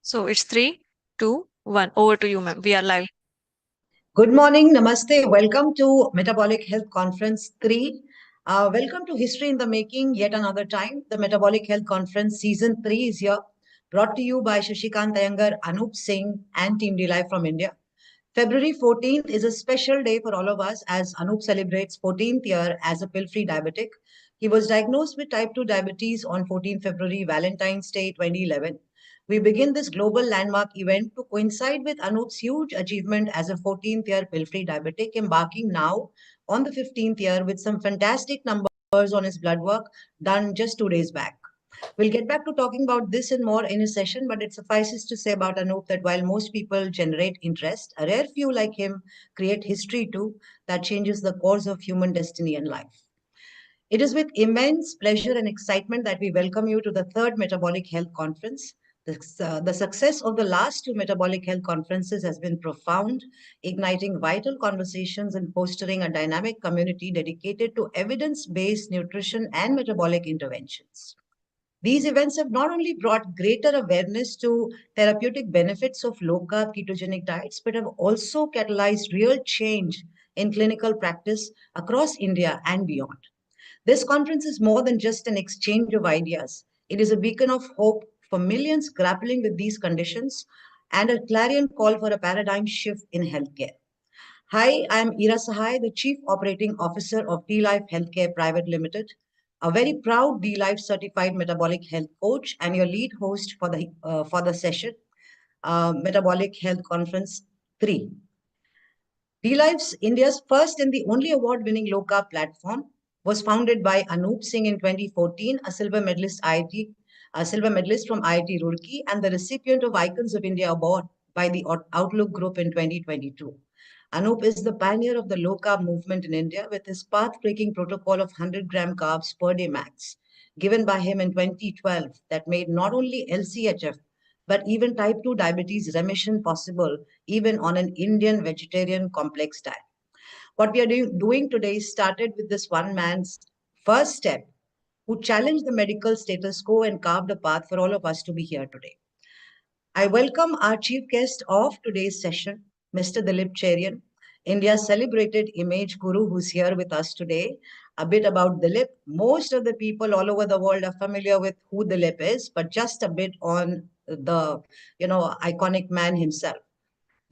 So it's three, two, one. Over to you, ma'am. We are live. Good morning, namaste. Welcome to Metabolic Health Conference 3. Welcome to History in the Making, yet another time. The Metabolic Health Conference Season 3 is here, brought to you by Shashikant Iyengar, Anoup Singh, and Team Dilip from India. February 14th is a special day for all of us as Anoup celebrates 14th year as a pill-free diabetic. He was diagnosed with type 2 diabetes on 14 February, Valentine's Day 2011. We begin this global landmark event to coincide with Anoop's huge achievement as a 14th year pill-free diabetic, embarking now on the 15th year with some fantastic numbers on his blood work done just 2 days back. We'll get back to talking about this and more in a session, but it suffices to say about Anoup that while most people generate interest, a rare few like him create history too that changes the course of human destiny and life. It is with immense pleasure and excitement that we welcome you to the third Metabolic Health Conference. The success of the last two Metabolic Health Conferences has been profound, igniting vital conversations and fostering a dynamic community dedicated to evidence-based nutrition and metabolic interventions. These events have not only brought greater awareness to therapeutic benefits of low-carb ketogenic diets, but have also catalyzed real change in clinical practice across India and beyond. This conference is more than just an exchange of ideas. It is a beacon of hope for millions grappling with these conditions and a clarion call for a paradigm shift in healthcare. Hi, I'm Ira Sahai, the Chief Operating Officer of D-Life Healthcare Private Limited, a very proud D-Life certified metabolic health coach and your lead host for the session, Metabolic Health Conference 3. D-Life's India's first and the only award-winning low-carb platform was founded by Anoup Singh in 2014, a silver medalist from IIT Roorkee, and the recipient of Icons of India Award by the Outlook Group in 2022. Anoup is the pioneer of the low-carb movement in India with his path-breaking protocol of 100-gram carbs per day max, given by him in 2012 that made not only lchf, but even type 2 diabetes remission possible, even on an Indian vegetarian complex diet. What we are doing today started with this one man's first step who challenged the medical status quo and carved a path for all of us to be here today. I welcome our chief guest of today's session, Mr. Dilip Cherian, India's celebrated image guru who's here with us today. A bit about Dilip. Most of the people all over the world are familiar with who Dilip is, but just a bit on the, iconic man himself.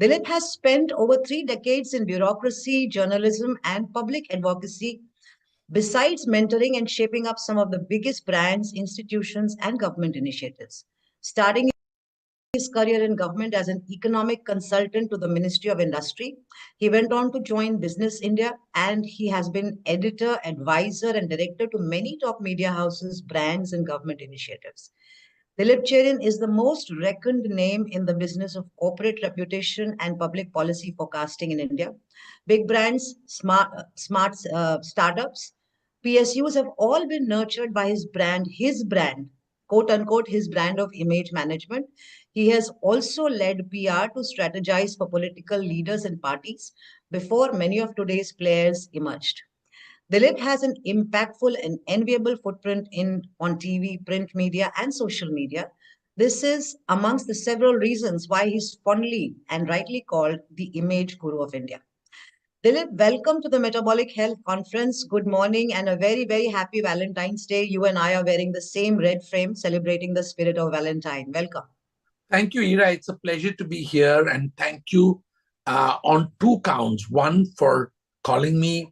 Dilip has spent over 3 decades in bureaucracy, journalism, and public advocacy, besides mentoring and shaping up some of the biggest brands, institutions, and government initiatives. Starting his career in government as an economic consultant to the Ministry of Industry, he went on to join Business India, and he has been editor, advisor, and director to many top media houses, brands, and government initiatives. Dilip Cherian is the most reckoned name in the business of corporate reputation and public policy forecasting in India. Big brands, smart startups, PSUs have all been nurtured by his brand, quote unquote, his brand of image management. He has also led PR to strategize for political leaders and parties before many of today's players emerged. Dilip has an impactful and enviable footprint on TV, print media, and social media. This is amongst the several reasons why he's fondly and rightly called the image guru of India. Dilip, welcome to the Metabolic Health Conference. Good morning and a very, very happy Valentine's Day. You and I are wearing the same red frame, celebrating the spirit of Valentine. Welcome. Thank you, Ira. It's a pleasure to be here. And thank you on 2 counts. One, for calling me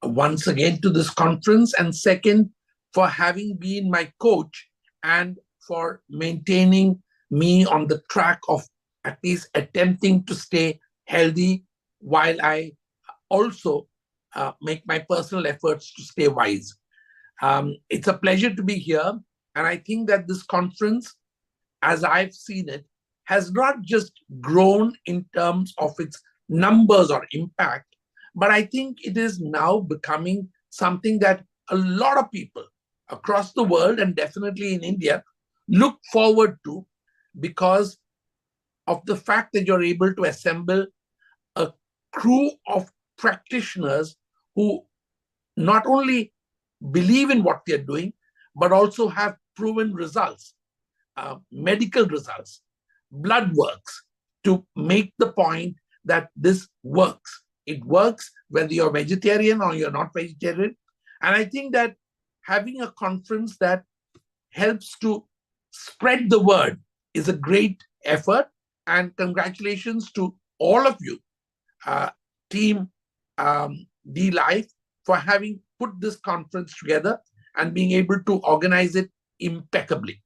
once again to this conference. And second, for having been my coach and for maintaining me on the track of at least attempting to stay healthy while I also make my personal efforts to stay wise. It's a pleasure to be here. And I think that this conference, as I've seen it, has not just grown in terms of its numbers or impact, but I think it is now becoming something that a lot of people across the world and definitely in India look forward to because of the fact that you're able to assemble a crew of practitioners who not only believe in what they're doing, but also have proven results, medical results. blood works to make the point that this works. It works whether you're vegetarian or you're not vegetarian. And I think that having a conference that helps to spread the word is a great effort. And congratulations to all of you, team D-Life, for having put this conference together and being able to organize it impeccably.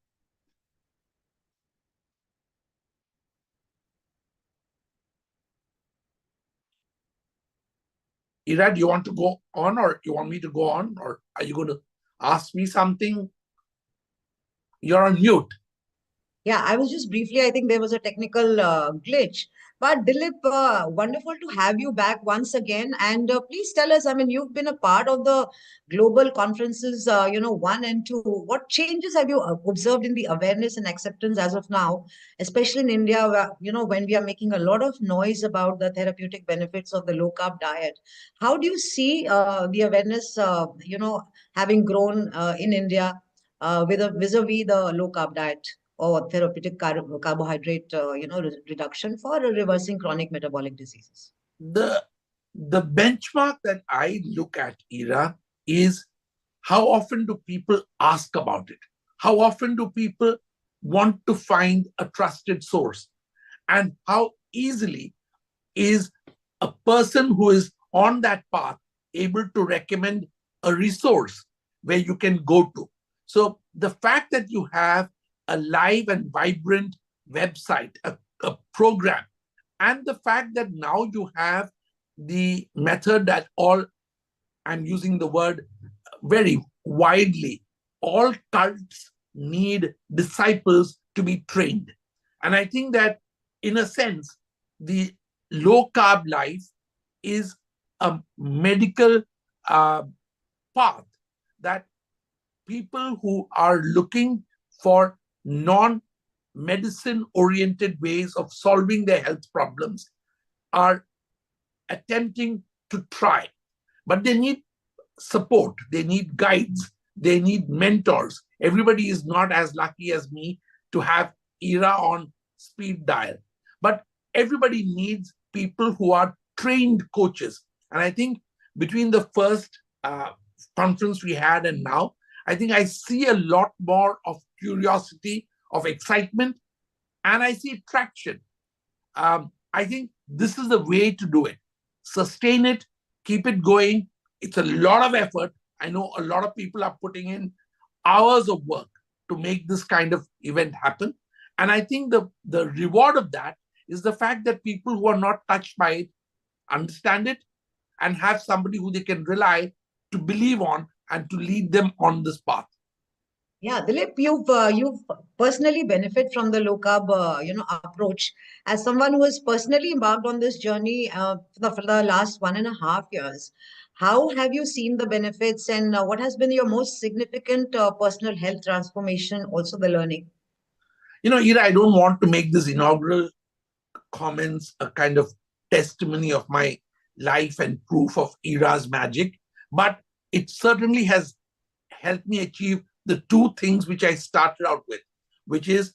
Ira, do you want to go on, or you want me to go on, or are you going to ask me something? You're on mute. Yeah, I was just briefly, I think there was a technical glitch. But Dilip, wonderful to have you back once again. And please tell us, I mean, you've been a part of the global conferences, 1 and 2. What changes have you observed in the awareness and acceptance as of now, especially in India, where, when we are making a lot of noise about the therapeutic benefits of the low carb diet? How do you see the awareness, having grown in India vis-a-vis the low carb diet, or therapeutic carbohydrate, reduction for reversing chronic metabolic diseases? The benchmark that I look at, Ira, is how often do people ask about it? How often do people want to find a trusted source? And how easily is a person who is on that path able to recommend a resource where you can go to? So the fact that you have a live and vibrant website, a program, and the fact that now you have the method that all, I'm using the word very widely, all cults need disciples to be trained. And I think that, in a sense, the low-carb life is a medical path that people who are looking for non-medicine oriented ways of solving their health problems are attempting to try. But they need support, they need guides, they need mentors. Everybody is not as lucky as me to have Ira on speed dial. But everybody needs people who are trained coaches. And I think between the first conference we had and now, I think I see a lot more of curiosity, of excitement, and I see traction. I think this is the way to do it. Sustain it, keep it going. It's a lot of effort. I know a lot of people are putting in hours of work to make this kind of event happen. And I think the reward of that is the fact that people who are not touched by it understand it and have somebody who they can rely to believe on and to lead them on this path. Yeah, Dilip, you've personally benefit from the low carb, approach. As someone who has personally embarked on this journey for the last 1.5 years, how have you seen the benefits, and what has been your most significant personal health transformation, also the learning? Ira, I don't want to make this inaugural comments a kind of testimony of my life and proof of Ira's magic, but it certainly has helped me achieve the two things which I started out with, which is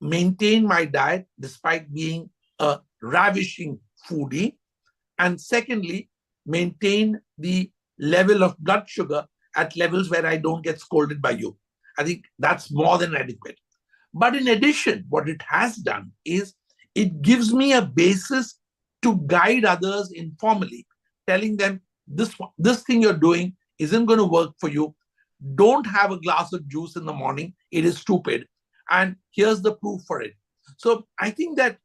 maintain my diet despite being a ravishing foodie, and secondly, maintain the level of blood sugar at levels where I don't get scolded by you. I think that's more than adequate. But in addition, what it has done is it gives me a basis to guide others informally, telling them this thing you're doing isn't going to work for you. Don't have a glass of juice in the morning. It is stupid. And here's the proof for it. So I think that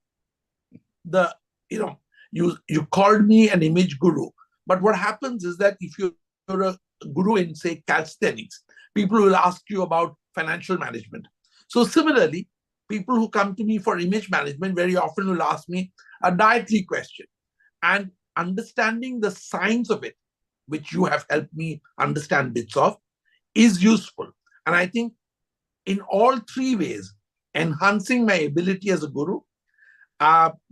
you called me an image guru. But what happens is that if you're a guru in, say, calisthenics, people will ask you about financial management. So similarly, people who come to me for image management very often will ask me a dietary question. And understanding the science of it, which you have helped me understand bits of, is useful. And I think in all three ways, enhancing my ability as a guru,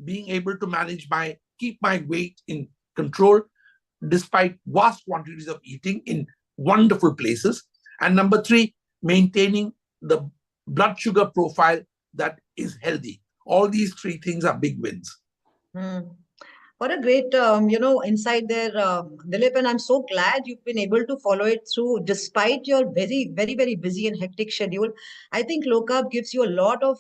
being able to keep my weight in control despite vast quantities of eating in wonderful places. And number three, maintaining the blood sugar profile that is healthy. All these three things are big wins. Hmm. What a great, insight there, Dilip. And I'm so glad you've been able to follow it through despite your very, very, very busy and hectic schedule. I think low carb gives you a lot of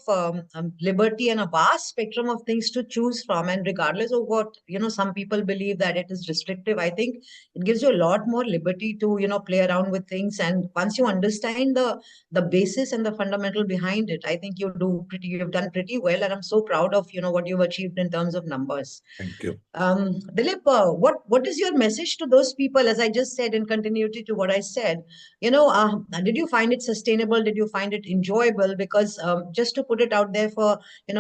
liberty and a vast spectrum of things to choose from. And regardless of what, some people believe that it is restrictive, I think it gives you a lot more liberty to, play around with things. And once you understand the basis and the fundamental behind it, I think you've done pretty well. And I'm so proud of, what you've achieved in terms of numbers. Thank you. Dilip, what is your message to those people? As I just said, in continuity to what I said, did you find it sustainable? Did you find it enjoyable? Because just to put it out there for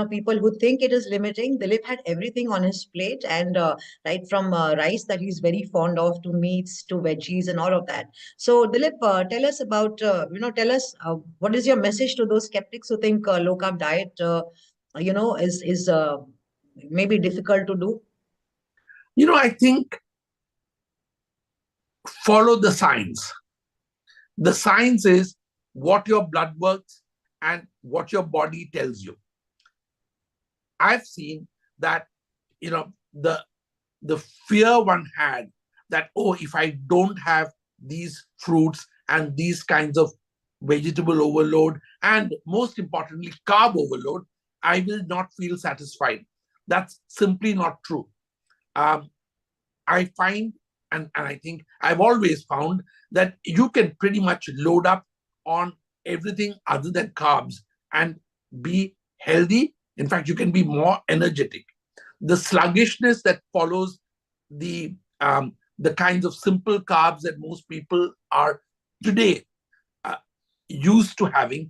people who think it is limiting, Dilip had everything on his plate, and right from rice that he's very fond of, to meats, to veggies, and all of that. So, Dilip, tell us about what is your message to those skeptics who think low carb diet, is maybe difficult to do? I think follow the science. The science is what your blood works and what your body tells you. I've seen that, the fear one had that, oh, if I don't have these fruits and these kinds of vegetable overload, and most importantly, carb overload, I will not feel satisfied. That's simply not true. I find, and I think I've always found, that you can pretty much load up on everything other than carbs and be healthy. In fact, you can be more energetic. The sluggishness that follows the kinds of simple carbs that most people are today used to having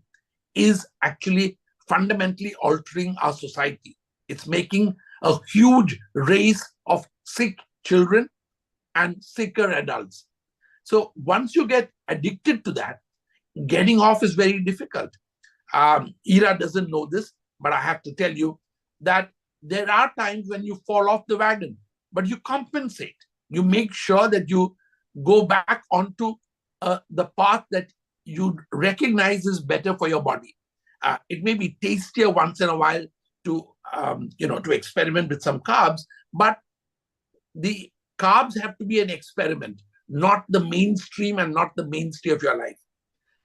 is actually fundamentally altering our society. It's making a huge race of sick children and sicker adults. So once you get addicted to that, getting off is very difficult. Ira doesn't know this, but I have to tell you that there are times when you fall off the wagon, but you compensate. You make sure that you go back onto the path that you recognize is better for your body. It may be tastier once in a while to experiment with some carbs, but the carbs have to be an experiment, not the mainstream and not the mainstay of your life.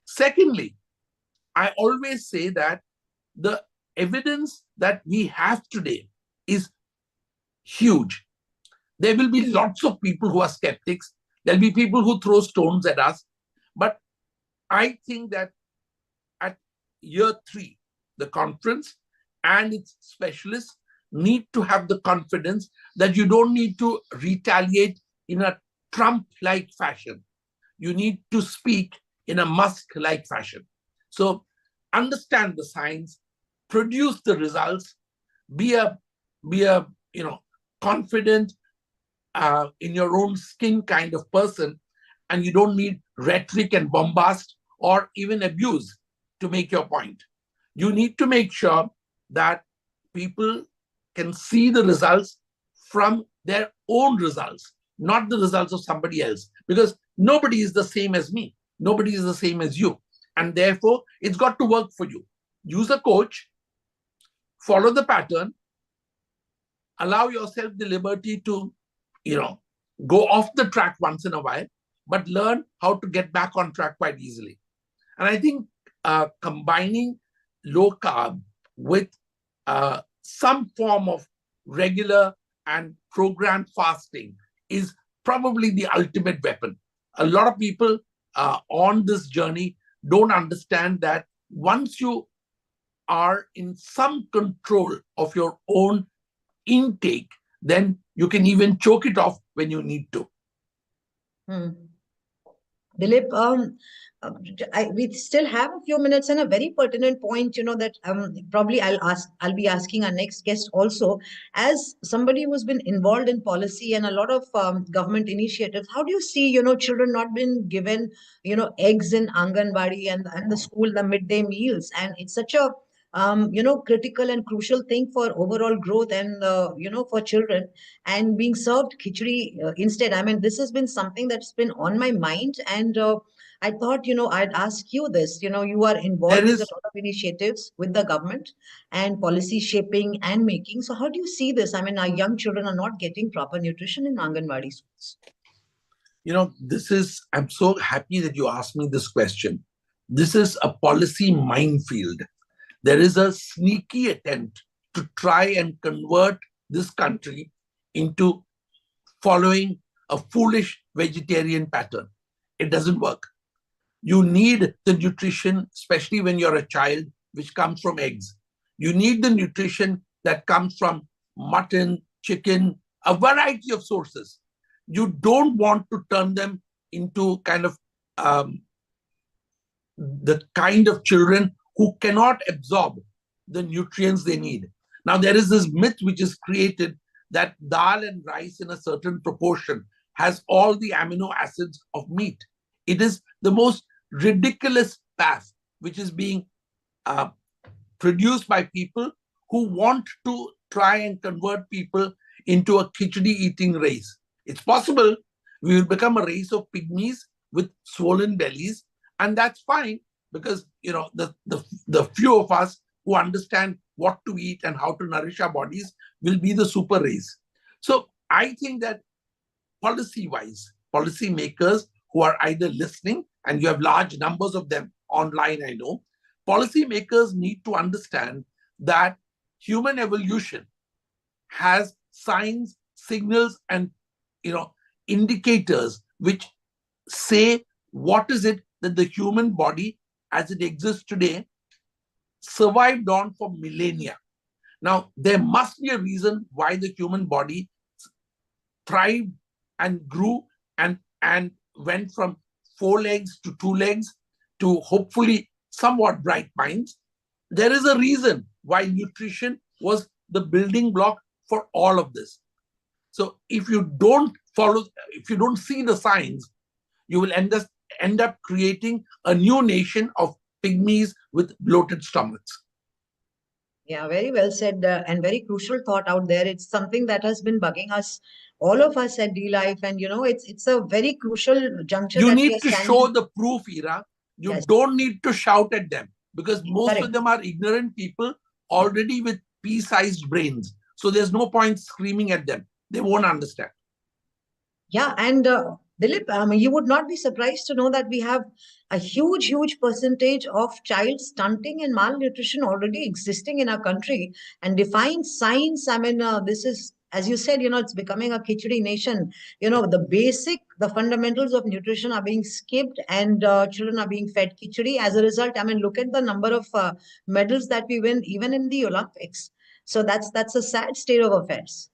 Secondly, I always say that the evidence that we have today is huge. There will be lots of people who are skeptics. There'll be people who throw stones at us. But I think that at year 3, the conference and its specialists need to have the confidence that you don't need to retaliate in a Trump-like fashion. You need to speak in a Musk-like fashion. So understand the science, produce the results, be a confident in your own skin kind of person, and you don't need rhetoric and bombast or even abuse to make your point. You need to make sure that people can see the results from their own results, not the results of somebody else, because nobody is the same as me. Nobody is the same as you. And therefore, it's got to work for you. Use a coach, follow the pattern, allow yourself the liberty to, go off the track once in a while, but learn how to get back on track quite easily. And I think combining low carb with some form of regular and programmed fasting is probably the ultimate weapon. A lot of people on this journey don't understand that once you are in some control of your own intake, then you can even choke it off when you need to. Dilip, we still have a few minutes, and a very pertinent point, that probably I'll be asking our next guest also. As somebody who's been involved in policy and a lot of government initiatives, how do you see, children not being given, eggs in Anganwadi and the school, the midday meals? And it's such a critical and crucial thing for overall growth and, for children, and being served khichdi instead. I mean, this has been something that's been on my mind. And I thought, I'd ask you this. You are involved There with a is, lot of initiatives with the government and policy shaping and making. So how do you see this? I mean, our young children are not getting proper nutrition in Anganwadi schools. I'm so happy that you asked me this question. This is a policy minefield. There is a sneaky attempt to try and convert this country into following a foolish vegetarian pattern. It doesn't work. You need the nutrition, especially when you're a child, which comes from eggs. You need the nutrition that comes from mutton, chicken, a variety of sources. You don't want to turn them into the kind of children who cannot absorb the nutrients they need. Now, there is this myth which is created that dal and rice in a certain proportion has all the amino acids of meat. It is the most ridiculous path which is being produced by people who want to try and convert people into a khichdi eating race. It's possible we will become a race of pygmies with swollen bellies, and that's fine because the few of us who understand what to eat and how to nourish our bodies will be the super race. So I think that policy-wise, policymakers who are either listening, and you have large numbers of them online, I know, policymakers need to understand that human evolution has signs, signals, and indicators which say what is it that the human body as it exists today survived on for millennia. Now, there must be a reason why the human body thrived and grew and went from 4 legs to 2 legs to hopefully somewhat bright minds. There is a reason why nutrition was the building block for all of this. So if you don't see the signs, you will end up creating a new nation of pygmies with bloated stomachs. Yeah, very well said, and very crucial thought out there. It's something that has been bugging us, all of us at D-Life, and it's a very crucial juncture You that we need are to standing. show the proof, Ira. You Yes. don't need to shout at them because most Correct. of them are ignorant people already with pea-sized brains. So there's no point screaming at them. They won't understand. Yeah, and Dilip, you would not be surprised to know that we have a huge, huge percentage of child stunting and malnutrition already existing in our country and defying science. I mean, this is, as you said, it's becoming a khichdi nation. The fundamentals of nutrition are being skipped and children are being fed khichdi. As a result, I mean, look at the number of medals that we win even in the Olympics. So that's a sad state of affairs.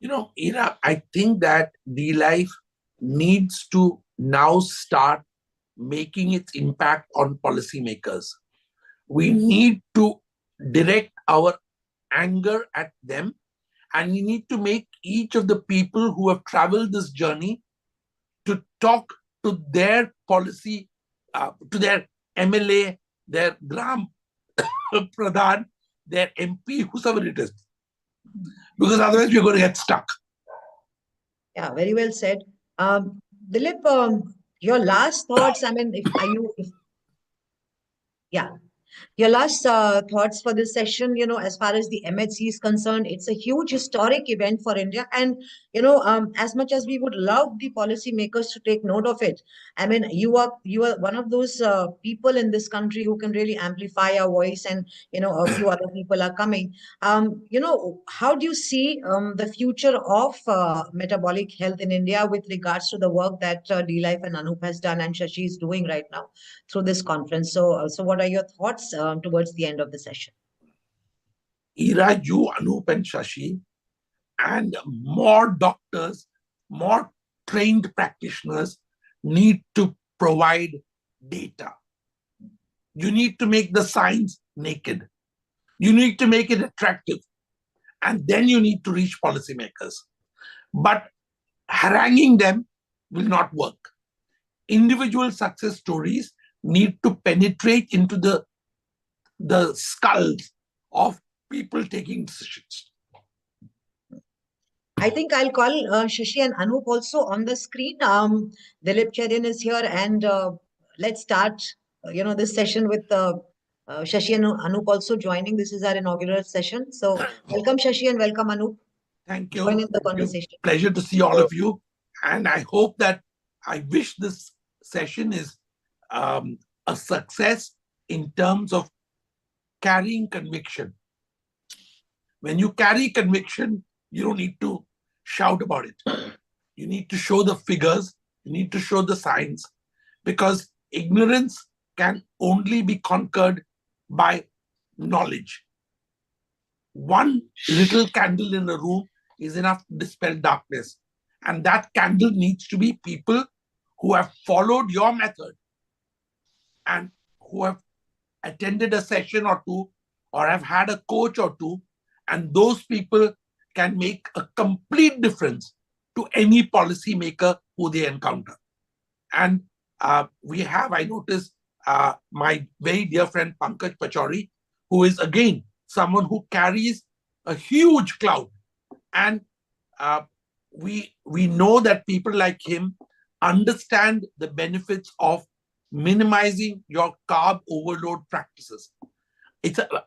Ira, I think that D-Life needs to now start making its impact on policymakers. We need to direct our anger at them, and we need to make each of the people who have traveled this journey to talk to their policy, to their MLA, their Gram Pradhan, their MP, whoever it is. Because otherwise we're going to get stuck. Yeah, very well said. Dilip, your last thoughts. I mean, your last thoughts for this session, as far as the MHC is concerned, it's a huge historic event for India. And, as much as we would love the policymakers to take note of it, I mean, you are one of those people in this country who can really amplify our voice, and, a few other people are coming. How do you see the future of metabolic health in India with regards to the work that D-Life and Anoup has done and Shashi is doing right now through this conference? So what are your thoughts towards the end of the session? Ira, you, Anup, and Shashi, and more doctors, more trained practitioners need to provide data. You need to make the science naked. You need to make it attractive. And then you need to reach policymakers. But haranguing them will not work. Individual success stories need to penetrate into the skulls of people taking decisions. I think I'll call Shashi and Anup also on the screen. Dilip Cherian is here, and let's start. This session with Shashi and Anup also joining. This is our inaugural session. So welcome Shashi and welcome Anup. Thank Join you. in the Thank you. conversation. Pleasure to see all of you. And I hope that I wish this session is a success in terms of carrying conviction. When you carry conviction, you don't need to shout about it. You need to show the figures, you need to show the science, because ignorance can only be conquered by knowledge. One little candle in a room is enough to dispel darkness. And that candle needs to be people who have followed your method and who have attended a session or two or have had a coach or two. And those people can make a complete difference to any policymaker who they encounter. And we have, I noticed, my very dear friend Pankaj Pachauri, who is again someone who carries a huge cloud. And we know that people like him understand the benefits of minimizing your carb overload practices.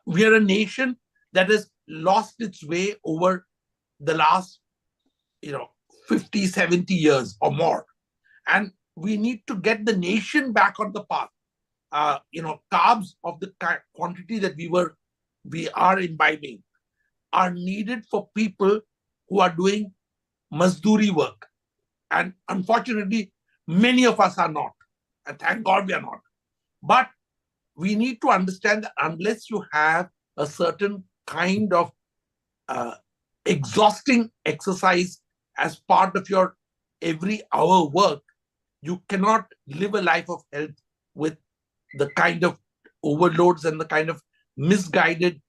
We are a nation that has lost its way over the last 50, 70 years or more. And we need to get the nation back on the path. Carbs of the quantity that we are imbibing are needed for people who are doing mazduri work. And unfortunately, many of us are not. And thank God we are not. But we need to understand that unless you have a certain kind of exhausting exercise as part of your every hour work, you cannot live a life of health with the kind of overloads and the kind of misguided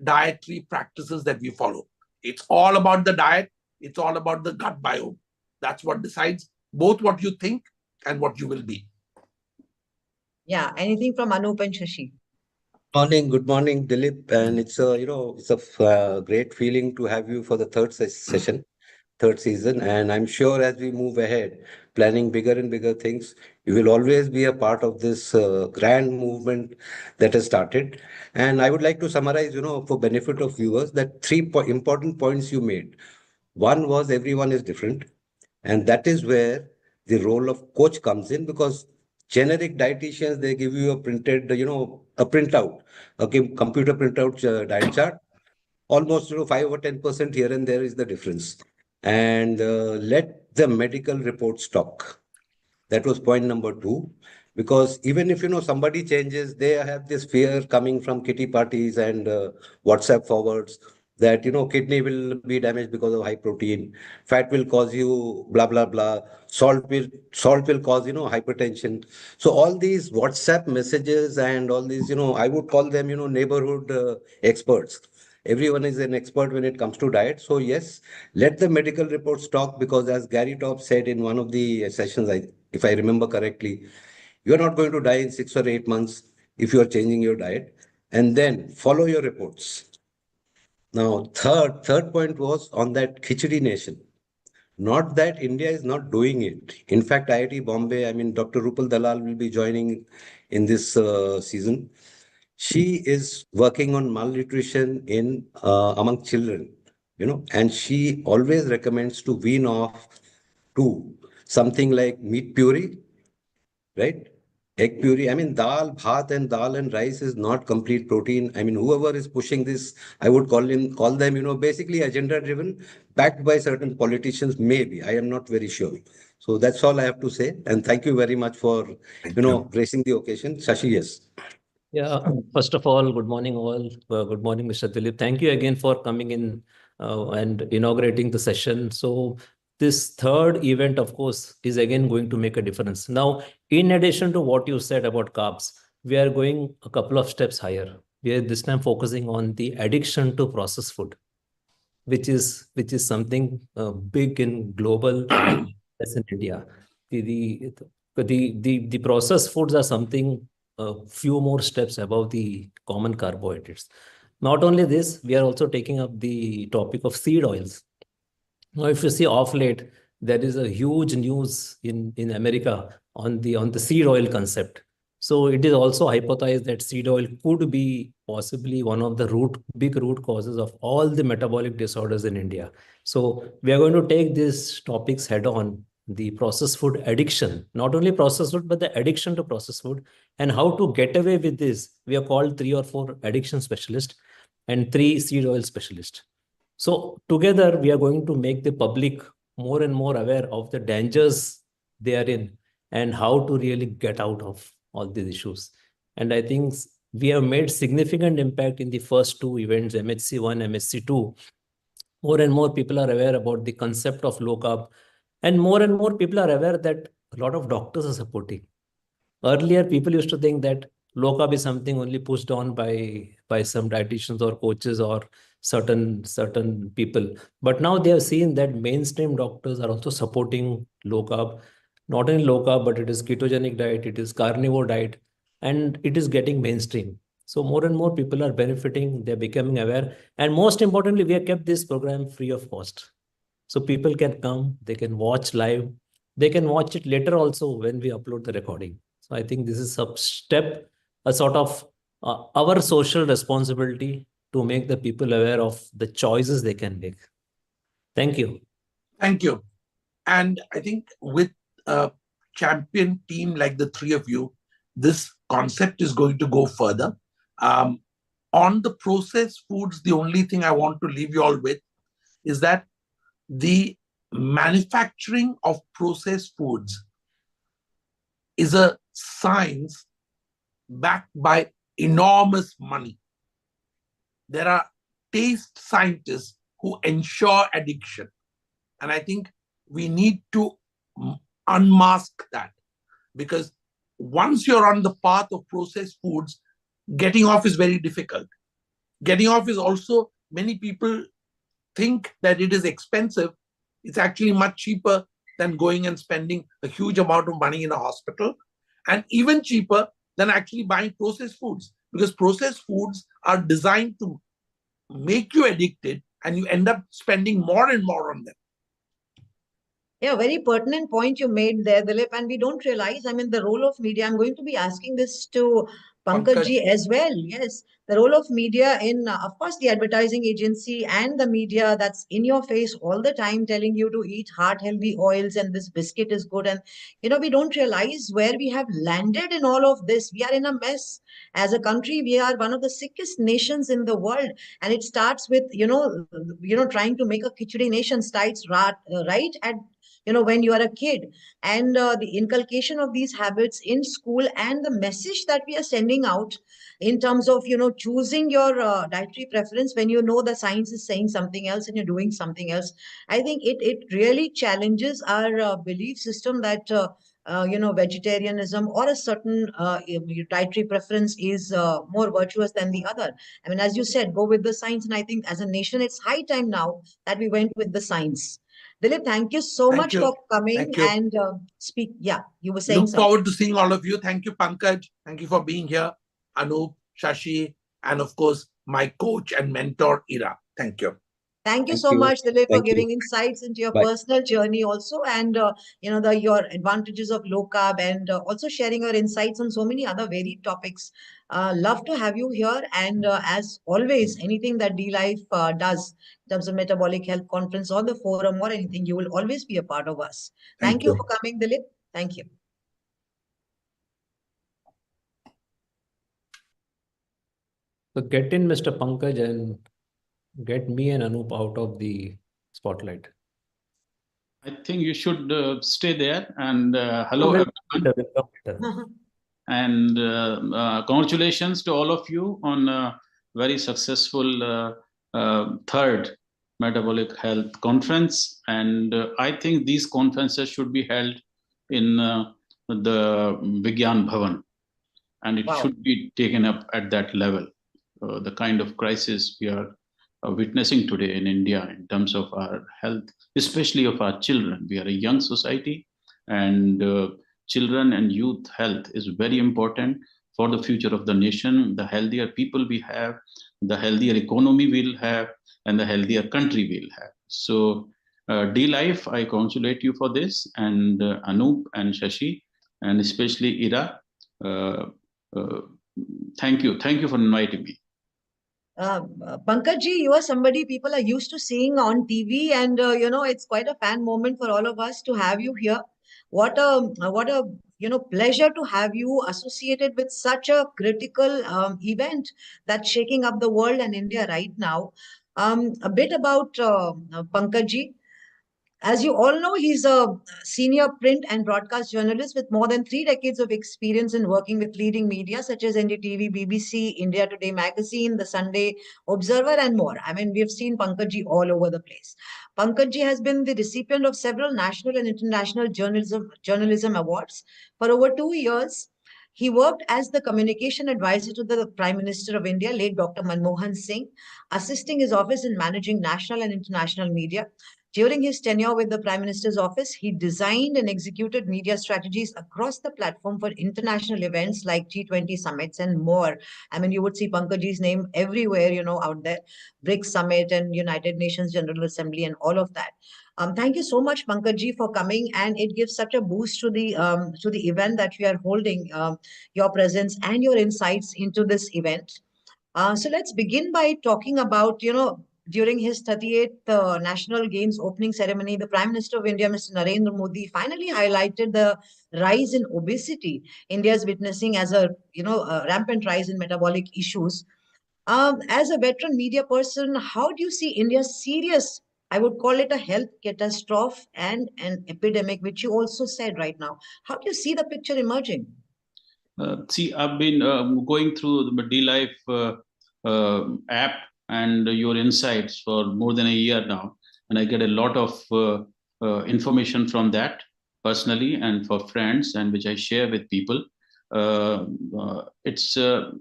dietary practices that we follow. It's all about the diet. It's all about the gut biome. That's what decides both what you think and what you will be. Yeah. Anything from Anup and Shashi? Good morning, Dilip. And it's a great feeling to have you for the session, third season. And I'm sure as we move ahead, planning bigger and bigger things, you will always be a part of this grand movement that has started. And I would like to summarize, for benefit of viewers, that three important points you made. One was everyone is different. And that is where the role of coach comes in, because generic dietitians, they give you a printed, a printout, okay, computer printout diet chart. Almost 5 or 10% here and there is the difference. And let the medical reports talk. That was point number two. Because even if somebody changes, they have this fear coming from kitty parties and WhatsApp forwards that kidney will be damaged because of high protein, fat will cause you blah blah blah, salt will cause hypertension. So all these WhatsApp messages and all these I would call them neighborhood experts. Everyone is an expert when it comes to diet. So yes, let the medical reports talk, because as Gary Top said in one of the sessions, if I remember correctly, you are not going to die in 6 or 8 months if you are changing your diet, and then follow your reports. Now, third point was on that Khichdi nation. Not that India is not doing it. In fact, IIT Bombay, I mean, Dr. Rupal Dalal will be joining in this season. She is working on malnutrition in among children, and she always recommends to wean off to something like meat puree, right? Egg puree. I mean, dal and rice is not complete protein. I mean, whoever is pushing this, I would call them, basically agenda driven, backed by certain politicians. Maybe, I am not very sure. So that's all I have to say. And thank you very much for, gracing the occasion. Shashi, yes. Yeah, first of all, good morning, all. Good morning, Mr. Dilip. Thank you again for coming in and inaugurating the session. So this third event, of course, is again going to make a difference. Now, in addition to what you said about carbs, we are going a couple of steps higher. We are this time focusing on the addiction to processed food, which is something big in global as in India. The processed foods are something a few more steps above the common carbohydrates. Not only this, we are also taking up the topic of seed oils. Now, if you see off late, there is a huge news in America on the seed oil concept. So it is also hypothesized that seed oil could be possibly one of the big root causes of all the metabolic disorders in India. So we are going to take these topics head on, the processed food addiction, not only processed food, but the addiction to processed food, and how to get away with this. We are called 3 or 4 addiction specialists and 3 seed oil specialists. So together, we are going to make the public more and more aware of the dangers they are in and how to really get out of all these issues. And I think we have made significant impact in the first 2 events, MHC1, MHC2. More and more people are aware about the concept of low carb, and more people are aware that a lot of doctors are supporting. Earlier, people used to think that low carb is something only pushed on by some dietitians or coaches or certain people. But now they have seen that mainstream doctors are also supporting low carb. Not only low carb, but it is ketogenic diet, it is carnivore diet, and it is getting mainstream. So more and more people are benefiting, they're becoming aware. And most importantly, we have kept this program free of cost. So people can come, they can watch live, they can watch it later also when we upload the recording. So I think this is a step, a sort of our social responsibility to make the people aware of the choices they can make. Thank you. Thank you. And I think with a champion team like the 3 of you, this concept is going to go further. On the processed foods, the only thing I want to leave you all with is that the manufacturing of processed foods is a science backed by enormous money. There are taste scientists who ensure addiction. And I think we need to unmask that, because once you're on the path of processed foods, getting off is very difficult. Getting off is also, many people think that it is expensive. It's actually much cheaper than going and spending a huge amount of money in a hospital, and even cheaper than actually buying processed foods, because processed foods are designed to make you addicted and you end up spending more and more on them. Yeah, very pertinent point you made there, Dilip, and we don't realize, I mean, the role of media. I'm going to be asking this to Pankaj ji as well. Yes, the role of media in, of course, the advertising agency and the media that's in your face all the time telling you to eat heart healthy oils and this biscuit is good. And, we don't realize where we have landed in all of this. We are in a mess. As a country, we are one of the sickest nations in the world. And it starts with, trying to make a khichdi nation starts right at when you are a kid, and the inculcation of these habits in school and the message that we are sending out in terms of choosing your dietary preference when the science is saying something else and you're doing something else. I think it really challenges our belief system that vegetarianism or a certain dietary preference is more virtuous than the other. I mean, as you said, go with the science, and I think as a nation it's high time now that we went with the science. Dilip, thank you so much for coming and speak. Yeah, you were saying something. Look forward to seeing all of you. Thank you, Pankaj. Thank you for being here. Anoup, Shashi, and of course, my coach and mentor, Ira. Thank you. Thank you so much, Dilip, for giving insights into your personal journey also, and your advantages of low carb, and also sharing your insights on so many other varied topics. Love to have you here, and as always, anything that D-Life does in terms of metabolic health conference or the forum or anything, you will always be a part of us. Thank you for coming, Dilip. Thank you. So get in, Mr. Pankaj, and get me and Anoup out of the spotlight. I think you should stay there. And hello, everyone. And congratulations to all of you on a very successful third Metabolic Health Conference. And I think these conferences should be held in the Vigyan Bhavan. And it should be taken up at that level. The kind of crisis we are witnessing today in India in terms of our health, especially of our children. We are a young society, and children and youth health is very important for the future of the nation. The healthier people we have, the healthier economy we'll have, and the healthier country we'll have. So D-Life, I congratulate you for this, and Anoup and Shashi, and especially Ira. Thank you for inviting me. Pankaj ji, you are somebody people are used to seeing on TV, and it's quite a fan moment for all of us to have you here. What a pleasure to have you associated with such a critical event that's shaking up the world and India right now. A bit about Pankaj ji. As you all know, he's a senior print and broadcast journalist with more than 3 decades of experience in working with leading media such as NDTV, BBC, India Today Magazine, The Sunday Observer, and more. I mean, we've seen Pankaj ji all over the place. Pankaj ji has been the recipient of several national and international journalism awards. For over 2 years, he worked as the communication advisor to the Prime Minister of India, late Dr. Manmohan Singh, assisting his office in managing national and international media. During his tenure with the Prime Minister's office, he designed and executed media strategies across the platform for international events like G20 summits and more. I mean, you would see Pankaj's name everywhere, out there, BRICS Summit and United Nations General Assembly and all of that. Thank you so much, Pankaj, for coming, and it gives such a boost to the event that we are holding. Your presence and your insights into this event. So let's begin by talking about, during his 38th National Games opening ceremony, the Prime Minister of India, Mr. Narendra Modi, finally highlighted the rise in obesity India is witnessing as a rampant rise in metabolic issues. As a veteran media person, how do you see India's serious, I would call it a health catastrophe and an epidemic, which you also said right now? How do you see the picture emerging? See, I've been going through the D-Life app and your insights for more than a year now, and I get a lot of information from that personally and for friends, and which I share with people. It's a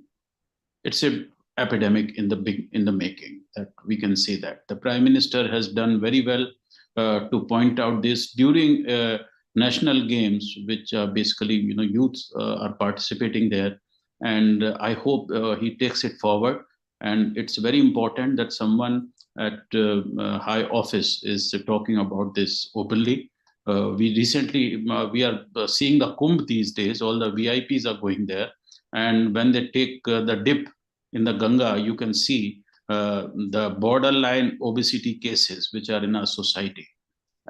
epidemic in the making, that we can say that the Prime Minister has done very well to point out this during national games, which are basically youths are participating there, and I hope he takes it forward. And it's very important that someone at high office is talking about this openly. We recently we are seeing the Kumbh these days. All the VIPs are going there, and when they take the dip in the Ganga, you can see the borderline obesity cases which are in our society.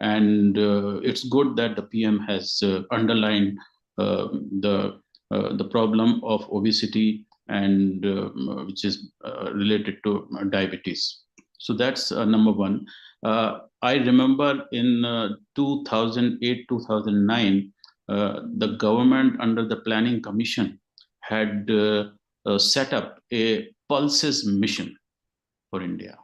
And it's good that the PM has underlined the problem of obesity, and which is related to diabetes. So that's number one. I remember in 2008-2009, the government under the Planning Commission had set up a pulses mission for India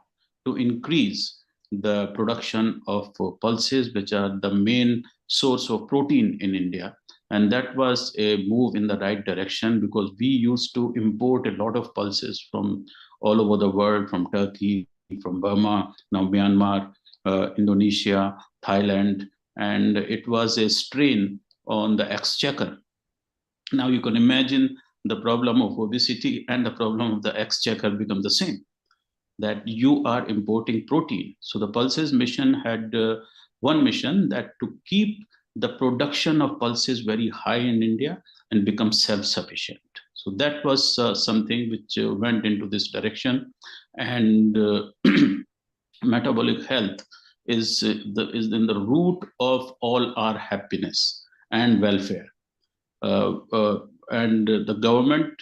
to increase the production of pulses, which are the main source of protein in India. And that was a move in the right direction, because we used to import a lot of pulses from all over the world, from Turkey, from Burma, now Myanmar, Indonesia, Thailand, and it was a strain on the exchequer. Now you can imagine the problem of obesity and the problem of the exchequer become the same, that you are importing protein. So the pulses mission had one mission, that to keep the production of pulses very high in India and become self-sufficient. So that was something which went into this direction. And metabolic health is in the root of all our happiness and welfare. And the government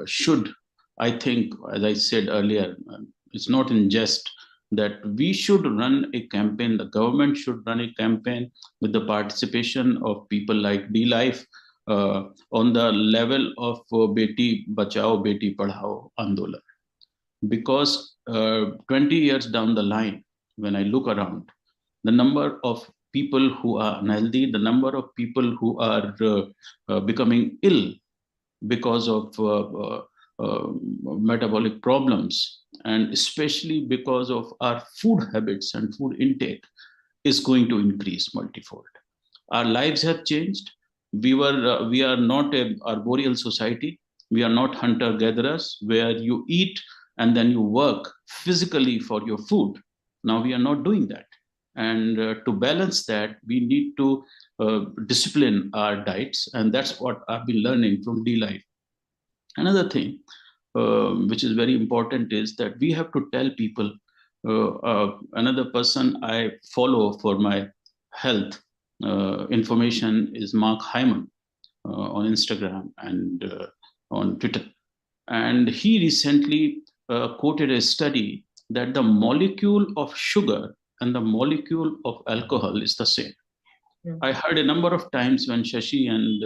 should, I think, as I said earlier, it's not in jest, that we should run a campaign, the government should run a campaign with the participation of people like D-Life on the level of Beti Bachao, Beti Padhao Andolan. Because 20 years down the line, when I look around, the number of people who are unhealthy, the number of people who are becoming ill because of metabolic problems, and especially because of our food habits and food intake, is going to increase multifold. Our lives have changed. We are not an arboreal society. We are not hunter-gatherers where you eat and then you work physically for your food. Now we are not doing that. And to balance that, we need to discipline our diets. And that's what I've been learning from D-Life. Another thing which is very important is that we have to tell people. Another person I follow for my health information is Mark Hyman on Instagram and on Twitter. And he recently quoted a study that the molecule of sugar and the molecule of alcohol is the same. I heard a number of times when Shashi and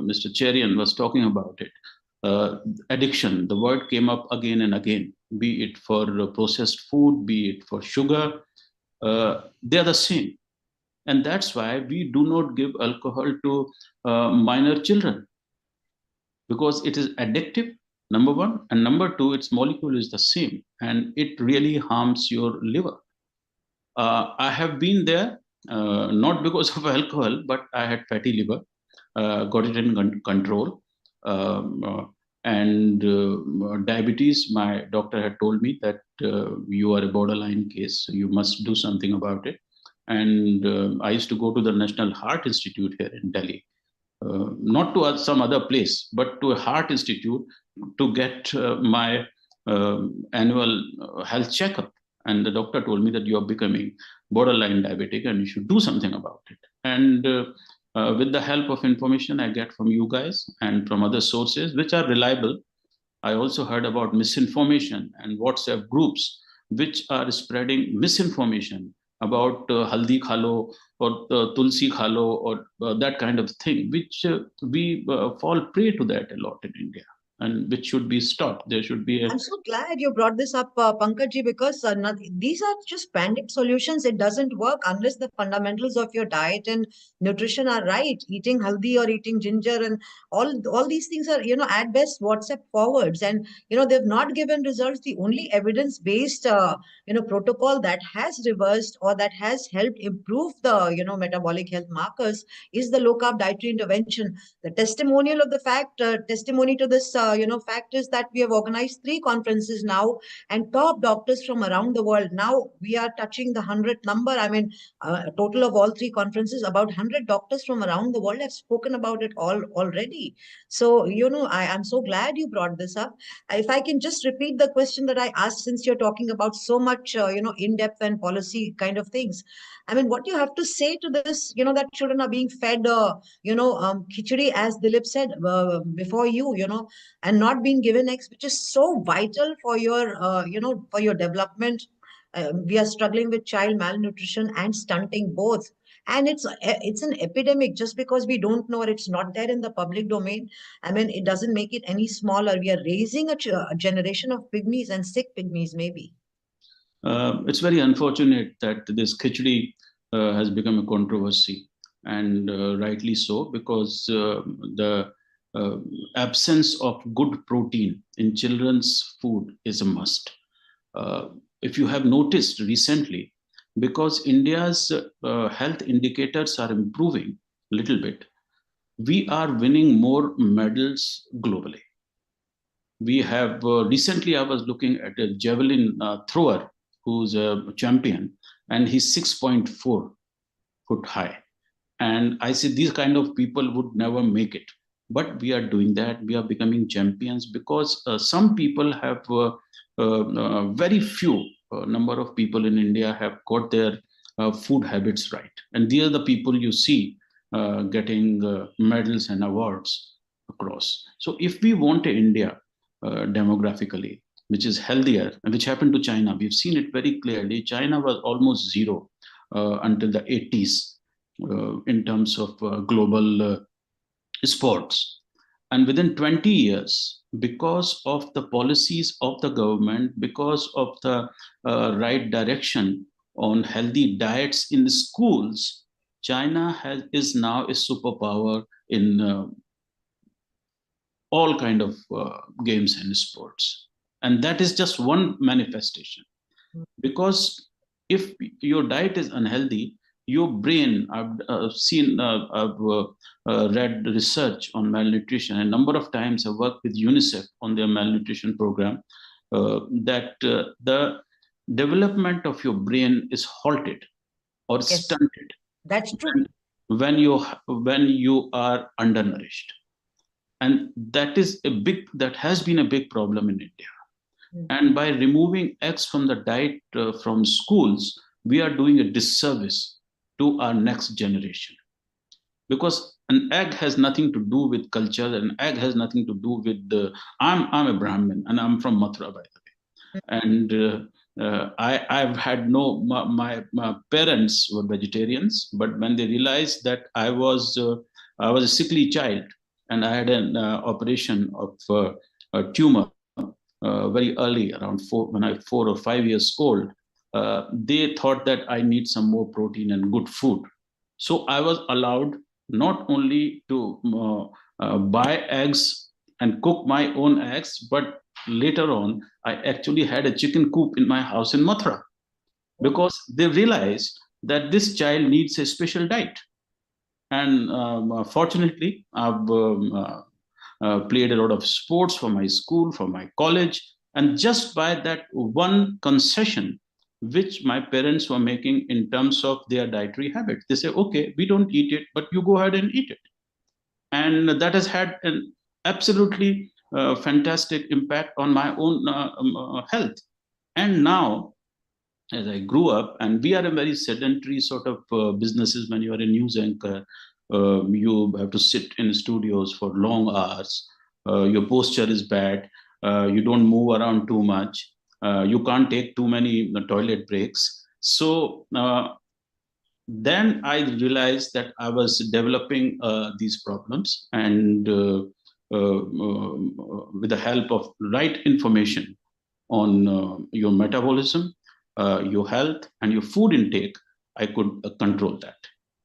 Mr. Cherian was talking about it. Addiction, the word came up again and again, be it for processed food, be it for sugar, they are the same. And that's why we do not give alcohol to minor children, because it is addictive, number one, and number two, its molecule is the same, and it really harms your liver. I have been there, not because of alcohol, but I had fatty liver, got it in control. And diabetes, my doctor had told me that you are a borderline case, so you must do something about it. And I used to go to the National Heart Institute here in Delhi, not to some other place, but to a heart institute to get my annual health checkup. And the doctor told me that you are becoming borderline diabetic and you should do something about it. And with the help of information I get from you guys and from other sources, which are reliable, I also heard about misinformation and WhatsApp groups, which are spreading misinformation about haldi khalo or tulsi khalo or that kind of thing, which we fall prey to that a lot in India, and which should be stopped. There should be a... I'm so glad you brought this up, Pankaj, because these are just band-aid solutions. It doesn't work unless the fundamentals of your diet and nutrition are right. Eating haldi or eating ginger and all these things are, at best WhatsApp forwards. And, they've not given results. The only evidence-based, protocol that has reversed or that has helped improve the, metabolic health markers is the low-carb dietary intervention. The testimony to this, fact is that we have organized 3 conferences now, and top doctors from around the world. Now we are touching the 100th number. I mean, a total of all 3 conferences, about 100 doctors from around the world have spoken about it already. So, I'm so glad you brought this up. If I can just repeat the question that I asked, since you're talking about so much, in-depth and policy kind of things. I mean, what you have to say to this, that children are being fed, khichdi, as Dilip said before you, and not being given eggs, which is so vital for your, for your development. We are struggling with child malnutrition and stunting both. And it's an epidemic. Just because we don't know or it's not there in the public domain, I mean, it doesn't make it any smaller. We are raising a generation of pygmies and sick pygmies, maybe. It's very unfortunate that this khichdi has become a controversy, and rightly so, because the absence of good protein in children's food is a must. If you have noticed recently, because India's health indicators are improving a little bit, we are winning more medals globally. We have recently, I was looking at a javelin thrower who's a champion, and he's 6.4 foot high. And I see these kind of people would never make it. But we are doing that. We are becoming champions because some people have very few number of people in India have got their food habits right. And these are the people you see getting medals and awards across. So if we want an India demographically, which is healthier, and which happened to China, we've seen it very clearly. China was almost zero until the 80s in terms of global sports. And within 20 years, because of the policies of the government, because of the right direction on healthy diets in the schools, China is now a superpower in all kind of games and sports. And that is just one manifestation. Because if your diet is unhealthy, your brain, I've read research on malnutrition. A number of times I've worked with UNICEF on their malnutrition program, that the development of your brain is halted or stunted. That's true. When you are undernourished. And that has been a big problem in India. And by removing eggs from the diet from schools, we are doing a disservice to our next generation. Because an egg has nothing to do with culture, an egg has nothing to do with I'm a Brahmin and I'm from Mathura, by the way. And I've had my parents were vegetarians, but when they realized that I was a sickly child and I had an operation of a tumor very early, around 4 or 5 years old, they thought that I need some more protein and good food. So I was allowed not only to buy eggs and cook my own eggs, but later on, I actually had a chicken coop in my house in Mathura, because they realized that this child needs a special diet. And fortunately, I've played a lot of sports for my school, for my college. And just by that one concession, which my parents were making in terms of their dietary habits, they say, okay, we don't eat it, but you go ahead and eat it. And that has had an absolutely fantastic impact on my own health. And now, as I grew up, and we are a very sedentary sort of businesses. When you are a news anchor, you have to sit in studios for long hours. Your posture is bad. You don't move around too much. You can't take too many toilet breaks. So then I realized that I was developing these problems, and with the help of right information on your metabolism, your health, and your food intake, I could control that.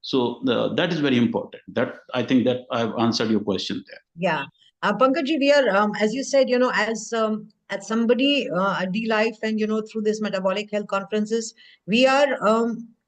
So that is very important. That I think that I've answered your question there. Yeah. Pankaj, we are, as you said, as somebody at D-Life and, through this metabolic health conferences, we are,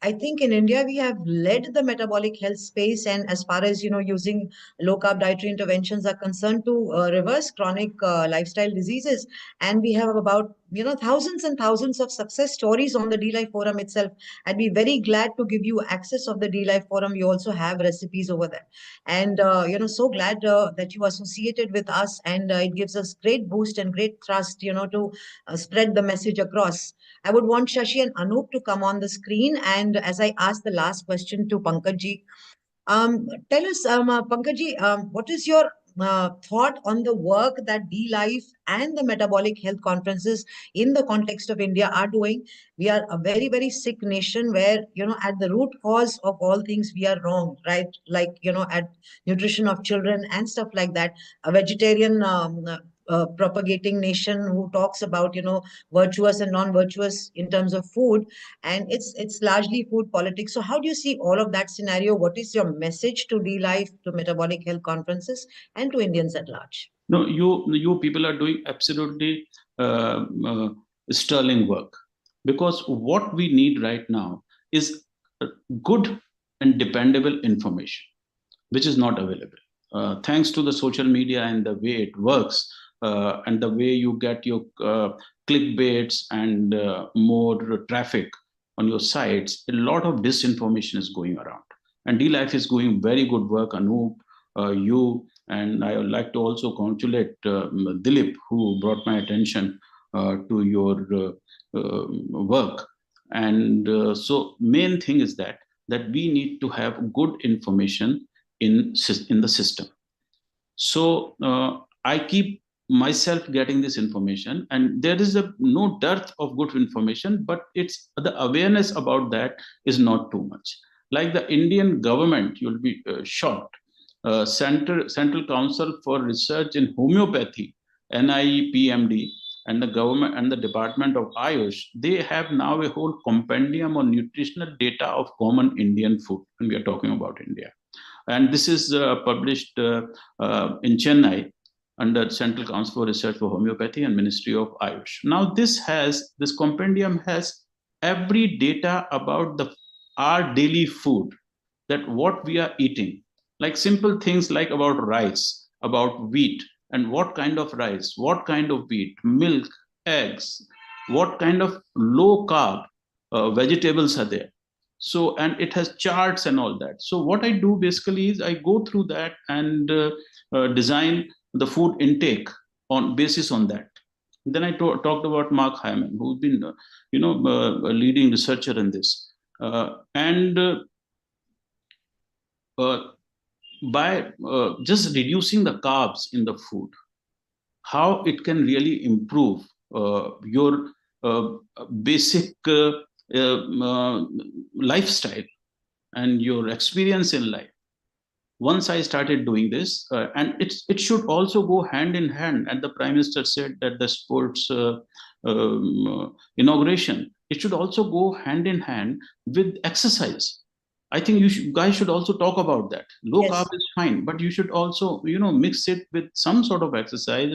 I think in India, we have led the metabolic health space. And as far as, using low-carb dietary interventions are concerned to reverse chronic lifestyle diseases. And we have about, thousands and thousands of success stories on the D-Life forum itself. I'd be very glad to give you access of the D-Life forum. You also have recipes over there. And, so glad that you associated with us, and it gives us great boost and great trust, to spread the message across. I would want Shashi and Anoup to come on the screen. And as I ask the last question to Pankaj, tell us, Pankaj, what is your thought on the work that D-Life and the metabolic health conferences in the context of India are doing? We are a very, very sick nation where, at the root cause of all things, we are wrong, right? Like, at nutrition of children and stuff like that. A vegetarian propagating nation who talks about, virtuous and non-virtuous in terms of food. And it's largely food politics. So how do you see all of that scenario? What is your message to D-Life, to metabolic health conferences, and to Indians at large? No, you people are doing absolutely sterling work, because what we need right now is good and dependable information, which is not available. Thanks to the social media and the way it works, and the way you get your clickbaits and more traffic on your sites, a lot of disinformation is going around. And D-Life is doing very good work. Anoup, you, and I would like to also congratulate Dilip, who brought my attention to your work. And so main thing is that we need to have good information in the system. So I keep myself getting this information, and there is no dearth of good information, but it's the awareness about that is not too much. Like the Indian government, you'll be shocked. Central Council for Research in Homeopathy, NIEPMD, and the government and the Department of Ayush, they have now a whole compendium on nutritional data of common Indian food, when we are talking about India. And this is published in Chennai under Central Council for Research for Homeopathy and Ministry of Ayush. Now this compendium has every data about our daily food, that what we are eating, like simple things like about rice, about wheat, and what kind of rice, what kind of wheat, milk, eggs, what kind of low carb vegetables are there. So, and it has charts and all that. So what I do basically is I go through that and design the food intake on basis on that. Then I talked about Mark Hyman, who's been, a leading researcher in this. By just reducing the carbs in the food, how it can really improve your basic lifestyle and your experience in life. Once I started doing this, and it should also go hand in hand, and the Prime Minister said that the sports inauguration, it should also go hand in hand with exercise. I think guys should also talk about that. Low carb is fine, but you should also, mix it with some sort of exercise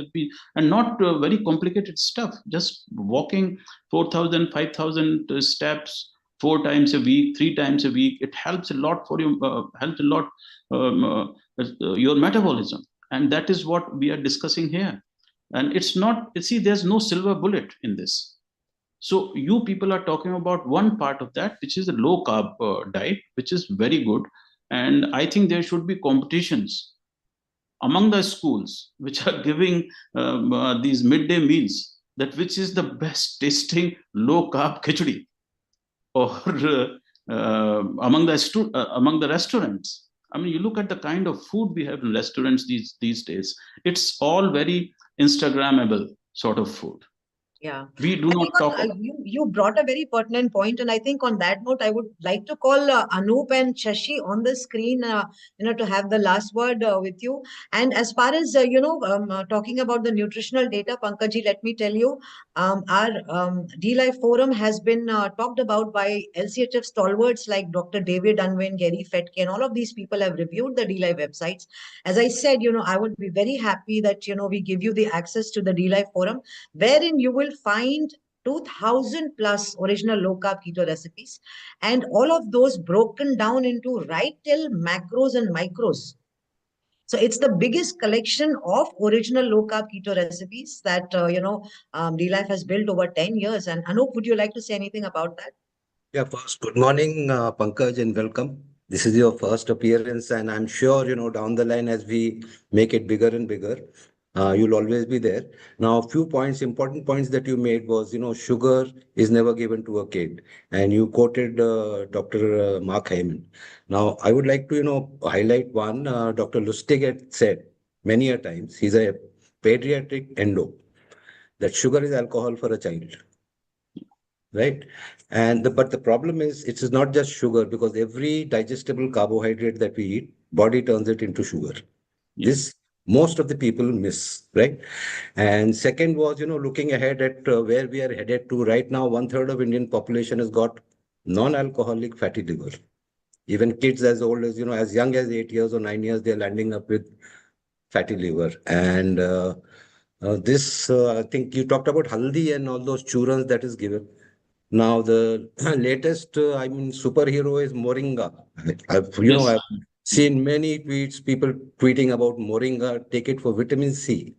and not very complicated stuff. Just walking 4,000, 5,000 steps 4 times a week, 3 times a week. It helps a lot for you, your metabolism. And that is what we are discussing here. And it's not, there's no silver bullet in this. So you people are talking about one part of that, which is the low carb diet, which is very good. And I think there should be competitions among the schools which are giving these midday meals, that which is the best tasting low carb khichdi, or among the restaurants. I mean, you look at the kind of food we have in restaurants these days. It's all very Instagrammable sort of food. Yeah, we do not talk. You brought a very pertinent point, and I think on that note, I would like to call Anoup and Shashi on the screen, to have the last word with you. And as far as talking about the nutritional data, Pankaj, let me tell you, our D-Life forum has been talked about by LCHF stalwarts like Dr. David Unwin, Gary Fetke, and all of these people have reviewed the D-Life websites. As I said, I would be very happy that we give you the access to the D-Life forum, wherein you will find 2,000 plus original low carb keto recipes, and all of those broken down into right till macros and micros. So it's the biggest collection of original low carb keto recipes that D-Life has built over 10 years. And Anoup, would you like to say anything about that? Yeah, first, good morning, Pankaj, and welcome. This is your first appearance, and I'm sure, down the line as we make it bigger and bigger, you'll always be there. Now, a few points, important points that you made was, sugar is never given to a kid. And you quoted Dr. Mark Hyman. Now, I would like to, highlight one. Dr. Lustig had said many a times, he's a pediatric endo, that sugar is alcohol for a child. Right? But the problem is, it is not just sugar, because every digestible carbohydrate that we eat, body turns it into sugar. This most of the people miss, right? And second was, looking ahead at where we are headed to. Right now, 1/3 of Indian population has got non-alcoholic fatty liver. Even kids as old as, as young as 8 years or 9 years, they're landing up with fatty liver. And I think you talked about haldi and all those churans that is given. Now, the latest, superhero is Moringa. I've seen many tweets, people tweeting about Moringa, take it for vitamin C.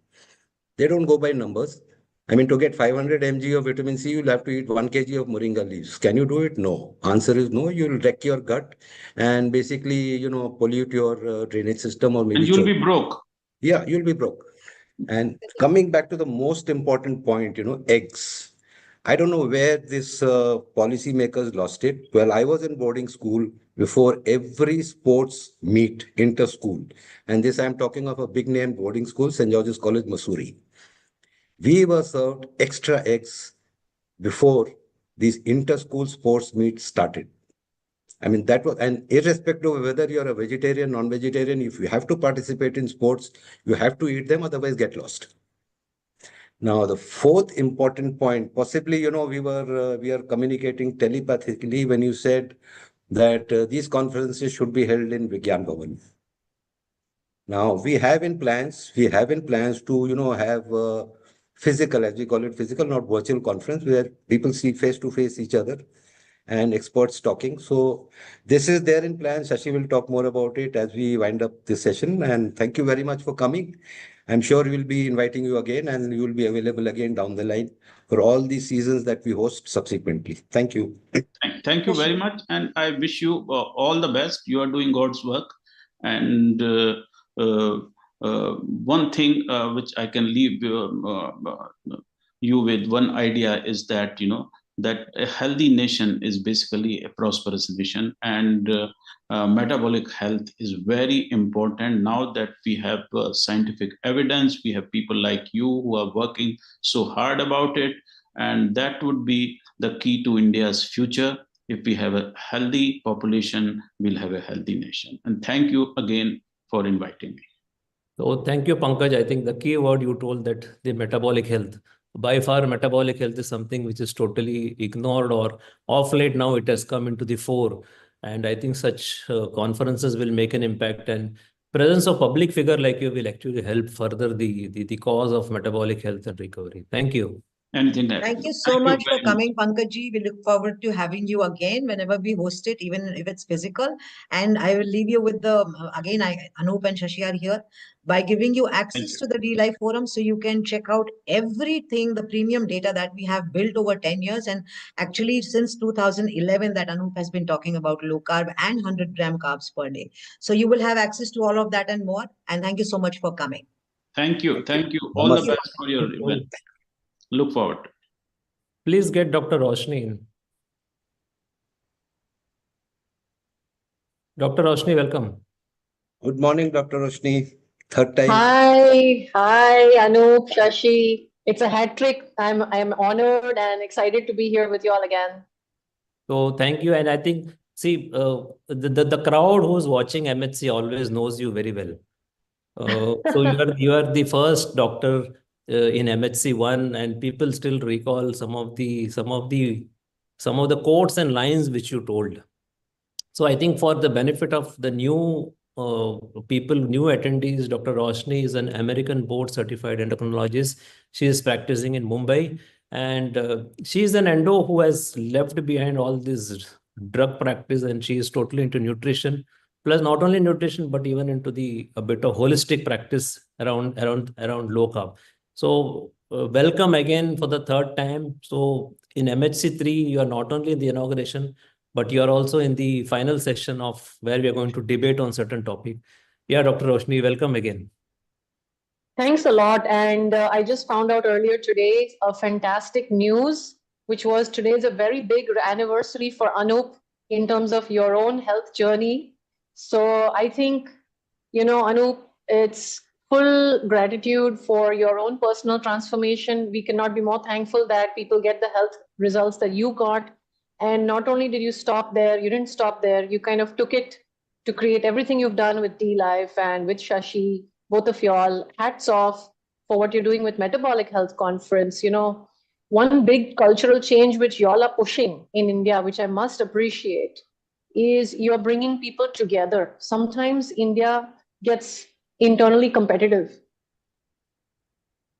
They don't go by numbers. To get 500 mg of vitamin C, you'll have to eat 1 kg of Moringa leaves. Can you do it? No. Answer is no. You'll wreck your gut and basically, pollute your drainage system, or maybe. And you'll be broke. Yeah, you'll be broke. And coming back to the most important point, eggs. I don't know where this policymakers lost it. Well, I was in boarding school before every sports meet, inter-school. And this, I'm talking of a big name boarding school, St. George's College, Mussoorie. We were served extra eggs before these inter-school sports meets started. That was, and irrespective of whether you're a vegetarian, non-vegetarian, if you have to participate in sports, you have to eat them, otherwise get lost. Now, the fourth important point, possibly, we are communicating telepathically when you said that these conferences should be held in Vigyan Bhavan. Now, we have in plans to, have physical, as we call it, physical, not virtual conference, where people see face-to-face each other and experts talking. So this is there in plan. Shashi will talk more about it as we wind up this session. And thank you very much for coming. I'm sure we'll be inviting you again, and you will be available again down the line for all these seasons that we host subsequently. Thank you. Thank you very much, and I wish you all the best. You are doing God's work, and uh, one thing which I can leave you with, one idea is that that a healthy nation is basically a prosperous nation, and metabolic health is very important. Now that we have scientific evidence, we have people like you who are working so hard about it, and that would be the key to India's future. If we have a healthy population, we'll have a healthy nation. And thank you again for inviting me. So thank you, Pankaj. I think the key word you told, that the metabolic health. By far, metabolic health is something which is totally ignored, or off late now it has come into the fore. And I think such conferences will make an impact, and presence of public figure like you will actually help further the cause of metabolic health and recovery. Thank you. Anything that. Thank you so much for coming, Pankajji. We look forward to having you again whenever we host it, even if it's physical. And I will leave you with the, again, Anoup and Shashi are here, by giving you access to the D-Life forum, so you can check out everything, the premium data that we have built over 10 years. And actually, since 2011, that Anoup has been talking about low carb and 100-gram carbs per day. So you will have access to all of that and more. And thank you so much for coming. Thank you. Thank you. All the best for your event. Look forward to it. Please get Dr. Roshni in. Dr. Roshni, welcome. Good morning, Dr. Roshni. Third time. Hi, Anup, Shashi. It's a hat trick. I'm honored and excited to be here with you all again. So thank you. And I think, see, the crowd who's watching MHC always knows you very well. So you are the first doctor in MHC1, and people still recall some of the quotes and lines which you told. So I think for the benefit of the new people, new attendees, Dr. Roshni is an American board certified endocrinologist. She is practicing in Mumbai, and she is an endo who has left behind all this drug practice, and she is totally into nutrition. Plus, not only nutrition, but even into a bit of holistic practice around low carb. So welcome again for the third time. So in MHC3, you are not only in the inauguration, but you are also in the final session of where we are going to debate on certain topic. Yeah, Dr. Roshni, welcome again. Thanks a lot. And I just found out earlier today a fantastic news, which was today is a very big anniversary for Anup in terms of your own health journey. So I think, Anup, it's full gratitude for your own personal transformation. We cannot be more thankful that people get the health results that you got. And not only did you stop there, you didn't stop there, you kind of took it to create everything you've done with D-Life and with Shashi, both of y'all. Hats off for what you're doing with Metabolic Health Conference. One big cultural change which y'all are pushing in India, which I must appreciate, is you're bringing people together. Sometimes India gets internally competitive.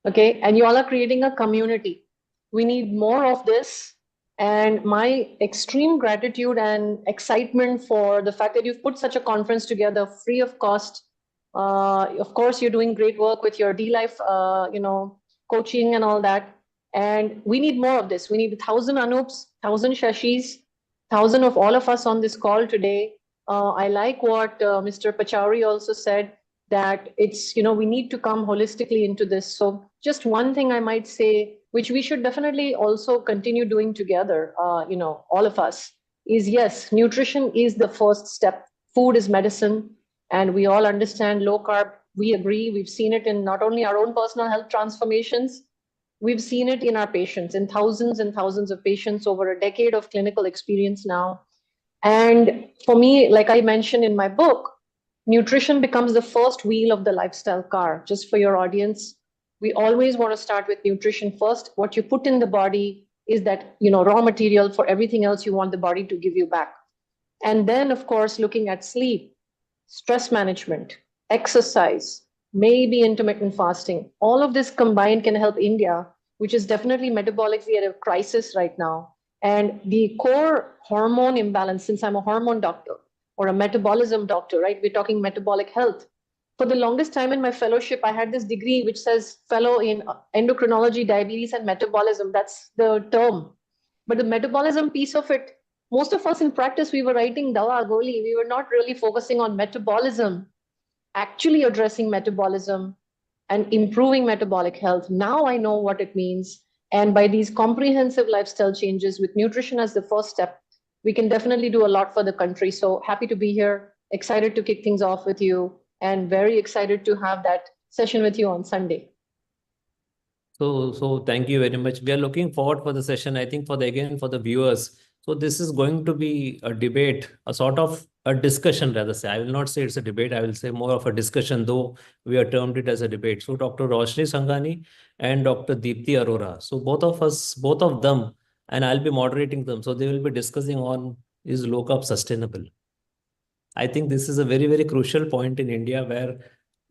Okay, and you all are creating a community. We need more of this. And my extreme gratitude and excitement for the fact that you've put such a conference together free of cost. Of course, you're doing great work with your D-Life, coaching and all that. And we need more of this. We need 1,000 Anoups, 1,000 Shashis, 1,000 of all of us on this call today. I like what Mr. Pachauri also said, that it's, we need to come holistically into this. So just one thing I might say, which we should definitely also continue doing together, all of us, is yes, nutrition is the first step. Food is medicine, and we all understand low carb. We agree. We've seen it in not only our own personal health transformations, we've seen it in our patients, in thousands and thousands of patients over a decade of clinical experience now. And for me, like I mentioned in my book, nutrition becomes the first wheel of the lifestyle car. Just for your audience, we always want to start with nutrition first. What you put in the body is that, raw material for everything else you want the body to give you back. And then, of course, looking at sleep, stress management, exercise, maybe intermittent fasting. All of this combined can help India, which is definitely metabolically at a crisis right now. And the core hormone imbalance, since I'm a hormone doctor or a metabolism doctor, right? We're talking metabolic health. For the longest time in my fellowship, I had this degree which says fellow in endocrinology, diabetes, and metabolism. That's the term. But the metabolism piece of it, most of us in practice, we were writing dawa goli. We were not really focusing on metabolism, actually addressing metabolism and improving metabolic health. Now I know what it means. And by these comprehensive lifestyle changes with nutrition as the first step, we can definitely do a lot for the country. So happy to be here, excited to kick things off with you, and very excited to have that session with you on Sunday. So thank you very much. We are looking forward for the session. I think for the viewers. So this is going to be a debate, a sort of a discussion, rather say. I will not say it's a debate. I will say more of a discussion, though we have termed it as a debate. So Dr. Roshni Sanghani and Dr. Deepti Arora. So both of them, and I'll be moderating them. So they will be discussing on, is low carb sustainable? I think this is a very, very crucial point in India where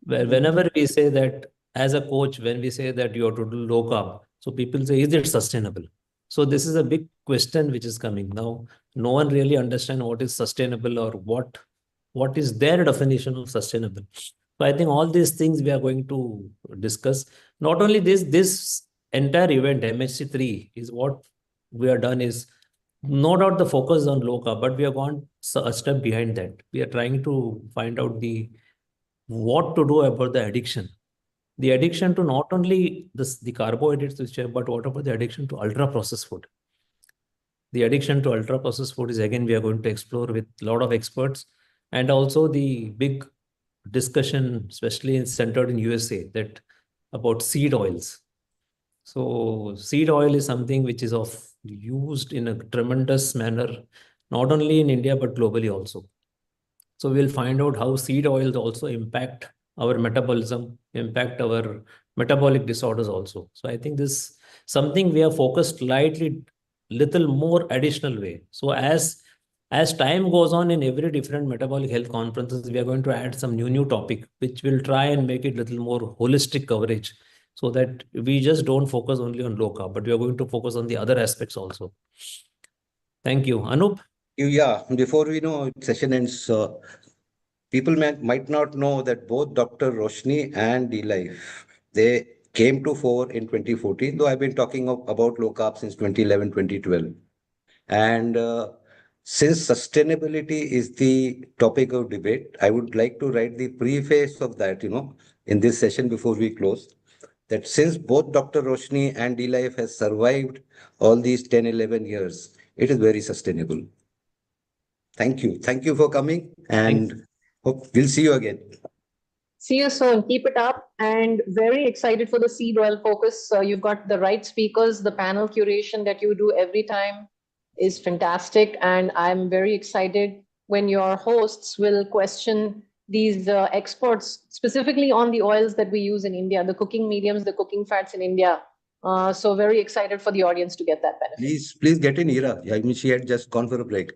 whenever we say that as a coach, when we say that you have to do low carb, so people say, is it sustainable? So this is a big question which is coming now. No one really understands what is sustainable or what is their definition of sustainable. So I think all these things we are going to discuss. Not only this entire event, MHC3, is what we have done is no doubt the focus on low carb, but we have gone a step behind that. We are trying to find out what to do about the addiction. The addiction to not only the carbohydrates which are, but what about the addiction to ultra processed food? The addiction to ultra processed food is again we are going to explore with a lot of experts, and also the big discussion, especially centered in USA, that about seed oils. So seed oil is something which is used in a tremendous manner, not only in India, but globally also. So we'll find out how seed oils also impact our metabolism, impact our metabolic disorders also. So I think this something we have focused slightly, little more additional way. So as time goes on in every different metabolic health conferences, we are going to add some new topic, which will try and make it little more holistic coverage, so that we just don't focus only on low carb, but we are going to focus on the other aspects also. Thank you. Anoup? Yeah, before we know session ends, people might not know that both Dr. Roshni and Dilip, they came to fore in 2014, though I've been talking about low carb since 2011, 2012. And since sustainability is the topic of debate, I would like to write the preface of that, in this session before we close, that since both Dr. Roshni and Dilip has survived all these 10, 11 years, it is very sustainable. Thank you. Thank you for coming, and hope we'll see you again. See you soon. Keep it up, and very excited for the seed oil focus. You've got the right speakers. The panel curation that you do every time is fantastic, and I'm very excited when your hosts will question these experts specifically on the oils that we use in India, the cooking mediums, the cooking fats in India. So very excited for the audience to get that benefit. Please get in Ira. I mean, she had just gone for a break.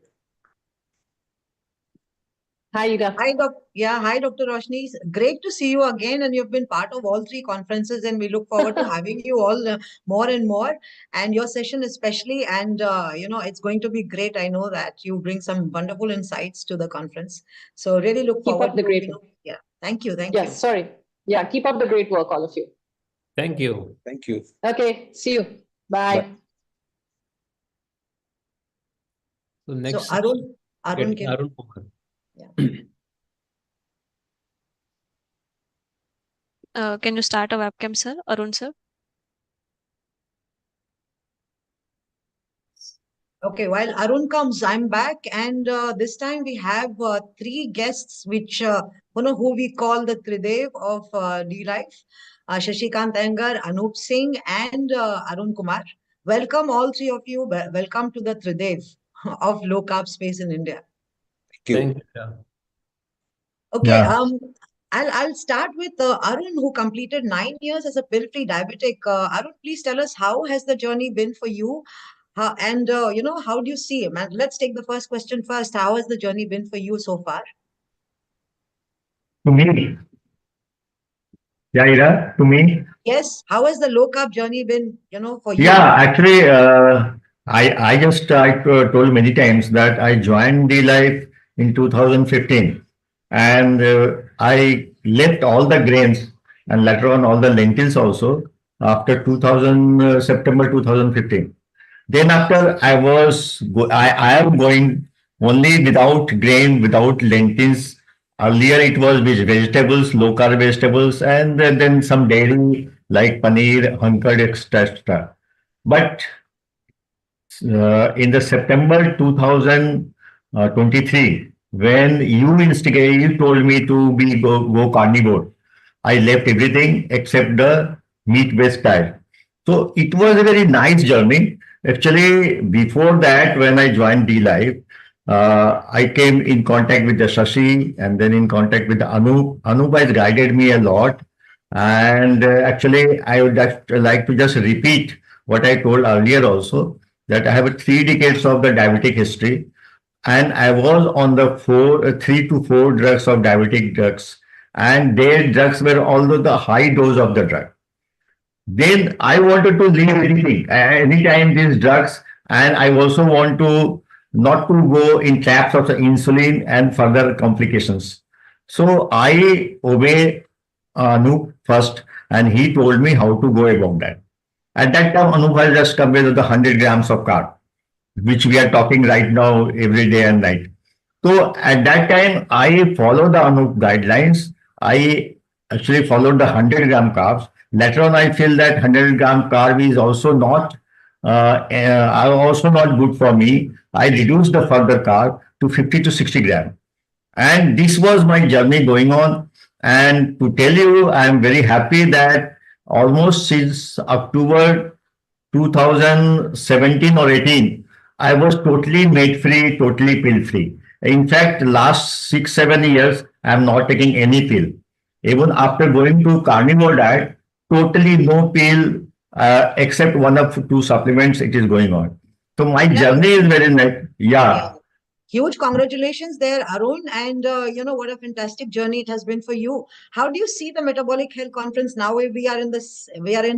Hi, Ira. Hi, Dr. Roshni. Great to see you again, and you've been part of all three conferences, and we look forward to having you all more and more, and your session especially. And it's going to be great. I know that you bring some wonderful insights to the conference, so really look forward to the great work. Yeah, thank you. Yes, sorry. Yeah, keep up the great work, all of you. Thank you. Thank you. Okay, see you. Bye. So next, Arun Kumar. Can you start a webcam, sir? Arun, sir? Okay, while Arun comes, I'm back, and this time we have three guests, which who we call the Tridev of D-Life, Shashikant Iyengar, Anup Singh, and Arun Kumar. Welcome, all three of you. Welcome to the Tridev of low carb space in India. Thank you. Okay, I'll start with Arun, who completed 9 years as a pill-free diabetic. Arun, please tell us, how has the journey been for you? And how do you see it? Let's take the first question first. How has the journey been for you so far? To me? Yeah, Ira, to me? Yes. How has the low carb journey been, for you? Yeah, actually, I told many times that I joined D-Life in 2015, and I left all the grains and later on all the lentils also after 2000 September 2015. Then after I am going only without grain, without lentils. Earlier it was with vegetables, low carb vegetables, and then some dairy like paneer, hankard, etc. But in the September 2023, when you told me to go carnivore, I left everything except the meat-based diet. So it was a very nice journey. Actually, before that, when I joined D-Life, I came in contact with the Shashi and then in contact with the Anoup. Anoup has guided me a lot. And actually, I would like to just repeat what I told earlier also, that I have 3 decades of the diabetic history. And I was on the 3 to 4 drugs of diabetic drugs. And their drugs were although the high dose of the drug. Then I wanted to leave anytime these drugs, and I also want to not to go in traps of the insulin and further complications. So I obey Anoup first, and he told me how to go about that. At that time, Anoup has just come with the 100 grams of carb, which we are talking right now every day and night. So at that time, I followed the Anoup guidelines. I actually followed the 100 gram carbs. Later on, I feel that 100 gram carb is also not good for me. I reduced the further carb to 50 to 60 gram. And this was my journey going on. And to tell you, I am very happy that almost since October 2017 or 18, I was totally meat-free, totally pill-free. In fact, last 6-7 years, I am not taking any pill. Even after going to carnivore diet, totally no pill except 1 or 2 supplements it is going on. So my journey is very nice. Yeah. Huge congratulations there, Arun. And what a fantastic journey it has been for you. How do you see the Metabolic Health Conference now? We are in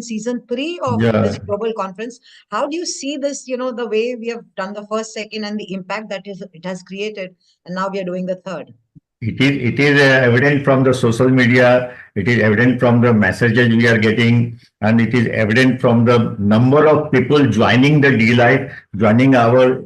season 3 of this global conference. How do you see this, the way we have done the first, second, and the impact that it has created, and now we are doing the third? It is evident from the social media. It is evident from the messages we are getting, and it is evident from the number of people joining the D-Life, joining our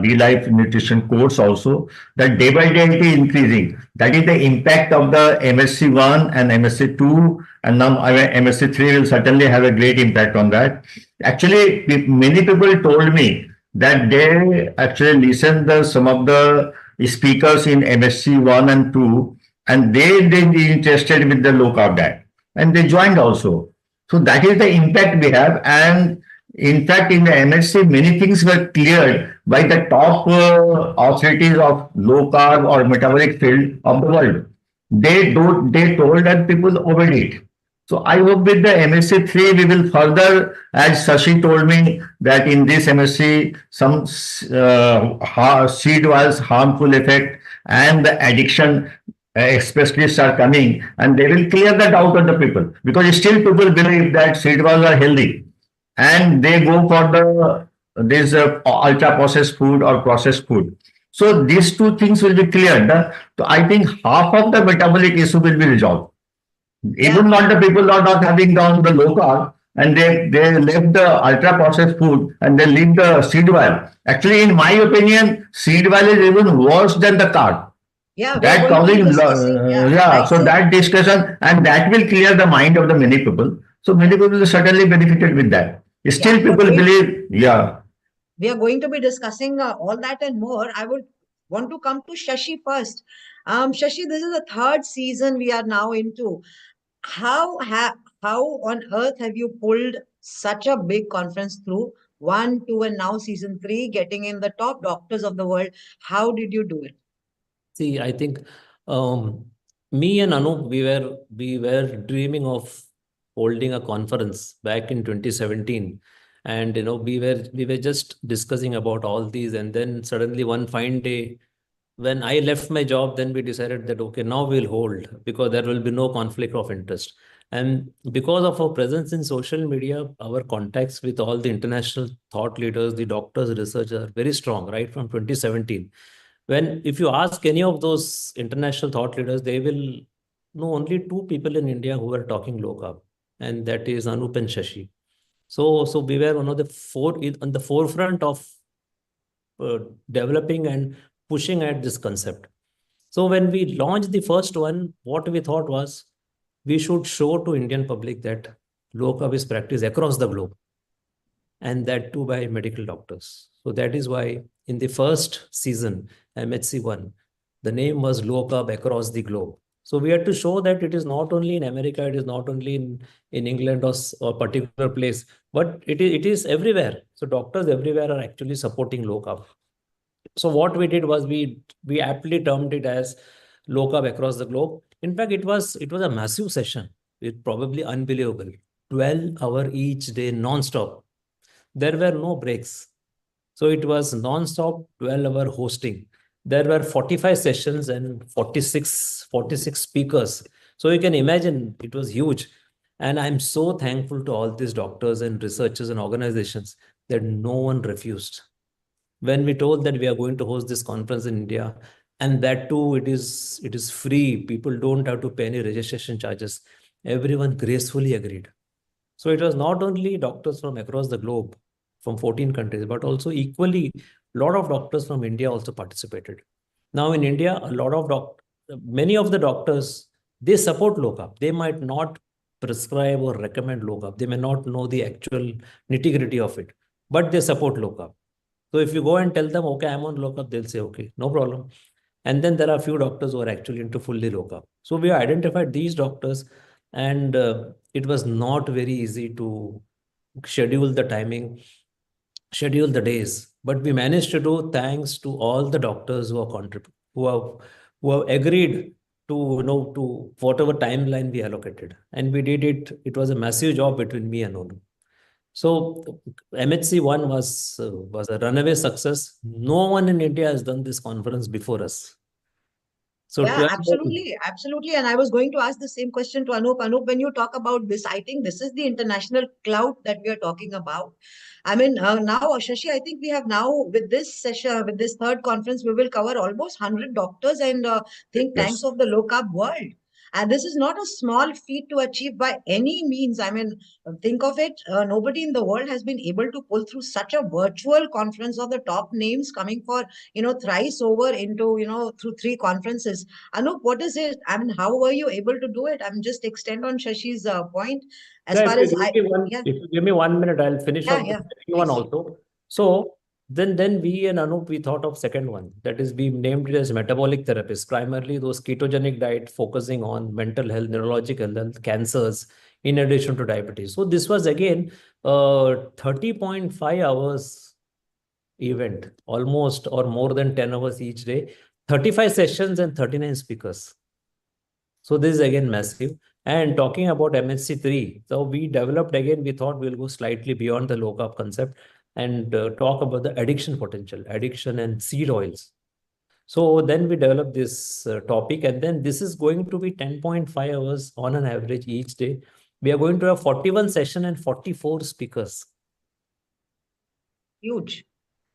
D-Life nutrition course also, that day by day it is increasing. That is the impact of the MHC 1 and MHC 2, and now MHC 3 will certainly have a great impact on that. Actually, many people told me that they actually listened to some of the speakers in MHC 1 and 2, and they interested with the low carb diet, and they joined also. So that is the impact we have. And in fact, in the MHC, many things were cleared by the top authorities of low carb or metabolic field of the world. They told that people obeyed it. So I hope with the MHC 3, we will further, as Shashi told me, that in this MHC, some seed oils harmful effect and the addiction specialists are coming, and they will clear the doubt of the people, because still people believe that seed oils are healthy, and they go for this ultra processed food or processed food. So these 2 things will be cleared. So I think half of the metabolic issue will be resolved. Even not the people are not having down the low carb, and they left the ultra processed food and they leave the seed oil. Actually, in my opinion, seed oil is even worse than the carb. Yeah, that causing so that discussion, and that will clear the mind of the many people. So many people will certainly benefited with that. Still, people believe. We are going to be discussing all that and more. I would want to come to Shashi first. Shashi, this is the 3rd season we are now into. How on earth have you pulled such a big conference through 1, 2, and now season 3, getting in the top doctors of the world? How did you do it? See, I think me and Anoup, we were dreaming of holding a conference back in 2017, and we were just discussing about all these, and then suddenly one fine day, when I left my job, then we decided that, okay, now we'll hold, because there will be no conflict of interest. And because of our presence in social media, our contacts with all the international thought leaders, the doctors, researchers are very strong, right from 2017. If you ask any of those international thought leaders, they will know only two people in India who were talking low carb, and that is Anoup and Shashi. So we were one of the on the forefront of developing and pushing at this concept. So when we launched the first one, what we thought was we should show to Indian public that low carb is practiced across the globe, and that too by medical doctors. So that is why in the first season, MHC1, the name was low carb across the globe. So we had to show that it is not only in America, it is not only in England or particular place, but it is everywhere. So doctors everywhere are actually supporting low carb. So what we did was we aptly termed it as low carb across the globe. In fact, it was a massive session. It probably unbelievable. 12-hour each day non-stop. There were no breaks. So it was non-stop 12-hour hosting. There were 45 sessions and 46 speakers. So you can imagine it was huge. And I'm so thankful to all these doctors and researchers and organizations that no one refused. When we told that we are going to host this conference in India, and that too, it is free. People don't have to pay any registration charges. Everyone gracefully agreed. So it was not only doctors from across the globe, from 14 countries, but also equally, a lot of doctors from India also participated. Now in India, many of the doctors, they support low carb. They might not prescribe or recommend low carb. They may not know the actual nitty-gritty of it, but they support low carb. So if you go and tell them, okay, I'm on low carb, they'll say, okay, no problem. And then there are a few doctors who are actually into fully low carb. So we identified these doctors, and it was not very easy to schedule the timing, schedule the days, but we managed to do thanks to all the doctors who have agreed to to whatever timeline we allocated, and we did it. It was a massive job between me and Anoup. So MHC1 was a runaway success. No one in India has done this conference before us. So yeah, absolutely. And I was going to ask the same question to Anoup. Anoup, when you talk about this, I think this is the international clout that we are talking about. I mean, now, Shashi, I think we have now with this session, with this third conference, we will cover almost 100 doctors and think tanks of the low carb world. And this is not a small feat to achieve by any means. I mean, think of it. Nobody in the world has been able to pull through such a virtual conference of the top names coming for, thrice over into, through 3 conferences. Anup, what is it? I mean, how were you able to do it? I'm just extend on Shashi's point. As far as if you give me 1 minute, I'll finish off the second one also. So then we and Anoup, we thought of second one. That is, we named it as metabolic therapies, primarily those ketogenic diet focusing on mental health, neurological health, cancers, in addition to diabetes. So this was again 30.5 hours event, almost or more than 10 hours each day, 35 sessions and 39 speakers. So this is again massive. And talking about MHC3, so we developed again, we thought we'll go slightly beyond the low carb concept and talk about the addiction potential, addiction and seed oils. So then we developed this topic, and then this is going to be 10.5 hours on an average each day. We are going to have 41 sessions and 44 speakers. Huge.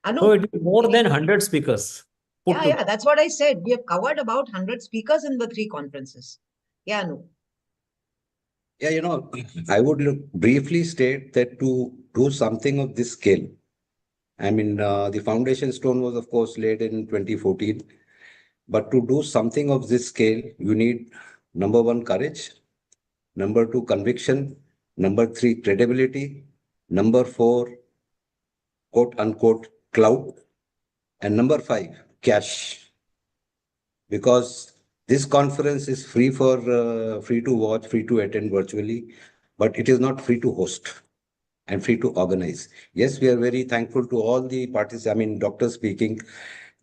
So it is more than 100 speakers. Yeah, that's what I said. We have covered about 100 speakers in the 3 conferences. Yeah, Anoup. Yeah, I would briefly state that to do something of this scale, I mean, the foundation stone was, of course, laid in 2014. But to do something of this scale, you need, number 1, courage. Number 2, conviction. Number 3, credibility. Number 4, quote unquote, clout. And number 5, cash. Because this conference is free to watch, free to attend virtually, but it is not free to host and free to organize. Yes, we are very thankful to all the participants. I mean, doctors speaking,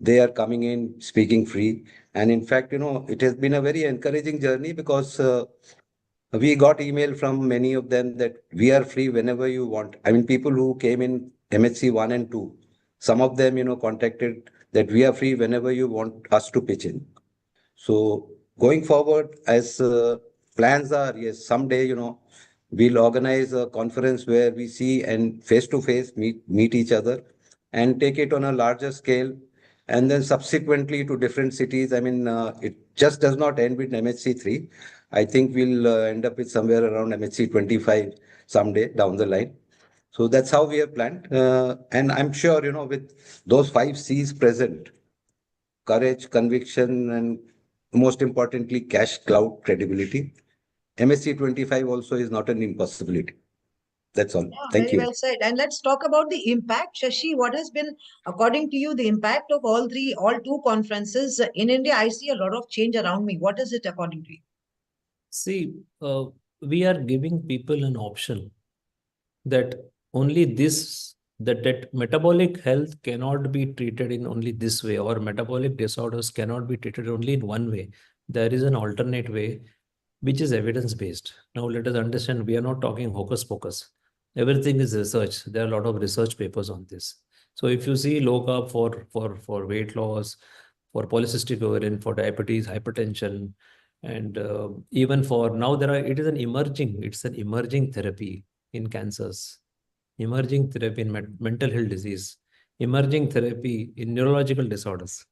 they are coming in, speaking free. And in fact, it has been a very encouraging journey because we got email from many of them that we are free whenever you want. I mean, people who came in MHC 1 and 2, some of them, contacted that we are free whenever you want us to pitch in. So going forward, as plans are, yes, someday, we'll organize a conference where we see and face-to-face meet each other and take it on a larger scale, and then subsequently to different cities. I mean, it just does not end with MHC3. I think we'll end up with somewhere around MHC 25 someday down the line. So that's how we have planned. And I'm sure, with those 5 C's present, courage, conviction, and most importantly, cash, cloud, credibility, MSC 25 also is not an impossibility. That's all. Yeah, Thank very you. well said. And let's talk about the impact. Shashi, what has been, according to you, the impact of all two conferences in India? I see a lot of change around me. What is it according to you? See, we are giving people an option that only that metabolic health cannot be treated in only this way, or metabolic disorders cannot be treated only in one way. There is an alternate way, which is evidence-based. Now, let us understand, we are not talking hocus pocus. Everything is research. There are a lot of research papers on this. So if you see low carb for weight loss, for polycystic ovarian, for diabetes, hypertension, and even for now, it's an emerging therapy in cancers, emerging therapy in mental health disease, emerging therapy in neurological disorders.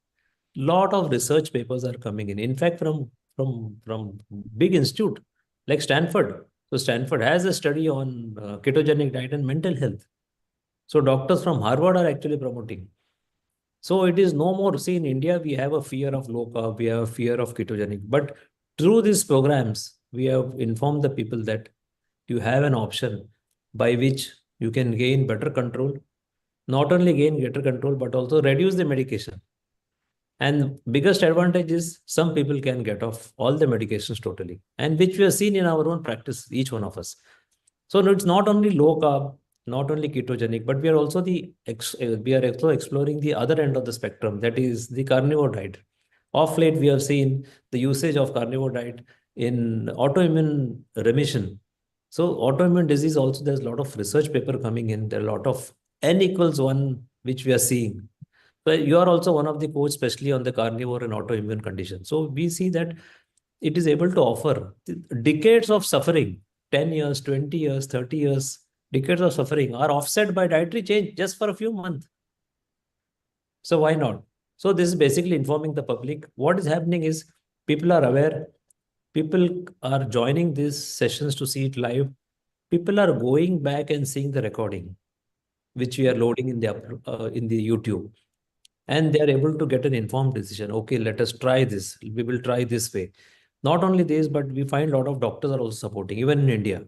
Lot of research papers are coming in. In fact, from big institute like Stanford. So Stanford has a study on ketogenic diet and mental health. So doctors from Harvard are actually promoting. So it is no more. See, in India, we have a fear of low carb, we have a fear of ketogenic. But through these programs, we have informed the people that you have an option by which you can gain better control. Not only gain better control, but also reduce the medication. And biggest advantage is some people can get off all the medications totally, and which we have seen in our own practice, each one of us. So it's not only low carb, not only ketogenic, but we are also exploring the other end of the spectrum, that is the carnivore diet. Of late, we have seen the usage of carnivore diet in autoimmune remission. So autoimmune disease also, there's a lot of research paper coming in. There are a lot of N=1, which we are seeing. But you are also one of the coach, especially on the carnivore and autoimmune condition. So we see that it is able to offer decades of suffering, 10 years, 20 years, 30 years, decades of suffering are offset by dietary change just for a few months. So why not? So this is basically informing the public. What is happening is people are aware. People are joining these sessions to see it live. People are going back and seeing the recording, which we are loading in the YouTube. And they are able to get an informed decision. Okay, let us try this. We will try this way. Not only this, but we find a lot of doctors are also supporting, even in India.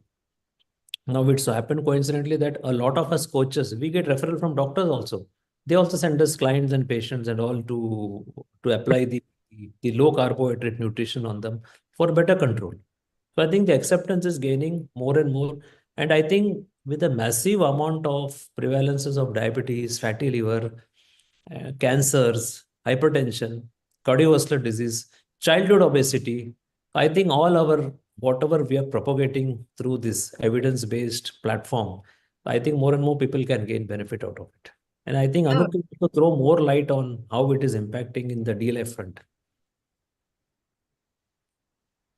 Now, it's happened coincidentally that a lot of us coaches, we get referral from doctors also. They also send us clients and patients and all to apply the low carbohydrate nutrition on them for better control. So I think the acceptance is gaining more and more. And I think with a massive amount of prevalences of diabetes, fatty liver, cancers, hypertension, cardiovascular disease, childhood obesity, I think whatever we are propagating through this evidence-based platform, I think more and more people can gain benefit out of it. And I think Anoup can throw more light on how it is impacting in the DLF front.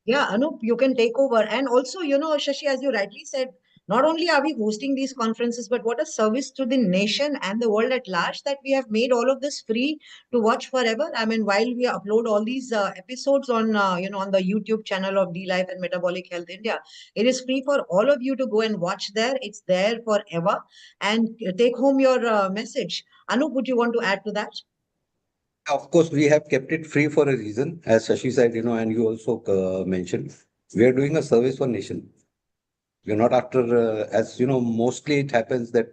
Yeah, Anoup, you can take over. And also, Shashi, as you rightly said, not only are we hosting these conferences, but what a service to the nation and the world at large that we have made all of this free to watch forever. I mean, while we upload all these episodes on, on the YouTube channel of D-Life and Metabolic Health India, it is free for all of you to go and watch there. It's there forever. And take home your message. Anoup, would you want to add to that? Of course, we have kept it free for a reason, as Shashi said, and you also mentioned, we are doing a service for nation. We're not after, as you know, mostly it happens that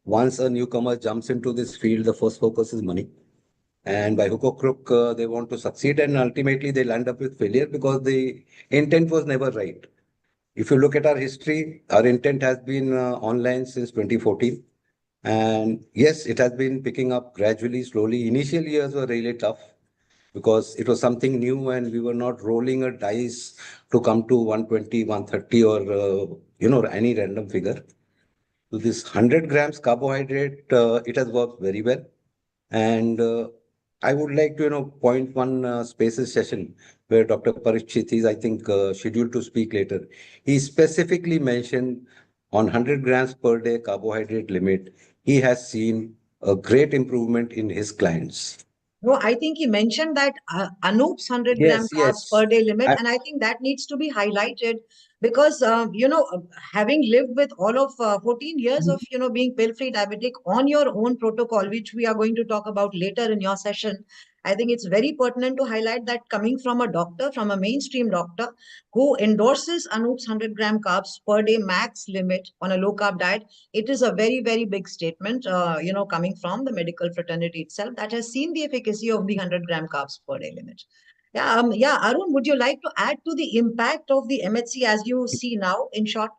once a newcomer jumps into this field, the first focus is money. And by hook or crook, they want to succeed, and ultimately they land up with failure because the intent was never right. If you look at our history, our intent has been online since 2014. And yes, it has been picking up gradually, slowly. Initial years were really tough because it was something new and we were not rolling a dice to come to 120, 130 or, any random figure. So this 100 grams carbohydrate, it has worked very well. And I would like to, point one spaces session where Dr. Parikshit is, I think, scheduled to speak later. He specifically mentioned on 100 grams per day carbohydrate limit, he has seen a great improvement in his clients. No, I think he mentioned that Anoop's 100-gram Yes, carbs yes. per day limit, I, and I think that needs to be highlighted because having lived with all of 14 years of being pill-free diabetic on your own protocol, which we are going to talk about later in your session, I think it's very pertinent to highlight that coming from a doctor, from a mainstream doctor who endorses Anoop's 100-gram carbs per day max limit on a low-carb diet, it is a very, very big statement, coming from the medical fraternity itself that has seen the efficacy of the 100-gram carbs per day limit. Yeah, Arun, would you like to add to the impact of the MHC as you see now, in short?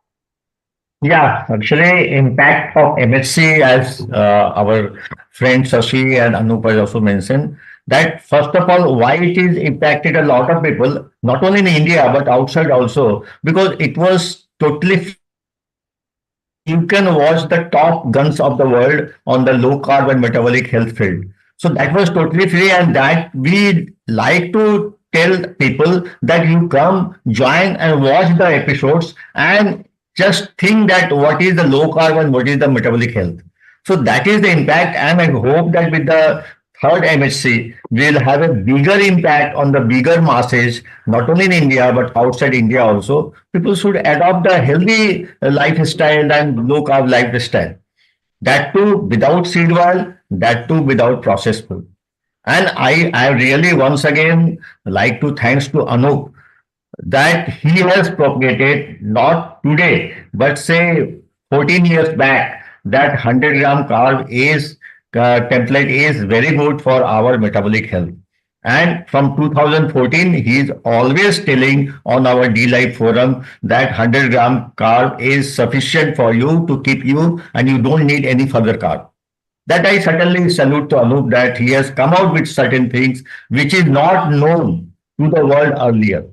Yeah, actually, impact of MHC, as our friend Shashi and Anoup has also mentioned, that first of all, why it is impacted a lot of people, not only in India but outside also, because it was totally you can watch the top guns of the world on the low carb and metabolic health field. So that was totally free, and that we like to tell people that you come, join, and watch the episodes and just think that what is the low carb and what is the metabolic health. So that is the impact, and I hope that with the third MHC, will have a bigger impact on the bigger masses, not only in India but outside India also. People should adopt a healthy lifestyle and low carb lifestyle. That too without seed oil, that too without processed food. And I really once again like to thanks to Anup that he has propagated not today, but say 14 years back, that 100-gram carb is template is very good for our metabolic health. And from 2014, he is always telling on our D-Life forum that 100-gram carb is sufficient for you to keep you and you don't need any further carb. That I certainly salute to Anup that he has come out with certain things which is not known to the world earlier.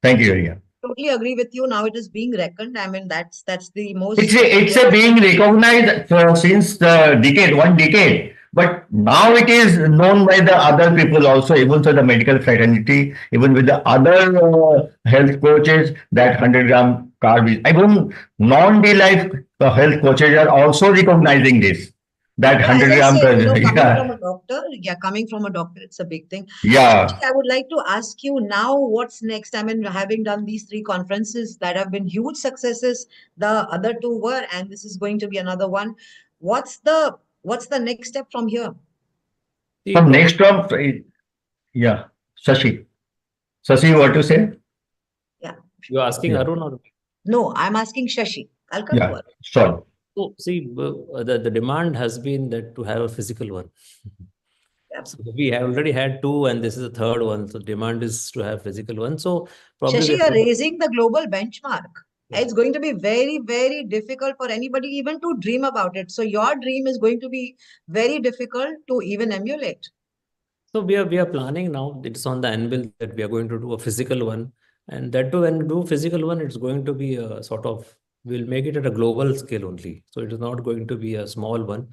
Thank you, Arya. Totally agree with you. Now it is being reckoned. I mean, that's the most. It's a being recognized since the decade, 1 decade. But now it is known by the other people also, even so the medical fraternity, even with the other health coaches, that 100-gram carb is. Even non-D-Life health coaches are also recognizing this. That Yeah, as I 100-gram, said, yeah, coming from a doctor, it's a big thing. yeah. I would like to ask you now, what's next? I mean, having done these 3 conferences that have been huge successes, the other 2 were, and this is going to be another one. What's the next step from here? See, From next term, yeah, Shashi. Shashi, what to say? Yeah. you're asking Yeah. Arun or No, I'm asking Shashi. I'll come to Yeah, her. sorry. so see the demand has been that to have a physical one. Yeah. So we have already had 2 and this is the third one. So demand is to have physical one. So probably Shashi, we you're have to, raising the global benchmark. yeah. It's going to be very, very difficult for anybody even to dream about it. So your dream is going to be very difficult to even emulate. So we are planning now. It's on the anvil that we are going to do a physical one, and that too when we do physical one, it's going to be a sort of we'll make it at a global scale only. So it is not going to be a small one.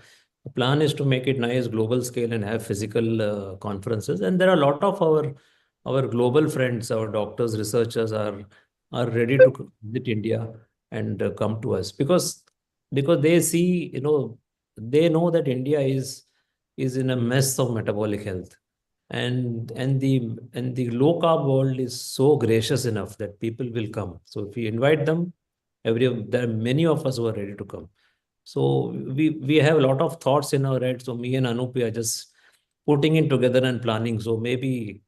The plan is to make it nice global scale and have physical conferences. And there are a lot of our global friends, our doctors, researchers are ready to visit India and come to us because they see they know that India is in a mess of metabolic health and the low carb world is so gracious enough that people will come. So if we invite them, there are many of us who are ready to come. So we have a lot of thoughts in our head. So me and Anoup are just putting it together and planning. So maybe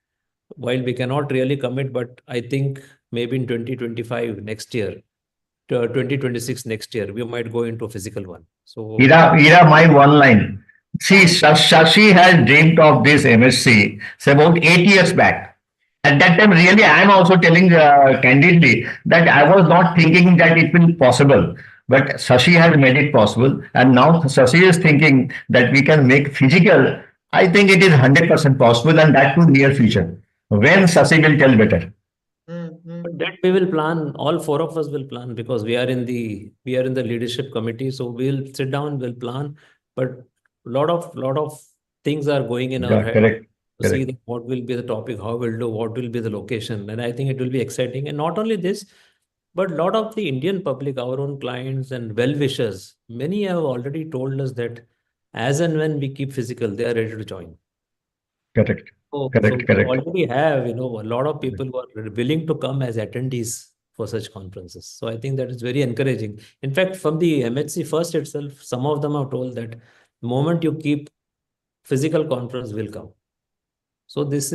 while we cannot really commit, but I think maybe in 2025 next year, 2026 next year, we might go into a physical one. So Ira, my one line. See, Shashi has dreamed of this MSc about 8 years back. At that time, really, I am also telling candidly that I was not thinking that it will be possible. But Shashi has made it possible. And now Shashi is thinking that we can make physical. I think it is 100% possible and that too near future. When Shashi will tell better. But that we will plan, all 4 of us will plan because we are in the leadership committee. So we'll sit down, we'll plan. But lot of things are going in our Yeah, head correct. to see Correct. what will be the topic, how we'll do, what will be the location. And I think it will be exciting. And not only this, but a lot of the Indian public, our own clients and well-wishers, many have already told us that as and when we keep physical, they are ready to join. Correct. So Correct. we Correct. already have, a lot of people who are willing to come as attendees for such conferences. So I think that is very encouraging. In fact, from the MHC first itself, some of them have told that the moment you keep physical conference will come. So this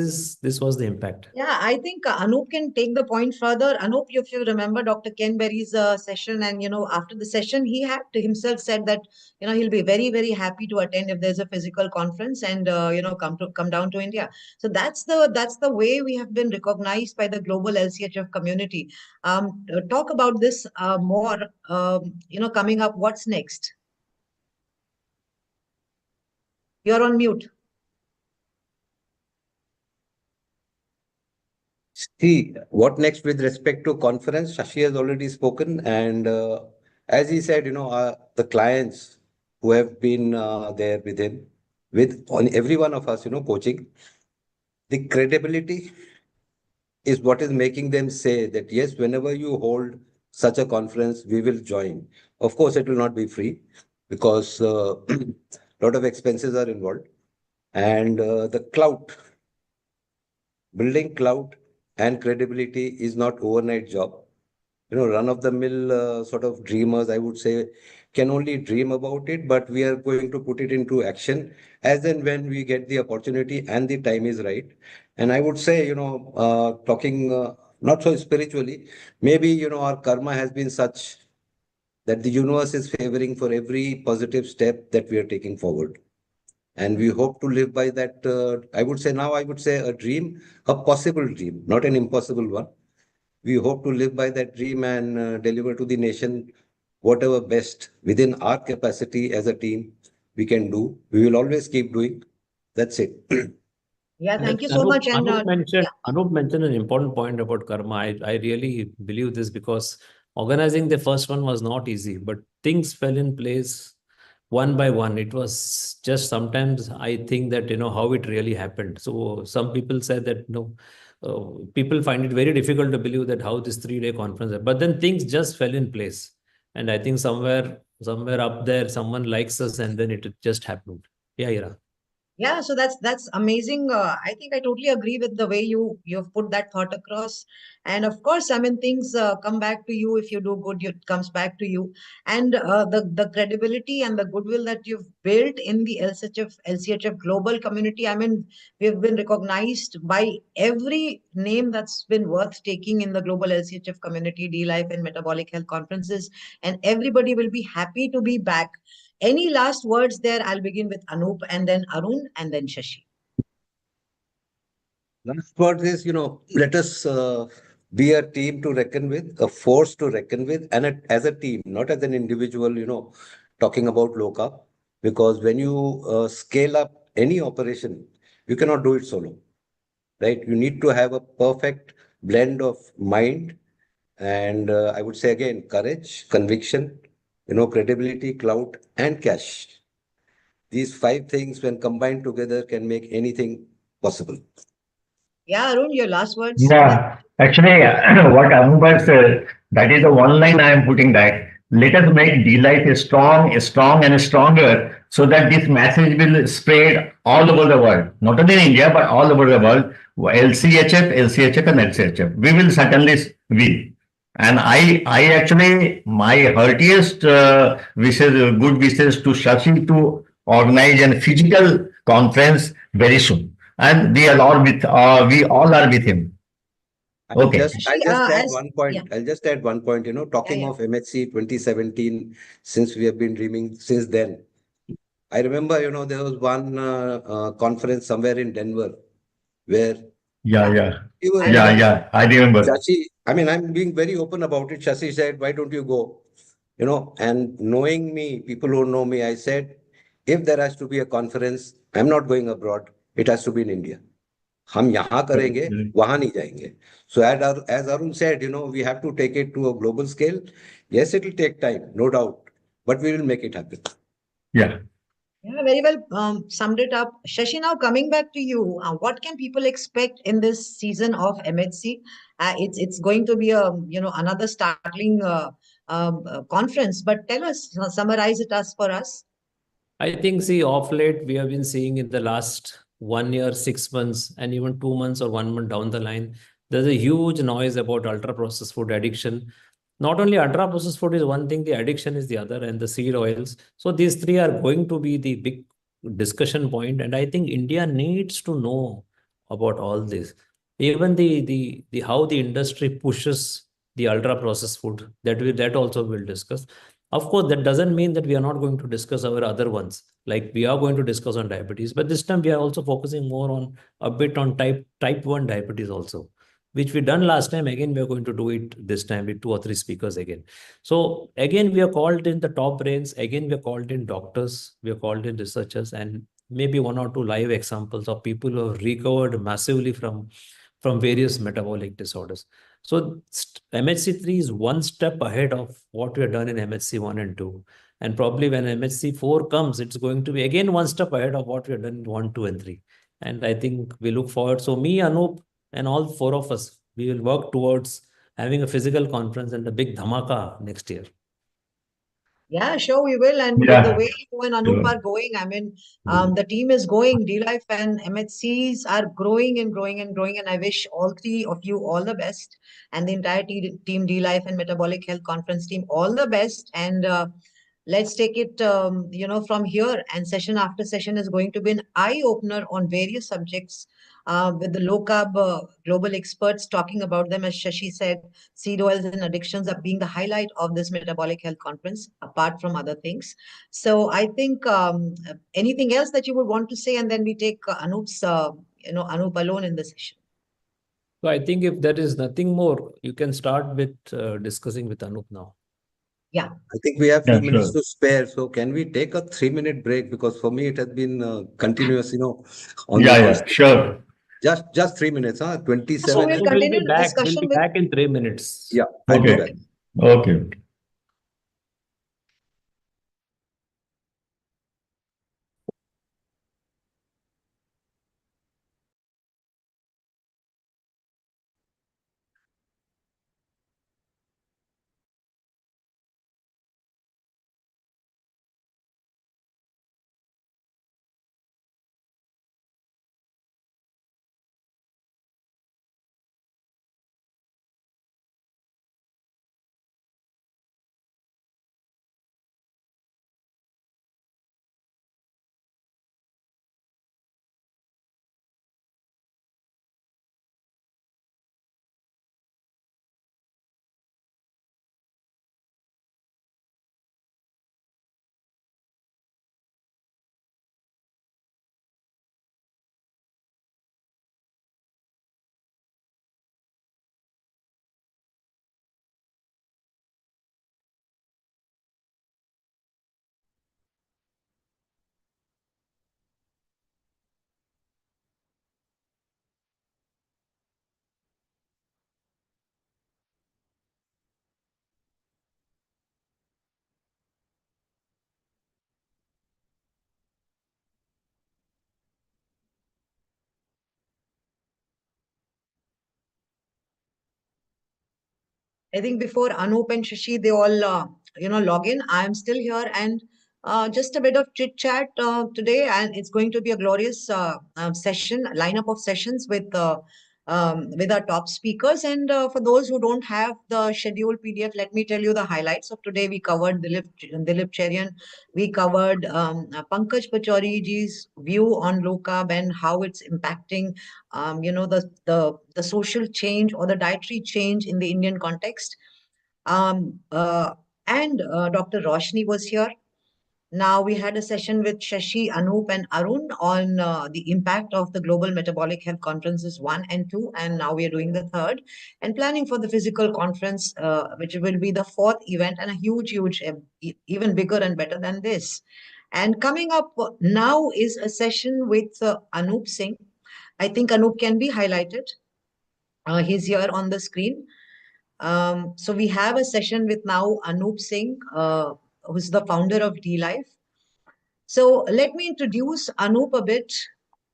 was the impact. Yeah, I think Anoup can take the point further. Anoup, if you remember Dr. Ken Berry's session, and after the session, he had to himself said that he'll be very, very happy to attend if there's a physical conference and come down to India. So that's the way we have been recognized by the global LCHF community. Talk about this more. Coming up, what's next? You're on mute. See, what next with respect to conference? Shashi has already spoken, and as he said, the clients who have been there with him, on every one of us, coaching, the credibility is what is making them say that yes, whenever you hold such a conference, we will join. Of course, it will not be free because a lot of expenses are involved, and the clout, building clout and credibility is not overnight job. Run of the mill sort of dreamers, I would say, can only dream about it, but we are going to put it into action as and when we get the opportunity and the time is right. And I would say, talking not so spiritually, maybe, our karma has been such that the universe is favoring for every positive step that we are taking forward. And we hope to live by that. I would say a dream, a possible dream, not an impossible one. We hope to live by that dream and deliver to the nation whatever best within our capacity as a team we can do. We will always keep doing. That's it. Yeah, thank you so much. And Anoup mentioned an important point about karma. I really believe this because organizing the first one was not easy, but things fell in place one by one. It was just sometimes I think that, how it really happened. So some people said that, people find it very difficult to believe that how this 3-day conference, but then things just fell in place. And I think somewhere up there, someone likes us and then it just happened. Yeah, Ira. Yeah, so that's amazing. I think I totally agree with the way you've put that thought across. And of course, I mean, things come back to you. If you do good, it comes back to you. And the credibility and the goodwill that you've built in the LCHF global community. I mean, we've been recognized by every name that's been worth taking in the global LCHF community, D-Life and Metabolic Health conferences. And everybody will be happy to be back. Any last words there? I'll begin with Anoup and then Arun and then Shashi. Last word is, let us be a team to reckon with, a force to reckon with, and as a team, not as an individual, talking about low carb. Because when you scale up any operation, you cannot do it solo, right? You need to have a perfect blend of mind and I would say again, courage, conviction, credibility, clout, and cash. These 5 things, when combined together, can make anything possible. Yeah, Arun, your last words. Yeah, actually, what Anoup said, that is the one line I am putting that. Let us make D-Life strong and stronger so that this message will spread all over the world, not only in India, but all over the world. LCHF and LCHF. We will certainly win. And I actually, my heartiest wishes, good wishes to Shashi to organize a physical conference very soon. And we all are with him. Okay. I'll just add one point. I'll just add one point, talking of MHC 2017, since we have been dreaming since then. I remember, there was one conference somewhere in Denver where I remember. Shashi, I mean, I'm being very open about it. Shashi said, why don't you go? And knowing me, people who know me, I said, if there has to be a conference, I'm not going abroad. It has to be in India. हम यहाँ करेंगे, वहाँ नहीं जाएंगे. So as Arun said, we have to take it to a global scale. Yes, it will take time, no doubt, but we will make it happen. Yeah. Yeah, very well summed it up. Shashi, now coming back to you, what can people expect in this season of MHC? It's going to be another startling conference, but tell us, summarize it for us. I think, off late, we have been seeing in the last 1 year, 6 months, and even 2 months or 1 month down the line, there's a huge noise about ultra processed food addiction. Not only ultra processed food is one thing, the addiction is the other, and the seed oils. So these three are going to be the big discussion point, and I think India needs to know about all this. Even the how the industry pushes the ultra processed food, that also we'll discuss. Of course, that doesn't mean that we are not going to discuss our other ones. Like we are going to discuss on diabetes, but this time we are also focusing more on a bit on type 1 diabetes also, which we done last time. Again, we are going to do it this time with 2 or 3 speakers again. So again, we are called in the top brains. Again, we are called in doctors. We are called in researchers, and maybe 1 or 2 live examples of people who have recovered massively from various metabolic disorders. So MHC3 is 1 step ahead of what we have done in MHC1 and 2. And probably when MHC4 comes, it's going to be again 1 step ahead of what we have done in 1, 2, and 3. And I think we look forward. So me, Anoup, and all 4 of us, we will work towards having a physical conference and a big dhamaka next year. Yeah, sure, we will. And with the way you and Anoup are going, I mean, the team is going, D-Life and MHCs are growing and growing and growing. And I wish all 3 of you all the best, and the entire team, D-Life and Metabolic Health Conference team, all the best. And let's take it, from here. And session after session is going to be an eye-opener on various subjects with the low-carb global experts talking about them. As Shashi said, seed oils and addictions are being the highlight of this Metabolic Health Conference, apart from other things. So I think anything else that you would want to say, and then we take Anoop's, Anoup alone in the session. So I think if there is nothing more, you can start with discussing with Anoup now. Yeah. I think we have few minutes to spare. So can we take a 3-minute break? Because for me, it has been continuous, on sure. Just 3 minutes, 27. So we'll continue the discussion. We'll be back in 3 minutes. Yeah, I'll be back. Okay. I think before Anoop and Shashi, they all, log in, I'm still here, and just a bit of chit chat today. And it's going to be a glorious session, lineup of sessions with our top speakers. And for those who don't have the scheduled PDF, let me tell you the highlights of today. We covered Dilip Cherian. We covered Pankaj Pachauri ji's view on low carb and how it's impacting the social change or the dietary change in the Indian context. And Dr. Roshni was here. Now we had a session with Shashi, Anoop, and Arun on the impact of the Global Metabolic Health Conferences 1 and 2, and now we are doing the 3rd and planning for the physical conference, which will be the 4th event, and a huge, even bigger and better than this. And coming up now is a session with Anoop Singh. I think Anoop can be highlighted. He's here on the screen. So we have a session with now Anoop Singh, who's the founder of D-Life. So let me introduce Anoop a bit.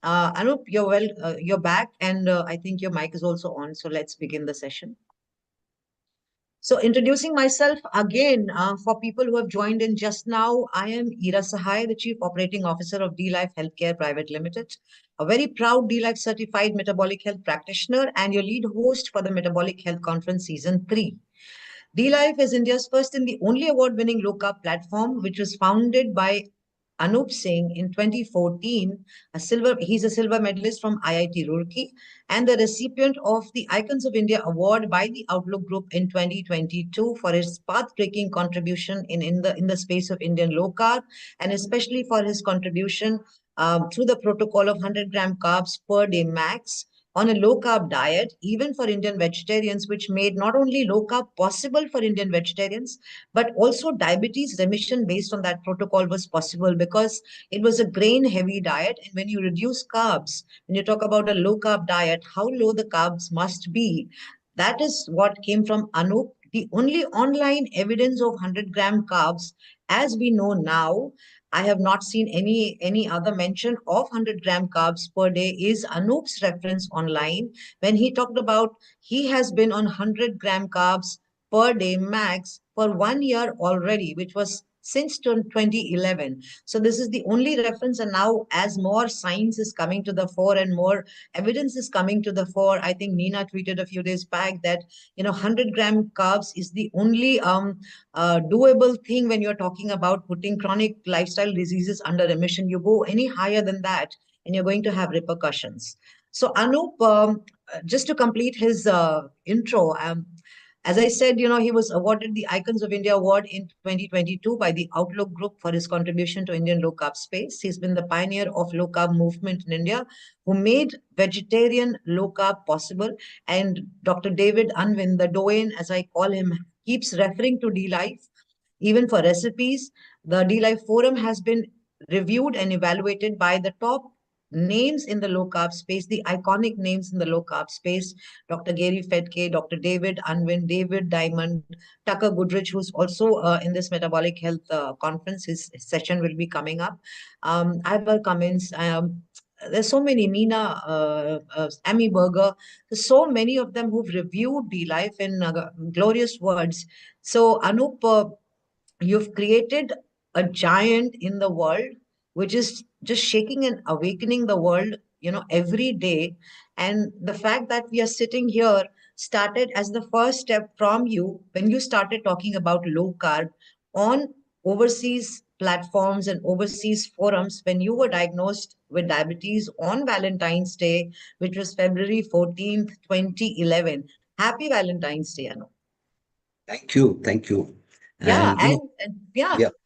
Anoop, you're back, and I think your mic is also on. So let's begin the session. So introducing myself again for people who have joined in just now, I am Ira Sahai, the Chief Operating Officer of D-Life Healthcare Private Limited, a very proud D-Life certified metabolic health practitioner and your lead host for the Metabolic Health Conference Season 3. D-Life is India's first and the only award-winning low-carb platform, which was founded by Anoup Singh in 2014. He's a silver medalist from IIT Roorkee and the recipient of the Icons of India Award by the Outlook Group in 2022 for his path-breaking contribution in the space of Indian low carb, and especially for his contribution through the protocol of 100-gram carbs per day max on a low carb diet, even for Indian vegetarians, which made not only low carb possible for Indian vegetarians, but also diabetes remission based on that protocol was possible because it was a grain heavy diet. And when you reduce carbs, when you talk about a low carb diet, how low the carbs must be, that is what came from Anoup. The only online evidence of 100-gram carbs, as we know now, I have not seen any other mention of 100-gram carbs per day, is Anoop's reference online when he talked about he has been on 100-gram carbs per day max for 1 year already, which was since 2011. So this is the only reference. And now as more science is coming to the fore and more evidence is coming to the fore, I think Nina tweeted a few days back that, 100-gram carbs is the only doable thing when you're talking about putting chronic lifestyle diseases under remission. You go any higher than that and you're going to have repercussions. So Anoup, just to complete his intro, as I said, he was awarded the Icons of India Award in 2022 by the Outlook Group for his contribution to Indian low carb space. He's been the pioneer of low carb movement in India, who made vegetarian low carb possible. And Dr. David Unwin, the Doyen, as I call him, keeps referring to D-Life. Even for recipes, the D-Life Forum has been reviewed and evaluated by the top names in the low carb space, the iconic names in the low carb space: Dr. Gary Fedke, Dr. David Unwin, David Diamond, Tucker Goodrich, who's also in this metabolic health conference. His session will be coming up. Ivor Cummins. There's so many, Nina, Amy Berger. There's so many of them who've reviewed D-Life in glorious words. So Anoup, you've created a giant in the world, which is just shaking and awakening the world, every day. And the fact that we are sitting here started as the first step from you when you started talking about low carb on overseas platforms and overseas forums when you were diagnosed with diabetes on Valentine's Day, which was February 14th, 2011. Happy Valentine's Day, Anu. Thank you. Thank you. Yeah,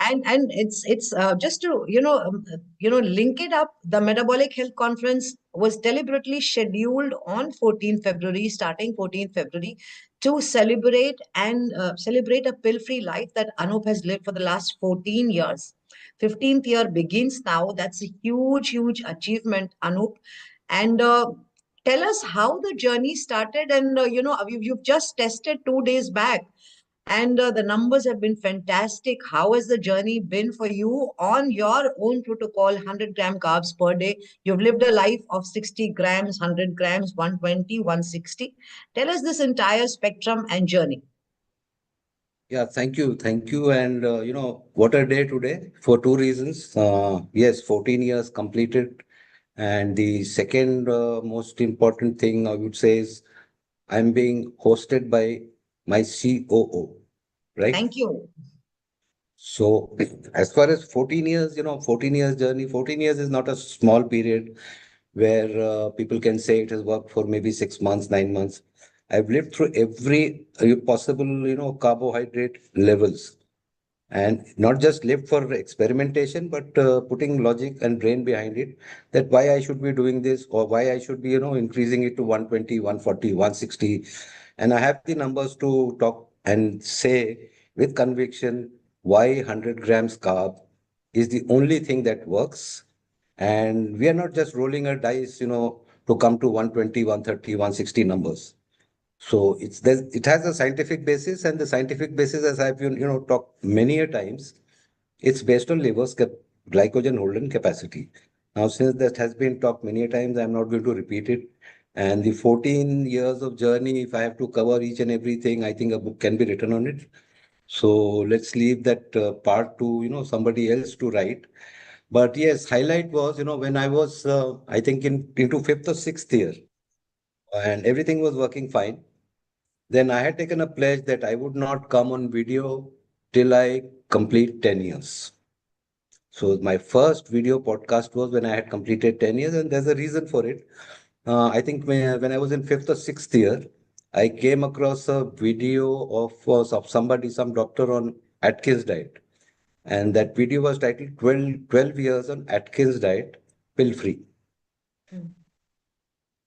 And and it's just to link it up. The Metabolic Health Conference was deliberately scheduled on 14th February, starting 14th February, to celebrate a pill-free life that Anoup has lived for the last 14 years. 15th year begins now. That's a huge achievement, Anoup. And tell us how the journey started. And you've just tested 2 days back. And the numbers have been fantastic. How has the journey been for you on your own protocol, 100-gram carbs per day? You've lived a life of 60 grams, 100 grams, 120, 160. Tell us this entire spectrum and journey. yeah, thank you. Thank you. And, what a day today for two reasons. Yes, 14 years completed. And the second most important thing I would say is I'm being hosted by my COO, right? Thank you. So as far as 14 years, 14 years journey, 14 years is not a small period where people can say it has worked for maybe 6 months, 9 months. I've lived through every possible, carbohydrate levels, and not just lived for experimentation, but putting logic and brain behind it, that why I should be doing this or why I should be, increasing it to 120, 140, 160. And I have the numbers to talk and say with conviction why 100 grams carb is the only thing that works. And we are not just rolling a dice, to come to 120, 130, 160 numbers. So it has a scientific basis, and the scientific basis, as I've talked many a times, it's based on liver's glycogen holding capacity. Now, since that has been talked many a times, I'm not going to repeat it. And the 14 years of journey, if I have to cover each and everything, I think a book can be written on it. So let's leave that part to, somebody else to write. But yes, highlight was, when I was, I think into fifth or sixth year, and everything was working fine. Then I had taken a pledge that I would not come on video till I complete 10 years. So my first video podcast was when I had completed 10 years, and there's a reason for it. I think when I was in fifth or sixth year, I came across a video of somebody, some doctor on Atkins diet. And that video was titled 12 years on Atkins diet, pill free.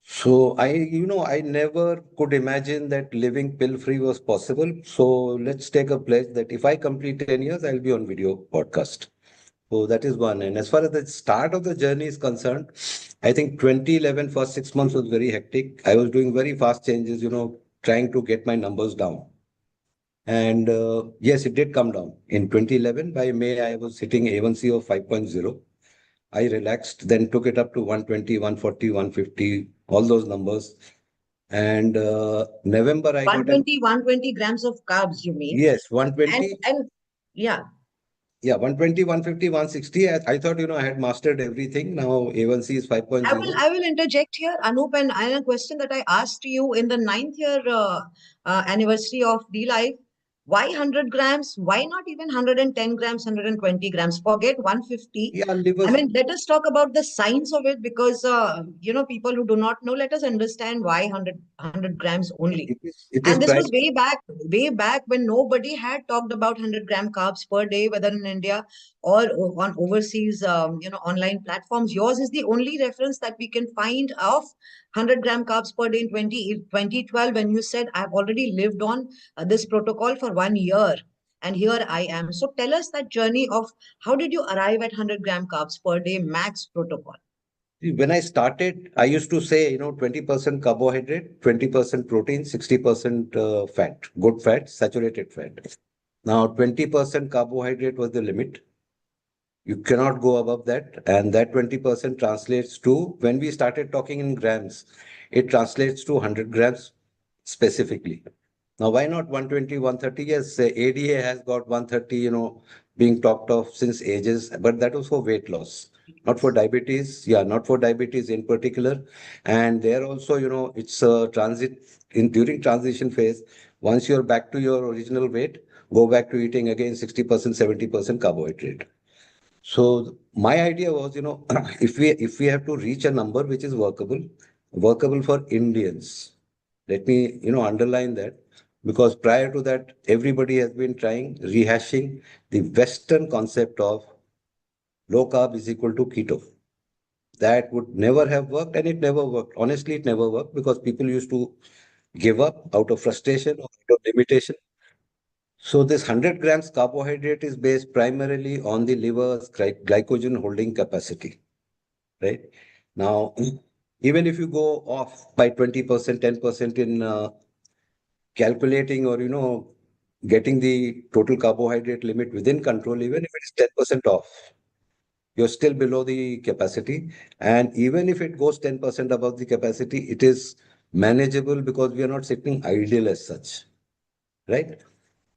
So I never could imagine that living pill free was possible. So let's take a pledge that if I complete 10 years, I'll be on video podcast. So that is one. And as far as the start of the journey is concerned, I think 2011 first 6 months was very hectic. I was doing very fast changes, trying to get my numbers down. And yes, it did come down. In 2011, by May, I was hitting A1C of 5.0. I relaxed, then took it up to 120, 140, 150, all those numbers. And November, I got 120 grams of carbs, you mean? Yes, 120. And yeah. Yeah, 120, 150, 160. I thought, I had mastered everything. Now A1C is 5.0. I will interject here, Anoup, and a question that I asked you in the 9th year anniversary of D-Life. Why 100 grams? Why not even 110 grams, 120 grams? Forget 150. Yeah, I mean, let us talk about the science of it because, people who do not know, let us understand why 100 grams only. And this was way back when nobody had talked about 100-gram carbs per day, whether in India or on overseas, online platforms. Yours is the only reference that we can find of 100-gram carbs per day in 2012 when you said, I've already lived on this protocol for 1 year. And here I am. So tell us that journey of how did you arrive at 100-gram carbs per day max protocol? When I started, I used to say, 20% carbohydrate, 20% protein, 60% fat, good fat, saturated fat. Now, 20% carbohydrate was the limit. You cannot go above that. And that 20% translates to, when we started talking in grams, it translates to 100 grams specifically. Now, why not 120, 130? Yes, ADA has got 130, being talked of since ages, but that was for weight loss, not for diabetes. Yeah, not for diabetes in particular. And there also, it's a during transition phase. Once you're back to your original weight, go back to eating again 60%, 70% carbohydrate. So my idea was, if we have to reach a number which is workable for Indians. Let me, underline that, because prior to that, everybody has been rehashing the Western concept of low carb is equal to keto. That would never have worked, and it never worked. Honestly, it never worked because people used to give up out of frustration or out of limitation. So this 100 grams carbohydrate is based primarily on the liver's glycogen holding capacity, right? Now, even if you go off by 20%, 10% in calculating or, getting the total carbohydrate limit within control, even if it is 10% off, you're still below the capacity. And even if it goes 10% above the capacity, it is manageable because we are not sitting idle as such, right?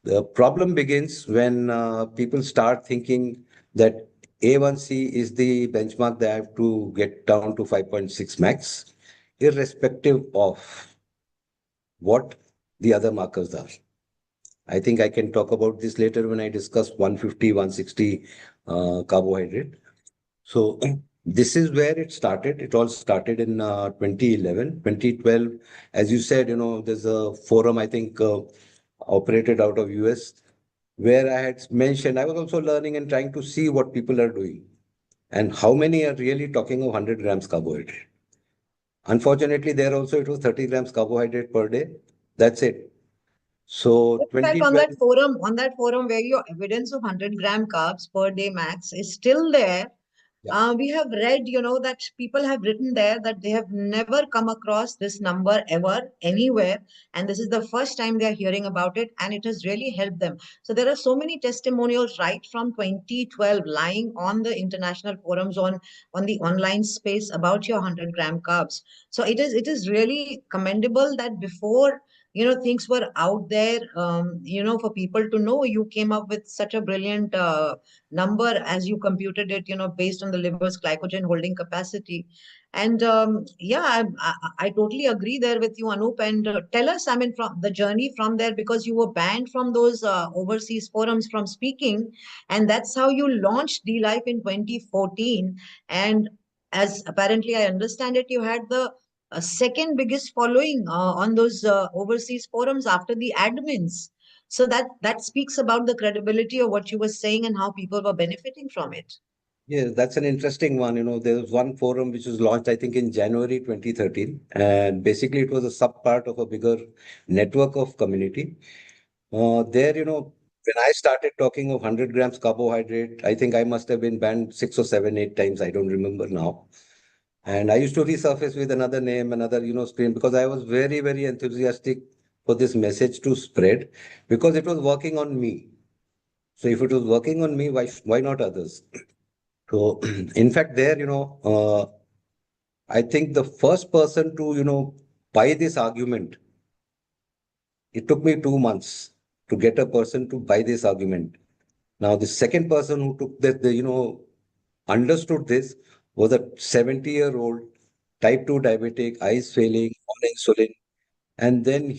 The problem begins when people start thinking that A1C is the benchmark they have to get down to 5.6 max, irrespective of what the other markers are. I think I can talk about this later when I discuss 150, 160 carbohydrate. So this is where it started. It all started in 2011, 2012. As you said, there's a forum, I think, operated out of US, where I had mentioned, I was also learning and trying to see what people are doing and how many are really talking of 100 grams carbohydrate. Unfortunately, there also it was 30 grams carbohydrate per day. That's it. So in fact, on that forum where your evidence of 100-gram carbs per day max is still there, We have read, that people have written there that they have never come across this number ever anywhere. And this is the first time they are hearing about it. And it has really helped them. So there are so many testimonials right from 2012 lying on the international forums on the online space about your 100-gram carbs. So it is really commendable that before things were out there, for people to know, you came up with such a brilliant number as you computed it, based on the liver's glycogen holding capacity. And yeah, I totally agree there with you, Anup. And tell us, I mean, from the journey from there, because you were banned from those overseas forums from speaking, and that's how you launched D Life in 2014. And as apparently I understand it, you had the second biggest following on those overseas forums after the admins. So that speaks about the credibility of what you were saying and how people were benefiting from it. Yeah, that's an interesting one. There was one forum which was launched, I think, in January 2013. And basically, it was a sub part of a bigger network of community. There, when I started talking of 100 grams carbohydrate, I think I must have been banned 6 or 7, 8 times. I don't remember now. And I used to resurface with another name, another, screen, because I was very, very enthusiastic for this message to spread because it was working on me. So if it was working on me, why not others? So in fact, there, I think the first person to, buy this argument, it took me 2 months to get a person to buy this argument. Now, the second person who took that, understood this was a 70-year-old type 2 diabetic, eyes failing, on insulin. And then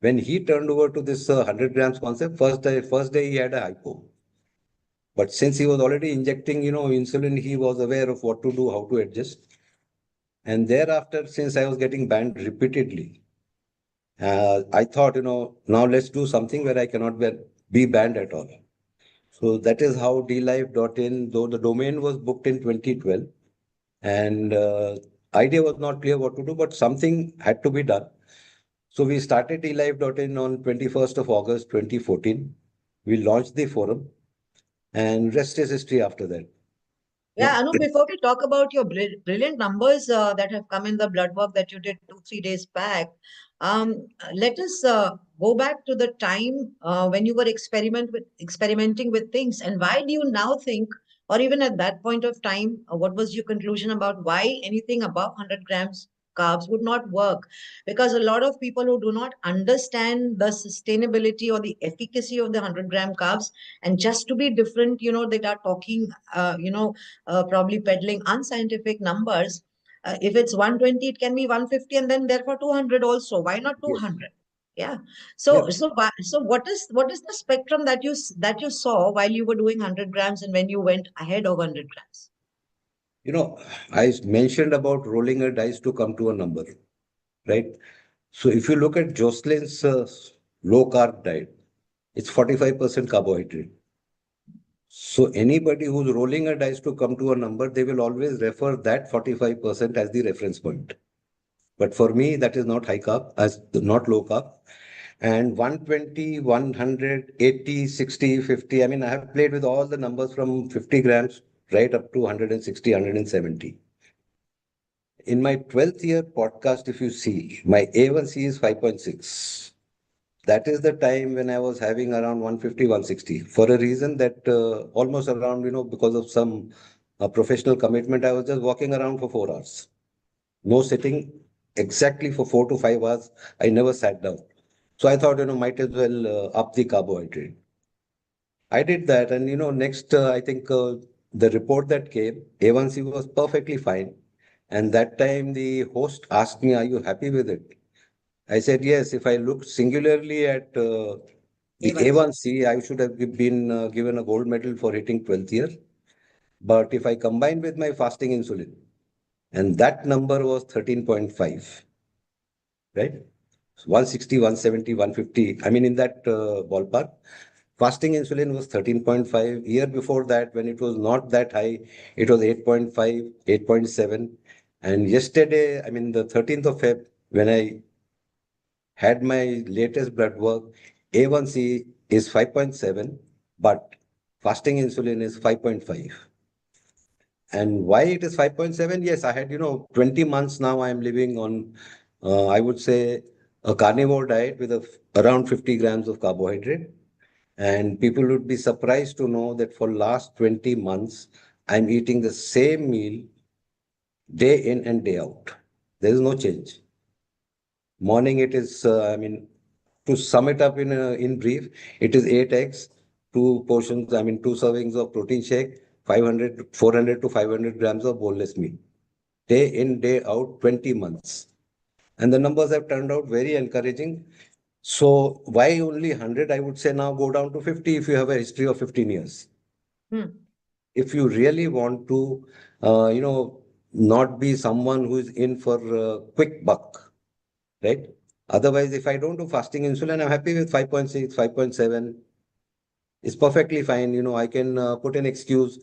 when he turned over to this 100 grams concept, first day he had a hypo. But since he was already injecting, insulin, he was aware of what to do, how to adjust. And thereafter, since I was getting banned repeatedly, I thought, now let's do something where I cannot be banned at all. So that is how dlife.in, though the domain was booked in 2012, and idea was not clear what to do, but something had to be done. So we started dlife.in on 21st of August 2014. We launched the forum, and rest is history after that. Yeah, Anu, before we talk about your brilliant numbers that have come in the blood work that you did 2, 3 days back, let us go back to the time when you were experimenting with things. And why do you now think, or even at that point of time, what was your conclusion about why anything above 100 grams carbs would not work? Because a lot of people who do not understand the sustainability or the efficacy of the 100-gram carbs, and just to be different, they are talking, probably peddling unscientific numbers. If it's 120, it can be 150, and then therefore 200 also. Why not 200? Yeah. So Yes. so what is the spectrum that you saw while you were doing 100 grams and when you went ahead of 100 grams? I mentioned about rolling a dice to come to a number, right? So if you look at Jocelyn's low carb diet, it's 45% carbohydrate. So anybody who's rolling a dice to come to a number, they will always refer that 45% as the reference point. But for me, that is not high carb, not low carb. And 120, 100, 80, 60, 50. I mean, I have played with all the numbers from 50 grams right up to 160, 170. In my 12th year podcast, if you see, my A1C is 5.6. That is the time when I was having around 150, 160 for a reason that almost around, because of some professional commitment, I was just walking around for 4 hours. No sitting, exactly for 4 to 5 hours. I never sat down. So I thought, might as well up the carbohydrate. I did that. And, next, I think the report that came, A1C was perfectly fine. And that time the host asked me, are you happy with it? I said, yes. If I looked singularly at the A1C, I should have been given a gold medal for hitting 12th year. But if I combine with my fasting insulin, and that number was 13.5, right? 160, 170, 150. I mean, in that ballpark. Fasting insulin was 13.5. Year before that, when it was not that high, it was 8.5, 8.7. And yesterday, I mean, the 13th of Feb, when I had my latest blood work, A1C is 5.7, but fasting insulin is 5.5. And why it is 5.7? Yes, I had, 20 months now I am living on, I would say, a carnivore diet with around 50 grams of carbohydrate. And people would be surprised to know that for last 20 months, I'm eating the same meal day in and day out. There is no change. Morning, it is, to sum it up in brief, it is 8 eggs, two portions, two servings of protein shake, 400 to 500 grams of boneless meat. Day in, day out, 20 months. And the numbers have turned out very encouraging. So why only 100? I would say now go down to 50 if you have a history of 15 years. If you really want to, not be someone who is in for a quick buck, right? Otherwise, if I don't do fasting insulin, I'm happy with 5.6, 5.7. It's perfectly fine. I can put an excuse.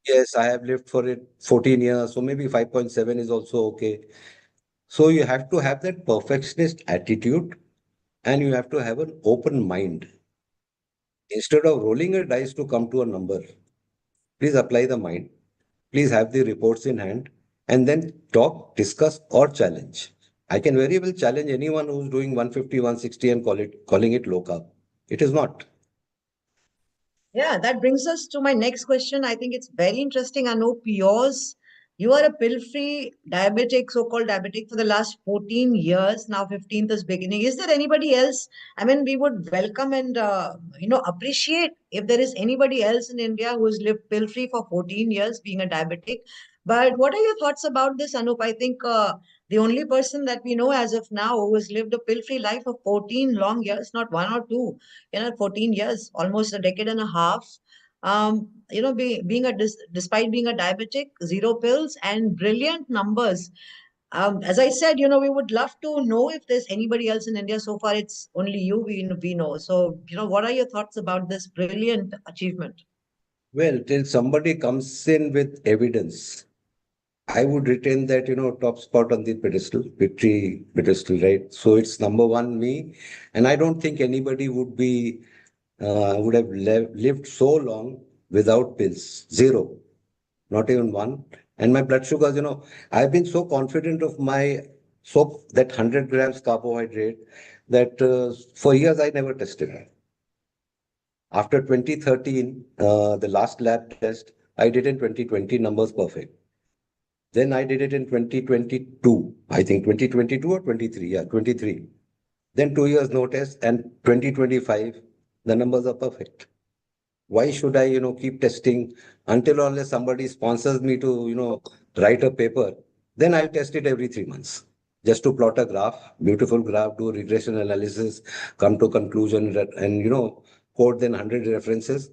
Yes, I have lived for it 14 years, so maybe 5.7 is also okay. So you have to have that perfectionist attitude and you have to have an open mind. Instead of rolling a dice to come to a number, please apply the mind. Please have the reports in hand and then talk, discuss, or challenge. I can very well challenge anyone who's doing 150, 160 and calling it low carb. It is not. Yeah, that brings us to my next question. I think it's very interesting. Anoup, you are a pill-free diabetic, so-called diabetic for the last 14 years. Now 15th is beginning. Is there anybody else? I mean, we would welcome and, appreciate if there is anybody else in India who has lived pill-free for 14 years being a diabetic. But what are your thoughts about this, Anoup? I think the only person that we know as of now who has lived a pill-free life of 14 long years, not one or two, 14 years, almost a decade and a half. Despite being a diabetic, zero pills and brilliant numbers. As I said, we would love to know if there's anybody else in India. So far, it's only you we know. So, what are your thoughts about this brilliant achievement? Well, till somebody comes in with evidence, I would retain that, top spot on the pedestal, victory pedestal, right? So it's number one, me. And I don't think anybody would have lived so long without pills. Zero, not even one. And my blood sugars, I've been so confident of that 100 grams carbohydrate that for years I never tested it. After 2013, the last lab test, I did in 2020, numbers perfect. Then I did it in 2022, I think 2022 or 23, yeah, 23. Then 2 years no test and 2025, the numbers are perfect. Why should I, keep testing until or unless somebody sponsors me to, write a paper? Then I'll test it every 3 months just to plot a graph, beautiful graph, do regression analysis, come to conclusion and, quote then 100 references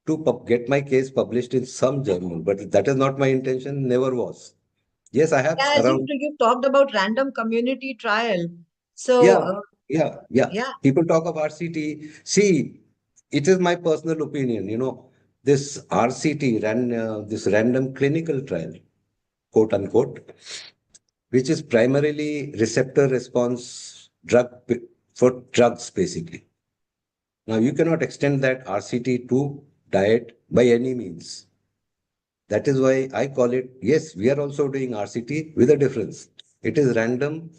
to get my case published in some journal. But that is not my intention, never was. Yes, I have As around. you talked about random community trial. So, Yeah. People talk of RCT. See, it is my personal opinion, this RCT, this random clinical trial, quote unquote, which is primarily receptor response for drugs, basically. Now, you cannot extend that RCT to diet by any means. That is why I call it, yes, we are also doing RCT with a difference. It is random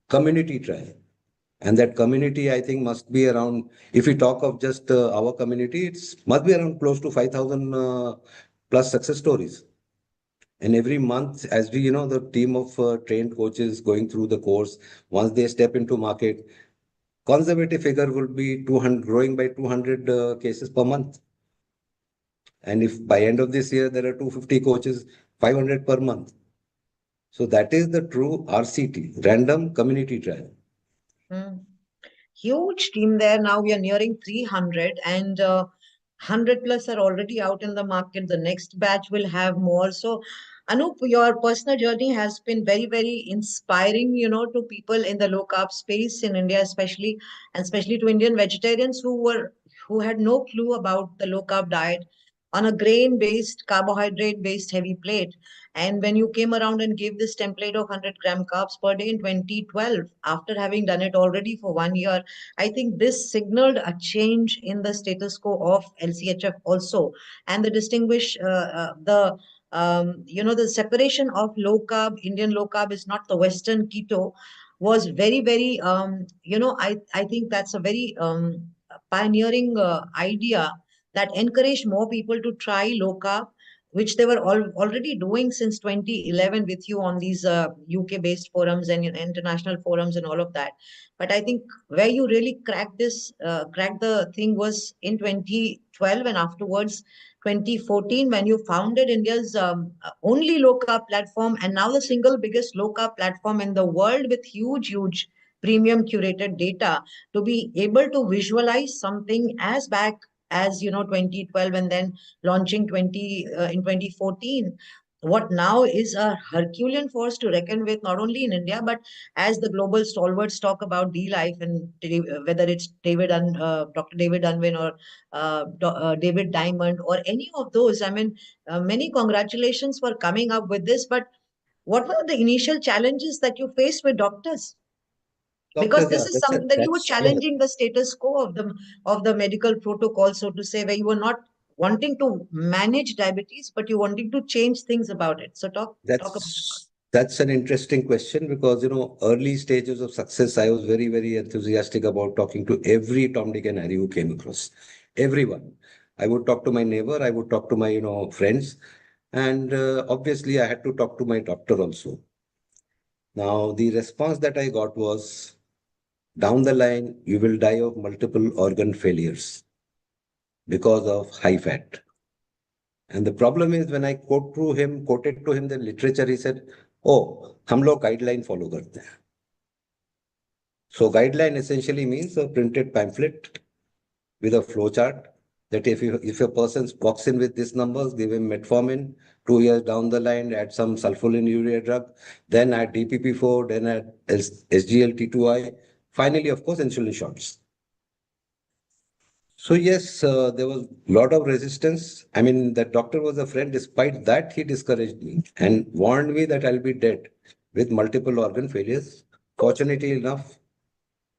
community trial. And that community, I think, must be around, if we talk of just our community, it must be around close to 5,000 plus success stories. And every month, as we, the team of trained coaches going through the course, once they step into market, conservative figure will be 200, growing by 200 cases per month. And if by end of this year, there are 250 coaches, 500 per month. So that is the true RCT, random community trial. Huge team there. Now we are nearing 300 and 100 plus are already out in the market. The next batch will have more. So, Anoup, your personal journey has been very, very inspiring, to people in the low carb space in India, especially, and especially to Indian vegetarians who had no clue about the low carb diet on a grain based, carbohydrate based heavy plate. And when you came around and gave this template of 100-gram carbs per day in 2012, after having done it already for 1 year, I think this signaled a change in the status quo of LCHF also, and the The separation of low carb, Indian low carb is not the Western keto, was very, very, I think that's a very pioneering idea that encouraged more people to try low carb, which they were already doing since 2011 with you on these UK-based forums and international forums and all of that. But I think where you really cracked the thing was in 2012 and afterwards 2014 when you founded India's only low carb platform and now the single biggest low carb platform in the world with huge premium curated data to be able to visualize something as back as 2012 and then launching in 2014, what now is a Herculean force to reckon with, not only in India but as the global stalwarts talk about D-Life, and whether it's Dr. David Unwin or David Diamond or any of those. I mean, many congratulations for coming up with this. But what were the initial challenges that you faced with doctors? Because this is something that you were challenging the status quo of the medical protocol, so to say, where you were not wanting to manage diabetes, but you wanting to change things about it. So talk about that. That's an interesting question because, early stages of success, I was very, very enthusiastic about talking to every Tom, Dick and Harry who came across. Everyone. I would talk to my neighbor, I would talk to my, friends. And obviously, I had to talk to my doctor also. Now, the response that I got was, down the line, you will die of multiple organ failures because of high fat. And the problem is when I quoted to him the literature, he said, oh, hum log guideline follow karte hain. So guideline essentially means a printed pamphlet with a flow chart that if a person walks in with these numbers, give him metformin, 2 years down the line, add some sulfonylurea drug, then add DPP4, then add SGLT2I, finally, of course, insulin shots. So yes, there was a lot of resistance. I mean, that doctor was a friend. Despite that, he discouraged me and warned me that I'll be dead with multiple organ failures. Fortunately enough,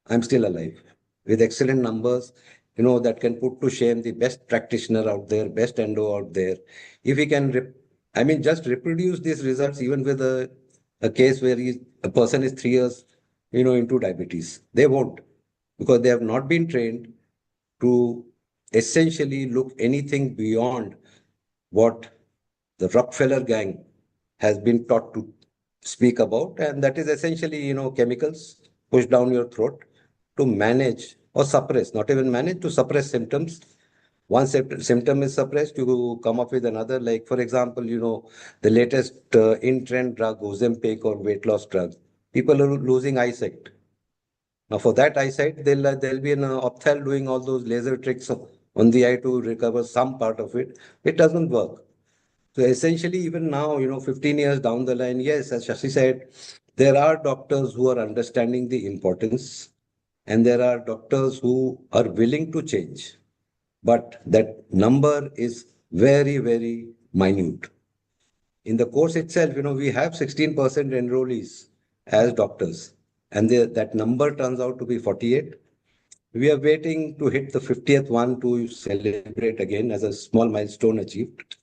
I'm still alive with excellent numbers, that can put to shame the best practitioner out there, best endo out there. If he can, just reproduce these results, even with a case where a person is 3 years, into diabetes, they won't, because they have not been trained to essentially look anything beyond what the Rockefeller gang has been taught to speak about. And that is essentially, chemicals pushed down your throat to manage or suppress, not even manage, to suppress symptoms. Once a symptom is suppressed, you come up with another, like, for example, the latest in-trend drug, Ozempic or weight loss drug. People are losing eyesight. Now, for that eyesight, there'll be an opthal doing all those laser tricks on the eye to recover some part of it. It doesn't work. So essentially, even now, 15 years down the line, yes, as Shashi said, there are doctors who are understanding the importance, and there are doctors who are willing to change. But that number is very, very minute. In the course itself, we have 16% enrollees as doctors, and that number turns out to be 48. We are waiting to hit the 50th one to celebrate again as a small milestone achieved.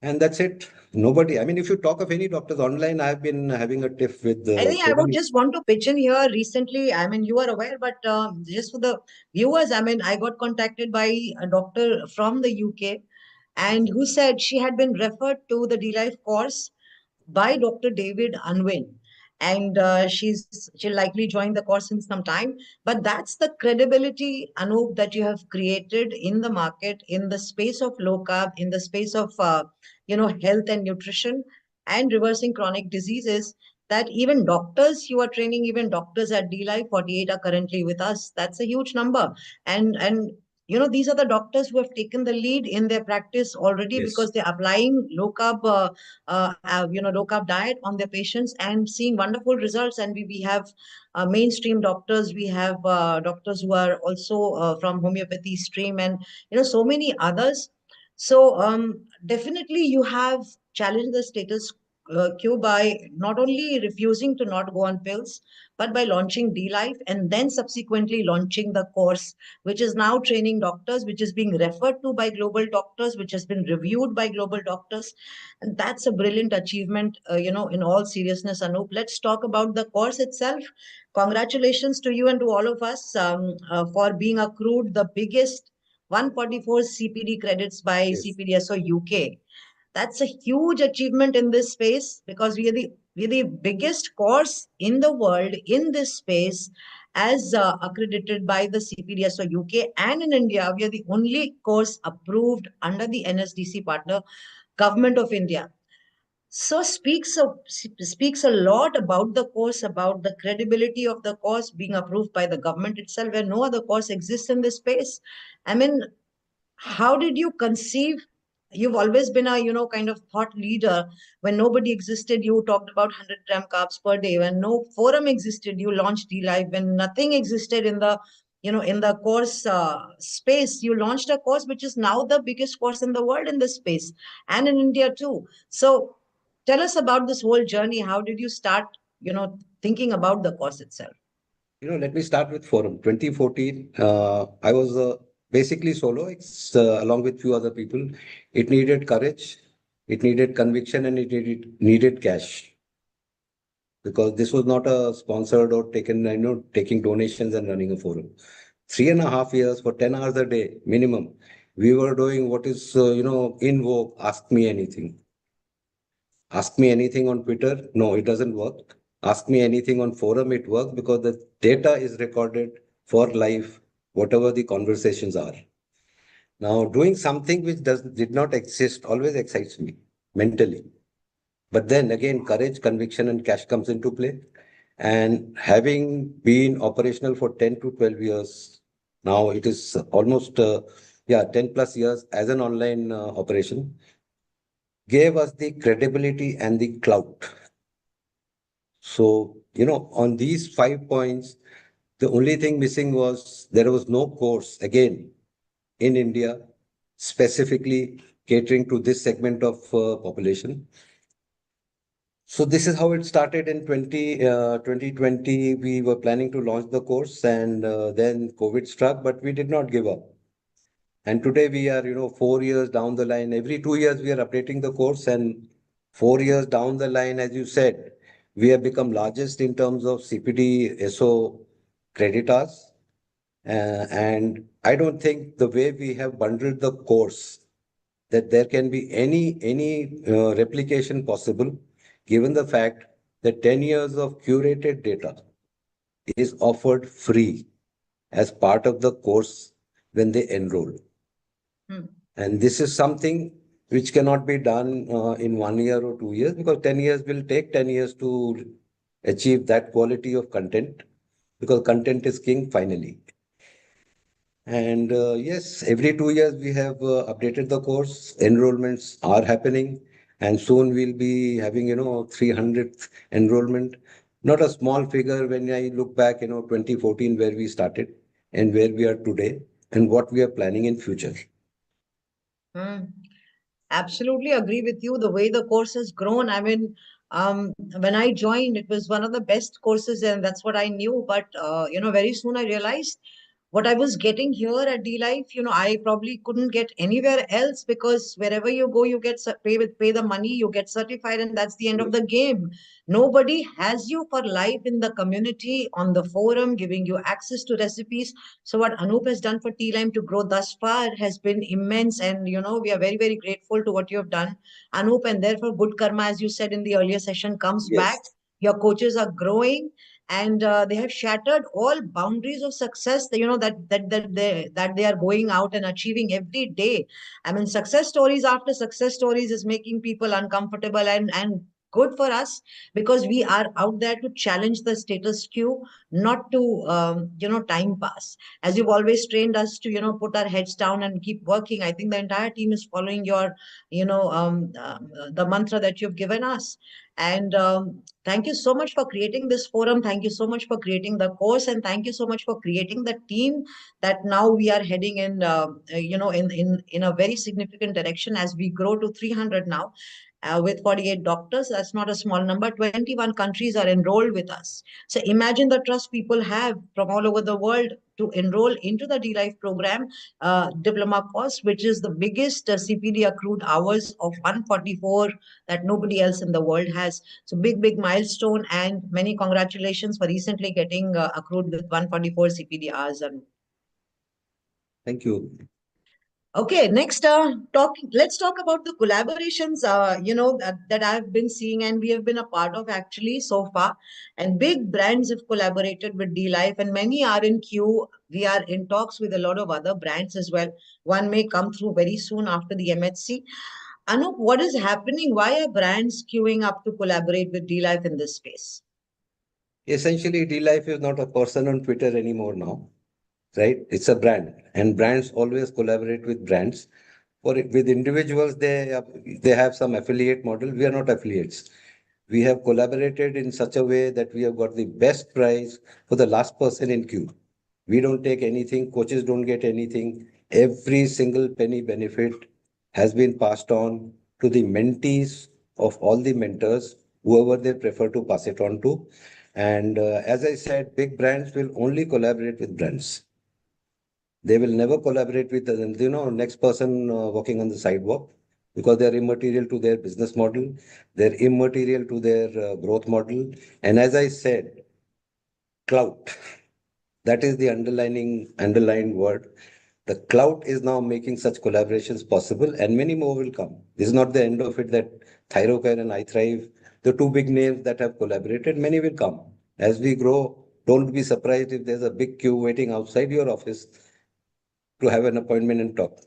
And that's it. Nobody, if you talk of any doctors online, I've been having a tiff with I think I would just want to pitch in here recently. You are aware, but just for the viewers, I got contacted by a doctor from the UK and who said she had been referred to the D-Life course by Dr. David Unwin. And she'll likely join the course in some time. But that's the credibility, Anoup, that you have created in the market, in the space of low carb, in the space of health and nutrition and reversing chronic diseases, that even doctors you are training, even doctors at D-Life, 48 are currently with us. That's a huge number. And these are the doctors who have taken the lead in their practice already, yes, because they're applying low carb diet on their patients and seeing wonderful results. And we have mainstream doctors, we have doctors who are also from homeopathy stream, and so many others. So definitely you have challenged the status queue by not only refusing to not go on pills, but by launching D-Life and then subsequently launching the course, which is now training doctors, which is being referred to by global doctors, which has been reviewed by global doctors. And that's a brilliant achievement, in all seriousness, Anoup. Let's talk about the course itself. Congratulations to you and to all of us for being accrued the biggest 144 CPD credits by Yes. CPD So UK. That's a huge achievement in this space because we're the biggest course in the world in this space as accredited by the CPD So UK, and in India we are the only course approved under the NSDC Partner, Government of India. So speaks a lot about the course, about the credibility of the course being approved by the government itself, where no other course exists in this space. I mean, how did you conceive? You've always been a kind of thought leader. When nobody existed, you talked about 100-gram carbs per day. When no forum existed, you launched D-Live. When nothing existed in the in the course space, you launched a course which is now the biggest course in the world in this space, and in India too. So tell us about this whole journey. How did you start thinking about the course itself? Let me start with forum. 2014, I was basically solo, along with few other people. It needed courage, it needed conviction, and it needed cash. Because this was not a sponsored or taking donations and running a forum. 3.5 years for 10 hours a day minimum. We were doing what is, in vogue, ask me anything. Ask me anything on Twitter. No, it doesn't work. Ask me anything on forum. It works because the data is recorded for life, whatever the conversations are. Now, doing something which did not exist always excites me mentally. But then again, courage, conviction, and cash comes into play. And having been operational for 10 to 12 years, now it is almost 10 plus years as an online operation, gave us the credibility and the clout. So, on these 5 points, the only thing missing was there was no course, again, in India, specifically catering to this segment of population. So this is how it started in 2020. We were planning to launch the course, and then COVID struck, but we did not give up. And today we are, 4 years down the line. Every 2 years we are updating the course, and 4 years down the line, as you said, we have become largest in terms of CPD So creditors. And I don't think the way we have bundled the course that there can be any replication possible, given the fact that 10 years of curated data is offered free as part of the course when they enroll. And this is something which cannot be done in 1 year or 2 years, because 10 years will take 10 years to achieve that quality of content, because content is king finally. And yes, every 2 years we have updated the course. Enrollments are happening, and soon we'll be having 300th enrollment. Not a small figure when I look back 2014 where we started and where we are today and what we are planning in future. Absolutely agree with you. The way the course has grown, I mean, when I joined, it was one of the best courses, and that's what I knew. But very soon I realized what I was getting here at D-Life, I probably couldn't get anywhere else, because wherever you go, you get pay the money, you get certified, and that's the end of the game. Nobody has you for life in the community, on the forum, giving you access to recipes. So what Anoup has done for T-Lime to grow thus far has been immense. And, we are very, very grateful to what you have done, Anoup. And therefore, good karma, as you said in the earlier session, comes back. Your coaches are growing, and they have shattered all boundaries of success, that they are going out and achieving every day. I mean, success stories after success stories is making people uncomfortable, and good for us, because we are out there to challenge the status quo, not to time pass. As you've always trained us to put our heads down and keep working, I think the entire team is following your the mantra that you've given us. And thank you so much for creating this forum. Thank you so much for creating the course, and thank you so much for creating the team that now we are heading in, in a very significant direction as we grow to 300 now. with 48 doctors. That's not a small number. 21 countries are enrolled with us. So imagine the trust people have from all over the world to enroll into the D-Life program, diploma course, which is the biggest CPD accrued hours of 144 that nobody else in the world has. So big milestone, and many congratulations for recently getting accrued with 144 CPD hours. Thank you. Okay, next, let's talk about the collaborations, that I've been seeing and we have been a part of actually so far. And big brands have collaborated with D-Life, and many are in queue. We are in talks with a lot of other brands as well. One may come through very soon after the MHC. Anoup, what is happening? Why are brands queuing up to collaborate with D-Life in this space? Essentially, D-Life is not a person on Twitter anymore now, right? It's a brand, and brands always collaborate with brands. With individuals, they have some affiliate model. We are not affiliates. We have collaborated in such a way that we have got the best price for the last person in queue. We don't take anything. Coaches don't get anything. Every single penny benefit has been passed on to the mentees of all the mentors, whoever they prefer to pass it on to. And as I said, big brands will only collaborate with brands. They will never collaborate with the next person walking on the sidewalk, because they're immaterial to their business model. They're immaterial to their growth model. And as I said, clout. That is the underlined word. The clout is now making such collaborations possible, and many more will come. This is not the end of it, that Thyrocare and iThrive, the two big names that have collaborated, many will come. As we grow, don't be surprised if there's a big queue waiting outside your office to have an appointment and talk.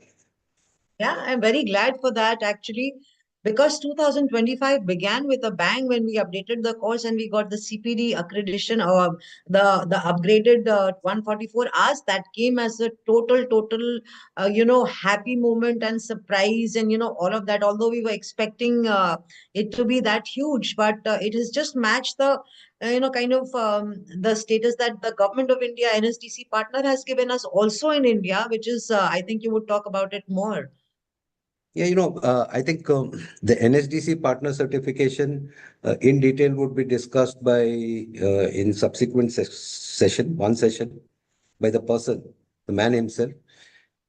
Yeah, I'm very glad for that actually, because 2025 began with a bang when we updated the course and we got the CPD accreditation, or the upgraded 144 hours. That came as a total happy moment and surprise, and all of that. Although we were expecting it to be that huge, but it has just matched the the status that the government of India, NSDC partner, has given us also in India, which is I think you would talk about it more. Yeah, I think the NSDC partner certification in detail would be discussed by in subsequent one session by the person, the man himself.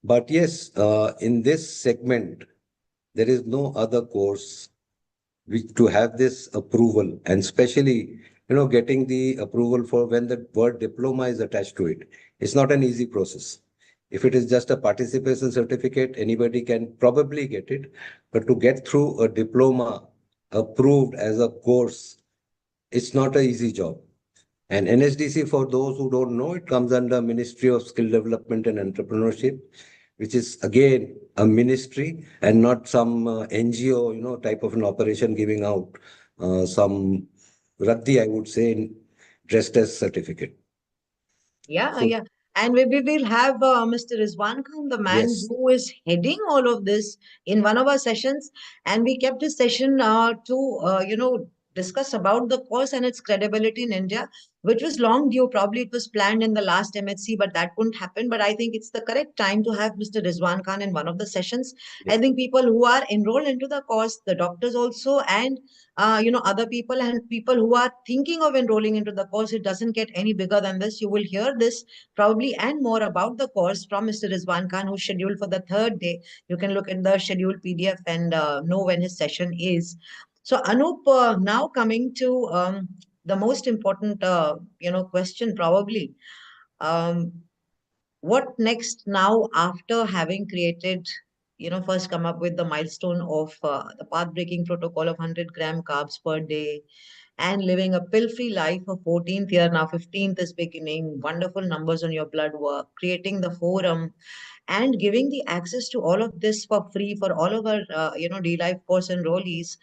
But yes, in this segment, there is no other course which to have this approval, and especially getting the approval for when the word diploma is attached to it. It's not an easy process. If it is just a participation certificate, anybody can probably get it. But to get through a diploma approved as a course, it's not an easy job. And NSDC, for those who don't know, it comes under Ministry of Skill Development and Entrepreneurship, which is again a ministry and not some NGO, type of an operation giving out some raddi, I would say, dressed as certificate. Yeah, So, yeah. And we will have Mr. Rizwan Khan, the man yes. who is heading all of this, in one of our sessions. And we kept this session to discuss about the course and its credibility in India, which was long due. Probably it was planned in the last MHC, but that couldn't happen. But I think it's the correct time to have Mr. Rizwan Khan in one of the sessions. Yes. I think people who are enrolled into the course, the doctors also, and other people and people who are thinking of enrolling into the course, it doesn't get any bigger than this. You will hear this probably and more about the course from Mr. Rizwan Khan, who's scheduled for the third day. You can look in the scheduled PDF and know when his session is. So Anoup, now coming to the most important question probably. Um, what next now after having created, first come up with the milestone of the path-breaking protocol of 100-gram carbs per day, and living a pill-free life for 14th year, now 15th is beginning, wonderful numbers on your blood work, creating the forum, and giving the access to all of this for free for all of our, D-Life course enrollees.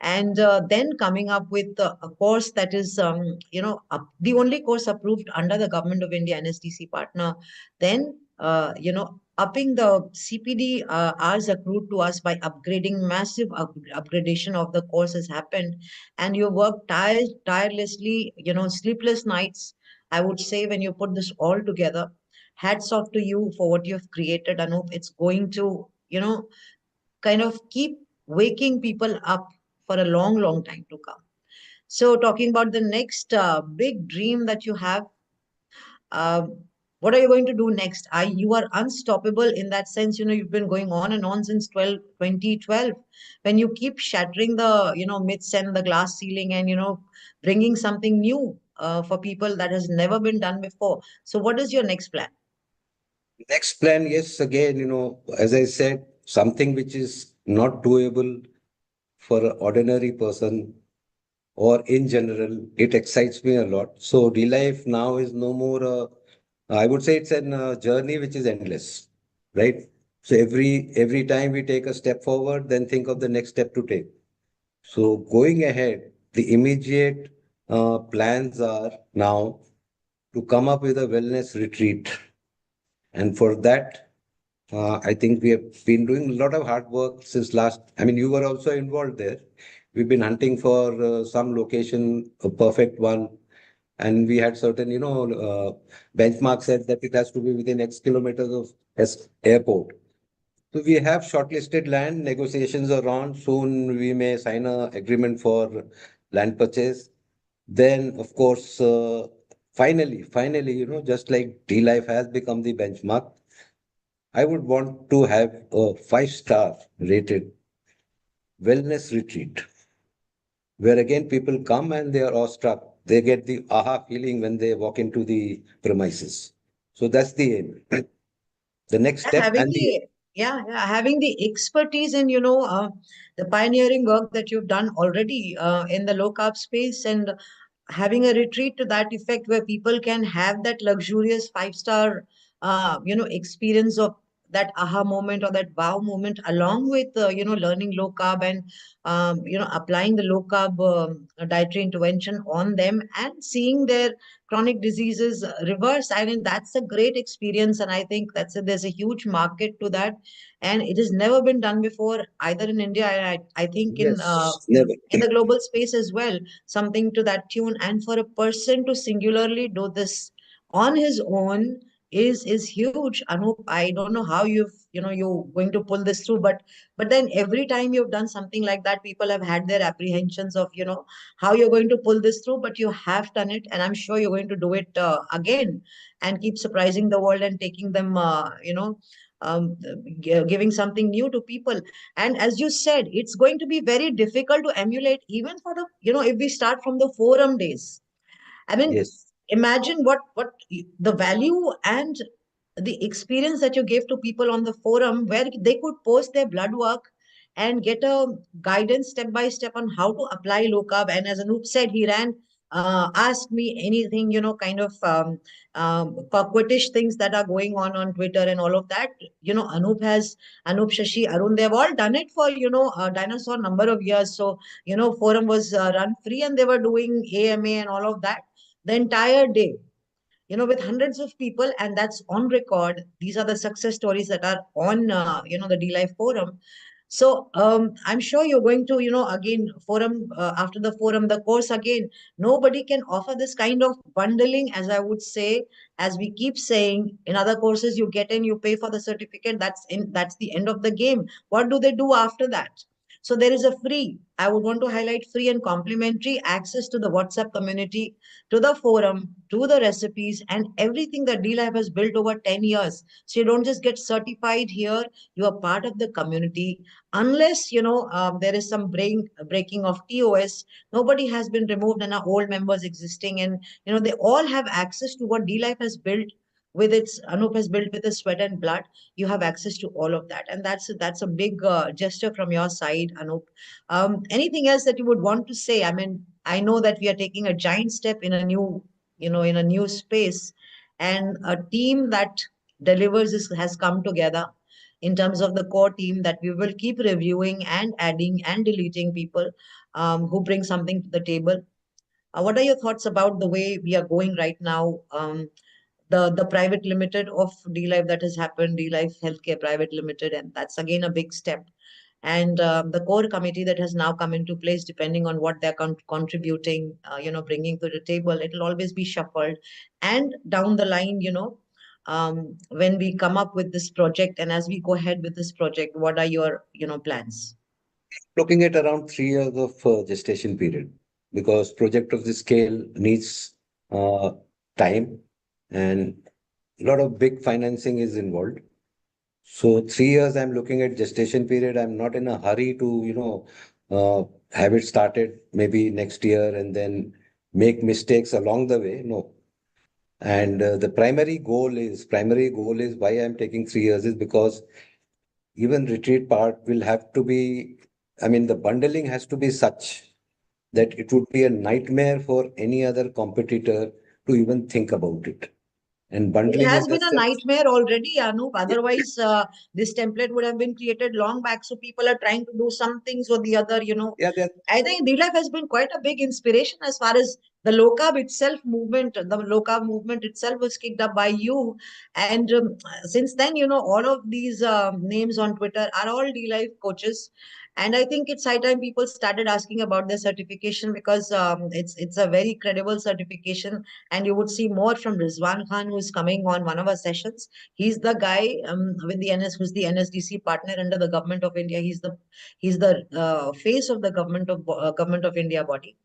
And then coming up with a course that is, the only course approved under the Government of India NSDC partner. Then, upping the CPD hours accrued to us by upgrading, massive upgradation of the course has happened. And you work tirelessly, sleepless nights, I would say, when you put this all together. Hats off to you for what you've created, Anoup. It's going to, kind of keep waking people up for a long, long time to come. So talking about the next big dream that you have, uh, what are you going to do next? You are unstoppable in that sense. You've been going on and on since 2012, when you keep shattering the, myths and the glass ceiling, and, bringing something new for people that has never been done before. So what is your next plan? Next plan, yes, again, as I said, something which is not doable for an ordinary person or in general, it excites me a lot. So D-Life now is no more, I would say it's a journey which is endless, right? So every time we take a step forward, then think of the next step to take. So going ahead, the immediate plans are now to come up with a wellness retreat. And for that, I think we have been doing a lot of hard work since last. I mean, you were also involved there. We've been hunting for some location, a perfect one, and we had certain, benchmark said that it has to be within X kilometers of airport. So we have shortlisted land. Negotiations are on. Soon we may sign a agreement for land purchase. Then, of course, finally, just like D-Life has become the benchmark, I would want to have a 5-star rated wellness retreat where again people come and they are awestruck. They get the aha feeling when they walk into the premises. So that's the aim. The next step Having the expertise in, the pioneering work that you've done already in the low carb space, and having a retreat to that effect where people can have that luxurious 5-star, experience of that aha moment or that wow moment, along with, learning low carb and, applying the low carb dietary intervention on them and seeing their chronic diseases reverse. I mean, that's a great experience. And I think there's a huge market to that. And it has never been done before, either in India, and I think yes, never. in the global space as well, something to that tune. And for a person to singularly do this on his own is huge. Anup, I don't know how you're going to pull this through, but then every time you've done something like that, people have had their apprehensions of, how you're going to pull this through, but you have done it, and I'm sure you're going to do it again, and keep surprising the world and taking them, um, giving something new to people. And as you said, it's going to be very difficult to emulate, even for the, if we start from the forum days. I mean, Yes. imagine what the value and the experience that you gave to people on the forum, where they could post their blood work and get a guidance step by step on how to apply low carb. And as Anup said, he ran, asked me anything, kind of coquettish things that are going on Twitter and all of that. Anup, Shashi, Arun, they've all done it for, a dinosaur number of years. So, forum was run free, and they were doing AMA and all of that the entire day, with hundreds of people, and that's on record. These are the success stories that are on, the D-Life forum. So I'm sure you're going to, again, forum, after the forum, the course again. Nobody can offer this kind of bundling, as I would say, as we keep saying. In other courses, you get in, you pay for the certificate. That's the end of the game. What do they do after that? So there is a free, I would want to highlight, free and complimentary access to the WhatsApp community, to the forum, to the recipes, and everything that D-Life has built over 10 years. So you don't just get certified here, you are part of the community. Unless, there is some breaking of TOS, nobody has been removed and our old members existing. And, they all have access to what D-Life has built Anup has built with his sweat and blood. You have access to all of that. And that's a big gesture from your side, Anup. Anything else that you would want to say? I mean, I know that we are taking a giant step in a new, in a new space, and a team that delivers this has come together in terms of the core team, that we will keep reviewing and adding and deleting people who bring something to the table. What are your thoughts about the way we are going right now? The private limited of D-Life that has happened, D-Life Healthcare Private Limited, and that's again a big step. And the core committee that has now come into place, depending on what they're contributing, bringing to the table, it'll always be shuffled. And down the line, when we come up with this project, and as we go ahead with this project, what are your, plans? Looking at around 3 years of gestation period, because project of this scale needs uh, time and a lot of big financing is involved. So 3 years, I'm looking at gestation period. I'm not in a hurry to, have it started maybe next year and then make mistakes along the way. No. And the primary goal is why I'm taking 3 years is because even retreat part will have to be, I mean, the bundling has to be such that it would be a nightmare for any other competitor to even think about it. And It bundling in has the been a sense, nightmare already, Anoup. Otherwise, this template would have been created long back. So people are trying to do some things or the other, yeah, I think Dilip has been quite a big inspiration as far as the low carb itself movement, the low carb movement itself was kicked up by you. And since then, all of these names on Twitter are all D-Life coaches. And I think it's high time people started asking about their certification because it's a very credible certification. And you would see more from Rizwan Khan, who is coming on one of our sessions. He's the guy with the who's the NSDC partner under the government of India. He's the face of the government of India body.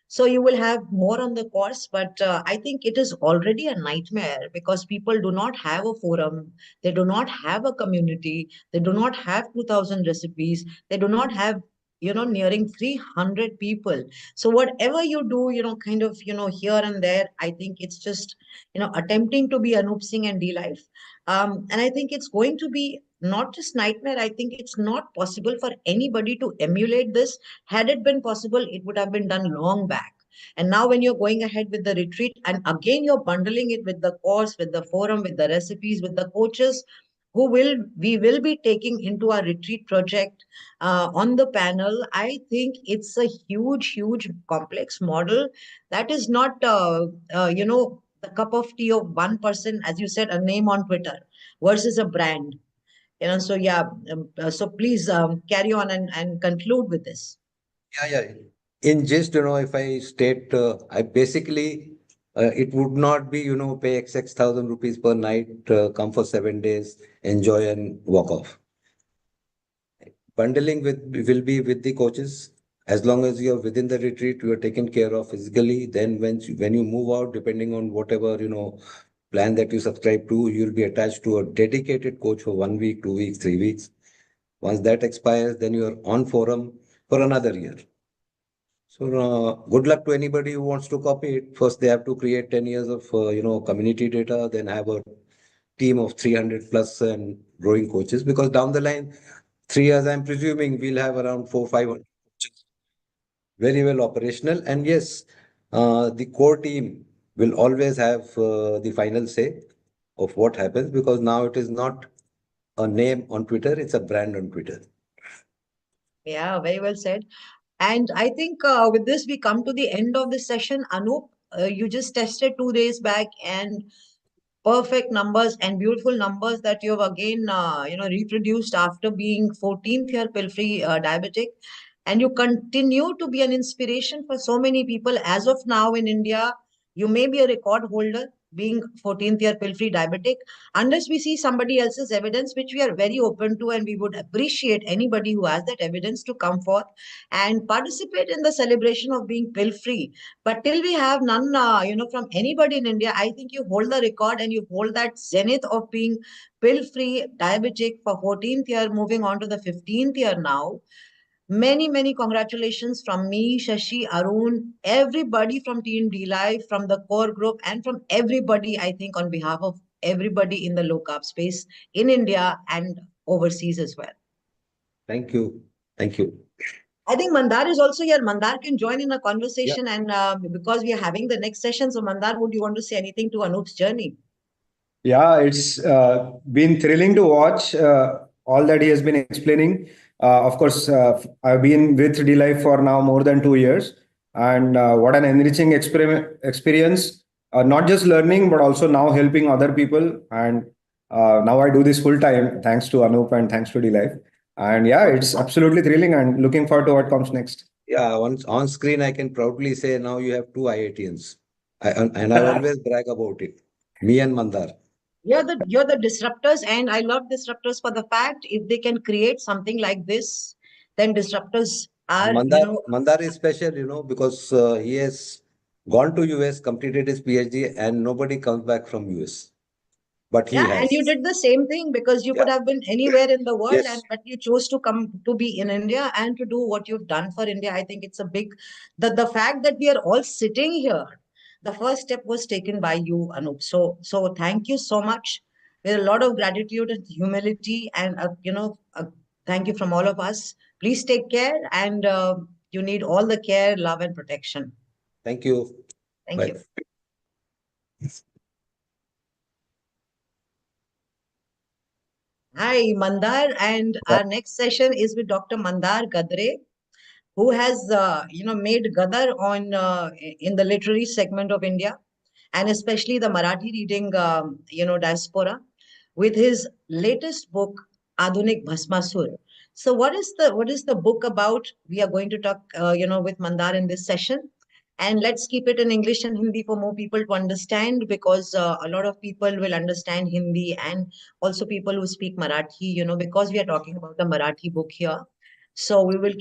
So you will have more on the course, but I think it is already a nightmare because people do not have a forum, they do not have a community, they do not have 2,000 recipes, they do not have nearing 300 people. So whatever you do, kind of here and there, I think it's just attempting to be Anoup Singh and D Life, and I think it's going to be not just nightmare. I think it's not possible for anybody to emulate this. Had it been possible, it would have been done long back. And now, when you're going ahead with the retreat, and again, you're bundling it with the course, with the forum, with the recipes, with the coaches, we will be taking into our retreat project on the panel. I think it's a huge, complex model that is not, the cup of tea of one person, as you said, a name on Twitter versus a brand. So yeah, so please carry on and conclude with this. yeah. In just, if I state, I basically, it would not be, pay XX thousand rupees per night, come for 7 days, enjoy and walk off. Bundling will be with the coaches. As long as you're within the retreat, you are taken care of physically. Then when you move out, depending on whatever, plan that you subscribe to, you'll be attached to a dedicated coach for 1 week, 2 weeks, 3 weeks. Once that expires, then you're on forum for another year. So good luck to anybody who wants to copy it. First, they have to create 10 years of community data, then have a team of 300 plus and growing coaches. Because down the line, 3 years, I'm presuming we'll have around 400-500 coaches, very well operational. And yes, the core team will always have the final say of what happens because now it is not a name on Twitter; it's a brand on Twitter. Yeah, very well said. And I think with this, we come to the end of this session. Anoup, you just tested 2 days back and perfect numbers and beautiful numbers that you have again, reproduced after being 14th year pill-free diabetic. And you continue to be an inspiration for so many people. As of now in India, you may be a record holder being 14th year pill-free diabetic, unless we see somebody else's evidence, which we are very open to, and we would appreciate anybody who has that evidence to come forth and participate in the celebration of being pill-free. But till we have none, from anybody in India, I think you hold the record and you hold that zenith of being pill-free diabetic for 14th year, moving on to the 15th year now. Many congratulations from me, Shashi, Arun, everybody from Team D Live, from the core group, and from everybody, I think, on behalf of everybody in the low carb space in India and overseas as well. Thank you. Thank you. I think Mandar is also here. Mandar can join in a conversation, and because we are having the next session. So, Mandar, would you want to say anything to Anoop's journey? Yeah, it's been thrilling to watch all that he has been explaining. Of course, I've been with D-Life for now more than 2 years. And what an enriching experience, not just learning, but also now helping other people. And now I do this full time, thanks to Anoup and thanks to D-Life. And yeah, it's absolutely thrilling and looking forward to what comes next. Yeah, on screen, I can proudly say now you have two IITians. And I always brag about it. Me and Mandar. You're the disruptors, and I love disruptors for the fact if they can create something like this, then disruptors are, Mandar is special, because he has gone to US, completed his PhD, and nobody comes back from US. But he yeah, has. and you did the same thing because you could have been anywhere in the world, Yes. but you chose to come to be in India and to do what you've done for India. I think it's a big, the fact that we are all sitting here, the first step was taken by you, Anoup. So thank you so much. With a lot of gratitude and humility, and thank you from all of us. Please take care, and you need all the care, love, and protection. Thank you. Thank Bye. you. Hi, Mandar, and our next session is with Dr. Mandar Gadre, who has made Gadar on in the literary segment of India, and especially the Marathi reading diaspora, with his latest book Adunik Bhasmasur. So what is the book about? We are going to talk with Mandar in this session. And let's keep it in English and Hindi for more people to understand, because a lot of people will understand Hindi, and also people who speak Marathi, because we are talking about a Marathi book here. So we will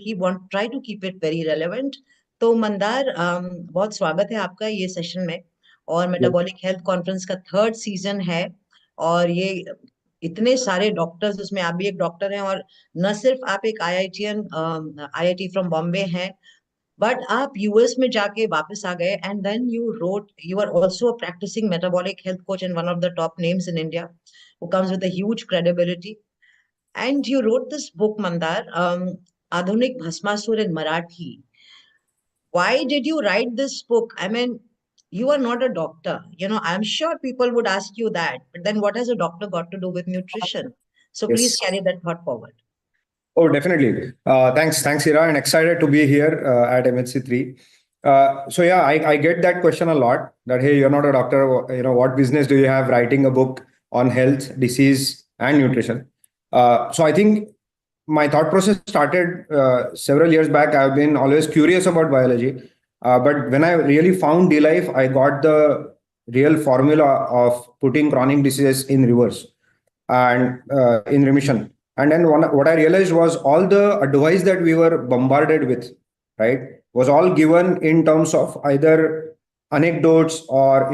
try to keep it very relevant. तो मंदार बहुत स्वागत है आपका ये session में, और metabolic health conference का 3rd season है, और ये इतने सारे डॉक्टर्स, उसमें आप भी एक डॉक्टर हैं, और न सिर्फ आप एक IIT फ्रॉम बॉम्बे हैं, but आप यूएस में जाके वापस आ गए, and then you are also a practicing metabolic health coach and one of the top names in India, who comes with a huge credibility. And you wrote this book, Mandar, Adunik Bhasmasur in Marathi. Why did you write this book? I mean, you are not a doctor. I'm sure people would ask you that. But then what has a doctor got to do with nutrition? So Yes. please carry that thought forward. Oh, definitely. Thanks, Ira, and excited to be here at MHC3. So yeah, I get that question a lot, that, hey, you're not a doctor. What business do you have writing a book on health, disease, and nutrition? So I think my thought process started several years back. I've been always curious about biology. But when I really found D-Life, I got the real formula of putting chronic diseases in reverse and in remission. And then what I realized was all the advice that we were bombarded with, right, was all given in terms of either anecdotes or,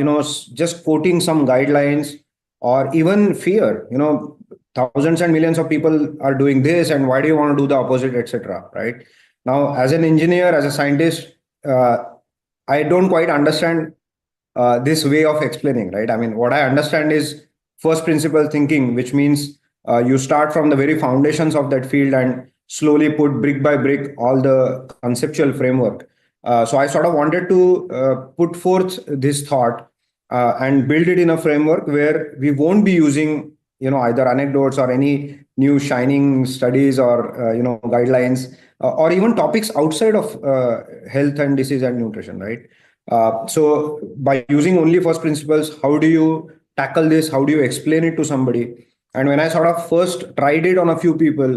just quoting some guidelines, or even fear. Thousands and millions of people are doing this, and why do you want to do the opposite, etc. Right? Now, as an engineer, as a scientist, I don't quite understand this way of explaining, right? I mean, what I understand is first principle thinking, which means you start from the very foundations of that field and slowly put brick by brick all the conceptual framework. So I sort of wanted to put forth this thought and build it in a framework where we won't be using, either anecdotes or any new shining studies or, guidelines, or even topics outside of health and disease and nutrition, right? So by using only first principles, how do you tackle this? How do you explain it to somebody? And when I sort of first tried it on a few people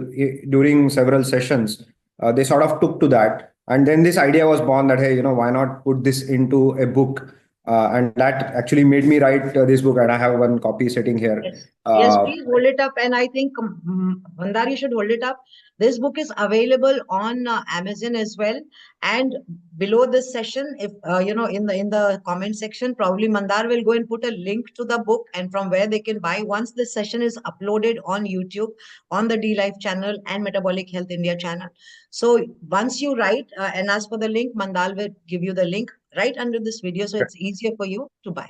during several sessions, they sort of took to that. And then this idea was born that, hey, why not put this into a book? And that actually made me write this book. And I have one copy sitting here. Yes, please hold it up. And I think, Mandar, you should hold it up. This book is available on Amazon as well. And below this session, if in the comment section, probably Mandar will go and put a link to the book, and from where they can buy once this session is uploaded on YouTube, on the D-Life channel and Metabolic Health India channel. So once you write and ask for the link, Mandar will give you the link right under this video, so it's easier for you to buy.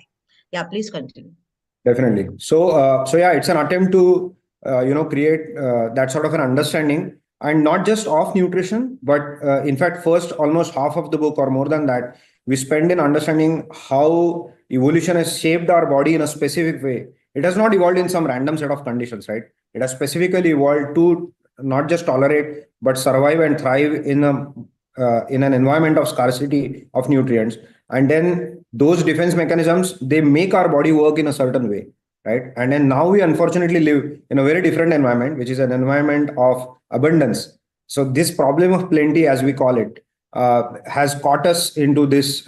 Yeah, please continue. Definitely. So yeah, it's an attempt to create that sort of an understanding, and not just of nutrition, but in fact, first almost half of the book or more than that, we spend in understanding how evolution has shaped our body in a specific way. It has not evolved in some random set of conditions, right? It has specifically evolved to not just tolerate, but survive and thrive in an environment of scarcity of nutrients. And then those defense mechanisms, they make our body work in a certain way, right? And then now we unfortunately live in a very different environment, which is an environment of abundance. So this problem of plenty, as we call it, has got us into this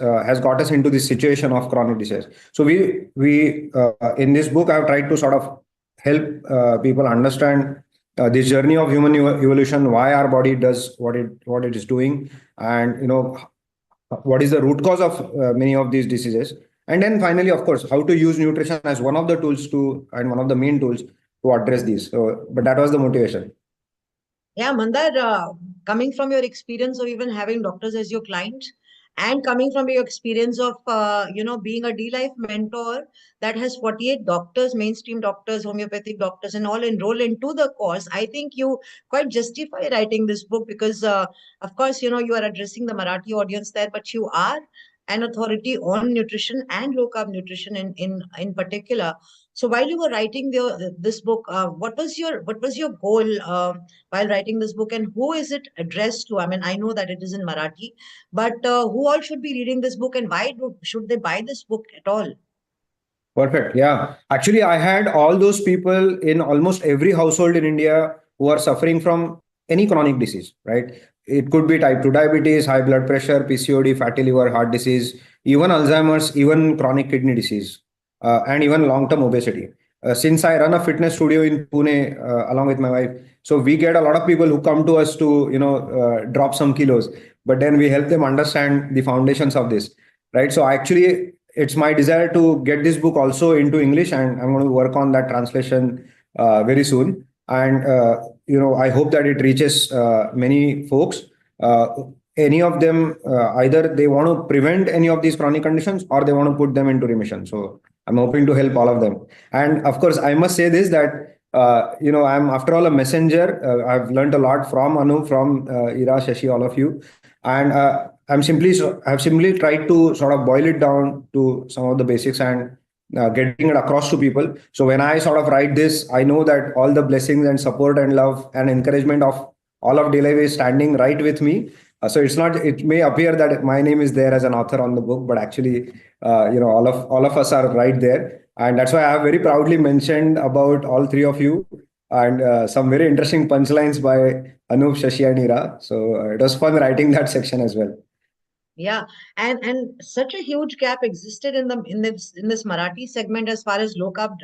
situation of chronic disease. So we in this book, I've tried to sort of help people understand this journey of human evolution, why our body does what it is doing, and what is the root cause of many of these diseases. And then finally, of course, how to use nutrition as one of the tools and one of the main tools to address these. So, but that was the motivation. Yeah, Mandar, coming from your experience of even having doctors as your client, and coming from your experience of being a D-Life mentor that has 48 doctors, mainstream doctors, homeopathic doctors, and all enroll into the course, I think you quite justify writing this book because, of course, you are addressing the Marathi audience there, but you are an authority on nutrition and low carb nutrition in particular. So while you were writing this book, what was your goal while writing this book, and who is it addressed to? I mean, I know that it is in Marathi, but who all should be reading this book, and why should they buy this book at all? Perfect. Yeah. Actually, I had all those people in almost every household in India who are suffering from any chronic disease, right? It could be type 2 diabetes, high blood pressure, PCOD, fatty liver, heart disease, even Alzheimer's, even chronic kidney disease, and even long-term obesity. Since I run a fitness studio in Pune along with my wife, so we get a lot of people who come to us to drop some kilos, but then we help them understand the foundations of this, right? So actually, it's my desire to get this book also into English, and I'm going to work on that translation very soon. And I hope that it reaches many folks. Any of them, either they want to prevent any of these chronic conditions or they want to put them into remission. So I'm hoping to help all of them. And of course, I must say this, that I'm after all a messenger. I've learned a lot from Anoup, from Ira, Shashi, all of you, and I've simply tried to sort of boil it down to some of the basics and getting it across to people. So when I sort of write this, I know that all the blessings and support and love and encouragement of all of Dilip is standing right with me. So it may appear that my name is there as an author on the book, but actually, all of us are right there. And that's why I have very proudly mentioned about all three of you, and some very interesting punchlines by Anoup, Shashi, and Ira. So it was fun writing that section as well. Yeah, and such a huge gap existed in this Marathi segment as far as low carb,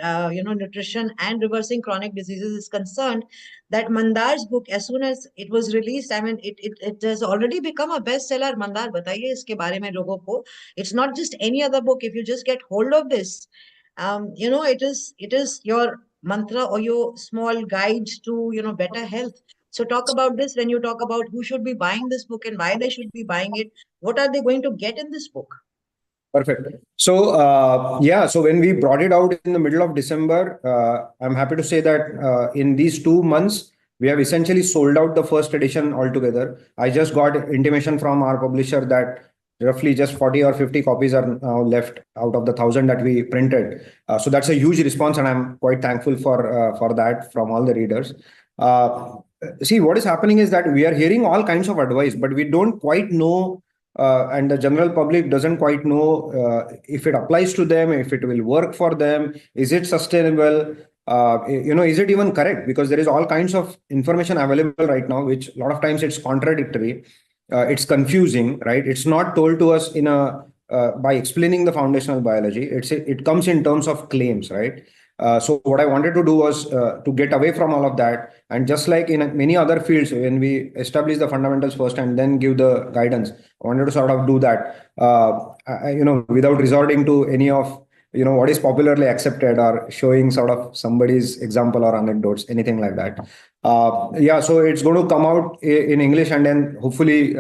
nutrition and reversing chronic diseases is concerned, that Mandar's book, as soon as it was released, I mean, it has already become a bestseller. Mandar, बताइए इसके बारे में लोगों को. It's not just any other book. If you just get hold of this, it is your mantra or your small guide to better health. So talk about this when you talk about who should be buying this book and why they should be buying it. What are they going to get in this book? Perfect. So, so when we brought it out in the middle of December, I'm happy to say that in these 2 months, we have essentially sold out the first edition altogether. I just got intimation from our publisher that roughly just 40 or 50 copies are now left out of the 1,000 that we printed. So that's a huge response, and I'm quite thankful for that from all the readers. See, what is happening is that we are hearing all kinds of advice, but we don't quite know, and the general public doesn't quite know if it applies to them, if it will work for them, is it sustainable, is it even correct? Because there is all kinds of information available right now, which a lot of times it's contradictory, it's confusing, right? It's not told to us by explaining the foundational biology. It comes in terms of claims, right? So what I wanted to do was to get away from all of that. And just like in many other fields, when we establish the fundamentals first and then give the guidance, I wanted to sort of do that, without resorting to any of, what is popularly accepted or showing sort of somebody's example or anecdotes, anything like that. So it's going to come out in English and then hopefully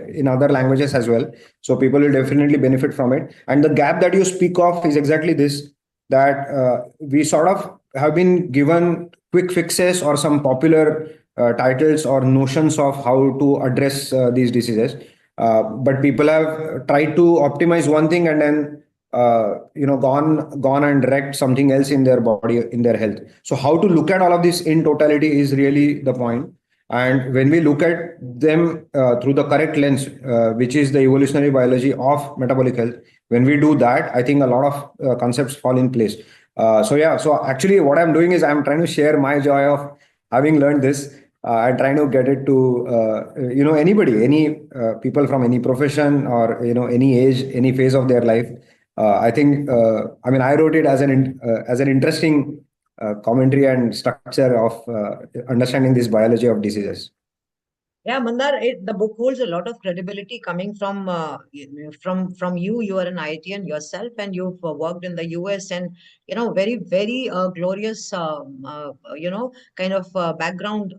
in other languages as well. So people will definitely benefit from it. And the gap that you speak of is exactly this, that we sort of have been given quick fixes or some popular titles or notions of how to address these diseases. But people have tried to optimize one thing and then gone and wrecked something else in their body, in their health. So how to look at all of this in totality is really the point. And when we look at them through the correct lens, which is the evolutionary biology of metabolic health, when we do that, I think a lot of concepts fall in place. So actually what I'm doing is I'm trying to share my joy of having learned this and trying to get it to, anybody, any people from any profession or, any age, any phase of their life. I think, I wrote it as an interesting commentary and structure of understanding this biology of diseases. Yeah, Mandar, the book holds a lot of credibility coming from you. You are an IITian yourself, and you've worked in the US, and very glorious kind of background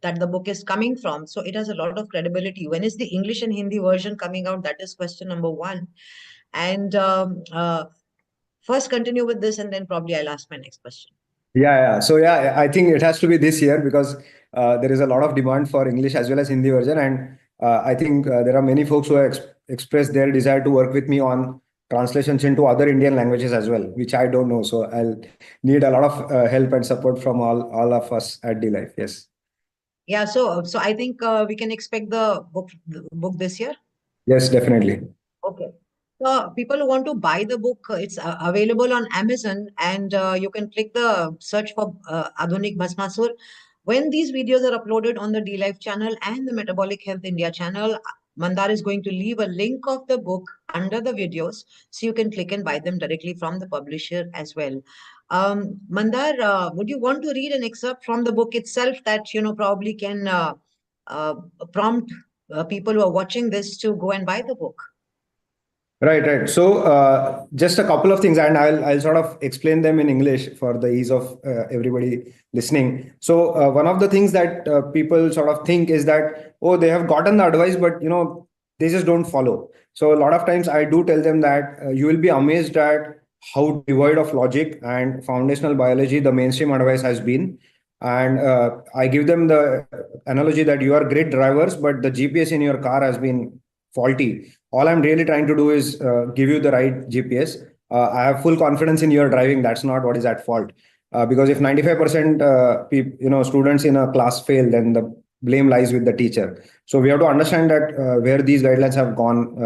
that the book is coming from. So it has a lot of credibility. When is the English and Hindi version coming out? That is question number one. And first continue with this, and then probably I'll ask my next question. Yeah. So yeah, I think it has to be this year because there is a lot of demand for English as well as Hindi version, and I think there are many folks who have expressed their desire to work with me on translations into other Indian languages as well, which I don't know. So I'll need a lot of help and support from all of us at D-Life. Yes. Yeah. So I think we can expect the book this year. Yes, definitely. Okay. So people who want to buy the book, it's available on Amazon, and you can click the search for Adunik Bhasmasur. When these videos are uploaded on the D-Life channel and the Metabolic Health India channel, Mandar is going to leave a link of the book under the videos, so you can click and buy them directly from the publisher as well. Mandar, would you want to read an excerpt from the book itself that probably can prompt people who are watching this to go and buy the book? Right. So just a couple of things, and I'll sort of explain them in English for the ease of everybody listening. So one of the things that people sort of think is that, oh, they have gotten the advice, but they just don't follow. So a lot of times I do tell them that you will be amazed at how devoid of logic and foundational biology the mainstream advice has been. And I give them the analogy that you are great drivers, but the GPS in your car has been faulty. All I'm really trying to do is give you the right GPS. I have full confidence in your driving. That's not what is at fault. Because if 95% students in a class fail, then the blame lies with the teacher. So we have to understand that where these guidelines have gone,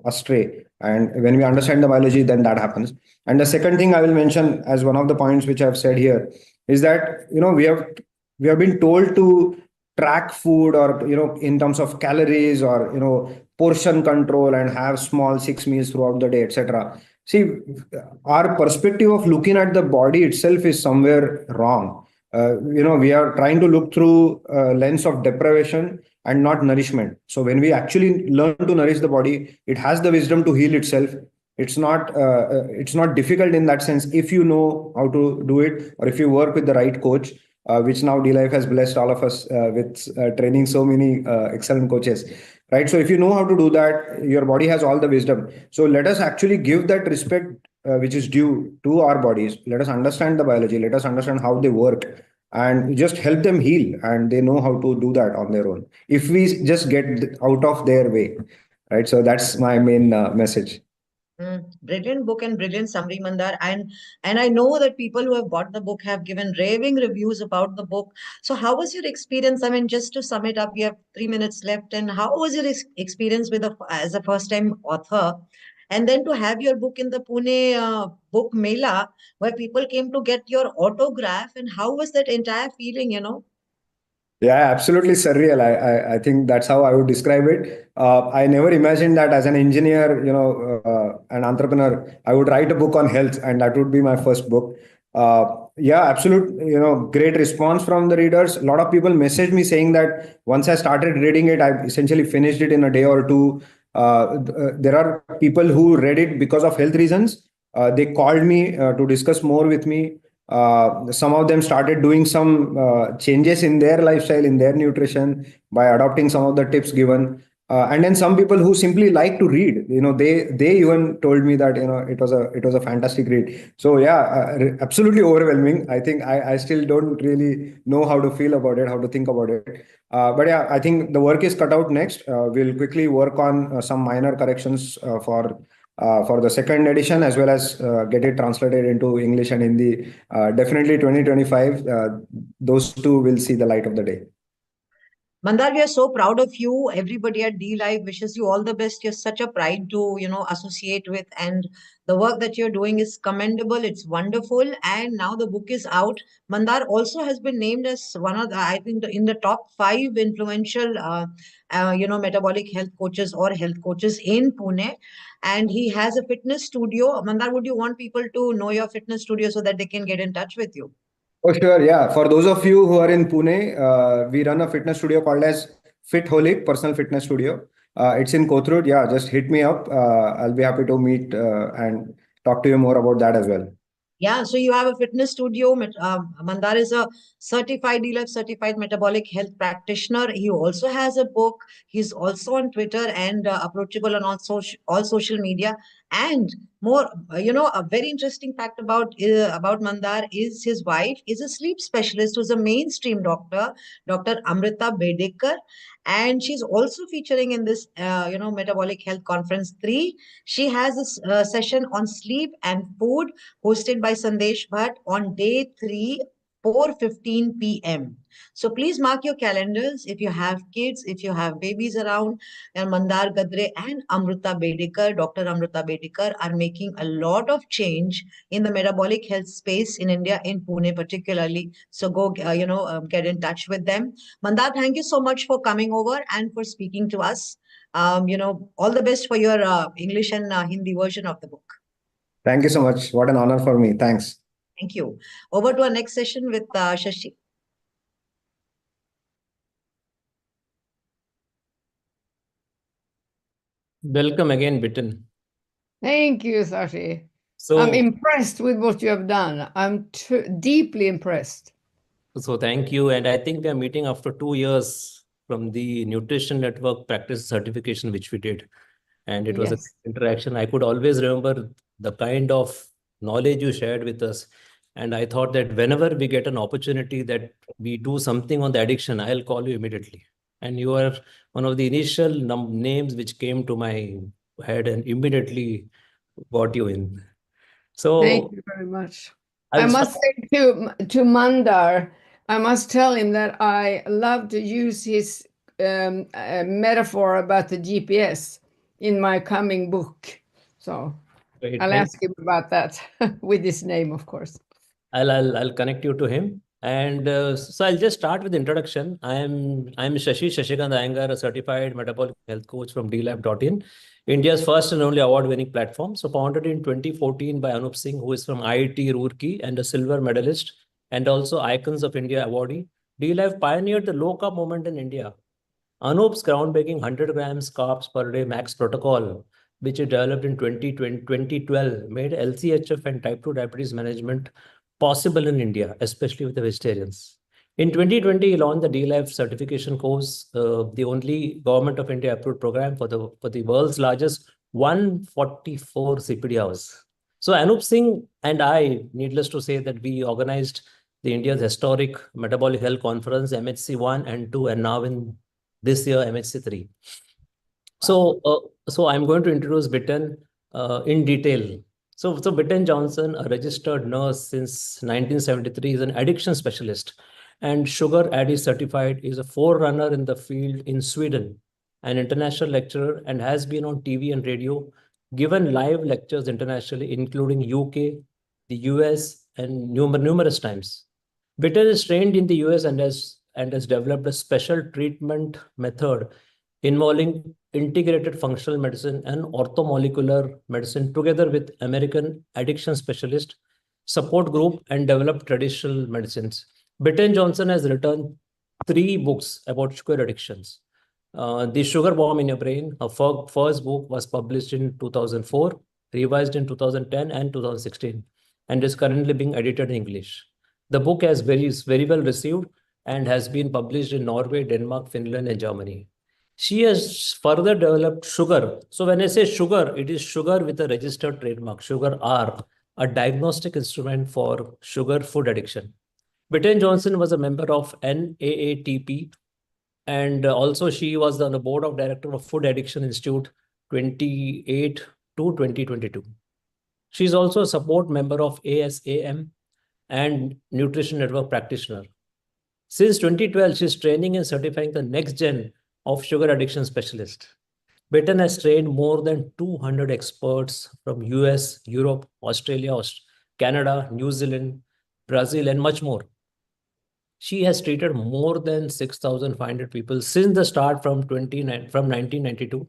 astray. And when we understand the biology, then that happens. And the second thing I will mention as one of the points which I've said here is that we have been told to track food or in terms of calories or portion control and have small 6 meals throughout the day, etc. See, our perspective of looking at the body itself is somewhere wrong. We are trying to look through a lens of deprivation and not nourishment. So when we actually learn to nourish the body, it has the wisdom to heal itself. It's not difficult in that sense if you know how to do it, or if you work with the right coach, which now D-Life has blessed all of us with training so many excellent coaches, right? So if you know how to do that, your body has all the wisdom. So let us actually give that respect which is due to our bodies. Let us understand the biology. Let us understand how they work, and just help them heal, and they know how to do that on their own. If we just get out of their way, right? So that's my main message. Brilliant book and brilliant summary, Mandar. And I know that people who have bought the book have given raving reviews about the book. So how was your experience? I mean, just to sum it up, we have 3 minutes left. And how was your experience as a first-time author? And then to have your book in the Pune book Mela, where people came to get your autograph. And how was that entire feeling, Yeah, absolutely surreal. I think that's how I would describe it. I never imagined that as an engineer, an entrepreneur, I would write a book on health, and that would be my first book. Yeah, absolute, great response from the readers. A lot of people messaged me saying that once I started reading it, I essentially finished it in a day or two. There are people who read it because of health reasons. They called me to discuss more with me. Some of them started doing some changes in their lifestyle, in their nutrition, by adopting some of the tips given. And then some people who simply like to read, they even told me that it was a fantastic read. So yeah, absolutely overwhelming. I think I still don't really know how to feel about it, how to think about it. But yeah, I think the work is cut out next. We'll quickly work on some minor corrections for the second edition, as well as get it translated into English and Hindi. Definitely 2025, those two will see the light of the day. Mandar, we are so proud of you. Everybody at D Live wishes you all the best. You're such a pride to, associate with, and the work that you're doing is commendable. It's wonderful. And now the book is out. Mandar also has been named as one of the, I think, in the top 5 influential, metabolic health coaches or health coaches in Pune. And he has a fitness studio. Mandar, would you want people to know your fitness studio so that they can get in touch with you? Oh, sure. Yeah. For those of you who are in Pune, we run a fitness studio called as Fitholic Personal Fitness Studio. It's in Kothurud. Yeah, just hit me up. I'll be happy to meet and talk to you more about that as well. Yeah, so you have a fitness studio. Mandar is a certified DLF certified metabolic health practitioner. He also has a book. He's also on Twitter and approachable on all social media. And more, a very interesting fact about Mandar is his wife is a sleep specialist who's a mainstream doctor, Dr. Amrita Bedekar. And she's also featuring in this, Metabolic Health Conference 3. She has a session on sleep and food hosted by Sandesh Bhatt on day 3, 4:15 p.m. So please mark your calendars if you have kids, if you have babies around. And Mandar Gadre and Amrita Bedekar, Dr. Amrita Bedekar, are making a lot of change in the metabolic health space in India, in Pune particularly. So go, get in touch with them. Mandar, thank you so much for coming over and for speaking to us. All the best for your English and Hindi version of the book. Thank you so much. What an honor for me. Thanks. Thank you. Over to our next session with Shashi. Welcome again, Bitin. Thank you, Sashi. So I'm impressed with what you have done. I'm deeply impressed. So thank you. And I think we are meeting after 2 years from the Nutrition Network Practice Certification, which we did. And it was an interaction. I could always remember the kind of knowledge you shared with us. And I thought that whenever we get an opportunity that we do something on the addiction, I'll call you immediately. And you are one of the initial names which came to my head and immediately got you in. So thank you very much. I must say to Mandar, I must tell him that I love to use his metaphor about the GPS in my coming book. So Great. I'll ask him about that with his name, of course. I'll connect you to him. And so I'll just start with the introduction. I'm Shashi Shashikant Iyengar, a certified metabolic health coach from dlab.in, India's first and only award-winning platform. So founded in 2014 by Anoup Singh, who is from IIT Roorkee and a silver medalist and also Icons of India awardee. DLab pioneered the low-carb movement in India. Anoup's groundbreaking 100 grams carbs per day max protocol, which he developed in 2012, made lchf and type 2 diabetes management possible in India, especially with the vegetarians. In 2020, he launched the DLF certification course, the only government of India approved program for the world's largest 144 CPD Hrs. So Anoup Singh and I, needless to say, that we organized the India's historic Metabolic Health Conference, MHC 1 and 2, and now in this year, MHC 3. So I'm going to introduce Bitin in detail. So Bitin Johnson, a registered nurse since 1973, is an addiction specialist and sugar addict certified, is a forerunner in the field in Sweden, an international lecturer, and has been on TV and radio, given live lectures internationally, including UK, the US, and numerous times. Bitin is trained in the US and has developed a special treatment method involving integrated functional medicine and orthomolecular medicine together with American addiction specialist support group and developed traditional medicines. Bitin Johnson has written 3 books about sugar addictions. The Sugar Bomb in Your Brain, her first book, was published in 2004, revised in 2010 and 2016, and is currently being edited in English. The book has very well received and has been published in Norway, Denmark, Finland, and Germany. She has further developed Sugar. So when I say sugar, it is sugar with a registered trademark, Sugar R, a diagnostic instrument for sugar food addiction. Bitin Johnson was a member of NAATP, and also she was on the board of director of Food Addiction Institute 28 to 2022. She is also a support member of ASAM and Nutrition Network practitioner. Since 2012, she's training and certifying the next gen of sugar addiction specialist. Bitten has trained more than 200 experts from US, Europe, Australia, Canada, New Zealand, Brazil, and much more. She has treated more than 6,500 people since the start from 1992.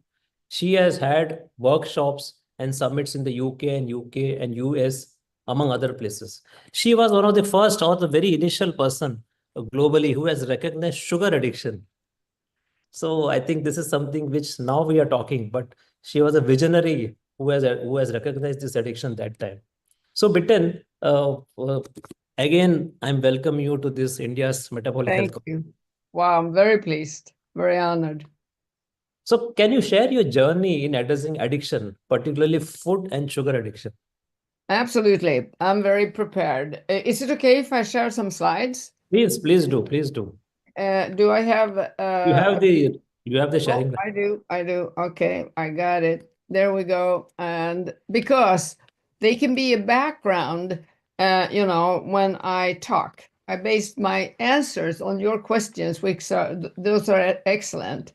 She has had workshops and summits in the UK and US, among other places. She was one of the first or the very initial person globally who has recognized sugar addiction. So I think this is something which now we are talking, but she was a visionary who has recognized this addiction that time. So Bitten, again, I'm welcoming you to this India's Metabolic Health. Thank you. Wow, I'm very pleased, very honored. So can you share your journey in addressing addiction, particularly food and sugar addiction? Absolutely. I'm very prepared. Is it okay if I share some slides? Please do. Do I have... You have the sharing. Oh, I do. Okay, I got it. There we go. And because they can be a background, when I talk. I based my answers on your questions, which those are excellent.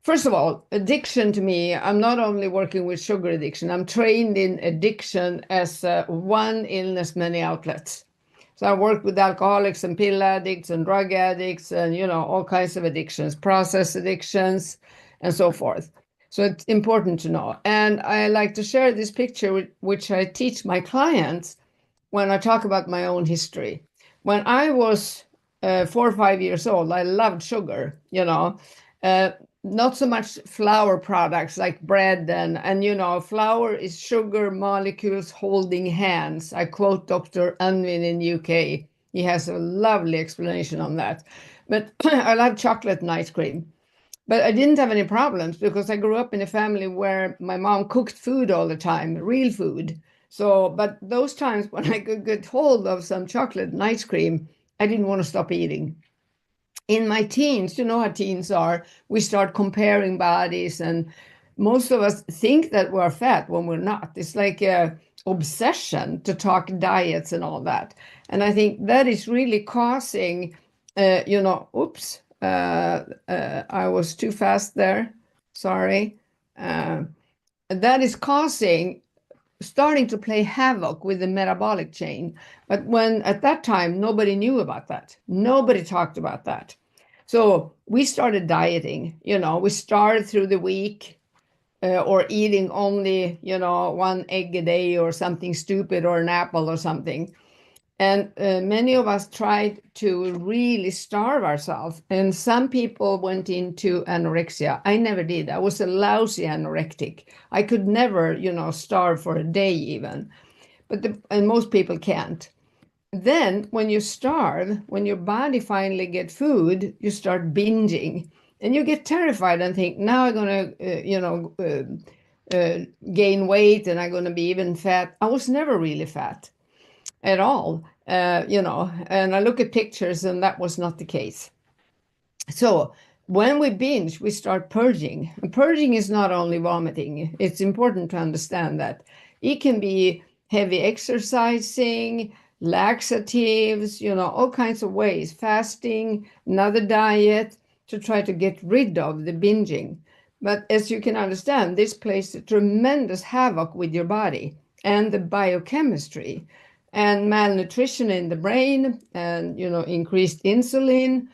First of all, addiction to me, I'm not only working with sugar addiction, I'm trained in addiction as one illness, many outlets. So I work with alcoholics and pill addicts and drug addicts and, all kinds of addictions, process addictions, and so forth. So it's important to know. And I like to share this picture, which I teach my clients when I talk about my own history. When I was 4 or 5 years old, I loved sugar, not so much flour products like bread and flour is sugar molecules holding hands. I quote Dr. Unwin in UK. He has a lovely explanation on that. But I love chocolate and ice cream. But I didn't have any problems because I grew up in a family where my mom cooked food all the time, real food. So, but those times when I could get hold of some chocolate and ice cream, I didn't want to stop eating. In my teens, you know how teens are, we start comparing bodies, and most of us think that we're fat when we're not. It's like an obsession to talk diets and all that. And I think that is really causing, oops, I was too fast there. Sorry. That is starting to play havoc with the metabolic chain. But when at that time, nobody knew about that. Nobody talked about that. So we started dieting, we started through the week or eating only, 1 egg a day or something stupid or an apple or something. And many of us tried to really starve ourselves. And some people went into anorexia. I never did. I was a lousy anorectic. I could never, starve for a day even. And most people can't. Then when you starve, when your body finally gets food, you start binging. And you get terrified and think, now I'm going to, gain weight and I'm going to be even fat. I was never really fat at all, and I look at pictures and that was not the case. So when we binge, we start purging. And purging is not only vomiting. It's important to understand that. It can be heavy exercising, laxatives, all kinds of ways, fasting, another diet to try to get rid of the binging. But as you can understand, this plays a tremendous havoc with your body and the biochemistry. And malnutrition in the brain and, increased insulin,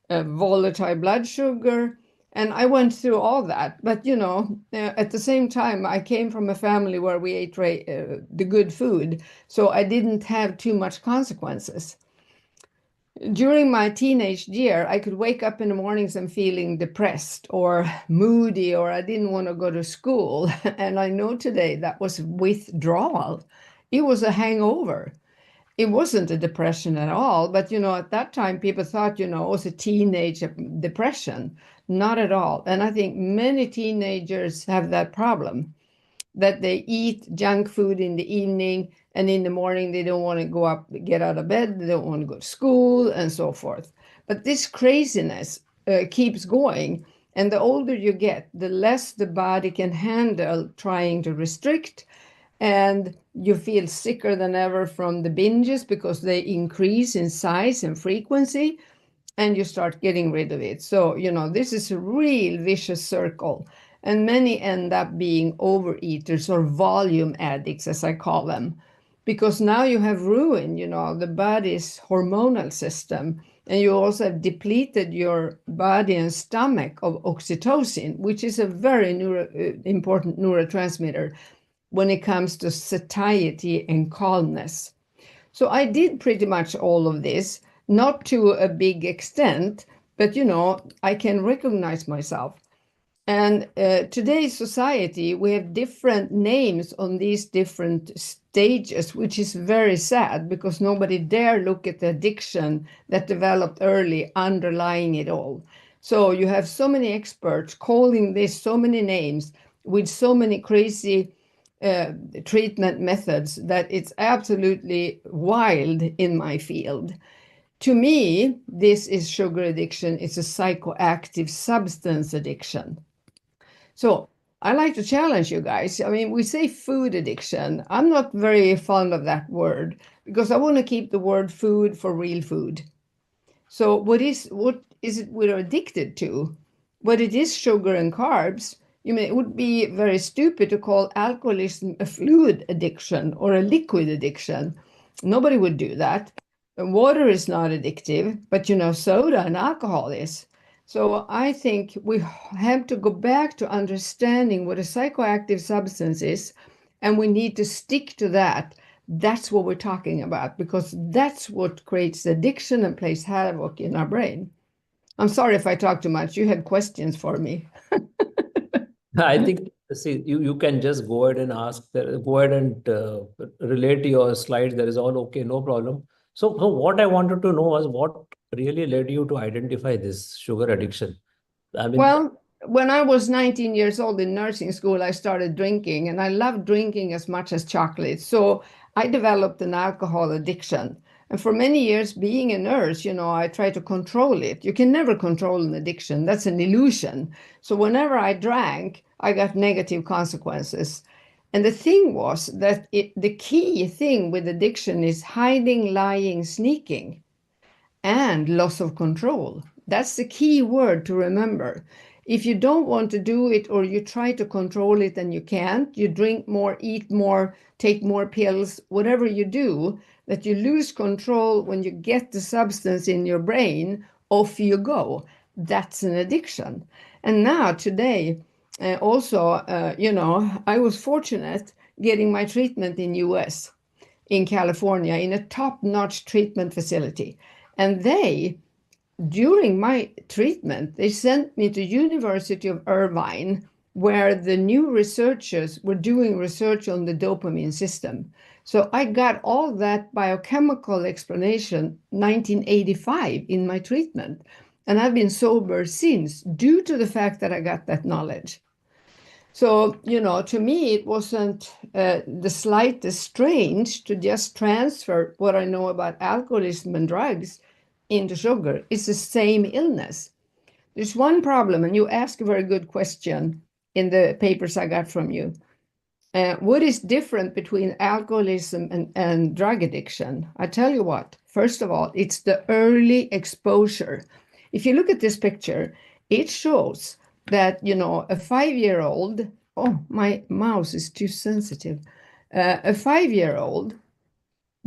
volatile blood sugar. And I went through all that. But, at the same time, I came from a family where we ate the good food. So I didn't have too much consequences. During my teenage year, I could wake up in the mornings and feeling depressed or moody, or I didn't want to go to school. And I know today that was withdrawal. It was a hangover. It wasn't a depression at all, but at that time people thought, it was a teenage depression. Not at all. And I think many teenagers have that problem, that they eat junk food in the evening and in the morning they don't want to go up, get out of bed, they don't want to go to school and so forth. But this craziness keeps going. And the older you get, the less the body can handle trying to restrict. And you feel sicker than ever from the binges because they increase in size and frequency. and you start getting rid of it. So, this is a real vicious circle. And many end up being overeaters or volume addicts, as I call them, because now you have ruined, the body's hormonal system. And you also have depleted your body and stomach of oxytocin, which is a very important neurotransmitter when it comes to satiety and calmness. So I did pretty much all of this, not to a big extent, but I can recognize myself. And today's society, we have different names on these different stages, which is very sad because nobody dare look at the addiction that developed early underlying it all. So you have so many experts calling this so many names with so many crazy treatment methods that it's absolutely wild in my field. To me, this is sugar addiction. It's a psychoactive substance addiction. So I like to challenge you guys. I mean, we say food addiction. I'm not very fond of that word because I want to keep the word food for real food. So what is it we're addicted to? What it is sugar and carbs. It would be very stupid to call alcoholism a fluid addiction or a liquid addiction. Nobody would do that. Water is not addictive, but soda and alcohol is. So I think we have to go back to understanding what a psychoactive substance is, and we need to stick to that. That's what we're talking about, because that's what creates addiction and plays havoc in our brain. I'm sorry if I talk too much. You had questions for me. I think, see, you can just go ahead and relate to your slides. That is all okay, no problem. So what I wanted to know was what really led you to identify this sugar addiction? Well, when I was 19 years old in nursing school, I started drinking, and I loved drinking as much as chocolate. So I developed an alcohol addiction. And for many years, being a nurse, I tried to control it. You can never control an addiction. That's an illusion. So whenever I drank, I got negative consequences. And the thing was that the key thing with addiction is hiding, lying, sneaking, and loss of control. That's the key word to remember. If you don't want to do it or you try to control it and you can't, you drink more, eat more, take more pills, whatever you do, that you lose control when you get the substance in your brain, off you go. That's an addiction. And now today, I was fortunate getting my treatment in US, in California, in a top-notch treatment facility. And during my treatment, they sent me to University of Irvine, where the new researchers were doing research on the dopamine system. So I got all that biochemical explanation 1985 in my treatment. And I've been sober since due to the fact that I got that knowledge. So, to me, it wasn't the slightest strange to just transfer what I know about alcoholism and drugs into sugar. It's the same illness. There's one problem, and you ask a very good question in the papers I got from you. What is different between alcoholism and drug addiction? I tell you what, first of all, it's the early exposure. If you look at this picture, it shows that, a 5-year-old, oh, my mouse is too sensitive. A 5-year-old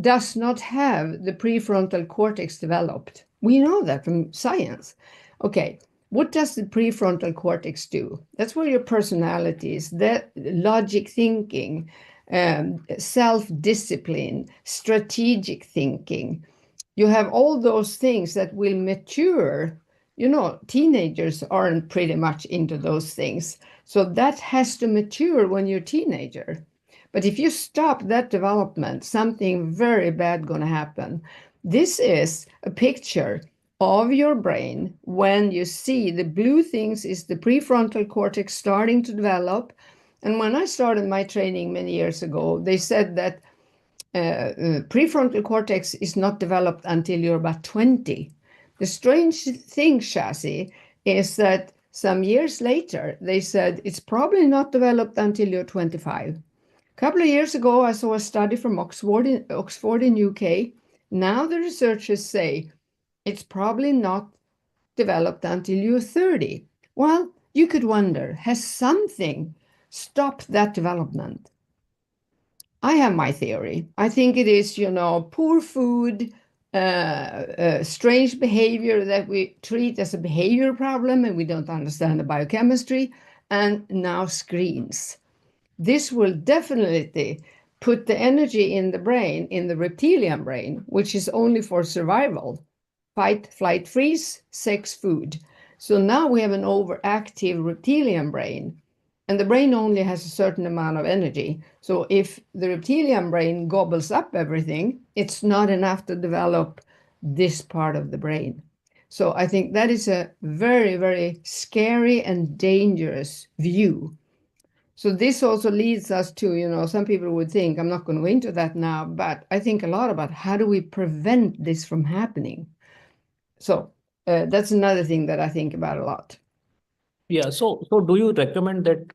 does not have the prefrontal cortex developed. We know that from science. Okay, what does the prefrontal cortex do? That's where your personality is, that logic thinking, self-discipline, strategic thinking. You have all those things that will mature. Teenagers aren't pretty much into those things. So that has to mature when you're a teenager. But if you stop that development, something very bad going to happen. This is a picture of your brain when you see the blue things is the prefrontal cortex starting to develop. And when I started my training many years ago, they said that prefrontal cortex is not developed until you're about 20. The strange thing, Shasi, is that some years later, they said it's probably not developed until you're 25. A couple of years ago, I saw a study from Oxford in UK. Now the researchers say it's probably not developed until you're 30. Well, you could wonder, has something stopped that development? I have my theory. I think it is, poor food, strange behavior that we treat as a behavior problem and we don't understand the biochemistry, and now screens. This will definitely put the energy in the brain, in the reptilian brain, which is only for survival. Fight, flight, freeze, sex, food. So now we have an overactive reptilian brain, and the brain only has a certain amount of energy. So if the reptilian brain gobbles up everything, it's not enough to develop this part of the brain. So I think that is a very, very scary and dangerous view. So this also leads us to, some people would think, I'm not going to go into that now, but I think a lot about how do we prevent this from happening? So that's another thing that I think about a lot. Yeah. So do you recommend that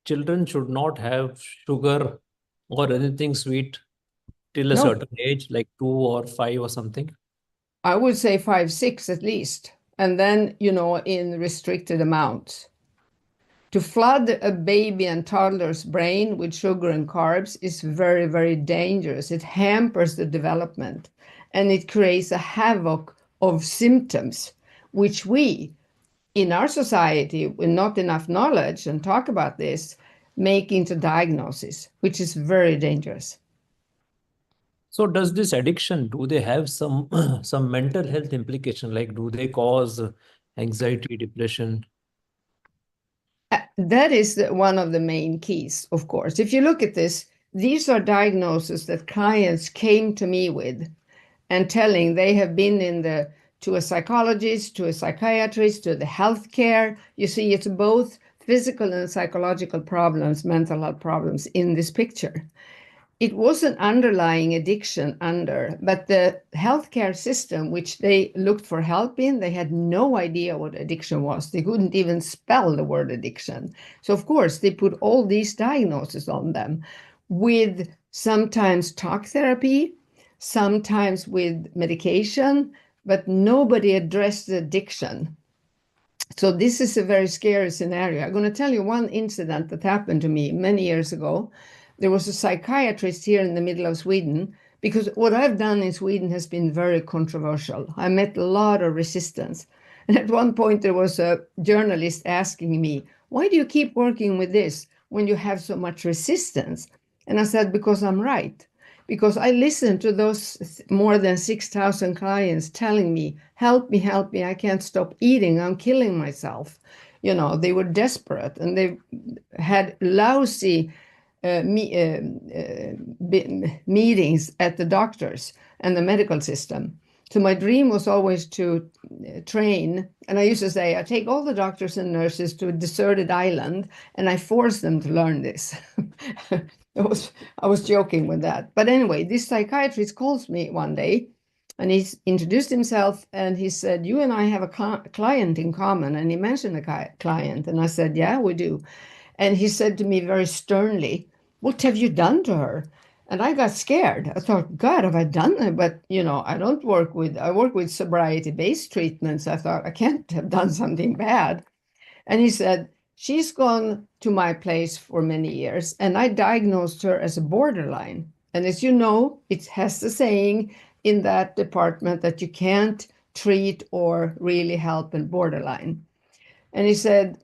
children should not have sugar or anything sweet till a certain age, like 2 or 5 or something? I would say 5, 6 at least. And then, in restricted amounts. To flood a baby and toddler's brain with sugar and carbs is very, very dangerous. It hampers the development and it creates a havoc of symptoms, which we, in our society, with not enough knowledge and talk about this, make into diagnosis, which is very dangerous. So does this addiction, do they have some mental health implication? Like, do they cause anxiety, depression? That is one of the main keys, of course. If you look at this, these are diagnoses that clients came to me with and telling they have been to a psychologist, to a psychiatrist, to the healthcare. You see, it's both physical and psychological problems, mental health problems in this picture. It was an underlying addiction but the healthcare system, which they looked for help in, they had no idea what addiction was. They couldn't even spell the word addiction. So, of course, they put all these diagnoses on them with sometimes talk therapy, sometimes with medication, but nobody addressed the addiction. So this is a very scary scenario. I'm going to tell you one incident that happened to me many years ago. There was a psychiatrist here in the middle of Sweden, because what I've done in Sweden has been very controversial. I met a lot of resistance. And at one point, there was a journalist asking me, why do you keep working with this when you have so much resistance? And I said, because I'm right. Because I listened to those more than 6,000 clients telling me, help me, I can't stop eating, I'm killing myself. They were desperate and they had lousy meetings at the doctors and the medical system. So my dream was always to train, and I used to say, I take all the doctors and nurses to a deserted island and I force them to learn this. I was joking with that. But anyway, this psychiatrist calls me one day and he's introduced himself and he said, you and I have a client in common. And he mentioned a client. And I said, yeah, we do. And he said to me very sternly, what have you done to her? And I got scared. I thought, God, have I done it? But, I work with sobriety-based treatments. I thought, I can't have done something bad. And he said, she's gone to my place for many years, and I diagnosed her as a borderline. And as you know, it has the saying in that department that you can't treat or really help in borderline. And he said,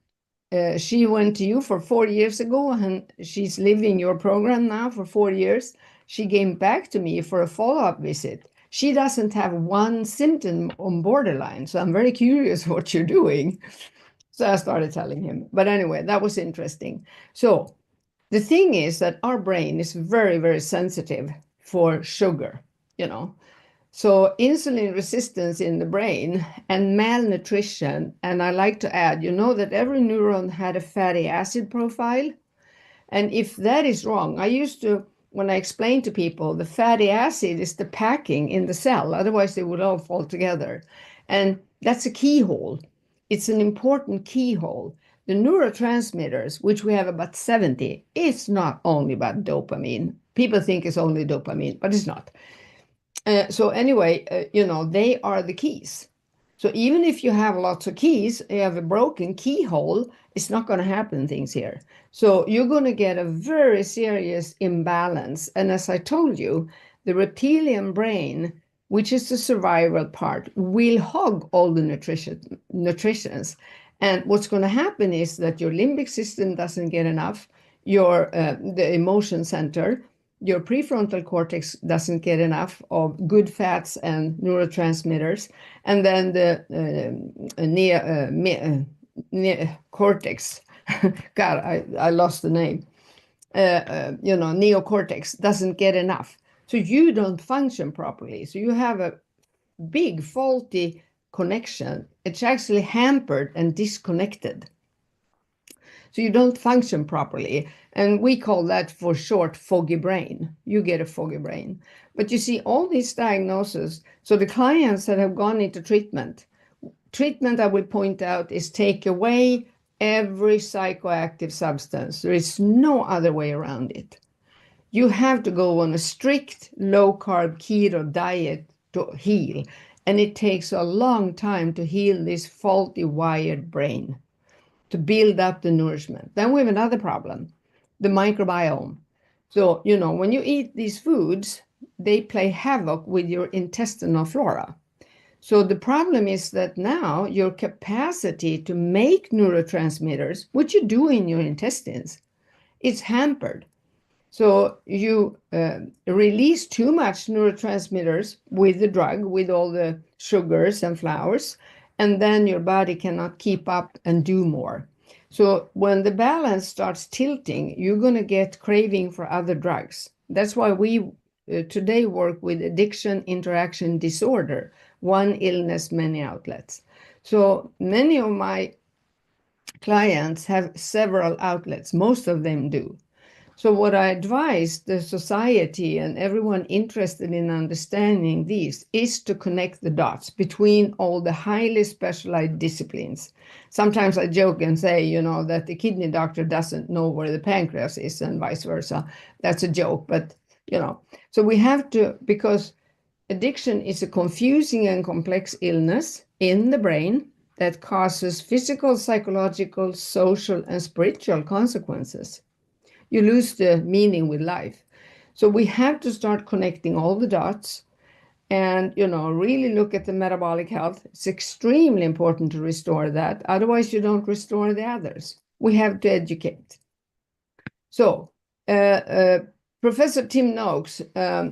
she went to you for 4 years ago, and she's living your program now for 4 years. She came back to me for a follow-up visit. She doesn't have one symptom on borderline, so I'm very curious what you're doing. So I started telling him. But anyway, that was interesting. So the thing is that our brain is very, very sensitive for sugar, So insulin resistance in the brain and malnutrition, and I like to add, that every neuron had a fatty acid profile. And if that is wrong, when I explain to people, the fatty acid is the packing in the cell, otherwise they would all fall together. And that's a keyhole. It's an important keyhole. The neurotransmitters, which we have about 70, it's not only about dopamine. People think it's only dopamine, but it's not. So anyway, they are the keys. So even if you have lots of keys, you have a broken keyhole, it's not going to happen things here. So you're going to get a very serious imbalance. And as I told you, the reptilian brain, which is the survival part, will hog all the nutritions. And what's going to happen is that your limbic system doesn't get enough, the emotion center, your prefrontal cortex doesn't get enough of good fats and neurotransmitters, and then the cortex, God, I lost the name, neocortex doesn't get enough. So you don't function properly. So you have a big faulty connection. It's actually hampered and disconnected. So you don't function properly. And we call that for short foggy brain. You get a foggy brain. But you see all these diagnoses. So the clients that have gone into treatment, I will point out, is take away every psychoactive substance. There is no other way around it. You have to go on a strict low-carb keto diet to heal. And it takes a long time to heal this faulty wired brain, to build up the nourishment. Then we have another problem, the microbiome. So, when you eat these foods, they play havoc with your intestinal flora. So the problem is that now your capacity to make neurotransmitters, which you do in your intestines, is hampered. So you release too much neurotransmitters with the drug, with all the sugars and flours, and then your body cannot keep up and do more. So when the balance starts tilting, you're going to get craving for other drugs. That's why we today work with addiction interaction disorder, one illness, many outlets. So many of my clients have several outlets, most of them do. So what I advise the society and everyone interested in understanding these is to connect the dots between all the highly specialized disciplines. Sometimes I joke and say, that the kidney doctor doesn't know where the pancreas is and vice versa. That's a joke, but, So we have to, because addiction is a confusing and complex illness in the brain that causes physical, psychological, social, and spiritual consequences. You lose the meaning with life. So we have to start connecting all the dots and, really look at the metabolic health. It's extremely important to restore that. Otherwise, you don't restore the others. We have to educate. So Professor Tim Noakes,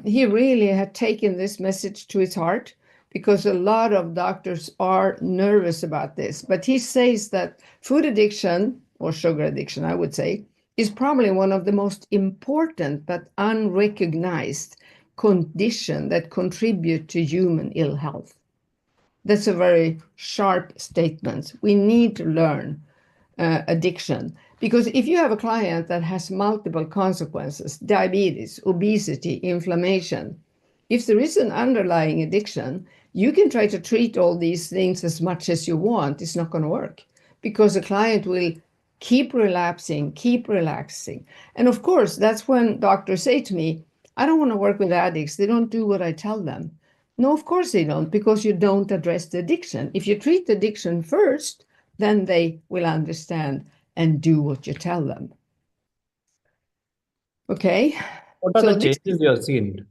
he really had taken this message to his heart because a lot of doctors are nervous about this. But he says that food addiction, or sugar addiction, I would say, is probably one of the most important but unrecognized condition that contribute to human ill health. That's a very sharp statement. We need to learn addiction, because if you have a client that has multiple consequences, diabetes, obesity, inflammation, if there is an underlying addiction, you can try to treat all these things as much as you want. It's not going to work because the client will keep relapsing, keep relaxing. And of course, that's when doctors say to me, I don't want to work with addicts. They don't do what I tell them. No, of course they don't, because you don't address the addiction. If you treat the addiction first, then they will understand and do what you tell them. Okay. What are the changes you have seen?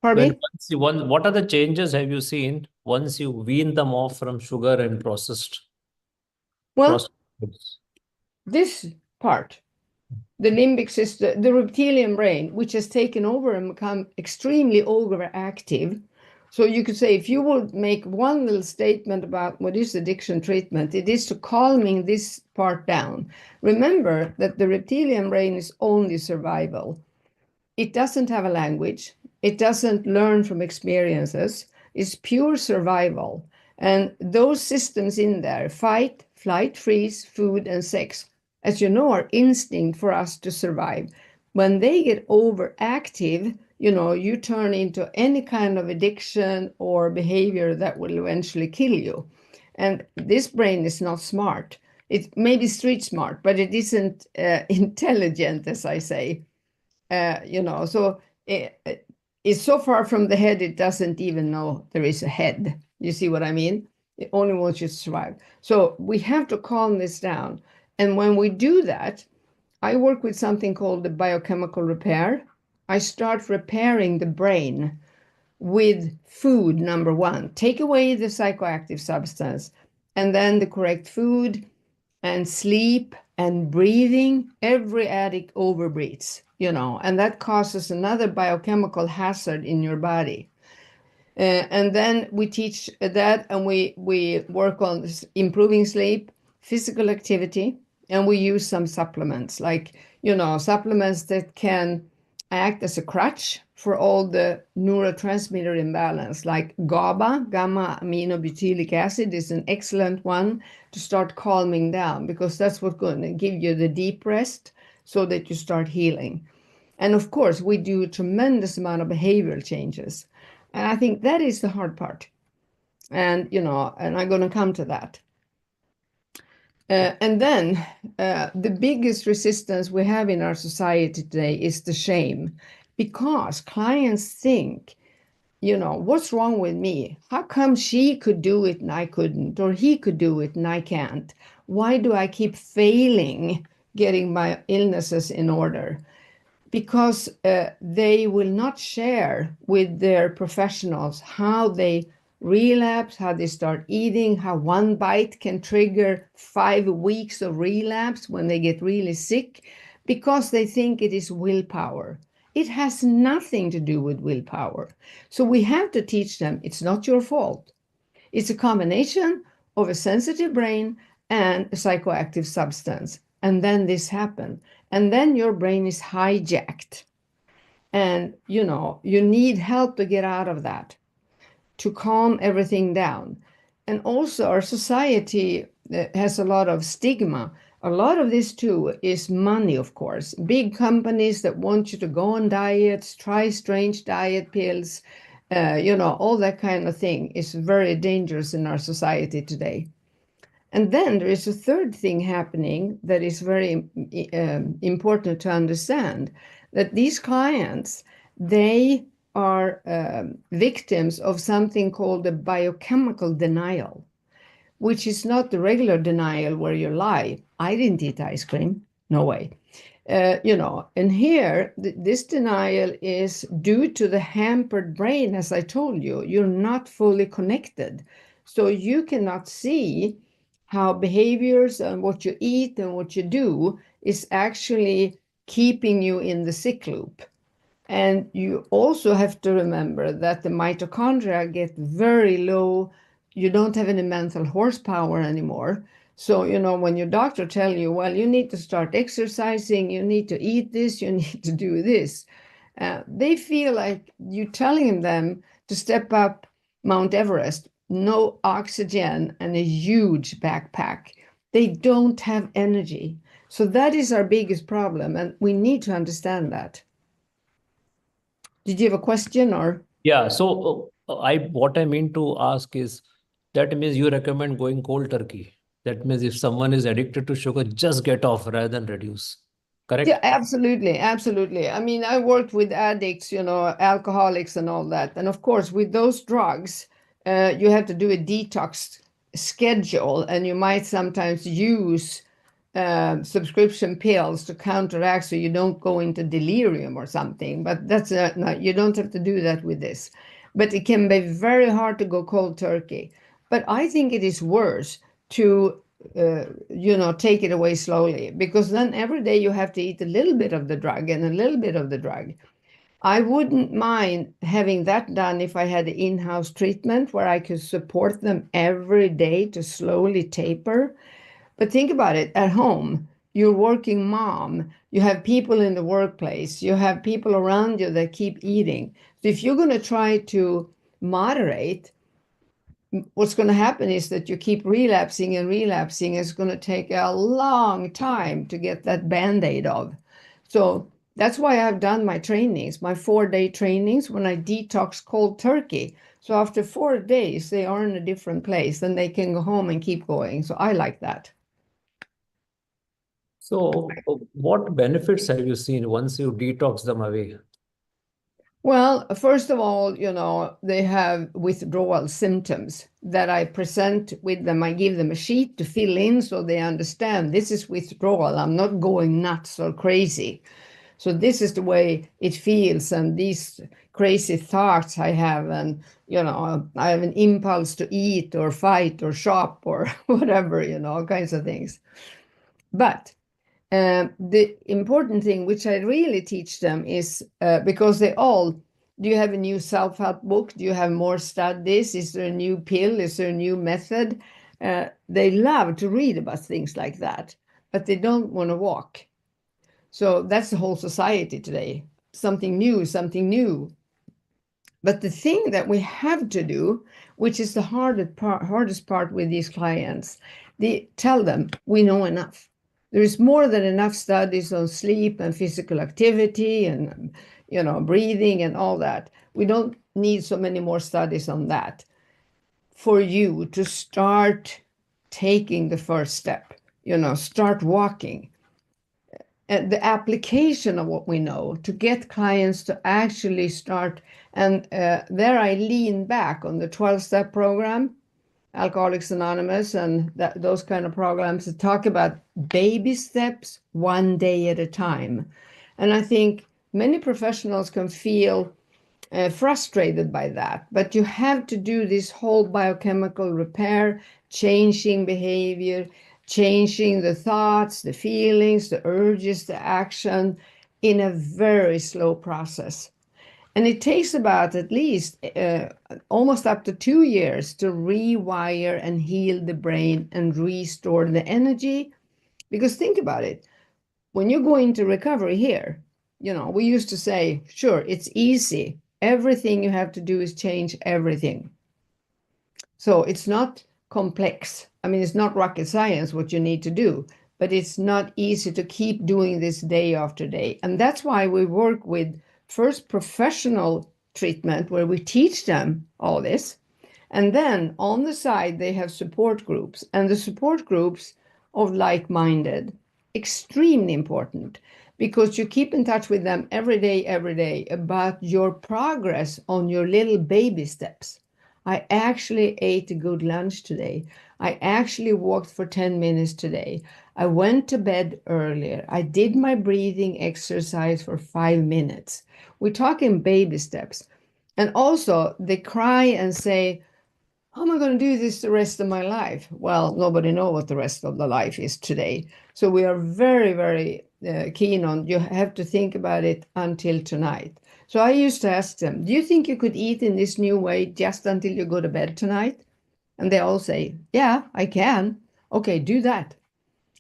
Pardon me? What are the changes have you seen once you wean them off from sugar and processed? Well, this part, the limbic system, the reptilian brain, which has taken over and become extremely overactive. So you could say, if you would make one little statement about what is addiction treatment, it is to calming this part down. Remember that the reptilian brain is only survival. It doesn't have a language. It doesn't learn from experiences. It's pure survival. And those systems in there, fight, flight, freeze, food, and sex, as you know, are instinct for us to survive. When they get overactive, you turn into any kind of addiction or behavior that will eventually kill you. And this brain is not smart. It may be street smart, but it isn't intelligent, as I say. So it's so far from the head, it doesn't even know there is a head. You see what I mean? It only wants you to survive. So we have to calm this down. And when we do that, I work with something called the biochemical repair. I start repairing the brain with food, number one. Take away the psychoactive substance, and then the correct food and sleep and breathing. Every addict overbreathes, and that causes another biochemical hazard in your body. And then we teach that, and we work on improving sleep, physical activity, and we use some supplements, like, supplements that can act as a crutch for all the neurotransmitter imbalance, like GABA, gamma aminobutyric acid, is an excellent one to start calming down, because that's what's going to give you the deep rest so that you start healing. And of course, we do a tremendous amount of behavioral changes. And I think that is the hard part. And, and I'm going to come to that. And then the biggest resistance we have in our society today is the shame, because clients think, what's wrong with me? How come she could do it and I couldn't, or he could do it and I can't? Why do I keep failing getting my illnesses in order? Because they will not share with their professionals how they relapse, how they start eating, how one bite can trigger 5 weeks of relapse when they get really sick, because they think it is willpower. It has nothing to do with willpower. So we have to teach them it's not your fault. It's a combination of a sensitive brain and a psychoactive substance. And then this happens. And then your brain is hijacked. And, you need help to get out of that, to calm everything down. And also our society has a lot of stigma. A lot of this too is money, of course. Big companies that want you to go on diets, try strange diet pills, all that kind of thing is very dangerous in our society today. And then there is a third thing happening that is very important to understand, that these clients, they are victims of something called the biochemical denial, which is not the regular denial where you lie. I didn't eat ice cream. No way. And here, this denial is due to the hampered brain. As I told you, you're not fully connected. So you cannot see how behaviors and what you eat and what you do is actually keeping you in the sick loop. And you also have to remember that the mitochondria get very low. You don't have any mental horsepower anymore. So, when your doctor tells you, well, you need to start exercising, you need to eat this, you need to do this, they feel like you're telling them to step up Mount Everest, no oxygen and a huge backpack. They don't have energy. So that is our biggest problem, and we need to understand that. Did you have a question or? Yeah, so what I mean to ask is, that means you recommend going cold turkey. That means if someone is addicted to sugar, just get off rather than reduce. Correct? Yeah, absolutely. Absolutely. I mean, I worked with addicts, alcoholics and all that. And of course, with those drugs, you have to do a detox schedule, and you might sometimes use subscription pills to counteract so you don't go into delirium or something. But that's no, you don't have to do that with this. But it can be very hard to go cold turkey. But I think it is worse to take it away slowly, because then every day you have to eat a little bit of the drug and a little bit of the drug. I wouldn't mind having that done if I had an in-house treatment where I could support them every day to slowly taper. But think about it, at home, you're working mom, you have people in the workplace, you have people around you that keep eating. So if you're going to try to moderate, what's going to happen is that you keep relapsing and relapsing. It's going to take a long time to get that Band-Aid off. So that's why I've done my trainings, my 4-day trainings, when I detox cold turkey. So after 4 days, they are in a different place, and they can go home and keep going. So I like that. So what benefits have you seen once you detox them away? Well, first of all, they have withdrawal symptoms that I present with them. I give them a sheet to fill in so they understand this is withdrawal. I'm not going nuts or crazy. So this is the way it feels, and these crazy thoughts I have, and I have an impulse to eat or fight or shop or whatever, all kinds of things. But the important thing, which I really teach them, is because do you have a new self-help book? Do you have more studies? Is there a new pill? Is there a new method? They love to read about things like that, but they don't want to walk. So that's the whole society today. Something new, something new. But the thing that we have to do, which is the hardest part with these clients, they tell them we know enough. There is more than enough studies on sleep and physical activity and breathing and all that. We don't need so many more studies on that for you to start taking the first step, start walking. And the application of what we know to get clients to actually start. And there I lean back on the 12-step program, Alcoholics Anonymous, and those kind of programs that talk about baby steps, one day at a time. And I think many professionals can feel frustrated by that, but you have to do this whole biochemical repair, changing behavior, changing the thoughts, the feelings, the urges, the action in a very slow process. And it takes about at least almost up to 2 years to rewire and heal the brain and restore the energy. Because think about it, when you go into recovery here, we used to say, sure, it's easy. Everything you have to do is change everything. So it's not complex. I mean, it's not rocket science what you need to do, but it's not easy to keep doing this day after day. And that's why we work with first professional treatment where we teach them all this. And then on the side, they have support groups, and the support groups of like-minded, extremely important, because you keep in touch with them every day about your progress on your little baby steps. I actually ate a good lunch today. I actually walked for 10 minutes today. I went to bed earlier. I did my breathing exercise for 5 minutes. We're talking baby steps. And also they cry and say, how am I going to do this the rest of my life? Well, nobody knows what the rest of the life is today. So we are very, very keen on, you have to think about it until tonight. So I used to ask them, do you think you could eat in this new way just until you go to bed tonight? And they all say, yeah, I can. Okay, do that.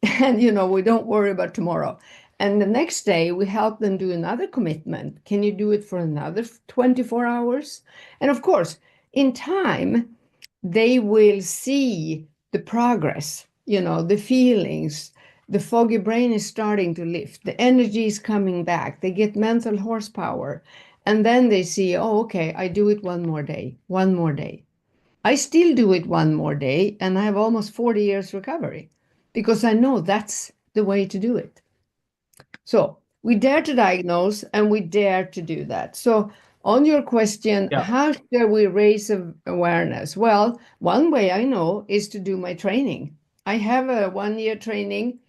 And, we don't worry about tomorrow. And the next day we help them do another commitment. Can you do it for another 24 hours? And of course, in time, they will see the progress, the feelings. The foggy brain is starting to lift. The energy is coming back. They get mental horsepower. And then they see, oh, okay, I do it one more day. I still do it one more day, and I have almost 40 years recovery because I know that's the way to do it. So we dare to diagnose, and we dare to do that. So on your question, how shall we raise awareness? Well, one way I know is to do my training. I have a 1-year training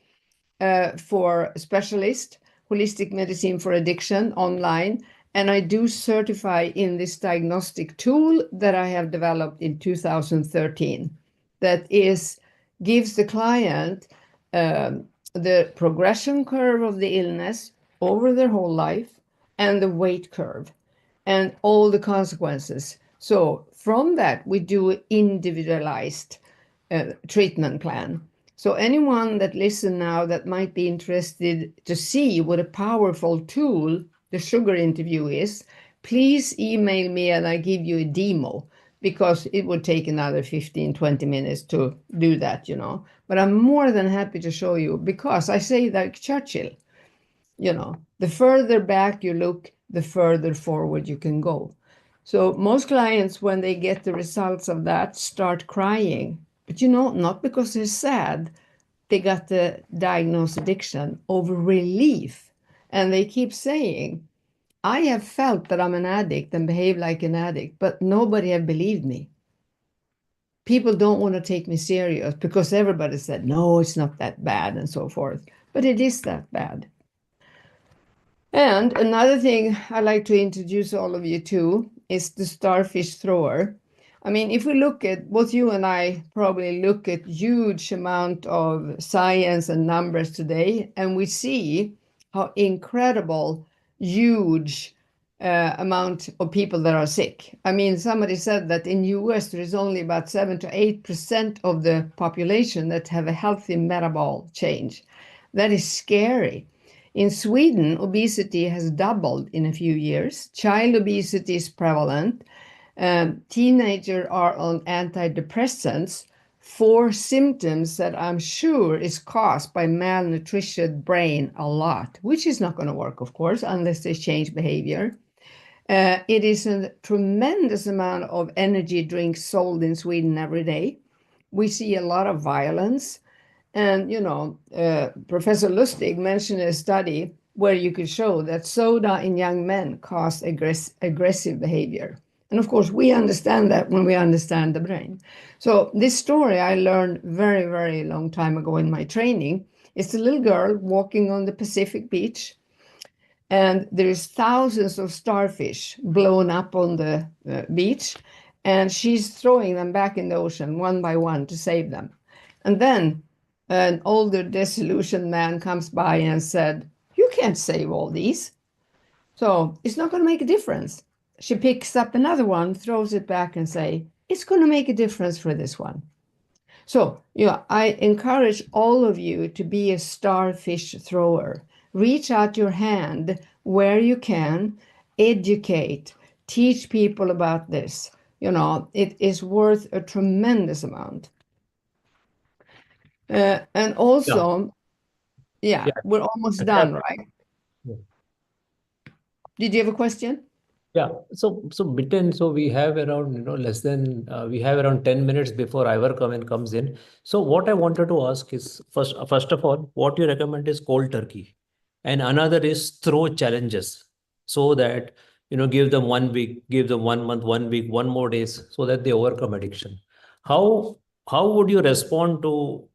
for specialist, holistic medicine for addiction online, and I do certify in this diagnostic tool that I have developed in 2013 that gives the client the progression curve of the illness over their whole life and the weight curve and all the consequences. So from that, we do an individualized treatment plan. So anyone that listen now that might be interested to see what a powerful tool the sugar interview is, please email me and I give you a demo, because it would take another 15, 20 minutes to do that, But I'm more than happy to show you, because I say like Churchill, the further back you look, the further forward you can go. So most clients, when they get the results of that, start crying. But not because they're sad. They got the diagnosed addiction over relief. And they keep saying, I have felt that I'm an addict and behave like an addict, but nobody have believed me. People don't want to take me serious because everybody said, no, it's not that bad and so forth. But it is that bad. And another thing I'd like to introduce all of you to is the starfish thrower. I mean, if we look at both you and I probably look at huge amount of science and numbers today, and we see how incredible, huge amount of people that are sick. I mean, somebody said that in US there is only about 7 to 8% of the population that have a healthy metabolic change. That is scary. In Sweden, obesity has doubled in a few years. Child obesity is prevalent. Teenagers are on antidepressants for symptoms that I'm sure is caused by malnutrition brain a lot, which is not going to work, of course, unless they change behavior. It is a tremendous amount of energy drinks sold in Sweden every day. We see a lot of violence. And, you know, Professor Lustig mentioned a study where you could show that soda in young men cause aggressive behavior. And of course, we understand that when we understand the brain. So this story I learned very, very long time ago in my training. It's a little girl walking on the Pacific beach. And there's thousands of starfish blown up on the beach. And she's throwing them back in the ocean one by one to save them. And then an older disillusioned man comes by and said, you can't save all these. So it's not going to make a difference. She picks up another one, throws it back and say, it's going to make a difference for this one. So, I encourage all of you to be a starfish thrower. Reach out your hand where you can, educate, teach people about this. It is worth a tremendous amount. And also, we're almost done, right? Yeah. Did you have a question? Yeah. So Bitten, so we have around, we have around 10 minutes before Ivor comes in. So what I wanted to ask is, first of all, what you recommend is cold turkey. And another is throw challenges so that, give them 1 week, give them 1 month, 1 week, 1 more days so that they overcome addiction. How would you respond to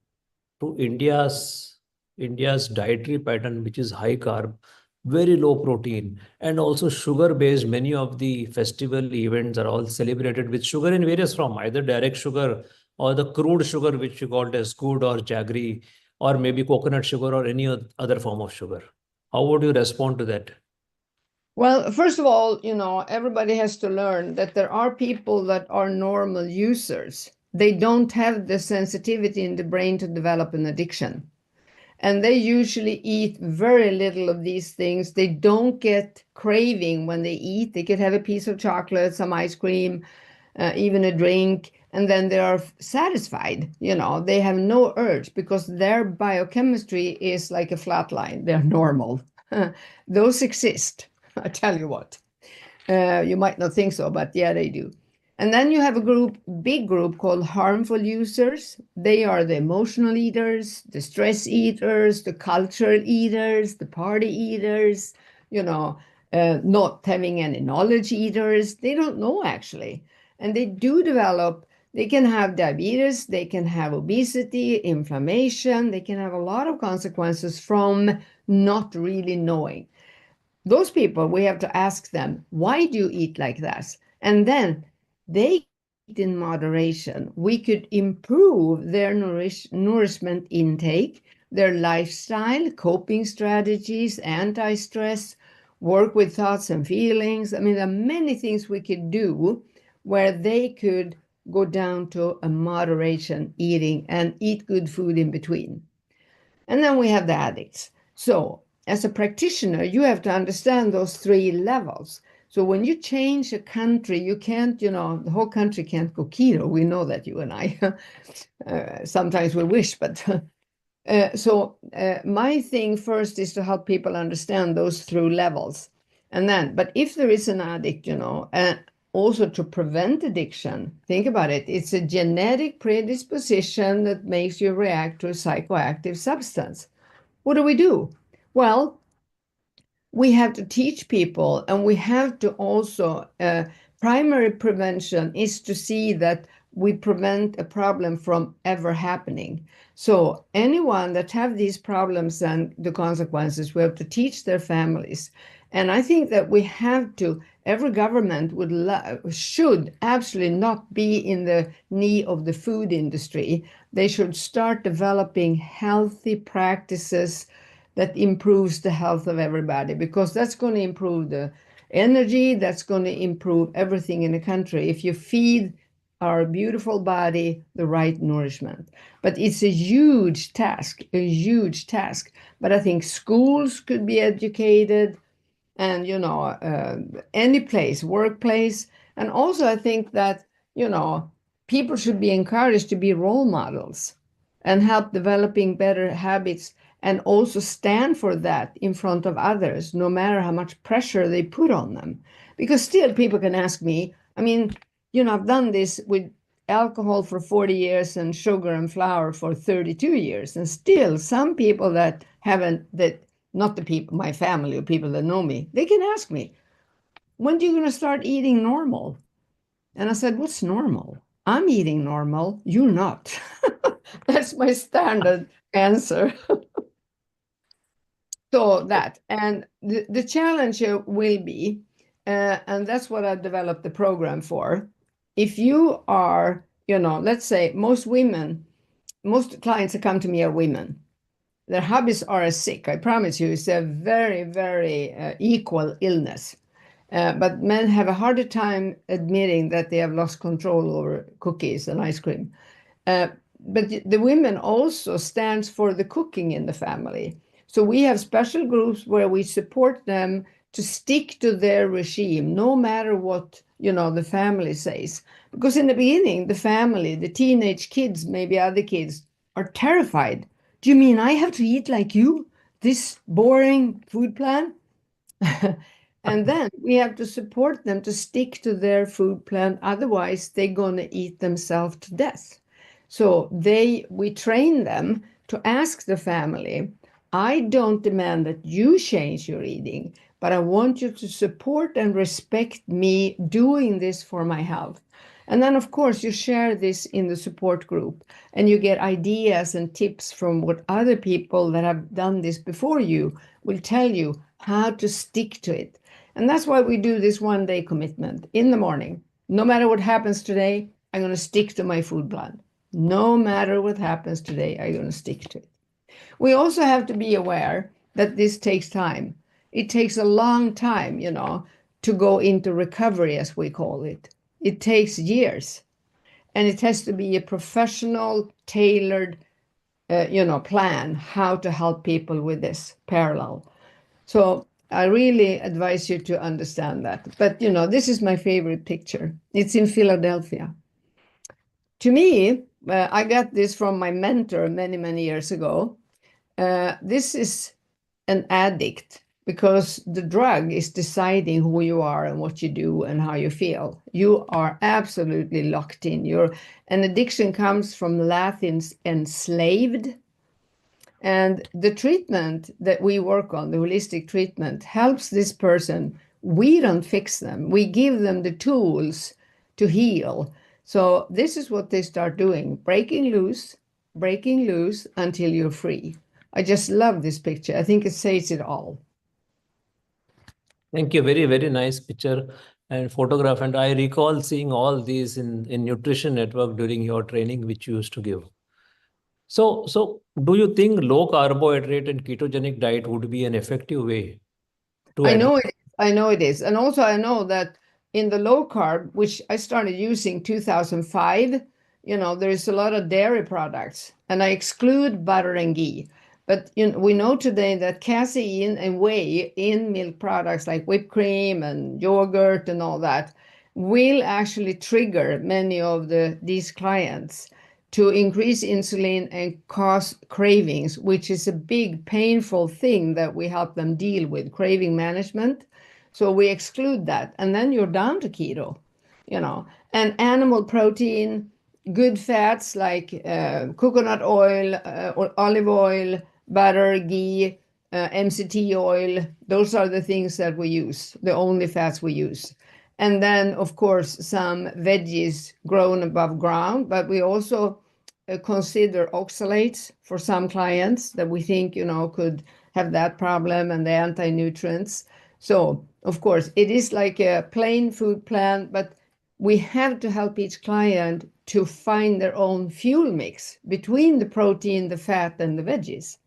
India's dietary pattern, which is high carb, very low protein, and also sugar based? Many of the festival events are all celebrated with sugar in various form, either direct sugar or the crude sugar, which you call as good or jaggery, or maybe coconut sugar or any other form of sugar. How would you respond to that? Well, first of all, everybody has to learn that there are people that are normal users. They don't have the sensitivity in the brain to develop an addiction. And they usually eat very little of these things. They don't get craving when they eat. They could have a piece of chocolate, some ice cream, even a drink, and then they are satisfied. They have no urge because their biochemistry is like a flat line. They're normal. Those exist, I tell you what. You might not think so, but yeah, they do. And then you have a big group called harmful users. They are the emotional eaters, the stress eaters, the cultural eaters, the party eaters, not having any knowledge eaters. They don't know actually. And they do develop, they can have diabetes, they can have obesity, inflammation, they can have a lot of consequences from not really knowing. Those people, we have to ask them, why do you eat like that? And then they eat in moderation. We could improve their nourishment intake, their lifestyle, coping strategies, anti-stress, work with thoughts and feelings. I mean, there are many things we could do where they could go down to a moderation eating and eat good food in between. And then we have the addicts. So as a practitioner, you have to understand those 3 levels. So when you change a country, you can't, the whole country can't go keto. We know that, you and I. Sometimes we wish, but so my thing first is to help people understand those 3 levels. And then, but if there is an addict, also to prevent addiction, think about it. It's a genetic predisposition that makes you react to a psychoactive substance. What do we do? Well, we have to teach people, and we have to also, primary prevention is to see that we prevent a problem from ever happening. So anyone that have these problems and the consequences, we have to teach their families. And I think that we have to, every government should absolutely not be in the knee of the food industry. They should start developing healthy practices that improves the health of everybody, because that's going to improve the energy, that's going to improve everything in the country if you feed our beautiful body the right nourishment. But it's a huge task, a huge task. But I think schools could be educated, and any place, workplace. And also I think that people should be encouraged to be role models and help developing better habits, and also stand for that in front of others, no matter how much pressure they put on them. Because still people can ask me, I mean, I've done this with alcohol for 40 years and sugar and flour for 32 years. And still some people that not the people, my family or people that know me, they can ask me, when are you going to start eating normal? And I said, what's normal? I'm eating normal. You're not. That's my standard answer. So that, and the challenge will be, and that's what I developed the program for. If you are, let's say most clients that come to me are women. Their hobbies are sick. I promise you, it's a very, very equal illness. But men have a harder time admitting that they have lost control over cookies and ice cream. But the women also stands for the cooking in the family. So we have special groups where we support them to stick to their regime, no matter what, the family says. Because in the beginning, the family, the teenage kids, maybe other kids, are terrified. Do you mean I have to eat like you? This boring food plan? And then we have to support them to stick to their food plan. Otherwise, they're going to eat themselves to death. So we train them to ask the family, I don't demand that you change your eating, but I want you to support and respect me doing this for my health. And then, of course, you share this in the support group, and you get ideas and tips from what other people that have done this before you will tell you how to stick to it. And that's why we do this one-day commitment in the morning. No matter what happens today, I'm going to stick to my food plan. No matter what happens today, I'm going to stick to it. We also have to be aware that this takes time. It takes a long time, to go into recovery, as we call it. It takes years, and it has to be a professional, tailored, plan how to help people with this parallel. So I really advise you to understand that. But, this is my favorite picture. It's in Philadelphia. To me, I got this from my mentor many, many years ago. This is an addict, because the drug is deciding who you are and what you do and how you feel. You are absolutely locked in. An addiction comes from Latin enslaved. And the treatment that we work on, the holistic treatment, helps this person. We don't fix them. We give them the tools to heal. So this is what they start doing, breaking loose until you're free. I just love this picture. I think it says it all. Thank you. Very, very nice picture and photograph. And I recall seeing all these in Nutrition Network during your training, which you used to give. So do you think low carbohydrate and ketogenic diet would be an effective way to? I know it is. And also I know that in the low carb, which I started using 2005, there is a lot of dairy products, and I exclude butter and ghee. But we know today that casein and whey in milk products like whipped cream and yogurt and all that will actually trigger many of these clients to increase insulin and cause cravings, which is a big painful thing that we help them deal with, craving management. So we exclude that. And then you're down to keto, and animal protein, good fats like coconut oil or olive oil, butter, ghee, MCT oil. Those are the things that we use, the only fats we use. And then, of course, some veggies grown above ground, but we also consider oxalates for some clients that we think, could have that problem, and the anti-nutrients. So, of course, it is like a plain food plan, but we have to help each client to find their own fuel mix between the protein, the fat, and the veggies.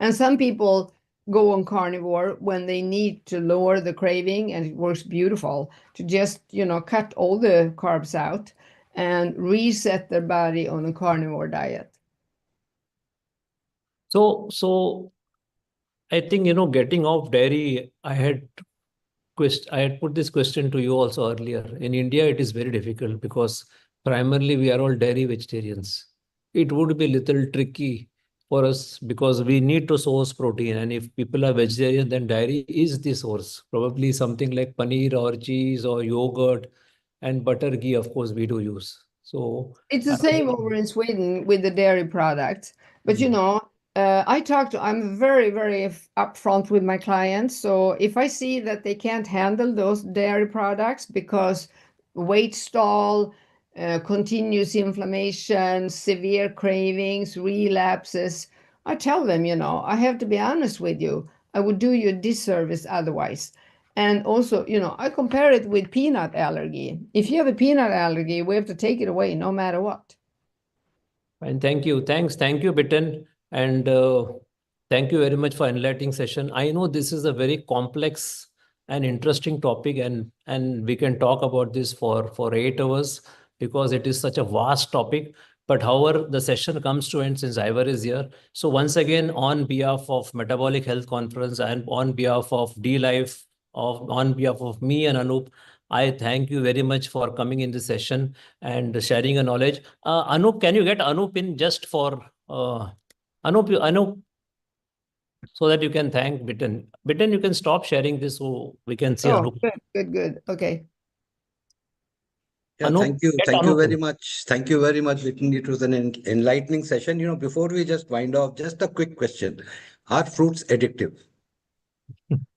And some people go on carnivore when they need to lower the craving, and it works beautiful to just, cut all the carbs out and reset their body on a carnivore diet. So I think, getting off dairy, I had put this question to you also earlier. In India, it is very difficult because primarily we are all dairy vegetarians. It would be a little tricky for us because we need to source protein. And if people are vegetarian, then dairy is the source. Probably something like paneer or cheese or yogurt and butter, ghee, of course, we do use. So it's the same over in Sweden with the dairy products. But, I'm very, very upfront with my clients. So if I see that they can't handle those dairy products because weight stall, continuous inflammation, severe cravings, relapses, I tell them, I have to be honest with you. I would do you a disservice otherwise. And also, I compare it with peanut allergy. If you have a peanut allergy, we have to take it away no matter what. And thank you. Thank you, Bitten. And thank you very much for enlightening session. I know this is a very complex and interesting topic, and we can talk about this for 8 hours because it is such a vast topic. But however, the session comes to end since Ivor is here. So once again, on behalf of Metabolic Health Conference and on behalf of D-Life, on behalf of me and Anoup, I thank you very much for coming in this session and sharing your knowledge. Anoup, can you get Anoup in just for Anoup, so that you can thank Bitten. Bitten, you can stop sharing this so we can see Anoup. Good. Okay. Yeah, Anoup, thank you. get Thank you Anoup very in. much. Thank you very much, Bitten. It was an enlightening session. Before we just wind off, just a quick question. Are fruits addictive?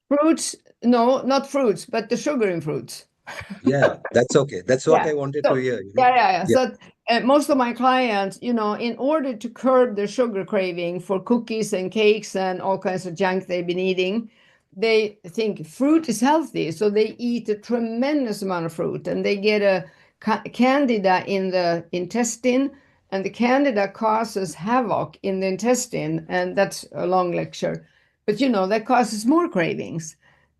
Fruits, no, not fruits, but the sugar in fruits. Yeah, that's okay. That's what I wanted to hear. Yeah. So most of my clients, in order to curb their sugar craving for cookies and cakes and all kinds of junk they've been eating, they think fruit is healthy. So they eat a tremendous amount of fruit, and they get a candida in the intestine, and the candida causes havoc in the intestine. And that's a long lecture. But, that causes more cravings.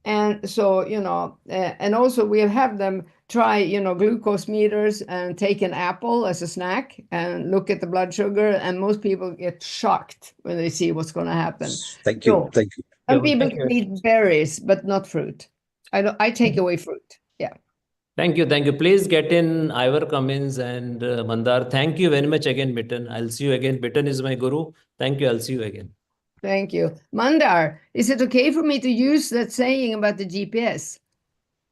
And so, and also we have them try, glucose meters and take an apple as a snack and look at the blood sugar. And most people get shocked when they see what's going to happen. Thank you. Thank you. Some people can eat berries, but not fruit. I take away fruit. Yeah. Thank you. Please get in Ivor, Cummins and Mandar. Thank you very much again, Bitten. I'll see you again. Bitten is my guru. Thank you. I'll see you again. Thank you. Mandar, is it okay for me to use that saying about the GPS?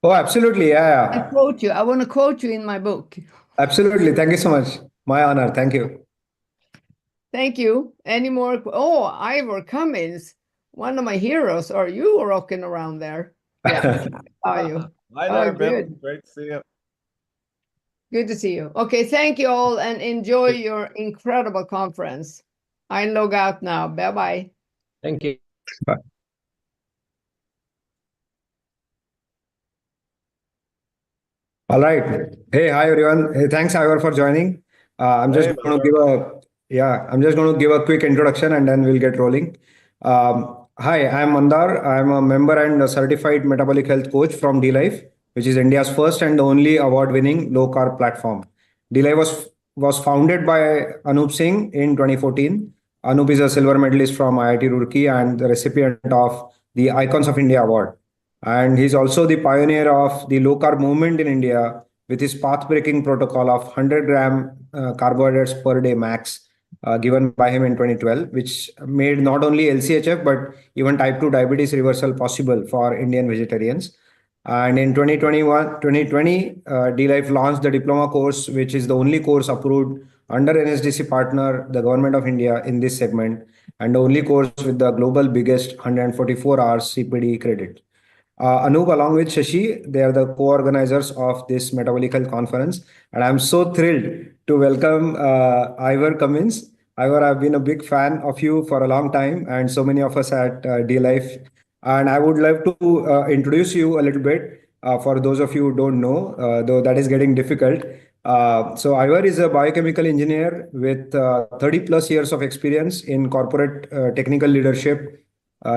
Oh, absolutely. Yeah. I quote you. I want to quote you in my book. Absolutely. Thank you so much. My honor. Thank you. Thank you. Any more? Oh, Ivor, Cummins, one of my heroes. Are you rocking around there? Yeah. How are you? Hi there, good. Great to see you. Good to see you. Okay. Thank you all, and enjoy your incredible conference. I log out now. Bye-bye. Thank you. Bye. All right. Hey, hi everyone. Hey, thanks, Ivor, for joining. I'm just going to give a quick introduction and then we'll get rolling. Hi, I'm Mandar. I'm a member and a certified metabolic health coach from D-Life, which is India's first and only award-winning low-carb platform. D-Life was founded by Anoup Singh in 2014. Anoup is a silver medalist from IIT Roorkee and the recipient of the Icons of India Award. And he's also the pioneer of the low-carb movement in India with his path-breaking protocol of 100-gram carbohydrates per day max given by him in 2012, which made not only LCHF but even type 2 diabetes reversal possible for Indian vegetarians. And in 2020, D-Life launched the Diploma course, which is the only course approved under NSDC Partner, the Government of India in this segment, and the only course with the global biggest 144 hours CPD credit. Anoup, along with Shashi, they are the co-organizers of this Metabolic Health Conference. And I'm so thrilled to welcome Ivor Cummins. Ivor, I've been a big fan of you for a long time, and so many of us at D-Life. And I would love to introduce you a little bit for those of you who don't know, though that is getting difficult. So Ivor is a biochemical engineer with 30 plus years of experience in corporate technical leadership.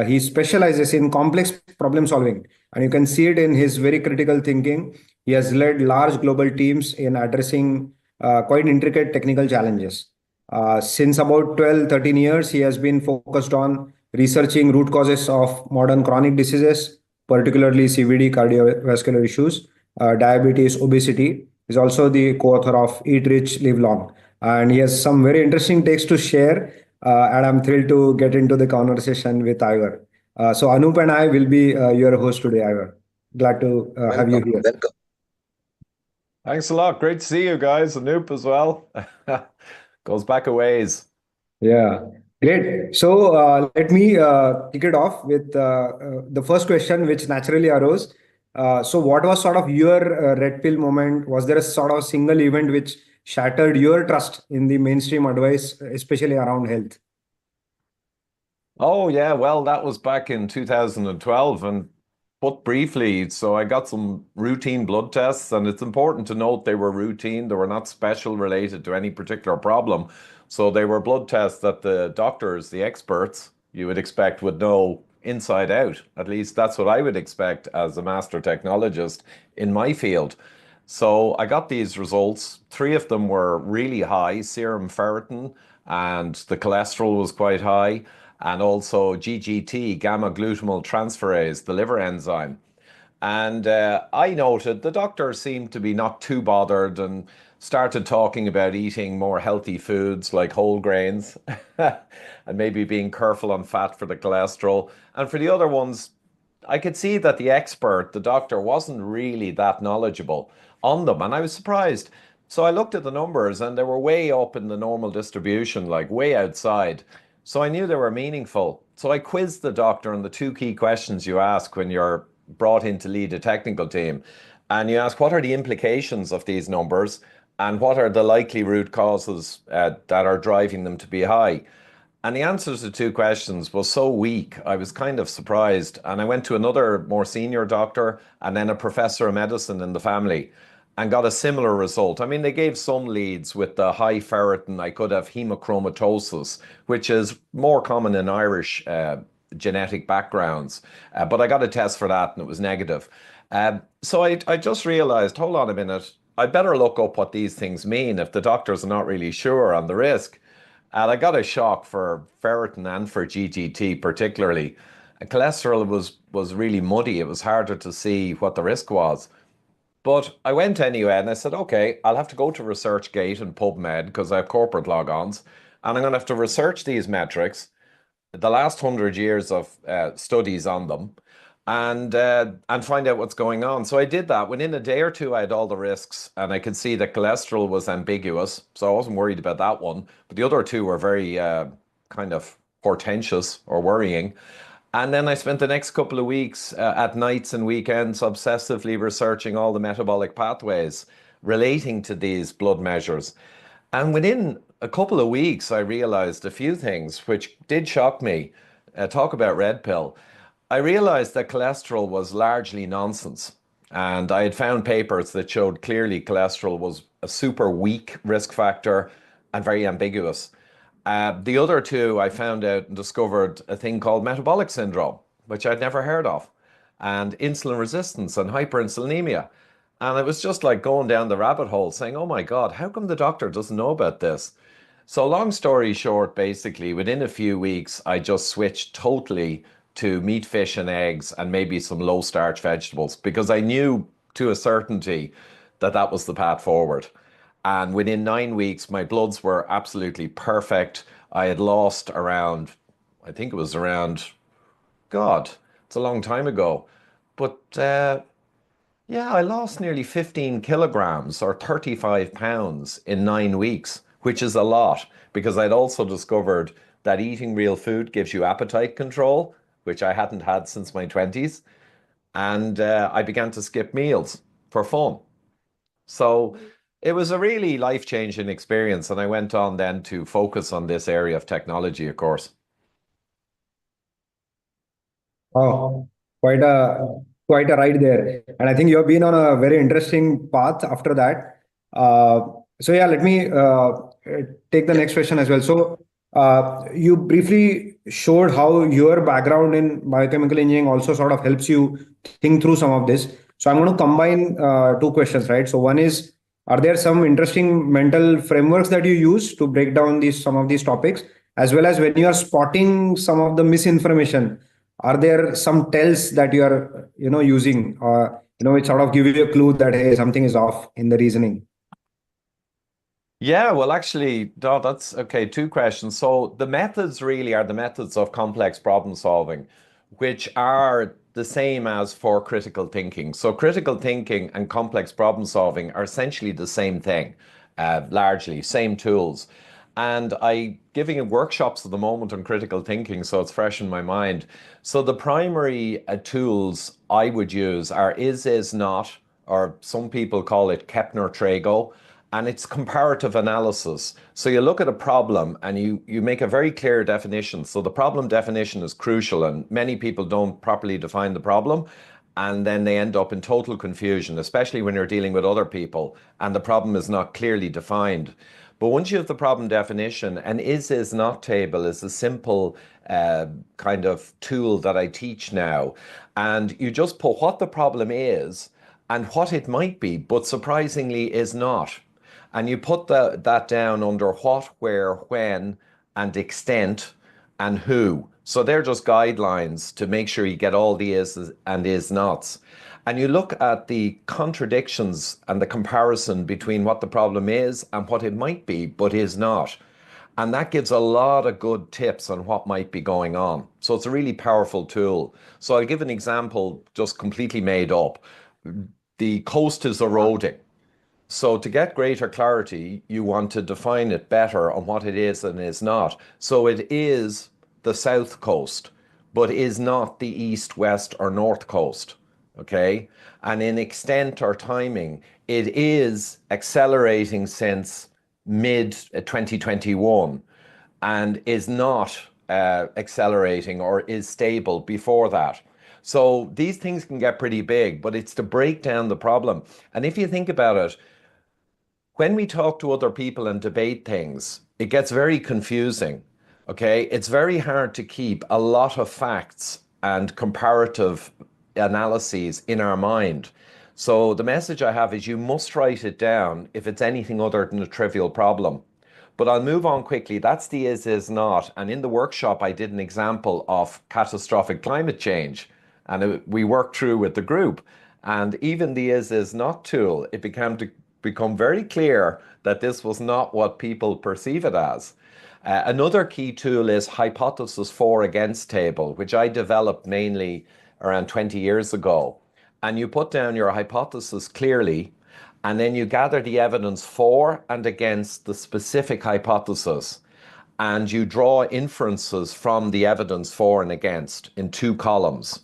He specializes in complex problem solving, and you can see it in his very critical thinking. He has led large global teams in addressing quite intricate technical challenges. Since about 12, 13 years, he has been focused on researching root causes of modern chronic diseases, particularly CVD, cardiovascular issues, diabetes, obesity. He's also the co-author of Eat Rich, Live Long. And he has some very interesting takes to share. And I'm thrilled to get into the conversation with Ivor. So Anoup and I will be your host today, Ivor. Glad to have you here. Welcome. Thanks a lot. Great to see you guys. Anoup as well. Goes back a ways. Yeah, great. So let me kick it off with the first question, which naturally arose. So what was sort of your red pill moment? Was there a sort of single event which shattered your trust in the mainstream advice, especially around health? Oh, yeah. Well, that was back in 2012. And put briefly, so I got some routine blood tests, and it's important to note they were routine. They were not special related to any particular problem. So they were blood tests that the doctors, the experts, you would expect would know inside out. At least that's what I would expect as a master technologist in my field. So I got these results. 3 of them were really high, serum ferritin, and the cholesterol was quite high, and also GGT, gamma glutamyl transferase, the liver enzyme. And I noted the doctor seemed to be not too bothered and started talking about eating more healthy foods like whole grains and maybe being careful on fat for the cholesterol. And for the other ones, I could see that the expert, the doctor, wasn't really that knowledgeable on them. And I was surprised. So I looked at the numbers and they were way up in the normal distribution, like way outside. So I knew they were meaningful. So I quizzed the doctor on the 2 key questions you ask when you're brought in to lead a technical team. And you ask, what are the implications of these numbers? And what are the likely root causes that are driving them to be high? And the answer to the 2 questions was so weak, I was kind of surprised. And I went to another more senior doctor and then a professor of medicine in the family and got a similar result. I mean, they gave some leads with the high ferritin. I could have hemochromatosis, which is more common in Irish genetic backgrounds. But I got a test for that and it was negative. So I just realized, hold on a minute, I better look up what these things mean if the doctors are not really sure on the risk. And I got a shock for ferritin and for GGT particularly. Cholesterol was really muddy. It was harder to see what the risk was. But I went anyway and I said, okay, I'll have to go to ResearchGate and PubMed because I have corporate logons. And I'm going to have to research these metrics, the last 100 years of studies on them, and find out what's going on. So I did that. Within a day or 2, I had all the risks and I could see that cholesterol was ambiguous. So I wasn't worried about that one. But the other 2 were very kind of portentous or worrying. And then I spent the next couple of weeks at nights and weekends obsessively researching all the metabolic pathways relating to these blood measures. And within a couple of weeks, I realized a few things which did shock me. Talk about red pill. I realized that cholesterol was largely nonsense. And I had found papers that showed clearly cholesterol was a super weak risk factor and very ambiguous. The other 2, I found out and discovered a thing called metabolic syndrome, which I'd never heard of, and insulin resistance and hyperinsulinemia. And it was just like going down the rabbit hole saying, oh my God, how come the doctor doesn't know about this? So long story short, basically, within a few weeks, I just switched totally to meat, fish, and eggs, and maybe some low starch vegetables, because I knew to a certainty that that was the path forward. And within 9 weeks, my bloods were absolutely perfect. I had lost around, I think it was around, God, it's a long time ago. But yeah, I lost nearly 15 kilograms or 35 pounds in 9 weeks which is a lot because I'd also discovered that eating real food gives you appetite control, which I hadn't had since my 20s. And I began to skip meals for fun. So it was a really life-changing experience. And I went on then to focus on this area of technology, of course. Oh, quite a ride there. And I think you have been on a very interesting path after that. So yeah, let me take the next question as well. So you briefly showed how your background in biochemical engineering also sort of helps you think through some of this. So I'm going to combine two questions, right? So one is, are there some interesting mental frameworks that you use to break down some of these topics, as well as when you are spotting some of the misinformation? Are there some tells that you are, using, which sort of give you a clue that, hey, something is off in the reasoning? Yeah, well, actually, no, that's okay. Two questions. So the methods really are the methods of complex problem solving, which are the same as for critical thinking. So critical thinking and complex problem solving are essentially the same thing, largely same tools. And I'm giving workshops at the moment on critical thinking, so it's fresh in my mind. So the primary tools I would use are is, not, or some people call it Kepner-Trago, and it's comparative analysis. So you look at a problem and you make a very clear definition. So the problem definition is crucial, and many people don't properly define the problem. And then they end up in total confusion, especially when you're dealing with other people and the problem is not clearly defined. But once you have the problem definition, an is not table is a simple kind of tool that I teach now. And you just put what the problem is and what it might be, but surprisingly is not. And you put that down under what, where, when, and extent, and who. So they're just guidelines to make sure you get all the is and is nots. And you look at the contradictions and the comparison between what the problem is and what it might be, but is not. And that gives a lot of good tips on what might be going on. So it's a really powerful tool. So I'll give an example just completely made up. The coast is eroding. So to get greater clarity, you want to define it better on what it is and is not. So it is the south coast, but is not the east, west, or north coast. Okay. And in extent or timing, it is accelerating since mid 2021 and is not accelerating or is stable before that. So these things can get pretty big, but it's to break down the problem. And if you think about it, when we talk to other people and debate things, it gets very confusing. Okay. It's very hard to keep a lot of facts and comparative analyses in our mind. So the message I have is you must write it down if it's anything other than a trivial problem. But I'll move on quickly. That's the is not. And in the workshop, I did an example of catastrophic climate change. And we worked through with the group. And even the is not tool, it become very clear that this was not what people perceive it as. Another key tool is hypothesis for against table, which I developed mainly around 20 years ago. And you put down your hypothesis clearly, and then you gather the evidence for and against the specific hypothesis. And you draw inferences from the evidence for and against in 2 columns.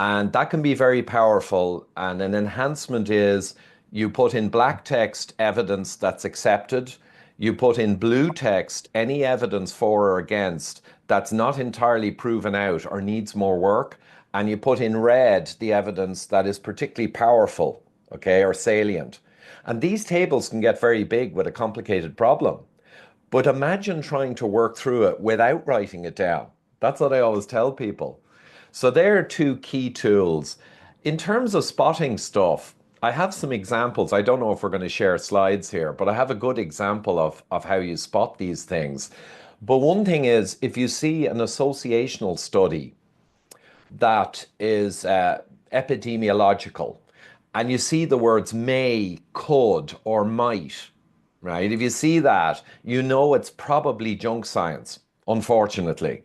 And that can be very powerful. And an enhancement is you put in black text evidence that's accepted. You put in blue text any evidence for or against that's not entirely proven out or needs more work. And you put in red the evidence that is particularly powerful, okay, or salient. And these tables can get very big with a complicated problem. But imagine trying to work through it without writing it down. That's what I always tell people. So there are 2 key tools. In terms of spotting stuff, I have some examples. I don't know if we're going to share slides here, but I have a good example of how you spot these things. But one thing is, if you see an associational study that is epidemiological, and you see the words may, could, or might, right? If you see that, you know it's probably junk science, unfortunately,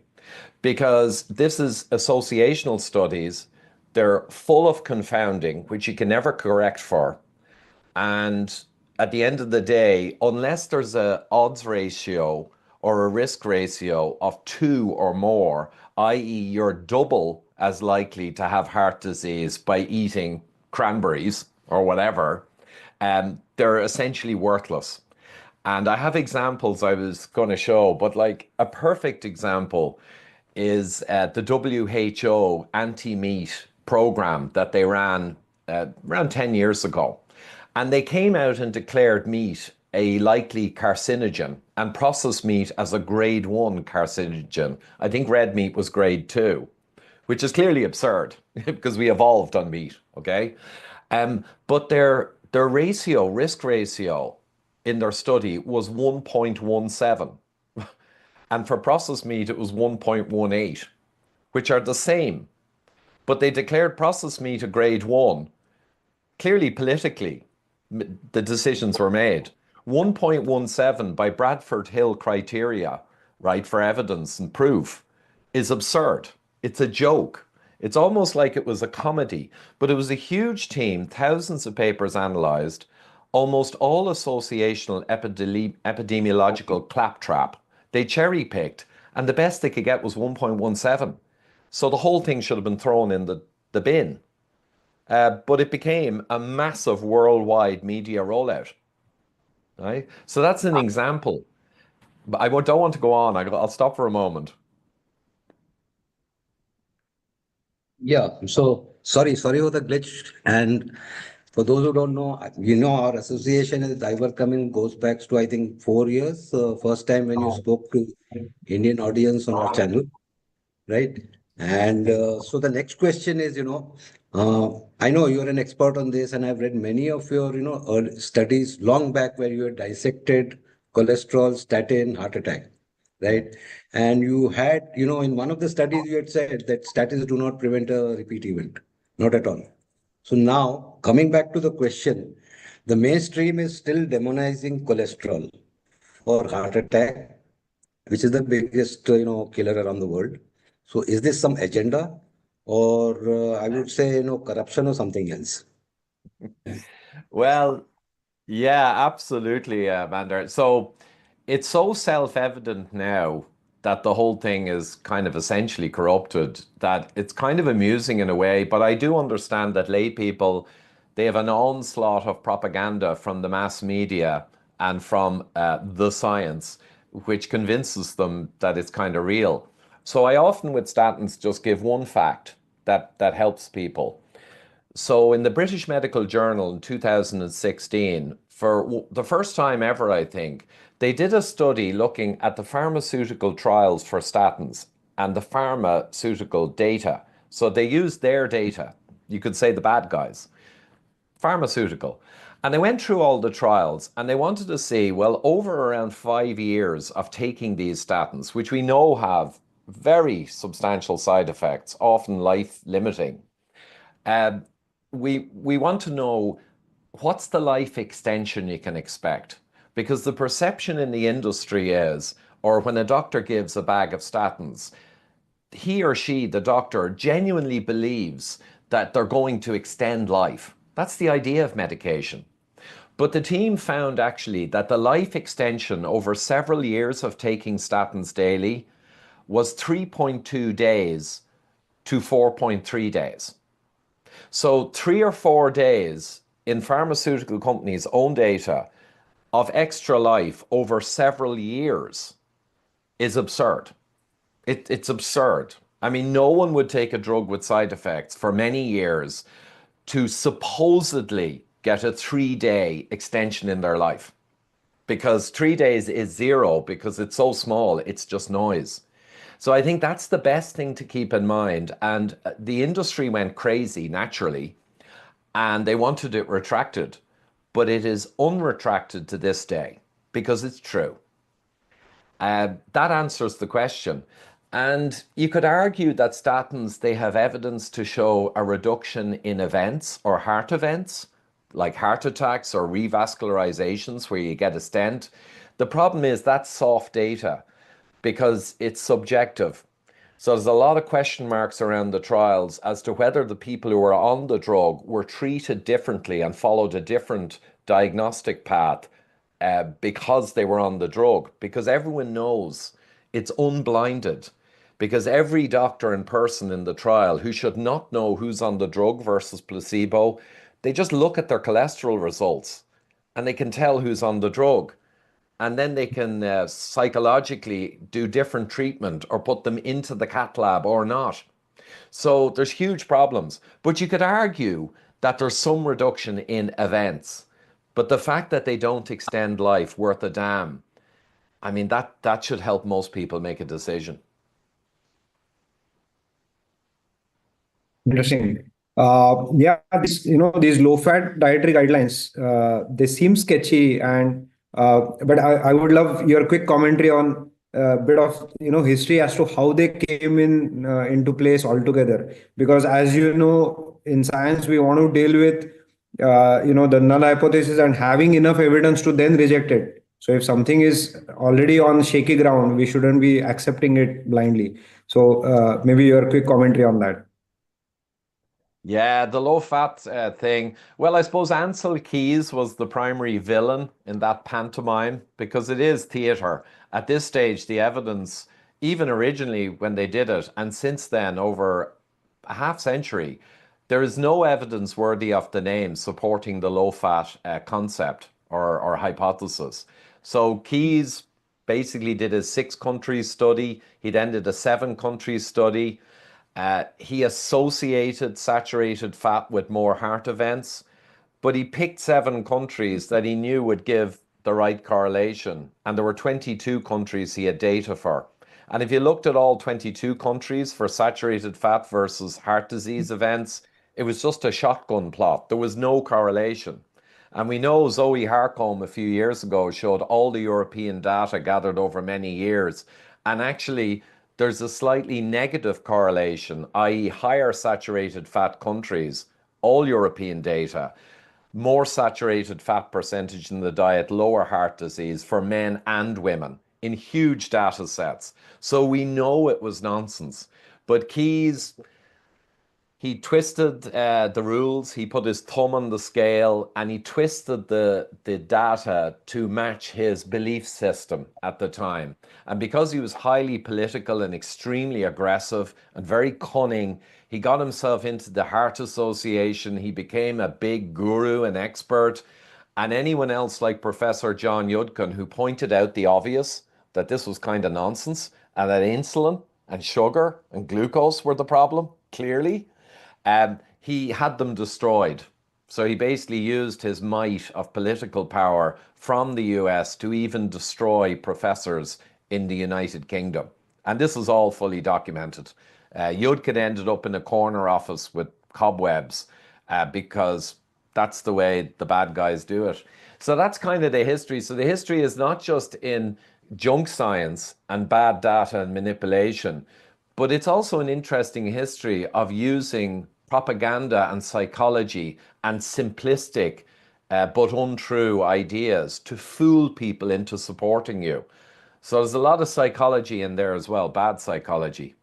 because this is associational studies. They're full of confounding, which you can never correct for. And at the end of the day, unless there's a odds ratio or a risk ratio of 2 or more, i.e. you're double as likely to have heart disease by eating cranberries or whatever, they're essentially worthless. And I have examples I was going to show, but like a perfect example is the WHO anti-meat program that they ran around 10 years ago. And they came out and declared meat a likely carcinogen and processed meat as a grade 1 carcinogen. I think red meat was grade 2, which is clearly absurd because we evolved on meat, okay? But their risk ratio in their study was 1.17. And for processed meat, it was 1.18, which are the same. But they declared processed meat a grade 1. Clearly, politically, the decisions were made. 1.17 by Bradford Hill criteria, right, for evidence and proof is absurd. It's a joke. It's almost like it was a comedy, but it was a huge team, thousands of papers analyzed, almost all associational epidemiological claptrap. They cherry picked, and the best they could get was 1.17. So the whole thing should have been thrown in the bin. But it became a massive worldwide media rollout. Right? So that's an example. But I don't want to go on. I'll stop for a moment. Yeah, so sorry for the glitch. And for those who don't know, our association with Ivor Cummins goes back to, I think, 4 years. First time when you spoke to Indian audience on our channel, right? And so the next question is, I know you're an expert on this, and I've read many of your, studies long back where you had dissected cholesterol, statin, heart attack, right? And you had, in one of the studies you had said that statins do not prevent a repeat event, not at all. So now, coming back to the question, the mainstream is still demonizing cholesterol for heart attack, which is the biggest, killer around the world. So is this some agenda, or I would say, corruption or something else? Well, yeah, absolutely, Mander. So it's so self-evident now that the whole thing is kind of essentially corrupted that it's kind of amusing in a way. But I do understand that lay people, they have an onslaught of propaganda from the mass media and from the science, which convinces them that it's kind of real. So I often with statins just give one fact that helps people. So in the British Medical Journal in 2016, for the first time ever, I think, they did a study looking at the pharmaceutical trials for statins and the pharmaceutical data. So they used their data, you could say the bad guys, pharmaceutical. And they went through all the trials and they wanted to see, well, over around 5 years of taking these statins, which we know have very substantial side effects, often life-limiting, we want to know what's the life extension you can expect? Because the perception in the industry is, or when a doctor gives a bag of statins, he or she, the doctor, genuinely believes that they're going to extend life. That's the idea of medication. But the team found actually that the life extension over several years of taking statins daily was 3.2 days to 4.3 days. So 3 or 4 days in pharmaceutical companies' own data of extra life over several years is absurd. It's absurd. I mean, no one would take a drug with side effects for many years to supposedly get a 3-day extension in their life, because 3 days is 0 because it's so small, it's just noise. So I think that's the best thing to keep in mind. And the industry went crazy naturally, and they wanted it retracted, but it is unretracted to this day because it's true. That answers the question. And you could argue that statins, they have evidence to show a reduction in events or heart events, like heart attacks or revascularizations where you get a stent. The problem is that's soft data because it's subjective. So there's a lot of question marks around the trials as to whether the people who were on the drug were treated differently and followed a different diagnostic path because they were on the drug, because everyone knows it's unblinded, because every doctor and person in the trial who should not know who's on the drug versus placebo, they just look at their cholesterol results and they can tell who's on the drug. And then they can psychologically do different treatment or put them into the cath lab or not. So there's huge problems. But you could argue that there's some reduction in events. But the fact that they don't extend life worth a damn, I mean, that should help most people make a decision. Interesting. Yeah, these low-fat dietary guidelines, they seem sketchy, but I would love your quick commentary on a bit of history as to how they came into place altogether. Because as you know, in science, we want to deal with the null hypothesis and having enough evidence to then reject it. So if something is already on shaky ground, we shouldn't be accepting it blindly. So maybe your quick commentary on that. Yeah, the low-fat thing. Well, I suppose Ansel Keys was the primary villain in that pantomime because it is theatre. At this stage, the evidence, even originally when they did it, and since then, over a half century, there is no evidence worthy of the name supporting the low-fat concept or hypothesis. So Keys basically did a 6-country study. He then did a 7-country study. He associated saturated fat with more heart events, but he picked 7 countries that he knew would give the right correlation. And there were 22 countries he had data for. And if you looked at all 22 countries for saturated fat versus heart disease events, it was just a shotgun plot. There was no correlation. And we know Zoe Harcombe a few years ago showed all the European data gathered over many years. And actually, there's a slightly negative correlation, i.e. higher saturated fat countries, all European data, more saturated fat percentage in the diet, lower heart disease for men and women in huge data sets. So we know it was nonsense. But Keys, he twisted the rules, he put his thumb on the scale, and he twisted the data to match his belief system at the time. And because he was highly political and extremely aggressive and very cunning, he got himself into the Heart Association. He became a big guru and expert. And anyone else like Professor John Yudkin, who pointed out the obvious, that this was kind of nonsense, and that insulin and sugar and glucose were the problem, clearly. He had them destroyed. So he basically used his might of political power from the US to even destroy professors in the United Kingdom. And this is all fully documented. Yudkin ended up in a corner office with cobwebs because that's the way the bad guys do it. So that's kind of the history. So the history is not just in junk science and bad data and manipulation, but it's also an interesting history of using propaganda and psychology and simplistic but untrue ideas to fool people into supporting you. So there's a lot of psychology in there as well, bad psychology.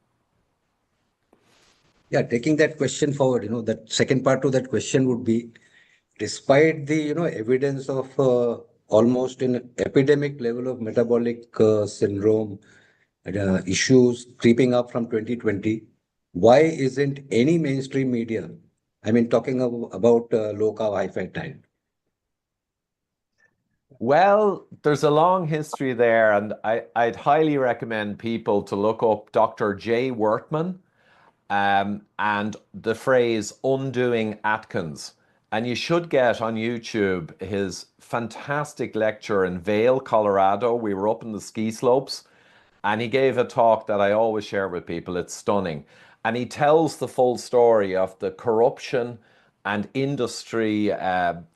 Yeah, taking that question forward, that second part to that question would be, despite the, evidence of almost an epidemic level of metabolic syndrome issues creeping up from 2020, why isn't any mainstream media, talking about low-carb, high-fat diet? Well, there's a long history there, and I'd highly recommend people to look up Dr. Jay Wortman and the phrase undoing Atkins. And you should get on YouTube his fantastic lecture in Vail, Colorado. We were up in the ski slopes, and he gave a talk that I always share with people. It's stunning. And he tells the full story of the corruption and industry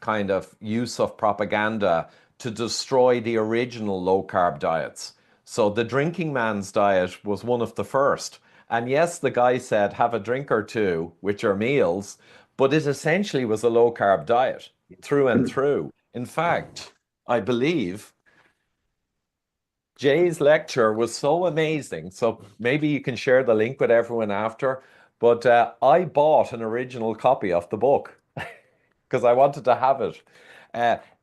kind of use of propaganda to destroy the original low-carb diets. So the drinking man's diet was one of the first. And yes, the guy said, have a drink or two, which are meals, but it essentially was a low-carb diet through and through. In fact, I believe Jay's lecture was so amazing. So maybe you can share the link with everyone after. But I bought an original copy of the book because I wanted to have it.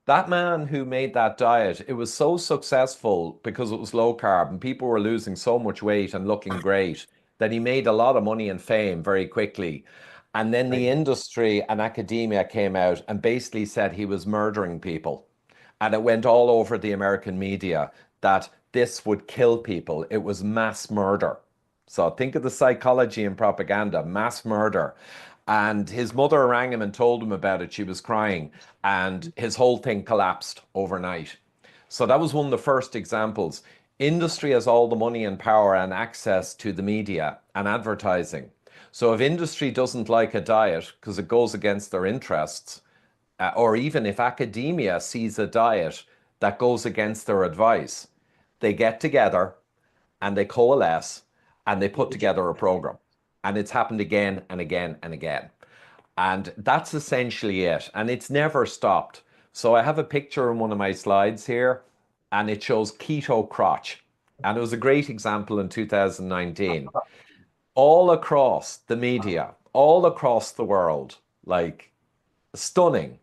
That man who made that diet, it was so successful because it was low carb and people were losing so much weight and looking great that he made a lot of money and fame very quickly. And then the industry and academia came out and basically said he was murdering people. And it went all over the American media that this would kill people. It was mass murder. So think of the psychology and propaganda, mass murder. And his mother rang him and told him about it. She was crying, and his whole thing collapsed overnight. So that was one of the first examples. Industry has all the money and power and access to the media and advertising. So if industry doesn't like a diet because it goes against their interests, or even if academia sees a diet that goes against their advice, they get together and they coalesce and they put together a program. And it's happened again and again and again. And that's essentially it. And it's never stopped. So I have a picture in one of my slides here, and it shows keto crotch. And it was a great example in 2019. All across the media, all across the world, like stunning.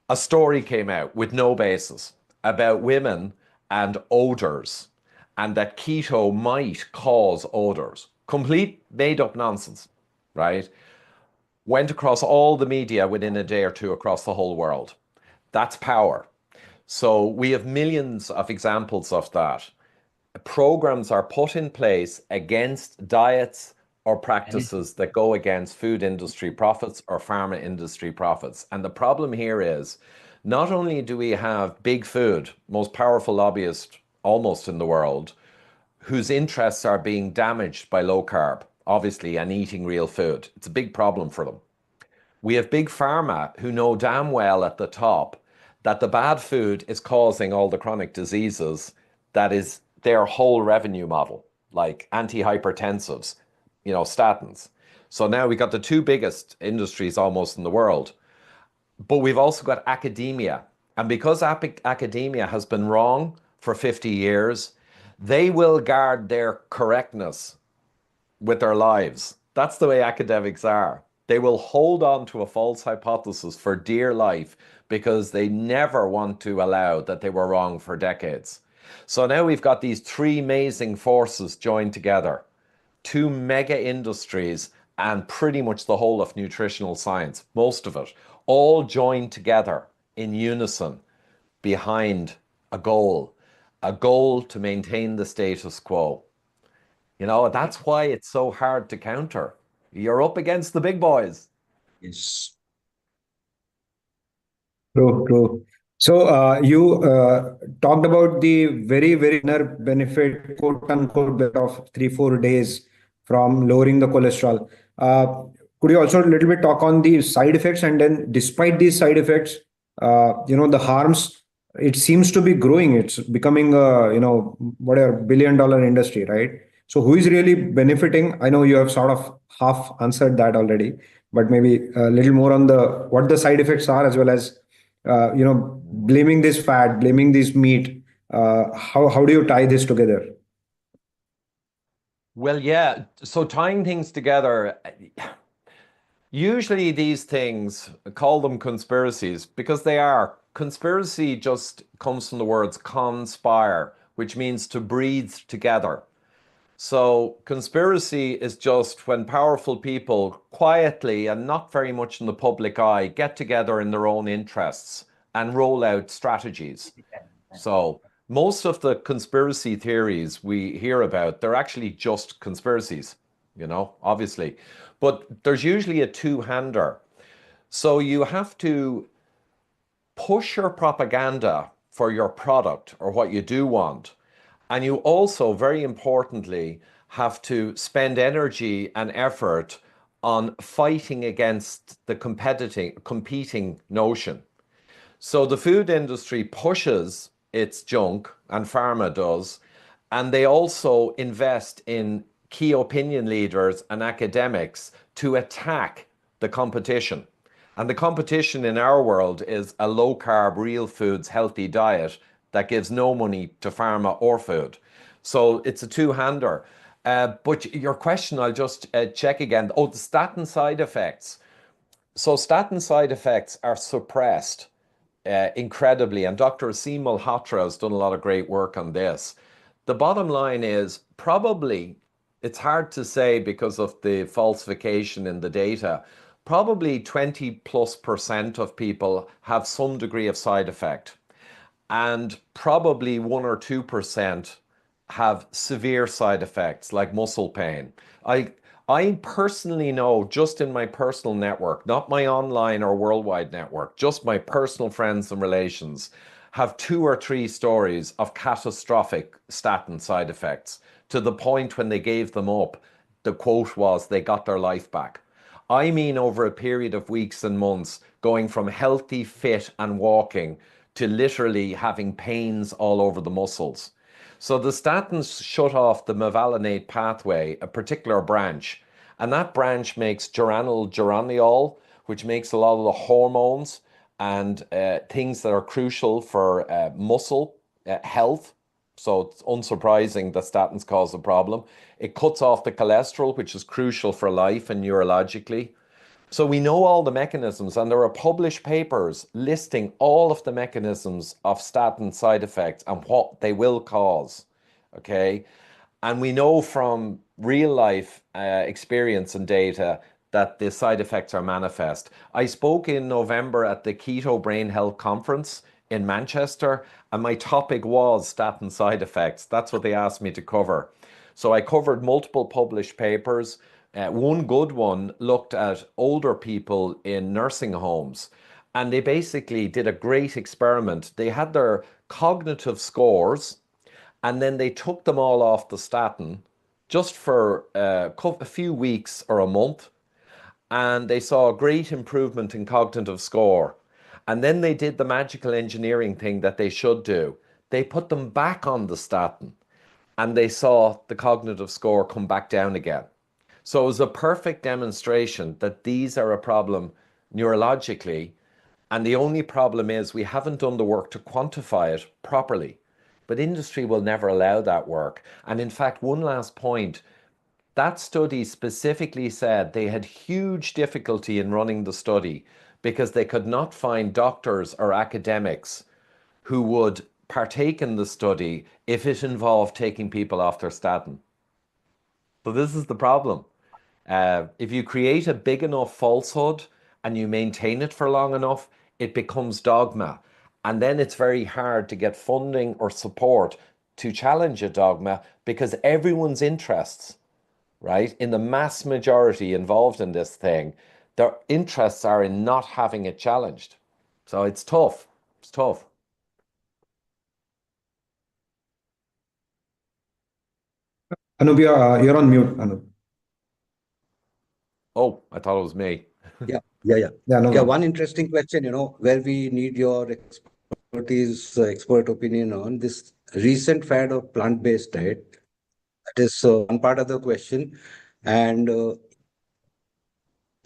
A story came out with no basis about women and odors, and that keto might cause odors. Complete made-up nonsense, right? Went across all the media within a day or two across the whole world. That's power. So we have millions of examples of that. Programs are put in place against diets or practices that go against food industry profits or pharma industry profits. And the problem here is, not only do we have big food, most powerful lobbyist almost in the world, whose interests are being damaged by low carb, obviously, and eating real food. It's a big problem for them. We have big pharma who know damn well at the top that the bad food is causing all the chronic diseases. That is their whole revenue model, like antihypertensives, statins. So now we got the two biggest industries almost in the world. But we've also got academia. And because academia has been wrong for 50 years, they will guard their correctness with their lives. That's the way academics are. They will hold on to a false hypothesis for dear life because they never want to allow that they were wrong for decades. So now we've got these three amazing forces joined together, two mega industries and pretty much the whole of nutritional science, most of it, all joined together in unison behind a goal to maintain the status quo. That's why it's so hard to counter. You're up against the big boys. Yes. True. So you talked about the very, very inner benefit, quote unquote, of 3-4 days from lowering the cholesterol. Could you also a little bit talk on the side effects, and then despite these side effects, the harms, it seems to be growing. It's becoming a, whatever, billion-dollar industry, right? So who is really benefiting? I know you have sort of half answered that already, but maybe a little more on what the side effects are, as well as, blaming this fat, blaming this meat. How do you tie this together? Well, yeah. So tying things together, usually these things, call them conspiracies, because they are. Conspiracy just comes from the words conspire, which means to breathe together. So conspiracy is just when powerful people quietly and not very much in the public eye get together in their own interests and roll out strategies. So most of the conspiracy theories we hear about, they're actually just conspiracies, obviously. But there's usually a two-hander. So you have to push your propaganda for your product or what you do want. And you also, very importantly, have to spend energy and effort on fighting against the competing notion. So the food industry pushes its junk, and pharma does, and they also invest in key opinion leaders and academics to attack the competition. And the competition in our world is a low-carb, real foods, healthy diet that gives no money to pharma or food. So it's a two-hander. But your question, I'll just check again. Oh, the statin side effects. So statin side effects are suppressed incredibly, and Dr. Asim Malhotra has done a lot of great work on this. The bottom line is probably, it's hard to say because of the falsification in the data, probably 20+% of people have some degree of side effect, and probably 1 or 2% have severe side effects like muscle pain. I personally know, just in my personal network, not my online or worldwide network, just my personal friends and relations, have 2 or 3 stories of catastrophic statin side effects, to the point when they gave them up, the quote was they got their life back. I mean, over a period of weeks and months, going from healthy, fit and walking to literally having pains all over the muscles. So the statins shut off the mevalonate pathway, a particular branch, and that branch makes geranyl, which makes a lot of the hormones and things that are crucial for muscle health. So it's unsurprising that statins cause a problem. It cuts off the cholesterol, which is crucial for life and neurologically. So we know all the mechanisms, and there are published papers listing all of the mechanisms of statin side effects and what they will cause, okay? And we know from real life experience and data that the side effects are manifest. I spoke in November at the Keto Brain Health Conference in Manchester, and my topic was statin side effects. That's what they asked me to cover. So I covered multiple published papers. One good one looked at older people in nursing homes, and they basically did a great experiment. They had their cognitive scores, and then they took them all off the statin just for a few weeks or a month, and they saw a great improvement in cognitive score. And then they did the magical engineering thing that they should do. They put them back on the statin, and they saw the cognitive score come back down again. So it was a perfect demonstration that these are a problem neurologically, and the only problem is we haven't done the work to quantify it properly. But industry will never allow that work. And in fact, one last point, that study specifically said they had huge difficulty in running the study because they could not find doctors or academics who would partake in the study if it involved taking people off their statin. So this is the problem. If you create a big enough falsehood and you maintain it for long enough, it becomes dogma. And then it's very hard to get funding or support to challenge a dogma, because everyone's interests, right, in the mass majority involved in this thing, their interests are in not having it challenged. So it's tough. It's tough. Anoup, you're on mute, Anoup. Oh, I thought it was me. One interesting question, where we need your expertise, expert opinion on this recent fad of plant-based diet. That is one part of the question. And the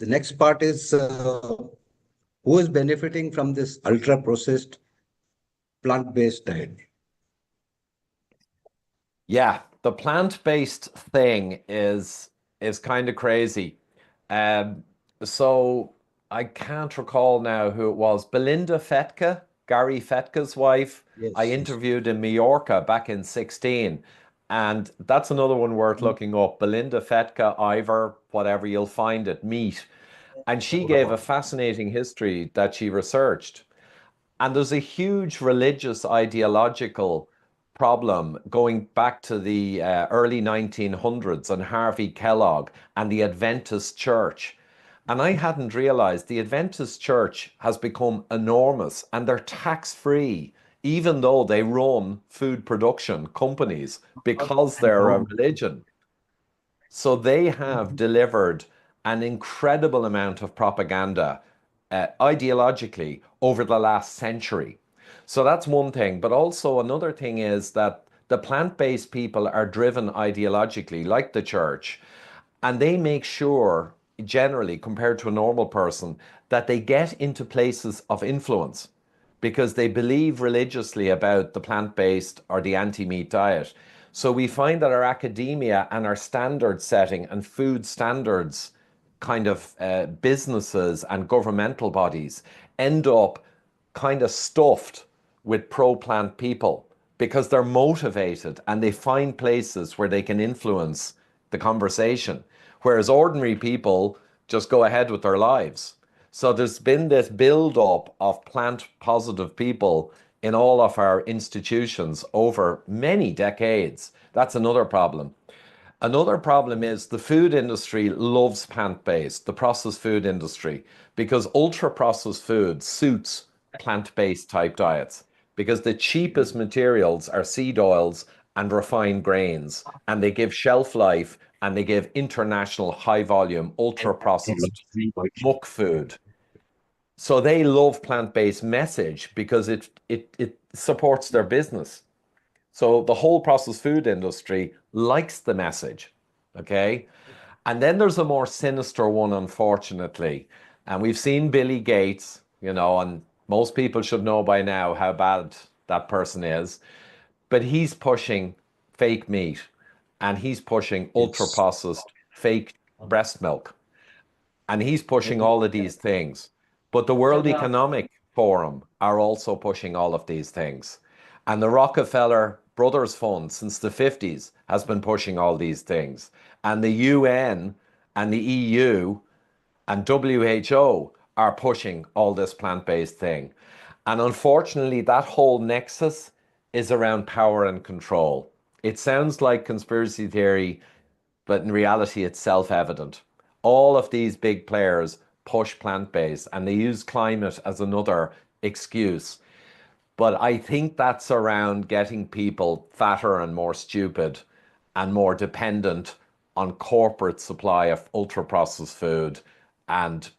next part is who is benefiting from this ultra-processed plant-based diet? Yeah, the plant-based thing is kind of crazy. So I can't recall now who it was. Belinda Fetka, Gary Fetka's wife. Yes, I interviewed in Mallorca back in 2016. And that's another one worth looking up. Belinda Fetka, Ivor, whatever, you'll find it, meat. And she gave a fascinating history that she researched. And there's a huge religious ideological problem going back to the early 1900s and Harvey Kellogg and the Adventist Church. And I hadn't realized the Adventist Church has become enormous, and they're tax-free, even though they run food production companies, because they're a religion. So they have delivered an incredible amount of propaganda ideologically over the last century. So that's one thing. But also another thing is that the plant-based people are driven ideologically, like the church, and they make sure, generally compared to a normal person, that they get into places of influence because they believe religiously about the plant-based or the anti-meat diet. So we find that our academia and our standard setting and food standards kind of businesses and governmental bodies end up kind of stuffed with pro-plant people because they're motivated and they find places where they can influence the conversation, whereas ordinary people just go ahead with their lives. So there's been this build-up of plant-positive people in all of our institutions over many decades. That's another problem. Another problem is the food industry loves plant-based, the processed food industry, because ultra-processed food suits plant-based type diets, because the cheapest materials are seed oils and refined grains, and they give shelf life and they give international high-volume, ultra-processed muck food. So they love plant-based message because it supports their business. So the whole processed food industry likes the message, okay? And then there's a more sinister one, unfortunately. And we've seen Billy Gates, you know, and most people should know by now how bad that person is. But he's pushing fake meat and he's pushing ultra-processed fake breast milk. And he's pushing all of these things. But the World Economic Forum are also pushing all of these things. And the Rockefeller Brothers Fund since the 50s has been pushing all these things. And the UN and the EU and WHO are pushing all this plant-based thing. And unfortunately, that whole nexus is around power and control. It sounds like conspiracy theory, but in reality, it's self-evident. All of these big players push plant-based and they use climate as another excuse. But I think that's around getting people fatter and more stupid and more dependent on corporate supply of ultra-processed food and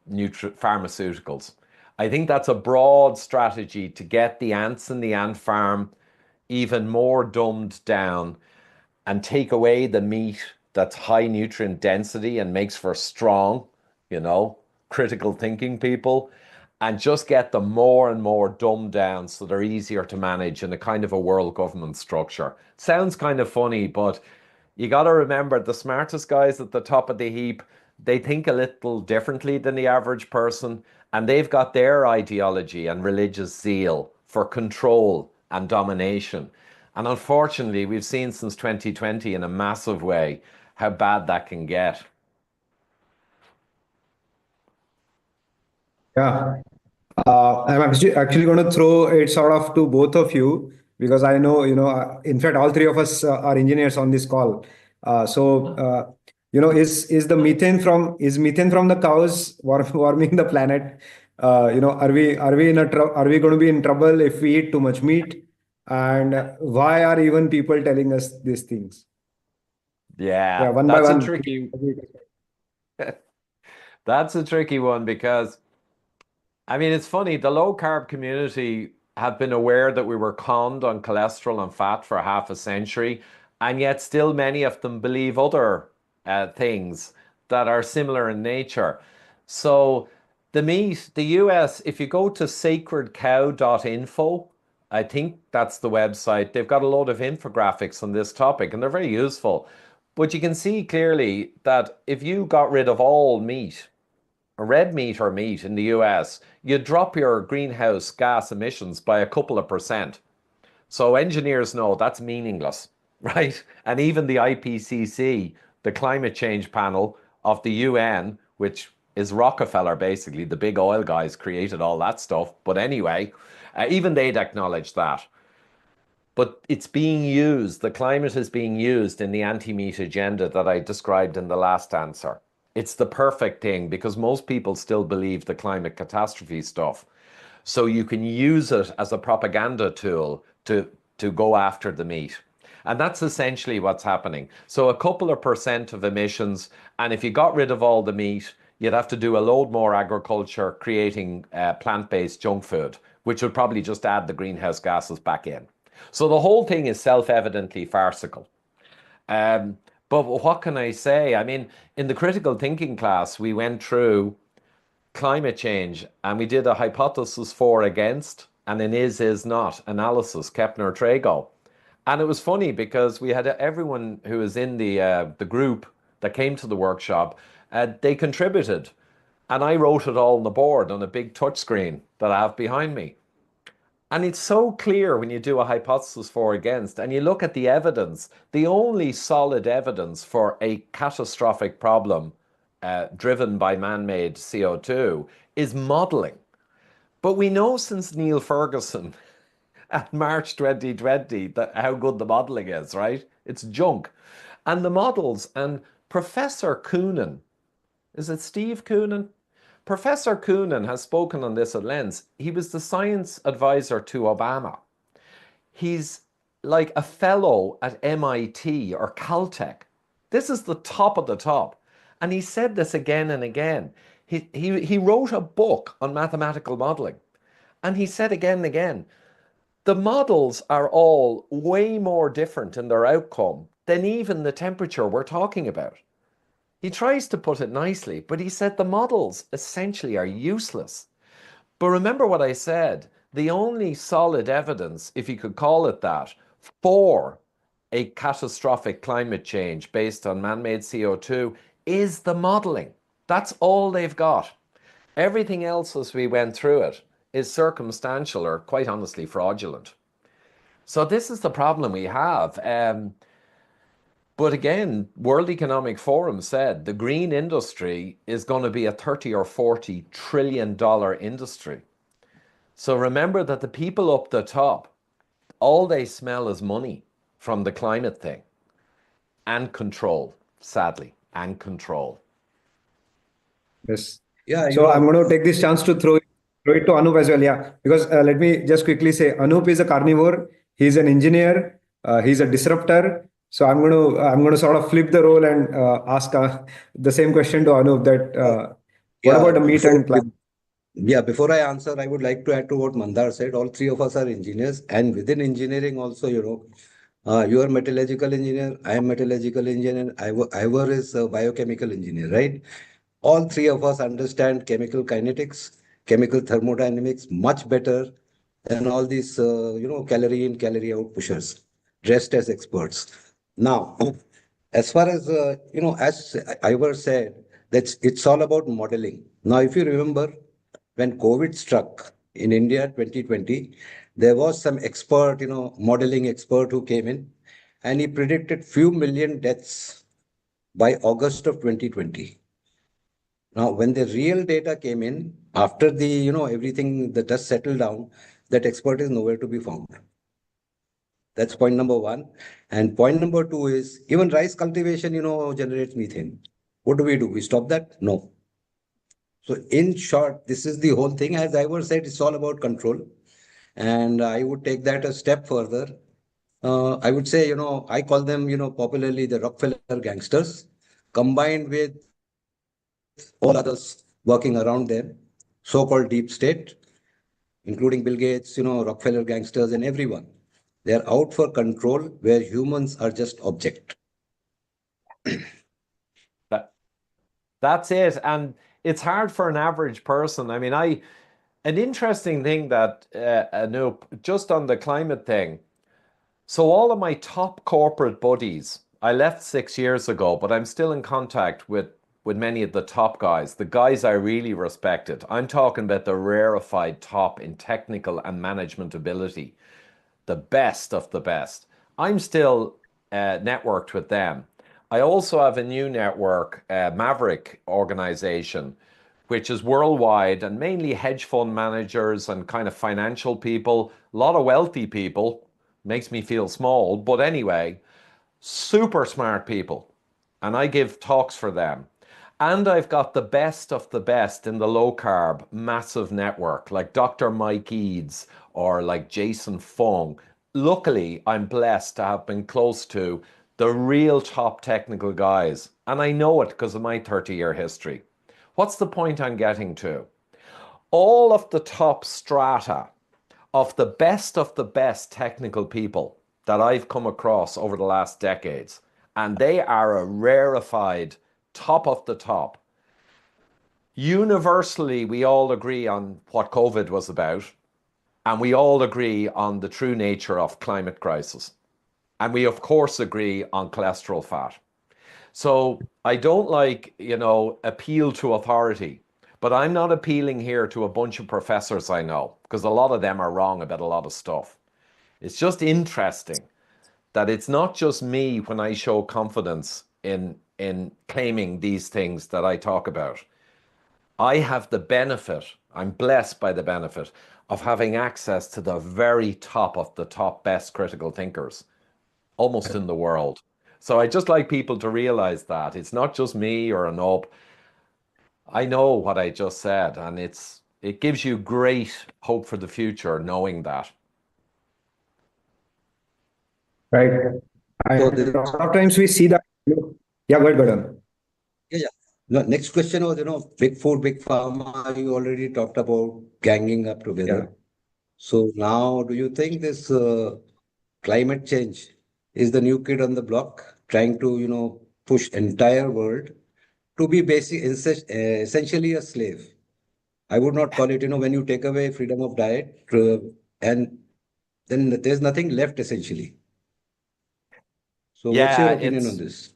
pharmaceuticals. I think that's a broad strategy to get the ants in the ant farm even more dumbed down and take away the meat that's high nutrient density and makes for strong, you know, critical thinking people, and just get them more and more dumbed down so they're easier to manage in a kind of a world government structure. Sounds kind of funny, but you got to remember the smartest guys at the top of the heap, they think a little differently than the average person, and they've got their ideology and religious zeal for control and domination. And unfortunately, we've seen since 2020 in a massive way how bad that can get. Yeah. I'm actually going to throw it sort of to both of you because I know, in fact, all three of us are engineers on this call. Is methane from the cows warming the planet? Are we going to be in trouble if we eat too much meat? And why are even people telling us these things? Yeah, one that's by a one. tricky. That's a tricky one because, I mean, it's funny. The low carb community have been aware that we were conned on cholesterol and fat for half a century, and yet still many of them believe other things that are similar in nature. So the meat, the US, if you go to sacredcow.info, I think that's the website. They've got a load of infographics on this topic, and they're very useful. But you can see clearly that if you got rid of all meat, red meat or meat in the US, you drop your greenhouse gas emissions by a couple of percent. So engineers know that's meaningless, right? And even the IPCC, the climate change panel of the UN, which is Rockefeller, basically, the big oil guys created all that stuff. But anyway, even they'd acknowledge that. But it's being used, the climate is being used in the anti-meat agenda that I described in the last answer. It's the perfect thing because most people still believe the climate catastrophe stuff. So you can use it as a propaganda tool to go after the meat. And that's essentially what's happening. So a couple of percent of emissions, and if you got rid of all the meat, you'd have to do a load more agriculture, creating plant-based junk food, which would probably just add the greenhouse gases back in. So the whole thing is self-evidently farcical. But what can I say? I mean, in the critical thinking class, we went through climate change and we did a hypothesis for against and an is not analysis, Kepner-Trago. And it was funny because we had everyone who was in the group that came to the workshop, they contributed. And I wrote it all on the board on a big touch screen that I have behind me. And it's so clear when you do a hypothesis for or against, and you look at the evidence, the only solid evidence for a catastrophic problem driven by man-made CO2 is modeling. But we know since Neil Ferguson at March 2020 that how good the modeling is, right? It's junk. And the models, and Professor Coonan, is it Steve Coonan? Professor Coonan has spoken on this at length. He was the science advisor to Obama. He's like a fellow at MIT or Caltech. This is the top of the top. And he said this again and again. He wrote a book on mathematical modeling. And he said again and again, the models are all way more different in their outcome than even the temperature we're talking about. He tries to put it nicely, but he said the models essentially are useless. But remember what I said, the only solid evidence, if you could call it that, for a catastrophic climate change based on man-made CO2 is the modeling. That's all they've got. Everything else as we went through it is circumstantial or quite honestly fraudulent. So this is the problem we have. But again, World Economic Forum said the green industry is going to be a 30 or 40 trillion dollar industry. So remember that the people up the top, all they smell is money from the climate thing and control, sadly, and control. Yes. Yeah, So I'm going to take this chance to throw it to Anoup as well. Yeah, because let me just quickly say, Anoup is a carnivore. He's an engineer. He's a disruptor. So I'm going to sort of flip the role and ask the same question to Anoup. That what about the meat and plant? Yeah, before I answer, I would like to add to what Mandar said. All three of us are engineers, and within engineering also, you are metallurgical engineer, I am metallurgical engineer, Ivor is a biochemical engineer, right? All three of us understand chemical kinetics, chemical thermodynamics much better than all these, calorie in, calorie out pushers, dressed as experts. Now, as far as, as Ivor said, it's all about modeling. Now, if you remember, when COVID struck in India 2020, there was some expert, modeling expert who came in and he predicted few million deaths by August of 2020. Now, when the real data came in, after the, everything, the dust settled down, that expert is nowhere to be found. That's point number one. And point number two is even rice cultivation, generates methane. What do? We stop that? No. So in short, this is the whole thing. As Ivor said, it's all about control. And I would take that a step further. I would say, I call them, popularly the Rockefeller gangsters, combined with all others working around them, so-called deep state, including Bill Gates, Rockefeller gangsters and everyone. They're out for control where humans are just object. That's it. And it's hard for an average person. I mean, an interesting thing that, Anoup, just on the climate thing. So all of my top corporate buddies, I left 6 years ago, but I'm still in contact with many of the top guys, the guys I really respected. I'm talking about the rarefied top in technical and management ability, the best of the best. I'm still networked with them. I also have a new network, Maverick organization, which is worldwide and mainly hedge fund managers and kind of financial people, a lot of wealthy people, makes me feel small, but anyway, super smart people. And I give talks for them. And I've got the best of the best in the low carb massive network, like Dr. Mike Eads or like Jason Fung. Luckily, I'm blessed to have been close to the real top technical guys. And I know it because of my 30-year history. What's the point I'm getting to? All of the top strata of the best technical people that I've come across over the last decades, and they are a rarefied top of the top. Universally, we all agree on what COVID was about, and we all agree on the true nature of climate crisis. And we, of course, agree on cholesterol fat. So I don't appeal to authority, But I'm not appealing here to a bunch of professors I know, because a lot of them are wrong about a lot of stuff. It's just interesting that it's not just me when I show confidence in claiming these things that I talk about. I have the benefit, I'm blessed by the benefit of having access to the very top of the top best critical thinkers almost in the world. So I just like people to realize that it's not just me or Anoup. I know what I just said, and it gives you great hope for the future knowing that. Right. So A lot of times we see that. Yeah, go ahead. Yeah. No, next question was, big food, big pharma. You already talked about ganging up together. Yeah. So now, do you think this climate change is the new kid on the block, trying to, push entire world to be essentially a slave? I would not call it, when you take away freedom of diet, and then there's nothing left essentially. So what's your opinion on this?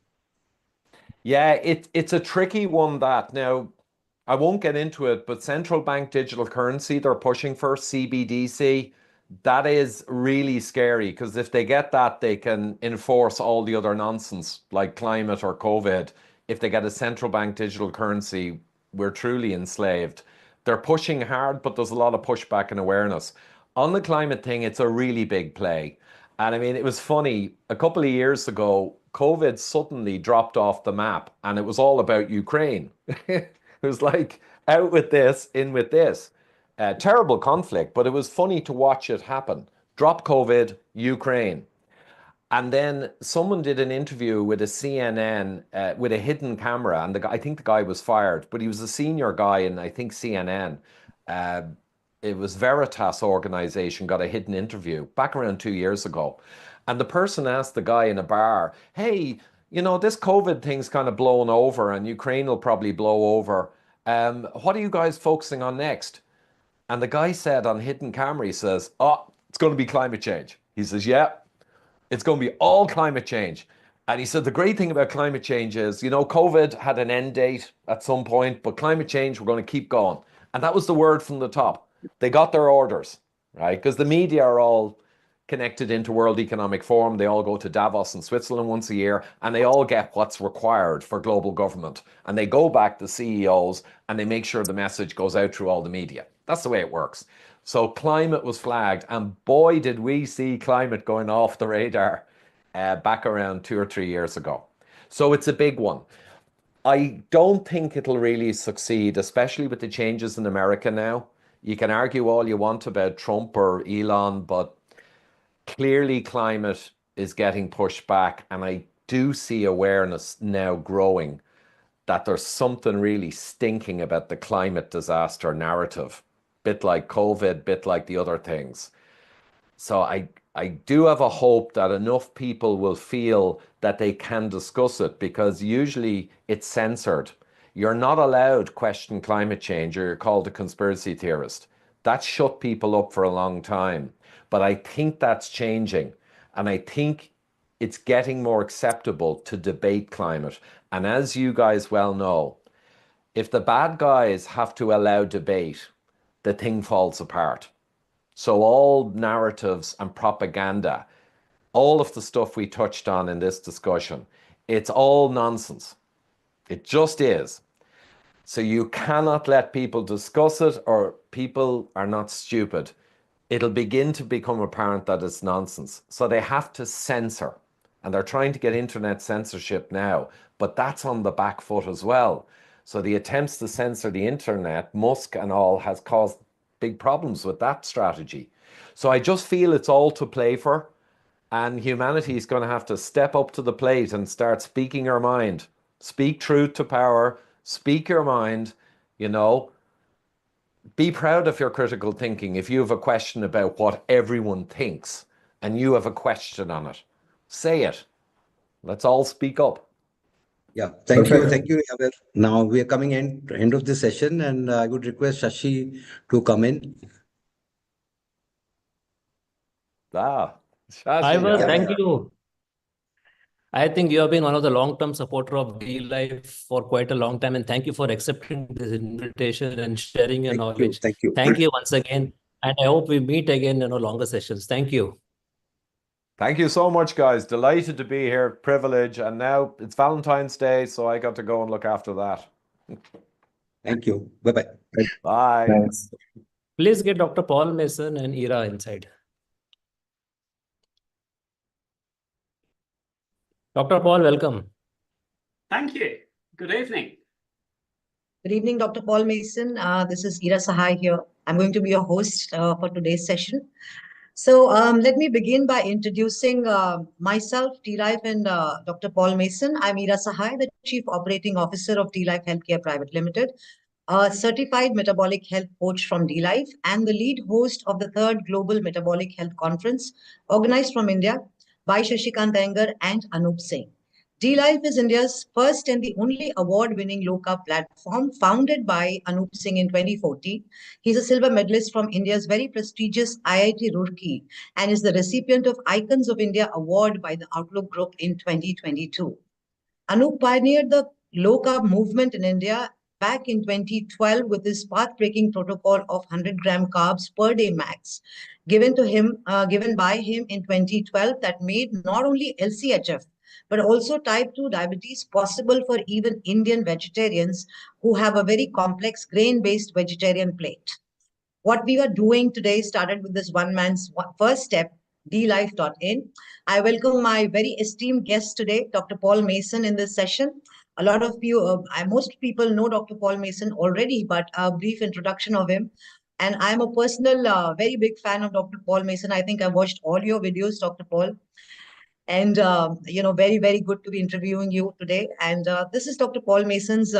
Yeah, it's a tricky one that. Now, I won't get into it, but central bank digital currency they're pushing for, CBDC, that is really scary because if they get that, they can enforce all the other nonsense like climate or COVID. If they get a central bank digital currency, we're truly enslaved. They're pushing hard, but there's a lot of pushback and awareness. On the climate thing, it's a really big play. And I mean, it was funny, a couple of years ago, COVID suddenly dropped off the map and it was all about Ukraine. It was like, out with this, in with this. Terrible conflict, but it was funny to watch it happen. Drop COVID, Ukraine. And then someone did an interview with a CNN with a hidden camera, and I think the guy was fired, but he was a senior guy in, I think, CNN. It was Veritas organization got a hidden interview back around 2 years ago. And the person asked the guy in a bar, hey, this COVID thing's kind of blown over and Ukraine will probably blow over. What are you guys focusing on next? And the guy said on hidden camera, he says, oh, it's going to be climate change. He says, yeah, it's going to be all climate change. And he said, the great thing about climate change is, COVID had an end date at some point, but climate change, we're going to keep going. And that was the word from the top. They got their orders, right? Because the media are all connected into World Economic Forum. They all go to Davos in Switzerland once a year, and they all get what's required for global government. And they go back to CEOs, and they make sure the message goes out through all the media. That's the way it works. So climate was flagged, and boy, did we see climate going off the radar back around 2 or 3 years ago. So it's a big one. I don't think it'll really succeed, especially with the changes in America now. You can argue all you want about Trump or Elon, but clearly climate is getting pushed back. And I do see awareness now growing that there's something really stinking about the climate disaster narrative. Bit like COVID, bit like the other things. So I do have a hope that enough people will feel that they can discuss it, because usually it's censored. You're not allowed to question climate change or you're called a conspiracy theorist. That shut people up for a long time. But I think that's changing. And I think it's getting more acceptable to debate climate. And as you guys well know, if the bad guys have to allow debate, the thing falls apart. So all narratives and propaganda, all of the stuff we touched on in this discussion, it's all nonsense. It just is. So you cannot let people discuss it, or people are not stupid. It'll begin to become apparent that it's nonsense. So they have to censor. And they're trying to get internet censorship now, but that's on the back foot as well. So the attempts to censor the internet, Musk and all, has caused big problems with that strategy. So I just feel it's all to play for, and humanity is going to have to step up to the plate and start speaking our mind. Speak truth to power, speak your mind, be proud of your critical thinking. If you have a question about what everyone thinks and you have a question on it, say it. Let's all speak up. Yeah, thank you, Ivor. Now we are coming end of the session, and I would request Shashi to come in. Ivor, thank you. I think you have been one of the long-term supporter of DLife for quite a long time, and thank you for accepting this invitation and sharing your knowledge. Thank you. Thank you once again, and I hope we meet again in longer sessions. Thank you. Thank you so much, guys. Delighted to be here. Privilege. And now it's Valentine's Day, so I got to go and look after that. Thank you. Bye-bye. Bye. Thanks. Please get Dr. Paul Mason and Ira inside. Dr. Paul, welcome. Thank you. Good evening. Good evening, Dr. Paul Mason. This is Ira Sahai here. I'm going to be your host for today's session. So let me begin by introducing myself, DLife, and Dr. Paul Mason. I'm Ira Sahai, the Chief Operating Officer of DLife Healthcare Private Limited, a certified metabolic health coach from DLife, and the lead host of the 3rd Global Metabolic Health Conference organized from India by Shashikant Iyengar and Anoup Singh. DLife is India's first and the only award-winning low-carb platform founded by Anoup Singh in 2014. He's a silver medalist from India's very prestigious IIT Roorkee and is the recipient of Icons of India Award by the Outlook Group in 2022. Anoup pioneered the low-carb movement in India back in 2012 with his path-breaking protocol of 100-gram carbs per day max, given by him in 2012, that made not only lchf but also type 2 diabetes possible for even Indian vegetarians who have a very complex grain-based vegetarian plate. What we are doing today started with this one man's first step, DLife.in. I welcome my very esteemed guest today, Dr. Paul Mason, in this session. A lot of you, most people know Dr. Paul Mason already, but a brief introduction of him. And I'm a personal, very big fan of Dr. Paul Mason. I think I've watched all your videos, Dr. Paul. And, very, very good to be interviewing you today. And this is Dr. Paul Mason's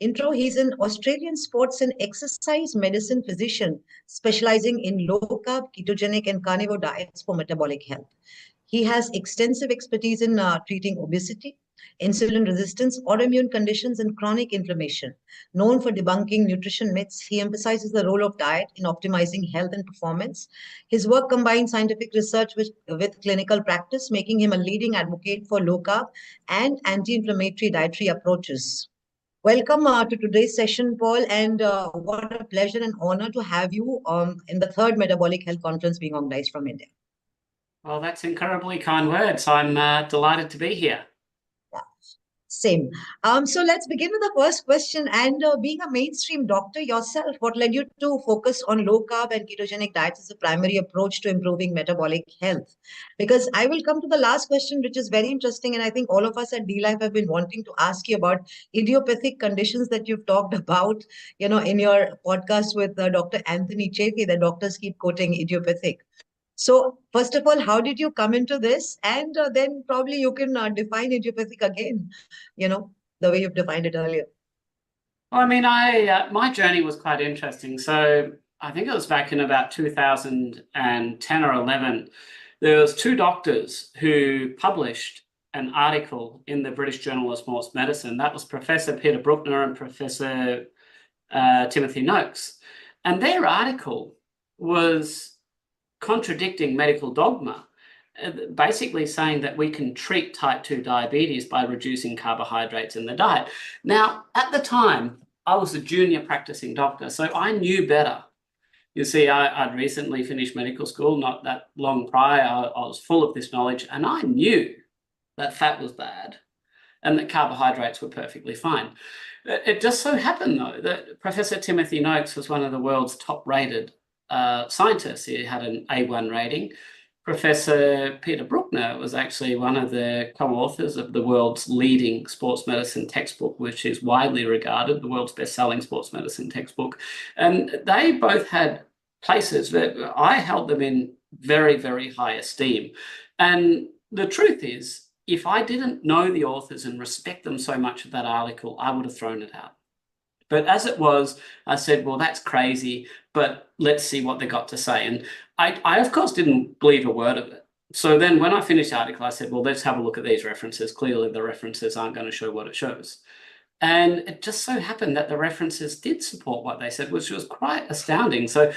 intro. He's an Australian sports and exercise medicine physician specializing in low-carb, ketogenic, and carnivore diets for metabolic health. He has extensive expertise in treating obesity, insulin resistance, autoimmune conditions, and chronic inflammation. Known for debunking nutrition myths, he emphasizes the role of diet in optimizing health and performance. His work combines scientific research with clinical practice, making him a leading advocate for low-carb and anti-inflammatory dietary approaches. Welcome to today's session, Paul, and what a pleasure and honor to have you in the 3rd Metabolic Health Conference being organized from India. Well, that's incredibly kind words. I'm delighted to be here. Same. So let's begin with the first question. And being a mainstream doctor yourself, what led you to focus on low-carb and ketogenic diets as a primary approach to improving metabolic health? Because I will come to the last question, which is very interesting. And I think all of us at DLife have been wanting to ask you about idiopathic conditions that you've talked about, in your podcast with Dr. Anthony Chetty, that doctors keep quoting idiopathic. So first of all, how did you come into this? And then probably you can define idiopathic again, the way you've defined it earlier. Well, I mean, my journey was quite interesting. So I think it was back in about 2010 or 11. There was 2 doctors who published an article in the British Journal of Sports Medicine. That was Professor Peter Bruckner and Professor Timothy Noakes. And their article was contradicting medical dogma, basically saying that we can treat type 2 diabetes by reducing carbohydrates in the diet. Now, at the time, I was a junior practicing doctor, so I knew better. You see, I'd recently finished medical school, not that long prior. I was full of this knowledge, and I knew that fat was bad and that carbohydrates were perfectly fine. It just so happened, though, that Professor Timothy Noakes was one of the world's top-rated scientists. He had an A1 rating. Professor Peter Bruckner was actually one of the co-authors of the world's leading sports medicine textbook, which is widely regarded the world's best-selling sports medicine textbook. And they both had places that I held them in very, very high esteem. And the truth is, if I didn't know the authors and respect them so much of that article, I would have thrown it out. But as it was, I said, well, that's crazy, but let's see what they got to say. And I of course, didn't believe a word of it. So then when I finished the article, I said, well, let's have a look at these references. Clearly, the references aren't going to show what it shows. And it just so happened that the references did support what they said, which was quite astounding. So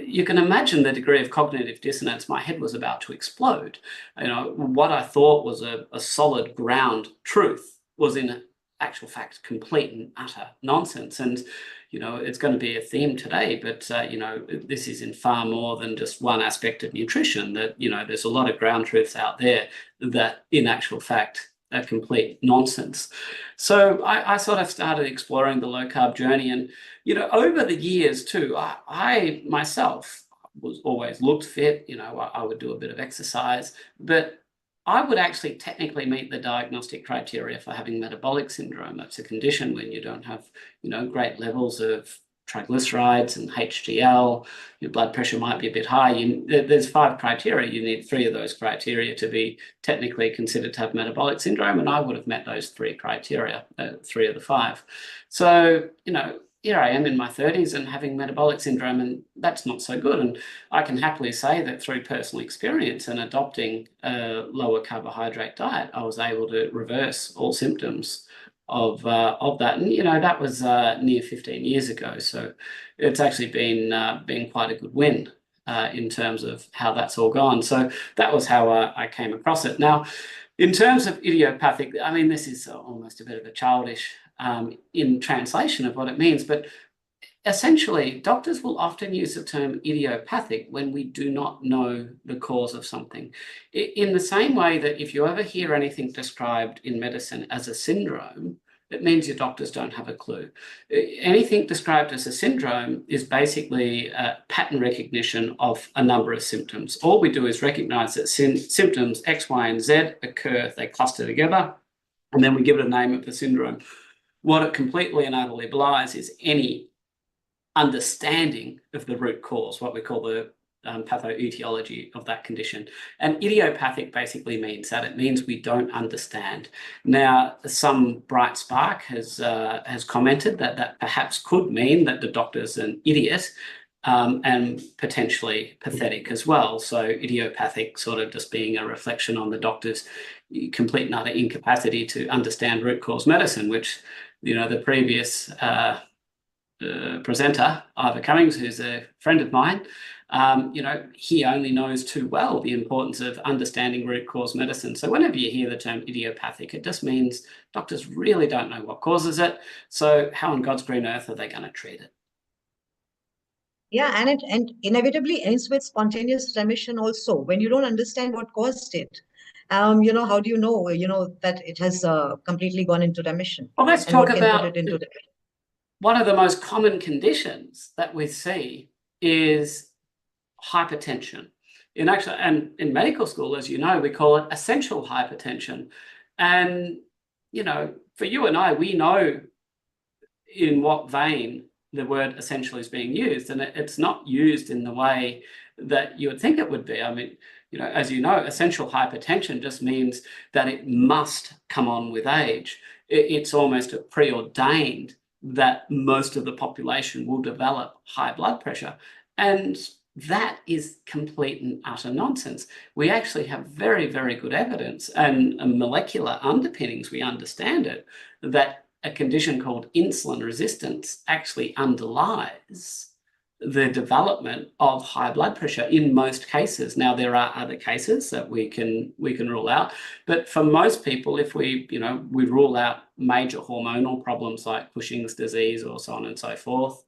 you can imagine the degree of cognitive dissonance. My head was about to explode. You know, what I thought was a solid ground truth was in actual fact complete and utter nonsense. And you know, it's going to be a theme today, but you know, this is in far more than just one aspect of nutrition. That, you know, there's a lot of ground truths out there that in actual fact are complete nonsense. So I sort of started exploring the low carb journey, and you know, over the years too, I myself was always looked fit. You know, I would do a bit of exercise, but I would actually technically meet the diagnostic criteria for having metabolic syndrome. That's a condition when you don't have, you know, great levels of triglycerides and HDL. Your blood pressure might be a bit high. There's 5 criteria. You need 3 of those criteria to be technically considered to have metabolic syndrome, and I would have met those 3 criteria, 3 of the 5. So, you know, here I am in my 30s and having metabolic syndrome, and that's not so good. And I can happily say that through personal experience and adopting a lower carbohydrate diet, I was able to reverse all symptoms of that. And, you know, that was near 15 years ago. So it's actually been quite a good win in terms of how that's all gone. So that was how I came across it. Now, in terms of idiopathic, I mean, this is almost a bit of a childish in translation of what it means, but essentially doctors will often use the term idiopathic when we do not know the cause of something. In the same way that if you ever hear anything described in medicine as a syndrome, it means your doctors don't have a clue. Anything described as a syndrome is basically pattern recognition of a number of symptoms. All we do is recognize that symptoms X, Y, and Z occur, they cluster together, and then we give it a name of the syndrome. What it completely and utterly belies is any understanding of the root cause, what we call the pathoetiology of that condition. And idiopathic basically means that. It means we don't understand. Now, some bright spark has commented that perhaps could mean that the doctor's an idiot and potentially pathetic as well. So idiopathic sort of just being a reflection on the doctor's complete and utter incapacity to understand root cause medicine, which, you know, the previous presenter, Ivor Cummins, who's a friend of mine, you know, he only knows too well the importance of understanding root cause medicine. So whenever you hear the term idiopathic, it just means doctors really don't know what causes it. So how on God's green earth are they going to treat it? Yeah, and it inevitably ends with spontaneous remission also. When you don't understand what caused it, you know, how do you know, that it has completely gone into remission? Well, let's talk about one of the most common conditions that we see is hypertension. And in medical school, as you know, we call it essential hypertension. And, you know, for you and I, we know in what vein the word essential is being used, and it's not used in the way that you would think it would be. I mean, you know, as you know, essential hypertension just means that it must come on with age. It's almost preordained that most of the population will develop high blood pressure. And that is complete and utter nonsense. We actually have very, very good evidence and molecular underpinnings, we understand it, that a condition called insulin resistance actually underlies the development of high blood pressure in most cases. Now, there are other cases that we can rule out, but for most people, if we rule out major hormonal problems like Cushing's disease or so on and so forth,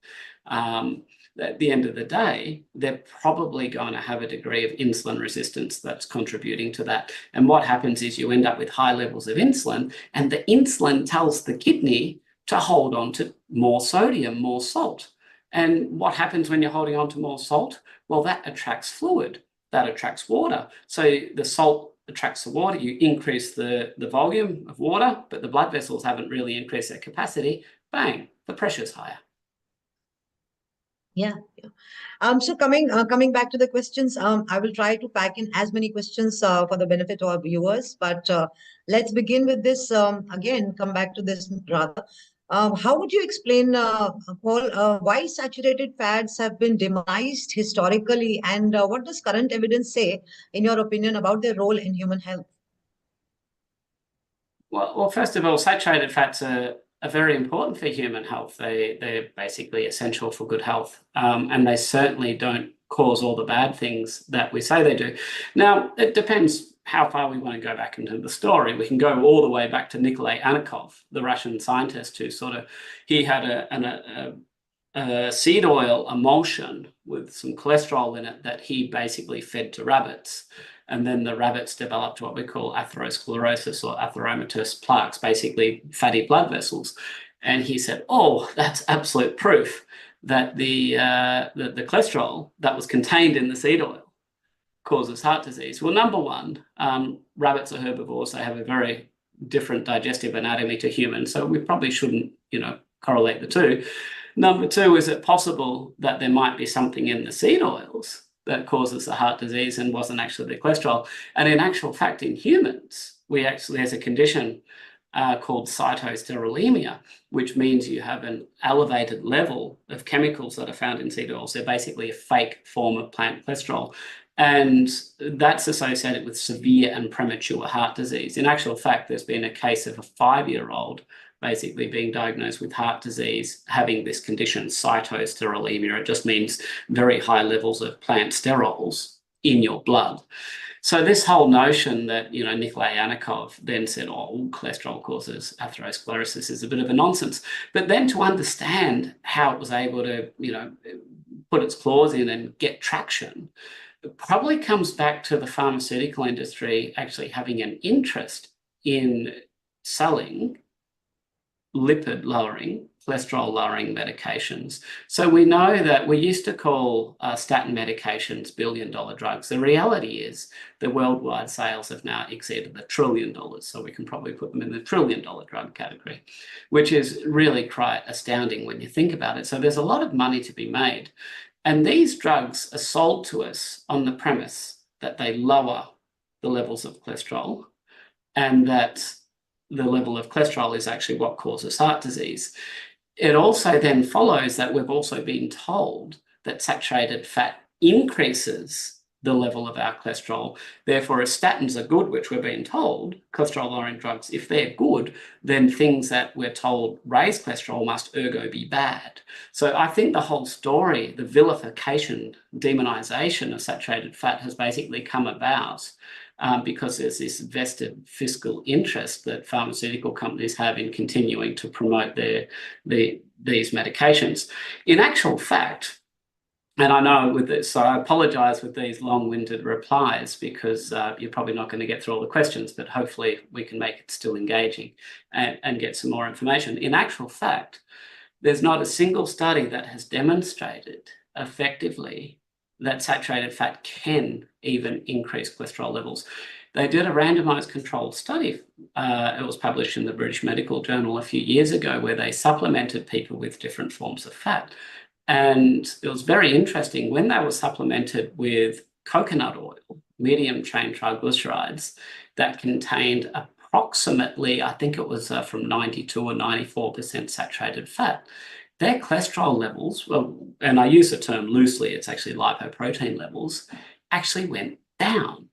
at the end of the day, they're probably going to have a degree of insulin resistance that's contributing to that. And what happens is you end up with high levels of insulin, and the insulin tells the kidney to hold on to more sodium, more salt. And what happens when you're holding on to more salt? Well, that attracts fluid, that attracts water. So the salt attracts the water, you increase the volume of water, but the blood vessels haven't really increased their capacity. Bang, the pressure's higher. Yeah. So coming back to the questions, I will try to pack in as many questions for the benefit of our viewers. But let's begin with this. Again, come back to this rather. How would you explain, Paul, why saturated fats have been demonized historically, and what does current evidence say, in your opinion, about their role in human health? Well, first of all, saturated fats are are very important for human health. They're basically essential for good health. And they certainly don't cause all the bad things that we say they do. Now, it depends how far we want to go back into the story. We can go all the way back to Nikolai Anikov, the Russian scientist who he had a seed oil emulsion with some cholesterol in it that he basically fed to rabbits. And then the rabbits developed what we call atherosclerosis or atheromatous plaques, basically fatty blood vessels. And he said, oh, that's absolute proof that the cholesterol that was contained in the seed oil causes heart disease. Well, number one, rabbits are herbivores. They have a very different digestive anatomy to humans, so we probably shouldn't, correlate the two. Number two, is it possible that there might be something in the seed oils that causes the heart disease and wasn't actually the cholesterol? And in actual fact, in humans, there's a condition called cytosterolemia, which means you have an elevated level of chemicals that are found in seed oils. They're basically a fake form of plant cholesterol. And that's associated with severe and premature heart disease. In actual fact, there's been a case of a 5-year-old basically being diagnosed with heart disease, having this condition, cytosterolemia. It just means very high levels of plant sterols in your blood. So this whole notion that, Nikolai Anikov then said, oh, all cholesterol causes atherosclerosis is a bit of a nonsense. But then to understand how it was able to, put its claws in and get traction, it probably comes back to the pharmaceutical industry actually having an interest in selling lipid-lowering, cholesterol-lowering medications. So we know that we used to call statin medications billion-dollar drugs. The reality is the worldwide sales have now exceeded $1 trillion. So we can probably put them in the trillion-dollar drug category, which is really quite astounding when you think about it. So there's a lot of money to be made. And these drugs are sold to us on the premise that they lower the levels of cholesterol and that the level of cholesterol is actually what causes heart disease. It also then follows that we've also been told that saturated fat increases the level of our cholesterol. Therefore, if statins are good, which we're being told, cholesterol-lowering drugs, if they're good, then things that we're told raise cholesterol must ergo be bad. So I think the whole story, the vilification, demonization of saturated fat has basically come about because there's this vested fiscal interest that pharmaceutical companies have in continuing to promote these medications. In actual fact, and I know with this, so I apologize with these long-winded replies because you're probably not going to get through all the questions, but hopefully we can make it still engaging and get some more information. In actual fact, there's not a single study that has demonstrated effectively that saturated fat can even increase cholesterol levels. They did a randomized controlled study. It was published in the British Medical Journal a few years ago where they supplemented people with different forms of fat. And it was very interesting when they were supplemented with coconut oil, medium chain triglycerides that contained approximately, I think it was from 92 or 94% saturated fat. Their cholesterol levels, well, and I use the term loosely, it's actually lipoprotein levels, actually went down.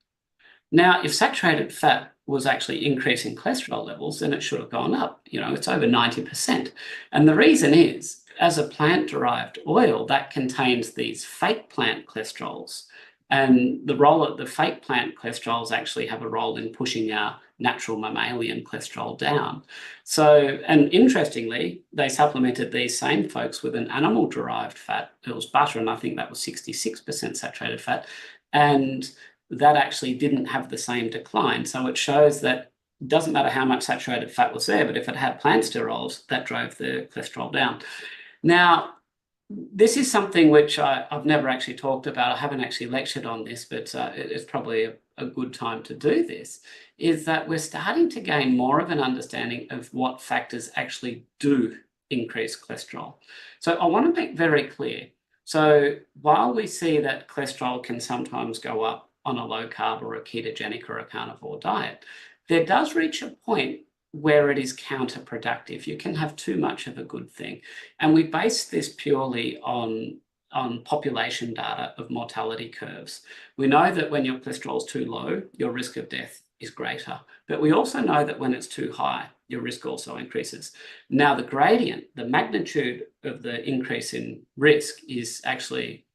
Now, if saturated fat was actually increasing cholesterol levels, then it should have gone up. It's over 90%. And the reason is, as a plant-derived oil, that contains these fake plant cholesterols. And the role of the fake plant cholesterols actually have a role in pushing our natural mammalian cholesterol down. So, and interestingly, they supplemented these same folks with an animal-derived fat. It was butter, and I think that was 66% saturated fat. And that actually didn't have the same decline. So it shows that it doesn't matter how much saturated fat was there, but if it had plant sterols, that drove the cholesterol down. Now, this is something which I've never actually talked about. I haven't actually lectured on this, but it's probably a good time to do this, is that we're starting to gain more of an understanding of what factors actually do increase cholesterol. So I want to make very clear. So while we see that cholesterol can sometimes go up on a low carb or a ketogenic or a carnivore diet, there does reach a point where it is counterproductive. You can have too much of a good thing. And we base this purely on population data of mortality curves. We know that when your cholesterol is too low, your risk of death is greater. But we also know that when it's too high, your risk also increases. Now, the gradient, the magnitude of the increase in risk is actually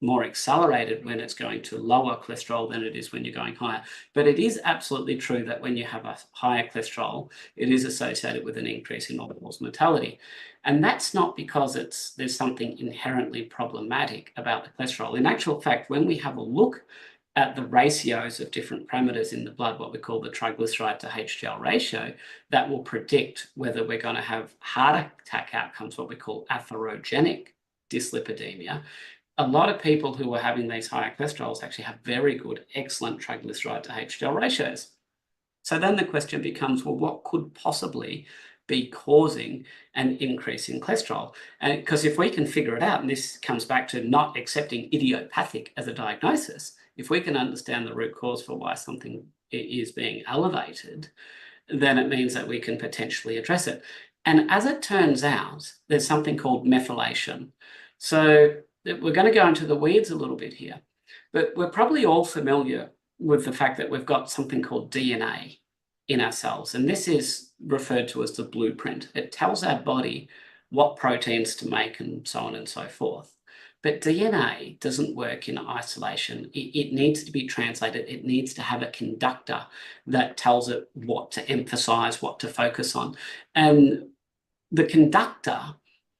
more accelerated when it's going to lower cholesterol than it is when you're going higher. But it is absolutely true that when you have a higher cholesterol, it is associated with an increase in all-cause mortality. And that's not because there's something inherently problematic about the cholesterol. In actual fact, when we have a look at the ratios of different parameters in the blood, what we call the triglyceride to HDL ratio, that will predict whether we're going to have heart attack outcomes, what we call atherogenic dyslipidemia. A lot of people who are having these higher cholesterols actually have very good, excellent triglyceride to HDL ratios. So then the question becomes, well, what could possibly be causing an increase in cholesterol? And because if we can figure it out, and this comes back to not accepting idiopathic as a diagnosis, if we can understand the root cause for why something is being elevated, then it means that we can potentially address it. And as it turns out, there's something called methylation. So we're going to go into the weeds a little bit here, but we're probably all familiar with the fact that we've got something called DNA in our cells. And this is referred to as the blueprint. It tells our body what proteins to make and so on and so forth. But DNA doesn't work in isolation. It needs to be translated. It needs to have a conductor that tells it what to emphasize, what to focus on. And the conductor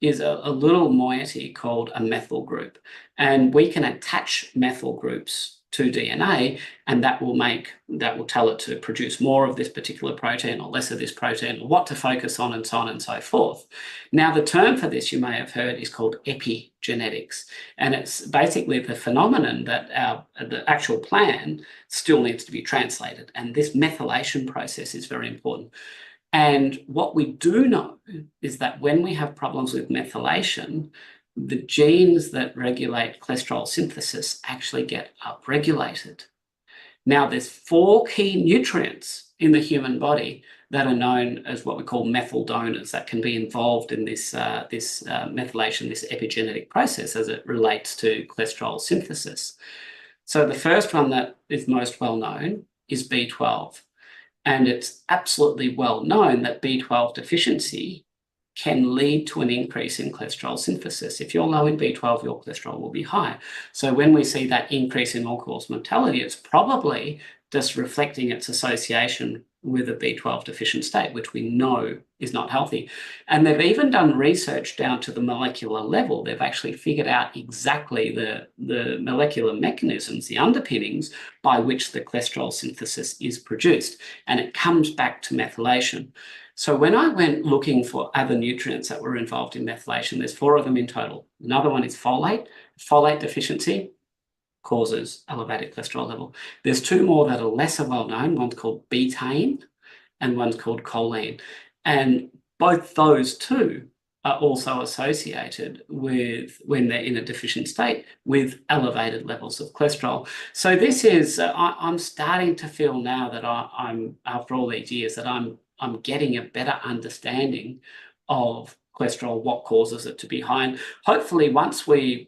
is a little moiety called a methyl group. And we can attach methyl groups to DNA, and that will tell it to produce more of this particular protein or less of this protein, or what to focus on, and so on and so forth. Now, the term for this you may have heard is called epigenetics, and it's basically the phenomenon that the actual plan still needs to be translated, and this methylation process is very important. And what we do know is that when we have problems with methylation, the genes that regulate cholesterol synthesis actually get upregulated. Now, there's 4 key nutrients in the human body that are known as what we call methyl donors that can be involved in this methylation, this epigenetic process as it relates to cholesterol synthesis. So the first one that is most well known is B12. And it's absolutely well known that B12 deficiency can lead to an increase in cholesterol synthesis. If you're low in B12, your cholesterol will be high. So when we see that increase in all-cause mortality, it's probably just reflecting its association with a B12 deficient state, which we know is not healthy. And they've even done research down to the molecular level. They've actually figured out exactly the molecular mechanisms, the underpinnings by which the cholesterol synthesis is produced. And it comes back to methylation. So when I went looking for other nutrients that were involved in methylation, there's 4 of them in total. Another one is folate. Folate deficiency causes elevated cholesterol level. There's 2 more that are lesser well known. One's called betaine and one's called choline. And both those 2 are also associated with, when they're in a deficient state, with elevated levels of cholesterol. So this is, I'm starting to feel now that I'm after all these years, that I'm getting a better understanding of cholesterol, what causes it to be high. And hopefully once we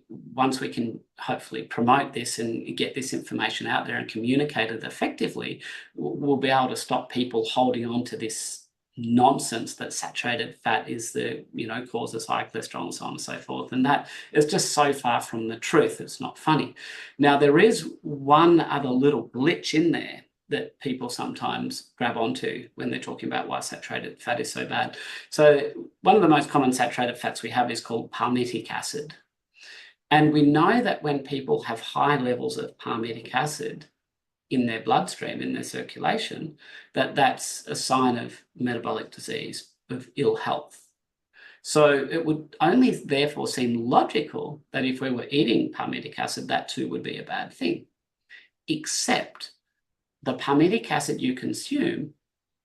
can hopefully promote this and get this information out there and communicate it effectively, we'll be able to stop people holding on to this nonsense that saturated fat is the, causes high cholesterol and so on and so forth. And that is just so far from the truth. It's not funny. Now, there is one other little glitch in there that people sometimes grab onto when they're talking about why saturated fat is so bad. So one of the most common saturated fats we have is called palmitic acid. And we know that when people have high levels of palmitic acid in their bloodstream, in their circulation, that's a sign of metabolic disease, of ill health. So it would only therefore seem logical that if we were eating palmitic acid, that too would be a bad thing. Except the palmitic acid you consume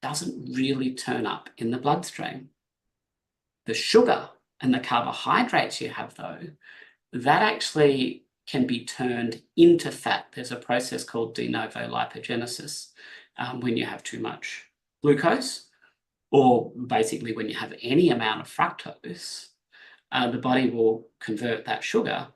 doesn't really turn up in the bloodstream. The sugar and the carbohydrates you have, though, that actually can be turned into fat. There's a process called de novo lipogenesis when you have too much glucose, or basically when you have any amount of fructose, the body will convert that sugar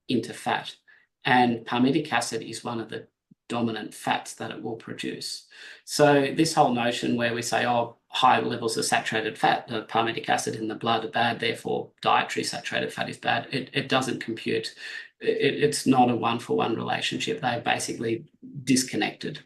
into fat. And palmitic acid is one of the dominant fats that it will produce. So this whole notion where we say, oh, high levels of saturated fat, the palmitic acid in the blood are bad, therefore dietary saturated fat is bad, it doesn't compute. It's not a one-for-one relationship. They're basically disconnected.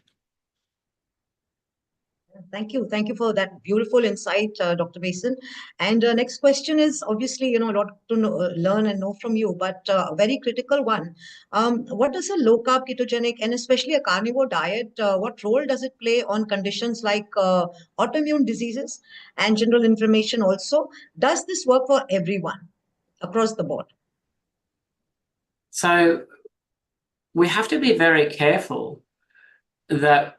Thank you. Thank you for that beautiful insight, Dr. Mason. And next question is obviously, a lot to learn and know from you, but a very critical one. What does a low-carb ketogenic and especially a carnivore diet, what role does it play on conditions like autoimmune diseases and general inflammation also? Does this work for everyone across the board? So we have to be very careful that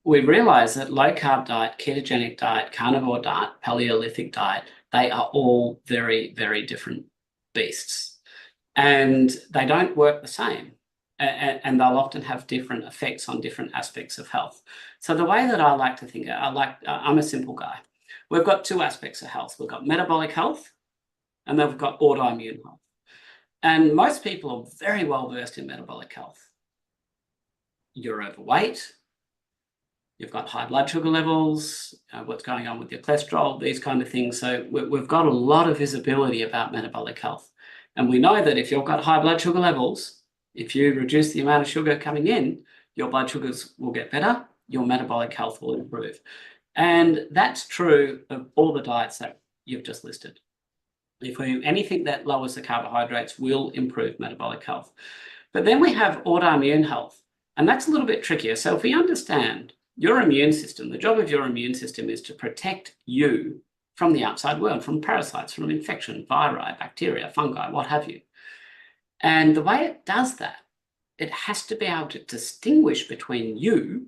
we realize that low-carb diet, ketogenic diet, carnivore diet, Paleolithic diet, they are all very, very different beasts. And they don't work the same. And they'll often have different effects on different aspects of health. So the way that I like to think, I'm a simple guy. We've got two aspects of health. We've got metabolic health, and then we've got autoimmune health. And most people are very well versed in metabolic health. You're overweight, you've got high blood sugar levels, what's going on with your cholesterol, these kind of things. So we've got a lot of visibility about metabolic health. And we know that if you've got high blood sugar levels, if you reduce the amount of sugar coming in, your blood sugars will get better, your metabolic health will improve. And that's true of all the diets that you've just listed. If we do anything that lowers the carbohydrates will improve metabolic health. But then we have autoimmune health, and that's a little bit trickier. So if we understand your immune system, the job of your immune system is to protect you from the outside world, from parasites, from infection, viri, bacteria, fungi, what have you. And the way it does that, it has to be able to distinguish between you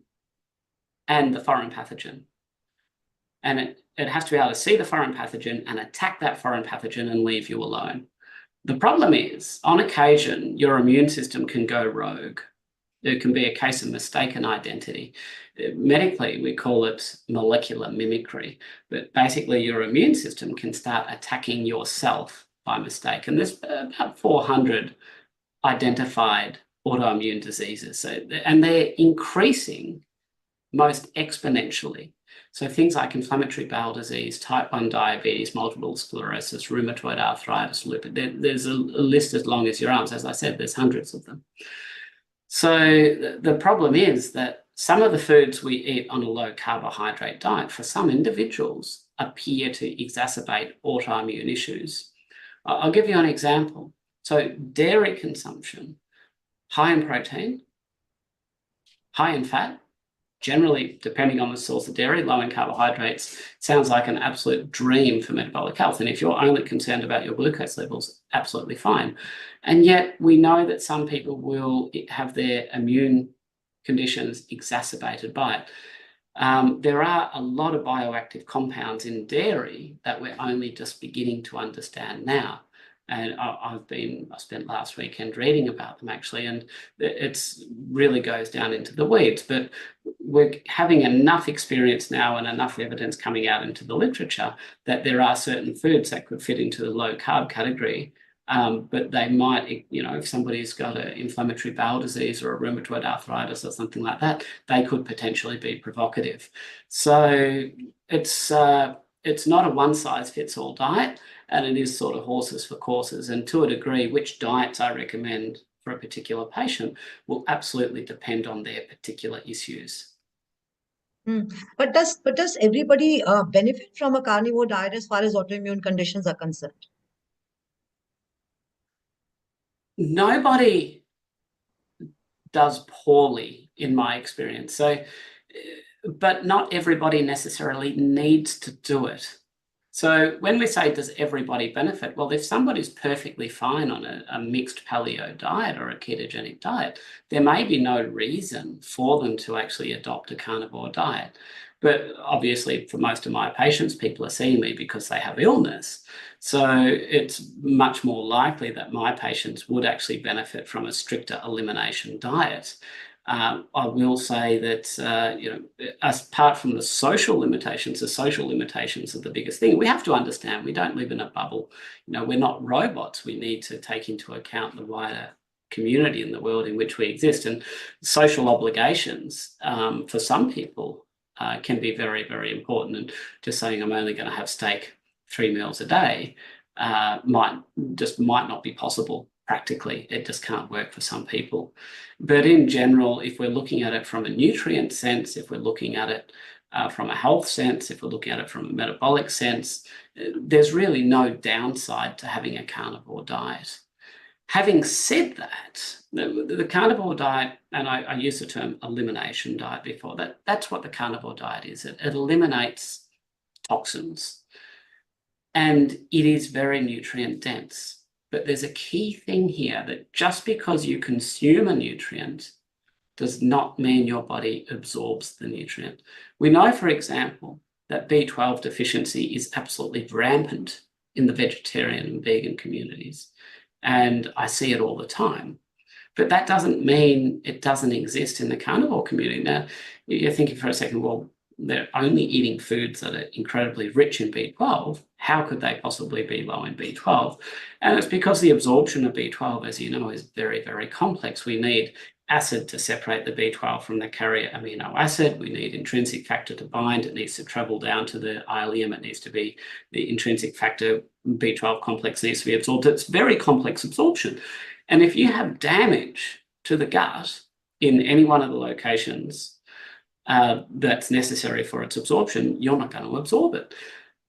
and the foreign pathogen. And it has to be able to see the foreign pathogen and attack that foreign pathogen and leave you alone. The problem is, on occasion, your immune system can go rogue. It can be a case of mistaken identity. Medically, we call it molecular mimicry. But basically, your immune system can start attacking yourself by mistake. And there's about 400 identified autoimmune diseases. And they're increasing most exponentially. So things like inflammatory bowel disease, type 1 diabetes, multiple sclerosis, rheumatoid arthritis, lipid, there's a list as long as your arms. As I said, there's hundreds of them. So the problem is that some of the foods we eat on a low carbohydrate diet for some individuals appear to exacerbate autoimmune issues. I'll give you an example. So dairy consumption, high in protein, high in fat, generally, depending on the source of dairy, low in carbohydrates, sounds like an absolute dream for metabolic health. And if you're only concerned about your glucose levels, absolutely fine. And yet we know that some people will have their immune conditions exacerbated by it. There are a lot of bioactive compounds in dairy that we're only just beginning to understand now. And I spent last weekend reading about them actually, and it's really goes down into the weeds. But we're having enough experience now and enough evidence coming out into the literature that there are certain foods that could fit into the low carb category. But they might, if somebody's got an inflammatory bowel disease or a rheumatoid arthritis or something like that, they could potentially be provocative. So it's not a one-size-fits-all diet, and it is sort of horses for courses. And to a degree, which diets I recommend for a particular patient will absolutely depend on their particular issues. But does everybody benefit from a carnivore diet as far as autoimmune conditions are concerned? Nobody does poorly, in my experience. So, but not everybody necessarily needs to do it. So when we say, does everybody benefit? Well, if somebody's perfectly fine on a mixed paleo diet or a ketogenic diet, there may be no reason for them to actually adopt a carnivore diet. But obviously, for most of my patients, people are seeing me because they have illness. So it's much more likely that my patients would actually benefit from a stricter elimination diet. I will say that, apart from the social limitations are the biggest thing. We have to understand we don't live in a bubble. We're not robots. We need to take into account the wider community in the world in which we exist. And social obligations for some people can be very, very important. And just saying I'm only going to have steak 3 meals a day might not be possible practically. It just can't work for some people. But in general, if we're looking at it from a nutrient sense, if we're looking at it from a health sense, if we're looking at it from a metabolic sense, there's really no downside to having a carnivore diet. Having said that, the carnivore diet, and I used the term elimination diet before, that's what the carnivore diet is. It eliminates toxins, and it is very nutrient dense. But there's a key thing here, that just because you consume a nutrient does not mean your body absorbs the nutrient. We know, for example, that B12 deficiency is absolutely rampant in the vegetarian and vegan communities. And I see it all the time. But that doesn't mean it doesn't exist in the carnivore community. Now, you're thinking for a second, well, they're only eating foods that are incredibly rich in B12. How could they possibly be low in B12? And it's because the absorption of B12, as you know, is very, very complex. We need acid to separate the B12 from the carrier amino acid. We need intrinsic factor to bind. It needs to travel down to the ileum. It needs to be the intrinsic factor B12 complex needs to be absorbed. It's very complex absorption. And if you have damage to the gut in any one of the locations that's necessary for its absorption, you're not going to absorb it.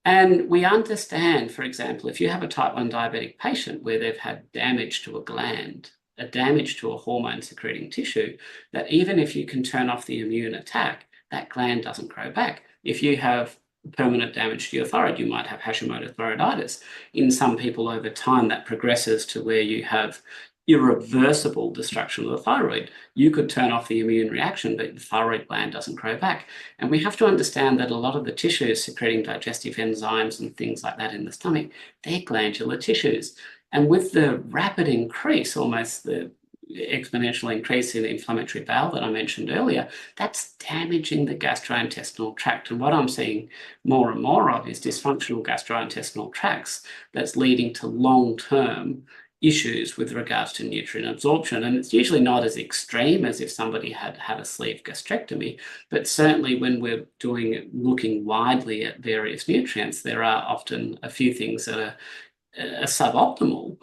And we understand, for example, if you have a type 1 diabetic patient where they've had damage to a gland, a damage to a hormone secreting tissue, that even if you can turn off the immune attack, that gland doesn't grow back. If you have permanent damage to your thyroid, you might have Hashimoto thyroiditis. In some people over time, that progresses to where you have irreversible destruction of the thyroid. You could turn off the immune reaction, but the thyroid gland doesn't grow back. And we have to understand that a lot of the tissues secreting digestive enzymes and things like that in the stomach, they're glandular tissues. And with the rapid increase, almost the exponential increase in the inflammatory bowel that I mentioned earlier, that's damaging the gastrointestinal tract. And what I'm seeing more and more of is dysfunctional gastrointestinal tracts that's leading to long-term issues with regards to nutrient absorption. And it's usually not as extreme as if somebody had had a sleeve gastrectomy, but certainly when we're looking widely at various nutrients, there are often a few things that are suboptimal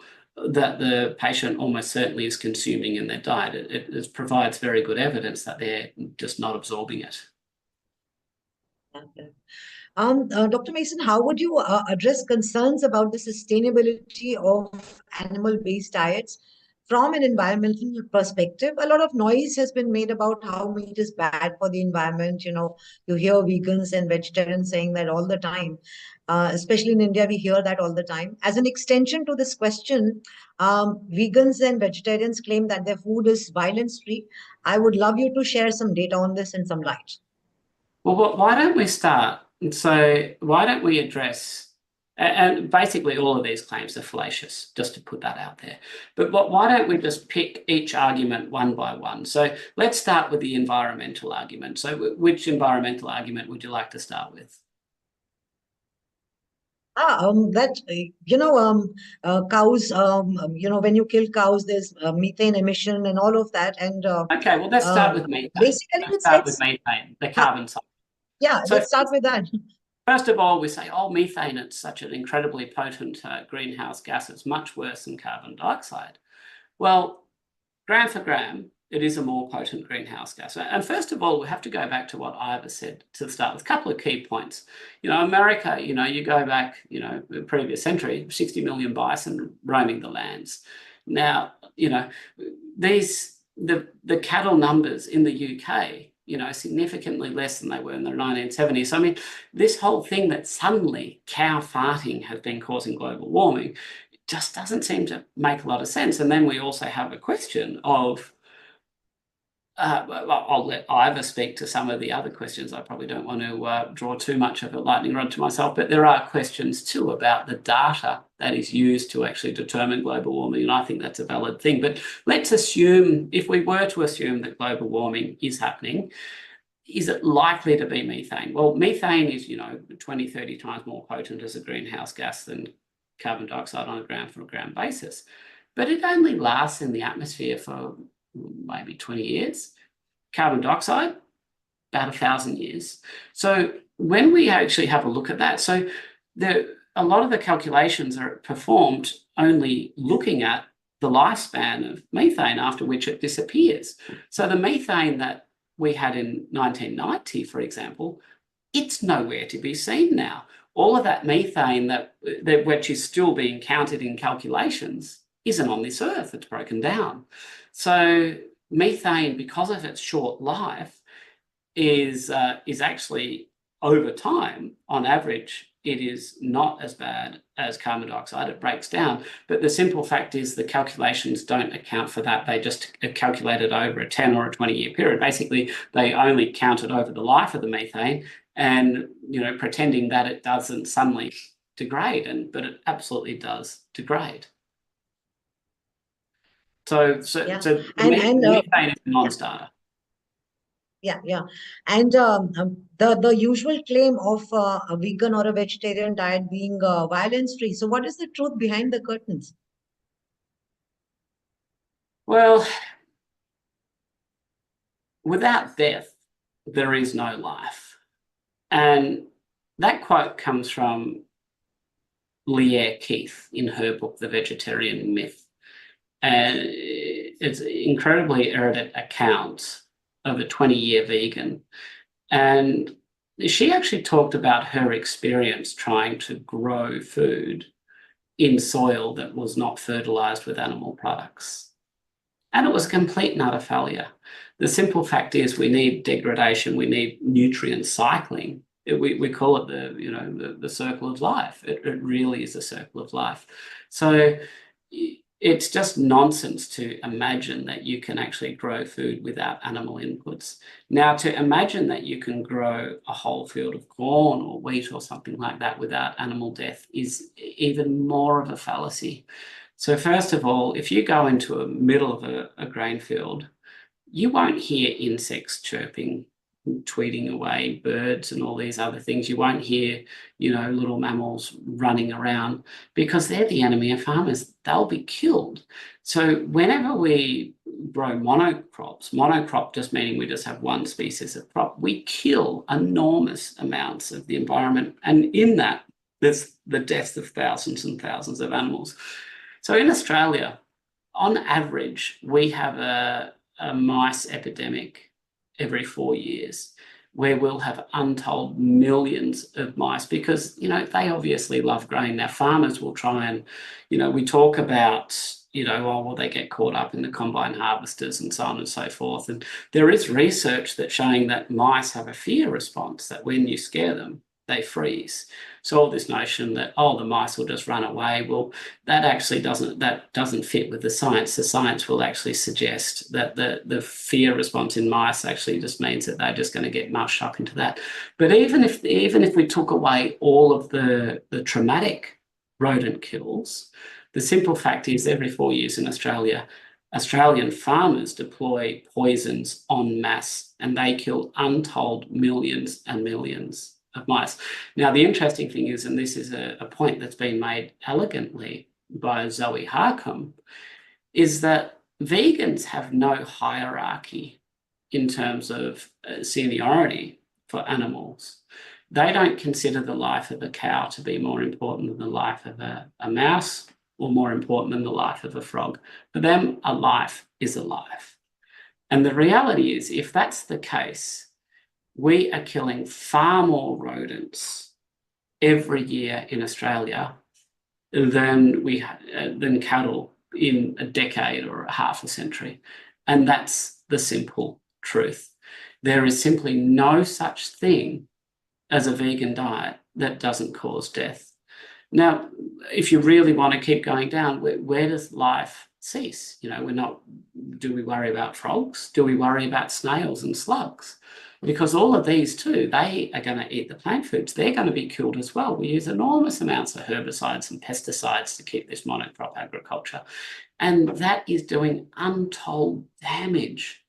that the patient almost certainly is consuming in their diet. It provides very good evidence that they're just not absorbing it. Dr. Mason, how would you address concerns about the sustainability of animal-based diets from an environmental perspective? A lot of noise has been made about how meat is bad for the environment. You know, you hear vegans and vegetarians saying that all the time. Especially in India, we hear that all the time. As an extension to this question, vegans and vegetarians claim that their food is violence-free. I would love you to share some data on this and some light. Well, why don't we start? So why don't we address, and basically all of these claims are fallacious, just to put that out there. But why don't we just pick each argument one by one? So let's start with the environmental argument. So which environmental argument would you like to start with? Cows, when you kill cows, there's methane emission and all of that. And okay, well, let's start with methane. Basically, let's start with methane, the carbon cycle. Yeah, so let's start with that. First of all, we say, oh, methane, it's such an incredibly potent greenhouse gas. It's much worse than carbon dioxide. Well, gram for gram, it is a more potent greenhouse gas. And first of all, we have to go back to what Ivor said to start with. A couple of key points. America, you go back, the previous century, 60 million bison roaming the lands. Now, the cattle numbers in the UK, significantly less than they were in the 1970s. So, I mean, this whole thing that suddenly cow farting has been causing global warming just doesn't seem to make a lot of sense. And then we also have a question of, I'll let Ivor speak to some of the other questions. I probably don't want to draw too much of a lightning rod to myself, but there are questions too about the data that is used to actually determine global warming, and I think that's a valid thing. But let's assume, if we were to assume that global warming is happening, is it likely to be methane? Well, methane is, 20, 30 times more potent as a greenhouse gas than carbon dioxide on a gram for gram basis. but it only lasts in the atmosphere for maybe 20 years. Carbon dioxide, about 1,000 years. So when we actually have a look at that, so a lot of the calculations are performed only looking at the lifespan of methane, after which it disappears. So the methane that we had in 1990, for example, it's nowhere to be seen now. All of that methane that which is still being counted in calculations isn't on this earth. It's broken down. So methane, because of its short life, is actually, over time, on average, it is not as bad as carbon dioxide. It breaks down. But the simple fact is the calculations don't account for that. They just calculate it over a 10 or a 20-year period. Basically, they only count it over the life of the methane and, pretending that it doesn't suddenly degrade, but it absolutely does degrade. So methane is a non-starter. Yeah. And the usual claim of a vegan or a vegetarian diet being violence-free. So what is the truth behind the curtains? Well, without death, there is no life. And that quote comes from Leah Keith in her book, The Vegetarian Myth. And it's an incredibly erudite account of a 20-year vegan. And she actually talked about her experience trying to grow food in soil that was not fertilized with animal products. And it was a complete and utter failure. The simple fact is we need degradation, we need nutrient cycling. We call it the circle of life. It really is a circle of life. So it's just nonsense to imagine that you can actually grow food without animal inputs. Now, to imagine that you can grow a whole field of corn or wheat or something like that without animal death is even more of a fallacy. So first of all, if you go into the middle of a grain field, you won't hear insects chirping, tweeting away, birds and all these other things. You won't hear, little mammals running around because they're the enemy of farmers. They'll be killed. So whenever we grow monocrop just meaning we just have one species of crop, we kill enormous amounts of the environment. And in that, there's the deaths of thousands and thousands of animals. So in Australia, on average, we have a mice epidemic every 4 years, where we'll have untold millions of mice because, they obviously love grain. Now, farmers will try and, we talk about, they get caught up in the combine harvesters and so on and so forth. And there is research that's showing that mice have a fear response, that when you scare them, they freeze. So all this notion that, the mice will just run away, well, that actually doesn't fit with the science. The science will actually suggest that the fear response in mice actually just means that they're just going to get mushed up into that. But even if we took away all of the traumatic rodent kills, the simple fact is every 4 years in Australia, Australian farmers deploy poisons en masse, and they kill untold millions and millions of mice. Now, the interesting thing is, and this is a point that's been made elegantly by Zoe Harcombe, is that vegans have no hierarchy in terms of seniority for animals. They don't consider the life of a cow to be more important than the life of a mouse or more important than the life of a frog. For them, a life is a life. And the reality is, if that's the case, we are killing far more rodents every year in Australia than cattle in a decade or half a century. And that's the simple truth. There is simply no such thing as a vegan diet that doesn't cause death. Now, if you really want to keep going down, where does life cease? Do we worry about frogs? Do we worry about snails and slugs? Because all of these too, they are going to eat the plant foods. They're going to be killed as well. We use enormous amounts of herbicides and pesticides to keep this monocrop agriculture. And that is doing untold damage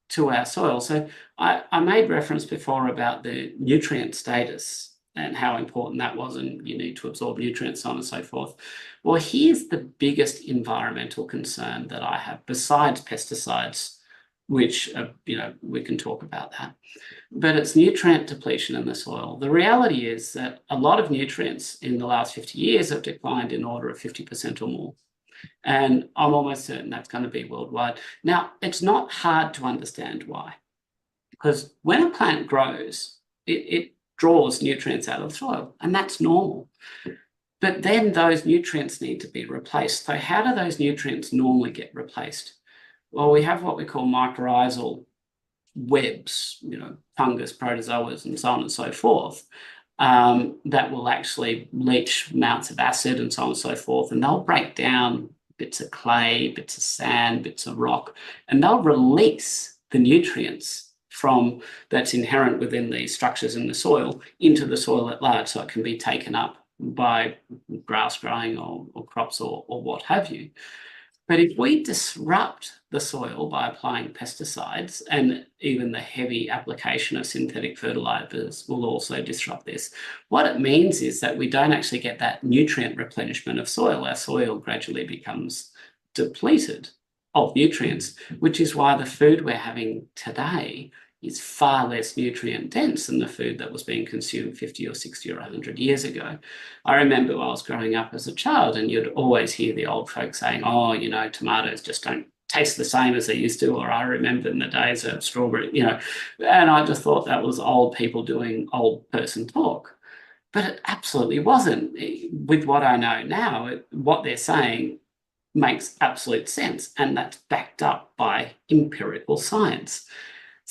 to our soil. So I made reference before about the nutrient status and how important that was, and you need to absorb nutrients, so on and so forth. Well, here's the biggest environmental concern that I have, besides pesticides, which, we can talk about that. But it's nutrient depletion in the soil. The reality is that a lot of nutrients in the last 50 years have declined in order of 50% or more. And I'm almost certain that's going to be worldwide. Now, it's not hard to understand why. Because when a plant grows, it draws nutrients out of the soil, and that's normal. But then those nutrients need to be replaced. So how do those nutrients normally get replaced? Well, we have what we call mycorrhizal webs, fungus, protozoas, and so on and so forth, that will actually leach amounts of acid and so on and so forth, and they'll break down bits of clay, bits of sand, bits of rock, and they'll release the nutrients that's inherent within the structures in the soil into the soil at large, so it can be taken up by grass growing or crops or what have you. But if we disrupt the soil by applying pesticides, and even the heavy application of synthetic fertilizers will also disrupt this, what it means is that we don't actually get that nutrient replenishment of soil. Our soil gradually becomes depleted of nutrients, which is why the food we're having today is far less nutrient dense than the food that was being consumed 50 or 60 or 100 years ago. I remember when I was growing up as a child, and you'd always hear the old folks saying, oh, tomatoes just don't taste the same as they used to, or I remember in the days of strawberry, and I just thought that was old people doing old person talk. But it absolutely wasn't. With what I know now, what they're saying makes absolute sense, and that's backed up by empirical science.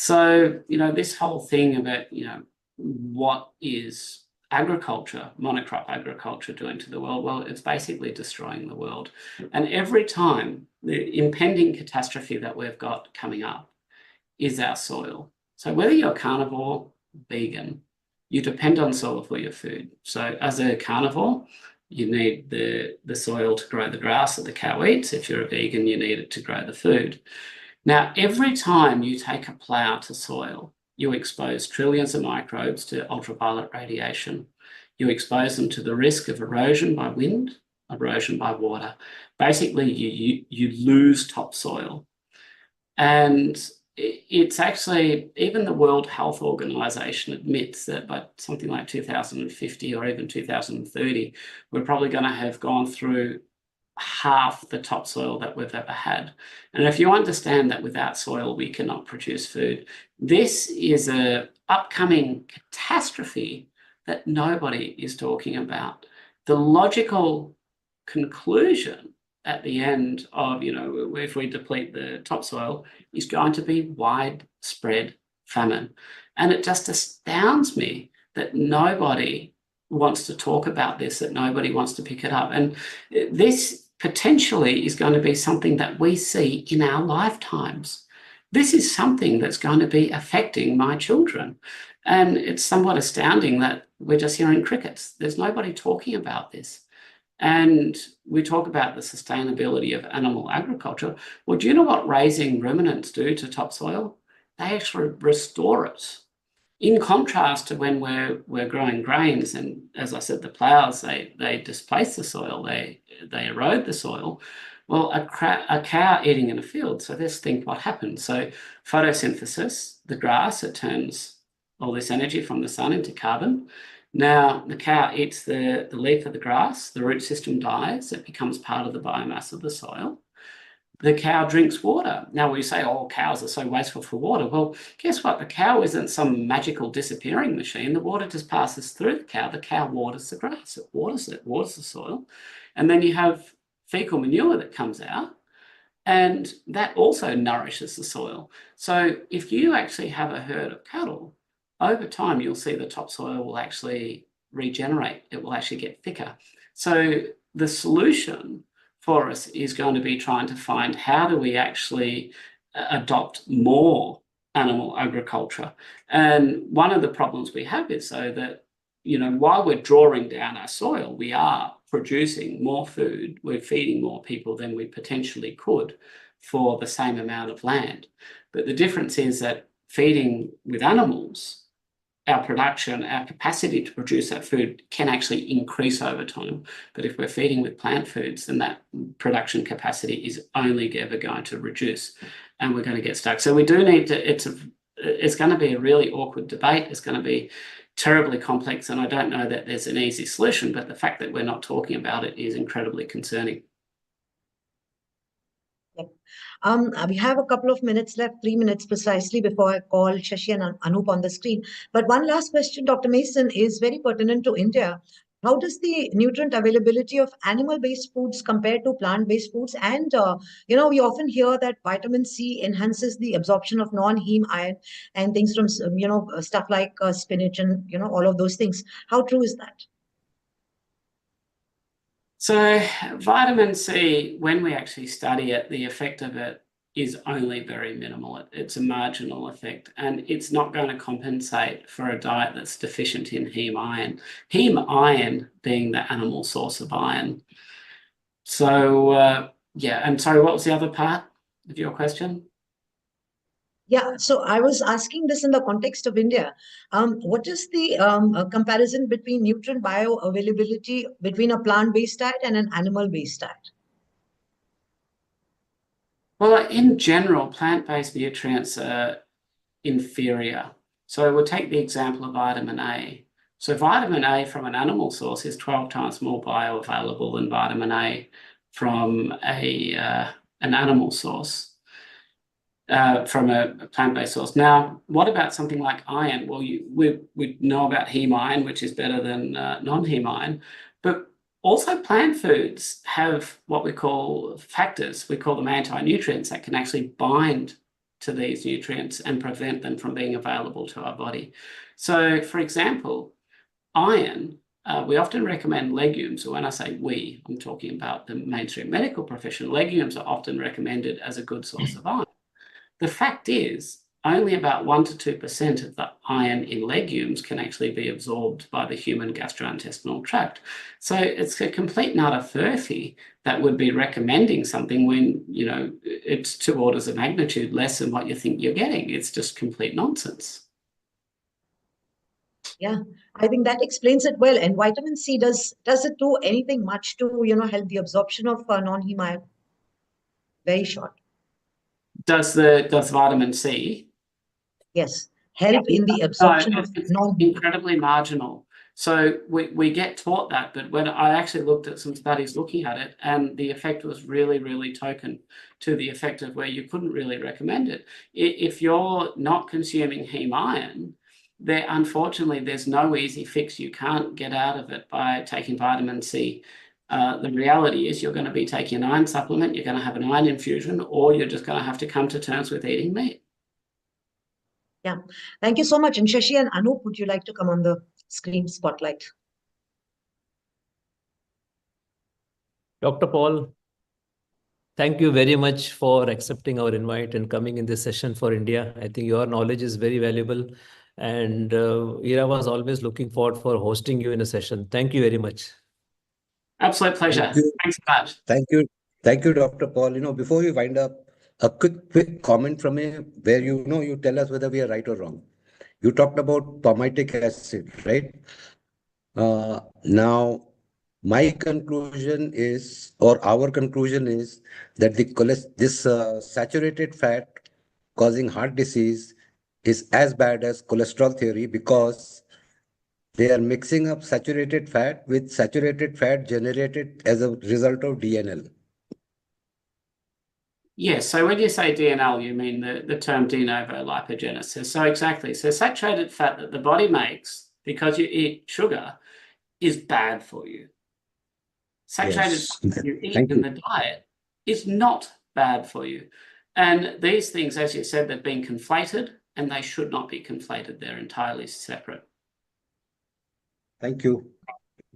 So, this whole thing about, what is agriculture, monocrop agriculture, doing to the world? Well, it's basically destroying the world. And every time, the impending catastrophe that we've got coming up is our soil. So whether you're carnivore, vegan, you depend on soil for your food. So as a carnivore, you need the soil to grow the grass that the cow eats. If you're a vegan, you need it to grow the food. Now, every time you take a plough to soil, you expose trillions of microbes to ultraviolet radiation. You expose them to the risk of erosion by wind, erosion by water. Basically, you lose topsoil. And it's actually, even the World Health Organization admits that by something like 2050 or even 2030, we're probably going to have gone through half the topsoil that we've ever had. And if you understand that without soil, we cannot produce food, this is an upcoming catastrophe that nobody is talking about. The logical conclusion at the end of, if we deplete the topsoil, is going to be widespread famine. And it just astounds me that nobody wants to talk about this, that nobody wants to pick it up. And this potentially is going to be something that we see in our lifetimes. This is something that's going to be affecting my children. And it's somewhat astounding that we're just hearing crickets. There's nobody talking about this. And we talk about the sustainability of animal agriculture. Well, do you know what raising ruminants do to topsoil? They actually restore it. In contrast to when we're growing grains, and as I said, the ploughs, they displace the soil, they erode the soil. Well, a cow eating in a field, so let's think what happens. So photosynthesis, the grass, it turns all this energy from the sun into carbon. Now, the cow eats the leaf of the grass, the root system dies, it becomes part of the biomass of the soil. The cow drinks water. Now we say, oh, cows are so wasteful for water. Well, guess what? The cow isn't some magical disappearing machine. The water just passes through the cow. The cow waters the grass. It waters the soil. And then you have fecal manure that comes out, and that also nourishes the soil. So if you actually have a herd of cattle, over time, you'll see the topsoil will actually regenerate. It will actually get thicker. So the solution for us is going to be trying to find how do we actually adopt more animal agriculture. And one of the problems we have is so that, while we're drawing down our soil, we are producing more food, we're feeding more people than we potentially could for the same amount of land. But the difference is that feeding with animals our production, our capacity to produce that food can actually increase over time. But if we're feeding with plant foods, then that production capacity is only ever going to reduce, and we're going to get stuck. So we do need to, it's going to be a really awkward debate. It's going to be terribly complex, and I don't know that there's an easy solution, but the fact that we're not talking about it is incredibly concerning. We have a couple of minutes left, 3 minutes precisely, before I call Shashi and Anoup on the screen. But one last question, Dr. Mason, is very pertinent to India. How does the nutrient availability of animal-based foods compare to plant-based foods? And, we often hear that vitamin C enhances the absorption of non-heme iron and things from, stuff like spinach and, all of those things. How true is that? So vitamin C, when we actually study it, the effect of it is only very minimal. It's a marginal effect, and it's not going to compensate for a diet that's deficient in heme iron. Heme iron being the animal source of iron. So, yeah, and sorry, what was the other part of your question? Yeah, so I was asking this in the context of India. What is the comparison between nutrient bioavailability between a plant-based diet and an animal-based diet? Well, in general, plant-based nutrients are inferior. So we'll take the example of vitamin A. So vitamin A from an animal source is 12 times more bioavailable than vitamin A from an animal source. From a plant-based source. Now, what about something like iron? Well, we know about heme iron, which is better than non-heme iron, but also plant foods have what we call factors. We call them anti-nutrients that can actually bind to these nutrients and prevent them from being available to our body. So, for example, iron, we often recommend legumes. So when I say we, I'm talking about the mainstream medical profession. Legumes are often recommended as a good source of iron. The fact is, only about 1 to 2% of the iron in legumes can actually be absorbed by the human gastrointestinal tract. So it's a complete and utter furphy that would be recommending something when, it's 2 orders of magnitude less than what you think you're getting. It's just complete nonsense. Yeah, I think that explains it well. And vitamin C, does it do anything much to, help the absorption of non-heme iron? Very short. Does vitamin C? Yes, help in the absorption of non-heme. Incredibly marginal. So we get taught that, but when I actually looked at some studies looking at it, and the effect was really, really token to the effect of where you couldn't really recommend it. If you're not consuming heme iron, unfortunately, there's no easy fix. You can't get out of it by taking vitamin C. The reality is you're going to be taking an iron supplement, you're going to have an iron infusion, or you're just going to have to come to terms with eating meat. Yeah, thank you so much. And Shashi and Anoup, would you like to come on the screen spotlight? Dr. Paul, thank you very much for accepting our invite and coming in this session for India. I think your knowledge is very valuable, and IRA was always looking forward for hosting you in a session. Thank you very much. Absolute pleasure. Thanks so much. Thank you, Dr. Paul. Before we wind up, a quick comment from me where you tell us whether we are right or wrong. You talked about palmitic acid, right? Now, my conclusion is, or our conclusion is, that this saturated fat causing heart disease is as bad as cholesterol theory, because they are mixing up saturated fat with saturated fat generated as a result of DNL. Yes, so when you say DNL, you mean the term de novo lipogenesis. So exactly. So saturated fat that the body makes because you eat sugar is bad for you. Saturated fat that you eat in the diet is not bad for you. And these things, as you said, they've been conflated, and they should not be conflated. They're entirely separate. Thank you.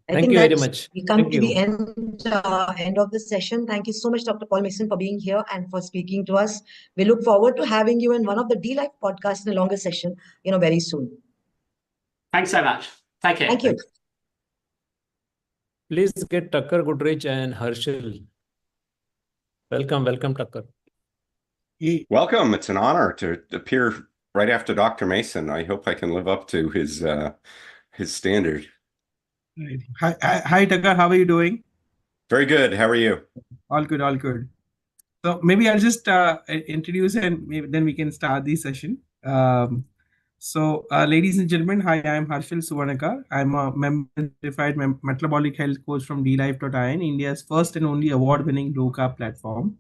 Thank you very much. We come to the end of the session. Thank you so much, Dr. Paul Mason, for being here and for speaking to us. We look forward to having you in one of the D-Life podcasts in a longer session, very soon. Thanks so much. Take care. Thank you. Please get Tucker Goodrich and Herschel. Welcome, Tucker. Welcome. It's an honor to appear right after Dr. Mason. I hope I can live up to his standard. Right. Hi, Tucker. How are you doing? Very good. How are you? All good, all good. So maybe I'll just introduce and maybe then we can start the session. Ladies and gentlemen, hi, I'm Harshil Suvarnakar. I'm a certified metabolic health coach from DLife.in, India's first and only award-winning low-carb platform.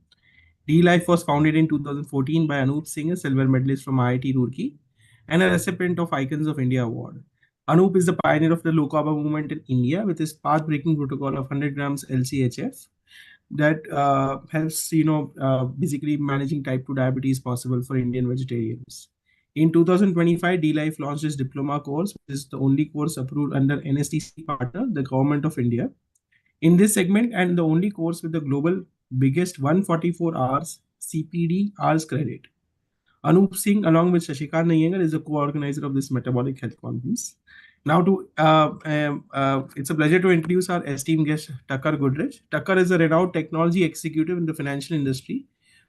DLife was founded in 2014 by Anoup Singh, a silver medalist from IIT Roorkee, and a recipient of Icons of India Award. Anoup is the pioneer of the low-carb movement in India with his path-breaking protocol of 100 grams lchf that helps, basically managing type 2 diabetes possible for Indian vegetarians. In 2025, DLife launched its Diploma course, which is the only course approved under NSDC Partner, the Government of India. In this segment, and the only course with the global biggest 144 hours CPD Hrs credit. Anoup Singh, along with Shashikant Nayangar, is the co-organizer of this metabolic health conference. Now, it's a pleasure to introduce our esteemed guest, Tucker Goodrich. Tucker is a renowned technology executive in the financial industry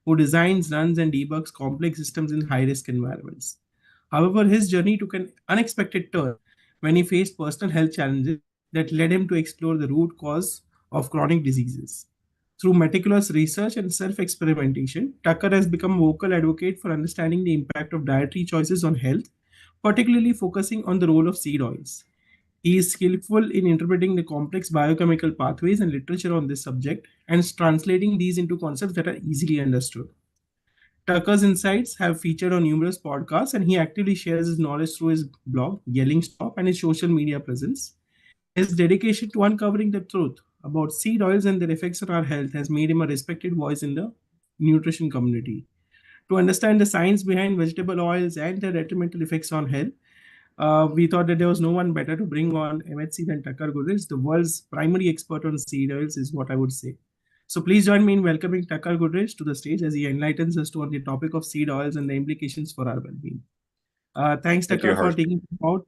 who designs, runs, and debugs complex systems in high-risk environments. However, his journey took an unexpected turn when he faced personal health challenges that led him to explore the root cause of chronic diseases. Through meticulous research and self-experimentation, Tucker has become a vocal advocate for understanding the impact of dietary choices on health, particularly focusing on the role of seed oils. He is skillful in interpreting the complex biochemical pathways and literature on this subject and is translating these into concepts that are easily understood. Tucker's insights have featured on numerous podcasts, and he actively shares his knowledge through his blog, Yelling Stop, and his social media presence. His dedication to uncovering the truth about seed oils and their effects on our health has made him a respected voice in the nutrition community. To understand the science behind vegetable oils and their detrimental effects on health, we thought that there was no one better to bring on MHC than Tucker Goodrich, the world's primary expert on seed oils, is what I would say. So please join me in welcoming Tucker Goodrich to the stage as he enlightens us on the topic of seed oils and the implications for our well-being. Thanks, Tucker, for taking out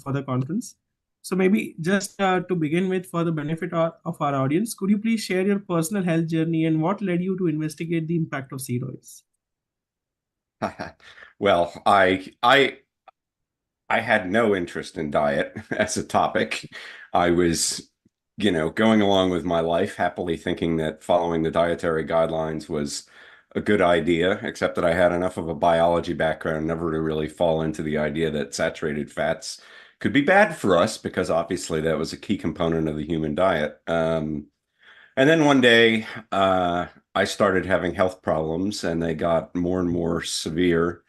for the conference. So maybe just to begin with, for the benefit of our audience, could you please share your personal health journey and what led you to investigate the impact of seed oils? Well, I had no interest in diet as a topic. I was, going along with my life, happily thinking that following the dietary guidelines was a good idea, except that I had enough of a biology background never to really fall into the idea that saturated fats could be bad for us, because obviously that was a key component of the human diet. And then one day, I started having health problems, and they got more and more severe,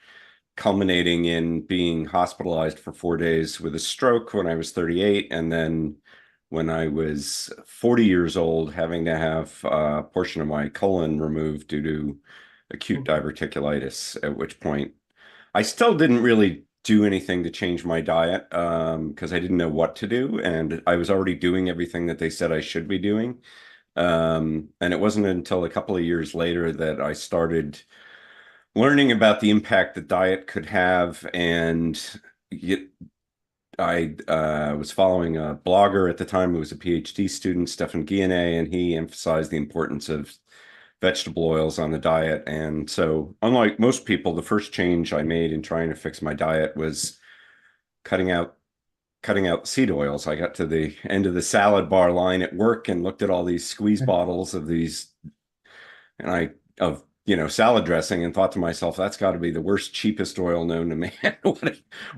culminating in being hospitalized for 4 days with a stroke when I was 38. And then when I was 40 years old, having to have a portion of my colon removed due to acute diverticulitis, at which point I still didn't really do anything to change my diet because I didn't know what to do. And I was already doing everything that they said I should be doing. And it wasn't until a couple of years later that I started learning about the impact that diet could have. And I was following a blogger at the time who was a PhD student, Stefan Guillenet, and he emphasized the importance of vegetable oils on the diet. And so, unlike most people, the first change I made in trying to fix my diet was cutting out seed oils. I got to the end of the salad bar line at work and looked at all these squeeze bottles of salad dressing and thought to myself, that's got to be the worst, cheapest oil known to man.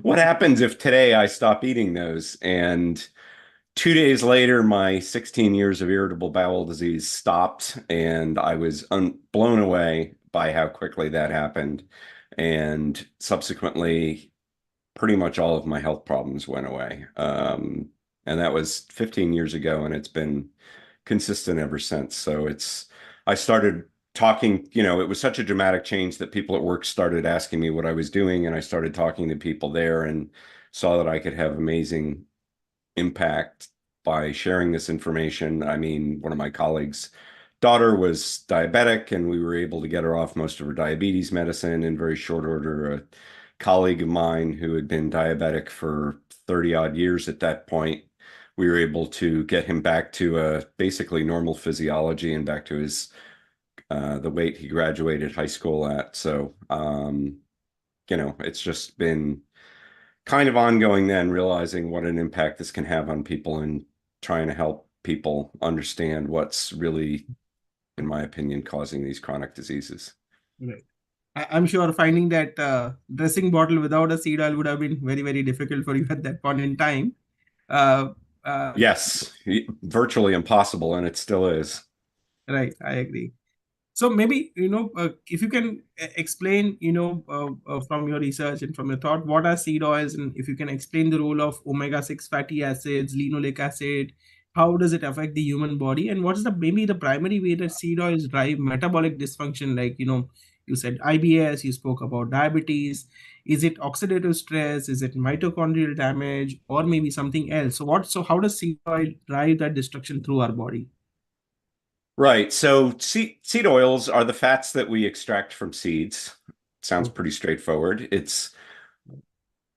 What happens if today I stop eating those? And 2 days later, my 16 years of irritable bowel disease stopped, and I was blown away by how quickly that happened. And subsequently, pretty much all of my health problems went away. And that was 15 years ago, and it's been consistent ever since. So I started talking, it was such a dramatic change that people at work started asking me what I was doing, and I started talking to people there and saw that I could have amazing impact by sharing this information. I mean, one of my colleagues' daughter was diabetic, and we were able to get her off most of her diabetes medicine in very short order. A colleague of mine who had been diabetic for 30 odd years at that point, we were able to get him back to a basically normal physiology and back to his the weight he graduated high school at. So it's just been kind of ongoing then, realizing what an impact this can have on people and trying to help people understand what's really, in my opinion, causing these chronic diseases. Right. I'm sure finding that dressing bottle without a seed oil would have been very, very difficult for you at that point in time. Yes, virtually impossible, and it still is. Right, I agree. So maybe, if you can explain, from your research and from your thought, what are seed oils, and if you can explain the role of omega-6 fatty acids, linoleic acid, how does it affect the human body, and what's maybe the primary way that seed oils drive metabolic dysfunction, like, you said IBS, you spoke about diabetes. Is it oxidative stress? Is it mitochondrial damage, or maybe something else? So how does seed oil drive that destruction through our body? Right. So seed oils are the fats that we extract from seeds. Sounds pretty straightforward.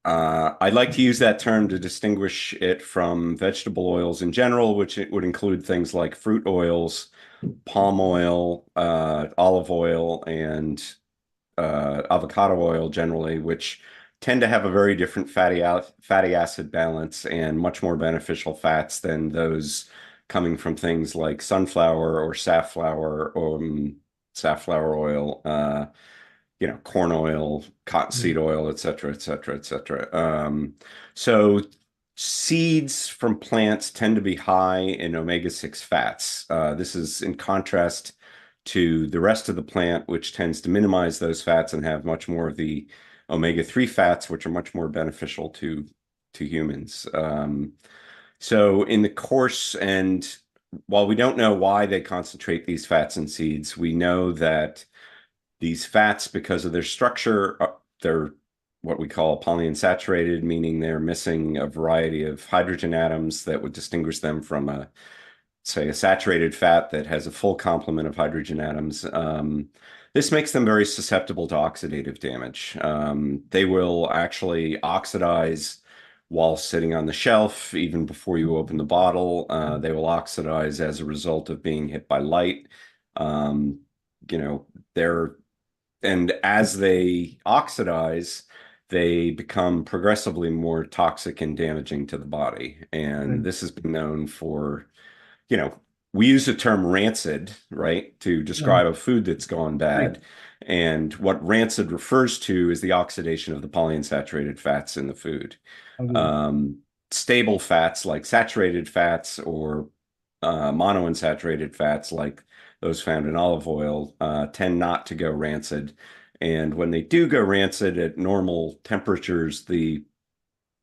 I like to use that term to distinguish it from vegetable oils in general, which it would include things like fruit oils, palm oil, olive oil, and avocado oil generally, which tend to have a very different fatty acid balance and much more beneficial fats than those coming from things like sunflower or safflower oil, corn oil, cottonseed oil, et cetera, et cetera, et cetera. So seeds from plants tend to be high in omega-6 fats. This is in contrast to the rest of the plant, which tends to minimize those fats and have much more of the omega-3 fats, which are much more beneficial to humans. So in the course, and while we don't know why they concentrate these fats in seeds, we know that these fats, because of their structure, they're what we call polyunsaturated, meaning they're missing a variety of hydrogen atoms that would distinguish them from say a saturated fat that has a full complement of hydrogen atoms. This makes them very susceptible to oxidative damage. They will actually oxidize while sitting on the shelf, even before you open the bottle. They will oxidize as a result of being hit by light. And as they oxidize, they become progressively more toxic and damaging to the body. And this has been known for, we use the term rancid, right, to describe a food that's gone bad. Right. And what rancid refers to is the oxidation of the polyunsaturated fats in the food. Stable fats like saturated fats or monounsaturated fats like those found in olive oil tend not to go rancid. And when they do go rancid at normal temperatures, the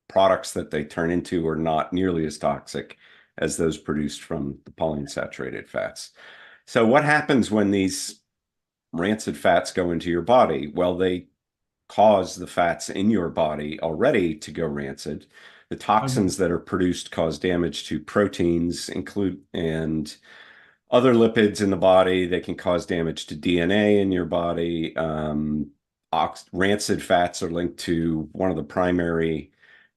products that they turn into are not nearly as toxic as those produced from the polyunsaturated fats. So what happens when these rancid fats go into your body? Well, they cause the fats in your body already to go rancid. The toxins that are produced cause damage to proteins, and other lipids in the body. They can cause damage to DNA in your body. Rancid fats are linked to one of the primary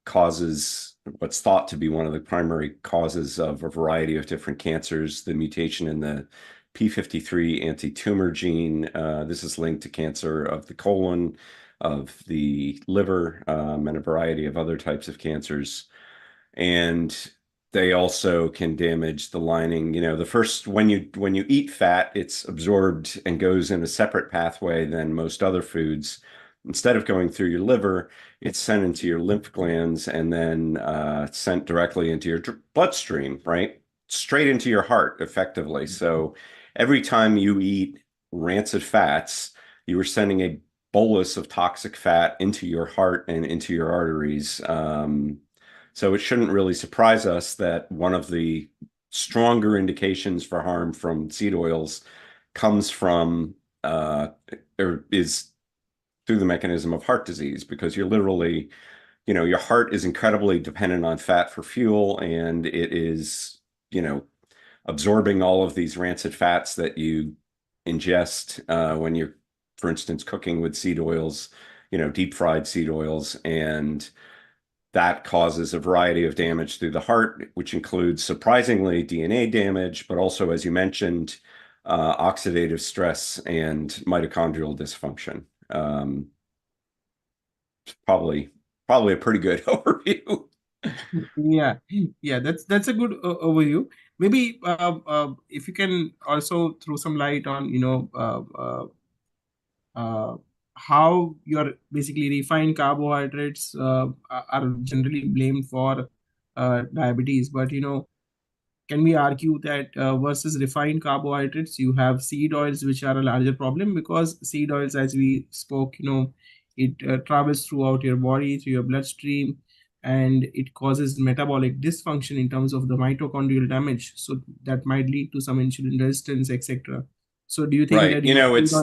causes, what's thought to be one of the primary causes of a variety of different cancers, the mutation in the p53 anti-tumor gene. This is linked to cancer of the colon, of the liver, and a variety of other types of cancers. And they also can damage the lining. When you eat fat, it's absorbed and goes in a separate pathway than most other foods. Instead of going through your liver, it's sent into your lymph glands and then sent directly into your bloodstream, right? Straight into your heart, effectively. So every time you eat rancid fats, you are sending a bolus of toxic fat into your heart and into your arteries. So it shouldn't really surprise us that one of the stronger indications for harm from seed oils comes from or is through the mechanism of heart disease, because you're literally, your heart is incredibly dependent on fat for fuel, and it is, absorbing all of these rancid fats that you ingest when you're, for instance, cooking with seed oils, deep fried seed oils, and that causes a variety of damage through the heart, which includes, surprisingly, DNA damage, but also, as you mentioned, oxidative stress and mitochondrial dysfunction. probably a pretty good overview. Yeah, that's a good overview. Maybe if you can also throw some light on, how your basically refined carbohydrates are generally blamed for diabetes, but can we argue that versus refined carbohydrates, you have seed oils, which are a larger problem? Because seed oils, as we spoke, it travels throughout your body, through your bloodstream, and it causes metabolic dysfunction in terms of the mitochondrial damage. So that might lead to some insulin resistance, etc. So do you think Right. that It's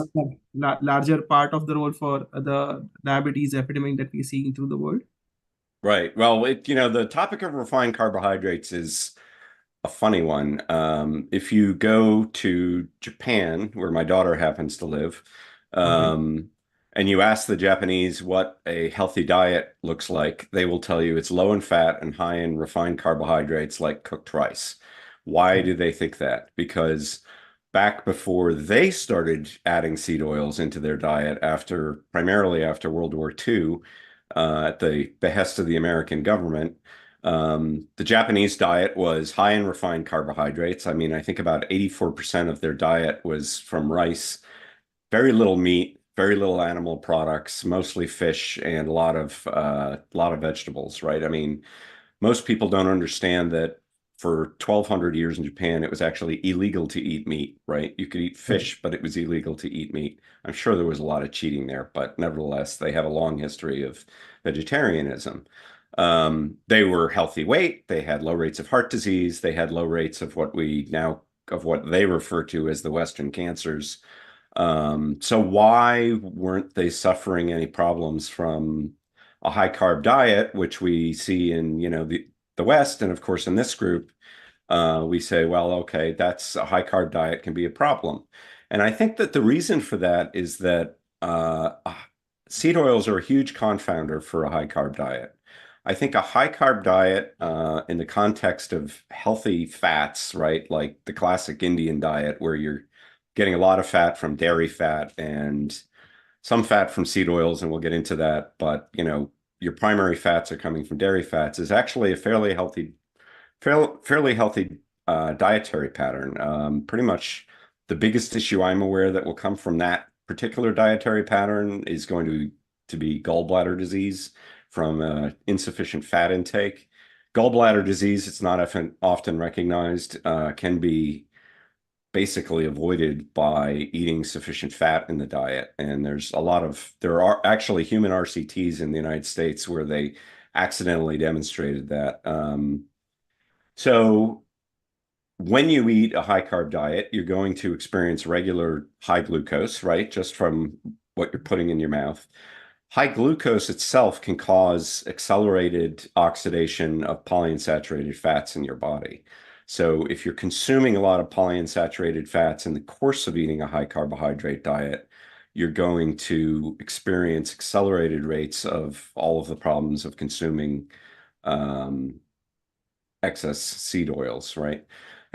larger part of the role for the diabetes epidemic that we're seeing through the world? right. Well, the topic of refined carbohydrates is a funny one. If you go to Japan, where my daughter happens to live, and you ask the Japanese what a healthy diet looks like, they will tell you it's low in fat and high in refined carbohydrates like cooked rice. Why do they think that? Because back before they started adding seed oils into their diet, primarily after World War II, at the behest of the American government, the Japanese diet was high in refined carbohydrates. I mean, I think about 84% of their diet was from rice, very little meat, very little animal products, mostly fish, and a lot of vegetables, right? I mean, most people don't understand that for 1,200 years in Japan, it was actually illegal to eat meat, right? You could eat fish, but it was illegal to eat meat. I'm sure there was a lot of cheating there, but nevertheless, they have a long history of vegetarianism. They were healthy weight. They had low rates of heart disease. They had low rates of what they refer to as the Western cancers. So why weren't they suffering any problems from a high carb diet, which we see in, the West, and of course in this group, we say, well, okay, that's a high carb diet can be a problem. And I think that the reason for that is that seed oils are a huge confounder for a high carb diet. I think a high carb diet in the context of healthy fats, right, like the classic Indian diet where you're getting a lot of fat from dairy fat and some fat from seed oils, and we'll get into that, but your primary fats are coming from dairy fats, is actually a fairly healthy dietary pattern. Pretty much the biggest issue I'm aware that will come from that particular dietary pattern is going to be gallbladder disease from insufficient fat intake. Gallbladder disease, it's not often recognized, can be basically avoided by eating sufficient fat in the diet. And there are actually human RCTs in the United States where they accidentally demonstrated that. So when you eat a high carb diet, you're going to experience regular high glucose, right? Just from what you're putting in your mouth. High glucose itself can cause accelerated oxidation of polyunsaturated fats in your body. So if you're consuming a lot of polyunsaturated fats in the course of eating a high carbohydrate diet, you're going to experience accelerated rates of all of the problems of consuming excess seed oils, right?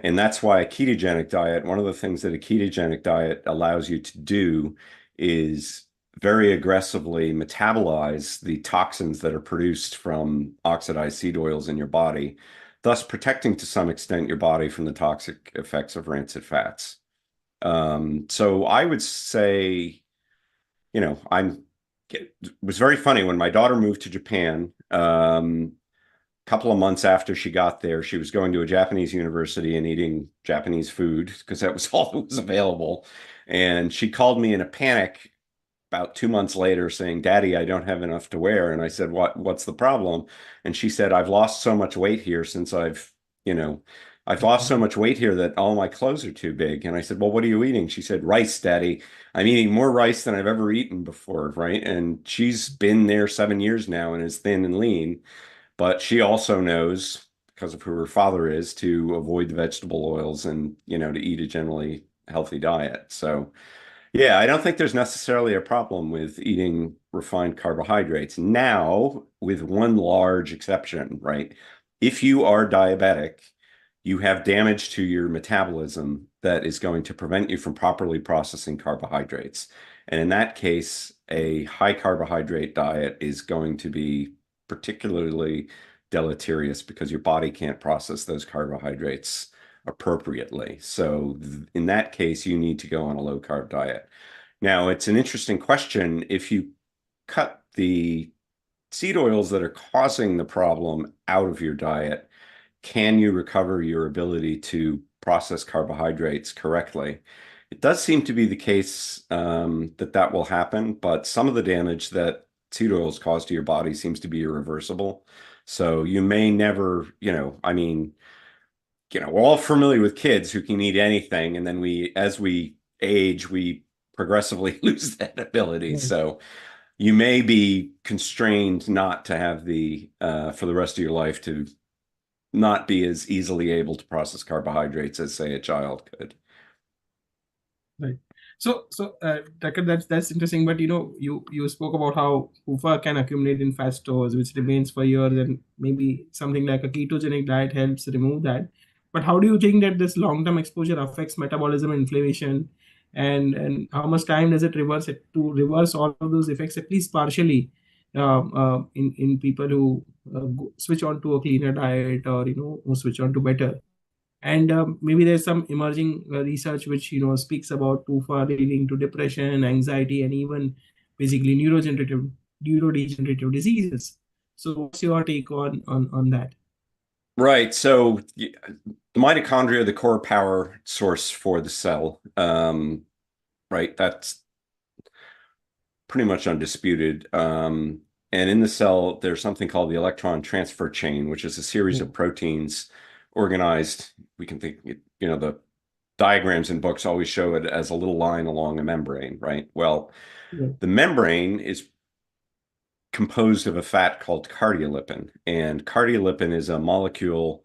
And that's why a ketogenic diet, one of the things that a ketogenic diet allows you to do is very aggressively metabolize the toxins that are produced from oxidized seed oils in your body, thus protecting to some extent your body from the toxic effects of rancid fats. So I would say, it was very funny when my daughter moved to Japan. Couple of months after she got there, she was going to a Japanese university and eating Japanese food because that was all that was available. And she called me in a panic about 2 months later saying, "Daddy, I don't have enough to wear." And I said, what's the problem? And she said, "I've lost so much weight here since I've lost so much weight here that all my clothes are too big." And I said, "Well, what are you eating?" She said, "Rice, Daddy. I'm eating more rice than I've ever eaten before," right? And she's been there 7 years now and is thin and lean. But she also knows, because of who her father is, to avoid the vegetable oils and, to eat a generally healthy diet. So, yeah, I don't think there's necessarily a problem with eating refined carbohydrates. Now, with one large exception, right? If you are diabetic, you have damage to your metabolism that is going to prevent you from properly processing carbohydrates. And in that case, a high carbohydrate diet is going to be particularly deleterious because your body can't process those carbohydrates appropriately. So in that case, you need to go on a low carb diet. Now, it's an interesting question. If you cut the seed oils that are causing the problem out of your diet, can you recover your ability to process carbohydrates correctly? It does seem to be the case that will happen, but some of the damage that seed oils cause to your body seems to be irreversible. So you may never, we're all familiar with kids who can eat anything, and then as we age, we progressively lose that ability. So you may be constrained not to have for the rest of your life to not be as easily able to process carbohydrates as, say, a child could. Right. So, Tucker, that's interesting. But you spoke about how PUFA can accumulate in fat stores, which remains for years, and maybe something like a ketogenic diet helps remove that. But how do you think that this long-term exposure affects metabolism and inflammation, and how much time does it reverse all of those effects, at least partially, in people who switch on to a cleaner diet, or who switch on to better? And maybe there's some emerging research which speaks about PUFA leading to depression, anxiety, and even basically neurodegenerative diseases. So what's your take on that? Right. So the mitochondria are the core power source for the cell. Right. That's pretty much undisputed. And in the cell, there's something called the electron transfer chain, which is a series of proteins organized. We can think, the diagrams in books always show it as a little line along a membrane, right? Well, the membrane is composed of a fat called cardiolipin, and cardiolipin is a molecule,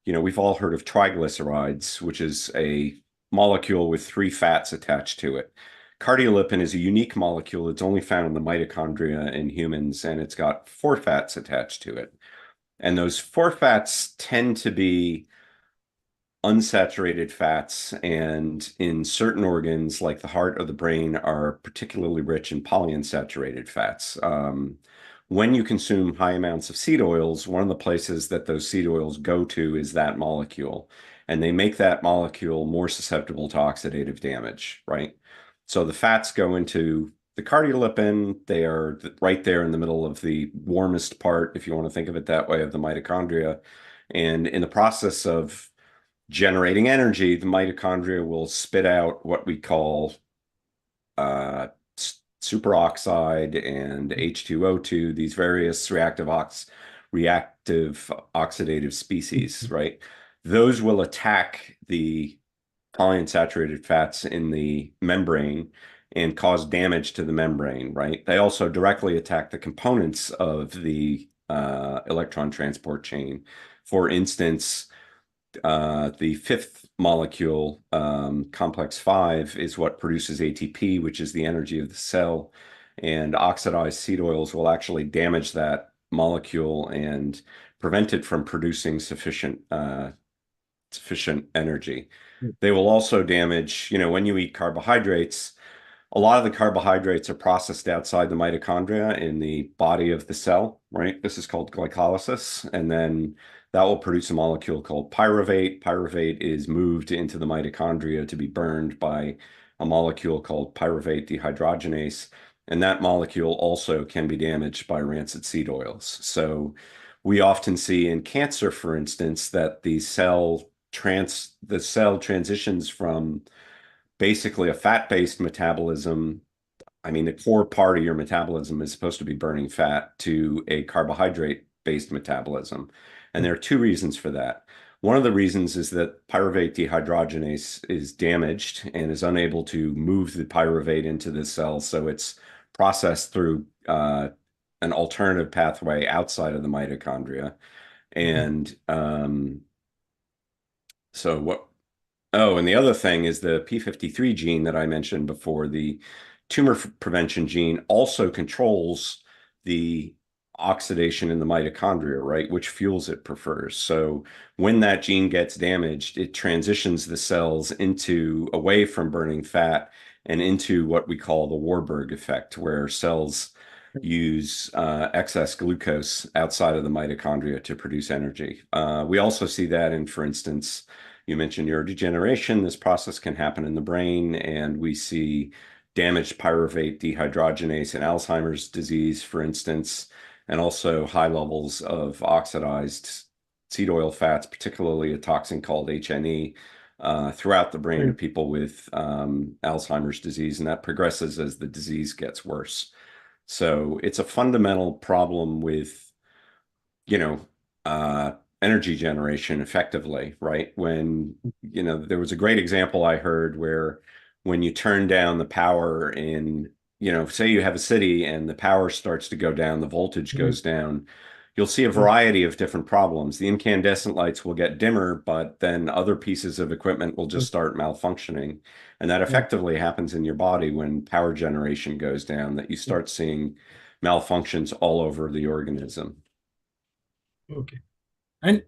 we've all heard of triglycerides, which is a molecule with 3 fats attached to it. Cardiolipin is a unique molecule. It's only found in the mitochondria in humans, and it's got 4 fats attached to it. And those 4 fats tend to be unsaturated fats, and in certain organs like the heart or the brain are particularly rich in polyunsaturated fats. When you consume high amounts of seed oils, one of the places that those seed oils go to is that molecule, and they make that molecule more susceptible to oxidative damage, right? So the fats go into the cardiolipin. They are right there in the middle of the warmest part, if you want to think of it that way, of the mitochondria. And in the process of generating energy, the mitochondria will spit out what we call superoxide and H2O2, these various reactive oxidative species, right? Those will attack the polyunsaturated fats in the membrane and cause damage to the membrane, right? They also directly attack the components of the electron transport chain. For instance, the 5th molecule, complex 5, is what produces ATP, which is the energy of the cell. And oxidized seed oils will actually damage that molecule and prevent it from producing sufficient energy. They will also damage, when you eat carbohydrates, a lot of the carbohydrates are processed outside the mitochondria in the body of the cell, right? This is called glycolysis. And then that will produce a molecule called pyruvate. Pyruvate is moved into the mitochondria to be burned by a molecule called pyruvate dehydrogenase. And that molecule also can be damaged by rancid seed oils. So we often see in cancer, for instance, that the cell transitions from basically a fat-based metabolism. I mean, the core part of your metabolism is supposed to be burning fat, to a carbohydrate-based metabolism. And there are 2 reasons for that. One of the reasons is that pyruvate dehydrogenase is damaged and is unable to move the pyruvate into the cell, so it's processed through an alternative pathway outside of the mitochondria. And and the other thing is the p53 gene that I mentioned before, the tumor prevention gene, also controls the oxidation in the mitochondria, right, which fuels it prefers. So when that gene gets damaged, it transitions the cells away from burning fat and into what we call the Warburg effect, where cells use excess glucose outside of the mitochondria to produce energy. We also see that in, for instance, you mentioned neurodegeneration. This process can happen in the brain, and we see damaged pyruvate dehydrogenase in Alzheimer's disease, for instance, and also high levels of oxidized seed oil fats, particularly a toxin called HNE, throughout the brain of people with Alzheimer's disease, and that progresses as the disease gets worse. So it's a fundamental problem with, energy generation effectively, right? When, there was a great example I heard where when you turn down the power in, say you have a city and the power starts to go down, the voltage goes down, you'll see a variety of different problems. The incandescent lights will get dimmer, but then other pieces of equipment will just start malfunctioning. And that effectively happens in your body when power generation goes down, that you start seeing malfunctions all over the organism. Okay. And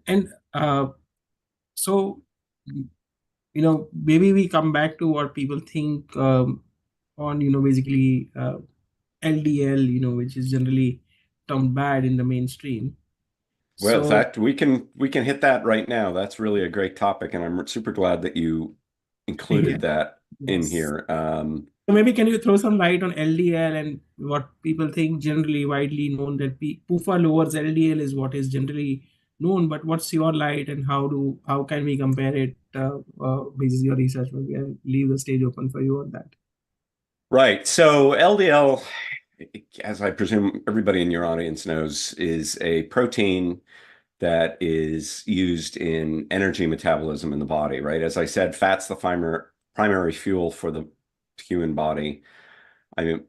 so, maybe we come back to what people think on, basically LDL, which is generally termed bad in the mainstream. Well, So, that we can hit that right now. That's really a great topic, and I'm super glad that you included that in yes. here. So maybe can you throw some light on LDL and what people think generally widely known that PUFA lowers LDL is what is generally known, but what's your light and how can we compare it based on your research? Maybe I'll leave the stage open for you on that. Right. So LDL, as I presume everybody in your audience knows, is a protein that is used in energy metabolism in the body, right? As I said, fat's the primary fuel for the human body. I mean,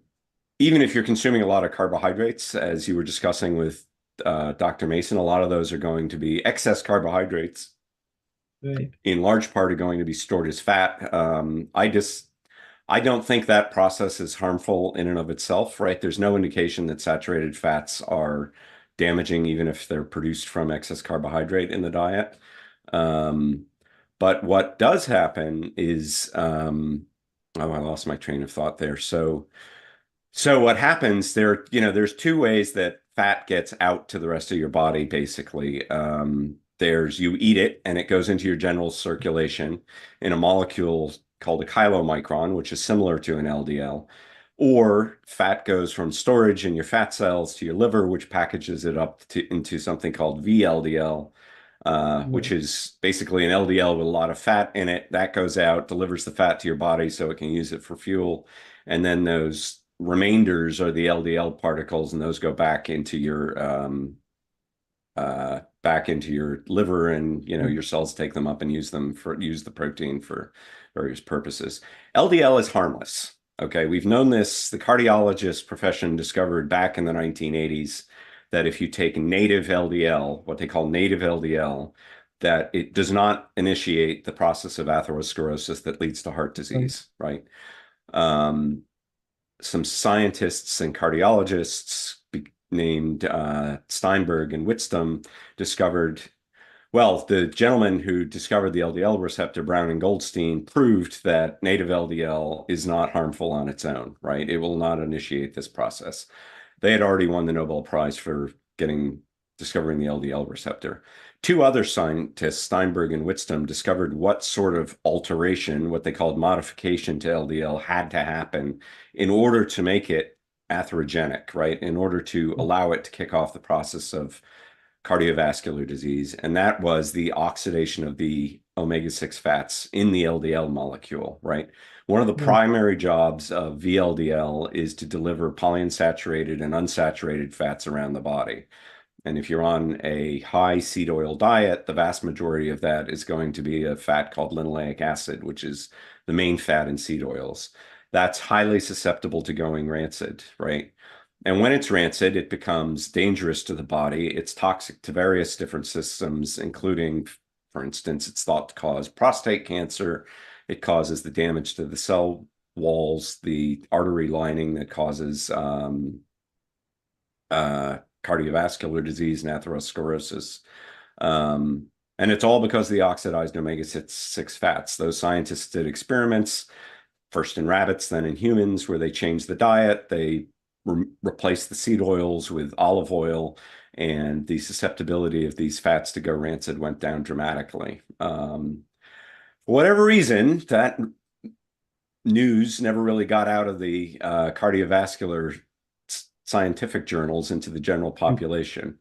even if you're consuming a lot of carbohydrates, as you were discussing with Dr. Mason, a lot of those are going to be excess carbohydrates. Right. In large part are going to be stored as fat. I don't think that process is harmful in and of itself, right? There's no indication that saturated fats are damaging, even if they're produced from excess carbohydrate in the diet. But what does happen is, I lost my train of thought there. So what happens there, there's two ways that fat gets out to the rest of your body, basically. There's you eat it and it goes into your general circulation in a molecule called a chylomicron, which is similar to an LDL. Or fat goes from storage in your fat cells to your liver, which packages it up into something called VLDL, which is basically an LDL with a lot of fat in it. That goes out, delivers the fat to your body so it can use it for fuel. And then those remainders are the LDL particles, and those go back into your liver, and your cells take them up and use the protein for various purposes. LDL is harmless. Okay, we've known this. The cardiologist profession discovered back in the 1980s that if you take native LDL, what they call native LDL, that it does not initiate the process of atherosclerosis that leads to heart disease, right? Some scientists and cardiologists named Steinberg and Whitstone discovered, well, the gentleman who discovered the LDL receptor, Brown and Goldstein, proved that native LDL is not harmful on its own, right? It will not initiate this process. They had already won the Nobel Prize for discovering the LDL receptor. Two other scientists, Steinberg and Whitstone, discovered what sort of alteration, what they called modification to LDL, had to happen in order to make it atherogenic, right? In order to allow it to kick off the process of cardiovascular disease. And that was the oxidation of the omega-6 fats in the LDL molecule, right? One of the primary jobs of VLDL is to deliver polyunsaturated and unsaturated fats around the body. And if you're on a high seed oil diet, the vast majority of that is going to be a fat called linoleic acid, which is the main fat in seed oils. That's highly susceptible to going rancid, right? And when it's rancid, it becomes dangerous to the body. It's toxic to various different systems, including, for instance, it's thought to cause prostate cancer. It causes the damage to the cell walls, the artery lining that causes cardiovascular disease and atherosclerosis. And it's all because of the oxidized omega-6 fats. Those scientists did experiments, first in rabbits, then in humans, where they changed the diet. They replaced the seed oils with olive oil, and the susceptibility of these fats to go rancid went down dramatically. For whatever reason, that news never really got out of the cardiovascular scientific journals into the general population.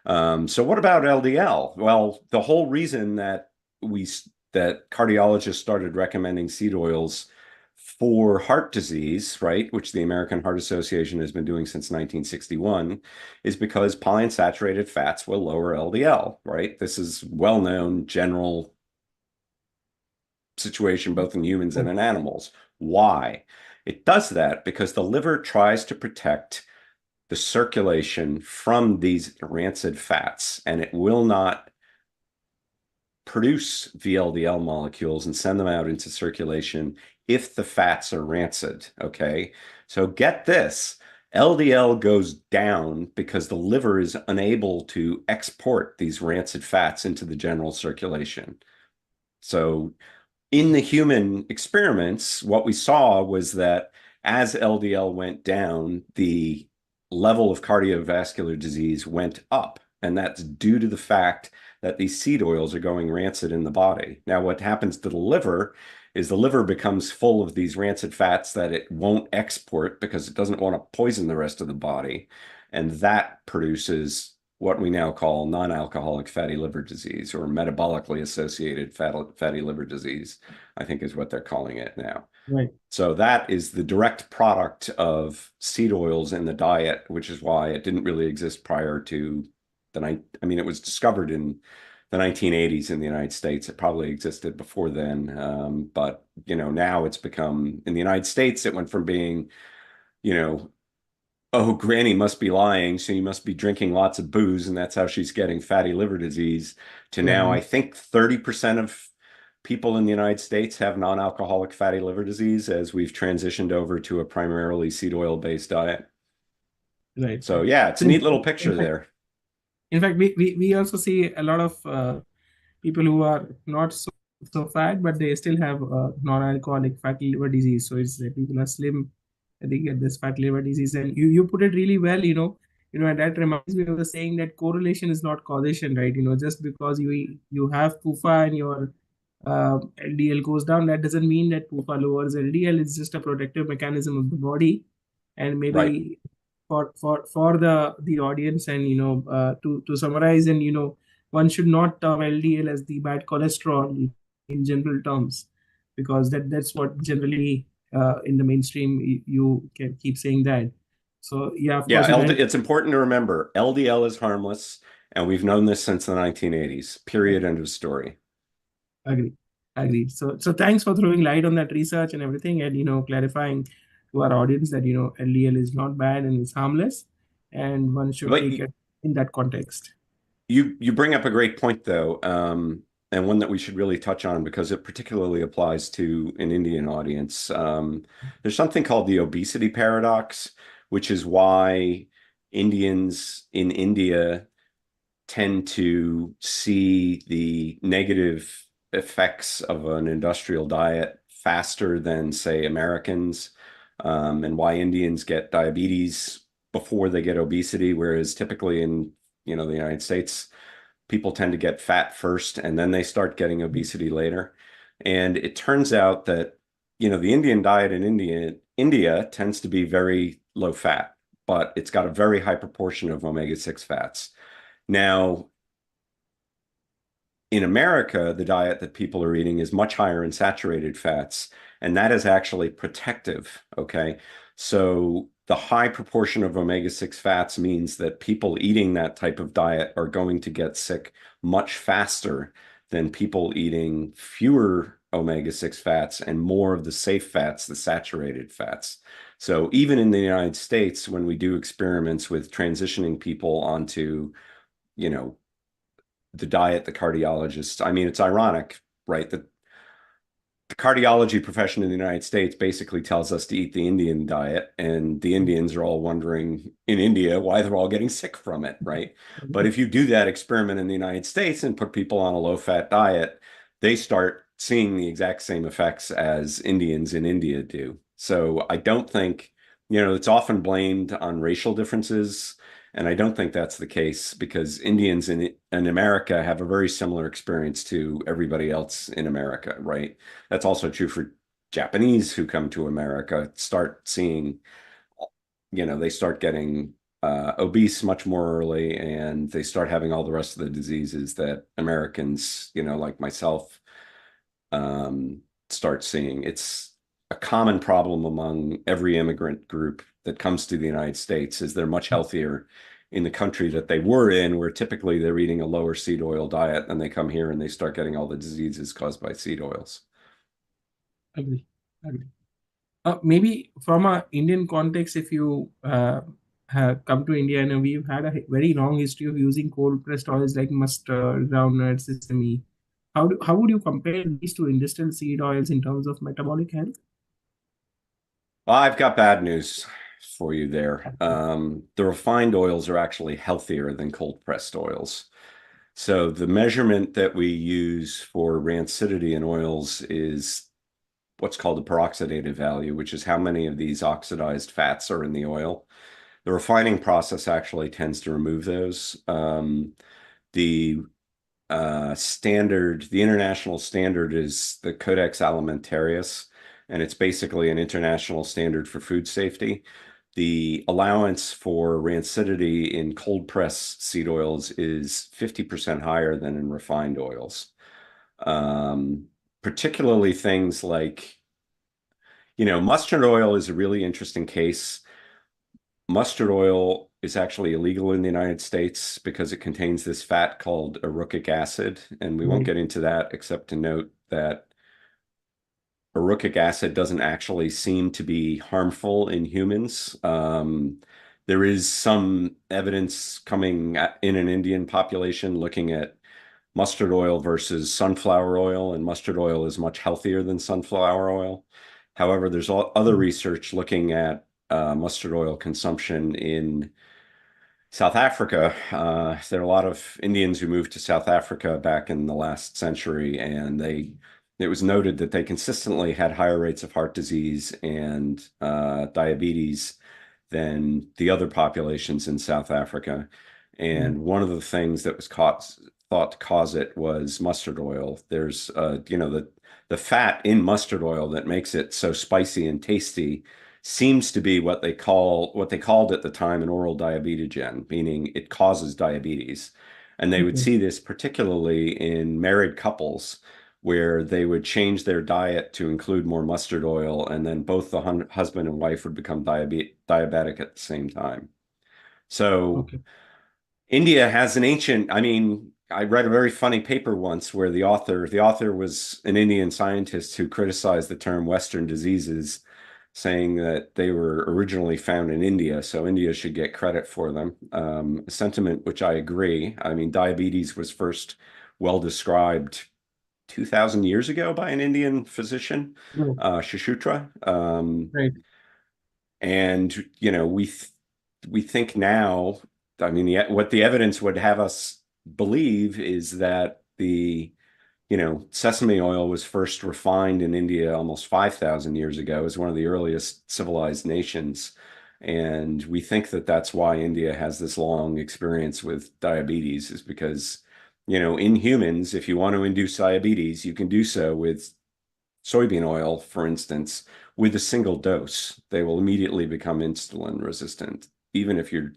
So what about LDL? Well, the whole reason that cardiologists started recommending seed oils for heart disease, right, which the American Heart Association has been doing since 1961, is because polyunsaturated fats will lower LDL, right? This is well-known general situation both in humans and in animals. Why? It does that because the liver tries to protect the circulation from these rancid fats, and it will not produce VLDL molecules and send them out into circulation if the fats are rancid, okay? So get this, LDL goes down because the liver is unable to export these rancid fats into the general circulation. So in the human experiments, what we saw was that as LDL went down, the level of cardiovascular disease went up. And that's due to the fact that these seed oils are going rancid in the body. Now, what happens to the liver is the liver becomes full of these rancid fats that it won't export because it doesn't want to poison the rest of the body. And that produces what we now call non-alcoholic fatty liver disease, or metabolically associated fatty liver disease, I think is what they're calling it now. Right. So that is the direct product of seed oils in the diet, which is why it didn't really exist prior to it was discovered in the 1980s in the United States. It probably existed before then. But, now it's become, in the United States, it went from being, oh, Granny must be lying, so you must be drinking lots of booze, and that's how she's getting fatty liver disease, to now, I think 30% of people in the United States have non-alcoholic fatty liver disease as we've transitioned over to a primarily seed oil-based diet. Right. So yeah, it's a neat little picture there. In fact, we also see a lot of people who are not so fat, but they still have non-alcoholic fatty liver disease. So it's people are slim, they get this fatty liver disease. And you put it really well, and that reminds me of the saying that correlation is not causation, right? Just because you have PUFA and your LDL goes down, that doesn't mean that PUFA lowers LDL. It's just a protective mechanism of the body. And maybe Right. for the audience, and to summarize, and one should not term LDL as the bad cholesterol in general terms, because that's what generally in the mainstream you can keep saying that. So yeah, of course, it's important to remember LDL is harmless, and we've known this since the 1980s. Period. End of story. Agreed. So thanks for throwing light on that research and everything, and clarifying to our audience that LDL is not bad and it's harmless, and one should take it in that context. You bring up a great point though, and one that we should really touch on because it particularly applies to an Indian audience. There's something called the obesity paradox, which is why Indians in India tend to see the negative effects of an industrial diet faster than, say, Americans, and why Indians get diabetes before they get obesity, whereas typically in the United States, people tend to get fat first and then they start getting obesity later. And it turns out that the Indian diet in India tends to be very low fat, but it's got a very high proportion of omega-6 fats. Now, in America, the diet that people are eating is much higher in saturated fats, and that is actually protective, okay? So the high proportion of omega-6 fats means that people eating that type of diet are going to get sick much faster than people eating fewer omega-6 fats and more of the safe fats, the saturated fats. So even in the United States, when we do experiments with transitioning people onto, the diet, the cardiologists, it's ironic, right? That the cardiology profession in the United States basically tells us to eat the Indian diet, and the Indians are all wondering in India why they're all getting sick from it, right? But if you do that experiment in the United States and put people on a low-fat diet, they start seeing the exact same effects as Indians in India do. So I don't think, it's often blamed on racial differences. And I don't think that's the case, because Indians in America have a very similar experience to everybody else in America, right? That's also true for Japanese who come to America, start seeing, they start getting obese much more early, and they start having all the rest of the diseases that Americans, like myself, start seeing. It's a common problem among every immigrant group that comes to the United States, is they're much healthier in the country that they were in, where typically they're eating a lower seed oil diet, and they come here and they start getting all the diseases caused by seed oils. Agree. Maybe from an Indian context, if you have come to India, and we've had a very long history of using cold pressed oils like mustard, groundnut, sesame. How would you compare these to industrial seed oils in terms of metabolic health? Well, I've got bad news for you there. The refined oils are actually healthier than cold pressed oils. So the measurement that we use for rancidity in oils is what's called the peroxidative value, which is how many of these oxidized fats are in the oil. The refining process actually tends to remove those. The international standard is the Codex Alimentarius, and it's basically an international standard for food safety. The allowance for rancidity in cold press seed oils is 50% higher than in refined oils. Particularly things like, mustard oil is a really interesting case. Mustard oil is actually illegal in the United States because it contains this fat called erucic acid. And we won't get into that, except to note that erucic acid doesn't actually seem to be harmful in humans. There is some evidence coming in an Indian population looking at mustard oil versus sunflower oil, and mustard oil is much healthier than sunflower oil. However, there's other research looking at mustard oil consumption in South Africa. There are a lot of Indians who moved to South Africa back in the last century, and it was noted that they consistently had higher rates of heart disease and diabetes than the other populations in South Africa. And one of the things that was thought to cause it was mustard oil. There's, the fat in mustard oil that makes it so spicy and tasty seems to be what they called at the time an oral diabetogen, meaning it causes diabetes. And they would see this particularly in married couples, where they would change their diet to include more mustard oil, and then both the husband and wife would become diabetic at the same time. So India has an ancient, I read a very funny paper once where the author was an Indian scientist who criticized the term Western diseases, saying that they were originally found in India, so India should get credit for them. A sentiment which I agree. Diabetes was first well described 2,000 years ago by an Indian physician, Shushruta. Right. And, we think now, what the evidence would have us believe is that the sesame oil was first refined in India almost 5,000 years ago, as one of the earliest civilized nations. And we think that that's why India has this long experience with diabetes, is because, in humans, if you want to induce diabetes, you can do so with soybean oil, for instance, with a single dose. They will immediately become insulin resistant, even if you're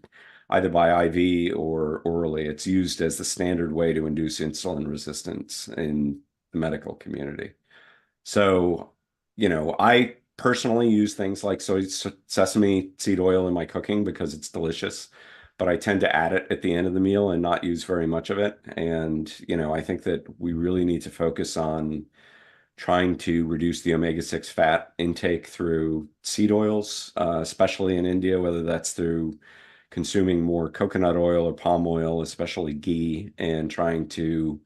either by IV or orally. It's used as the standard way to induce insulin resistance in the medical community. So, I personally use things like sesame seed oil in my cooking because it's delicious, but I tend to add it at the end of the meal and not use very much of it. And, I think that we really need to focus on trying to reduce the omega-6 fat intake through seed oils, especially in India, whether that's through consuming more coconut oil or palm oil, especially ghee, and trying to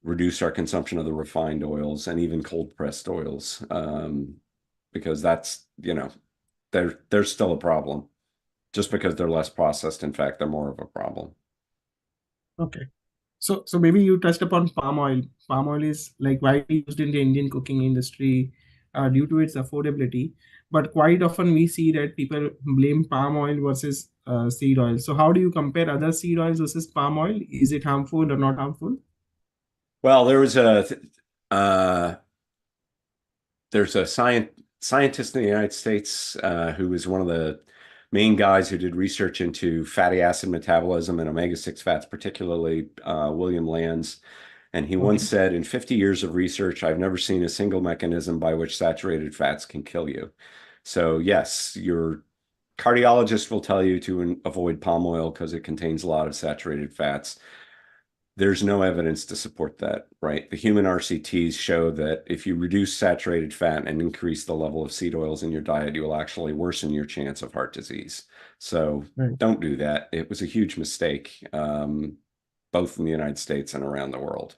reduce our consumption of the refined oils and even cold pressed oils, because that's, they're still a problem. Just because they're less processed, in fact, they're more of a problem. Okay. So maybe you touched upon palm oil. Palm oil is like widely used in the Indian cooking industry due to its affordability. But quite often we see that people blame palm oil versus seed oil. So how do you compare other seed oils versus palm oil? Is it harmful or not harmful? Well, there's a scientist in the United States who was one of the main guys who did research into fatty acid metabolism and omega-6 fats, particularly William Lands. And he once said, in 50 years of research, I've never seen a single mechanism by which saturated fats can kill you. So yes, your cardiologist will tell you to avoid palm oil because it contains a lot of saturated fats. There's no evidence to support that, right? The human RCTs show that if you reduce saturated fat and increase the level of seed oils in your diet, you will actually worsen your chance of heart disease. So don't do that. It was a huge mistake, both in the United States and around the world.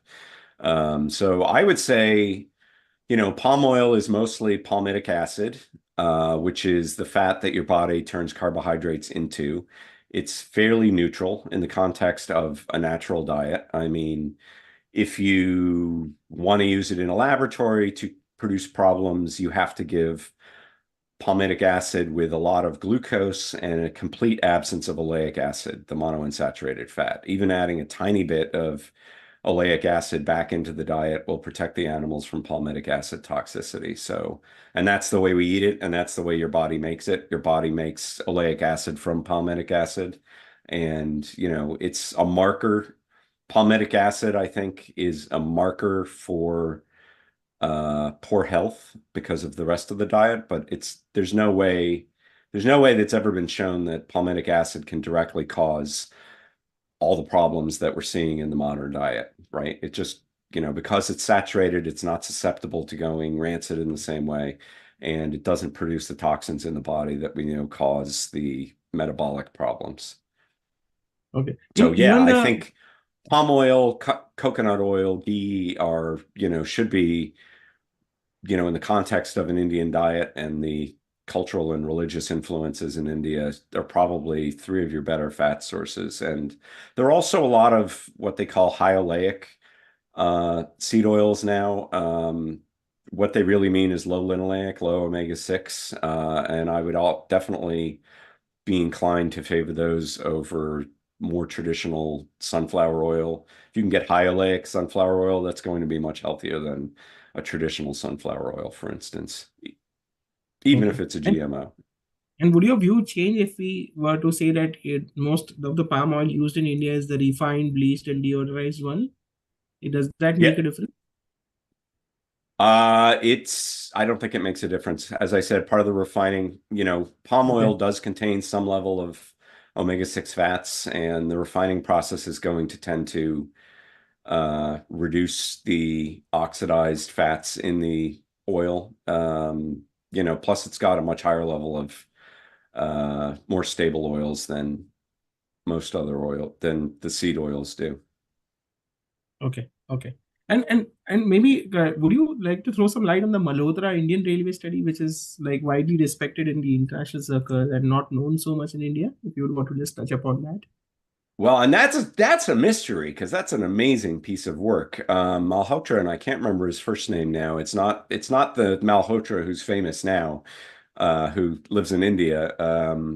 So I would say, palm oil is mostly palmitic acid, which is the fat that your body turns carbohydrates into. It's fairly neutral in the context of a natural diet. I mean, if you want to use it in a laboratory to produce problems, you have to give palmitic acid with a lot of glucose and a complete absence of oleic acid, the monounsaturated fat. Even adding a tiny bit of oleic acid back into the diet will protect the animals from palmitic acid toxicity. So, and that's the way we eat it, and that's the way your body makes it. Your body makes oleic acid from palmitic acid, and it's a marker. Palmitic acid, I think, is a marker for poor health because of the rest of the diet, but there's no way that's ever been shown that palmitic acid can directly cause all the problems that we're seeing in the modern diet, right? It just, because it's saturated, it's not susceptible to going rancid in the same way, and it doesn't produce the toxins in the body that we know cause the metabolic problems. Okay. So yeah, I think palm oil, coconut oil, ghee are, should be, in the context of an Indian diet and the cultural and religious influences in India, are probably three of your better fat sources. And there are also a lot of what they call high oleic seed oils now. What they really mean is low linoleic, low omega-6. And I would definitely be inclined to favor those over more traditional sunflower oil. If you can get high oleic sunflower oil, that's going to be much healthier than a traditional sunflower oil, for instance, even if it's a GMO. And would your view change if we were to say that most of the palm oil used in India is the refined, bleached, and deodorized one? Does that make a difference? I don't think it makes a difference. As I said, part of the refining, palm oil does contain some level of omega-6 fats, and the refining process is going to tend to reduce the oxidized fats in the oil. Plus it's got a much higher level of more stable oils than most other oil, than the seed oils do. Okay. And maybe would you like to throw some light on the Malhotra Indian Railway study, which is like widely respected in the international circle and not known so much in India? If you would want to just touch upon that. Well, and that's a mystery, because that's an amazing piece of work. Malhotra, and I can't remember his first name now. It's not the Malhotra who's famous now, who lives in India.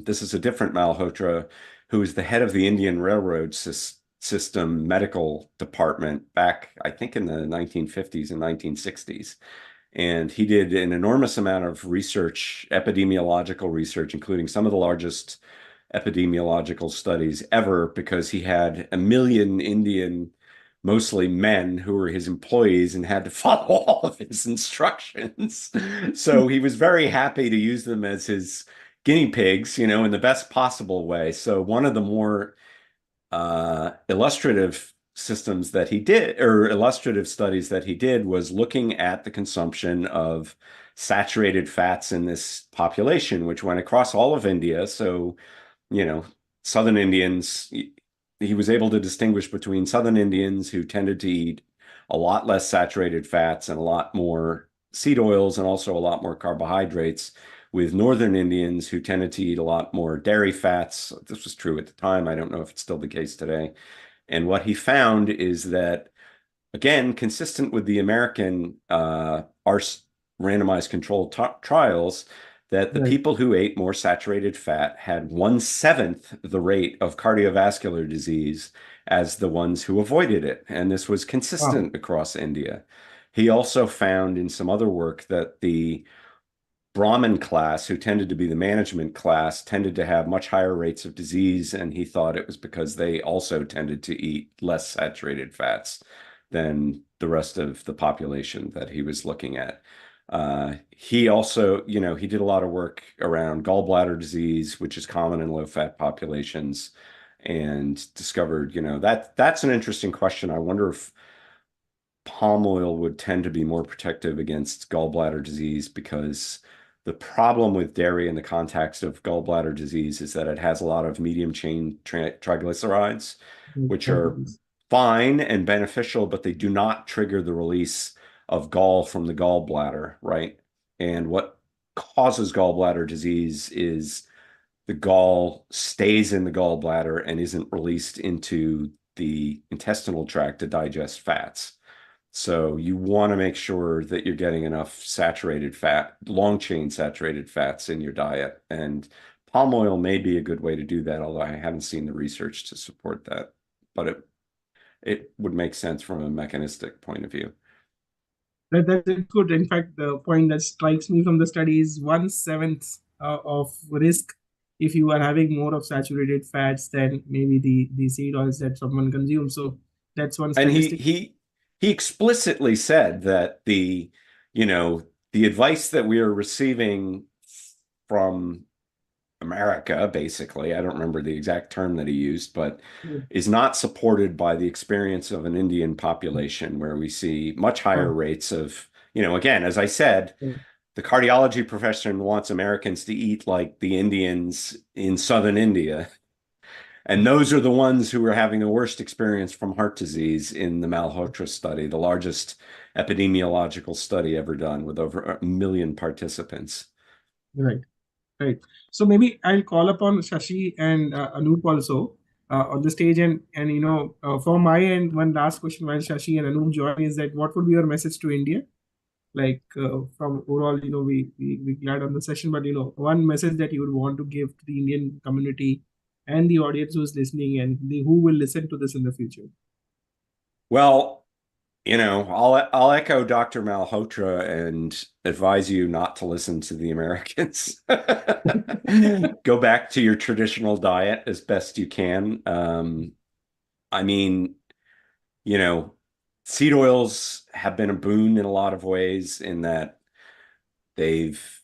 This is a different Malhotra, who is the head of the Indian Railroad System medical department back, I think, in the 1950s and 1960s. And he did an enormous amount of research, epidemiological research, including some of the largest epidemiological studies ever, because he had 1 million Indian, mostly men, who were his employees and had to follow all of his instructions. So he was very happy to use them as his guinea pigs, in the best possible way. So one of the more illustrative systems that he did, or illustrative studies that he did, was looking at the consumption of saturated fats in this population, which went across all of India. So Southern Indians, he was able to distinguish between Southern Indians who tended to eat a lot less saturated fats and a lot more seed oils and also a lot more carbohydrates, with Northern Indians who tended to eat a lot more dairy fats. This was true at the time. I don't know if it's still the case today. And what he found is that, again, consistent with the American ARS randomized controlled trials, that the people who ate more saturated fat had 1/7 the rate of cardiovascular disease as the ones who avoided it. And this was consistent across India. He also found in some other work that the Brahmin class, who tended to be the management class, tended to have much higher rates of disease, and he thought it was because they also tended to eat less saturated fats than the rest of the population that he was looking at. He also, he did a lot of work around gallbladder disease, which is common in low-fat populations, and discovered, that's an interesting question. I wonder if palm oil would tend to be more protective against gallbladder disease, because the problem with dairy in the context of gallbladder disease is that it has a lot of medium chain triglycerides, which are fine and beneficial, but they do not trigger the release of gall from the gallbladder, right? And what causes gallbladder disease is the gall stays in the gallbladder and isn't released into the intestinal tract to digest fats. So you want to make sure that you're getting enough saturated fat, long chain saturated fats in your diet. And palm oil may be a good way to do that, although I haven't seen the research to support that. But it would make sense from a mechanistic point of view. That's good. In fact, the point that strikes me from the study is 1/7 of risk if you are having more of saturated fats than maybe the seed oils that someone consumes. So that's one statistic. And he explicitly said that the advice that we are receiving from America, basically, I don't remember the exact term that he used, but is not supported by the experience of an Indian population, where we see much higher rates of, again, as I said, the cardiology profession wants Americans to eat like the Indians in southern India. And those are the ones who are having the worst experience from heart disease in the Malhotra study, the largest epidemiological study ever done, with over 1 million participants. Right. So maybe I'll call upon Shashi and Anoup also on the stage. And from my end, one last question while Shashi and Anoup join is that what would be your message to India? Like from overall, we glad on the session, but one message that you would want to give to the Indian community and the audience who's listening and who will listen to this in the future. Well, I'll echo Dr. Malhotra and advise you not to listen to the Americans. Go back to your traditional diet as best you can. Seed oils have been a boon in a lot of ways, in that they've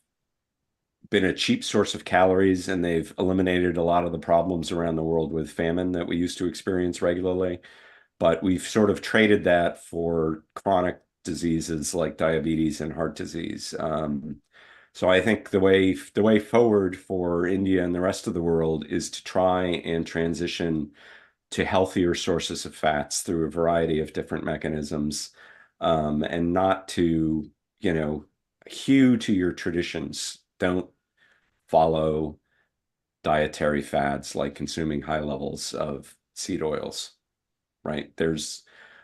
been a cheap source of calories, and they've eliminated a lot of the problems around the world with famine that we used to experience regularly. But we've sort of traded that for chronic diseases like diabetes and heart disease. So I think the way forward for India and the rest of the world is to try and transition to healthier sources of fats through a variety of different mechanisms, and not to, hew to your traditions. Don't follow dietary fads like consuming high levels of seed oils, right? There's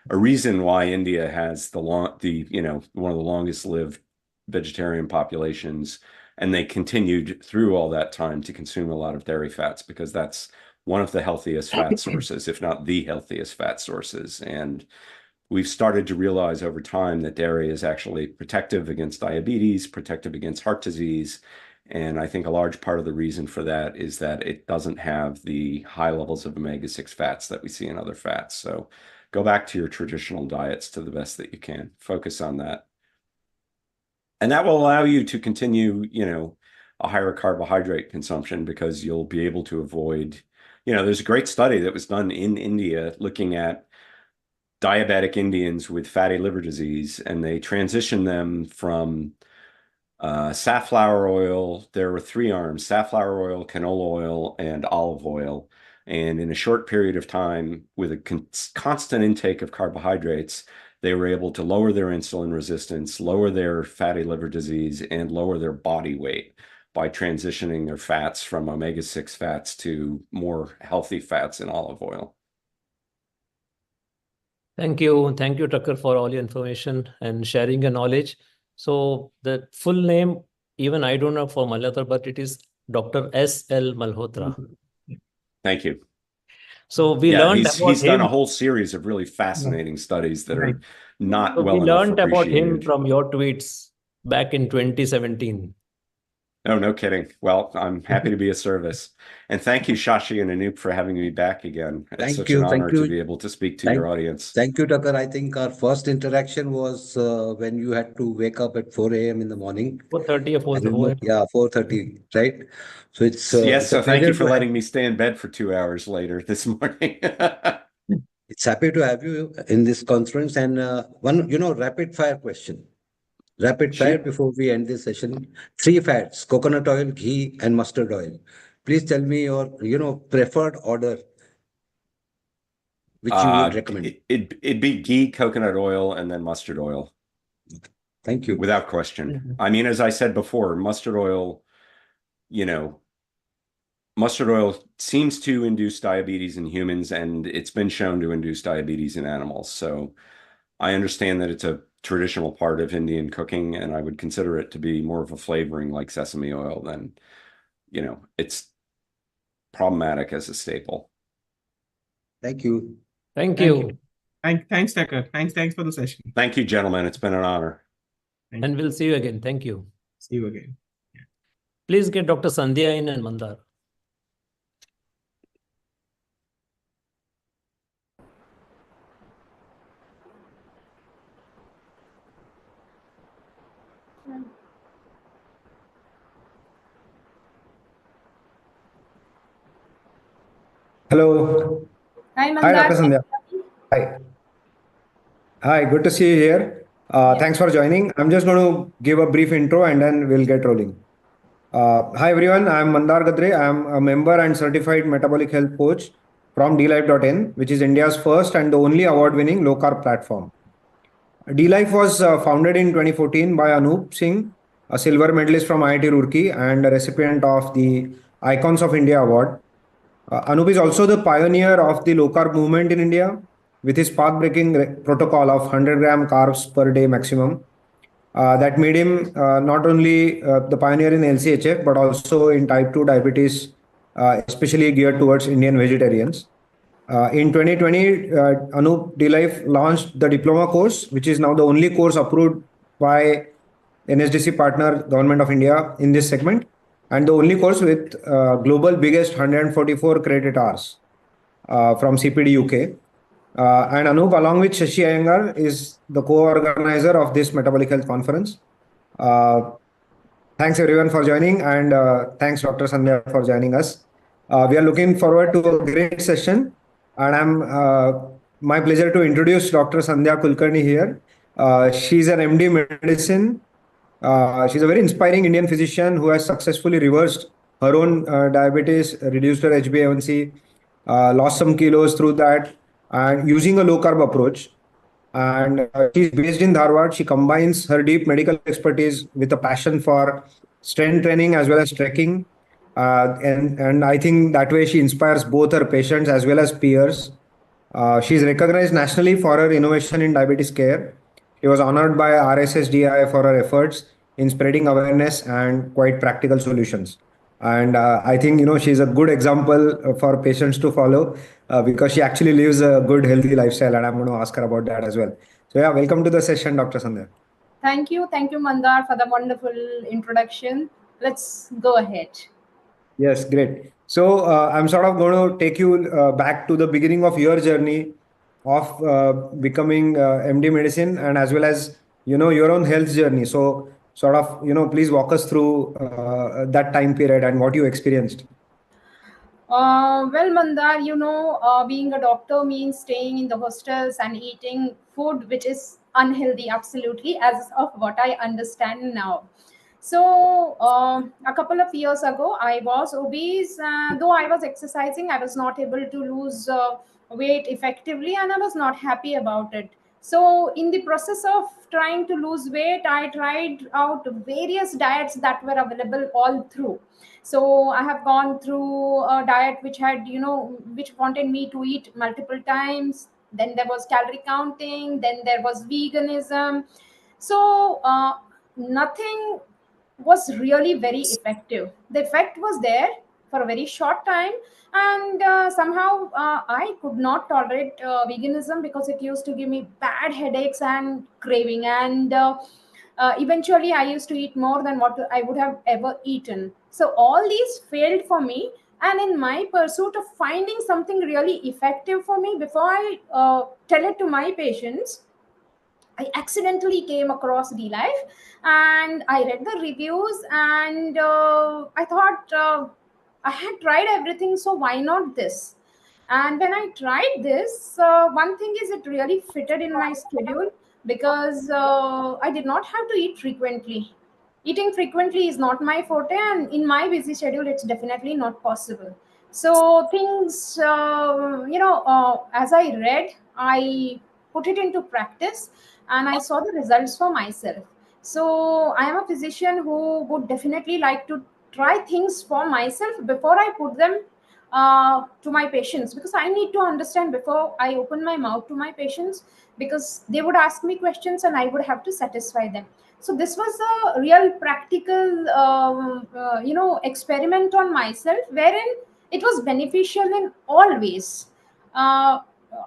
a reason why India has one of the longest lived vegetarian populations, and they continued through all that time to consume a lot of dairy fats, because that's one of the healthiest fat sources, if not the healthiest fat sources. And we've started to realize over time that dairy is actually protective against diabetes, protective against heart disease. And I think a large part of the reason for that is that it doesn't have the high levels of omega-6 fats that we see in other fats. So go back to your traditional diets to the best that you can. Focus on that. And that will allow you to continue, a higher carbohydrate consumption, because you'll be able to avoid, there's a great study that was done in India looking at diabetic Indians with fatty liver disease, and they transitioned them from safflower oil. There were 3 arms: safflower oil, canola oil, and olive oil. And in a short period of time, with a constant intake of carbohydrates, they were able to lower their insulin resistance, lower their fatty liver disease, and lower their body weight by transitioning their fats from omega-6 fats to more healthy fats in olive oil. Thank you, Tucker, for all your information and sharing your knowledge. So the full name, even I don't know for Malhotra, but it is Dr. S.L. Malhotra. Thank you. So we learned about he's done him. a whole series of really fascinating studies that are not So well we enough learned about him appreciated. from your tweets back in 2017. Oh, no kidding. Well, I'm happy to be of service. And thank you, Shashi and Anoup, for having me back again. It's such an honor to be able to speak to your audience. Thank you, Tucker. I think our first interaction was when you had to wake up at 4 a.m. in the morning. 4:30 or 4:30. Yeah, 4:30, right? So it's yes. So thank you for to letting me stay in bed for 2 hours later this morning. It's happy to have you in this conference. And one, rapid fire question. Rapid fire before we end this session. 3 fats: coconut oil, ghee, and mustard oil. Please tell me your, preferred order, which you would recommend. It'd be ghee, coconut oil, and then mustard oil. Thank you. Without question. I mean, as I said before, mustard oil, mustard oil seems to induce diabetes in humans, and it's been shown to induce diabetes in animals. So I understand that it's a traditional part of Indian cooking, and I would consider it to be more of a flavoring like sesame oil than, it's problematic as a staple. Thank you. Thank you. Thanks, Tucker. Thanks for the session. Thank you, gentlemen. It's been an honor. And we'll see you again. Thank you. See you again. Yeah. Please get Dr. Sandya in and Mandar. Hello. Hi, Hi, Dr. Sandya. Hi. Hi, good to see you here. Thanks for joining. I'm just going to give a brief intro and then we'll get rolling. Hi, everyone. I'm Mandar Gadre. I'm a member and certified metabolic health coach from DLife.in, which is India's first and the only award-winning low-carb platform. DLife was founded in 2014 by Anoup Singh, a silver medalist from IIT Roorkee and a recipient of the Icons of India Award. Anoup is also the pioneer of the low-carb movement in India with his path-breaking protocol of 100-gram carbs per day maximum. That made him not only the pioneer in lchf, but also in type 2 diabetes, especially geared towards Indian vegetarians. In 2020, Anoup DLife launched the Diploma course, which is now the only course approved by NSDC Partner, Government of India in this segment, and the only course with global biggest 144 credit hours from CPD UK. And Anoup, along with Shashi Iyengar, is the co-organizer of this Metabolic Health Conference. Thanks everyone for joining, and thanks Dr. Sandya for joining us. We are looking forward to a great session, and I'm my pleasure to introduce Dr. Sandya Kulkarni here. She's an MD Medicine. She's a very inspiring Indian physician who has successfully reversed her own diabetes, reduced her HbA1c, lost some kilos through that, and using a low-carb approach. And she's based in Dharwad. She combines her deep medical expertise with a passion for strength training as well as trekking. And I think that way she inspires both her patients as well as peers. She's recognized nationally for her innovation in diabetes care. She was honored by RSSDI for her efforts in spreading awareness and quite practical solutions. And I think, she's a good example for patients to follow because she actually lives a good, healthy lifestyle. And I'm going to ask her about that as well. So yeah, welcome to the session, Dr. Sandya. Thank you, Mandar, for the wonderful introduction. Let's go ahead. Yes, great. So I'm sort of going to take you back to the beginning of your journey of becoming MD Medicine and as well as, your own health journey. So sort of, please walk us through that time period and what you experienced. Well, Mandar, being a doctor means staying in the hostels and eating food which is unhealthy, absolutely, as of what I understand now. So a couple of years ago, I was obese. Though I was exercising, I was not able to lose weight effectively, and I was not happy about it. So in the process of trying to lose weight, I tried out various diets that were available all through. So I have gone through a diet which had, which wanted me to eat multiple times. then there was calorie counting, then there was veganism. So nothing was really very effective. The effect was there for a very short time, and somehow I could not tolerate veganism because it used to give me bad headaches and craving, and eventually I used to eat more than what I would have ever eaten. So all these failed for me, and in my pursuit of finding something really effective for me before I tell it to my patients, I accidentally came across D-Life, and I read the reviews, and I thought I had tried everything, so why not this? And when I tried this, one thing is it really fitted in my schedule because I did not have to eat frequently. Eating frequently is not my forte, and in my busy schedule, it's definitely not possible. So things, as I read, I put it into practice, and I saw the results for myself. So I am a physician who would definitely like to try things for myself before I put them to my patients, because I need to understand before I open my mouth to my patients, because they would ask me questions and I would have to satisfy them. So this was a real practical experiment on myself, wherein it was beneficial in all ways.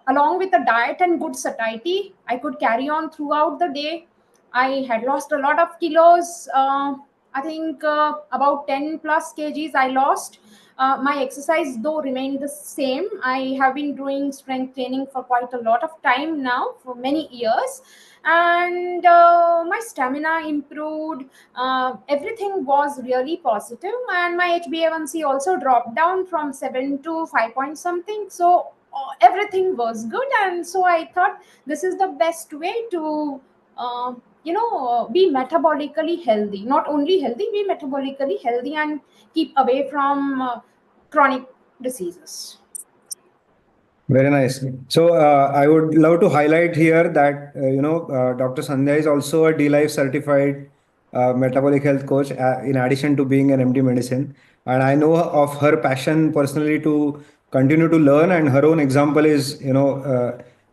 Along with the diet and good satiety, I could carry on throughout the day. I had lost a lot of kilos. I think about 10 plus kgs I lost. My exercise though remained the same. I have been doing strength training for quite a lot of time now, for many years, and my stamina improved. Everything was really positive, and my HbA1c also dropped down from 7 to 5 point something. So everything was good, and so I thought this is the best way to be metabolically healthy. Not only healthy, be metabolically healthy and keep away from chronic diseases. Very nice. So I would love to highlight here that Dr. Sandya is also a D-Life certified metabolic health coach, in addition to being an MD medicine. And I know of her passion personally to continue to learn, and her own example is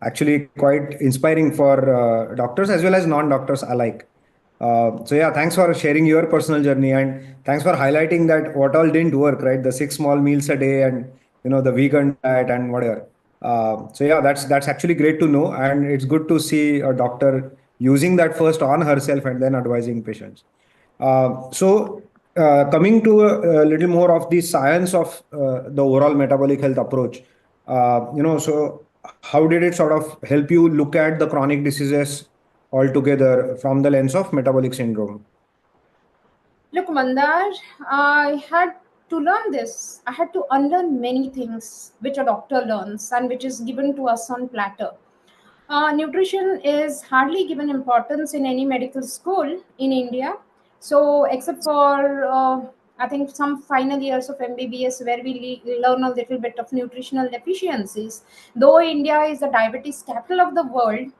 actually quite inspiring for doctors as well as non-doctors alike. So yeah, thanks for sharing your personal journey, and thanks for highlighting that what all didn't work, right? The 6 small meals a day, and the vegan diet and whatever. So yeah, that's actually great to know, and it's good to see a doctor using that first on herself and then advising patients. Coming to a little more of the science of the overall metabolic health approach, so how did it sort of help you look at the chronic diseases altogether from the lens of metabolic syndrome? Look, Mandar, I had to learn this. I had to unlearn many things which a doctor learns and which is given to us on platter. Nutrition is hardly given importance in any medical school in India. So except for, I think, some final years of MBBS where we learn a little bit of nutritional deficiencies, though India is the diabetes capital of the world,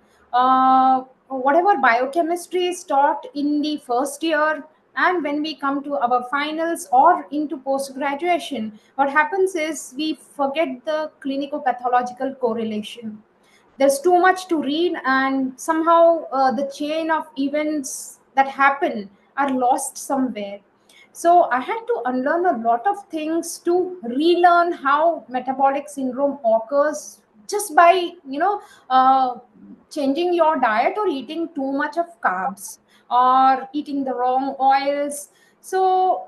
whatever biochemistry is taught in the first year, and when we come to our finals or into post-graduation, what happens is we forget the clinico-pathological correlation. There's too much to read, and somehow the chain of events that happen are lost somewhere. So I had to unlearn a lot of things to relearn how metabolic syndrome occurs just by changing your diet or eating too much of carbs or eating the wrong oils. So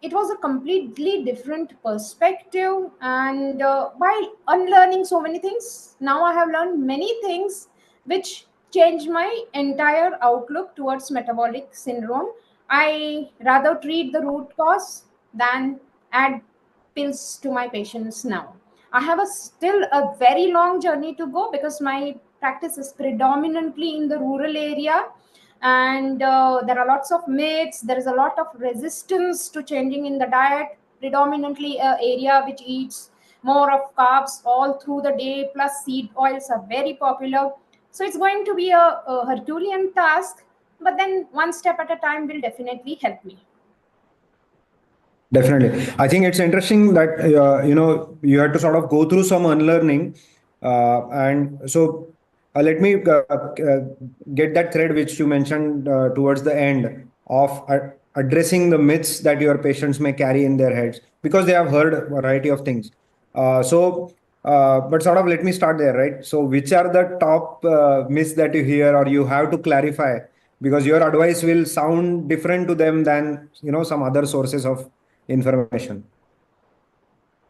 it was a completely different perspective, and by unlearning so many things, now I have learned many things which changed my entire outlook towards metabolic syndrome. I rather treat the root cause than add pills to my patients now. I have still a very long journey to go because my practice is predominantly in the rural area, and there are lots of myths. There is a lot of resistance to changing in the diet, predominantly an area which eats more of carbs all through the day, plus seed oils are very popular. So it's going to be a Herculean task, but then one step at a time will definitely help me. Definitely. I think it's interesting that, you had to sort of go through some unlearning And so let me get that thread which you mentioned towards the end of addressing the myths that your patients may carry in their heads because they have heard a variety of things. But sort of let me start there, right? So which are the top myths that you hear or you have to clarify, because your advice will sound different to them than some other sources of information.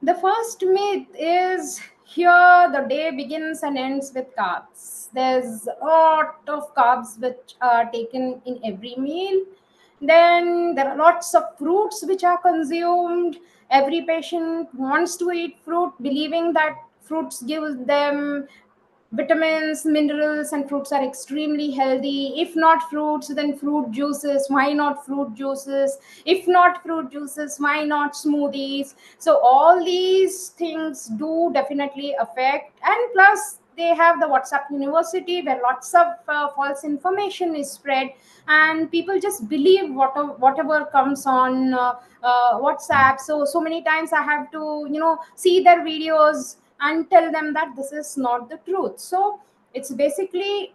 The first myth is here the day begins and ends with carbs. There's a lot of carbs which are taken in every meal. Then there are lots of fruits which are consumed. Every patient wants to eat fruit, believing that fruits give them vitamins, minerals, and fruits are extremely healthy. If not fruits, then fruit juices. Why not fruit juices? If not fruit juices, why not smoothies? So all these things do definitely affect. And plus they have the WhatsApp University where lots of false information is spread, and people just believe whatever comes on WhatsApp. So many times I have to see their videos and tell them that this is not the truth. So it's basically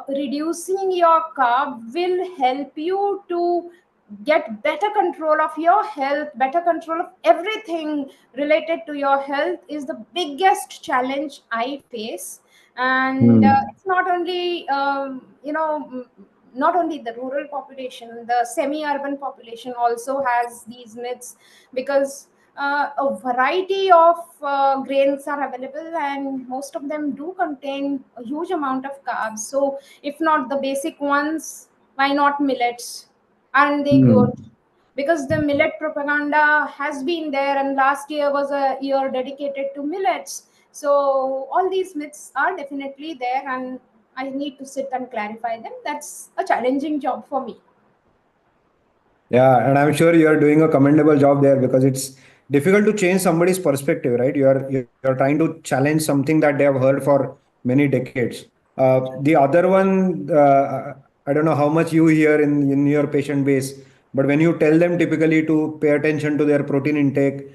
reducing your carb will help you to get better control of your health. Better control of everything related to your health is the biggest challenge I face. And it's not only not only the rural population, the semi-urban population also has these myths, because a variety of grains are available and most of them do contain a huge amount of carbs. So if not the basic ones, why not millets? Aren't they good? Because the millet propaganda has been there, and last year was a year dedicated to millets. So all these myths are definitely there, and I need to sit and clarify them. That's a challenging job for me. Yeah, and I'm sure you are doing a commendable job there, because it's difficult to change somebody's perspective, right? You're trying to challenge something that they have heard for many decades. The other one, I don't know how much you hear in your patient base, but when you tell them typically to pay attention to their protein intake,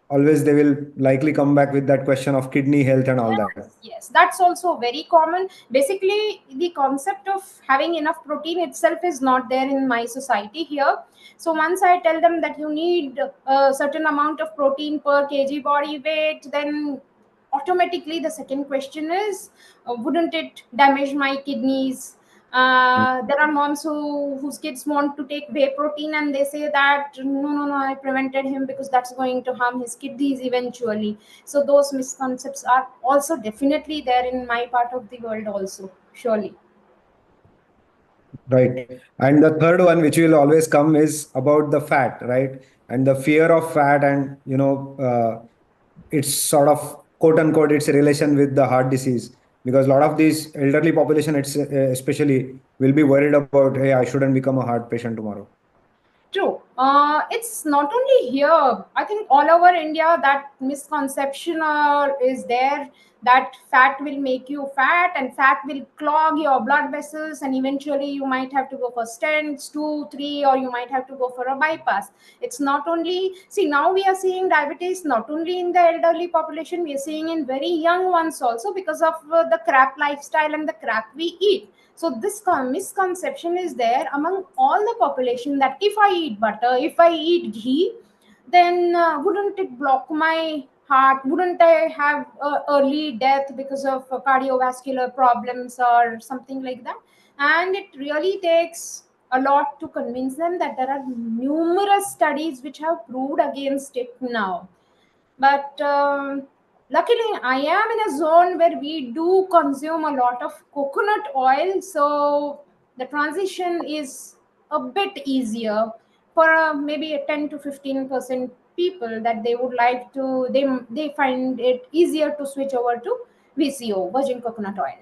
always they will likely come back with that question of kidney health and all that. Yes, that's also very common. Basically, the concept of having enough protein itself is not there in my society here. So once I tell them that you need a certain amount of protein per kg body weight, then automatically the second question is, wouldn't it damage my kidneys? There are moms whose kids want to take whey protein, and they say that no, I prevented him because that's going to harm his kidneys eventually. So those misconceptions are also definitely there in my part of the world also, surely. Right. And the third one, which will always come, is about the fat, right? And the fear of fat, and it's sort of quote unquote its relation with the heart disease, because a lot of these elderly population, especially, will be worried about, hey, I shouldn't become a heart patient tomorrow. True. It's not only here. I think all over India that misconception is there, that fat will make you fat and fat will clog your blood vessels, and eventually you might have to go for stents, 2, 3, or you might have to go for a bypass. It's not only, see, now we are seeing diabetes not only in the elderly population, we are seeing in very young ones also, because of the crap lifestyle and the crap we eat. So this misconception is there among all the population that if I eat butter, if I eat ghee, then wouldn't it block my heart? Wouldn't I have early death because of cardiovascular problems or something like that? And it really takes a lot to convince them that there are numerous studies which have proved against it now. But luckily I am in a zone where we do consume a lot of coconut oil, so the transition is a bit easier for maybe a 10 to 15% people, that they would like to, they find it easier to switch over to VCO, virgin coconut oil.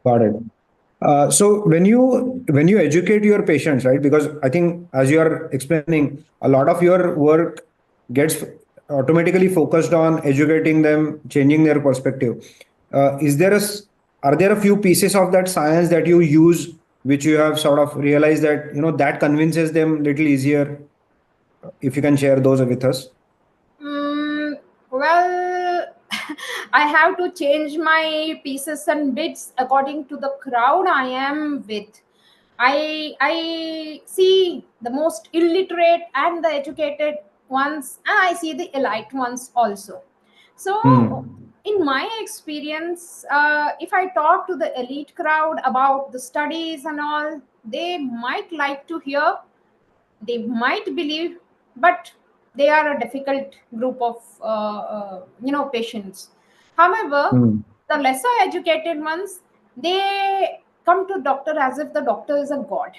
Got it. So when you educate your patients, right? Because I think, as you are explaining, a lot of your work gets automatically focused on educating them, changing their perspective. Are there a few pieces of that science that you use, which you have sort of realized that that convinces them a little easier? If you can share those with us. Well, I have to change my pieces and bits according to the crowd I am with. I see the most illiterate and the educated ones, and I see the elite ones also. So, in my experience, if I talk to the elite crowd about the studies and all, they might like to hear, they might believe, but they are a difficult group of patients. However, the lesser educated ones, they come to doctor as if the doctor is a god,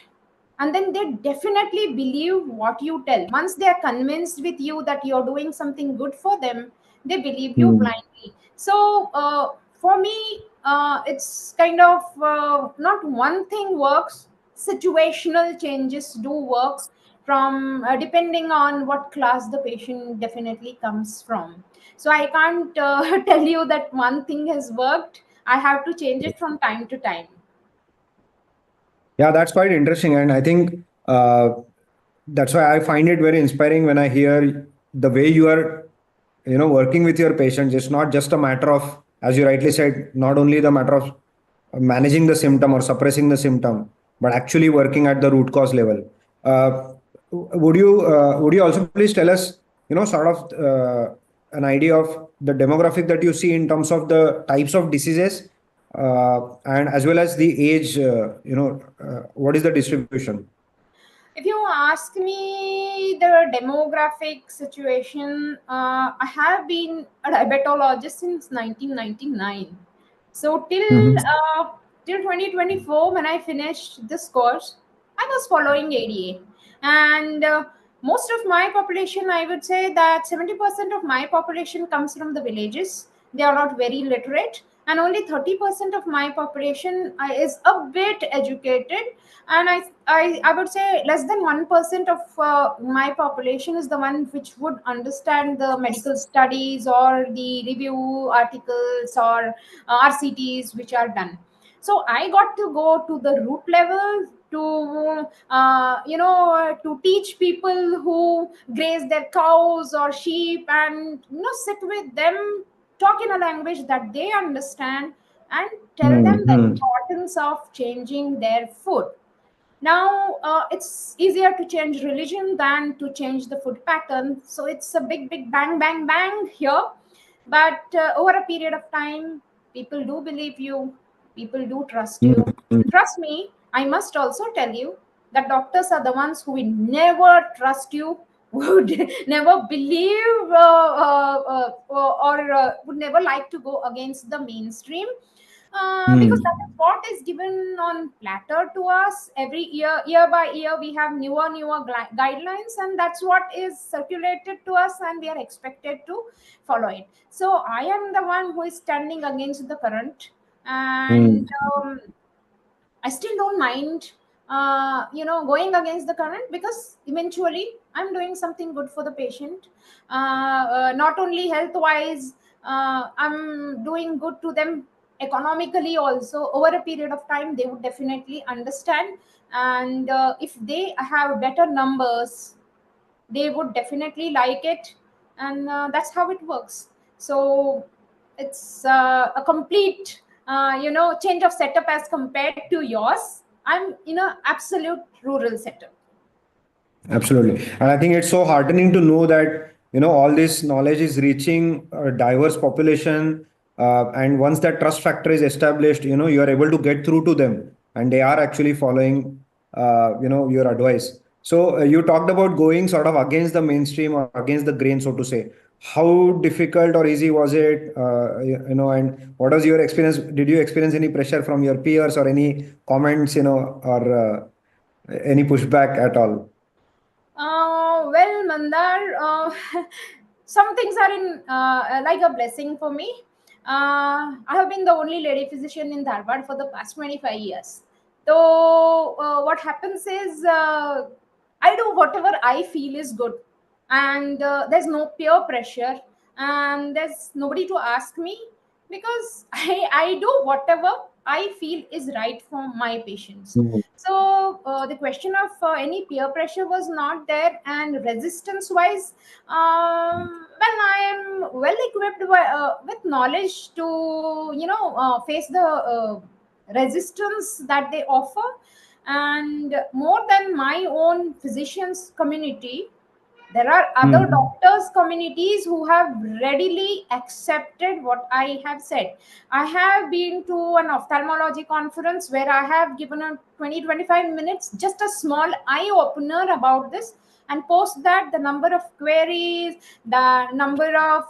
and then they definitely believe what you tell. Once they are convinced with you that you're doing something good for them, they believe you blindly. So for me, it's kind of not one thing works. Situational changes do work, from depending on what class the patient definitely comes from. So I can't tell you that one thing has worked. I have to change it from time to time. Yeah, that's quite interesting. And I think that's why I find it very inspiring when I hear the way you are, working with your patients. It's not just a matter of, as you rightly said, not only the matter of managing the symptom or suppressing the symptom, but actually working at the root cause level. Would you also please tell us, sort of an idea of the demographic that you see in terms of the types of diseases, and as well as the age, what is the distribution? If you ask me the demographic situation, I have been a diabetologist since 1999. So till 2024, when I finished this course, I was following ADA, and most of my population, I would say that 70% of my population comes from the villages. They are not very literate, and only 30% of my population is a bit educated, and I would say less than 1% of my population is the one which would understand the medical studies or the review articles or RCTs which are done. So I got to go to the root level to to teach people who graze their cows or sheep, and sit with them, talk in a language that they understand, and tell them the importance of changing their food. Now, it's easier to change religion than to change the food pattern. So it's a big, big bang, bang, bang here. But over a period of time, people do believe you, people do trust you. Trust me, I must also tell you that doctors are the ones who will never trust you, would never believe or would never like to go against the mainstream. Because that is what is given on platter to us every year by year. We have newer guidelines, and that's what is circulated to us, and we are expected to follow it. So I am the one who is standing against the current, and I still don't mind going against the current, because eventually I'm doing something good for the patient, not only health wise. I'm doing good to them economically also. Over a period of time, they would definitely understand, and if they have better numbers, they would definitely like it, and that's how it works. So it's a complete change of setup as compared to yours. I'm in a absolute rural setup. Absolutely. And I think it's so heartening to know that, all this knowledge is reaching a diverse population. And once that trust factor is established, you are able to get through to them, and they are actually following, your advice. So you talked about going sort of against the mainstream or against the grain, so to say. How difficult or easy was it? And what was your experience? Did you experience any pressure from your peers or any comments, or any pushback at all? Well, Mandar, some things are in like a blessing for me. I have been the only lady physician in Dharwad for the past 25 years. So what happens is, I do whatever I feel is good, and there's no peer pressure, and there's nobody to ask me. because I do whatever I feel is right for my patients. So the question of any peer pressure was not there, and resistance wise, when I am well equipped with knowledge to face the resistance that they offer, and more than my own physicians community, there are other doctors communities who have readily accepted what I have said. I have been to an ophthalmology conference where I have given a 20-25 minutes, just a small eye opener about this, and post that the number of queries, the number of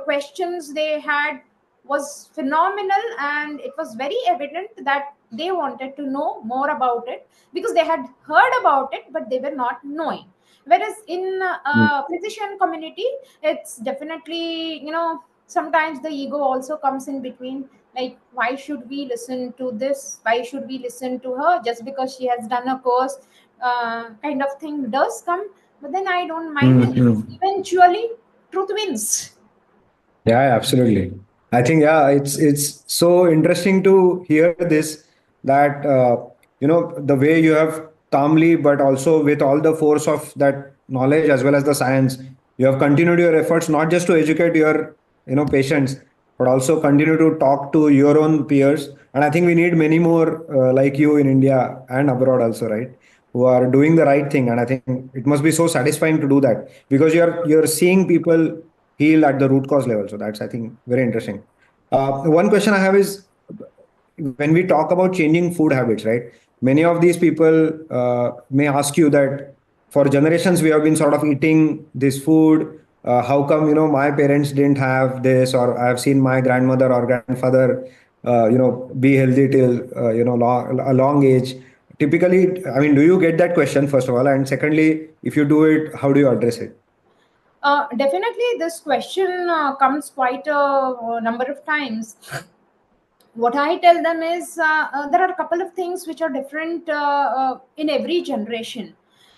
questions they had was phenomenal, and it was very evident that they wanted to know more about it because they had heard about it but they were not knowing. Whereas in physician community, it's definitely, sometimes the ego also comes in between, like, why should we listen to this, why should we listen to her just because she has done a course, kind of thing does come. But then I don't mind it. Eventually truth wins. Yeah, absolutely. I think, yeah, it's so interesting to hear this, that the way you have calmly, but also with all the force of that knowledge as well as the science, you have continued your efforts not just to educate your patients, but also continue to talk to your own peers. And I think we need many more like you in India and abroad also, right? Who are doing the right thing. And I think it must be so satisfying to do that, because you're seeing people heal at the root cause level. So that's, I think, very interesting. One question I have is, when we talk about changing food habits, right? Many of these people may ask you that for generations we have been sort of eating this food. How come my parents didn't have this, or I have seen my grandmother or grandfather be healthy till a long age. Typically, I mean, do you get that question, first of all? And secondly, if you do it, how do you address it? Definitely, this question comes quite a number of times. What I tell them is there are a couple of things which are different in every generation.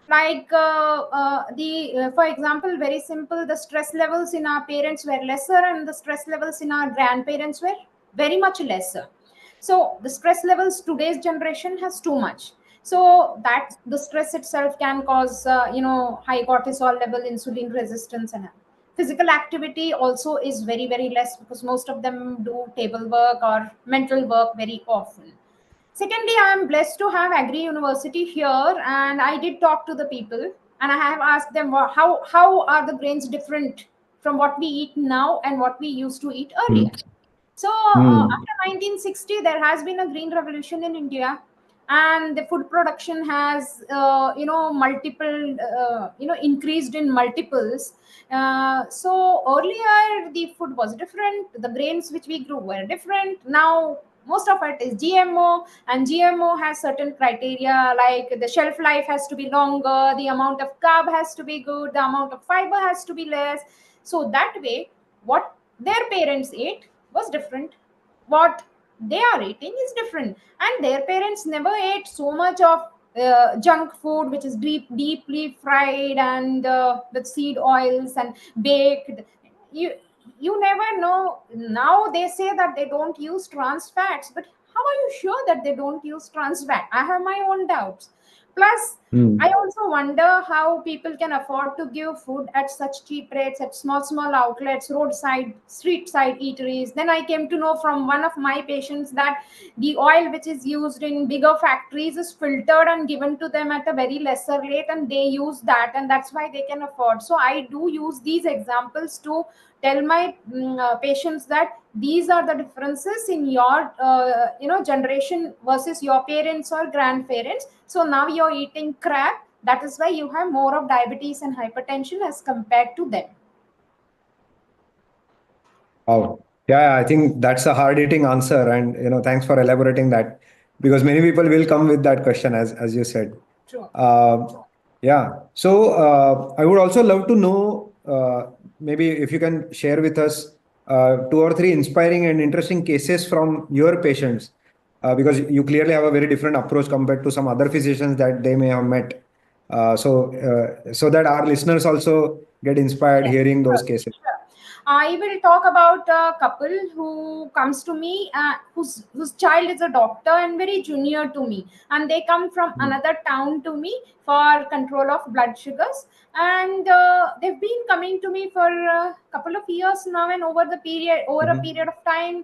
Like for example, very simple, the stress levels in our parents were lesser, and the stress levels in our grandparents were very much lesser. So the stress levels today's generation has too much. So that the stress itself can cause high cortisol level, insulin resistance, and physical activity also is very, very less, because most of them do table work or mental work very often. Secondly, I am blessed to have Agri University here, and I did talk to the people, and I have asked them how are the grains different from what we eat now and what we used to eat earlier. So after 1960, there has been a green revolution in India, and the food production has multiple increased in multiples. So earlier the food was different, the grains which we grew were different. Now most of it is GMO, and GMO has certain criteria, like the shelf life has to be longer, the amount of carb has to be good, the amount of fiber has to be less. So that way, what their parents ate was different, what they are eating is different, and their parents never ate so much of junk food which is deeply fried and with seed oils and baked. You never know. Now they say that they don't use trans fats, but how are you sure that they don't use trans fat? I have my own doubts. Plus, I also wonder how people can afford to give food at such cheap rates at small outlets, roadside, street side eateries. Then I came to know from one of my patients that the oil which is used in bigger factories is filtered and given to them at a very lesser rate, and they use that, and that's why they can afford. So I do use these examples to tell my patients that these are the differences in your generation versus your parents or grandparents. So now you're eating crap, that is why you have more of diabetes and hypertension as compared to them. Wow. Yeah, I think that's a hard-hitting answer, and thanks for elaborating that, because many people will come with that question, as you said. Sure. Yeah. So I would also love to know, maybe if you can share with us 2 or 3 inspiring and interesting cases from your patients, because you clearly have a very different approach compared to some other physicians that they may have met. So that our listeners also get inspired hearing those cases. Sure. I will talk about a couple who comes to me, whose child is a doctor and very junior to me, and they come from another town to me for control of blood sugars, and they've been coming to me for a couple of years now, and over a period of time,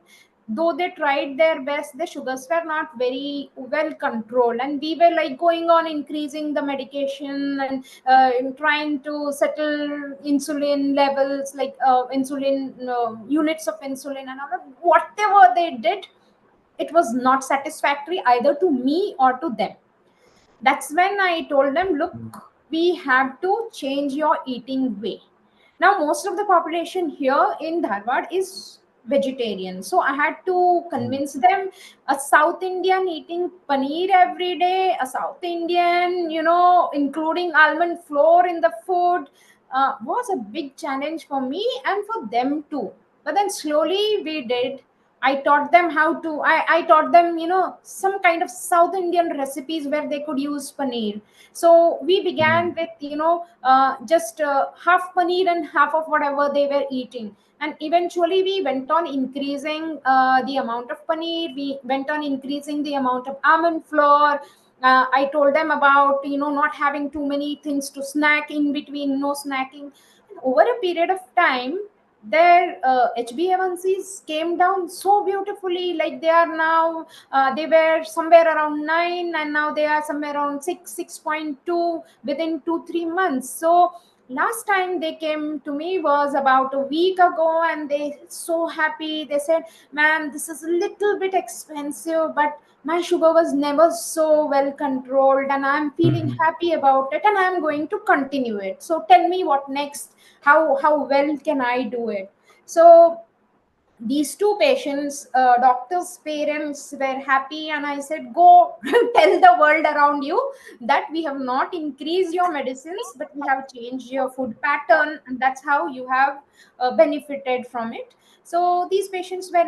though they tried their best, the sugars were not very well controlled, and we were like going on increasing the medication and trying to settle insulin levels, like insulin units of insulin and all. Whatever they did, it was not satisfactory either to me or to them. That's when I told them, look, we have to change your eating way. Now, most of the population here in Dharwad is vegetarian. So I had to convince them a South Indian eating paneer every day, a South Indian, including almond flour in the food, was a big challenge for me and for them too. But then slowly we did. I taught them how to, I taught them, some kind of South Indian recipes where they could use paneer. So we began with, just half paneer and half of whatever they were eating. And eventually we went on increasing the amount of paneer. We went on increasing the amount of almond flour. I told them about, not having too many things to snack in between, no snacking. And over a period of time, their HbA1cs came down so beautifully. Like they are now, they were somewhere around 9, and now they are somewhere around 6.2 within 2-3 months. So last time they came to me was about a week ago, and they so happy. They said, ma'am, this is a little bit expensive, but my sugar was never so well controlled, and I'm feeling happy about it, and I'm going to continue it. So tell me what next, how well can I do it? So these two patients, doctors' parents were happy, and I said, go tell the world around you that we have not increased your medicines, but we have changed your food pattern, and that's how you have benefited from it. So these patients were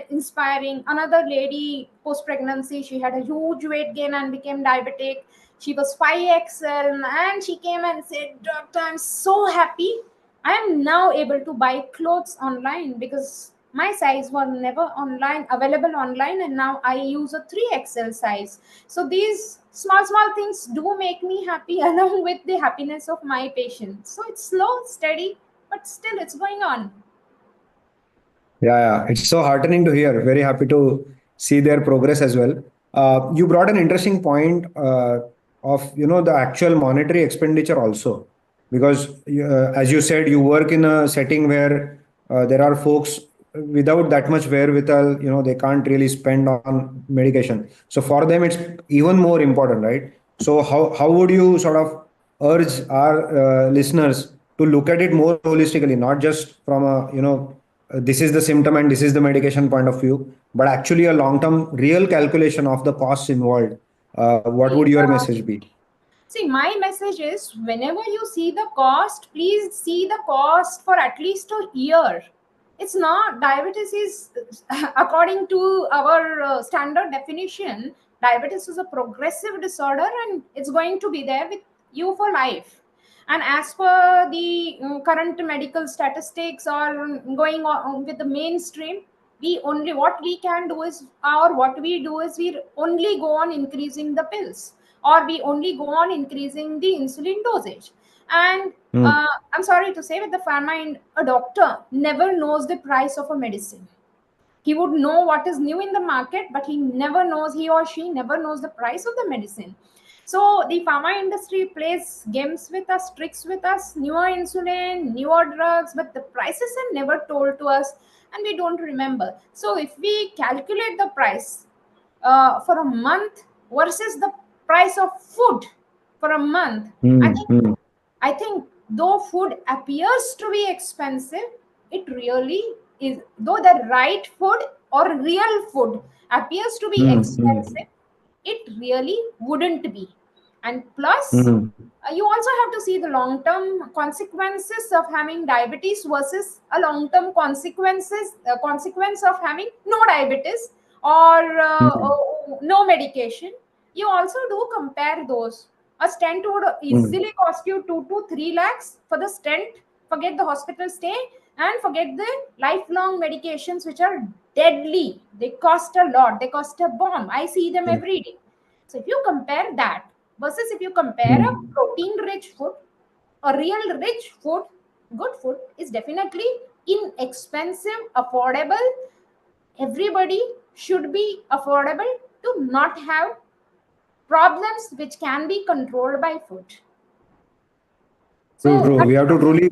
inspiring. Another lady, post-pregnancy, she had a huge weight gain and became diabetic. She was 5XL, and she came and said, doctor, I'm so happy. I am now able to buy clothes online because my size was never available online, and now I use a 3XL size. So these small things do make me happy along with the happiness of my patients. So it's slow, steady, but still it's going on. Yeah, it's so heartening to hear. Very happy to see their progress as well. You brought an interesting point of the actual monetary expenditure also, because as you said, you work in a setting where there are folks without that much wherewithal. They can't really spend on medication. So for them, it's even more important, right? So how would you sort of urge our listeners to look at it more holistically, not just from a this is the symptom and this is the medication point of view, but actually a long-term real calculation of the costs involved? What would your message be? See, my message is, whenever you see the cost, please see the cost for at least a year. It's not, diabetes is, according to our standard definition, diabetes is a progressive disorder, and it's going to be there with you for life. And as per the current medical statistics or going on with the mainstream, what we do is we only go on increasing the pills, or we only go on increasing the insulin dosage. And I'm sorry to say, with the pharma, a doctor never knows the price of a medicine. He would know what is new in the market, but he or she never knows the price of the medicine. So the pharma industry plays games with us, tricks with us, newer insulin, newer drugs, but the prices are never told to us, and we don't remember. So if we calculate the price for a month versus the price of food for a month, I think though food appears to be expensive, it really is. Though the right food or real food appears to be expensive, it really wouldn't be. And plus, you also have to see the long-term consequences of having diabetes versus a long-term consequence of having no diabetes or no medication. You also do compare those. A stent would easily cost you 2 to 3 lakhs for the stent. Forget the hospital stay. And forget the lifelong medications, which are deadly. They cost a lot. They cost a bomb. I see them every day. So if you compare that versus if you compare a protein-rich food, a real rich food, good food is definitely inexpensive, affordable. Everybody should be affordable to not have problems which can be controlled by food. True, So true. We have to truly.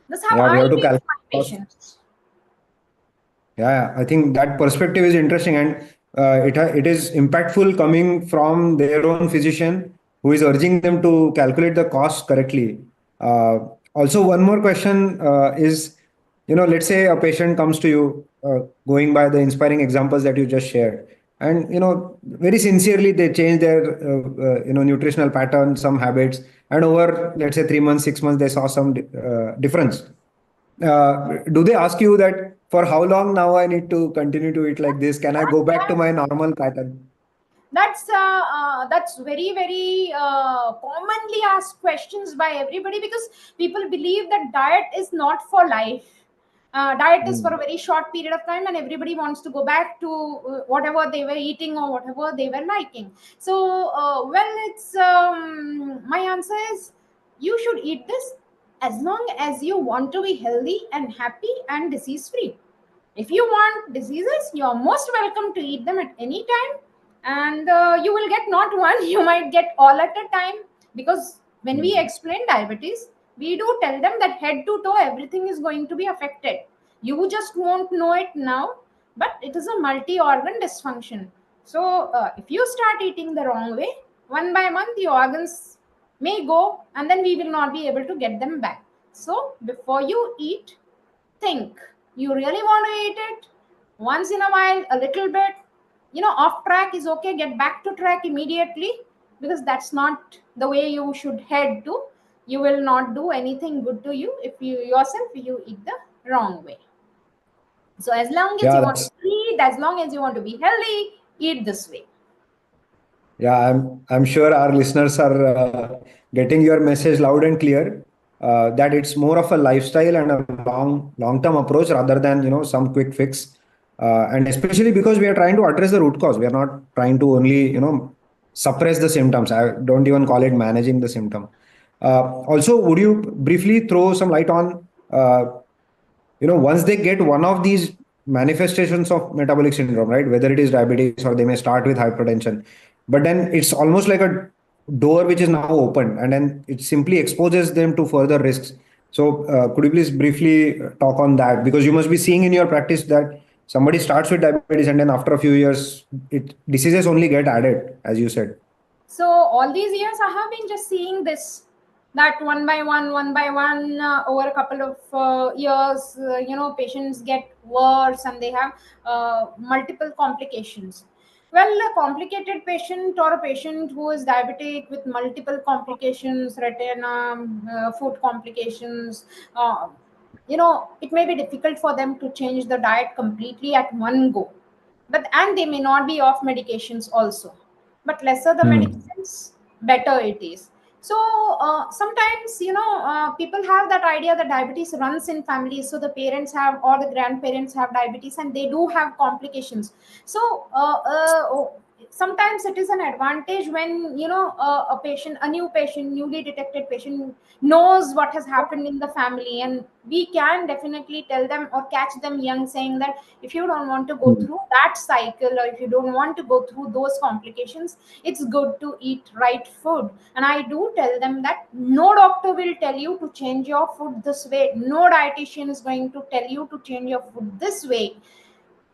that's how Yeah, we I have to teach my calculate. patients. Yeah, I think that perspective is interesting, and it is impactful coming from their own physician who is urging them to calculate the cost correctly. Also, one more question is, let's say a patient comes to you, going by the inspiring examples that you just shared, and very sincerely they change their nutritional pattern, some habits, and over, let's say, 3 months, 6 months, they saw some difference. Do they ask you that for how long now I need to continue to eat like this? Can I go back to my normal pattern? That's very, very commonly asked questions by everybody, because people believe that diet is not for life. Diet is for a very short period of time, and everybody wants to go back to whatever they were eating or whatever they were liking. So it's my answer is, you should eat this as long as you want to be healthy and happy and disease free. If you want diseases, you are most welcome to eat them at any time, and you will get not one, you might get all at a time. Because when we explain diabetes, we do tell them that head to toe everything is going to be affected. You just won't know it now, but it is a multi-organ dysfunction. So if you start eating the wrong way, one by one the organs may go, and then we will not be able to get them back. So before you eat, think, you really want to eat it once in a while, a little bit, off track is okay, get back to track immediately, because that's not the way you should head to. You will not do anything good to you if you eat the wrong way. So as long as you want to eat, as long as you want to be healthy, eat this way. Yeah, I'm sure our listeners are getting your message loud and clear, that it's more of a lifestyle and a long-term approach rather than some quick fix. And especially because we are trying to address the root cause. We are not trying to only suppress the symptoms. I don't even call it managing the symptom. Also, would you briefly throw some light on once they get one of these manifestations of metabolic syndrome, right? Whether it is diabetes or they may start with hypertension, but then it's almost like a door which is now open, and then it simply exposes them to further risks. So could you please briefly talk on that? Because you must be seeing in your practice that somebody starts with diabetes and then after a few years, diseases only get added, as you said. So all these years I have been just seeing this, that one by one, over a couple of years, patients get worse and they have multiple complications. Well, a complicated patient or a patient who is diabetic with multiple complications, retina, food complications, it may be difficult for them to change the diet completely at one go. And they may not be off medications also. But lesser the medicines, better it is. So sometimes, people have that idea that diabetes runs in families. So the parents have, or the grandparents have diabetes, and they do have complications. So sometimes it is an advantage when, a patient, a new patient, newly detected patient knows what has happened in the family. And we can definitely tell them or catch them young, saying that if you don't want to go through that cycle, or if you don't want to go through those complications, it's good to eat right food. And I do tell them that no doctor will tell you to change your food this way. No dietitian is going to tell you to change your food this way,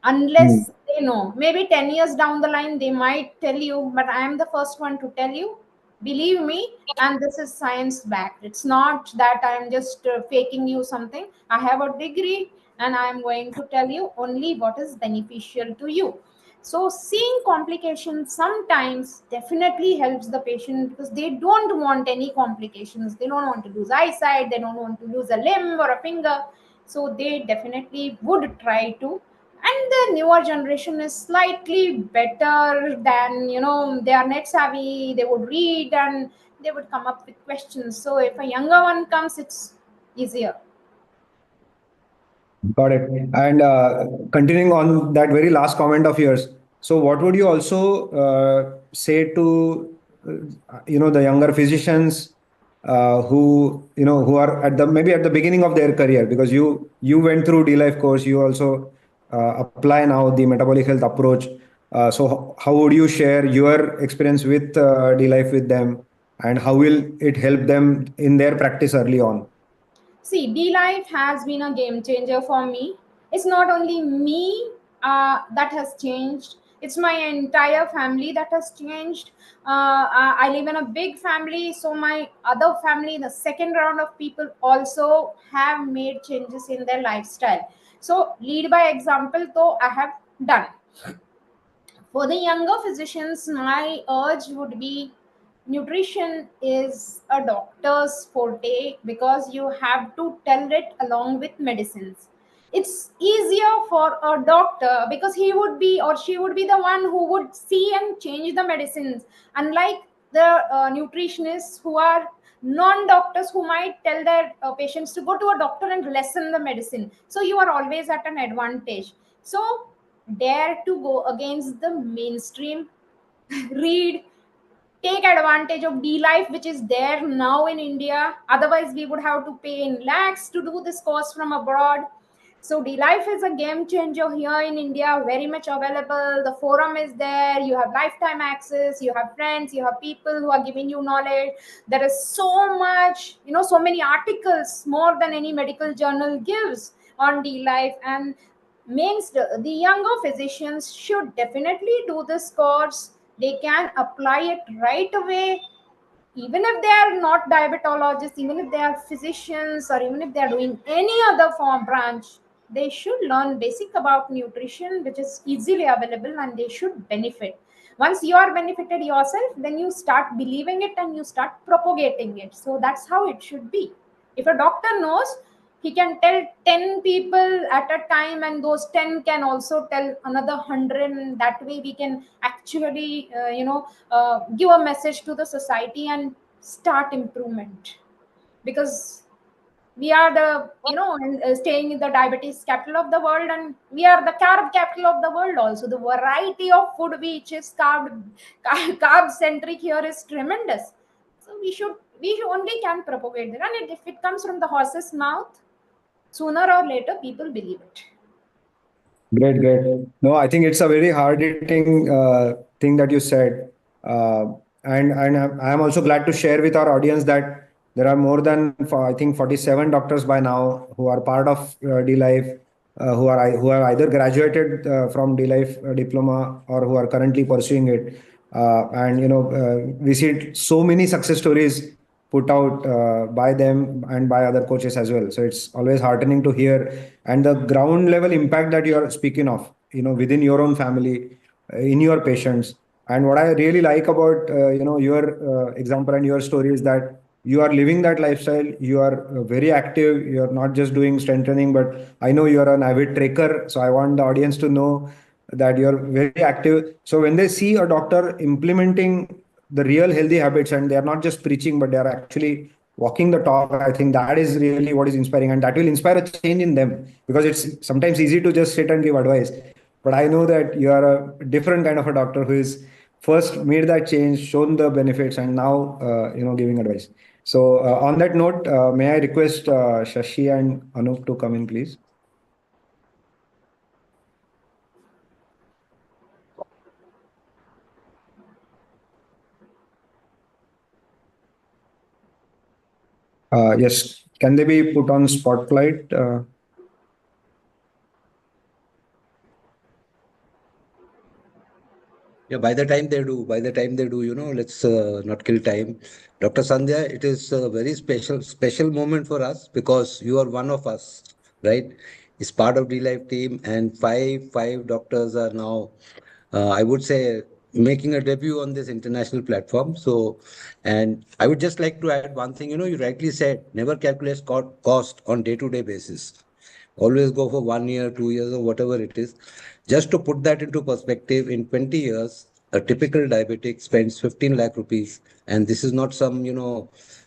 unless they know. Maybe 10 years down the line they might tell you, but I am the first one to tell you, believe me, and this is science backed. It's not that I'm just faking you something. I have a degree, and I'm going to tell you only what is beneficial to you. So seeing complications sometimes definitely helps the patient, because they don't want any complications. They don't want to lose eyesight, they don't want to lose a limb or a finger. So they definitely would try to. And the newer generation is slightly better than, they are net savvy, they would read and they would come up with questions. So if a younger one comes, it's easier. Got it. And continuing on that very last comment of yours, so what would you also say to the younger physicians who are at the maybe at the beginning of their career, because you went through D-Life course, you also apply now the metabolic health approach. So how would you share your experience with D-Life with them, and how will it help them in their practice early on? See, D-Life has been a game changer for me. It's not only me that has changed, it's my entire family that has changed. I live in a big family, so my other family, the second round of people, also have made changes in their lifestyle. So, lead by example, though, I have done. For the younger physicians, my urge would be nutrition is a doctor's forte because you have to tell it along with medicines. It's easier for a doctor because he would be or she would be the one who would see and change the medicines, unlike the nutritionists who are non-doctors who might tell their patients to go to a doctor and lessen the medicine. So you are always at an advantage. So dare to go against the mainstream. Read, take advantage of D-Life, which is there now in India. Otherwise, we would have to pay in lakhs to do this course from abroad. So D-Life is a game changer here in India, very much available. The forum is there. You have lifetime access. You have friends. You have people who are giving you knowledge. There is so much, so many articles, more than any medical journal gives on D-Life. And means the younger physicians should definitely do this course. They can apply it right away, even if they are not diabetologists, even if they are physicians, or even if they are doing any other form branch. They should learn basic about nutrition, which is easily available, and they should benefit. Once you are benefited yourself, then you start believing it and you start propagating it. So that's how it should be. If a doctor knows, he can tell 10 people at a time, and those 10 can also tell another 100, and that way we can actually give a message to the society and start improvement. Because we are the staying in the diabetes capital of the world, and we are the carb capital of the world also. The variety of food which is carb centric here is tremendous. So we only can propagate it, and if it comes from the horse's mouth, sooner or later people believe it. Great, great. No, I think it's a very hard-hitting thing that you said. And I'm also glad to share with our audience that there are more than, I think, 47 doctors by now who are part of D-Life, who are either graduated from D-Life diploma or who are currently pursuing it. We see so many success stories put out by them and by other coaches as well. So it's always heartening to hear, and the ground level impact that you are speaking of, within your own family, in your patients. And what I really like about your example and your story is that you are living that lifestyle. You are very active. You are not just doing strength training, but I know you are an avid trekker. So I want the audience to know that you're very active. So when they see a doctor implementing the real healthy habits, and they are not just preaching, but they are actually walking the talk, I think that is really what is inspiring, and that will inspire a change in them, because it's sometimes easy to just sit and give advice. But I know that you are a different kind of a doctor who is first made that change, shown the benefits, and now giving advice. So on that note, may I request Shashi and Anoup to come in, please? Yes, can they be put on spotlight? Yeah, by the time they do, let's not kill time. Dr. Sandya, it is a very special moment for us because you are one of us, right? It's part of D-Life team, and five doctors are now, I would say, making a debut on this international platform. So, and I would just like to add one thing. You rightly said, never calculate cost on day-to-day basis. Always go for 1 year, 2 years, or whatever it is. Just to put that into perspective, in 20 years, a typical diabetic spends 15 lakh rupees. And this is not some,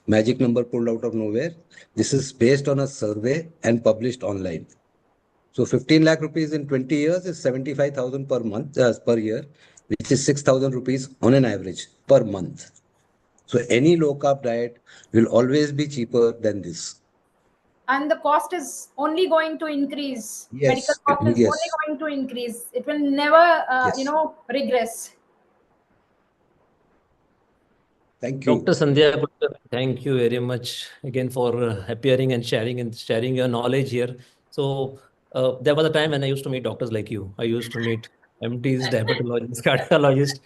magic number pulled out of nowhere. This is based on a survey and published online. So 15 lakh rupees in 20 years is 75,000 per month, per year, which is 6,000 rupees on an average per month. So any low carb diet will always be cheaper than this. And the cost is only going to increase. Yes, Medical cost is yes. only going to increase. It will never, Yes. regress. Thank you. Dr. Sandya, thank you very much again for appearing and sharing your knowledge here. So there was a time when I used to meet doctors like you. I used to meet MDs, diabetologists, cardiologists,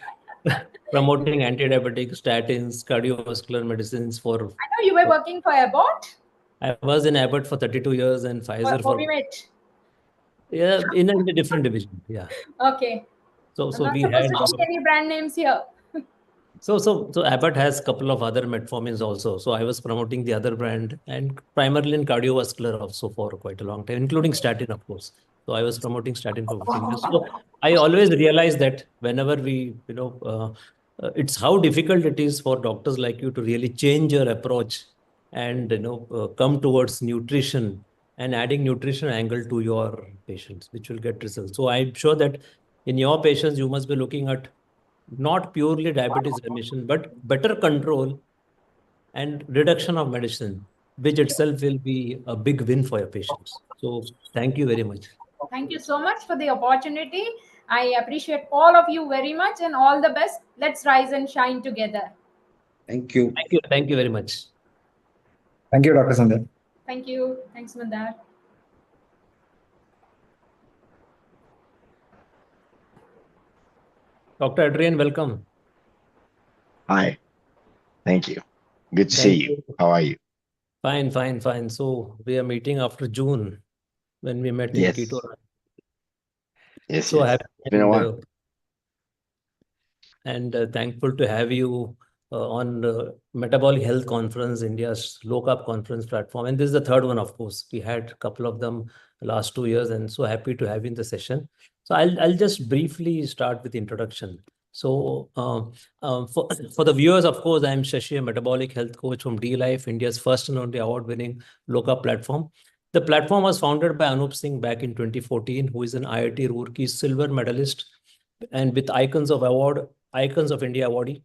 promoting anti-diabetic statins, cardiovascular medicines for. I know you were working for Abbott. I was in Abbott for 32 years and Pfizer for. Yeah, in a different division. Yeah. Okay. So I'm not we supposed had. to take any brand names here. So Abbott has a couple of other metformins also. So I was promoting the other brand and primarily in cardiovascular also for quite a long time, including statin, of course. So I was promoting statin for 15 years. So I always realize that whenever we, it's how difficult it is for doctors like you to really change your approach and, come towards nutrition and adding nutrition angle to your patients, which will get results. So I'm sure that in your patients, you must be looking at not purely diabetes remission, but better control and reduction of medicine, which itself will be a big win for your patients. So thank you very much. Thank you so much for the opportunity. I appreciate all of you very much and all the best. Let's rise and shine together. Thank you. Thank you. Thank you very much. Thank you, Dr. Sandya. Thank you. Thanks, Mandar. Dr. Adrian, welcome. Hi. Thank you. Good to see you. How are you? Fine, fine, fine. So we are meeting after June when we met in Yes. Keto. Yes, So yes. happy It's been a while. And thankful to have you on the Metabolic Health Conference, India's low carb conference platform. And this is the third one, of course. We had a couple of them the last 2 years, and so happy to have you in the session. So I'll just briefly start with introduction. So for the viewers, of course, I'm Shashi, a metabolic health coach from D-Life, India's first and only award-winning low carb platform. The platform was founded by Anoup Singh back in 2014, who is an IIT Roorkee silver medalist and with Icons of India awardee.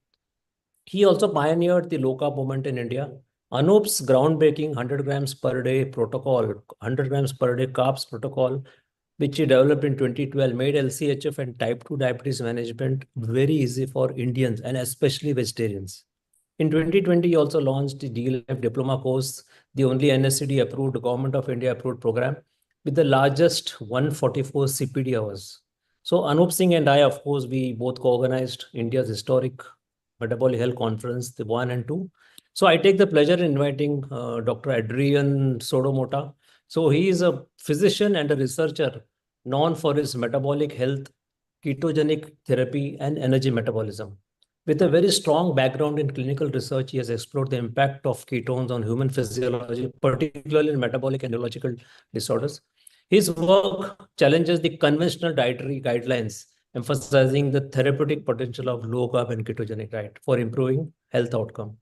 He also pioneered the low carb movement in India. Anoop's groundbreaking 100 grams per day protocol, 100 grams per day carbs protocol, which he developed in 2012, made lchf and type 2 diabetes management very easy for Indians and especially vegetarians. In 2020, he also launched the D-Life Diploma course, the only NSCD approved, Government of India approved program with the largest 144 CPD hours. So Anoup Singh and I, of course, we both co-organized India's historic Metabolic Health Conference, the 1 and 2. So I take the pleasure in inviting Dr. Adrian Mota. So he is a physician and a researcher known for his metabolic health, ketogenic therapy, and energy metabolism. With a very strong background in clinical research, he has explored the impact of ketones on human physiology, particularly in metabolic and neurological disorders. His work challenges the conventional dietary guidelines, emphasizing the therapeutic potential of low-carb and ketogenic diet for improving health outcome.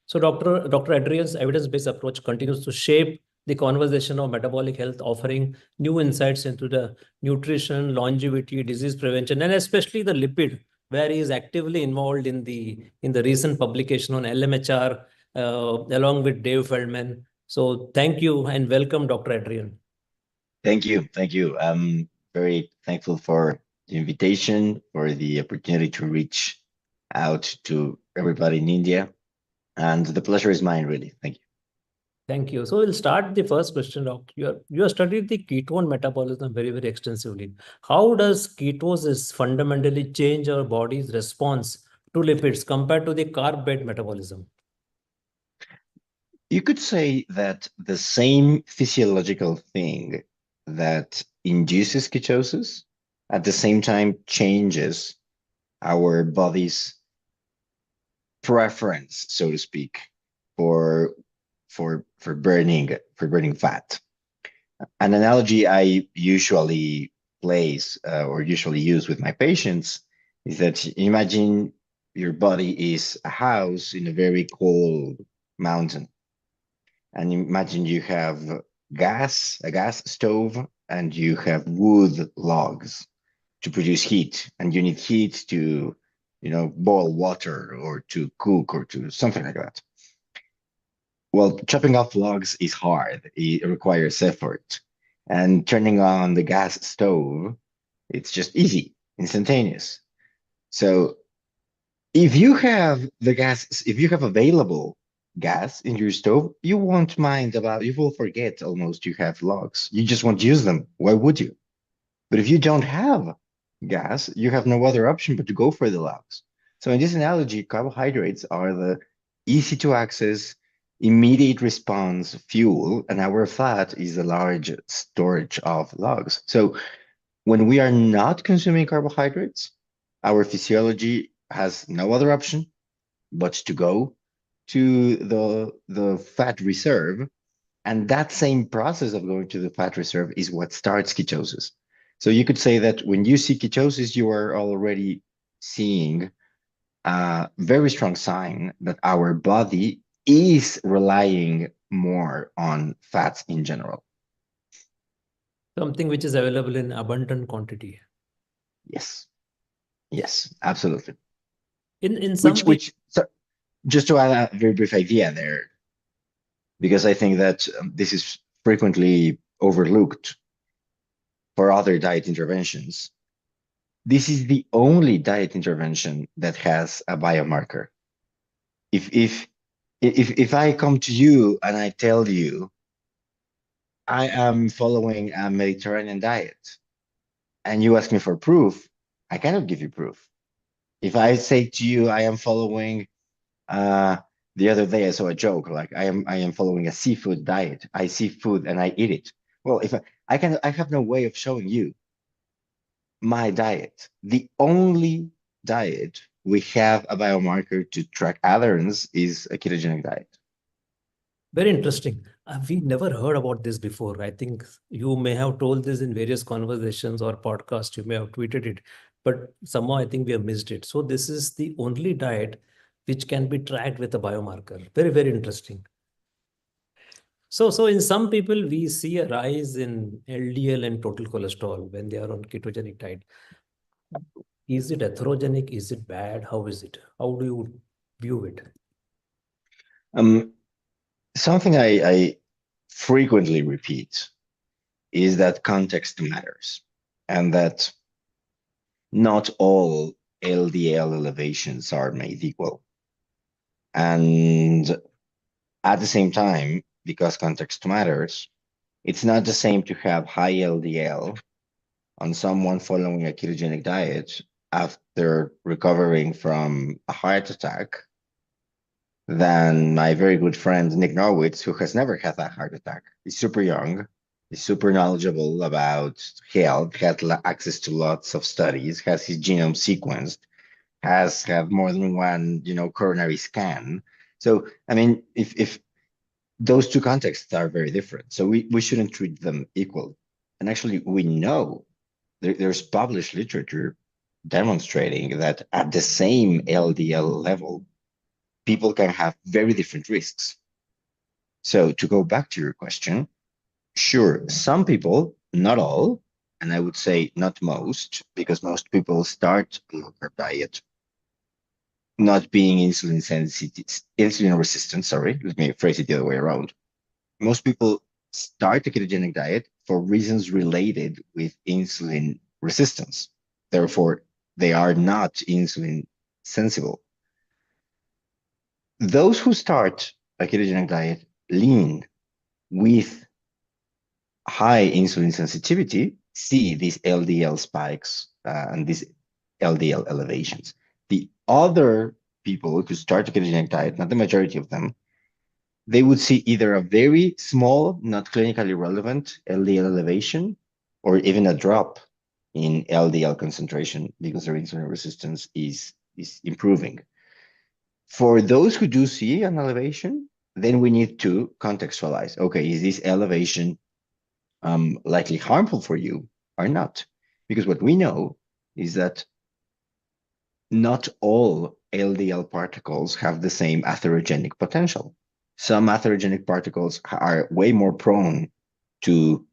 So Dr. Adrian's evidence-based approach continues to shape the conversation of metabolic health, offering new insights into the nutrition, longevity, disease prevention, and especially the lipid, where he is actively involved in the recent publication on LMHR, along with Dave Feldman. So thank you and welcome, Dr. Adrian. Thank you. Thank you. I'm very thankful for the invitation, for the opportunity to reach out to everybody in India. And the pleasure is mine, really. Thank you. Thank you. So we'll start the first question, Doc. You have studied the ketone metabolism very, very extensively. How does ketosis fundamentally change our body's response to lipids compared to the carb-based metabolism? You could say that the same physiological thing that induces ketosis at the same time changes our body's preference, so to speak, for burning fat. An analogy I usually place or usually use with my patients is that imagine your body is a house in a very cold mountain, and imagine you have a gas stove and you have wood logs to produce heat, and you need heat to, boil water or to cook or to something like that. Well, chopping off logs is hard. It requires effort. And turning on the gas stove, it's just easy, instantaneous. So if you have available gas in your stove, you won't mind you will forget almost you have logs. You just won't use them. Why would you? But if you don't have gas, you have no other option but to go for the logs. So in this analogy, carbohydrates are the easy to access, immediate response fuel, and our fat is the large storage of logs. So when we are not consuming carbohydrates, our physiology has no other option but to go to the fat reserve. And that same process of going to the fat reserve is what starts ketosis. So you could say that when you see ketosis, you are already seeing a very strong sign that our body is relying more on fats in general. Something which is available in abundant quantity. Yes. Yes, absolutely. In some so just to add a very brief idea there, because I think that this is frequently overlooked for other diet interventions. This is the only diet intervention that has a biomarker. If I come to you and I tell you I am following a Mediterranean diet, and you ask me for proof, I cannot give you proof. If I say to you I am following, the other day I saw a joke like I am following a seafood diet. I see food and I eat it. Well, if I have no way of showing you my diet. The only diet we have a biomarker to track adherence is a ketogenic diet. Very interesting. We never heard about this before. I think you may have told this in various conversations or podcasts. You may have tweeted it, but somehow I think we have missed it. So this is the only diet which can be tracked with a biomarker. Very, very interesting. So in some people, we see a rise in LDL and total cholesterol when they are on ketogenic diet. Is it atherogenic? Is it bad? How is it? How do you view it? Something I frequently repeat is that context matters, and that not all LDL elevations are made equal. And at the same time, because context matters, it's not the same to have high LDL on someone following a ketogenic diet after recovering from a heart attack than my very good friend Nick Norwitz, who has never had a heart attack. He's super young, he's super knowledgeable about health, had access to lots of studies, has his genome sequenced, has had more than one, coronary scan. So, I mean, if those two contexts are very different, so we shouldn't treat them equal. And actually, we know there's published literature demonstrating that at the same LDL level, people can have very different risks. So to go back to your question, sure, some people, not all, and I would say not most, because most people start a low-carb diet not being insulin resistant, sorry, let me phrase it the other way around. Most people start a ketogenic diet for reasons related with insulin resistance. Therefore, they are not insulin sensible. Those who start a ketogenic diet lean with high insulin sensitivity see these LDL spikes and these LDL elevations. The other people who start a ketogenic diet, not the majority of them, they would see either a very small, not clinically relevant LDL elevation, or even a drop in LDL concentration because their insulin resistance is improving. For those who do see an elevation, then we need to contextualize. Okay, is this elevation likely harmful for you or not? Because what we know is that not all LDL particles have the same atherogenic potential. Some atherogenic particles are way more prone to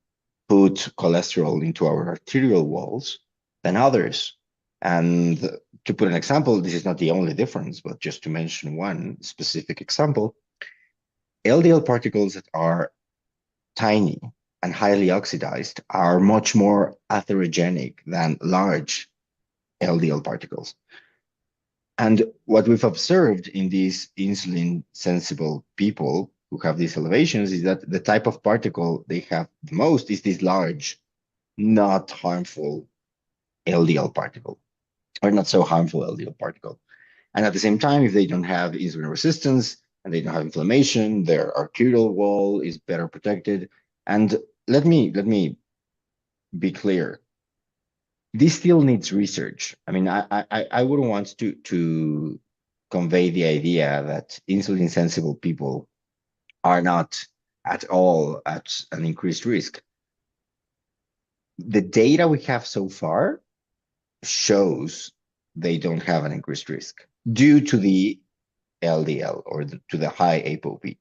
put cholesterol into our arterial walls than others. And to put an example, this is not the only difference, but just to mention one specific example, LDL particles that are tiny and highly oxidized are much more atherogenic than large LDL particles. And what we've observed in these insulin-sensible people who have these elevations is that the type of particle they have the most is this large, not harmful LDL particle, or not so harmful LDL particle. And at the same time, if they don't have insulin resistance and they don't have inflammation, their arterial wall is better protected. And let me be clear. This still needs research. I mean, I wouldn't want to convey the idea that insulin-sensible people are not at all at an increased risk. The data we have so far shows they don't have an increased risk due to the LDL or to the high ApoB.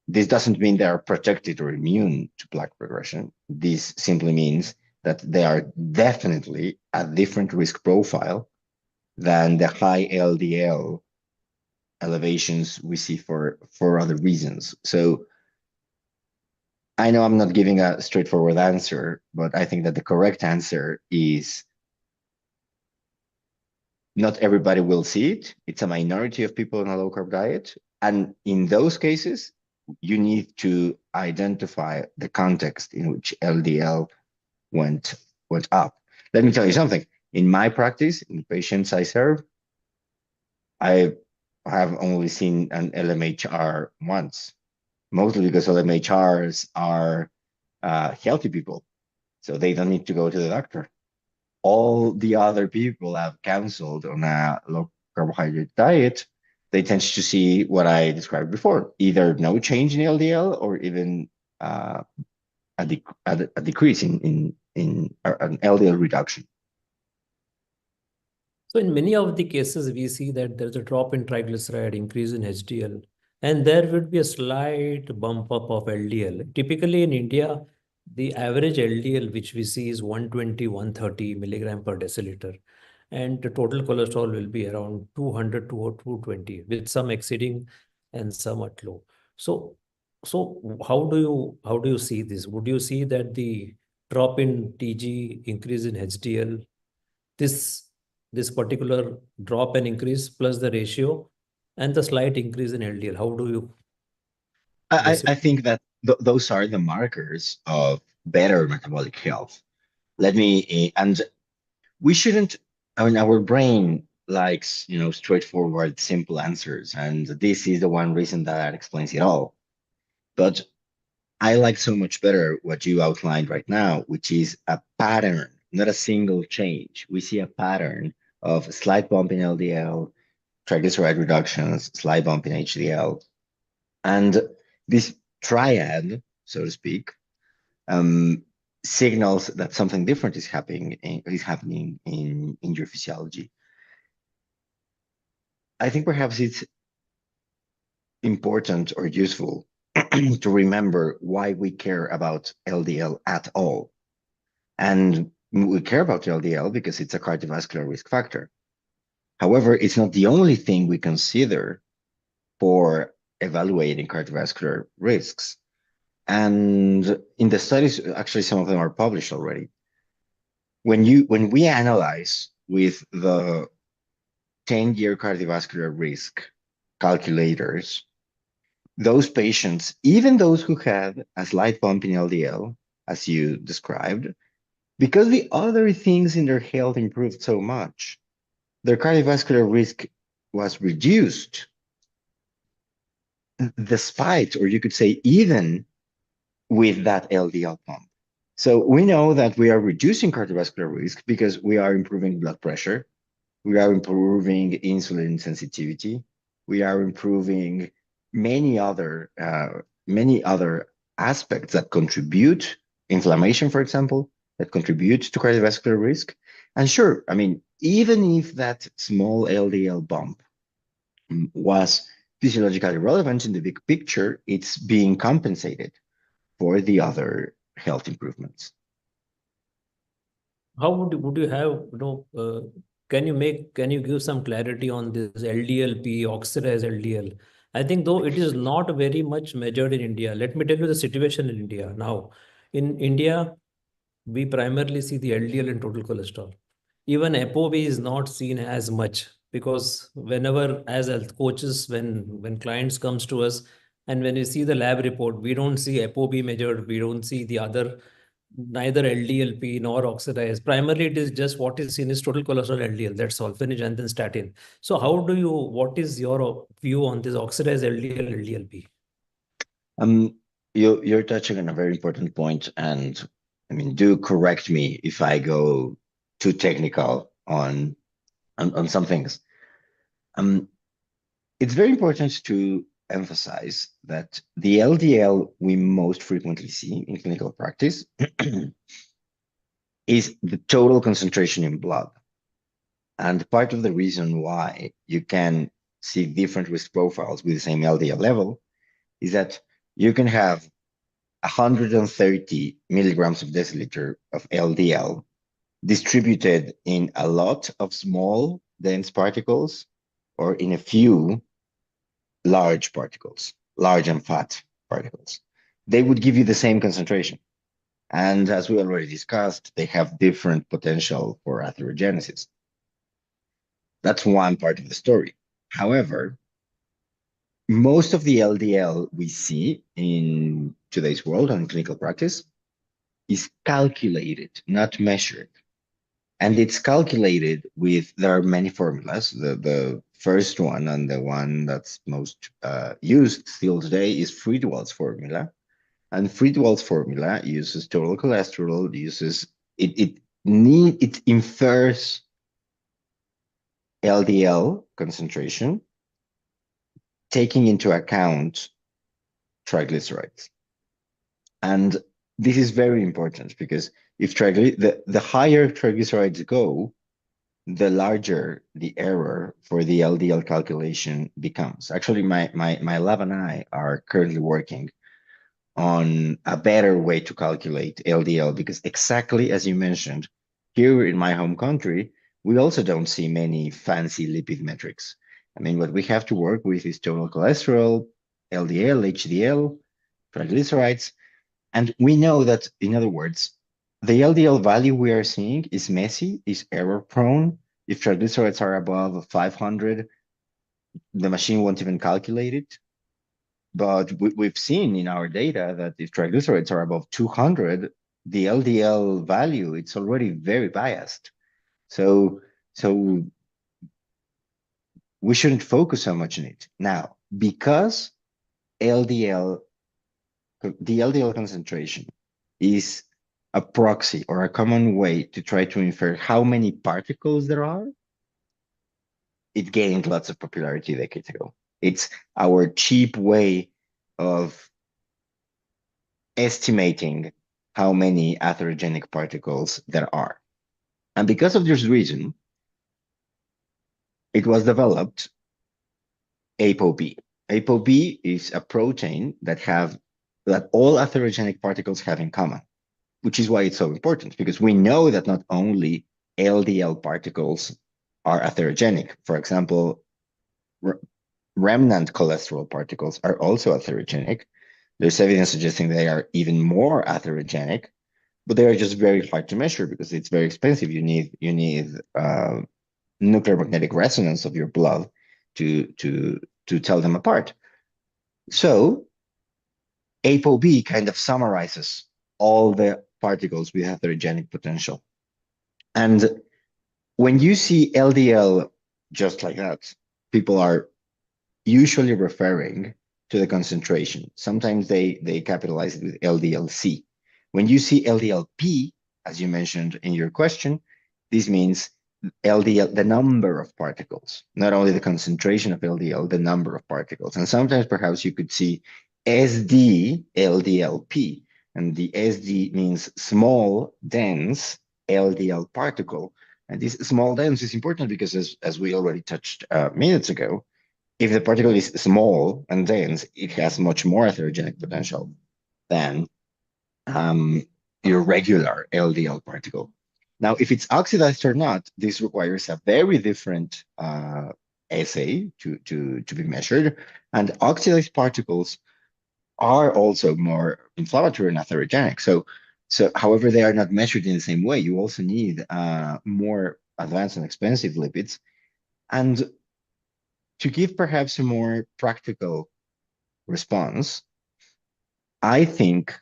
This doesn't mean they are protected or immune to plaque progression. This simply means that they are definitely a different risk profile than the high LDL elevations we see for other reasons. So I know I'm not giving a straightforward answer, but I think that the correct answer is not everybody will see it. It's a minority of people on a low-carb diet. And in those cases, you need to identify the context in which LDL went up. Let me tell you something. In my practice, in the patients I serve, I have only seen an LMHR once, mostly because LMHRs are healthy people, so they don't need to go to the doctor. All the other people I've counseled on a low carbohydrate diet, they tend to see what I described before, either no change in LDL or even a decrease in an LDL reduction. So in many of the cases, we see that there's a drop in triglyceride, increase in HDL, and there would be a slight bump up of LDL. Typically in India, the average LDL, which we see, is 120, 130 milligram per deciliter. And the total cholesterol will be around 200 to 220, with some exceeding and some at low. So how do you see this? Would you see that the drop in TG, increase in HDL, this particular drop and increase plus the ratio and the slight increase in LDL, how do you? I think that those are the markers of better metabolic health. And we shouldn't, I mean, our brain likes, straightforward, simple answers. And this is the one reason that explains it all. But I like so much better what you outlined right now, which is a pattern, not a single change. We see a pattern of slight bump in LDL, triglyceride reductions, slight bump in HDL. And this triad, so to speak, signals that something different is happening in your physiology. I think perhaps it's important or useful to remember why we care about LDL at all. And we care about LDL because it's a cardiovascular risk factor. However, it's not the only thing we consider for evaluating cardiovascular risks. And in the studies, actually, some of them are published already. When we analyze with the 10-year cardiovascular risk calculators, those patients, even those who had a slight bump in LDL, as you described, because the other things in their health improved so much, their cardiovascular risk was reduced despite, or you could say even, with that LDL pump. So we know that we are reducing cardiovascular risk because we are improving blood pressure, we are improving insulin sensitivity, we are improving many other aspects that contribute, inflammation, for example, that contribute to cardiovascular risk. And sure, I mean, even if that small LDL bump was physiologically relevant in the big picture, it's being compensated for the other health improvements. How would you have, can you give some clarity on this LDLP, oxidized LDL? I think though it is not very much measured in India. Let me tell you the situation in India. Now, in India, we primarily see the LDL and total cholesterol. Even ApoB is not seen as much, because whenever as health coaches, when clients comes to us and when we see the lab report, we don't see ApoB measured, we don't see the other, neither LDLP nor oxidized. Primarily, it is just what is seen is total cholesterol LDL. That's all, finish, and then statin. So what is your view on this oxidized LDL, LDLP? You're touching on a very important point, and I mean, do correct me if I go too technical on some things. It's very important to emphasize that the LDL we most frequently see in clinical practice is the total concentration in blood. And part of the reason why you can see different risk profiles with the same LDL level is that you can have 130 milligrams of deciliter of LDL distributed in a lot of small, dense particles or in a few large particles, large and fat particles. They would give you the same concentration. And as we already discussed, they have different potential for atherogenesis. That's one part of the story. However, most of the LDL we see in today's world and clinical practice is calculated, not measured. And it's calculated with, there are many formulas. The first one and the one that's most used still today is Friedewald's formula. And Friedewald's formula uses total cholesterol, it infers LDL concentration, taking into account triglycerides. And this is very important because if the higher triglycerides go, the larger the error for the LDL calculation becomes. Actually, my lab and I are currently working on a better way to calculate LDL, because exactly as you mentioned, here in my home country, we also don't see many fancy lipid metrics. I mean, what we have to work with is total cholesterol, LDL, HDL, triglycerides. And we know that, in other words, the LDL value we are seeing is messy, is error prone. If triglycerides are above 500, the machine won't even calculate it. But we've seen in our data that if triglycerides are above 200, the LDL value, it's already very biased. So we shouldn't focus so much on it. Now, because the LDL concentration is a proxy or a common way to try to infer how many particles there are, it gained lots of popularity decades ago. It's our cheap way of estimating how many atherogenic particles there are. And because of this reason, it was developed ApoB. ApoB is a protein that all atherogenic particles have in common, which is why it's so important, because we know that not only LDL particles are atherogenic. For example, remnant cholesterol particles are also atherogenic. There's evidence suggesting they are even more atherogenic, but they are just very hard to measure because it's very expensive. You need nuclear magnetic resonance of your blood to tell them apart. So ApoB kind of summarizes all the particles with atherogenic potential. And when you see LDL just like that, people are usually referring to the concentration. Sometimes they capitalize it with LDLC. When you see LDLP, as you mentioned in your question, this means LDL, the number of particles, not only the concentration of LDL, the number of particles. And sometimes perhaps you could see SD LDLP, and the SD means small, dense LDL particle. And this small dense is important because as we already touched minutes ago, if the particle is small and dense, it has much more atherogenic potential than your regular LDL particle. Now, if it's oxidized or not, this requires a very different assay to be measured. And oxidized particles are also more inflammatory and atherogenic. So however, they are not measured in the same way. You also need more advanced and expensive lipids. And to give perhaps a more practical response, I think,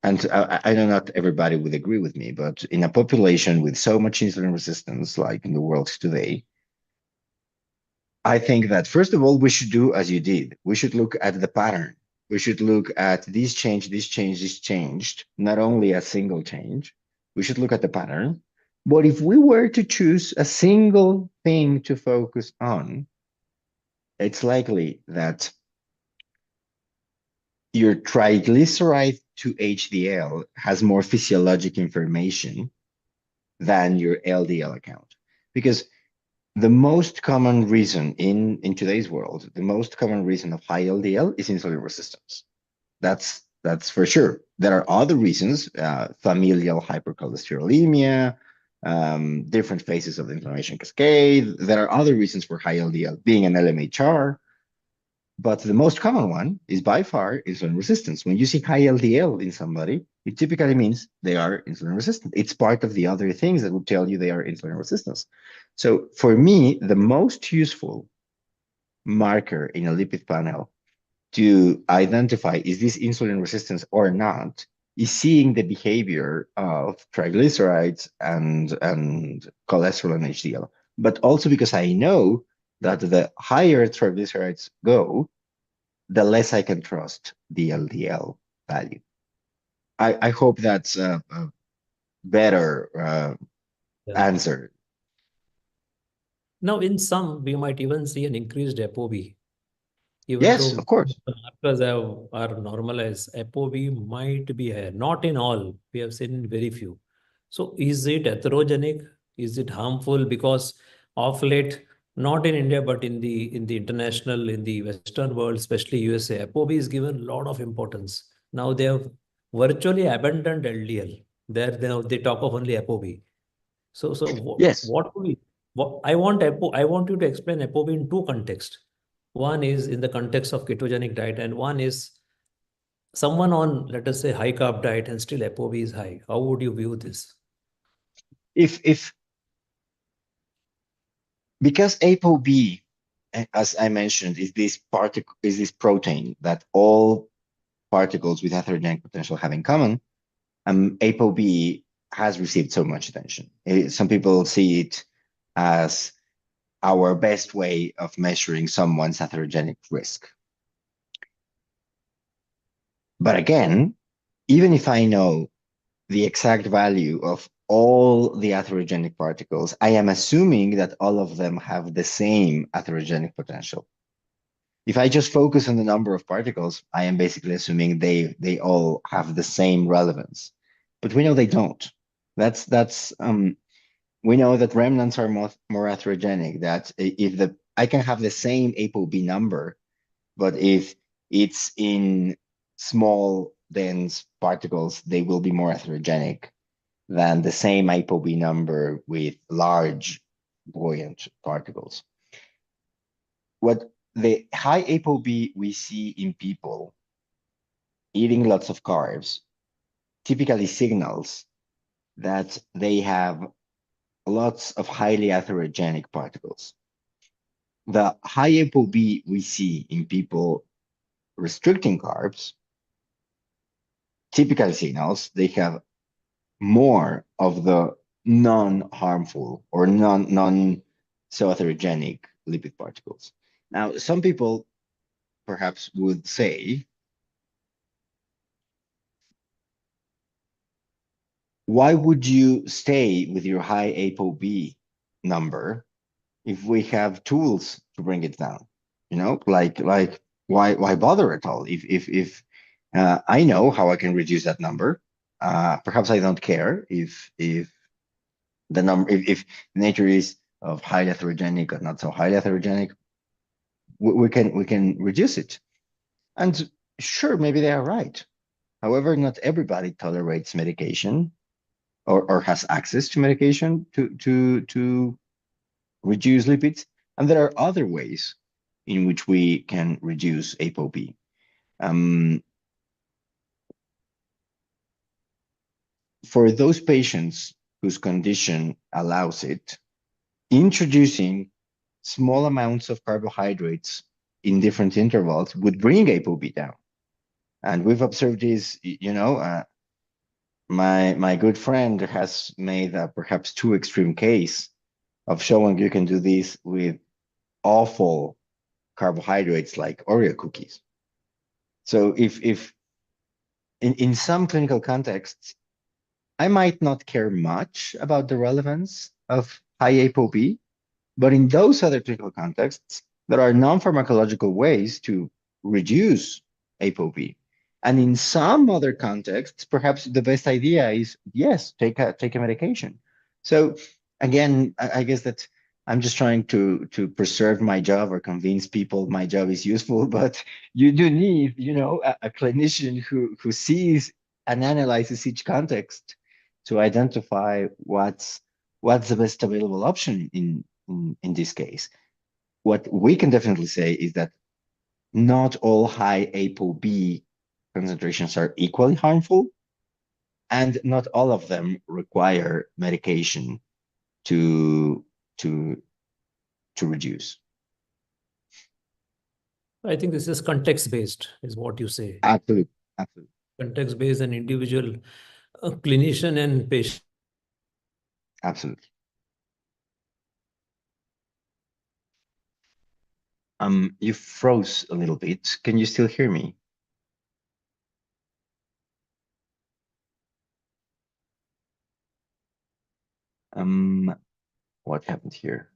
and I know not everybody would agree with me, but in a population with so much insulin resistance, like in the world today, I think that first of all, we should do as you did. We should look at the pattern. We should look at this change, this change, this changed, not only a single change. We should look at the pattern. But if we were to choose a single thing to focus on, it's likely that your triglyceride to HDL has more physiologic information than your LDL account. Because the most common reason in today's world, the most common reason of high LDL is insulin resistance. That's for sure. There are other reasons, familial hypercholesterolemia, different phases of the inflammation cascade. There are other reasons for high LDL, being an LMHR. But the most common one is by far insulin resistance. When you see high LDL in somebody, it typically means they are insulin resistant. It's part of the other things that will tell you they are insulin resistant. So for me, the most useful marker in a lipid panel to identify is this insulin resistance or not is seeing the behavior of triglycerides and cholesterol and HDL. But also because I know that the higher triglycerides go, the less I can trust the LDL value. I hope that's a better answer. Now, in some, we might even see an increased ApoB. Even Yes, though of course. the markers are normalized, ApoB might be higher. Not in all. We have seen in very few. So is it atherogenic? Is it harmful? Because of late, not in India, but in the international, in the Western world, especially USA, ApoB is given a lot of importance. Now they have virtually abandoned LDL. They talk of only ApoB. So yes, I want you to explain ApoB in two contexts. One is in the context of ketogenic diet, and one is someone on, let us say, high carb diet and still ApoB is high. How would you view this? Because ApoB, as I mentioned, is this protein that all particles with atherogenic potential have in common. ApoB has received so much attention. Some people see it as our best way of measuring someone's atherogenic risk. But again, even if I know the exact value of all the atherogenic particles, I am assuming that all of them have the same atherogenic potential. If I just focus on the number of particles, I am basically assuming they all have the same relevance. But we know they don't. We know that remnants are more atherogenic, that I can have the same ApoB number, but if it's in small, dense particles, they will be more atherogenic than the same ApoB number with large, buoyant particles. What the high ApoB we see in people eating lots of carbs typically signals that they have lots of highly atherogenic particles. The high ApoB we see in people restricting carbs typically signals they have more of the non-harmful or non-so atherogenic lipid particles. Now, some people perhaps would say, why would you stay with your high ApoB number if we have tools to bring it down? You know, like why bother at all? If I know how I can reduce that number, perhaps I don't care if nature is of highly atherogenic or not so highly atherogenic. We can reduce it, and sure, maybe they are right. However, not everybody tolerates medication or has access to medication to reduce lipids. And there are other ways in which we can reduce ApoB. For those patients whose condition allows it, introducing small amounts of carbohydrates in different intervals would bring ApoB down. And we've observed this, my good friend has made a perhaps too extreme case of showing you can do this with awful carbohydrates like Oreo cookies. So if in some clinical contexts, I might not care much about the relevance of high ApoB, but in those other clinical contexts, there are non-pharmacological ways to reduce ApoB. And in some other contexts, perhaps the best idea is, yes, take a medication. So again, I guess that I'm just trying to preserve my job or convince people my job is useful, but you do need, a clinician who sees and analyzes each context to identify what's the best available option in this case. What we can definitely say is that not all high ApoB concentrations are equally harmful, and not all of them require medication to reduce. I think this is context-based, is what you say. Absolutely. Context-based and individual clinician and patient. Absolutely. You froze a little bit. Can you still hear me? What happened here?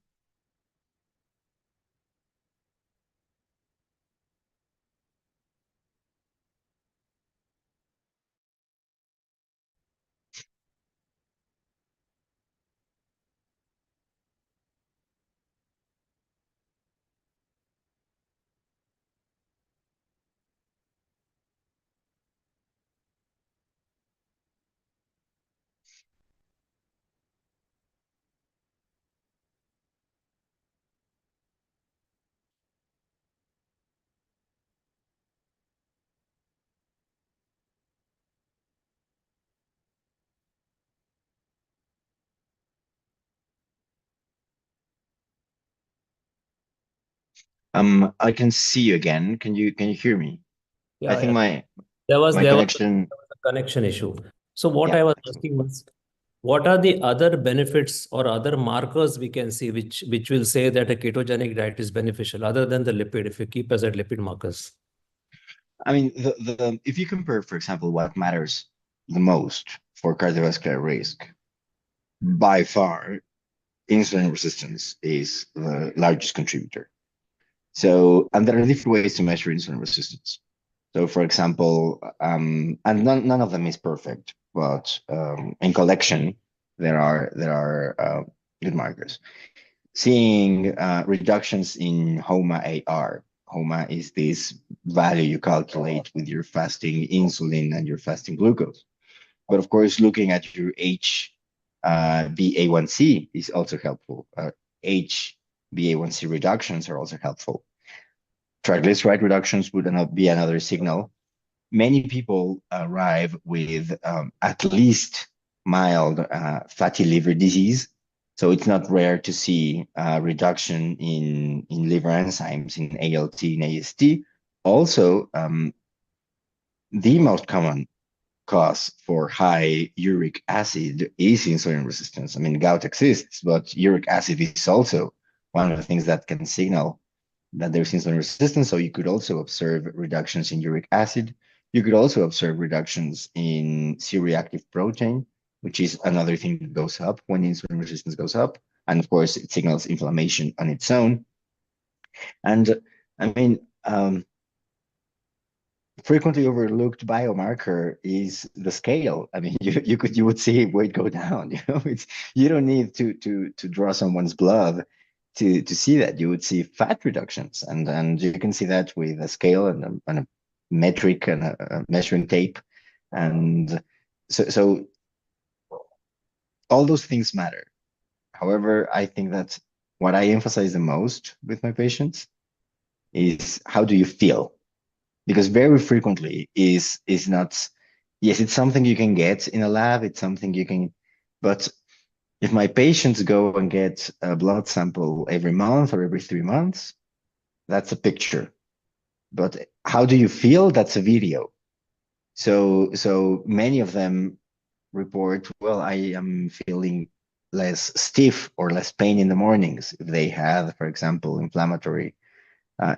I can see you again. Can you hear me? Yeah, I think my connection. There was a connection issue. So what I was asking was, what are the other benefits or other markers we can see which will say that a ketogenic diet is beneficial other than the lipid, if you keep as a lipid markers? I mean, if you compare, for example, what matters the most for cardiovascular risk, by far, insulin resistance is the largest contributor. So, and there are different ways to measure insulin resistance. So, for example, and none of them is perfect, but in collection, there are good markers. Seeing reductions in HOMA-AR. HOMA is this value you calculate with your fasting insulin and your fasting glucose. But of course, looking at your HbA1c is also helpful. HbA1c reductions are also helpful. Triglyceride reductions would be another signal. Many people arrive with at least mild fatty liver disease. So it's not rare to see reduction in liver enzymes, in ALT and AST. Also, the most common cause for high uric acid is insulin resistance. I mean, gout exists, but uric acid is also one of the things that can signal that there's insulin resistance. So you could also observe reductions in uric acid. You could also observe reductions in C-reactive protein, which is another thing that goes up when insulin resistance goes up. And of course, it signals inflammation on its own. And I mean, frequently overlooked biomarker is the scale. I mean, you would see weight go down. You don't need to draw someone's blood to see that. You would see fat reductions, and you can see that with a scale and a metric and a measuring tape. And so all those things matter. However, I think that what I emphasize the most with my patients is how do you feel? Because very frequently is not, yes, it's something you can get in a lab, it's something you can, but if my patients go and get a blood sample every month or every 3 months, that's a picture. But how do you feel? That's a video. So many of them report, well, I am feeling less stiff or less pain in the mornings if they had, for example, inflammatory,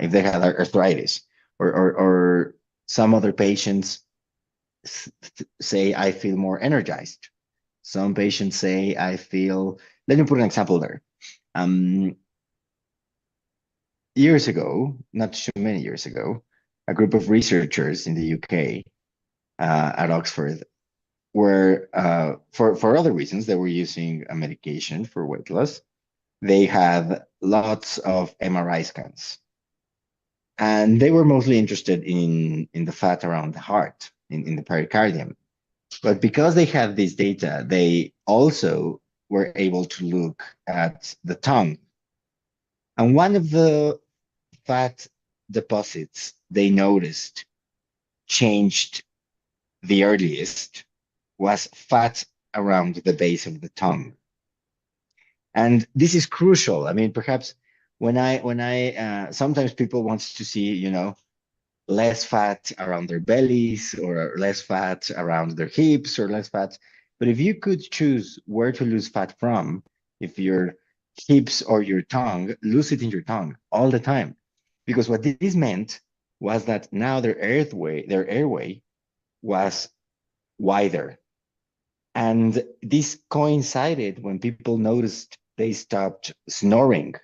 if they had arthritis, or some other patients say, I feel more energized. Some patients say, I feel, let me put an example there. Years ago, not too many years ago, a group of researchers in the UK at Oxford were, for other reasons, they were using a medication for weight loss. They had lots of MRI scans. And they were mostly interested in the fat around the heart, in the pericardium. But because they had this data, they also were able to look at the tongue. And one of the fat deposits they noticed changed the earliest was fat around the base of the tongue. And this is crucial. I mean, perhaps when I sometimes people want to see, less fat around their bellies or less fat around their hips or less fat. But if you could choose where to lose fat from, if your hips or your tongue, lose it in your tongue all the time. Because what this meant was that now their airway was wider. And this coincided when people noticed they stopped snoring.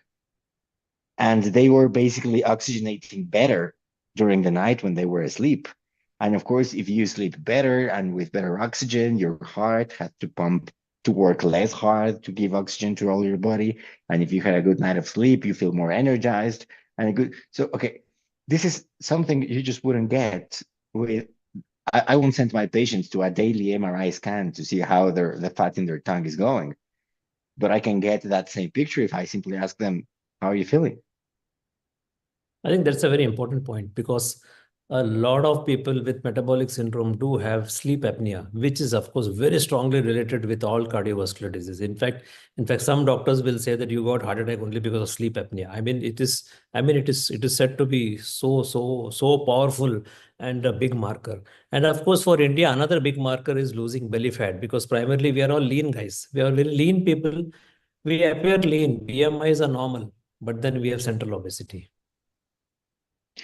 And they were basically oxygenating better during the night when they were asleep. And of course, if you sleep better and with better oxygen, your heart had to pump to work less hard to give oxygen to all your body. And if you had a good night of sleep, you feel more energized and a good. So, okay, this is something you just wouldn't get with. I won't send my patients to a daily MRI scan to see how the fat in their tongue is going. But I can get that same picture if I simply ask them, how are you feeling? I think that's a very important point because a lot of people with metabolic syndrome do have sleep apnea, which is of course very strongly related with all cardiovascular disease. In fact, some doctors will say that you got heart attack only because of sleep apnea. It is said to be so powerful and a big marker. And of course, for India, another big marker is losing belly fat because primarily we are all lean guys. We are very lean people. We appear lean. BMIs are normal, but then we have central obesity.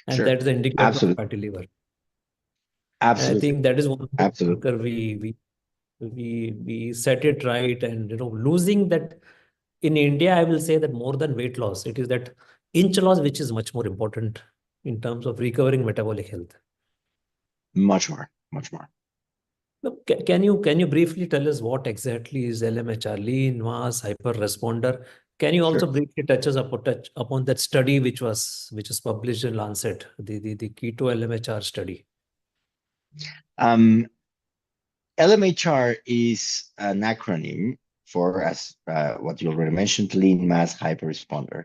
And Sure. that's the indicator Absolutely. of fatty liver. Absolutely. I think that is one of the Absolutely. we set it right, and losing that in India, I will say that more than weight loss, it is that inch loss which is much more important in terms of recovering metabolic health. Much more, much more. Look, can you briefly tell us what exactly is LMHR, lean mass hyper responder? Can you also Sure. briefly touch upon that study which was published in Lancet, the keto LMHR study? LMHR is an acronym for, as what you already mentioned, lean mass hyperresponder.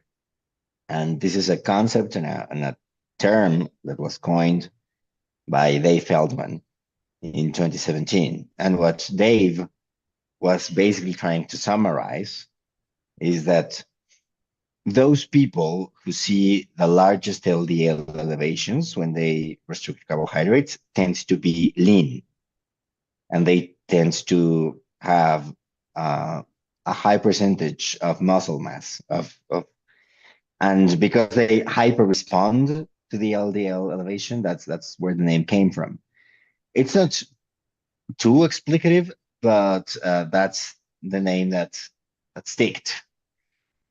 And this is a concept and a term that was coined by Dave Feldman in 2017. And what Dave was basically trying to summarize is that those people who see the largest LDL elevations when they restrict carbohydrates tend to be lean. And they tend to have a high percentage of muscle mass and because they hyper respond to the LDL elevation, that's where the name came from. It's not too explicative, but that's the name that sticked.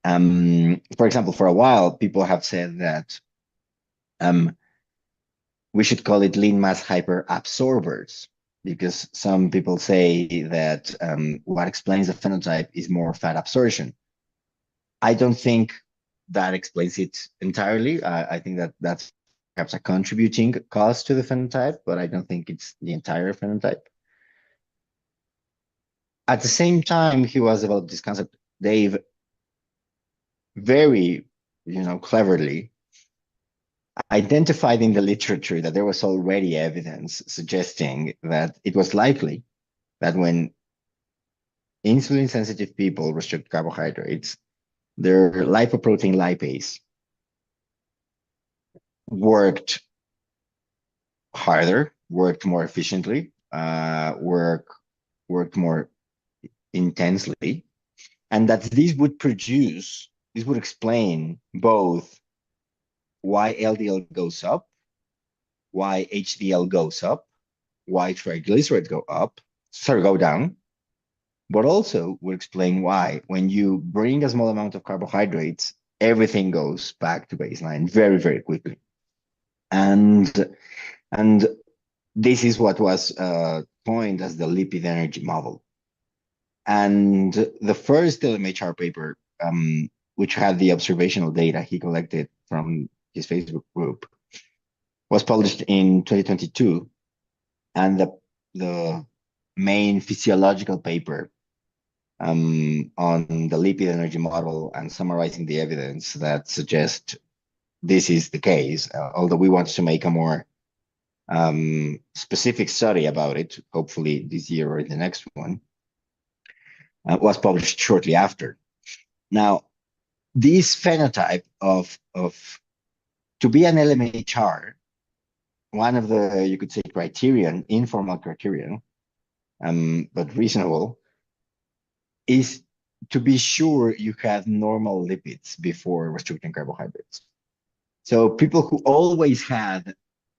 For example, for a while, people have said that we should call it lean mass hyperabsorbers, because some people say that what explains the phenotype is more fat absorption. I don't think that explains it entirely. I think that's perhaps a contributing cause to the phenotype, but I don't think it's the entire phenotype. At the same time, he was about this concept, Dave very, cleverly identified in the literature that there was already evidence suggesting that it was likely that when insulin-sensitive people restrict carbohydrates, their lipoprotein lipase worked harder, worked more efficiently, worked more intensely, and that this would explain both why LDL goes up, why HDL goes up, why triglycerides go down, but also would explain why when you bring a small amount of carbohydrates, everything goes back to baseline very, very quickly. And this is what was coined as the lipid energy model. And the first LMHR paper, which had the observational data he collected from his Facebook group, was published in 2022. And the main physiological paper on the lipid energy model and summarizing the evidence that suggests this is the case, although we want to make a more specific study about it, hopefully this year or the next one, was published shortly after. Now, this phenotype of to be an LMHR, one of the, you could say, criterion, informal criterion, but reasonable, is to be sure you have normal lipids before restricting carbohydrates. So people who always had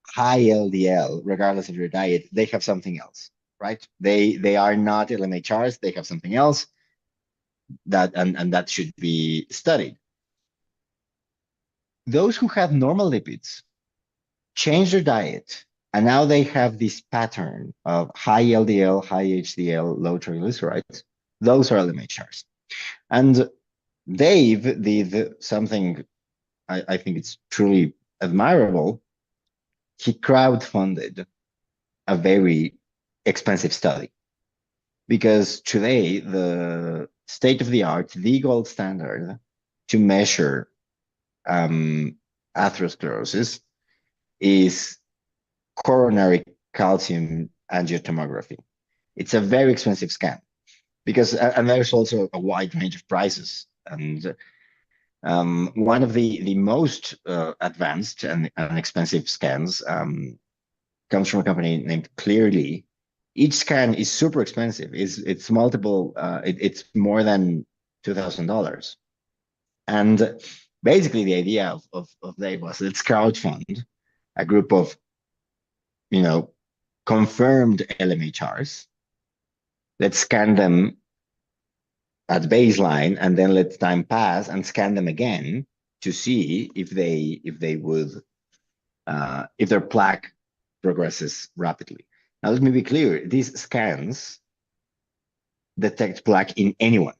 high LDL, regardless of your diet, they have something else, right? They are not LMHRs, they have something else and that should be studied. Those who have normal lipids change their diet, and now they have this pattern of high LDL, high HDL, low triglycerides. Those are LMHRs. And Dave did something I think it's truly admirable. He crowdfunded a very expensive study, because today the state of the art, the gold standard to measure atherosclerosis is coronary calcium angiotomography. It's a very expensive scan because, and there's also a wide range of prices. And one of the most advanced and expensive scans comes from a company named Clearly. Each scan is super expensive. It's multiple. It's more than $2,000. And basically, the idea of Dave was, let's crowdfund a group of, confirmed LMHRs. Let's scan them at baseline, and then let time pass and scan them again to see if their plaque progresses rapidly. Now, let me be clear: these scans detect plaque in anyone.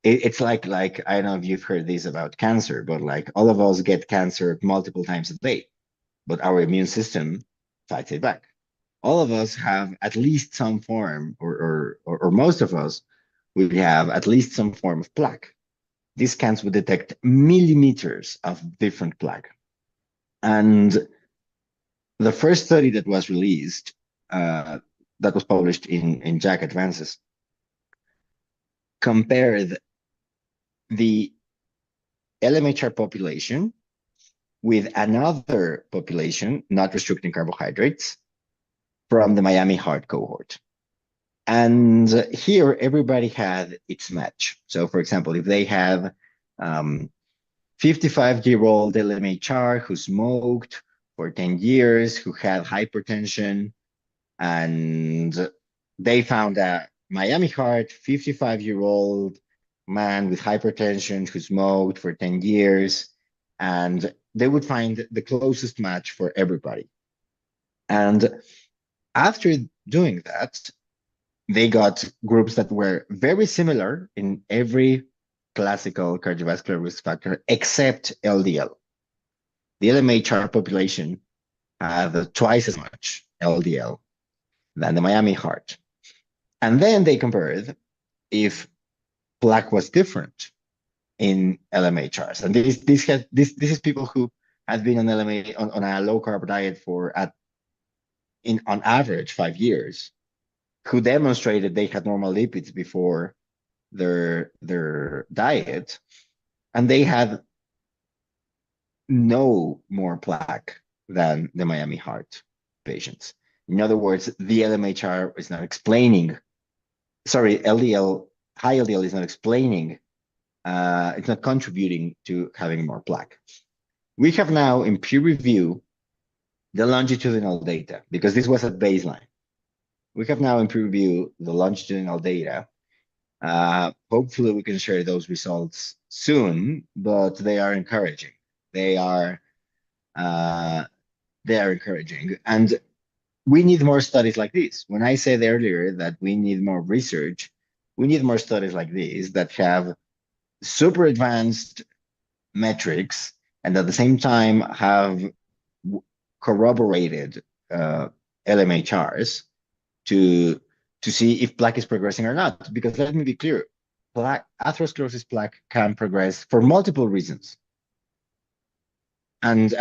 It's like I don't know if you've heard this about cancer, but like all of us get cancer multiple times a day, but our immune system fights it back. All of us have at least some form, or most of us will have at least some form of plaque. These scans would detect millimeters of different plaque. And the first study that was released, that was published in JACC Advances, compared the LMHR population with another population not restricting carbohydrates from the Miami Heart cohort. And here, everybody had its match. So, for example, if they have 55-year-old LMHR who smoked for 10 years, who had hypertension, and they found a Miami Heart 55-year-old man with hypertension who smoked for 10 years, and they would find the closest match for everybody. And after doing that, they got groups that were very similar in every classical cardiovascular risk factor except LDL. the LMHR population had twice as much LDL than the Miami heart. And then they compared if plaque was different in LMHRs. And this is people who had been on on a low carb diet for on average 5 years, who demonstrated they had normal lipids before their diet, and they had no more plaque than the Miami heart patients. In other words, the LMHR is not explaining, sorry, high LDL is not explaining, it's not contributing to having more plaque. We have now in peer review the longitudinal data, because this was at baseline. We have now in peer review the longitudinal data. Hopefully we can share those results soon, but they are encouraging. They are encouraging. And we need more studies like this. When I said earlier that we need more research, we need more studies like this that have super advanced metrics and at the same time have corroborated LMHRs to see if plaque is progressing or not. Because let me be clear, atherosclerosis plaque can progress for multiple reasons. And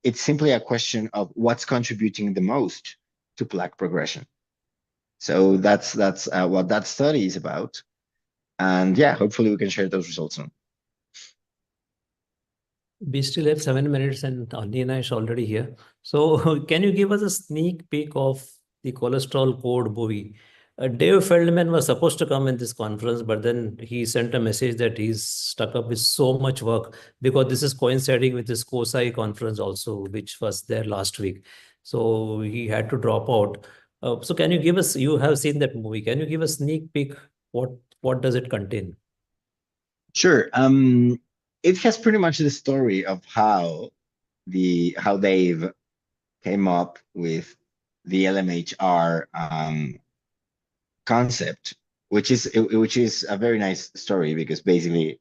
it's simply a question of what's contributing the most to plaque progression. So that's what that study is about. And yeah, hopefully we can share those results soon. We still have 7 minutes and Alina is already here. So can you give us a sneak peek of the cholesterol code movie? Dave Feldman was supposed to come in this conference, but then he sent a message that he's stuck up with so much work because this is coinciding with this COSI conference also, which was there last week. So he had to drop out. So can you give us, you have seen that movie, can you give a sneak peek? What does it contain? Sure. It has pretty much the story of how Dave came up with the LMHR concept, which is a very nice story, because basically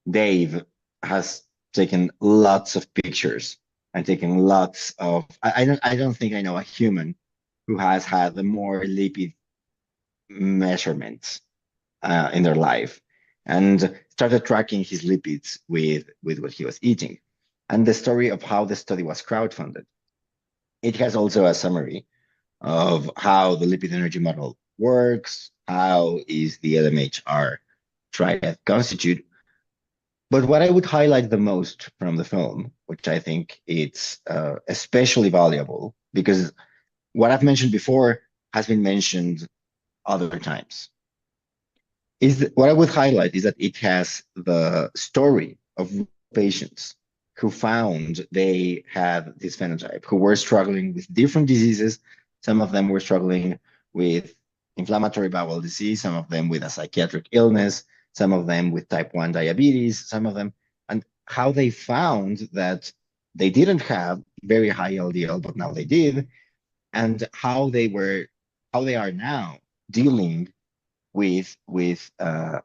Dave has taken lots of pictures and taken lots of I don't think I know a human who has had more lipid measurements in their life, and started tracking his lipids with what he was eating. And the story of how the study was crowdfunded. It has also a summary of how the lipid energy model works, how is the LMHR triad constitute. But what I would highlight the most from the film, which I think it's especially valuable, because what I've mentioned before has been mentioned other times, is what I would highlight is that it has the story of patients who found they had this phenotype, who were struggling with different diseases. Some of them were struggling with inflammatory bowel disease, some of them with a psychiatric illness, some of them with type 1 diabetes, some of them, and how they found that they didn't have very high LDL, but now they did, and how they are now dealing with that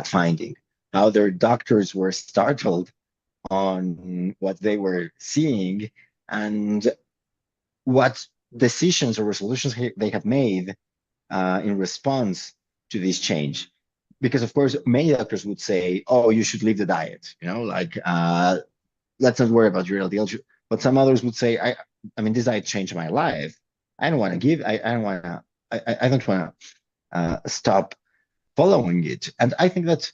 finding, how their doctors were startled on what they were seeing and what decisions or resolutions they have made in response to this change. Because of course, many doctors would say, "Oh, you should leave the diet," like let's not worry about your LDL. But some others would say, "I mean, this diet changed my life. I don't want to give. I don't want to stop following it." And I think that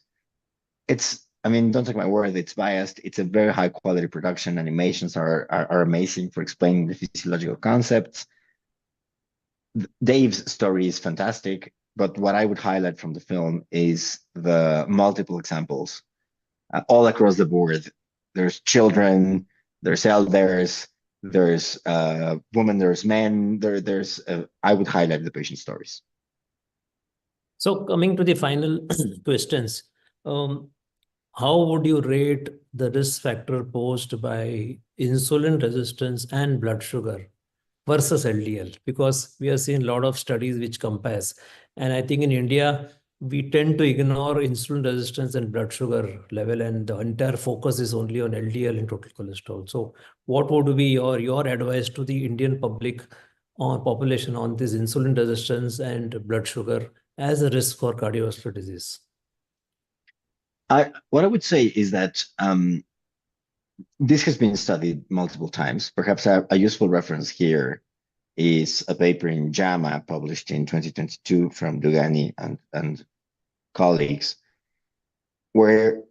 it's, I mean, don't take my word, it's biased. It's a very high quality production. Animations are amazing for explaining the physiological concepts. Dave's story is fantastic, but what I would highlight from the film is the multiple examples all across the board. There's children, there's elders, there's women, there's men, there's I would highlight the patient stories. So coming to the final questions, how would you rate the risk factor posed by insulin resistance and blood sugar versus LDL? Because we have seen a lot of studies which compares. And I think in India, we tend to ignore insulin resistance and blood sugar level, and the entire focus is only on LDL and total cholesterol. So what would be your advice to the Indian public or population on this insulin resistance and blood sugar as a risk for cardiovascular disease? What I would say is that this has been studied multiple times. Perhaps a useful reference here is a paper in JAMA published in 2022 from Dugani and colleagues, where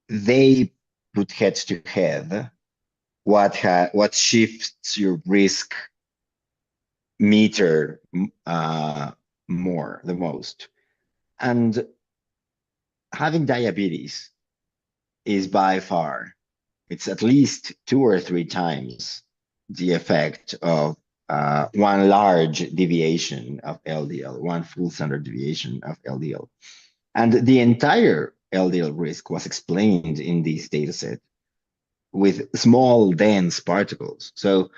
they put head to head what shifts your risk meter the most. And having diabetes is by far, it's at least 2 or 3 times the effect of one large deviation of LDL, one full standard deviation of LDL. And the entire LDL risk was explained in this data set with small, dense particles. So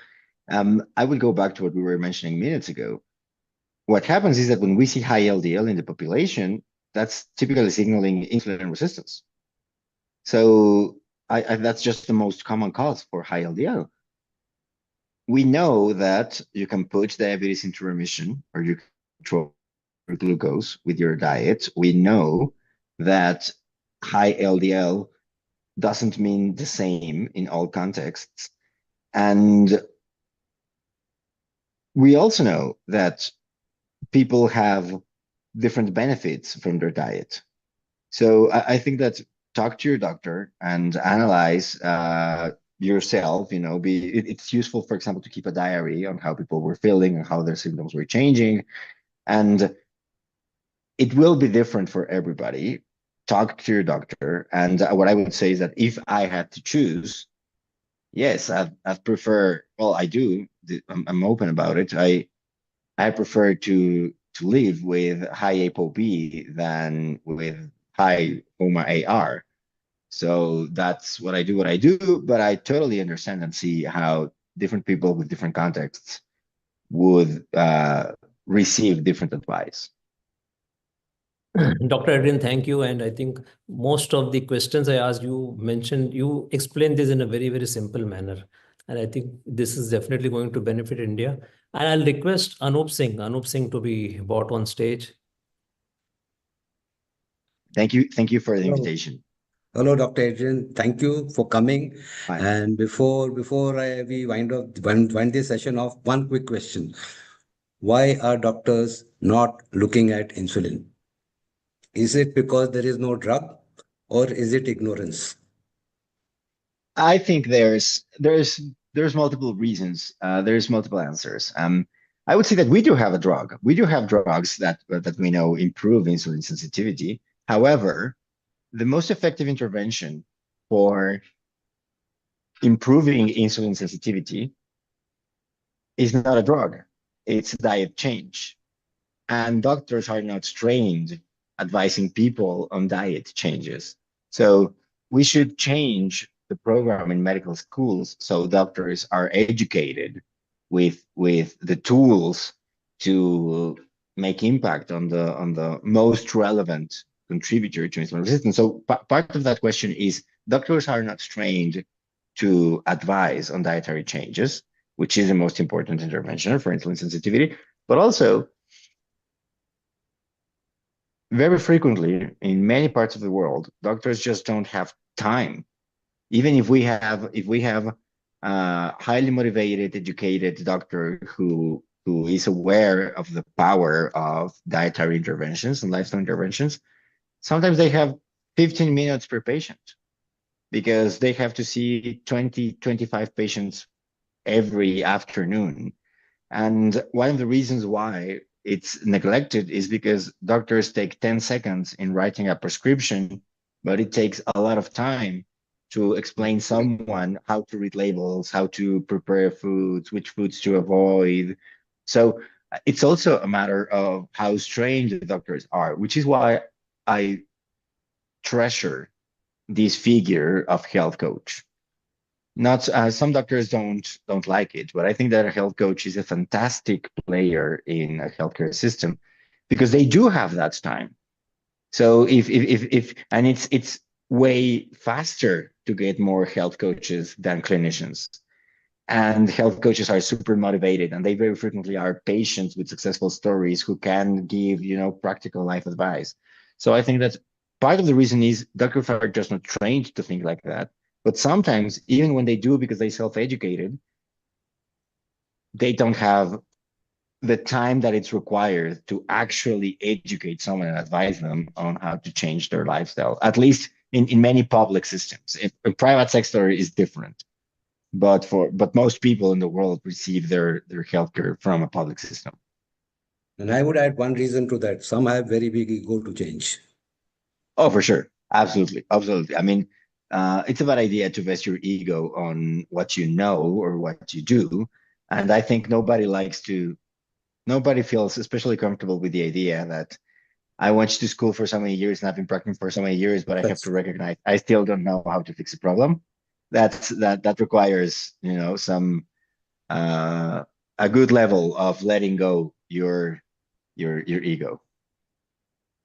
I will go back to what we were mentioning minutes ago. What happens is that when we see high LDL in the population, that's typically signaling insulin resistance. So that's just the most common cause for high LDL. We know that you can put diabetes into remission, or you control your glucose with your diet. We know that high LDL doesn't mean the same in all contexts. And we also know that people have different benefits from their diet. So I think that talk to your doctor and analyze yourself. It's useful, for example, to keep a diary on how people were feeling and how their symptoms were changing. And it will be different for everybody. Talk to your doctor. And what I would say is that if I had to choose, yes, I'd prefer, well, I do, I'm open about it. I prefer to live with high ApoB than with high HOMA AR. So that's what I do, but I totally understand and see how different people with different contexts would receive different advice. Dr. Adrian, thank you. And I think most of the questions I asked, you explained this in a very, very simple manner. And I think this is definitely going to benefit India. And I'll request Anoup Singh to be brought on stage. Thank you for the invitation. Hello, Dr. Adrian. Thank you for coming. Hi. And before we wind this session off, one quick question. Why are doctors not looking at insulin? Is it because there is no drug, or is it ignorance? I think there's multiple reasons. There's multiple answers. I would say that we do have a drug. We do have drugs that we know improve insulin sensitivity. However, the most effective intervention for improving insulin sensitivity is not a drug. It's a diet change. And doctors are not trained advising people on diet changes. So we should change the program in medical schools so doctors are educated with the tools to make impact on the most relevant contributor to insulin resistance. So part of that question is doctors are not trained to advise on dietary changes, which is the most important intervention for insulin sensitivity, but also very frequently in many parts of the world, doctors just don't have time. Even if we have a highly motivated, educated doctor who is aware of the power of dietary interventions and lifestyle interventions, sometimes they have 15 minutes per patient because they have to see 20, 25 patients every afternoon. And one of the reasons why it's neglected is because doctors take 10 seconds in writing a prescription, but it takes a lot of time to explain someone how to read labels, how to prepare foods, which foods to avoid. So it's also a matter of how trained the doctors are, which is why I treasure this figure of health coach. Not some doctors don't like it, but I think that a health coach is a fantastic player in a healthcare system because they do have that time. So and it's way faster to get more health coaches than clinicians. And health coaches are super motivated, and they very frequently are patients with successful stories who can give, practical life advice. So I think that part of the reason is doctors are just not trained to think like that. But sometimes, even when they do, because they self-educated, they don't have the time that it's required to actually educate someone and advise them on how to change their lifestyle, at least in many public systems. In private sector is different. But most people in the world receive their healthcare from a public system. And I would add one reason to that. Some have very big ego to change. Oh, for sure. Absolutely. Absolutely. I mean, it's a bad idea to vest your ego on what you know or what you do. And I think nobody feels especially comfortable with the idea that I went to school for so many years and I've been practicing for so many years, but I have to recognize I still don't know how to fix a problem. That requires, some a good level of letting go your ego.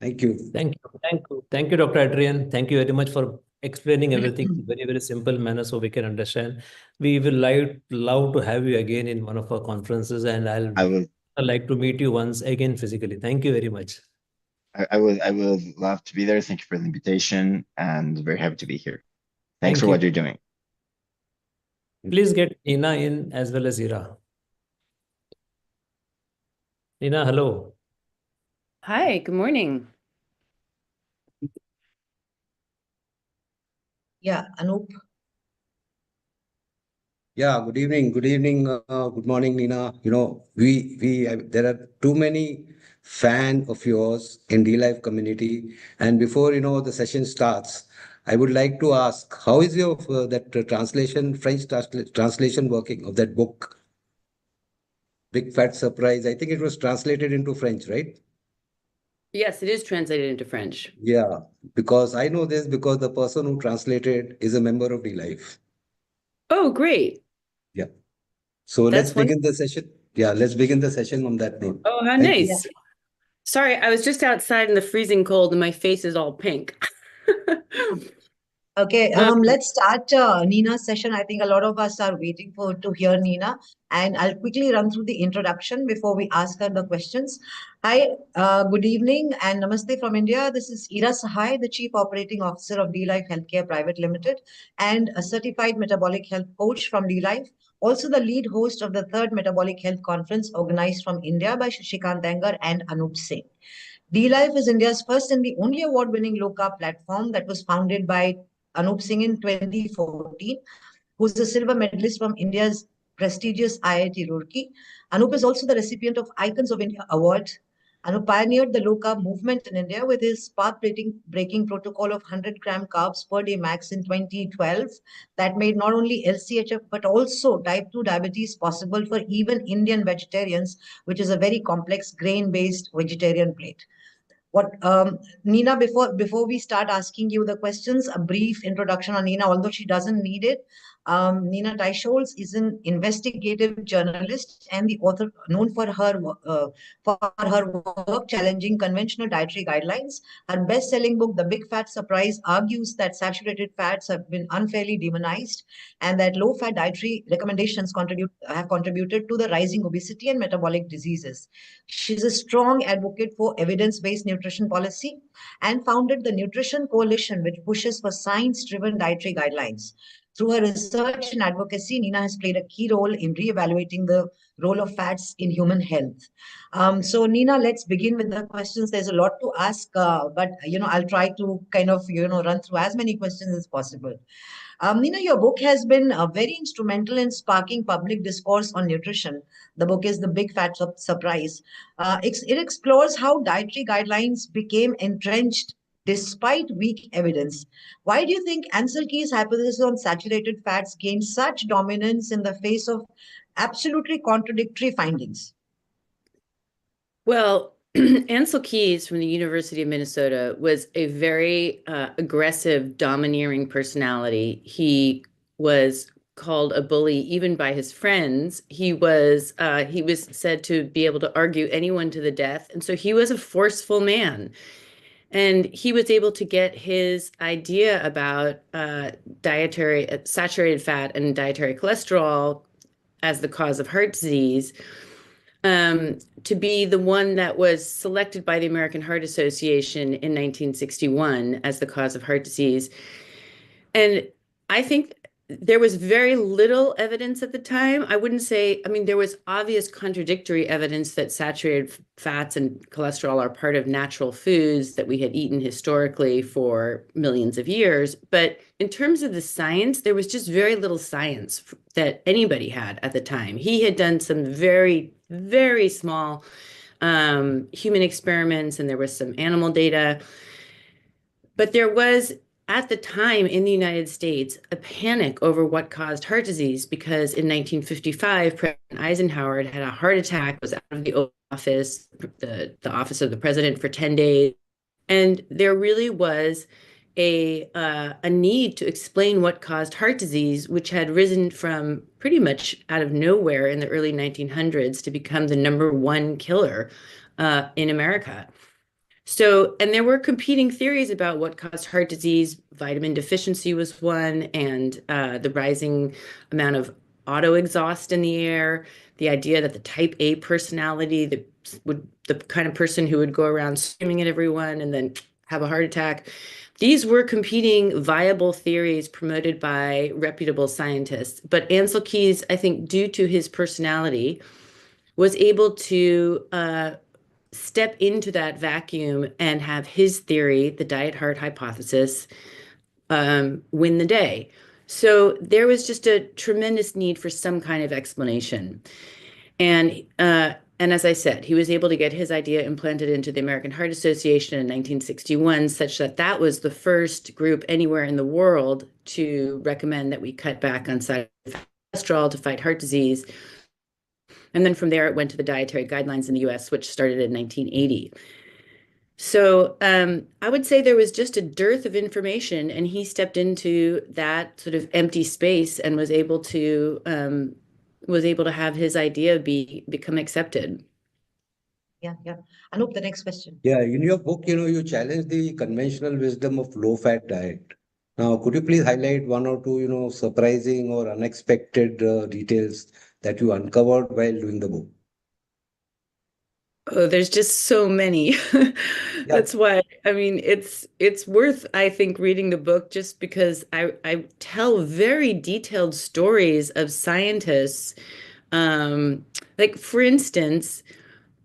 Thank you, Dr. Adrian. Thank you very much for explaining everything in very, very simple manner so we can understand. We will love to have you again in one of our conferences, and I'd like to meet you once again physically. Thank you very much. I would love to be there. Thank you for the invitation, and very happy to be here. Thanks for what you're doing. Please get Nina in as well as Ira. Nina, hello. Hi, good morning. Yeah, Anoup. Yeah, good evening. Good evening. Good morning, Nina. There are too many fans of yours in D-Life community. And before, the session starts, I would like to ask, how is your French translation working of that book? Big Fat Surprise. I think it was translated into French, right? Yes, it is translated into French. Yeah, because I know this because the person who translated is a member of D-Life. Oh, great. Yeah. So let's begin the session. Yeah, let's begin the session on that note. Oh, how nice. Sorry, I was just outside in the freezing cold and my face is all pink. Okay, let's start Nina's session. I think a lot of us are waiting to hear Nina, and I'll quickly run through the introduction before we ask her the questions. Hi, good evening and namaste from India. This is Ira Sahai, the Chief Operating Officer of D-Life Healthcare Private Limited and a certified metabolic health coach from D-Life. Also the lead host of the 3rd Metabolic Health Conference organized from India by Shashikant Dangar and Anoup Singh. D-Life is India's first and the only award-winning low-carb platform that was founded by Anoup Singh in 2014, who's a silver medalist from India's prestigious IIT Roorkee. Anoup is also the recipient of Icons of India Award. Anoup pioneered the low-carb movement in India with his path-breaking protocol of 100-gram carbs per day max in 2012 that made not only lchf but also type 2 diabetes possible for even Indian vegetarians, which is a very complex grain-based vegetarian plate. Nina, before we start asking you the questions, a brief introduction on Nina, although she doesn't need it. Nina Teicholz is an investigative journalist and the author known for her work challenging conventional dietary guidelines. Her best-selling book, The Big Fat Surprise, argues that saturated fats have been unfairly demonized and that low-fat dietary recommendations have contributed to the rising obesity and metabolic diseases. She's a strong advocate for evidence-based nutrition policy and founded the Nutrition Coalition, which pushes for science-driven dietary guidelines. Through her research and advocacy, Nina has played a key role in re-evaluating the role of fats in human health. So Nina, let's begin with the questions. There's a lot to ask, but I'll try to kind of run through as many questions as possible. Nina, your book has been very instrumental in sparking public discourse on nutrition. The book is The Big Fat Surprise. It explores how dietary guidelines became entrenched despite weak evidence. Why do you think Ansel Keys' hypothesis on saturated fats gained such dominance in the face of absolutely contradictory findings? Well, Ansel Keys from the University of Minnesota was a very aggressive, domineering personality. He was called a bully even by his friends. He was said to be able to argue anyone to the death. And so he was a forceful man. And he was able to get his idea about dietary saturated fat and dietary cholesterol as the cause of heart disease to be the one that was selected by the American Heart Association in 1961 as the cause of heart disease. And I think there was very little evidence at the time. I wouldn't say, I mean, there was obvious contradictory evidence that saturated fats and cholesterol are part of natural foods that we had eaten historically for millions of years. But in terms of the science, there was just very little science that anybody had at the time. He had done some very, very small human experiments, and there was some animal data. But there was, at the time in the United States, a panic over what caused heart disease, because in 1955, President Eisenhower had a heart attack, was out of the office, the office of the president, for 10 days. And there really was a need to explain what caused heart disease, which had risen from pretty much out of nowhere in the early 1900s to become the #1 killer in America. So, and there were competing theories about what caused heart disease. Vitamin deficiency was one, and the rising amount of auto exhaust in the air, the idea that the type A personality, the kind of person who would go around screaming at everyone and then have a heart attack. These were competing viable theories promoted by reputable scientists. But Ancel Keys, I think, due to his personality, was able to step into that vacuum and have his theory, the diet heart hypothesis, win the day. So there was just a tremendous need for some kind of explanation. And as I said, he was able to get his idea implanted into the American Heart Association in 1961, such that that was the first group anywhere in the world to recommend that we cut back on saturated cholesterol to fight heart disease. And then from there, it went to the dietary guidelines in the US, which started in 1980. So I would say there was just a dearth of information, and he stepped into that sort of empty space and was able to have his idea become accepted. Yeah. Anoup, the next question. Yeah, in your book, you challenge the conventional wisdom of low-fat diet. Now, could you please highlight one or two, surprising or unexpected details that you uncovered while doing the book? Oh, there's just so many. That's why, I mean, it's worth, I think, reading the book, just because I tell very detailed stories of scientists. Like, for instance,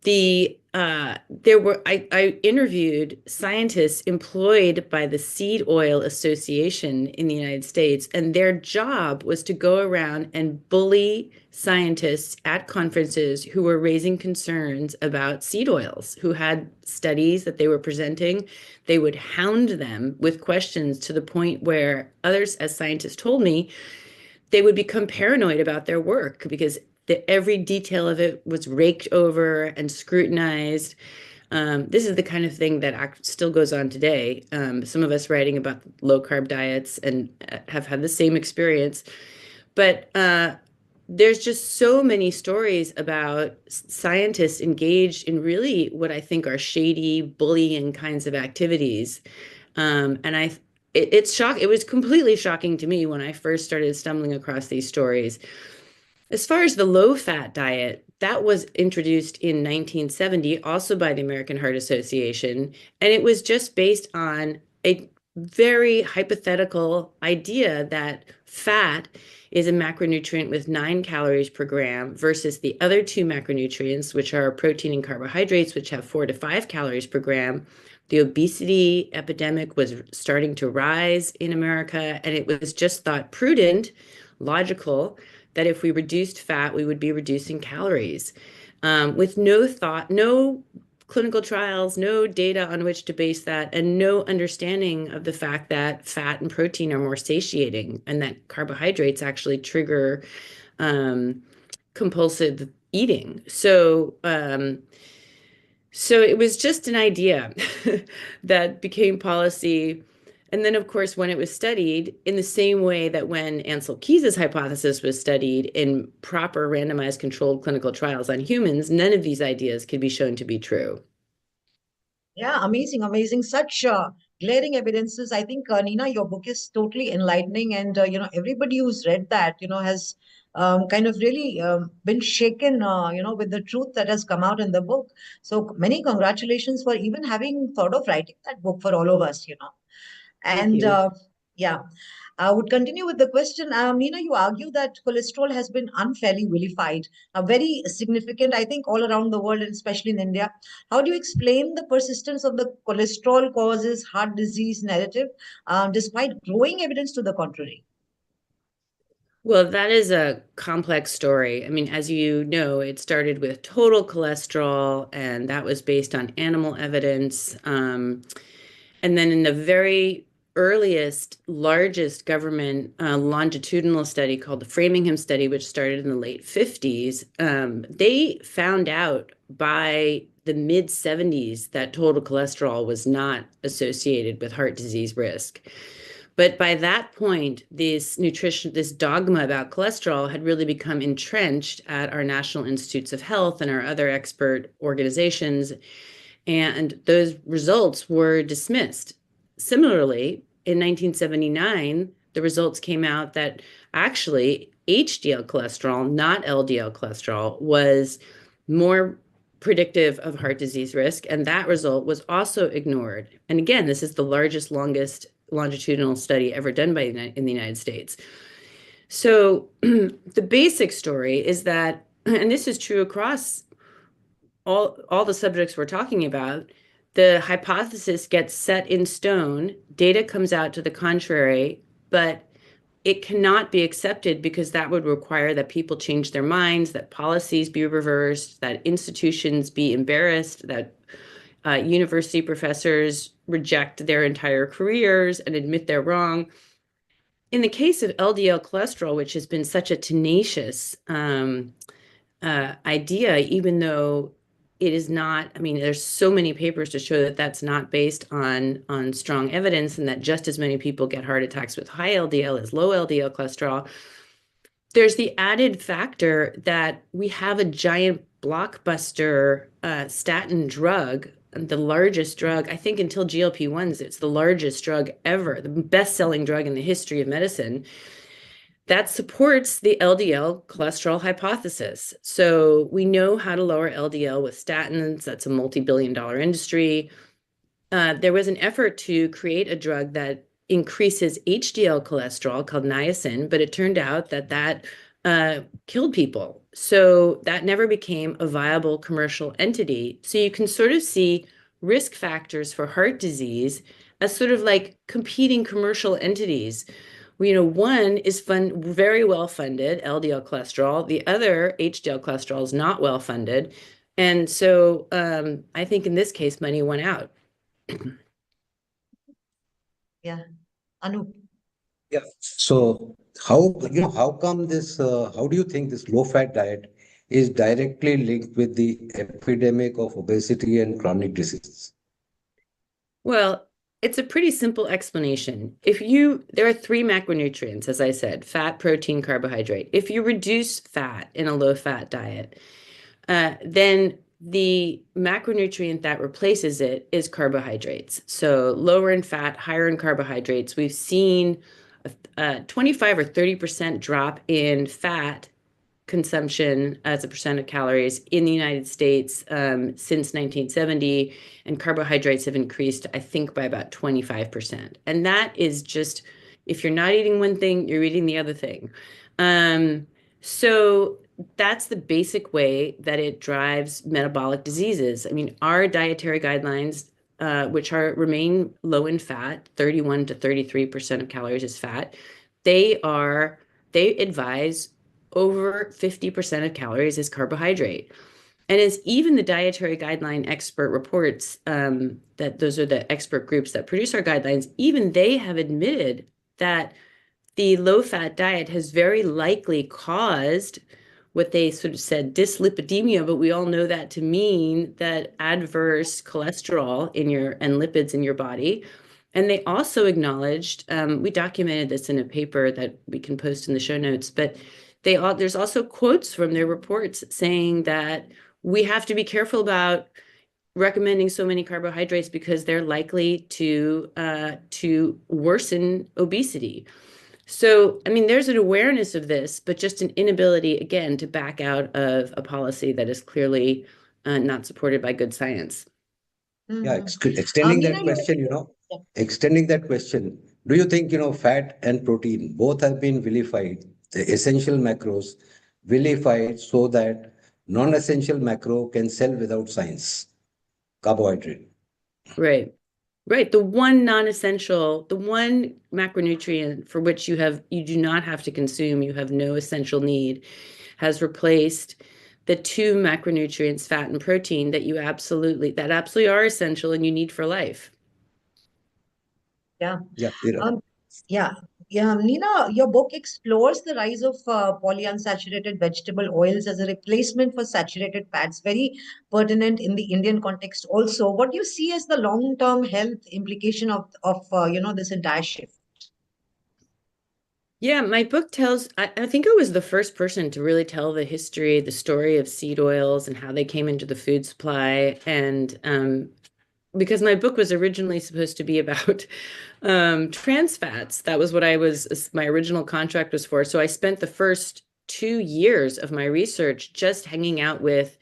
I interviewed scientists employed by the Seed Oil Association in the United States, and their job was to go around and bully scientists at conferences who were raising concerns about seed oils, who had studies that they were presenting. They would hound them with questions to the point where others, as scientists told me, they would become paranoid about their work because every detail of it was raked over and scrutinized. This is the kind of thing that still goes on today. Some of us writing about low-carb diets and have had the same experience. But there's just so many stories about scientists engaged in really what I think are shady, bullying kinds of activities. And it was completely shocking to me when I first started stumbling across these stories. As far as the low-fat diet, that was introduced in 1970, also by the American Heart Association, and it was just based on a very hypothetical idea that fat is a macronutrient with 9 calories per gram versus the other 2 macronutrients, which are protein and carbohydrates, which have 4 to 5 calories per gram. The obesity epidemic was starting to rise in America, and it was just thought prudent, logical, that if we reduced fat, we would be reducing calories, with no thought, no clinical trials, no data on which to base that, and no understanding of the fact that fat and protein are more satiating and that carbohydrates actually trigger compulsive eating. So it was just an idea that became policy. And then, of course, when it was studied in the same way that when Ancel Keys' hypothesis was studied in proper randomized controlled clinical trials on humans, none of these ideas could be shown to be true. Yeah, amazing, amazing. Such glaring evidences. I think, Nina, your book is totally enlightening, and everybody who's read that, has kind of really been shaken, with the truth that has come out in the book. So many congratulations for even having thought of writing that book for all of us. Thank And you. yeah, I would continue with the question. Nina, you argue that cholesterol has been unfairly vilified, very significant, I think, all around the world and especially in India. How do you explain the persistence of the cholesterol causes heart disease narrative, despite growing evidence to the contrary? Well, that is a complex story. I mean, as you know, it started with total cholesterol, and that was based on animal evidence. And then in the very earliest, largest government longitudinal study called the Framingham study, which started in the late 50s, they found out by the mid 70s that total cholesterol was not associated with heart disease risk. But by that point, this dogma about cholesterol had really become entrenched at our National Institutes of Health and our other expert organizations, and those results were dismissed. Similarly, in 1979, the results came out that actually HDL cholesterol, not LDL cholesterol, was more predictive of heart disease risk, and that result was also ignored. And again, this is the largest, longest longitudinal study ever done in the United States. So the basic story is that, and this is true across all the subjects we're talking about, the hypothesis gets set in stone, data comes out to the contrary, but it cannot be accepted because that would require that people change their minds, that policies be reversed, that institutions be embarrassed, that university professors reject their entire careers and admit they're wrong. In the case of LDL cholesterol, which has been such a tenacious idea, even though it is not, I mean, there's so many papers to show that that's not based on strong evidence, and that just as many people get heart attacks with high LDL as low LDL cholesterol. There's the added factor that we have a giant blockbuster statin drug, the largest drug, I think until GLP-1s, it's the largest drug ever, the best-selling drug in the history of medicine, that supports the LDL cholesterol hypothesis. So we know how to lower LDL with statins. That's a multi-billion-dollar industry. There was an effort to create a drug that increases HDL cholesterol called niacin, but it turned out that killed people. So that never became a viable commercial entity. So you can sort of see risk factors for heart disease as sort of like competing commercial entities. One is very well funded, LDL cholesterol. The other, HDL cholesterol, is not well funded. And so I think in this case, money went out. Yeah. Anoup. Yeah. So how come this, how do you think this low-fat diet is directly linked with the epidemic of obesity and chronic diseases? Well, it's a pretty simple explanation. There are three macronutrients, as I said: fat, protein, carbohydrate. If you reduce fat in a low-fat diet, then the macronutrient that replaces it is carbohydrates. So lower in fat, higher in carbohydrates. We've seen a 25 or 30% drop in fat consumption as a percent of calories in the United States since 1970, and carbohydrates have increased, I think, by about 25%. And that is just, if you're not eating one thing, you're eating the other thing. So that's the basic way that it drives metabolic diseases. I mean, our dietary guidelines, which remain low in fat, 31 to 33% of calories is fat, they advise over 50% of calories is carbohydrate. And as even the dietary guideline expert reports, that those are the expert groups that produce our guidelines, even they have admitted that the low-fat diet has very likely caused what they sort of said dyslipidemia, but we all know that to mean that adverse cholesterol and lipids in your body. And they also acknowledged, we documented this in a paper that we can post in the show notes, but there's also quotes from their reports saying that we have to be careful about recommending so many carbohydrates because they're likely to worsen obesity. So, I mean, there's an awareness of this, but just an inability, again, to back out of a policy that is clearly not supported by good science. Yeah, extending that question, extending that question, do you think, fat and protein both have been vilified, the essential macros vilified so that non-essential macro can sell without science? Carbohydrate. Right. Right. The one non-essential, the one macronutrient for which you do not have to consume, you have no essential need, has replaced the two macronutrients, fat and protein, that absolutely are essential and you need for life. Yeah. Yeah. Nina, your book explores the rise of polyunsaturated vegetable oils as a replacement for saturated fats, very pertinent in the Indian context also. What do you see as the long-term health implication of this entire shift? Yeah, my book tells, I think I was the first person to really tell the story of seed oils and how they came into the food supply. And because my book was originally supposed to be about trans fats. That was what my original contract was for. So I spent the first 2 years of my research just hanging out with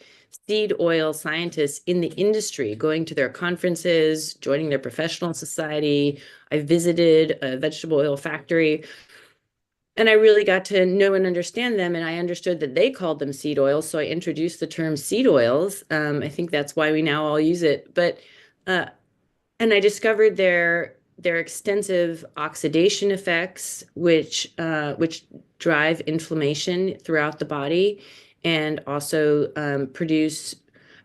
seed oil scientists in the industry, going to their conferences, joining their professional society. I visited a vegetable oil factory. And I really got to know and understand them, and I understood that they called them seed oils. So I introduced the term seed oils. I think that's why we now all use it. But and I discovered their extensive oxidation effects, which drive inflammation throughout the body, and also produce.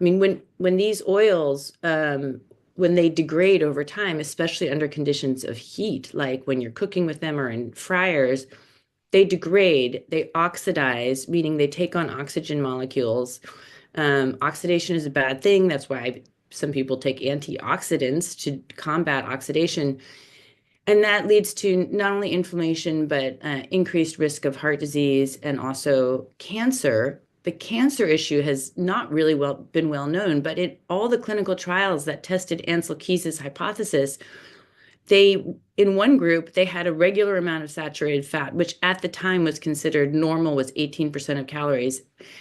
I mean, when these oils when they degrade over time, especially under conditions of heat, like when you're cooking with them or in fryers, they degrade, they oxidize, meaning they take on oxygen molecules. Oxidation is a bad thing. That's why some people take antioxidants to combat oxidation. And that leads to not only inflammation, but increased risk of heart disease and also cancer. The cancer issue has not really been well known, but in all the clinical trials that tested Ansel Keys' hypothesis, in one group, they had a regular amount of saturated fat, which at the time was considered normal, was 18% of calories.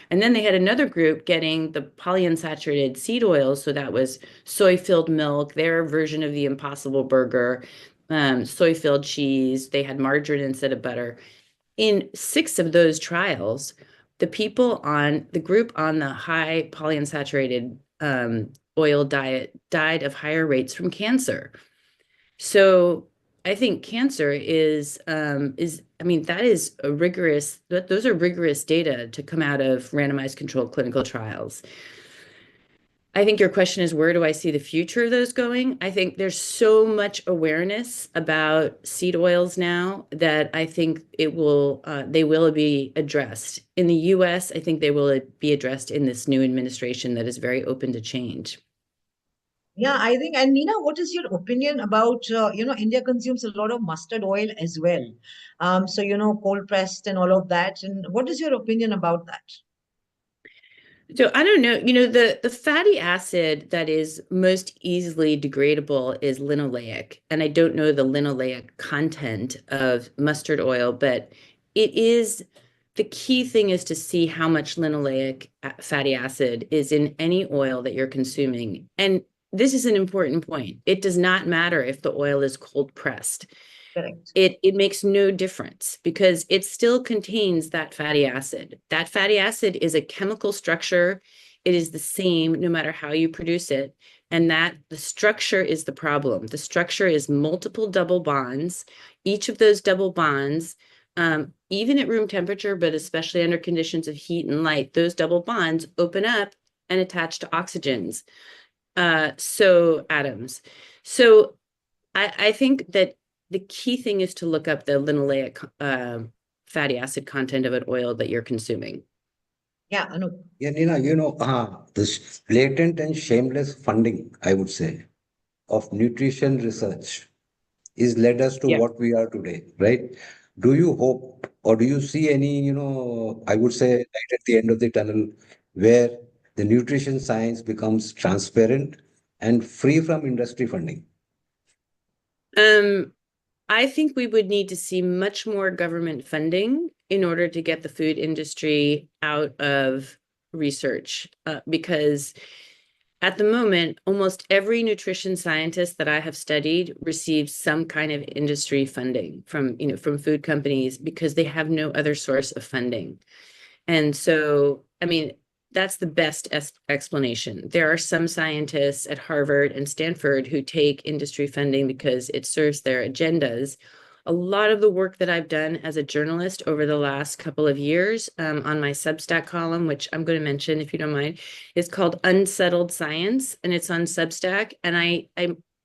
And then they had another group getting the polyunsaturated seed oils. So that was soy-filled milk, their version of the Impossible Burger, soy-filled cheese. They had margarine instead of butter. In 6 of those trials, the group on the high polyunsaturated oil diet died of higher rates from cancer. So I think cancer those are rigorous data to come out of randomized controlled clinical trials. I think your question is, where do I see the future of those going? I think there's so much awareness about seed oils now that I think they will be addressed. In the US, I think they will be addressed in this new administration that is very open to change. Yeah, I think, and Nina, what is your opinion about, India consumes a lot of mustard oil as well. So, cold pressed and all of that. And what is your opinion about that? So I don't know, the fatty acid that is most easily degradable is linoleic. And I don't know the linoleic content of mustard oil, but the key thing is to see how much linoleic fatty acid is in any oil that you're consuming. And this is an important point. It does not matter if the oil is cold pressed. Correct. It makes no difference because it still contains that fatty acid. That fatty acid is a chemical structure. It is the same no matter how you produce it. And that the structure is the problem. The structure is multiple double bonds. Each of those double bonds, even at room temperature, but especially under conditions of heat and light, those double bonds open up and attach to oxygens. Atoms. So I think that the key thing is to look up the linoleic fatty acid content of an oil that you're consuming. Yeah, Anoup. Yeah, Nina, this blatant and shameless funding, I would say, of nutrition research is led us to what we are today, right? Do you hope or do you see any, I would say, light at the end of the tunnel where the nutrition science becomes transparent and free from industry funding? I think we would need to see much more government funding in order to get the food industry out of research, because at the moment, almost every nutrition scientist that I have studied receives some kind of industry funding from food companies because they have no other source of funding. And so, I mean, that's the best explanation. There are some scientists at Harvard and Stanford who take industry funding because it serves their agendas. A lot of the work that I've done as a journalist over the last couple of years on my Substack column, which I'm going to mention if you don't mind, is called Unsettled Science, and it's on Substack. And I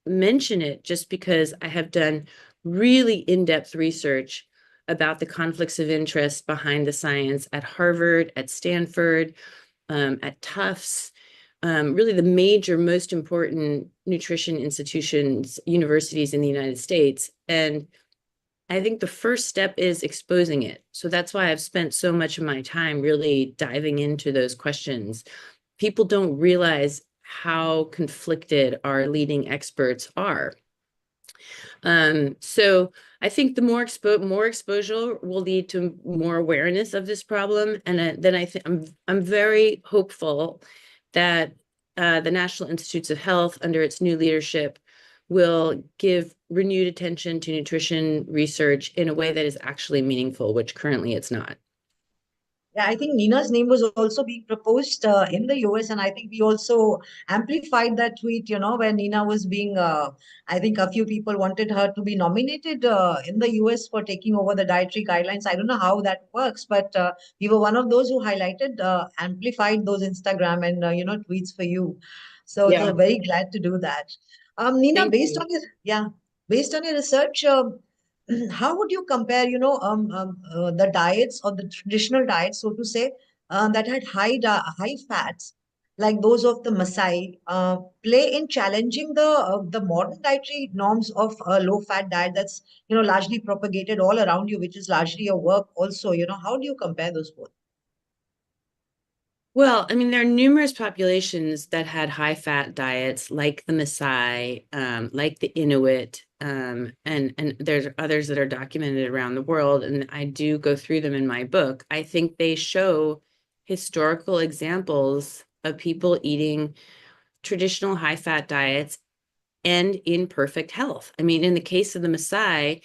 mention it just because I have done really in-depth research about the conflicts of interest behind the science at Harvard, at Stanford, at Tufts, really the major, most important nutrition institutions, universities in the United States. And I think the first step is exposing it. So that's why I've spent so much of my time really diving into those questions. People don't realize how conflicted our leading experts are. So I think the more exposure will lead to more awareness of this problem. And then I think I'm very hopeful that the National Institutes of Health, under its new leadership, will give renewed attention to nutrition research in a way that is actually meaningful, which currently it's not. Yeah, I think Nina's name was also being proposed in the US, and I think we also amplified that tweet, where Nina was being, I think a few people wanted her to be nominated in the US for taking over the dietary guidelines. I don't know how that works, but we were one of those who highlighted, amplified those Instagram and, tweets for you. So very glad to do that. Nina, based on your research, how would you compare, the diets or the traditional diets, so to say, that had high fats, like those of the Maasai, play in challenging the modern dietary norms of a low-fat diet that's largely propagated all around you, which is largely your work also. How do you compare those both? Well, I mean, there are numerous populations that had high-fat diets, like the Maasai, like the Inuit, and there's others that are documented around the world, and I do go through them in my book. I think they show historical examples of people eating traditional high-fat diets and in perfect health. I mean, in the case of the Maasai,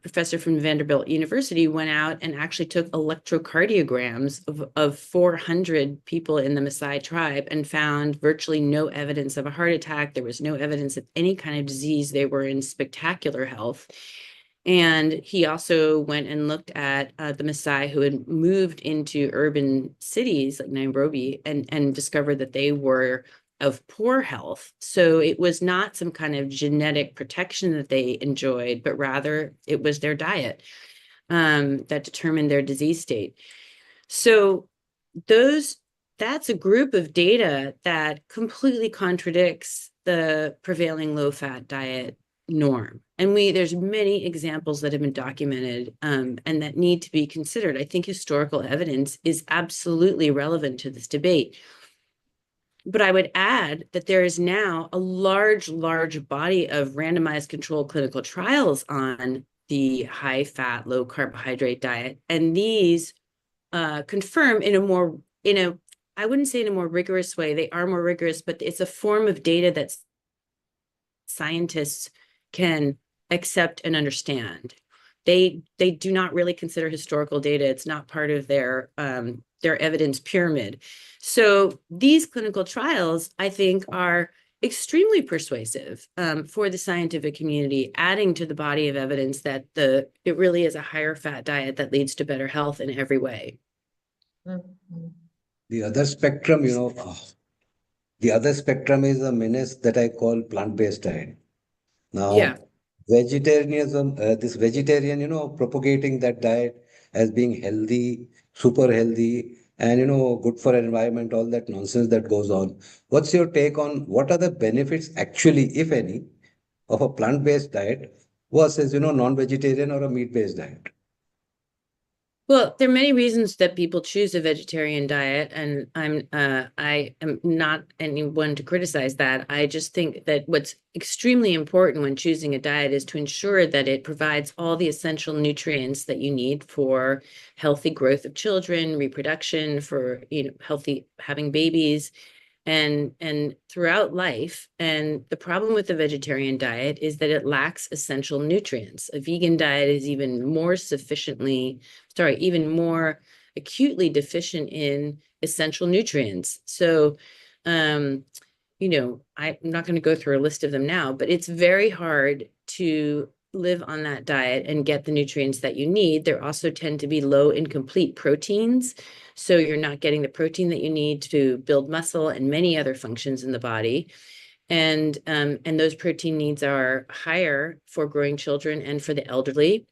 professor from Vanderbilt University went out and actually took electrocardiograms of 400 people in the Maasai tribe and found virtually no evidence of a heart attack. There was no evidence of any kind of disease. They were in spectacular health. And he also went and looked at the Maasai who had moved into urban cities like Nairobi and discovered that they were of poor health. So it was not some kind of genetic protection that they enjoyed, but rather it was their diet that determined their disease state. So that's a group of data that completely contradicts the prevailing low-fat diet norm. And there's many examples that have been documented and that need to be considered. I think historical evidence is absolutely relevant to this debate. But I would add that there is now a large body of randomized controlled clinical trials on the high-fat, low-carbohydrate diet. And these confirm I wouldn't say in a more rigorous way, they are more rigorous, but it's a form of data that scientists can accept and understand. They do not really consider historical data. It's not part of their evidence pyramid. So these clinical trials, I think, are extremely persuasive for the scientific community, adding to the body of evidence that it really is a higher fat diet that leads to better health in every way. The other spectrum, the other spectrum is a menace that I call plant-based diet. Now, vegetarianism, this vegetarian, propagating that diet as being healthy, super healthy, and, good for environment, all that nonsense that goes on. What's your take on what are the benefits actually, if any, of a plant-based diet versus, non-vegetarian or a meat-based diet? Well, there are many reasons that people choose a vegetarian diet, and I am not anyone to criticize that. I just think that what's extremely important when choosing a diet is to ensure that it provides all the essential nutrients that you need for healthy growth of children, reproduction, for healthy having babies, and throughout life. And the problem with the vegetarian diet is that it lacks essential nutrients. A vegan diet is even more acutely deficient in essential nutrients. So, I'm not going to go through a list of them now, but it's very hard to live on that diet and get the nutrients that you need. There also tend to be low and complete proteins. So you're not getting the protein that you need to build muscle and many other functions in the body. And those protein needs are higher for growing children and for the elderly.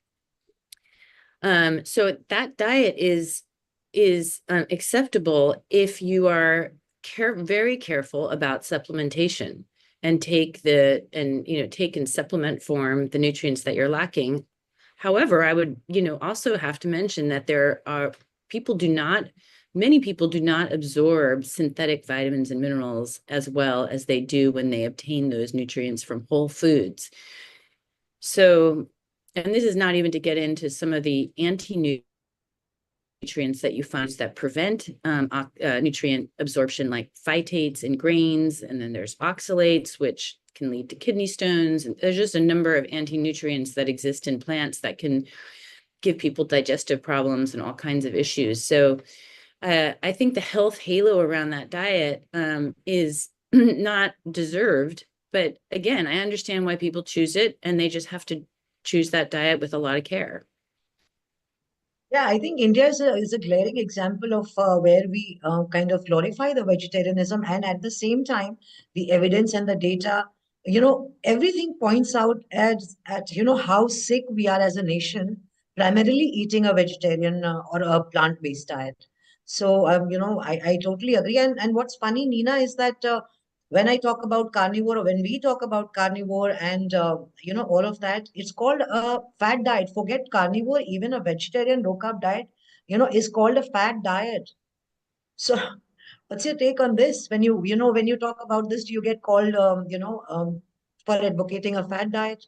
So that diet is acceptable if you are very careful about supplementation and take in supplement form the nutrients that you're lacking. However, I would also have to mention that many people do not absorb synthetic vitamins and minerals as well as they do when they obtain those nutrients from whole foods. So, and this is not even to get into some of the anti-nutrients that you find that prevent nutrient absorption, like phytates in grains, and then there's oxalates, which can lead to kidney stones. And there's just a number of anti-nutrients that exist in plants that can give people digestive problems and all kinds of issues. So I think the health halo around that diet is not deserved. But again, I understand why people choose it, and they just have to choose that diet with a lot of care. Yeah, I think India is a glaring example of where we kind of glorify the vegetarianism, and at the same time, the evidence and the data, everything points out at how sick we are as a nation, primarily eating a vegetarian or a plant-based diet. So, I totally agree. And what's funny, Nina, is that when I talk about carnivore, or when we talk about carnivore and, all of that, it's called a fat diet. Forget carnivore, even a vegetarian low carb diet, is called a fat diet. So what's your take on this? When you talk about this, do you get called, for advocating a fat diet?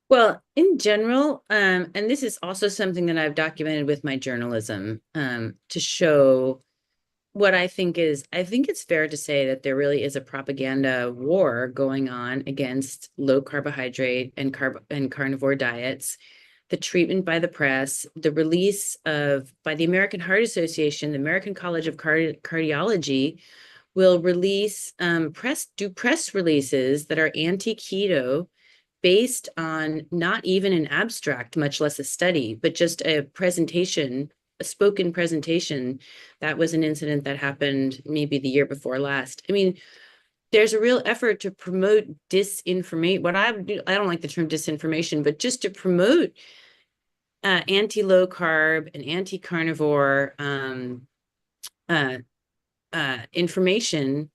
Well, in general, and this is also something that I've documented with my journalism to show what I think it's fair to say that there really is a propaganda war going on against low carbohydrate and carnivore diets. The treatment by the press, the release by the American Heart Association, the American College of Cardiology will release press releases that are anti-keto, based on not even an abstract, much less a study, but just a spoken presentation. That was an incident that happened maybe the year before last. I mean, there's a real effort to promote disinformation. I don't like the term disinformation, but just to promote anti-low carb and anti-carnivore information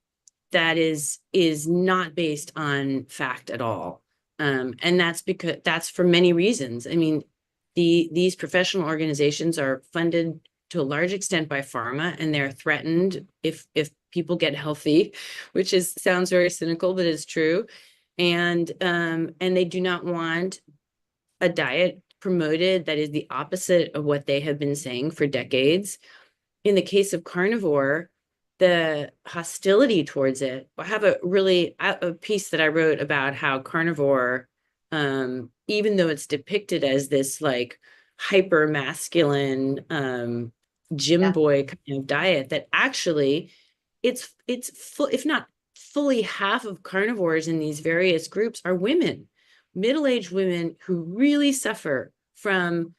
that is not based on fact at all. And that's for many reasons. I mean, these professional organizations are funded to a large extent by pharma, and they're threatened if people get healthy, which sounds very cynical, but it's true. And they do not want a diet promoted that is the opposite of what they have been saying for decades. In the case of carnivore, the hostility towards it. I have a piece that I wrote about how carnivore, even though it's depicted as this like hyper masculine gym boy kind of diet, that actually it's if not fully half of carnivores in these various groups are women, middle-aged women who really suffer from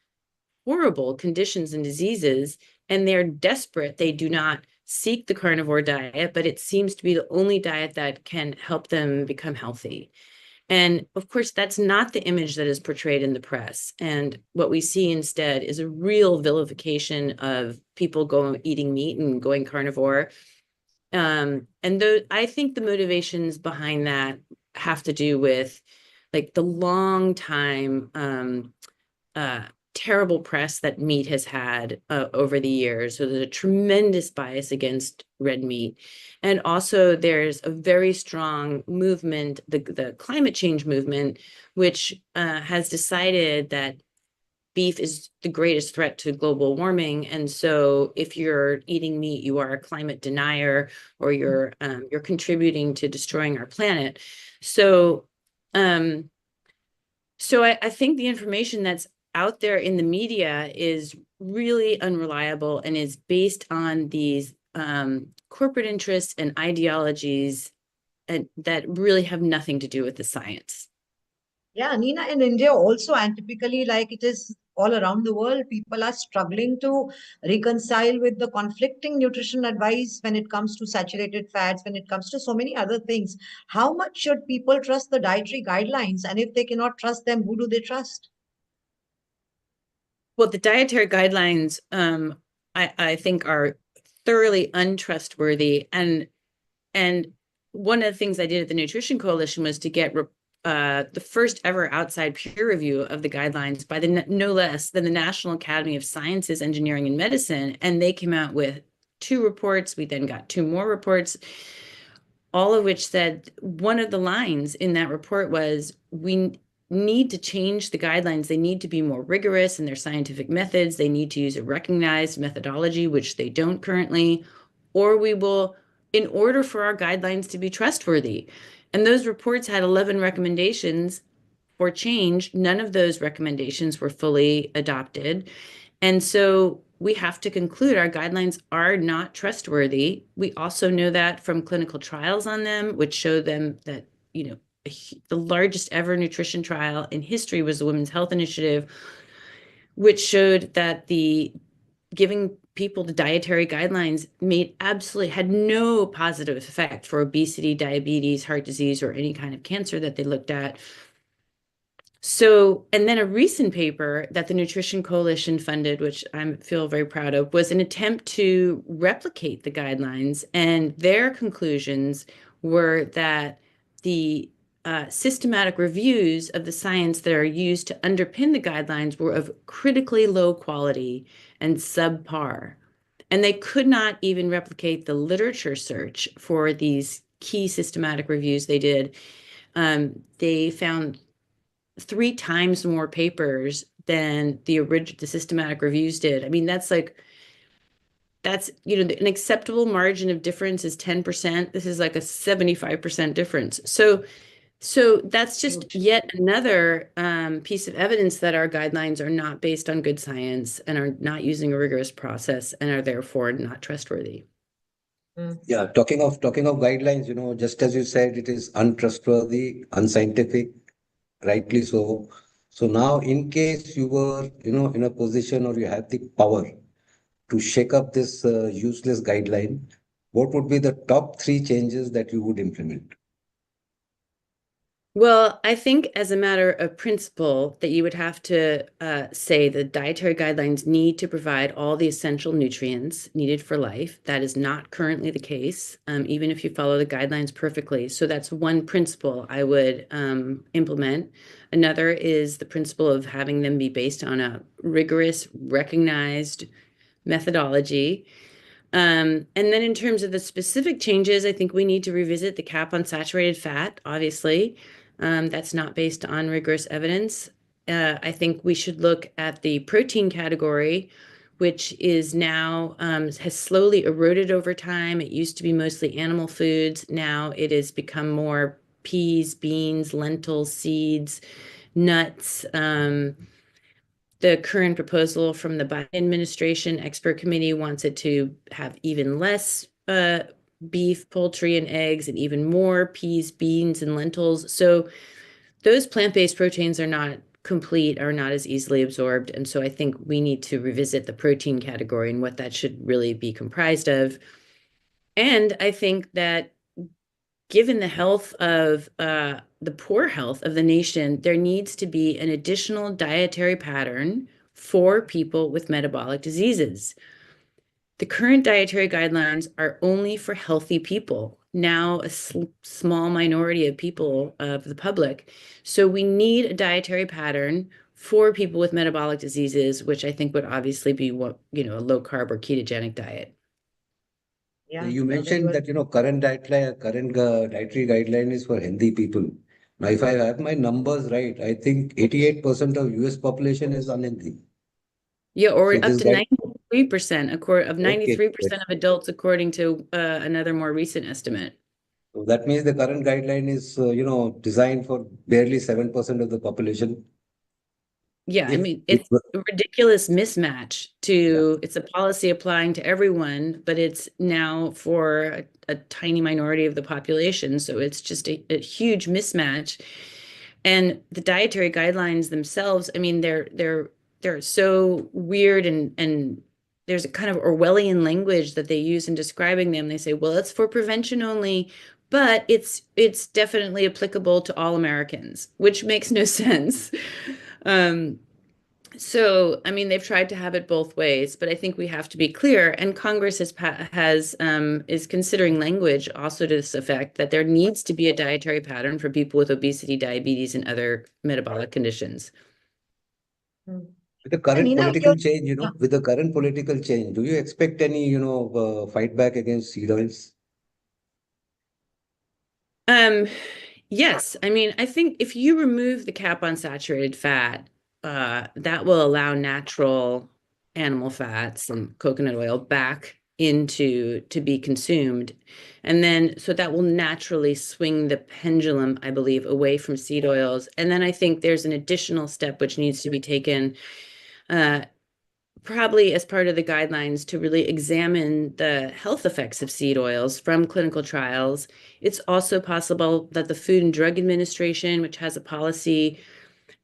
horrible conditions and diseases, and they're desperate. They do not seek the carnivore diet, but it seems to be the only diet that can help them become healthy. And of course, that's not the image that is portrayed in the press. And what we see instead is a real vilification of people eating meat and going carnivore. I think the motivations behind that have to do with like the long time terrible press that meat has had over the years. So there's a tremendous bias against red meat. And also there's a very strong movement, the climate change movement, which has decided that beef is the greatest threat to global warming. And so if you're eating meat, you are a climate denier, or you're contributing to destroying our planet. So I think the information that's out there in the media is really unreliable and is based on these corporate interests and ideologies and that really have nothing to do with the science. Yeah, Nina, in India also, and typically like it is all around the world, people are struggling to reconcile with the conflicting nutrition advice when it comes to saturated fats, when it comes to so many other things. How much should people trust the dietary guidelines? And if they cannot trust them, who do they trust? Well, the dietary guidelines, I think, are thoroughly untrustworthy. And one of the things I did at the Nutrition Coalition was to get the first ever outside peer review of the guidelines by no less than the National Academy of Sciences, Engineering, and Medicine. And they came out with 2 reports. We then got 2 more reports, all of which said one of the lines in that report was, we need to change the guidelines. They need to be more rigorous in their scientific methods. They need to use a recognized methodology, which they don't currently, or we will, in order for our guidelines to be trustworthy. And those reports had 11 recommendations for change. None of those recommendations were fully adopted. And so we have to conclude our guidelines are not trustworthy. We also know that from clinical trials on them, which show them that, you know, the largest ever nutrition trial in history was the Women's Health Initiative, which showed that giving people the dietary guidelines had no positive effect for obesity, diabetes, heart disease, or any kind of cancer that they looked at. So, and then a recent paper that the Nutrition Coalition funded, which I feel very proud of, was an attempt to replicate the guidelines. And their conclusions were that the systematic reviews of the science that are used to underpin the guidelines were of critically low quality and subpar. And they could not even replicate the literature search for these key systematic reviews they did. They found 3 times more papers than the systematic reviews did. I mean, that's, you know, an acceptable margin of difference is 10%. This is like a 75% difference. So that's just yet another piece of evidence that our guidelines are not based on good science and are not using a rigorous process and are therefore not trustworthy. Yeah, talking of guidelines, you know, just as you said, it is untrustworthy, unscientific, rightly so. So now, in case you were, you know, in a position or you have the power to shake up this useless guideline, what would be the top 3 changes that you would implement? Well, I think as a matter of principle that you would have to say the dietary guidelines need to provide all the essential nutrients needed for life. That is not currently the case, even if you follow the guidelines perfectly. So that's one principle I would implement. Another is the principle of having them be based on a rigorous, recognized methodology. And then in terms of the specific changes, I think we need to revisit the cap on saturated fat, obviously. That's not based on rigorous evidence. I think we should look at the protein category, which is now has slowly eroded over time. It used to be mostly animal foods. Now it has become more peas, beans, lentils, seeds, nuts. The current proposal from the Biden administration expert committee wants it to have even less beef, poultry, and eggs, and even more peas, beans, and lentils. So those plant-based proteins are not complete, are not as easily absorbed. And so I think we need to revisit the protein category and what that should really be comprised of. And I think that given the health of the poor health of the nation, there needs to be an additional dietary pattern for people with metabolic diseases. The current dietary guidelines are only for healthy people, now a small minority of people, of the public. So we need a dietary pattern for people with metabolic diseases, which I think would obviously be what, a low carb or ketogenic diet. Yeah, You mentioned that, current dietary guideline is for healthy people. Now, if I have my numbers right, I think 88% of US population is unhealthy. Yeah, or So up this to guide, 93% of 93% okay. of adults, according to another more recent estimate. So that means the current guideline is, designed for barely 7% of the population. Yeah, I If mean, it it's were, a ridiculous mismatch to, it's a policy applying to everyone, but it's now for a tiny minority of the population. So it's just a huge mismatch. And the dietary guidelines themselves, I mean, they're so weird, and there's a kind of Orwellian language that they use in describing them. They say, well, it's for prevention only, but it's definitely applicable to all Americans, which makes no sense. So, I mean, they've tried to have it both ways, but I think we have to be clear. And Congress is considering language also to this effect, that there needs to be a dietary pattern for people with obesity, diabetes, and other metabolic conditions. with the current political change, with the current political change, do you expect any, fight back against seed oils? Yes. I mean, I think if you remove the cap on saturated fat, that will allow natural animal fats and coconut oil back to be consumed. And then, so that will naturally swing the pendulum, I believe, away from seed oils. And then I think there's an additional step which needs to be taken, probably as part of the guidelines, to really examine the health effects of seed oils from clinical trials. It's also possible that the Food and Drug Administration, which has a policy,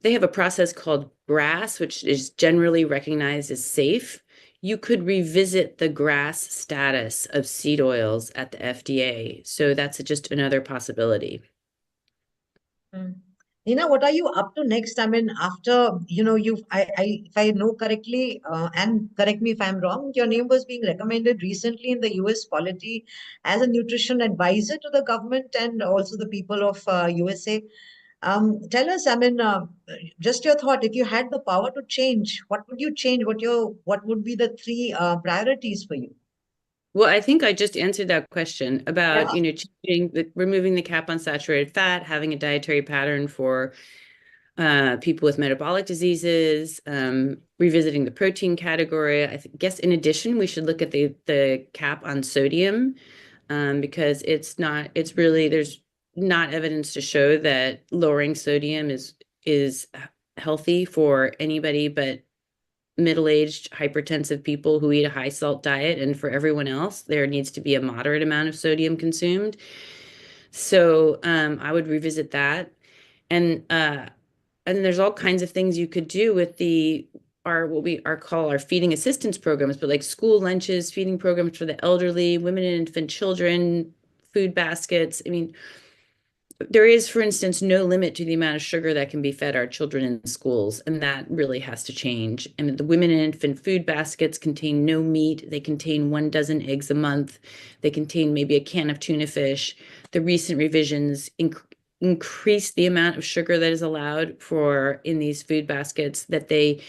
they have a process called GRAS, which is generally recognized as safe. You could revisit the GRAS status of seed oils at the FDA. So that's just another possibility. Nina, what are you up to next? I mean, after, if I know correctly, and correct me if I'm wrong, your name was being recommended recently in the US polity as a nutrition advisor to the government and also the people of USA. Tell us, I mean, just your thought, if you had the power to change, what would you change? What would be the three priorities for you? Well, I think I just answered that question about, removing the cap on saturated fat, having a dietary pattern for people with metabolic diseases, revisiting the protein category. I guess in addition, we should look at the cap on sodium, because there's not evidence to show that lowering sodium is healthy for anybody but middle-aged hypertensive people who eat a high salt diet, and for everyone else there needs to be a moderate amount of sodium consumed. So I would revisit that. And there's all kinds of things you could do with what we call our feeding assistance programs, but like school lunches, feeding programs for the elderly, women and infant children, food baskets. I mean, there is, for instance, no limit to the amount of sugar that can be fed our children in schools, and that really has to change. And the women and infant food baskets contain no meat. They contain 1 dozen eggs a month. They contain maybe a can of tuna fish. The recent revisions increase the amount of sugar that is allowed in these food baskets, that they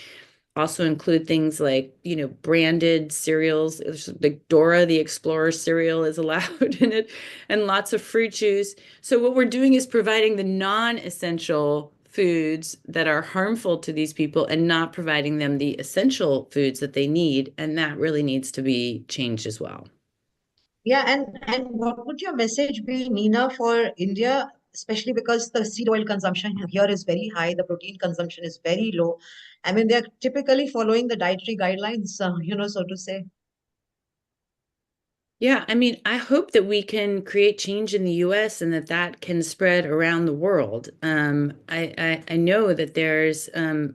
also include things like, branded cereals, like Dora the Explorer cereal is allowed in it, and lots of fruit juice. So what we're doing is providing the non-essential foods that are harmful to these people and not providing them the essential foods that they need. And that really needs to be changed as well. Yeah, and what would your message be, Nina, for India, especially because the seed oil consumption here is very high, the protein consumption is very low. I mean, they're typically following the dietary guidelines, so to say. Yeah, I mean, I hope that we can create change in the US and that can spread around the world. I know that there's a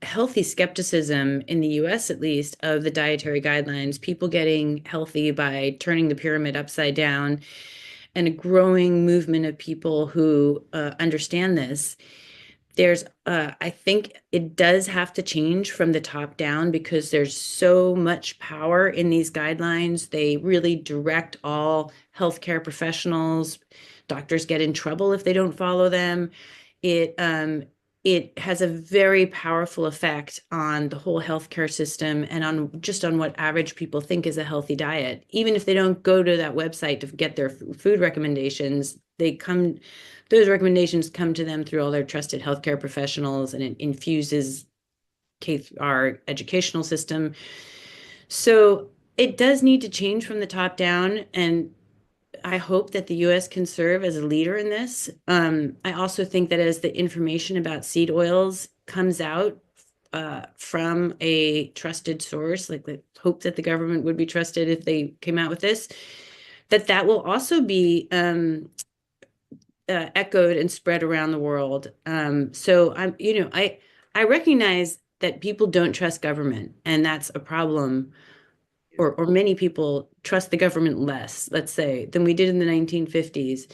healthy skepticism in the US, at least, of the dietary guidelines, people getting healthy by turning the pyramid upside down, and a growing movement of people who understand this. I think it does have to change from the top down, because there's so much power in these guidelines. They really direct all healthcare professionals. Doctors get in trouble if they don't follow them. it has a very powerful effect on the whole healthcare system and on what average people think is a healthy diet. Even if they don't go to that website to get their food recommendations, those recommendations come to them through all their trusted healthcare professionals, and it infuses our educational system. So it does need to change from the top down, and I hope that the US can serve as a leader in this. I also think that as the information about seed oils comes out from a trusted source, like I hope that the government would be trusted if they came out with this, that will also be echoed and spread around the world. So I recognize that people don't trust government, and that's a problem. Or many people trust the government less, let's say, than we did in the 1950s.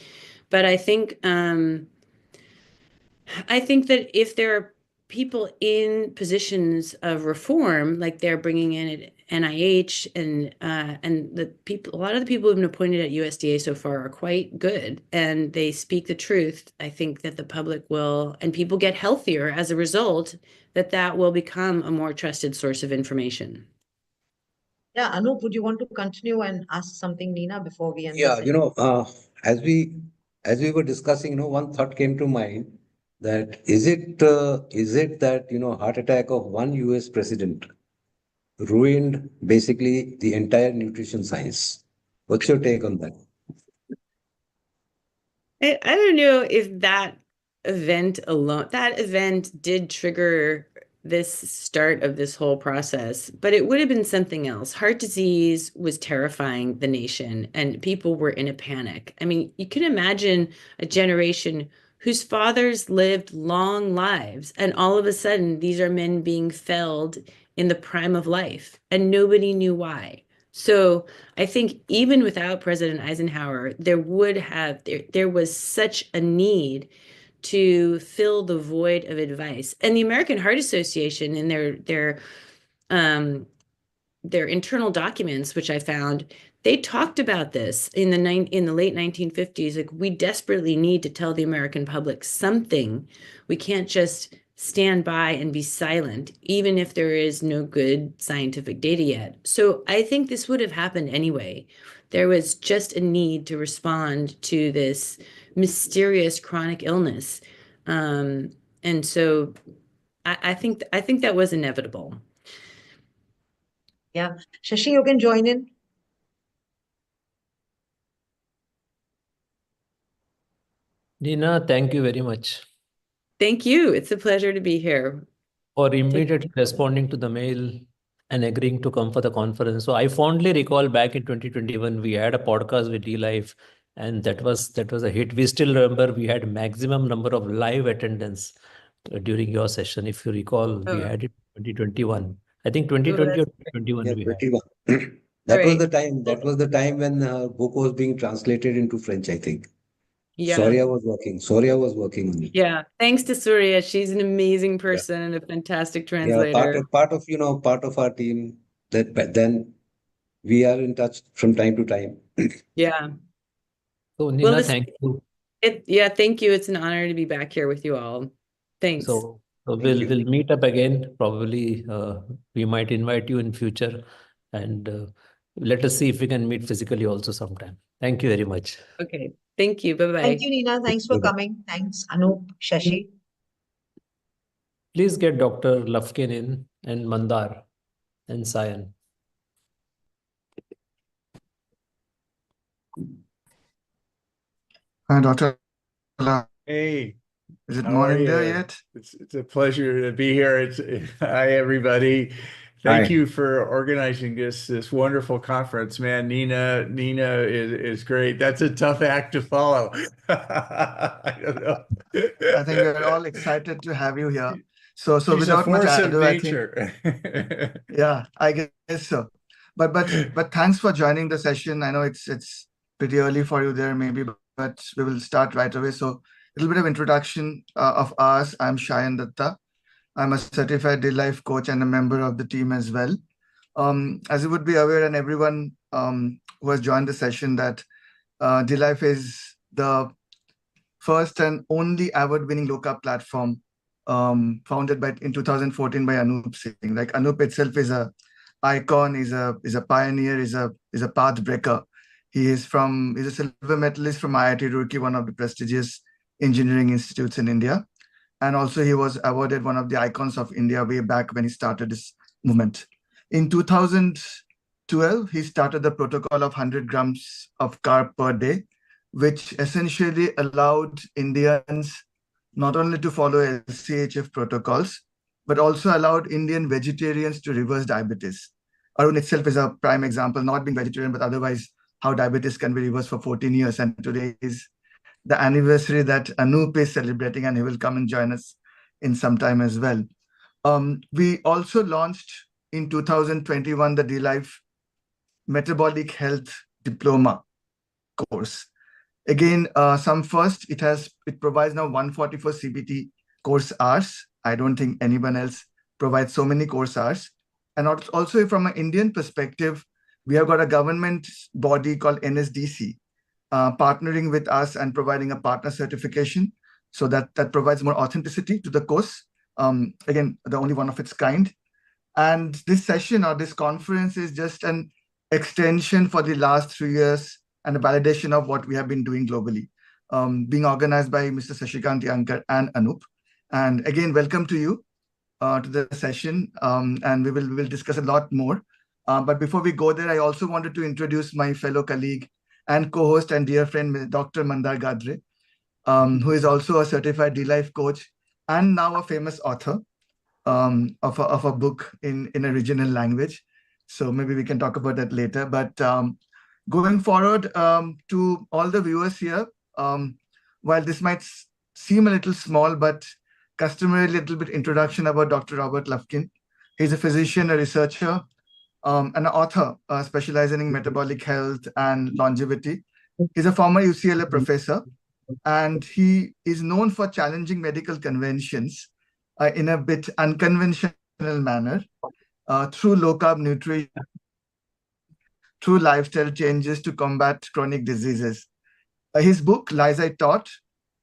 But I think that if there are people in positions of reform, like they're bringing in at NIH, and a lot of the people who've been appointed at USDA so far are quite good, and they speak the truth, I think that the public will, and people get healthier as a result, that will become a more trusted source of information. Yeah, Anoup, would you want to continue and ask something, Nina, before we end? Yeah, as we were discussing, one thought came to mind, that is it that heart attack of one US president ruined basically the entire nutrition science? What's your take on that? I don't know if that event did trigger this start of this whole process, but it would have been something else. Heart disease was terrifying the nation, and people were in a panic. I mean, you can imagine a generation whose fathers lived long lives, and all of a sudden these are men being felled in the prime of life, and nobody knew why. So I think even without President Eisenhower, there was such a need to fill the void of advice. And the American Heart Association, in their internal documents, which I found, they talked about this in the late 1950s. Like, we desperately need to tell the American public something. We can't just stand by and be silent, even if there is no good scientific data yet. So I think this would have happened anyway. There was just a need to respond to this mysterious chronic illness. And so I think that was inevitable. Yeah. Shashi, you can join in. Nina, thank you very much. Thank you. It's a pleasure to be here. For immediately responding to the mail and agreeing to come for the conference. So I fondly recall back in 2021, we had a podcast with D-Life, and that was a hit. We still remember we had maximum number of live attendance during your session. If you recall, we had it in 2021. I think 2020 or 2021. Yeah, we 21. That was the time. That was the time when book was being translated into French, I think. Yeah. Soria was working on it. Yeah. Thanks to Surya. She's an amazing person and a fantastic translator. Yeah, part of our team. But then we are in touch from time to time. Yeah. So Nina, thank you. Thank you. It's an honor to be back here with you all. Thanks. So we'll meet up again. Probably we might invite you in future, and let us see if we can meet physically also sometime. Thank you very much. Okay. Thank you. Bye-bye. Thank you, Nina. Thanks for coming. Thanks, Anoup, Shashi. Please get Dr. Lufkin in, and Mandar and Sayan. Hi, Dr. Hey, is it how morning are there you? yet? It's a pleasure to be here. Hi, everybody. Thank Hi. you for organizing this wonderful conference, man. Nina is great. That's a tough act to follow. I don't know. I think we're all excited to have you here. So She's a without much force of ado, I think, nature. yeah, I guess so. But thanks for joining the session. I know it's pretty early for you there, maybe, but we will start right away. So a little bit of introduction of us. I'm Cherian Datta. I'm a certified D-Life coach and a member of the team as well. As you would be aware, and everyone who has joined the session, that D-Life is the first and only award-winning low-carb platform founded in 2014 by Anoup Singh. Like Anoup itself is a icon, is a pioneer, is a path breaker. He's a silver medalist from IIT Roorkee, one of the prestigious engineering institutes in India. And also he was awarded one of the icons of India way back when he started this movement. In 2012, he started the protocol of 100 grams of carb per day, which essentially allowed Indians not only to follow lchf protocols, but also allowed Indian vegetarians to reverse diabetes. Arun itself is a prime example, not being vegetarian, but otherwise how diabetes can be reversed for 14 years. And today is the anniversary that Anoup is celebrating, and he will come and join us in some time as well. We also launched in 2021 the D-Life Metabolic Health Diploma course. Again, some first, it provides now 144 CPT course hours. I don't think anyone else provides so many course hours. And also from an Indian perspective, we have got a government body called NSDC partnering with us and providing a partner certification. So that provides more authenticity to the course. Again, the only one of its kind. And this session or this conference is just an extension for the last 3 years and a validation of what we have been doing globally, being organized by Mr. Sashikant Yankar and Anoup. And again, welcome to you to the session. And we will discuss a lot more. But before we go there, I also wanted to introduce my fellow colleague and co-host and dear friend, Dr. Mandar Gadre, who is also a certified D-Life coach and now a famous author of a book in a regional language. So maybe we can talk about that later. But going forward, to all the viewers here, while this might seem a little small, but customarily a little bit introduction about Dr. Robert Lufkin. He's a physician, a researcher, an author specializing in metabolic health and longevity. He's a former UCLA professor, and he is known for challenging medical conventions in a bit unconventional manner through low-carb nutrition, through lifestyle changes to combat chronic diseases. His book, Lies I Taught,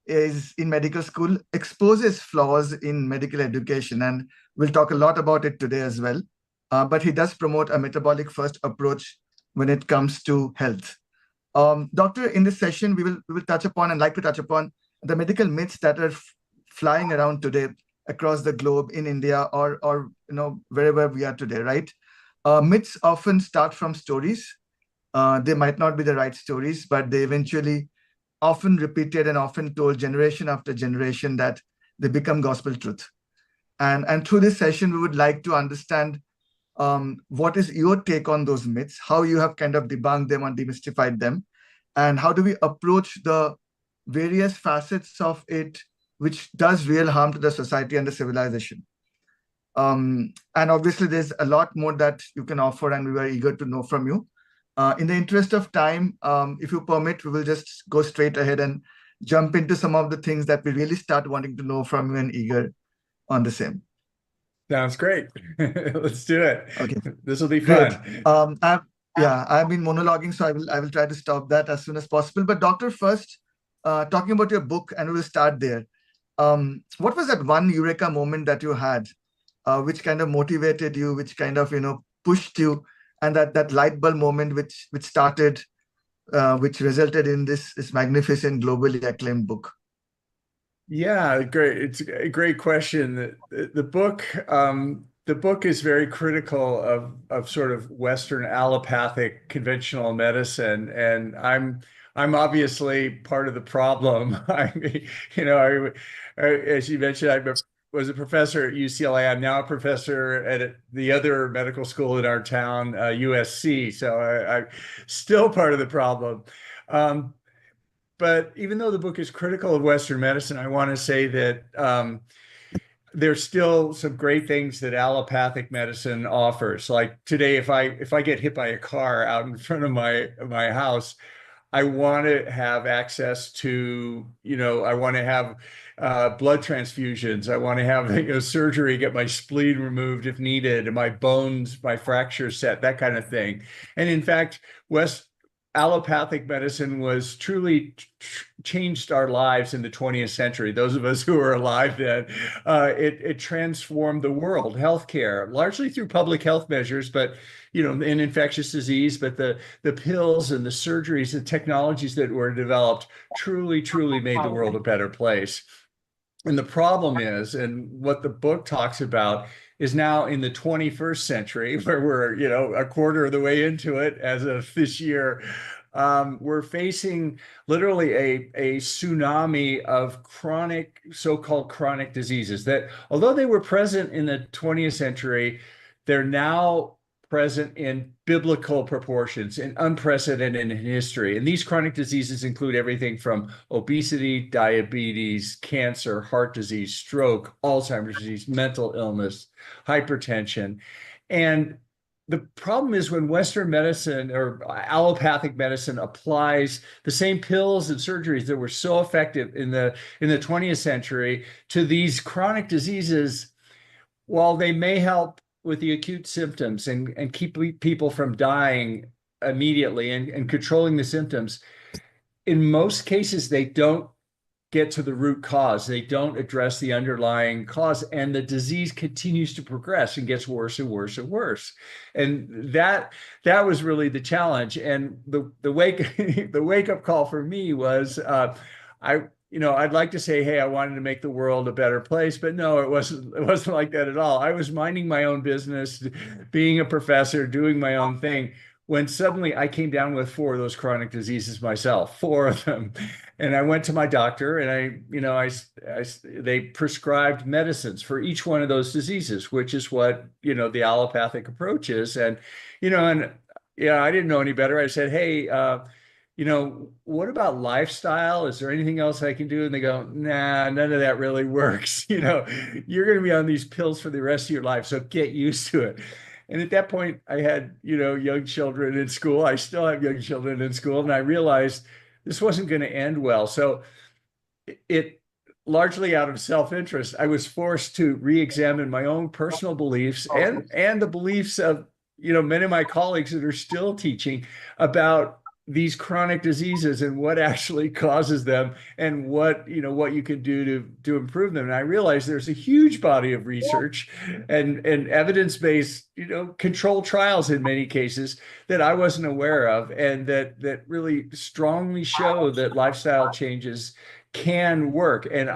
is in medical school, exposes flaws in medical education, and we'll talk a lot about it today as well. But he does promote a metabolic-first approach when it comes to health. Doctor, in this session, we will touch upon and like to touch upon the medical myths that are flying around today across the globe in India or wherever we are today, right? Myths often start from stories. They might not be the right stories, but they eventually often repeated and often told generation after generation that they become gospel truth. And through this session, we would like to understand what is your take on those myths, how you have kind of debunked them and demystified them, and how do we approach the various facets of it which does real harm to the society and the civilization. And obviously, there's a lot more that you can offer, and we were eager to know from you. In the interest of time, if you permit, we will just go straight ahead and jump into some of the things that we really start wanting to know from you and eager on the same. Sounds great. Let's do it. Okay, This will be fun. I've been monologuing, so I will try to stop that as soon as possible. But doctor, first, talking about your book, and we'll start there. What was that one eureka moment that you had, which kind of motivated you, which kind of pushed you, and that light bulb moment which started, which resulted in this magnificent, globally acclaimed book? Yeah, great. It's a great question. The book is very critical of sort of Western allopathic conventional medicine, and I'm obviously part of the problem. I mean, as you mentioned, I was a professor at UCLA. I'm now a professor at the other medical school in our town, USC. So I'm still part of the problem. But even though the book is critical of Western medicine, I want to say that there's still some great things that allopathic medicine offers. Like today, if I get hit by a car out in front of my house, I want to have access to, I want to have blood transfusions. I want to have surgery, get my spleen removed if needed, and my bones, my fractures set, that kind of thing. And in fact, allopathic medicine was truly changed our lives in the 20th century. Those of us who were alive then, it transformed the world, healthcare, largely through public health measures, but in infectious disease. But the pills and the surgeries, the technologies that were developed truly made the world a better place. And the problem is, and what the book talks about, is now in the 21st century, where we're, a quarter of the way into it as of this year, we're facing literally a tsunami of so-called chronic diseases that, although they were present in the 20th century, they're now present in biblical proportions, in unprecedented in history. And these chronic diseases include everything from obesity, diabetes, cancer, heart disease, stroke, Alzheimer's disease, mental illness, hypertension. And the problem is when Western medicine or allopathic medicine applies the same pills and surgeries that were so effective in the 20th century to these chronic diseases, while they may help with the acute symptoms and keep people from dying immediately and controlling the symptoms, in most cases, they don't get to the root cause. They don't address the underlying cause, and the disease continues to progress and gets worse and worse and worse. And that was really the challenge. And the wake up call for me was, I'd like to say, hey, I wanted to make the world a better place, but no, it wasn't like that at all. I was minding my own business, being a professor, doing my own thing, when suddenly I came down with 4 of those chronic diseases myself, 4 of them. And I went to my doctor, and they prescribed medicines for each one of those diseases, which is what, the allopathic approach is. And, I didn't know any better. I said, hey, what about lifestyle? Is there anything else I can do? And they go, nah, none of that really works. You're going to be on these pills for the rest of your life, so get used to it. And at that point, I had, young children in school. I still have young children in school. And I realized this wasn't going to end well. So it largely out of self-interest, I was forced to re-examine my own personal beliefs and the beliefs of, many of my colleagues that are still teaching about these chronic diseases and what actually causes them and what you can do to improve them. And I realized there's a huge body of research and evidence-based, controlled trials in many cases that I wasn't aware of, and that really strongly show that lifestyle changes can work. And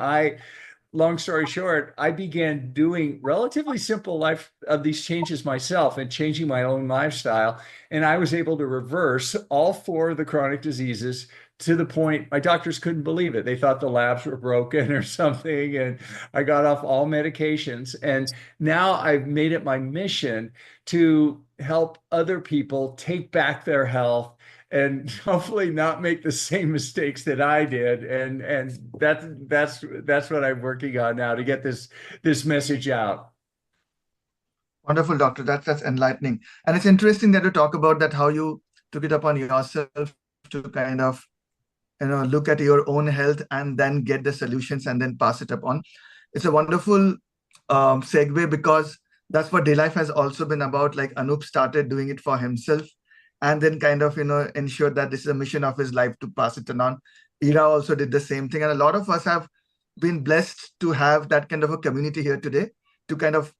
long story short, I began doing relatively simple life of these changes myself and changing my own lifestyle. And I was able to reverse all 4 of the chronic diseases to the point my doctors couldn't believe it. They thought the labs were broken or something. And I got off all medications. And now I've made it my mission to help other people take back their health and hopefully not make the same mistakes that I did. And that's what I'm working on now, to get this message out. Wonderful, doctor. That's enlightening. And it's interesting that you talk about that, how you took it upon yourself to kind of, look at your own health and then get the solutions and then pass it upon. It's a wonderful segue, because that's what Dilip has also been about. Like Anoup started doing it for himself, and then kind of, ensure that this is a mission of his life to pass it on. Ira also did the same thing. And a lot of us have been blessed to have that kind of a community here today to kind of,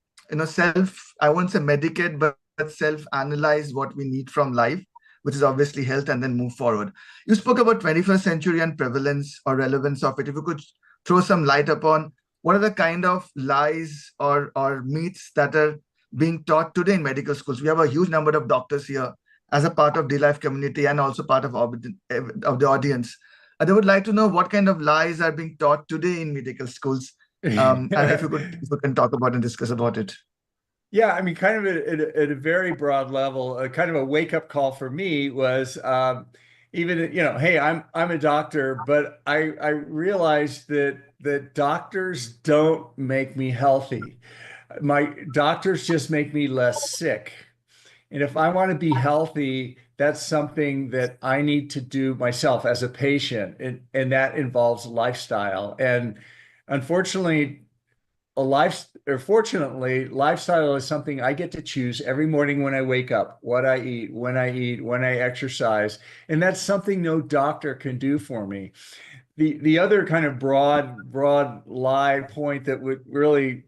I won't say medicate, but self-analyze what we need from life, which is obviously health, and then move forward. You spoke about 21st century and prevalence or relevance of it. If you could throw some light upon what are the kind of lies or myths that are being taught today in medical schools. We have a huge number of doctors here as a part of DLife community and also part of the audience. And I would like to know what kind of lies are being taught today in medical schools. And if you can talk about and discuss about it. Yeah, I mean, kind of at a very broad level, kind of a wake-up call for me was even, hey, I'm a doctor, but I realized that doctors don't make me healthy. My doctors just make me less sick. And if I want to be healthy, that's something that I need to do myself as a patient. And that involves lifestyle. And unfortunately, fortunately, lifestyle is something I get to choose every morning when I wake up, what I eat, when I exercise. And that's something no doctor can do for me. The other kind of broad lie point that would really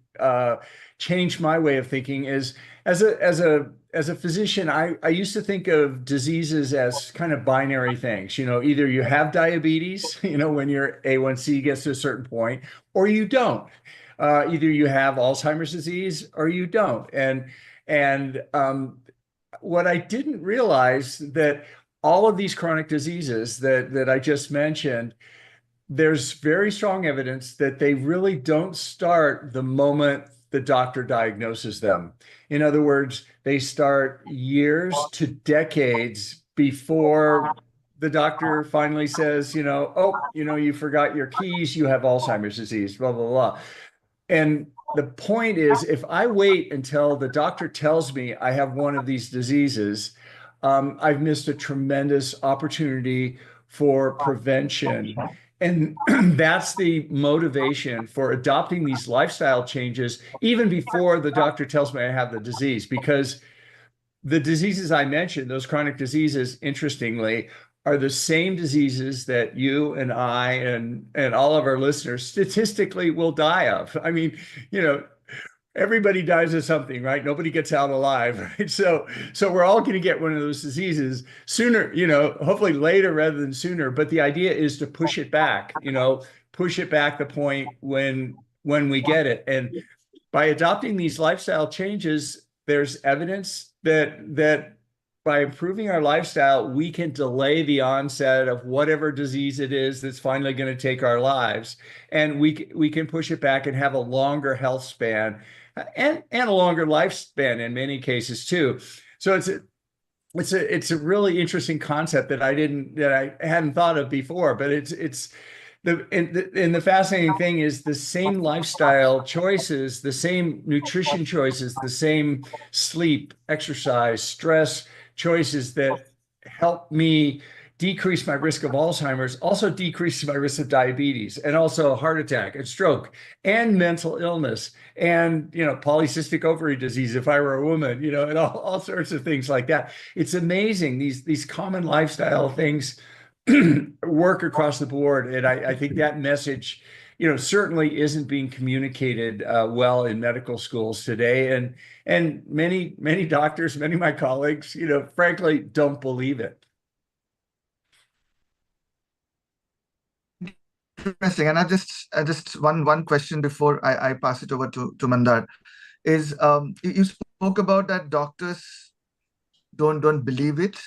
change my way of thinking is, as a physician, I used to think of diseases as kind of binary things. Either you have diabetes, when your A1C gets to a certain point, or you don't. Either you have Alzheimer's disease or you don't. And what I didn't realize that all of these chronic diseases that I just mentioned, there's very strong evidence that they really don't start the moment the doctor diagnoses them. In other words, they start years to decades before the doctor finally says, you forgot your keys, you have Alzheimer's disease, blah, blah, blah. And the point is, if I wait until the doctor tells me I have one of these diseases, I've missed a tremendous opportunity for prevention. And that's the motivation for adopting these lifestyle changes, even before the doctor tells me I have the disease, because the diseases I mentioned, those chronic diseases, interestingly, are the same diseases that you and I and all of our listeners statistically will die of. I mean, everybody dies of something, right? Nobody gets out alive, right? So we're all going to get one of those diseases sooner, hopefully later rather than sooner. But the idea is to push it back, push it back the point when we get it. And by adopting these lifestyle changes, there's evidence that by improving our lifestyle, we can delay the onset of whatever disease it is that's finally going to take our lives. And we can push it back and have a longer health span and a longer lifespan in many cases too. So it's a really interesting concept that I hadn't thought of before, but the fascinating thing is the same lifestyle choices, the same nutrition choices, the same sleep, exercise, stress choices that help me decrease my risk of Alzheimer's, also decreases my risk of diabetes, and also heart attack and stroke and mental illness and, polycystic ovary disease if I were a woman, and all sorts of things like that. It's amazing. These common lifestyle things work across the board. And I think that message, certainly isn't being communicated well in medical schools today. And many doctors, many of my colleagues, frankly, don't believe it. Interesting. And I just one question before I pass it over to Mandar is you spoke about that doctors don't believe it.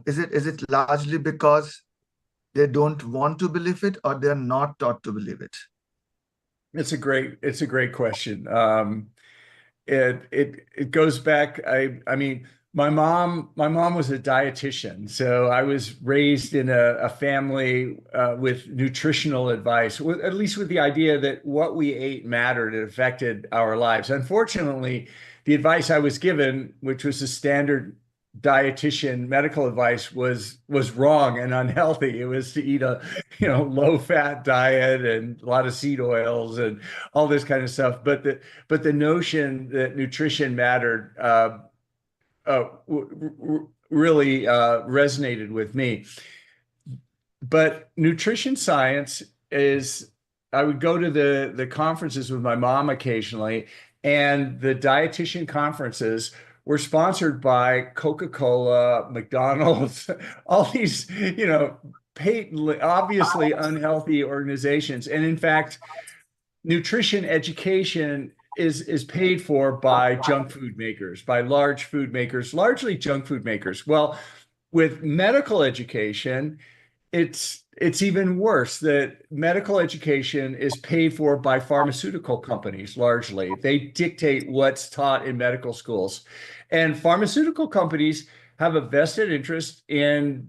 Is it largely because they don't want to believe it, or they're not taught to believe it? It's a great question. It goes back. I mean, my mom was a dietitian, so I was raised in a family with nutritional advice, at least with the idea that what we ate mattered. It affected our lives. Unfortunately, the advice I was given, which was the standard dietitian medical advice, was wrong and unhealthy. It was to eat a low-fat diet and a lot of seed oils and all this kind of stuff. But the notion that nutrition mattered really resonated with me. But nutrition science is, I would go to the conferences with my mom occasionally, and the dietitian conferences were sponsored by Coca-Cola, McDonald's, all these, patently, obviously unhealthy organizations. And in fact, nutrition education is paid for by junk food makers, by large food makers, largely junk food makers. Well, with medical education, it's even worse. That medical education is paid for by pharmaceutical companies largely. They dictate what's taught in medical schools. And pharmaceutical companies have a vested interest in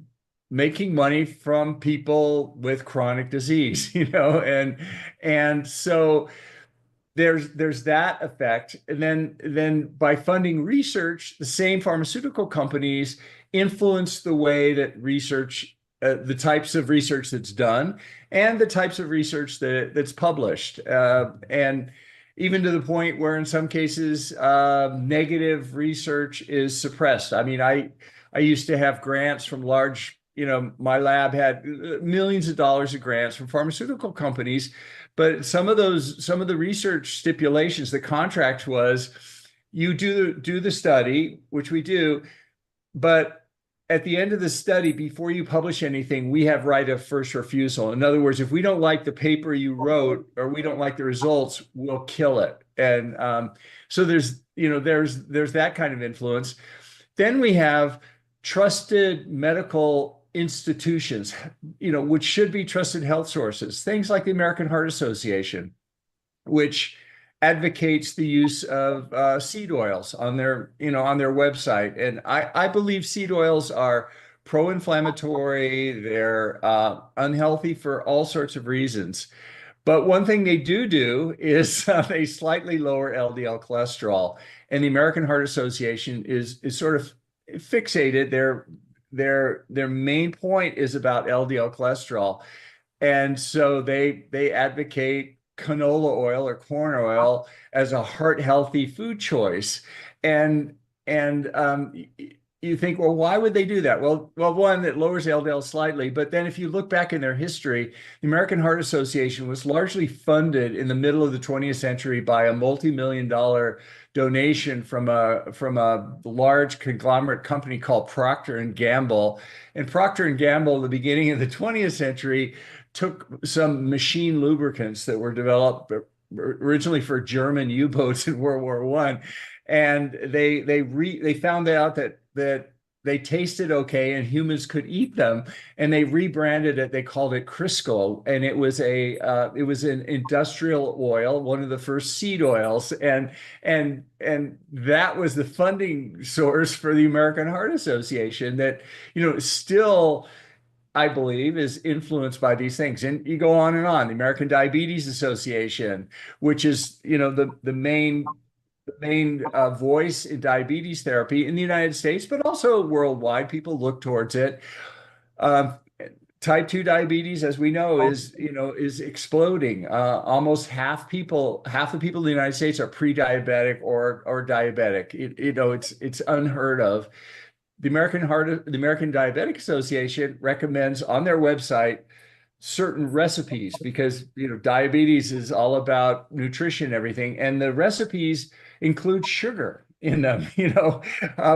making money from people with chronic disease, and so there's that effect. And then by funding research, the same pharmaceutical companies influence the way that research, the types of research that's done and the types of research that's published. And even to the point where in some cases negative research is suppressed. I mean, I used to have grants from large, my lab had millions of dollars of grants from pharmaceutical companies, but some of the research stipulations, the contract was, you do the study, which we do, but at the end of the study, before you publish anything, we have right of first refusal. In other words, if we don't like the paper you wrote or we don't like the results, we'll kill it. And so there's that kind of influence. Then we have trusted medical institutions, which should be trusted health sources, things like the American Heart Association, which advocates the use of seed oils on their website. And I believe seed oils are pro-inflammatory, they're unhealthy for all sorts of reasons. But one thing they do is they slightly lower LDL cholesterol. And the American Heart Association is sort of fixated. Their main point is about LDL cholesterol. And so they advocate canola oil or corn oil as a heart healthy food choice. And you think, well, why would they do that? Well, one, it lowers LDL slightly, but then if you look back in their history, the American Heart Association was largely funded in the middle of the 20th century by a multi-million-dollar donation from a large conglomerate company called Procter & Gamble. And Procter & Gamble, at the beginning of the 20th century, took some machine lubricants that were developed originally for German U-boats in World War I, and they found out that they tasted okay and humans could eat them, and they rebranded it. They called it Crisco, and it was an industrial oil, one of the first seed oils, and that was the funding source for the American Heart Association that still, I believe, is influenced by these things. And you go on and on. The American Diabetes Association, which is the main voice in diabetes therapy in the United States, but also worldwide. People look towards it. Type 2 diabetes, as we know, is exploding. Almost half the people in the United States are pre-diabetic or diabetic. It's unheard of. The American Diabetic Association recommends on their website certain recipes because diabetes is all about nutrition and everything, and the recipes include sugar in them,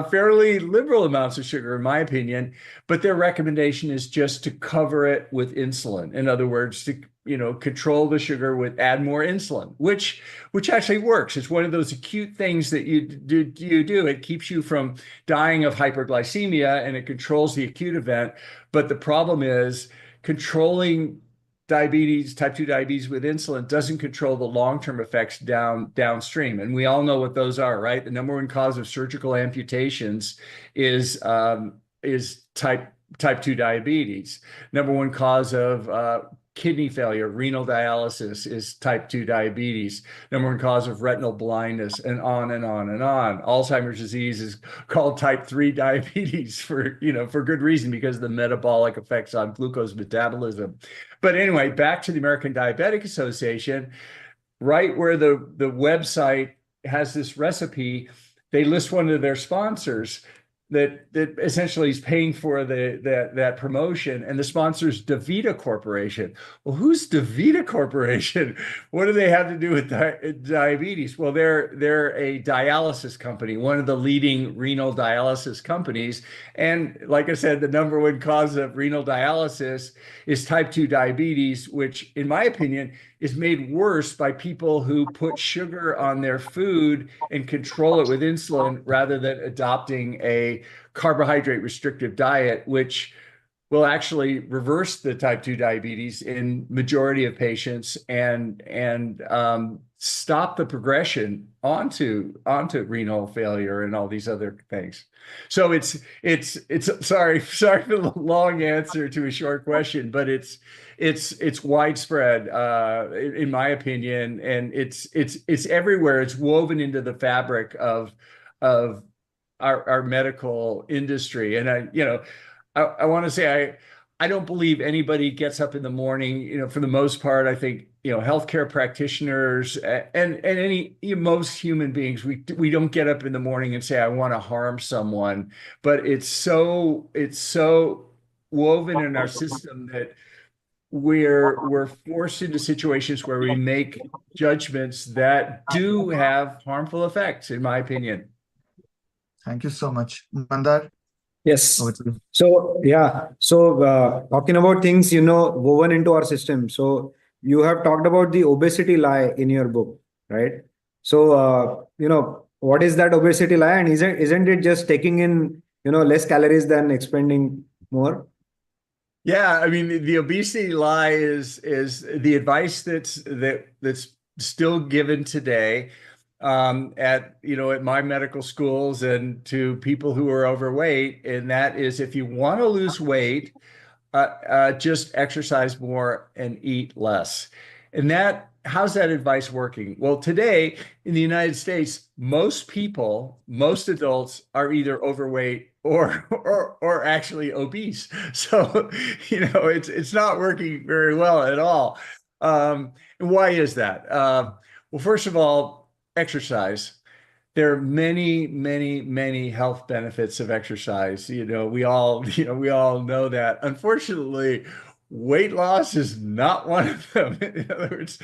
fairly liberal amounts of sugar, in my opinion, but their recommendation is just to cover it with insulin. In other words, to control the sugar add more insulin, which actually works. It's one of those acute things that you do. It keeps you from dying of hyperglycemia and it controls the acute event. But the problem is controlling diabetes, type 2 diabetes with insulin doesn't control the long-term effects downstream. And we all know what those are, right? The number one cause of surgical amputations is type 2 diabetes. Number one cause of kidney failure, renal dialysis is type 2 diabetes. Number one cause of retinal blindness, and on and on and on. Alzheimer's disease is called type 3 diabetes for good reason, because of the metabolic effects on glucose metabolism. But anyway, back to the American Diabetic Association, right where the website has this recipe, they list one of their sponsors that essentially is paying for that promotion, and the sponsor is DaVita Corporation. Well, who's DaVita Corporation? What do they have to do with diabetes? Well, they're a dialysis company, one of the leading renal dialysis companies. And like I said, the number one cause of renal dialysis is type 2 diabetes, which, in my opinion, is made worse by people who put sugar on their food and control it with insulin rather than adopting a carbohydrate restrictive diet, which will actually reverse the type 2 diabetes in majority of patients and stop the progression onto renal failure and all these other things. So it's sorry for the long answer to a short question, but it's widespread in my opinion, and it's everywhere. It's woven into the fabric of our medical industry. And I want to say I don't believe anybody gets up in the morning, for the most part. I think healthcare practitioners and any most human beings, we don't get up in the morning and say, I want to harm someone, but it's so woven in our system that we're forced into situations where we make judgments that do have harmful effects, in my opinion. Thank you so much. Mandar? Yes. So, yeah. So, talking about things, woven into our system. So, you have talked about the obesity lie in your book, right? So, what is that obesity lie? And isn't it just taking in, less calories than expending more? Yeah, I mean, the obesity lie is the advice that's still given today at my medical schools and to people who are overweight, and that is, if you want to lose weight, just exercise more and eat less. And how's that advice working? Well, today in the United States, most adults are either overweight or actually obese. So, it's not working very well at all. And why is that? Well, first of all, exercise. There are many, many, many health benefits of exercise. We all know that. Unfortunately, weight loss is not one of them. In other words,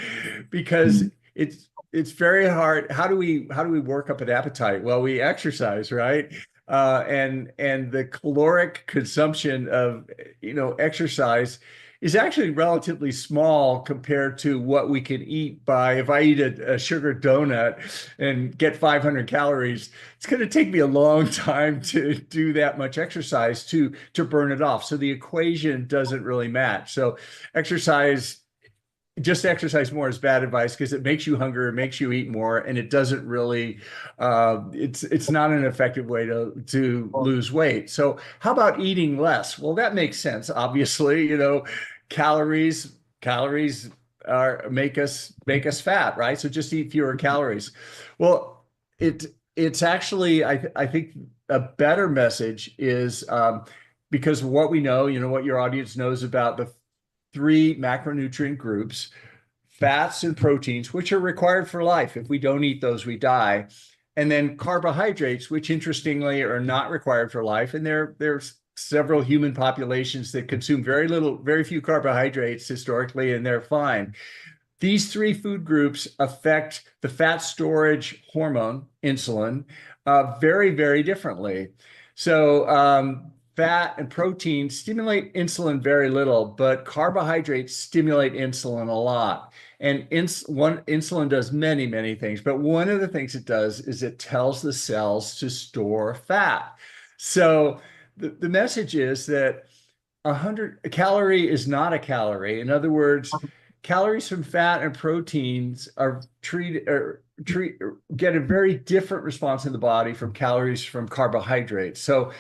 because it's very hard. How do we work up an appetite? Well, we exercise, right? And the caloric consumption of exercise is actually relatively small compared to what we can eat if I eat a sugar donut and get 500 calories, it's going to take me a long time to do that much exercise to burn it off. So the equation doesn't really match. So just exercise more is bad advice because it makes you hungry, it makes you eat more, and it doesn't really, it's not an effective way to lose weight. So how about eating less? Well, that makes sense. Obviously, calories make us fat, right? So just eat fewer calories. Well, it's actually, I think a better message is because what we know, what your audience knows about the 3 macronutrient groups, fats and proteins, which are required for life. If we don't eat those, we die. And then carbohydrates, which interestingly are not required for life. And there's several human populations that consume very few carbohydrates historically, and they're fine. These 3 food groups affect the fat storage hormone, insulin, very, very differently. So fat and protein stimulate insulin very little, but carbohydrates stimulate insulin a lot. And insulin does many, many things, but one of the things it does is it tells the cells to store fat. So the message is that a calorie is not a calorie. In other words, calories from fat and proteins get a very different response in the body from calories from carbohydrates. So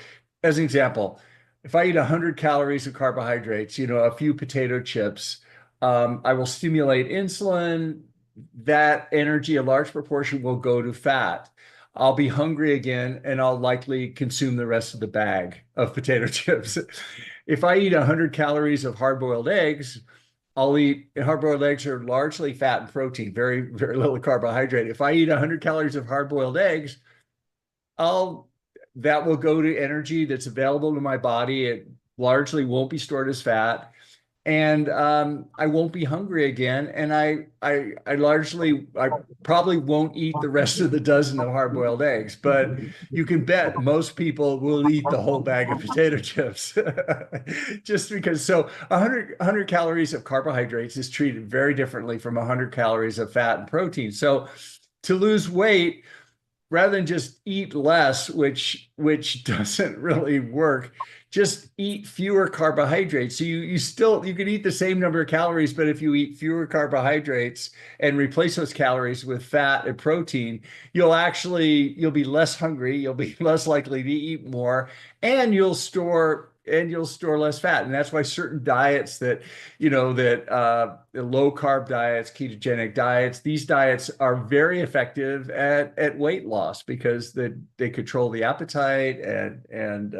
as an example, if I eat 100 calories of carbohydrates, a few potato chips, I will stimulate insulin. That energy, a large proportion, will go to fat. I'll be hungry again, and I'll likely consume the rest of the bag of potato chips. If I eat 100 calories of hard-boiled eggs, hard-boiled eggs are largely fat and protein, very, very little carbohydrate. If I eat 100 calories of hard-boiled eggs, that will go to energy that's available to my body. It largely won't be stored as fat. And I won't be hungry again. And I probably won't eat the rest of the dozen of hard-boiled eggs, but you can bet most people will eat the whole bag of potato chips just because. So 100 calories of carbohydrates is treated very differently from 100 calories of fat and protein. So to lose weight, rather than just eat less, which doesn't really work, just eat fewer carbohydrates. So you can eat the same number of calories, but if you eat fewer carbohydrates and replace those calories with fat and protein, you'll be less hungry, you'll be less likely to eat more, and you'll store you'll store less fat. And that's why certain diets that, low carb diets, ketogenic diets, these diets are very effective at weight loss because they control the appetite and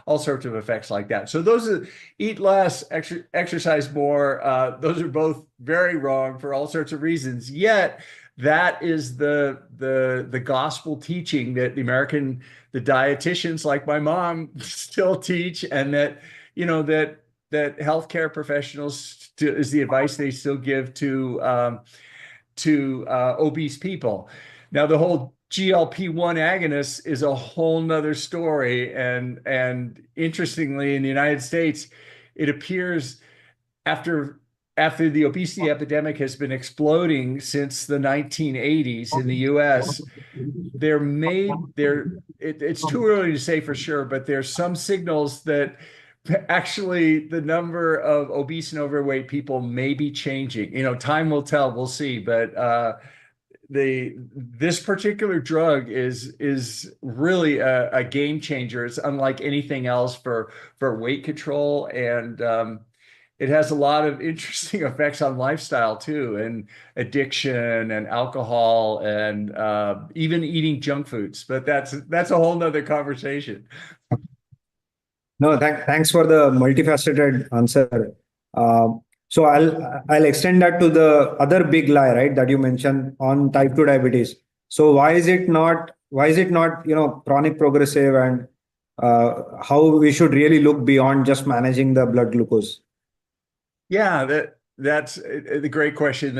all sorts of effects like that. So those are eat less, exercise more. Those are both very wrong for all sorts of reasons. Yet that is the gospel teaching that the dietitians like my mom still teach, and that healthcare professionals is the advice they still give to obese people. Now, the whole GLP-1 agonist is a whole nother story, and interestingly, in the United States, it appears after the obesity epidemic has been exploding since the 1980s in the US, it's too early to say for sure, but there's some signals that actually the number of obese and overweight people may be changing. Time will tell, we'll see, but this particular drug is really a game changer. It's unlike anything else for weight control, and it has a lot of interesting effects on lifestyle too, and addiction and alcohol, and even eating junk foods. But that's a whole nother conversation. No, thanks for the multifaceted answer. So I'll extend that to the other big lie, right, that you mentioned on type 2 diabetes. So why is it not chronic progressive, and how we should really look beyond just managing the blood glucose? Yeah, that's a great question.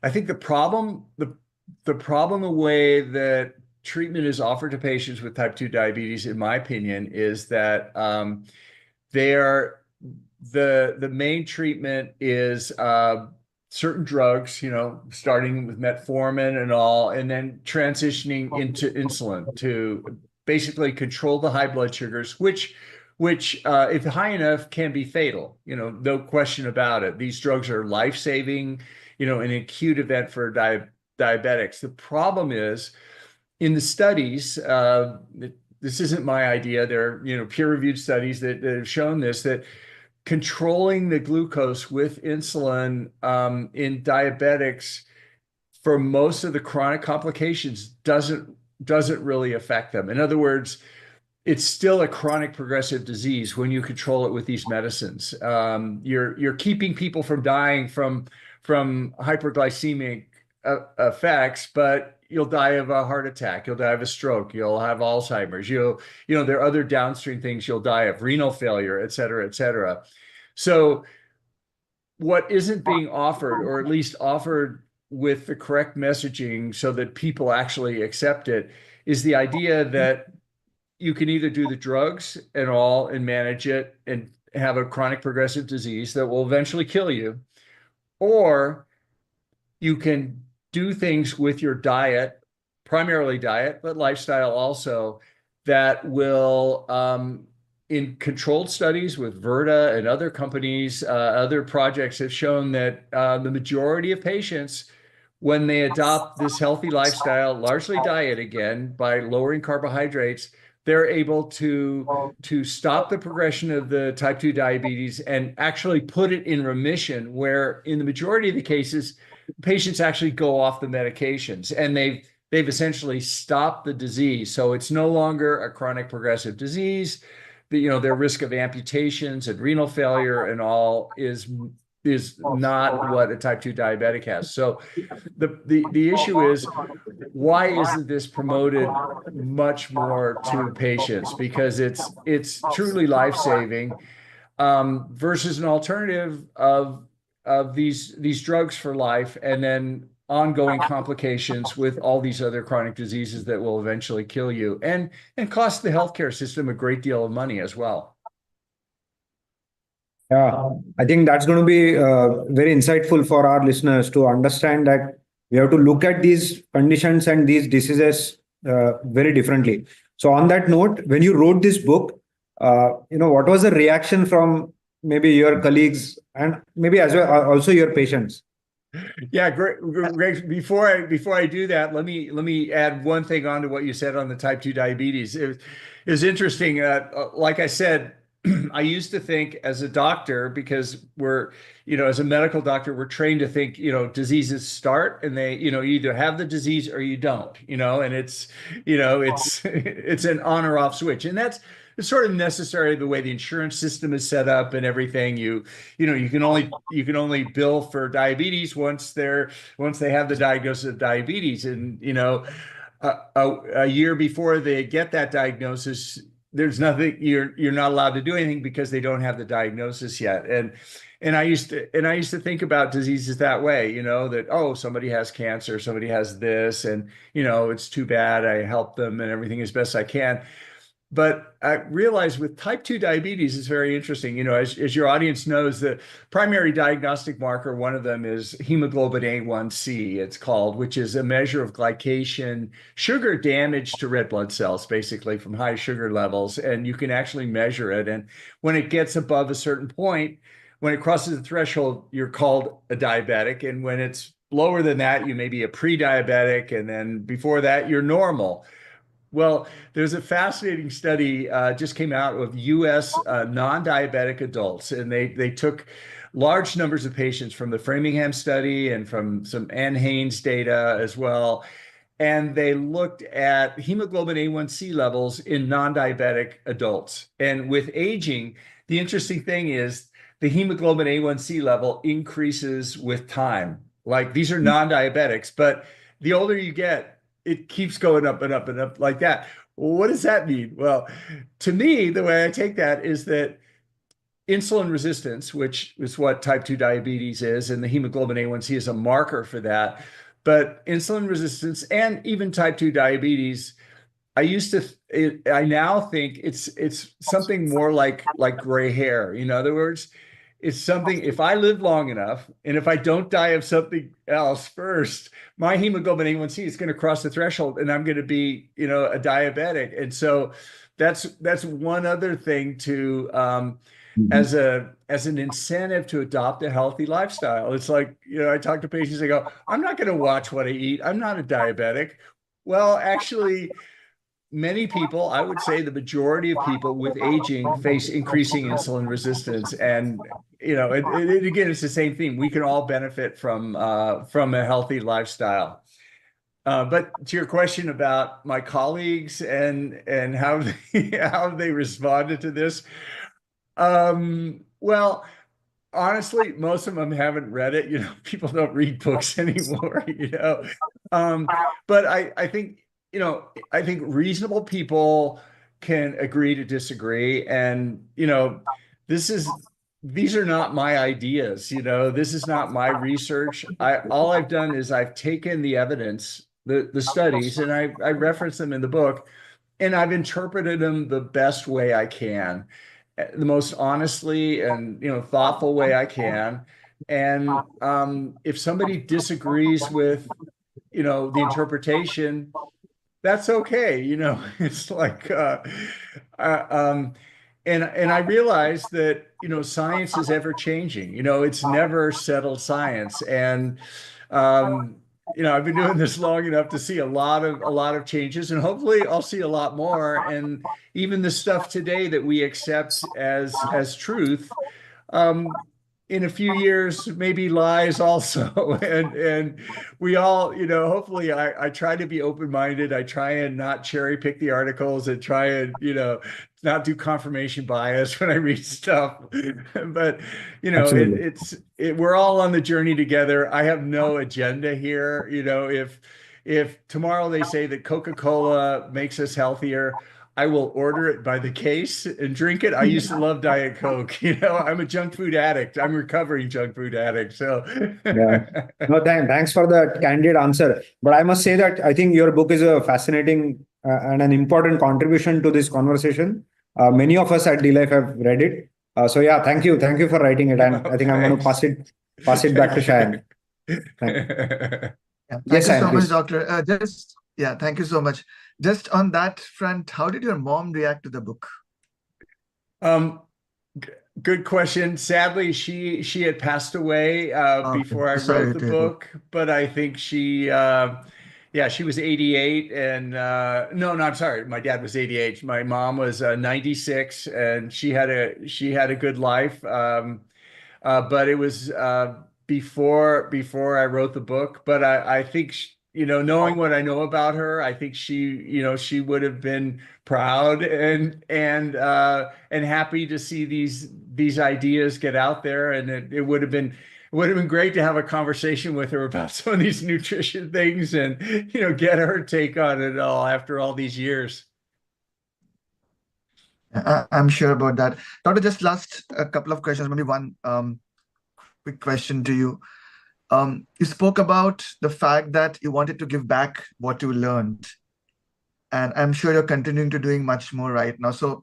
I think the problem the way that treatment is offered to patients with type 2 diabetes, in my opinion, is that the main treatment is certain drugs, starting with metformin and all, and then transitioning into insulin to basically control the high blood sugars, which if high enough can be fatal, no question about it. These drugs are life-saving, an acute event for diabetics. The problem is, in the studies, this isn't my idea, there are peer-reviewed studies that have shown this, that controlling the glucose with insulin in diabetics for most of the chronic complications doesn't really affect them. In other words, it's still a chronic progressive disease when you control it with these medicines. You're keeping people from dying from hyperglycemic effects, but you'll die of a heart attack, you'll die of a stroke, you'll have Alzheimer's, there are other downstream things you'll die of, renal failure, et cetera, et cetera. So what isn't being offered, or at least offered with the correct messaging so that people actually accept it, is the idea that you can either do the drugs and manage it and have a chronic progressive disease that will eventually kill you, or you can do things with your diet, primarily diet, but lifestyle also, that will, in controlled studies with Virta and other companies, other projects have shown that the majority of patients, when they adopt this healthy lifestyle, largely diet again, by lowering carbohydrates, they're able to stop the progression of the type 2 diabetes and actually put it in remission, where in the majority of the cases, patients actually go off the medications and they've essentially stopped the disease. So it's no longer a chronic progressive disease. Their risk of amputations and renal failure and all is not what a type 2 diabetic has. So the issue is, why isn't this promoted much more to patients? Because it's truly life-saving, versus an alternative of these drugs for life, and then ongoing complications with all these other chronic diseases that will eventually kill you and cost the healthcare system a great deal of money as well. Yeah, I think that's going to be very insightful for our listeners to understand that we have to look at these conditions and these diseases very differently. So on that note, when you wrote this book, what was the reaction from maybe your colleagues and maybe as well also your patients? Yeah, great. Before I do that, let me add one thing on to what you said on the type 2 diabetes. It was interesting. Like I said, I used to think as a doctor, because we're, as a medical doctor, we're trained to think, diseases start and they, you either have the disease or you don't, and it's, it's an on or off switch. And that's sort of necessary the way the insurance system is set up and everything. You can only bill for diabetes once they have the diagnosis of diabetes. And, a year before they get that diagnosis, there's nothing, you're not allowed to do anything because they don't have the diagnosis yet. And I used to think about diseases that way, that, oh, somebody has cancer, somebody has this, and, it's too bad, I help them and everything as best I can. But I realized with type 2 diabetes, it's very interesting. As your audience knows, the primary diagnostic marker, one of them is hemoglobin A1C, it's called, which is a measure of glycation, sugar damage to red blood cells, basically from high sugar levels. And you can actually measure it. And when it gets above a certain point, when it crosses the threshold, you're called a diabetic. And when it's lower than that, you may be a pre-diabetic. And then before that, you're normal. Well, there's a fascinating study just came out of U.S. Non-diabetic adults, and they took large numbers of patients from the Framingham study and from some Ann Haynes data as well, and they looked at hemoglobin A1C levels in non-diabetic adults. And with aging, the interesting thing is the hemoglobin A1C level increases with time. Like, these are non-diabetics, but the older you get, it keeps going up and up and up like that. Well, what does that mean? Well, to me, the way I take that is that insulin resistance, which is what type 2 diabetes is, and the hemoglobin A1C is a marker for that. But insulin resistance and even type 2 diabetes, I now think it's something more like gray hair. In other words, it's something, if I live long enough and if I don't die of something else first, my hemoglobin A1C is going to cross the threshold and I'm going to be, a diabetic. And so that's one other thing to, as an incentive to adopt a healthy lifestyle. It's like, I talk to patients, I go, I'm not going to watch what I eat. I'm not a diabetic. Well, actually, many people, I would say the majority of people with aging face increasing insulin resistance. And, again, it's the same thing. We can all benefit from a healthy lifestyle. But to your question about my colleagues and how they responded to this, well, honestly, most of them haven't read it. People don't read books anymore. But I think, I think reasonable people can agree to disagree. And, these are not my ideas. This is not my research. All I've done is I've taken the evidence, the studies, and I reference them in the book, and I've interpreted them the best way I can, the most honestly and, thoughtful way I can. And if somebody disagrees with, the interpretation, that's okay. It's like, and I realize that, science is ever changing. It's never settled science. And, I've been doing this long enough to see a lot of changes, and hopefully I'll see a lot more. And even the stuff today that we accept as truth, in a few years, maybe lies also. And we all, hopefully I try to be open-minded. I try and not cherry pick the articles and try and, not do confirmation bias when I read stuff. But, we're all on the journey together. I have no agenda here. If tomorrow they say that Coca-Cola makes us healthier, I will order it by the case and drink it. I used to love Diet Coke. I'm a junk food addict. I'm a recovering junk food addict. So yeah. No, thanks for the candid answer. But I must say that I think your book is a fascinating and an important contribution to this conversation. Many of us at DLife have read it. So yeah, thank you for writing it. And I think I'm going to pass it back to Cherian. Thank you so much, Doctor. Thank you so much. Just on that front, how did your mom react to the book? Good question. Sadly, she had passed away before I wrote the book, but I think she Yeah, she was 88, and no, I'm sorry. My dad was 88. My mom was 96, and she had a good life. But it was before I wrote the book. But I think knowing what I know about her, I think she would have been proud and happy to see these ideas get out there, and it would have been great to have a conversation with her about some of these nutrition things and get her take on it all after all these years. I'm sure about that. Doctor, just last a couple of questions, maybe one quick question to you. You spoke about the fact that you wanted to give back what you learned, and I'm sure you're continuing to doing much more right now. So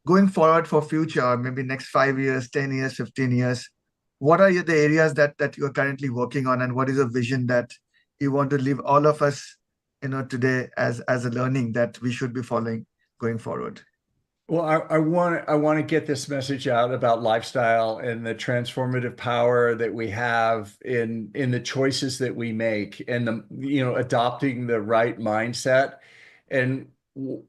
going forward for future, maybe next 5 years, 10 years, 15 years, what are the areas that you are currently working on, and what is a vision that you want to leave all of us, today as a learning that we should be following going forward? Well, I want to get this message out about lifestyle and the transformative power that we have in the choices that we make, and adopting the right mindset. And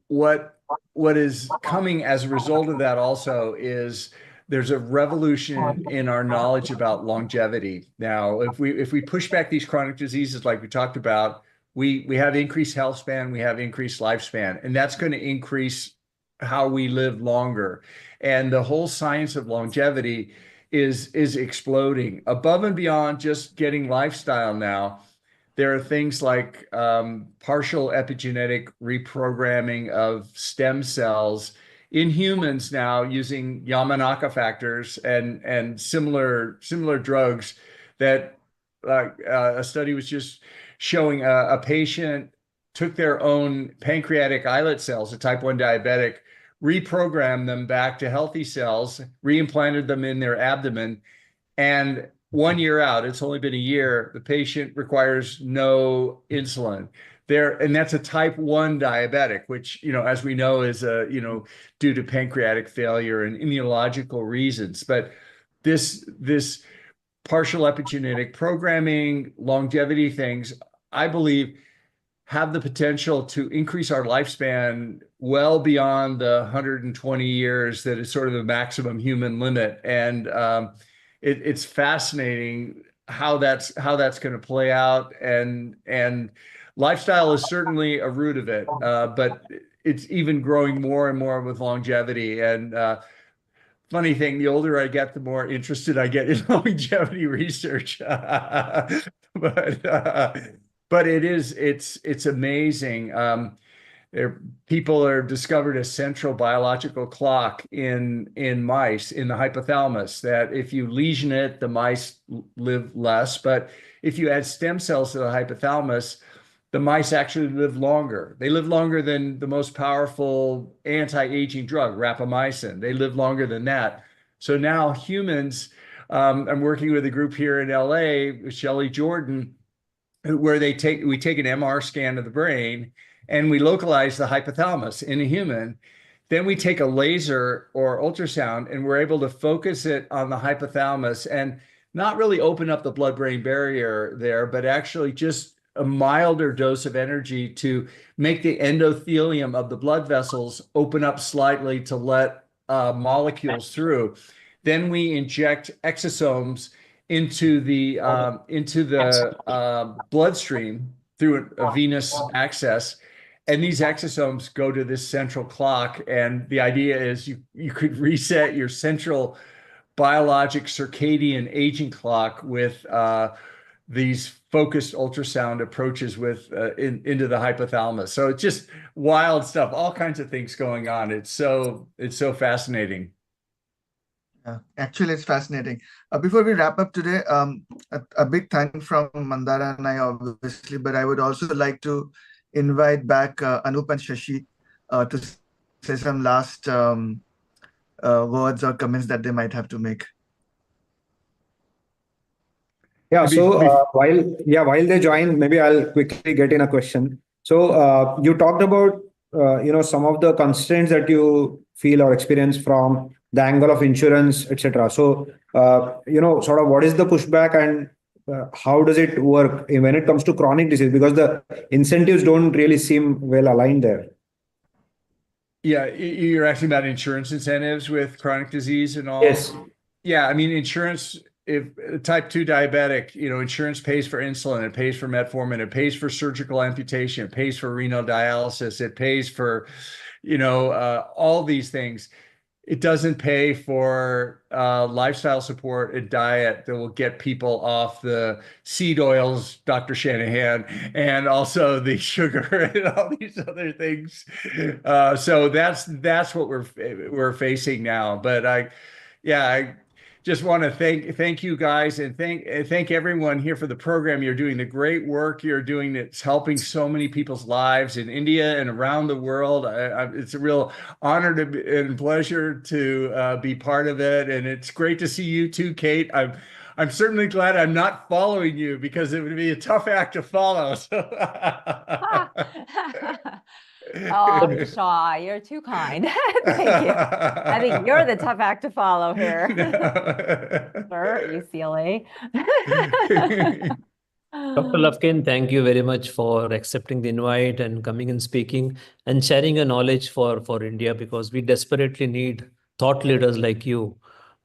what is coming as a result of that also is there's a revolution in our knowledge about longevity. Now, if we push back these chronic diseases like we talked about, we have increased health span, we have increased lifespan, and that's going to increase how we live longer. And the whole science of longevity is exploding above and beyond just getting lifestyle. Now, there are things like partial epigenetic reprogramming of stem cells in humans now using Yamanaka factors and similar drugs that a study was just showing a patient took their own pancreatic islet cells, a type 1 diabetic, reprogrammed them back to healthy cells, reimplanted them in their abdomen, and 1 year out, it's only been a year, the patient requires no insulin. And that's a type 1 diabetic, which, as we know, is due to pancreatic failure and immunological reasons. But this partial epigenetic programming, longevity things, I believe, have the potential to increase our lifespan well beyond the 120 years that is sort of the maximum human limit. And it's fascinating how that's going to play out. And lifestyle is certainly a root of it, but it's even growing more and more with longevity. And funny thing, the older I get, the more interested I get in longevity research. But it's amazing. People are discovered a central biological clock in mice, in the hypothalamus, that if you lesion it, the mice live less. But if you add stem cells to the hypothalamus, the mice actually live longer. They live longer than the most powerful anti-aging drug, rapamycin. They live longer than that. So now humans, I'm working with a group here in LA, with Shelley Jordan, where we take an MR scan of the brain and we localize the hypothalamus in a human. Then we take a laser or ultrasound and we're able to focus it on the hypothalamus and not really open up the blood-brain barrier there, but actually just a milder dose of energy to make the endothelium of the blood vessels open up slightly to let molecules through. Then we inject exosomes into the bloodstream through a venous access, and these exosomes go to this central clock. And the idea is you could reset your central biologic circadian aging clock with these focused ultrasound approaches into the hypothalamus. So it's just wild stuff, all kinds of things going on. It's so fascinating. Yeah, actually, it's fascinating. Before we wrap up today, a big thank from Mandara and I, obviously, but I would also like to invite back Anoup and Shashi to say some last words or comments that they might have to make. Yeah, so while they join, maybe I'll quickly get in a question. So you talked about some of the constraints that you feel or experience from the angle of insurance, etc. So sort of what is the pushback, and how does it work when it comes to chronic disease? Because the incentives don't really seem well aligned there. Yeah, you're asking about insurance incentives with chronic disease and all? Yes. Yeah, I mean, insurance, if type 2 diabetic, insurance pays for insulin, it pays for metformin, it pays for surgical amputation, it pays for renal dialysis, it pays for, all these things. It doesn't pay for lifestyle support and diet that will get people off the seed oils, Dr. Shanahan, and also the sugar and all these other things. So that's what we're facing now. But I just want to thank you guys and thank everyone here for the program. You're doing the great work you're doing. It's helping so many people's lives in India and around the world. It's a real honor and pleasure to be part of it. And it's great to see you too, Kate. I'm certainly glad I'm not following you because it would be a tough act to follow. Oh, Shaw, you're too kind. Thank you. I think you're the tough act to follow here. Sir, UCLA. Dr. Lufkin, thank you very much for accepting the invite and coming and speaking and sharing your knowledge for India, because we desperately need thought leaders like you.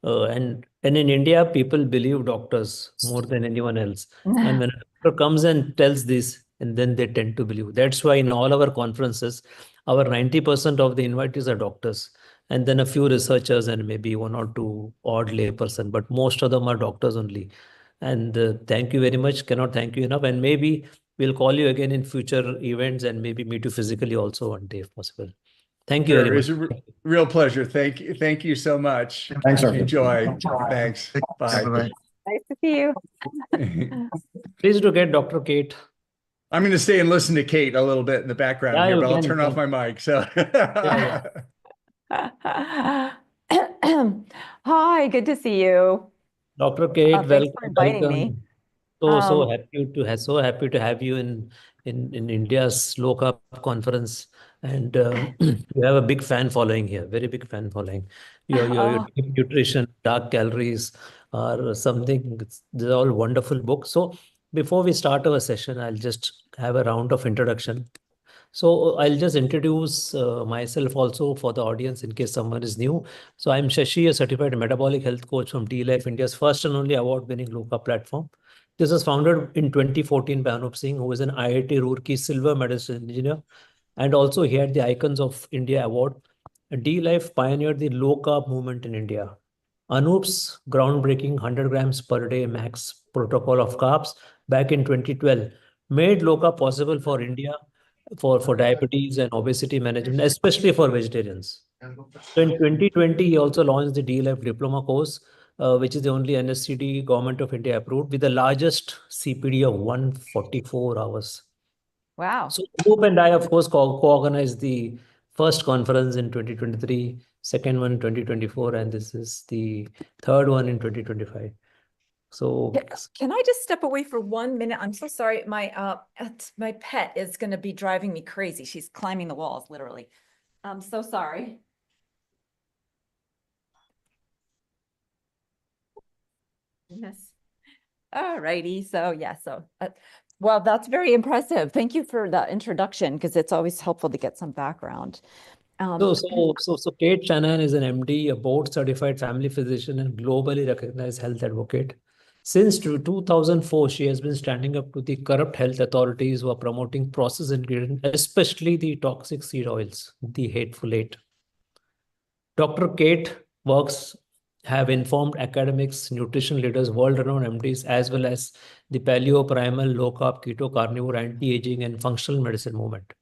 And in India, people believe doctors more than anyone else. And when a doctor comes and tells this, and then they tend to believe. That's why in all our conferences, our 90% of the invitees are doctors, and then a few researchers and maybe one or two odd layperson, but most of them are doctors only. And thank you very much. Cannot thank you enough. And maybe we'll call you again in future events and maybe meet you physically also one day if possible. Thank you very much. It's a real pleasure. Thank you. Thank you so much. Thanks, sir. Enjoy. Thanks. Bye. Nice to see you. Please do get Dr. Kate. I'm going to stay and listen to Kate a little bit in the background here, but I'll turn off my mic. So, Hi, good to see you. Dr. Kate, Thanks welcome. for inviting me. So happy to have you in India's low-carb conference, and you have a big fan following here, very big fan following. Your deep nutrition, dark calories are something. They're all wonderful books. So before we start our session, I'll just have a round of introduction. So I'll just introduce myself also for the audience in case someone is new. So I'm Shashi, a certified metabolic health coach from D-Life, India's first and only award-winning low-carb platform. This was founded in 2014 by Anoup Singh, who is an IIT Roorkee silver medalist engineer, and also he had the Icons of India award. D-Life pioneered the low-carb movement in India. Anoop's groundbreaking 100 grams per day max protocol of carbs back in 2012 made low-carb possible for India for diabetes and obesity management, especially for vegetarians. So in 2020, he also launched the D-Life Diploma course, which is the only NSCD Government of India approved, with the largest CPD of 144 hours. Wow. So Anoup and I, of course, co-organized the first conference in 2023, second one in 2024, and this is the third one in 2025. So can I just step away for 1 minute? I'm so sorry. My pet is going to be driving me crazy. She's climbing the walls, literally. I'm so sorry. Yes. All righty. So yeah. Well, that's very impressive. Thank you for the introduction, because it's always helpful to get some background. So Kate Shanahan is an MD, a board-certified family physician and globally recognized health advocate. Since 2004, she has been standing up to the corrupt health authorities who are promoting processed ingredients, especially the toxic seed oils, the hateful eight. Dr. Kate works have informed academics, nutrition leaders, world-renowned MDs, as well as the paleo, primal, low-carb, keto, carnivore, anti-aging, and functional medicine movement.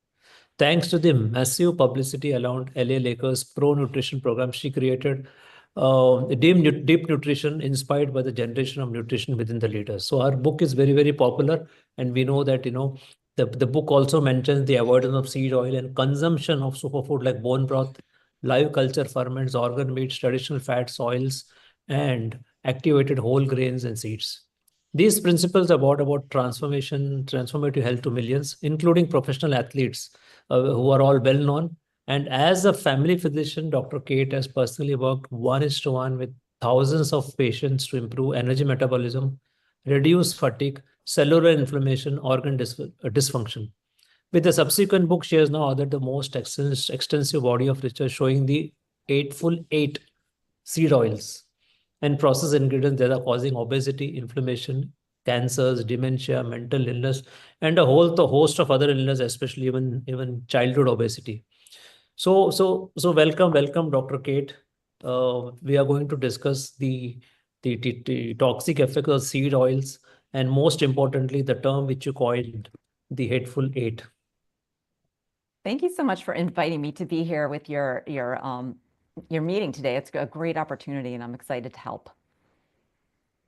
Thanks to the massive publicity around LA Lakers pro-nutrition program, she created deep nutrition inspired by the generation of nutrition within the leaders. So our book is very, very popular. And we know that, the book also mentions the avoidance of seed oil and consumption of superfood like bone broth, live culture ferments, organ meats, traditional fats, oils, and activated whole grains and seeds. These principles are about transformative health to millions, including professional athletes who are all well known. And as a family physician, Dr. Kate has personally worked 1:1 with thousands of patients to improve energy metabolism, reduce fatigue, cellular inflammation, organ dysfunction. With the subsequent book, she has now authored the most extensive body of research showing the Eightful Eight seed oils and process ingredients that are causing obesity, inflammation, cancers, dementia, mental illness, and a whole host of other illness, especially even childhood obesity. So welcome, Dr. Kate. We are going to discuss the toxic effects of seed oils, and most importantly, the term which you coined, the Hateful Eight. Thank you so much for inviting me to be here with your meeting today. It's a great opportunity, and I'm excited to help.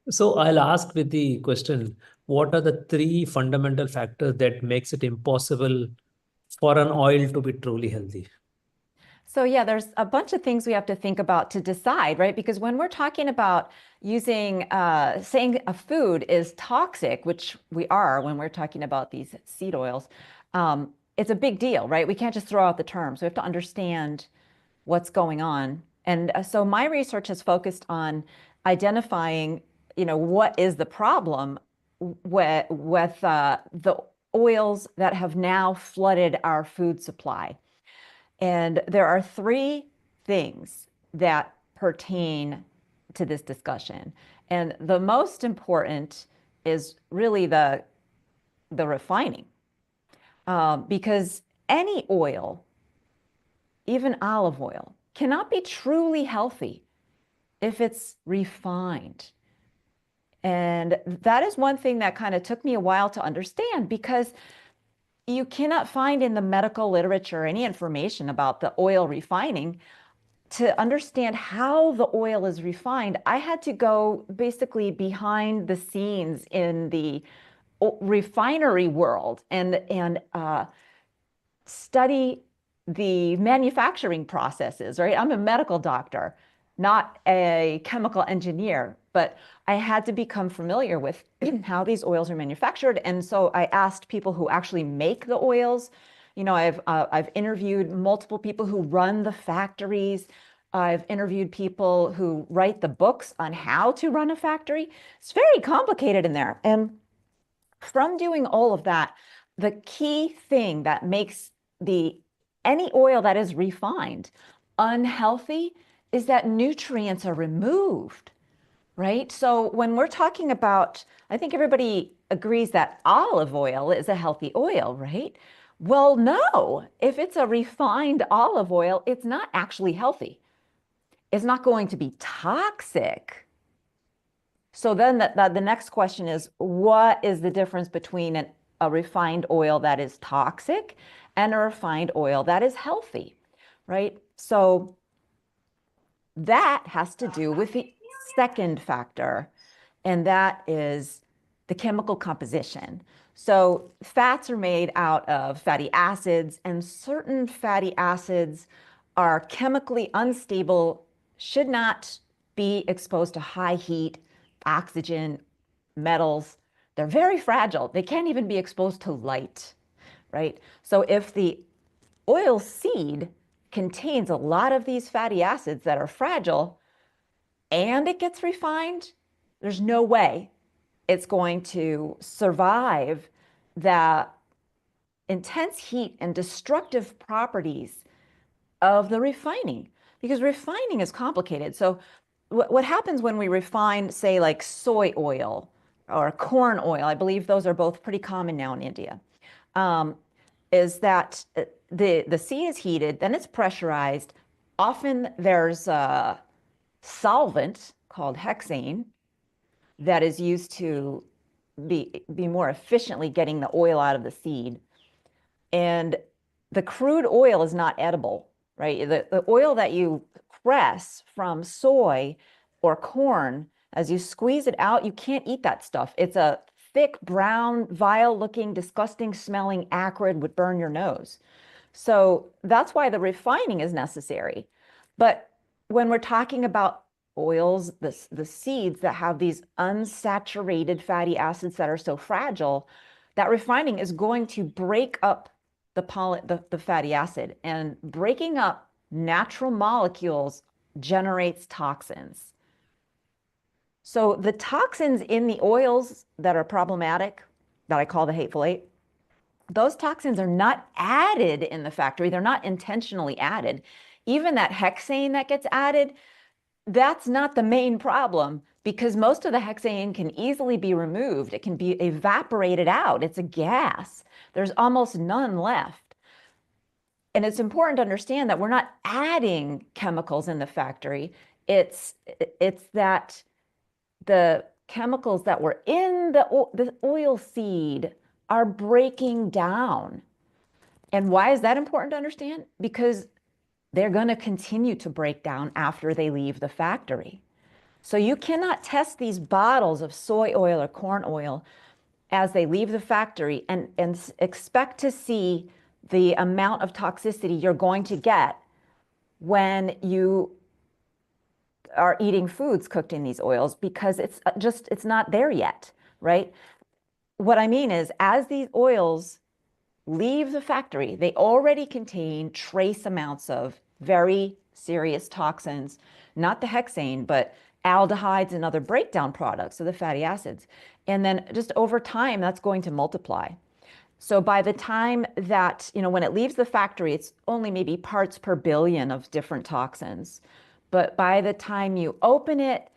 So I'll ask with the question, what are the three fundamental factors that makes it impossible for an oil to be truly healthy? So yeah, there's a bunch of things we have to think about to decide, right? Because when we're talking about using, saying a food is toxic, which we are when we're talking about these seed oils, it's a big deal, right? We can't just throw out the terms. We have to understand what's going on. And so my research has focused on identifying, what is the problem with the oils that have now flooded our food supply. And there are three things that pertain to this discussion. And the most important is really the refining. Because any oil, even olive oil, cannot be truly healthy if it's refined. And that is one thing that kind of took me a while to understand, because you cannot find in the medical literature any information about the oil refining. To understand how the oil is refined, I had to go basically behind the scenes in the refinery world and study the manufacturing processes, right? I'm a medical doctor, not a chemical engineer, but I had to become familiar with how these oils are manufactured. And so I asked people who actually make the oils. I've interviewed multiple people who run the factories. I've interviewed people who write the books on how to run a factory. It's very complicated in there. And from doing all of that, the key thing that makes any oil that is refined unhealthy is that nutrients are removed, right? So when we're talking about, I think everybody agrees that olive oil is a healthy oil, right? Well, no, if it's a refined olive oil, it's not actually healthy. It's not going to be toxic. So then the next question is, what is the difference between a refined oil that is toxic and a refined oil that is healthy, right? So that has to do with the second factor, and that is the chemical composition. So fats are made out of fatty acids, and certain fatty acids are chemically unstable, should not be exposed to high heat, oxygen, metals. They're very fragile. They can't even be exposed to light, right? So if the oil seed contains a lot of these fatty acids that are fragile and it gets refined, there's no way it's going to survive the intense heat and destructive properties of the refining, because refining is complicated. So what happens when we refine, say, like soy oil or corn oil, I believe those are both pretty common now in India, is that the seed is heated, then it's pressurized. Often there's a solvent called hexane that is used to be more efficiently getting the oil out of the seed. And the crude oil is not edible, right? The oil that you press from soy or corn, as you squeeze it out, you can't eat that stuff. It's a thick, brown, vile-looking, disgusting smelling, acrid, would burn your nose. So that's why the refining is necessary. But when we're talking about oils, the seeds that have these unsaturated fatty acids that are so fragile, that refining is going to break up the fatty acid, and breaking up natural molecules generates toxins. So the toxins in the oils that are problematic, that I call the hateful eight, those toxins are not added in the factory. They're not intentionally added. Even that hexane that gets added, that's not the main problem, because most of the hexane can easily be removed. It can be evaporated out. It's a gas. There's almost none left. And it's important to understand that we're not adding chemicals in the factory. It's that the chemicals that were in the oil seed are breaking down. And why is that important to understand? Because they're going to continue to break down after they leave the factory. So you cannot test these bottles of soy oil or corn oil as they leave the factory and expect to see the amount of toxicity you're going to get when you are eating foods cooked in these oils, because it's not there yet, right? What I mean is, as these oils leave the factory, they already contain trace amounts of very serious toxins, not the hexane, but aldehydes and other breakdown products, so the fatty acids. And then just over time, that's going to multiply. So by the time that, when it leaves the factory, it's only maybe parts per billion of different toxins. But by the time you open it,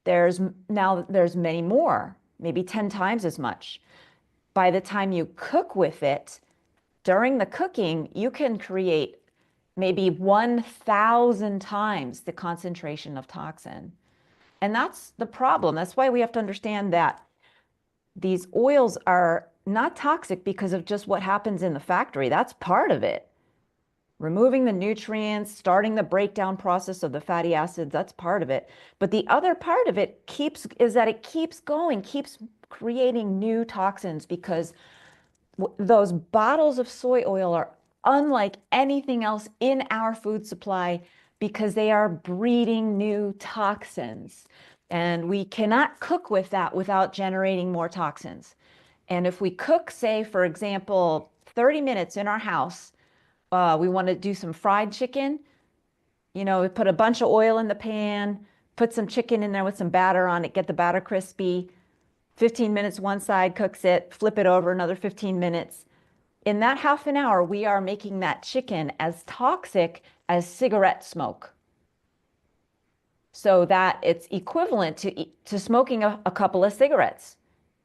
there's many more, maybe 10 times as much. By the time you cook with it, during the cooking, you can create maybe 1,000 times the concentration of toxin. And that's the problem. That's why we have to understand that these oils are not toxic because of just what happens in the factory. That's part of it. Removing the nutrients, starting the breakdown process of the fatty acids, that's part of it. But the other part of it is that it keeps going, keeps creating new toxins, because those bottles of soy oil are unlike anything else in our food supply, because they are breeding new toxins. And we cannot cook with that without generating more toxins. And if we cook, say, for example, 30 minutes in our house, we want to do some fried chicken, we put a bunch of oil in the pan, put some chicken in there with some batter on it, get the batter crispy, 15 minutes one side, cooks it, flip it over another 15 minutes. In that half an hour, we are making that chicken as toxic as cigarette smoke. So that it's equivalent to smoking a couple of cigarettes,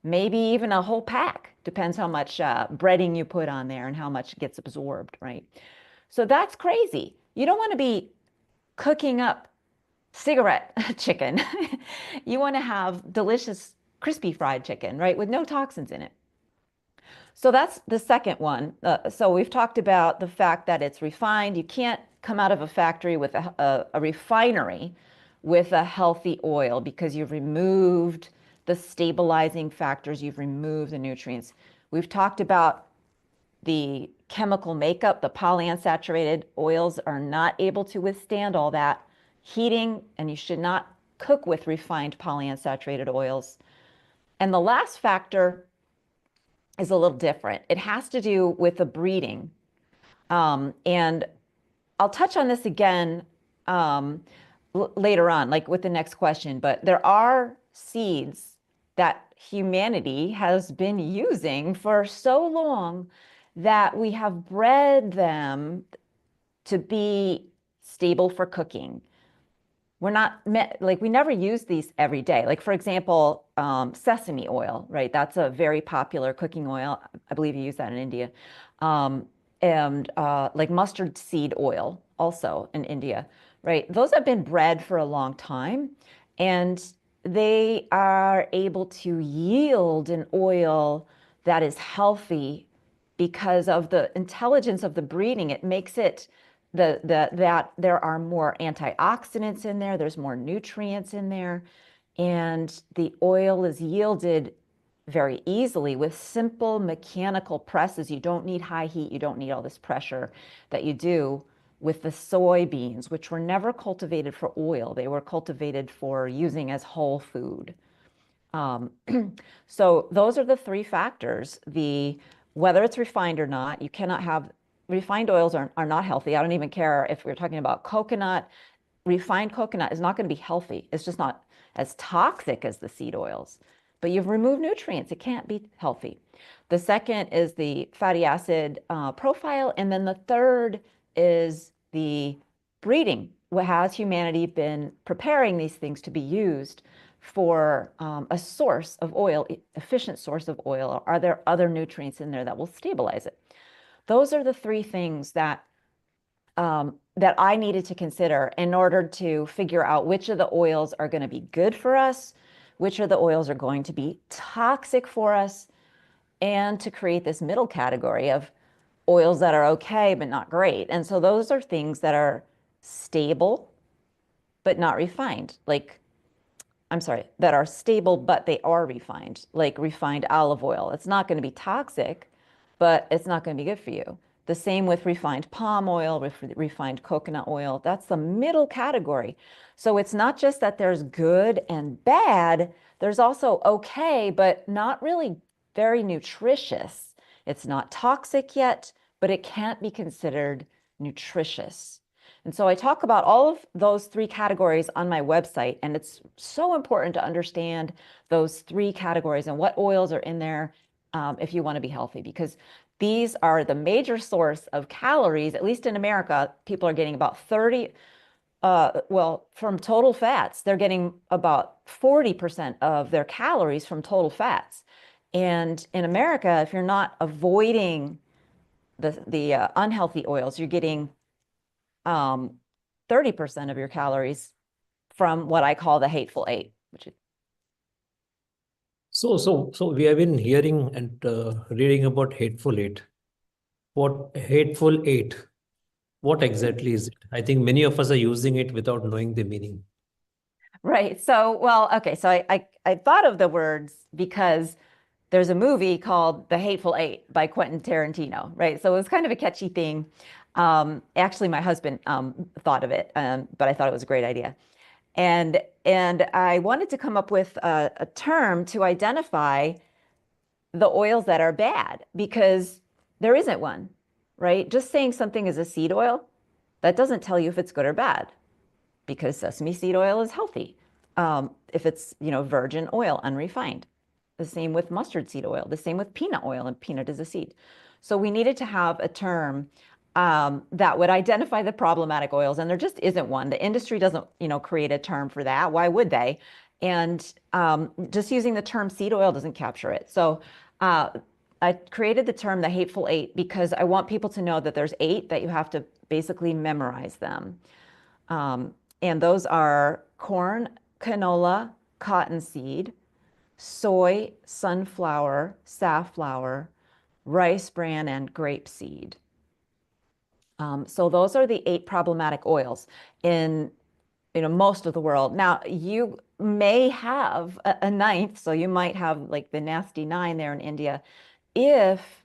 maybe even a whole pack. Depends how much breading you put on there and how much gets absorbed, right? So that's crazy. You don't want to be cooking up cigarette chicken. You want to have delicious, crispy fried chicken, right? With no toxins in it. So that's the second one. So we've talked about the fact that it's refined. You can't come out of a factory with a refinery with a healthy oil, because you've removed the stabilizing factors, you've removed the nutrients. We've talked about the chemical makeup. The polyunsaturated oils are not able to withstand all that heating, and you should not cook with refined polyunsaturated oils. And the last factor is a little different. It has to do with the breeding. And I'll touch on this again later on, like with the next question, but there are seeds that humanity has been using for so long that we have bred them to be stable for cooking. We're not we never use these every day. Like, for example, sesame oil, right? That's a very popular cooking oil. I believe you use that in India. And like mustard seed oil also in India, right? Those have been bred for a long time, and they are able to yield an oil that is healthy because of the intelligence of the breeding. It makes it that there are more antioxidants in there, there's more nutrients in there, and the oil is yielded very easily with simple mechanical presses. You don't need high heat, you don't need all this pressure that you do with the soybeans, which were never cultivated for oil. They were cultivated for using as whole food. So those are the three factors. Whether it's refined or not, you cannot have refined oils are not healthy. I don't even care if we're talking about coconut. Refined coconut is not going to be healthy. It's just not. as toxic as the seed oils, but you've removed nutrients. It can't be healthy. The second is the fatty acid profile. And then the third is the breeding. Has humanity been preparing these things to be used for a source of oil, efficient source of oil? Or are there other nutrients in there that will stabilize it? Those are the three things that that I needed to consider in order to figure out which of the oils are going to be good for us, which of the oils are going to be toxic for us, and to create this middle category of oils that are okay but not great. And so those are things that are stable but not refined, like, I'm sorry, that are stable but they are refined, like refined olive oil. It's not going to be toxic, but it's not going to be good for you. The same with refined palm oil, refined coconut oil. That's the middle category. So it's not just that there's good and bad, there's also okay, but not really very nutritious. It's not toxic yet, but it can't be considered nutritious. And so I talk about all of those three categories on my website, and it's so important to understand those three categories and what oils are in there if you want to be healthy, because these are the major source of calories. At least in America, people are getting about 30, well, from total fats, they're getting about 40% of their calories from total fats. And in America, if you're not avoiding the unhealthy oils, you're getting 30% of your calories from what I call the hateful eight. So we have been hearing and reading about hateful eight. What hateful eight? What exactly is it? I think many of us are using it without knowing the meaning. Right. So, well, okay. So I thought of the words because there's a movie called The Hateful Eight by Quentin Tarantino, right? So it was kind of a catchy thing. Actually, my husband thought of it, but I thought it was a great idea. And I wanted to come up with a term to identify the oils that are bad, because there isn't one, right? Just saying something is a seed oil, that doesn't tell you if it's good or bad, because sesame seed oil is healthy. If it's, virgin oil, unrefined. The same with mustard seed oil, the same with peanut oil, and peanut is a seed. So we needed to have a term that would identify the problematic oils, and there just isn't one. The industry doesn't, create a term for that. Why would they? And just using the term seed oil doesn't capture it. So I created the term the hateful eight because I want people to know that there's 8 that you have to basically memorize them. And those are corn, canola, cottonseed, soy, sunflower, safflower, rice bran, and grapeseed. So those are the 8 problematic oils in most of the world. Now, you may have a 9th, so you might have like the nasty 9 there in India. If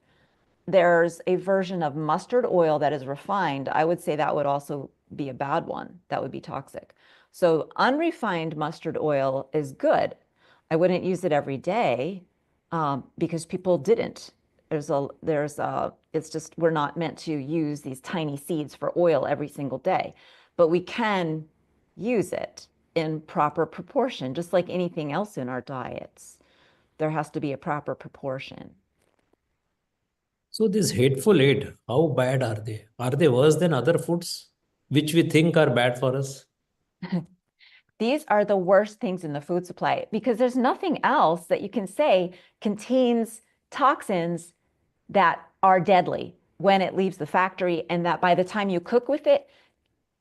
there's a version of mustard oil that is refined, I would say that would also be a bad one. That would be toxic. So unrefined mustard oil is good. I wouldn't use it every day because people didn't. It's just, we're not meant to use these tiny seeds for oil every single day, but we can use it in proper proportion, just like anything else in our diets. There has to be a proper proportion. So these hateful eight, how bad are they? Are they worse than other foods which we think are bad for us? These are the worst things in the food supply because there's nothing else that you can say contains toxins that are deadly when it leaves the factory, and that by the time you cook with it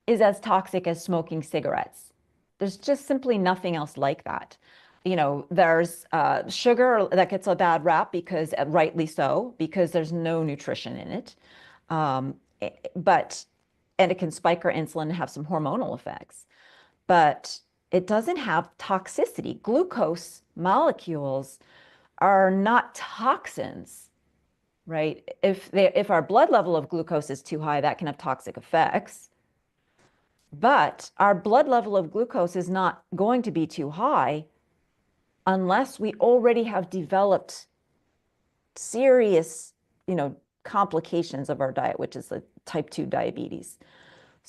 is as toxic as smoking cigarettes. There's just simply nothing else like that. There's sugar that gets a bad rap because, rightly so, because there's no nutrition in it. And it can spike our insulin and have some hormonal effects. But it doesn't have toxicity. Glucose molecules are not toxins, right? If our blood level of glucose is too high, that can have toxic effects. But our blood level of glucose is not going to be too high unless we already have developed serious, complications of our diet, which is the type 2 diabetes.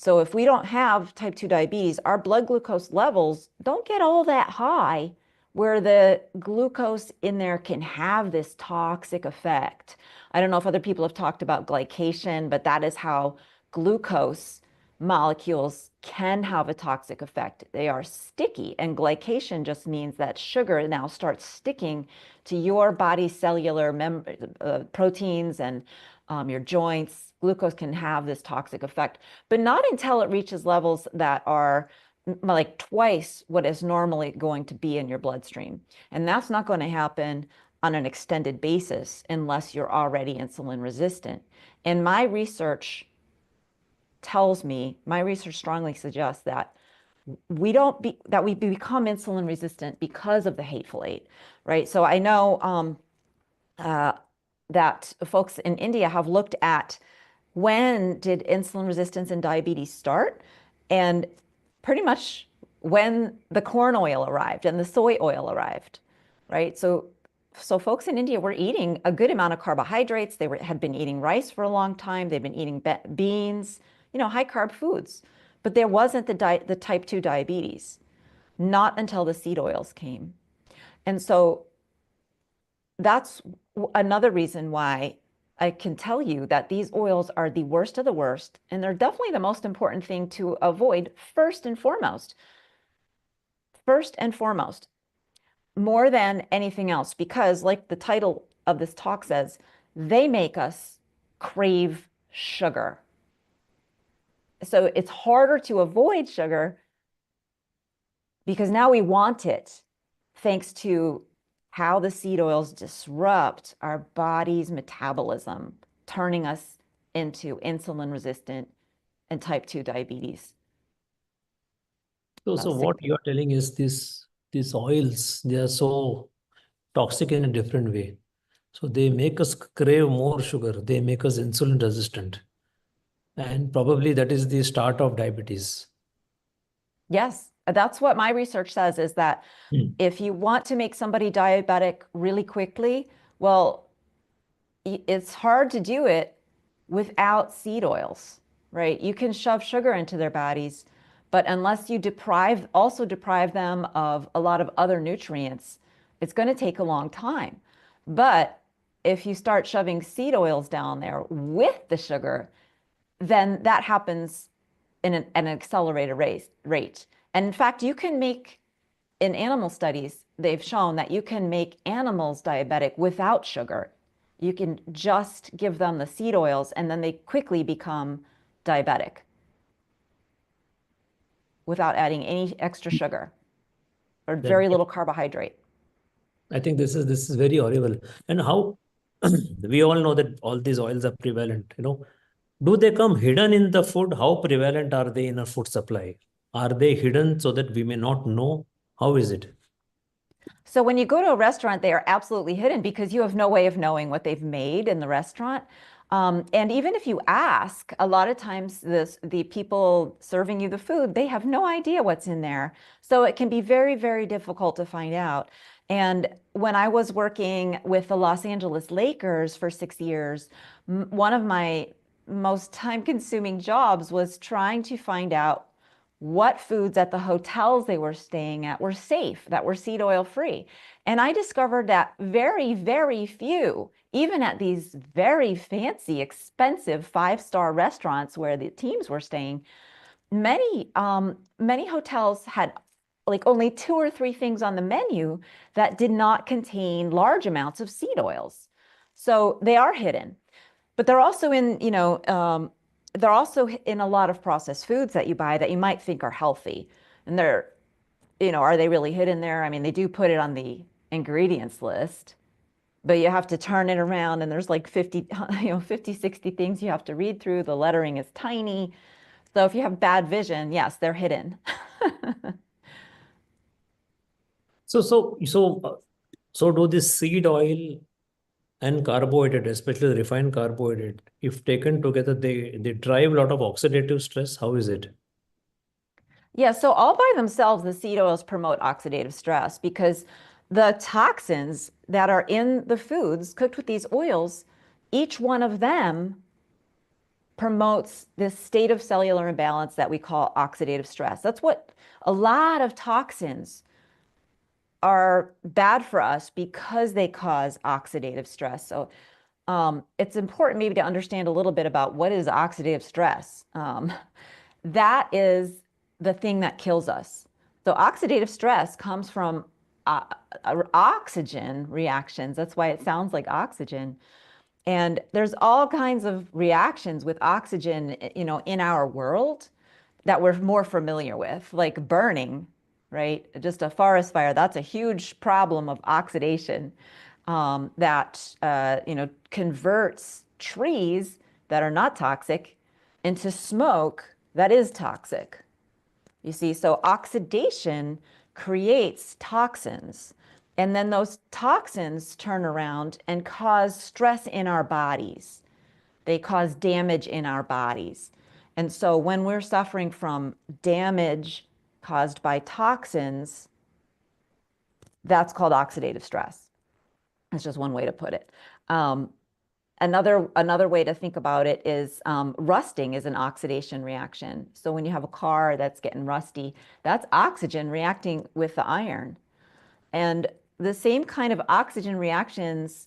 So if we don't have type 2 diabetes, our blood glucose levels don't get all that high where the glucose in there can have this toxic effect. I don't know if other people have talked about glycation, but that is how glucose molecules can have a toxic effect. They are sticky, and glycation just means that sugar now starts sticking to your body's cellular proteins and your joints. Glucose can have this toxic effect, but not until it reaches levels that are like twice what is normally going to be in your bloodstream. And that's not going to happen on an extended basis unless you're already insulin resistant. And my research tells me, my research strongly suggests that we become insulin resistant because of the hateful eight, right? So I know that folks in India have looked at when did insulin resistance and diabetes start, and pretty much when the corn oil arrived and the soy oil arrived, right? So folks in India were eating a good amount of carbohydrates. They had been eating rice for a long time. They've been eating beans, high carb foods, but there wasn't the type 2 diabetes, not until the seed oils came. And so that's another reason why I can tell you that these oils are the worst of the worst, and they're definitely the most important thing to avoid first and foremost. First and foremost, more than anything else, because like the title of this talk says, they make us crave sugar. So it's harder to avoid sugar because now we want it, thanks to how the seed oils disrupt our body's metabolism, turning us into insulin resistant and type 2 diabetes. So what you are telling is these oils, they are so toxic in a different way. So they make us crave more sugar. They make us insulin resistant. And probably that is the start of diabetes. Yes, that's what my research says, is that if you want to make somebody diabetic really quickly, well, it's hard to do it without seed oils, right? You can shove sugar into their bodies, but unless you also deprive them of a lot of other nutrients, it's going to take a long time. But if you start shoving seed oils down there with the sugar, then that happens in an accelerated rate. And in fact, you can make, in animal studies, they've shown that you can make animals diabetic without sugar. You can just give them the seed oils and then they quickly become diabetic without adding any extra sugar or very little carbohydrate. I think this is very horrible. And how we all know that all these oils are prevalent, do they come hidden in the food? How prevalent are they in our food supply? Are they hidden so that we may not know? How is it? So when you go to a restaurant, they are absolutely hidden because you have no way of knowing what they've made in the restaurant. And even if you ask, a lot of times the people serving you the food, they have no idea what's in there. So it can be very, very difficult to find out. And when I was working with the Los Angeles Lakers for 6 years, one of my most time-consuming jobs was trying to find out what foods at the hotels they were staying at were safe, that were seed oil free. And I discovered that very, very few, even at these very fancy, expensive 5-star restaurants where the teams were staying, many hotels had like only 2 or 3 things on the menu that did not contain large amounts of seed oils. So they are hidden, but they're also in, they're also in a lot of processed foods that you buy that you might think are healthy. And they're, are they really hidden there? I mean, they do put it on the ingredients list, but you have to turn it around and there's like 50, 60 things you have to read through. The lettering is tiny. So if you have bad vision, yes, they're hidden. So do this seed oil and carbohydrate, especially the refined carbohydrate, if taken together, they drive a lot of oxidative stress. How is it? Yeah, so all by themselves, the seed oils promote oxidative stress because the toxins that are in the foods cooked with these oils, each one of them promotes this state of cellular imbalance that we call oxidative stress. That's what a lot of toxins are bad for us because they cause oxidative stress. So it's important maybe to understand a little bit about what is oxidative stress. That is the thing that kills us. So oxidative stress comes from oxygen reactions. That's why it sounds like oxygen. And there's all kinds of reactions with oxygen, you know, in our world that we're more familiar with, like burning, right? Just a forest fire, that's a huge problem of oxidation that, you know, converts trees that are not toxic into smoke that is toxic. You see, so oxidation creates toxins, and then those toxins turn around and cause stress in our bodies. They cause damage in our bodies. And so when we're suffering from damage caused by toxins, that's called oxidative stress. That's just one way to put it. Another way to think about it is rusting is an oxidation reaction. So when you have a car that's getting rusty, that's oxygen reacting with the iron. And the same kind of oxygen reactions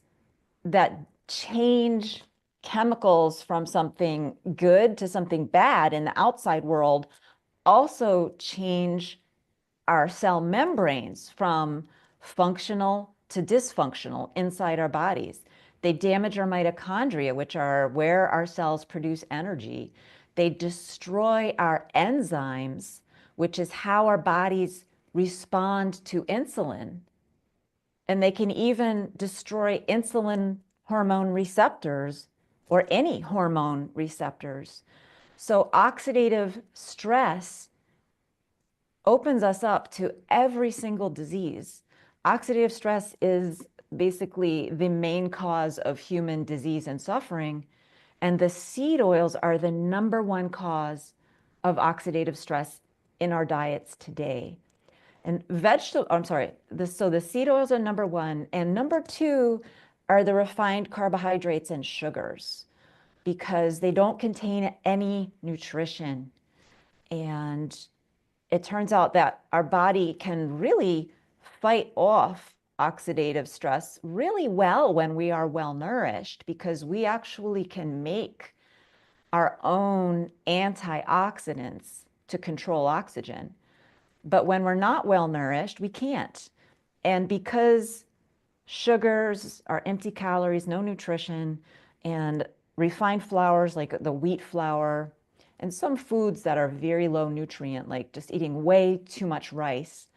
that change chemicals from something good to something bad in the outside world also change our cell membranes from functional to dysfunctional inside our bodies. They damage our mitochondria, which are where our cells produce energy. They destroy our enzymes, which is how our bodies respond to insulin. And they can even destroy insulin hormone receptors or any hormone receptors. So oxidative stress opens us up to every single disease. Oxidative stress is basically the main cause of human disease and suffering, and the seed oils are the #1 cause of oxidative stress in our diets today. And so the seed oils are #1, and #2 are the refined carbohydrates and sugars, because they don't contain any nutrition. And it turns out that our body can really fight off oxidative stress really well when we are well nourished, because we actually can make our own antioxidants to control oxygen. But when we're not well nourished, we can't. And because sugars are empty calories, no nutrition, and refined flours like the wheat flour, and some foods that are very low nutrient, like just eating way too much rice,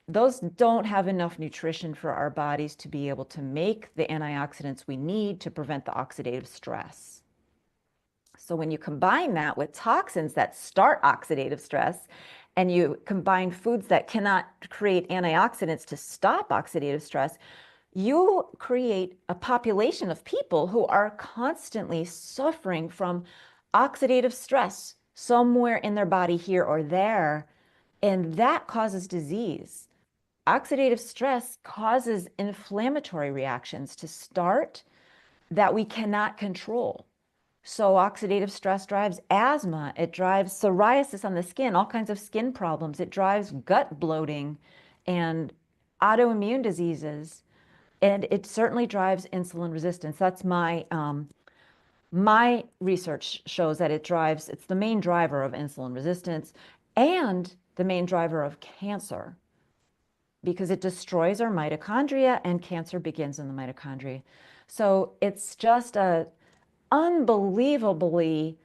those don't have enough nutrition for our bodies to be able to make the antioxidants we need to prevent the oxidative stress. So when you combine that with toxins that start oxidative stress, and you combine foods that cannot create antioxidants to stop oxidative stress, you create a population of people who are constantly suffering from oxidative stress somewhere in their body here or there, and that causes disease. Oxidative stress causes inflammatory reactions to start that we cannot control. So oxidative stress drives asthma, it drives psoriasis on the skin, all kinds of skin problems, it drives gut bloating and autoimmune diseases, and it certainly drives insulin resistance. That's my research shows that it's the main driver of insulin resistance and the main driver of cancer, because it destroys our mitochondria, and cancer begins in the mitochondria. So it's just a unbelievably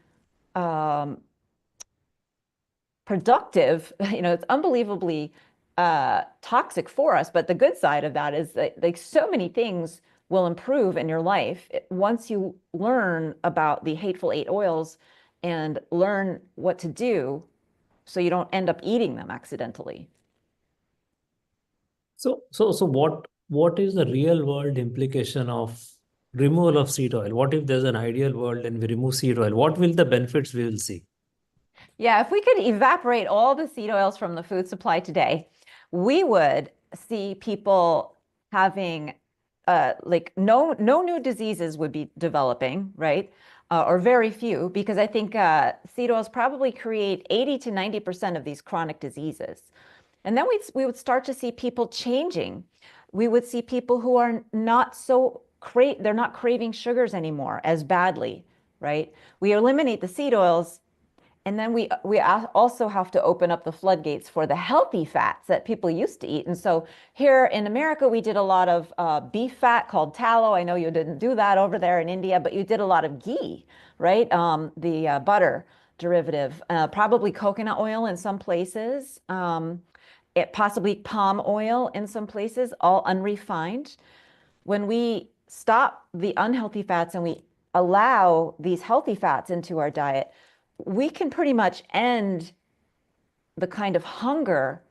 productive, it's unbelievably toxic for us. But the good side of that is that, like, so many things will improve in your life once you learn about the hateful 8 oils and learn what to do so you don't end up eating them accidentally. So what is the real world implication of removal of seed oil? What if there's an ideal world and we remove seed oil? What will the benefits we will see? Yeah, if we could evaporate all the seed oils from the food supply today, we would see people having like no new diseases would be developing, right? or very few, because I think seed oils probably create 80 to 90% of these chronic diseases. And then we would start to see people changing. We would see people who are not they're not craving sugars anymore as badly, right? We eliminate the seed oils, and then we also have to open up the floodgates for the healthy fats that people used to eat. And so here in America, we did a lot of beef fat called tallow. I know you didn't do that over there in India, but you did a lot of ghee, right? The butter derivative, probably coconut oil in some places, possibly palm oil in some places, all unrefined. When we stop the unhealthy fats and we allow these healthy fats into our diet, we can pretty much end the kind of hunger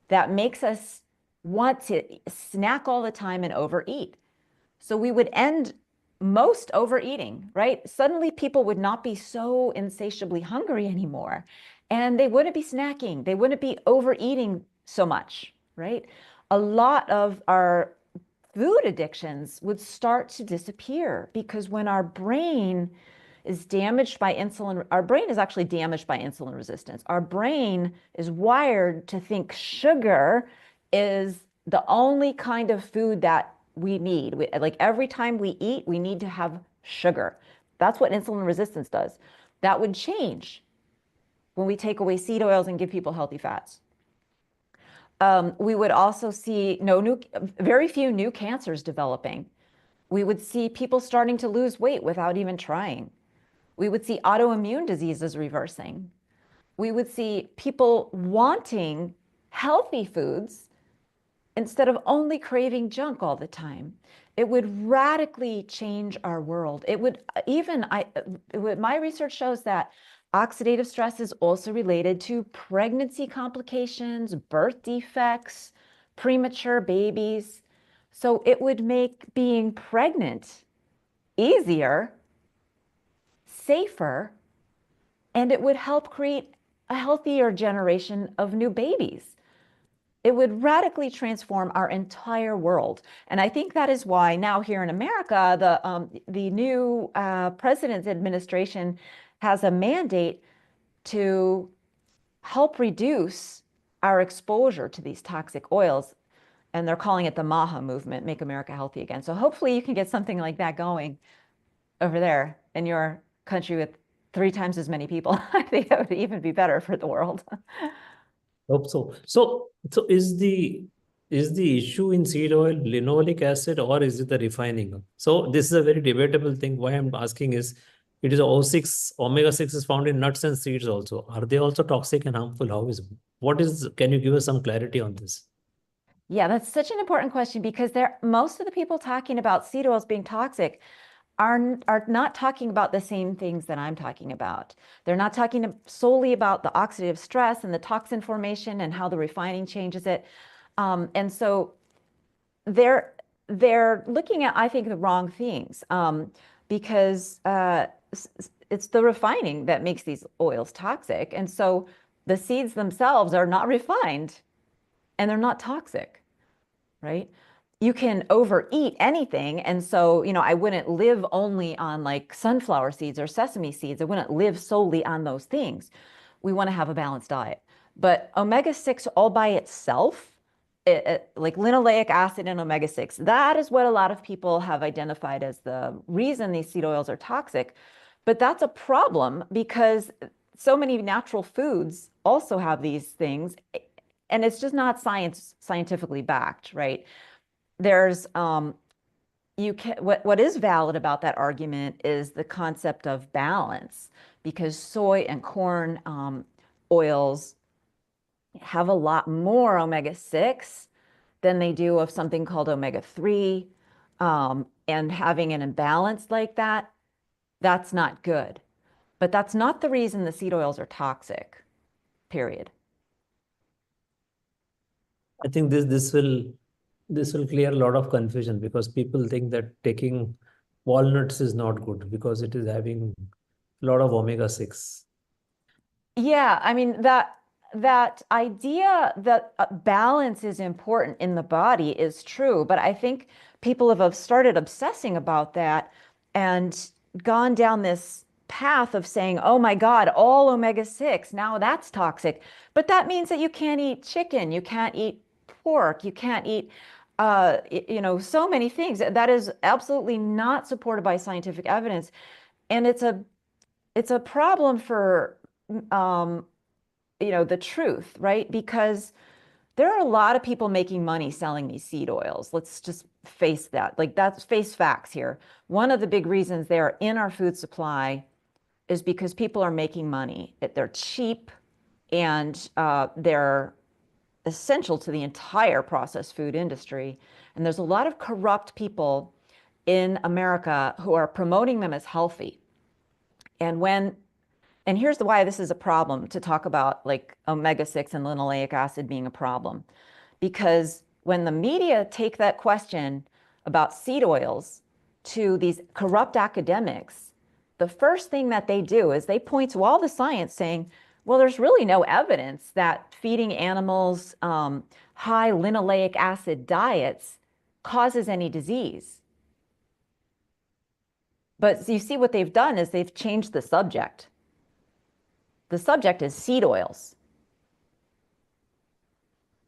that makes us want to snack all the time and overeat. So we would end most overeating, right? Suddenly people would not be so insatiably hungry anymore, and they wouldn't be snacking. They wouldn't be overeating so much, right? A lot of our food addictions would start to disappear, because when our brain is damaged by insulin, our brain is actually damaged by insulin resistance. Our brain is wired to think sugar is the only kind of food that we need. Like every time we eat, we need to have sugar. That's what insulin resistance does. That would change when we take away seed oils and give people healthy fats. We would also see very few new cancers developing. We would see people starting to lose weight without even trying. We would see autoimmune diseases reversing. We would see people wanting healthy foods instead of only craving junk all the time. It would radically change our world. It would my research shows that oxidative stress is also related to pregnancy complications, birth defects, premature babies. So it would make being pregnant easier, safer, and it would help create a healthier generation of new babies. It would radically transform our entire world. And I think that is why now here in America, the new president's administration has a mandate to help reduce our exposure to these toxic oils. And they're calling it the MAHA movement, Make America Healthy Again. So hopefully you can get something like that going over there in your country with 3 times as many people. I think that would even be better for the world. Hope so. So is the issue in seed oil linoleic acid, or is it the refining? So this is a very debatable thing. Why I'm asking is, it is omega-6 is found in nuts and seeds also. Are they also toxic and harmful? Can you give us some clarity on this? Yeah, that's such an important question, because most of the people talking about seed oils being toxic are not talking about the same things that I'm talking about. They're not talking solely about the oxidative stress and the toxin formation and how the refining changes it. And so they're looking at, I think, the wrong things, because it's the refining that makes these oils toxic. And so the seeds themselves are not refined and they're not toxic, right? You can overeat anything. And so, I wouldn't live only on like sunflower seeds or sesame seeds. I wouldn't live solely on those things. We want to have a balanced diet. But omega-6 all by itself, like linoleic acid and omega-6, that is what a lot of people have identified as the reason these seed oils are toxic. But that's a problem, because so many natural foods also have these things, and it's just not scientifically backed, right? There's what is valid about that argument is the concept of balance, because soy and corn oils have a lot more omega-6 than they do of something called omega-3, and having an imbalance like that, that's not good. But that's not the reason the seed oils are toxic, period. I think this will clear a lot of confusion, because people think that taking walnuts is not good because it is having a lot of omega-6. Yeah, I mean, that idea that balance is important in the body is true, but I think people have started obsessing about that and gone down this path of saying, oh my God, all omega-6, now that's toxic. But that means that you can't eat chicken, you can't eat pork, you can't eat, so many things. That is absolutely not supported by scientific evidence. And it's a problem for, the truth, right? Because there are a lot of people making money selling these seed oils. Let's just face that. That's face facts here. One of the big reasons they are in our food supply is because people are making money. They're cheap and they're essential to the entire processed food industry. And there's a lot of corrupt people in America who are promoting them as healthy. And here's why this is a problem to talk about, like omega-6 and linoleic acid being a problem. Because when the media take that question about seed oils to these corrupt academics, the first thing that they do is they point to all the science saying, well, there's really no evidence that feeding animals high linoleic acid diets causes any disease. But you see what they've done is they've changed the subject. The subject is seed oils.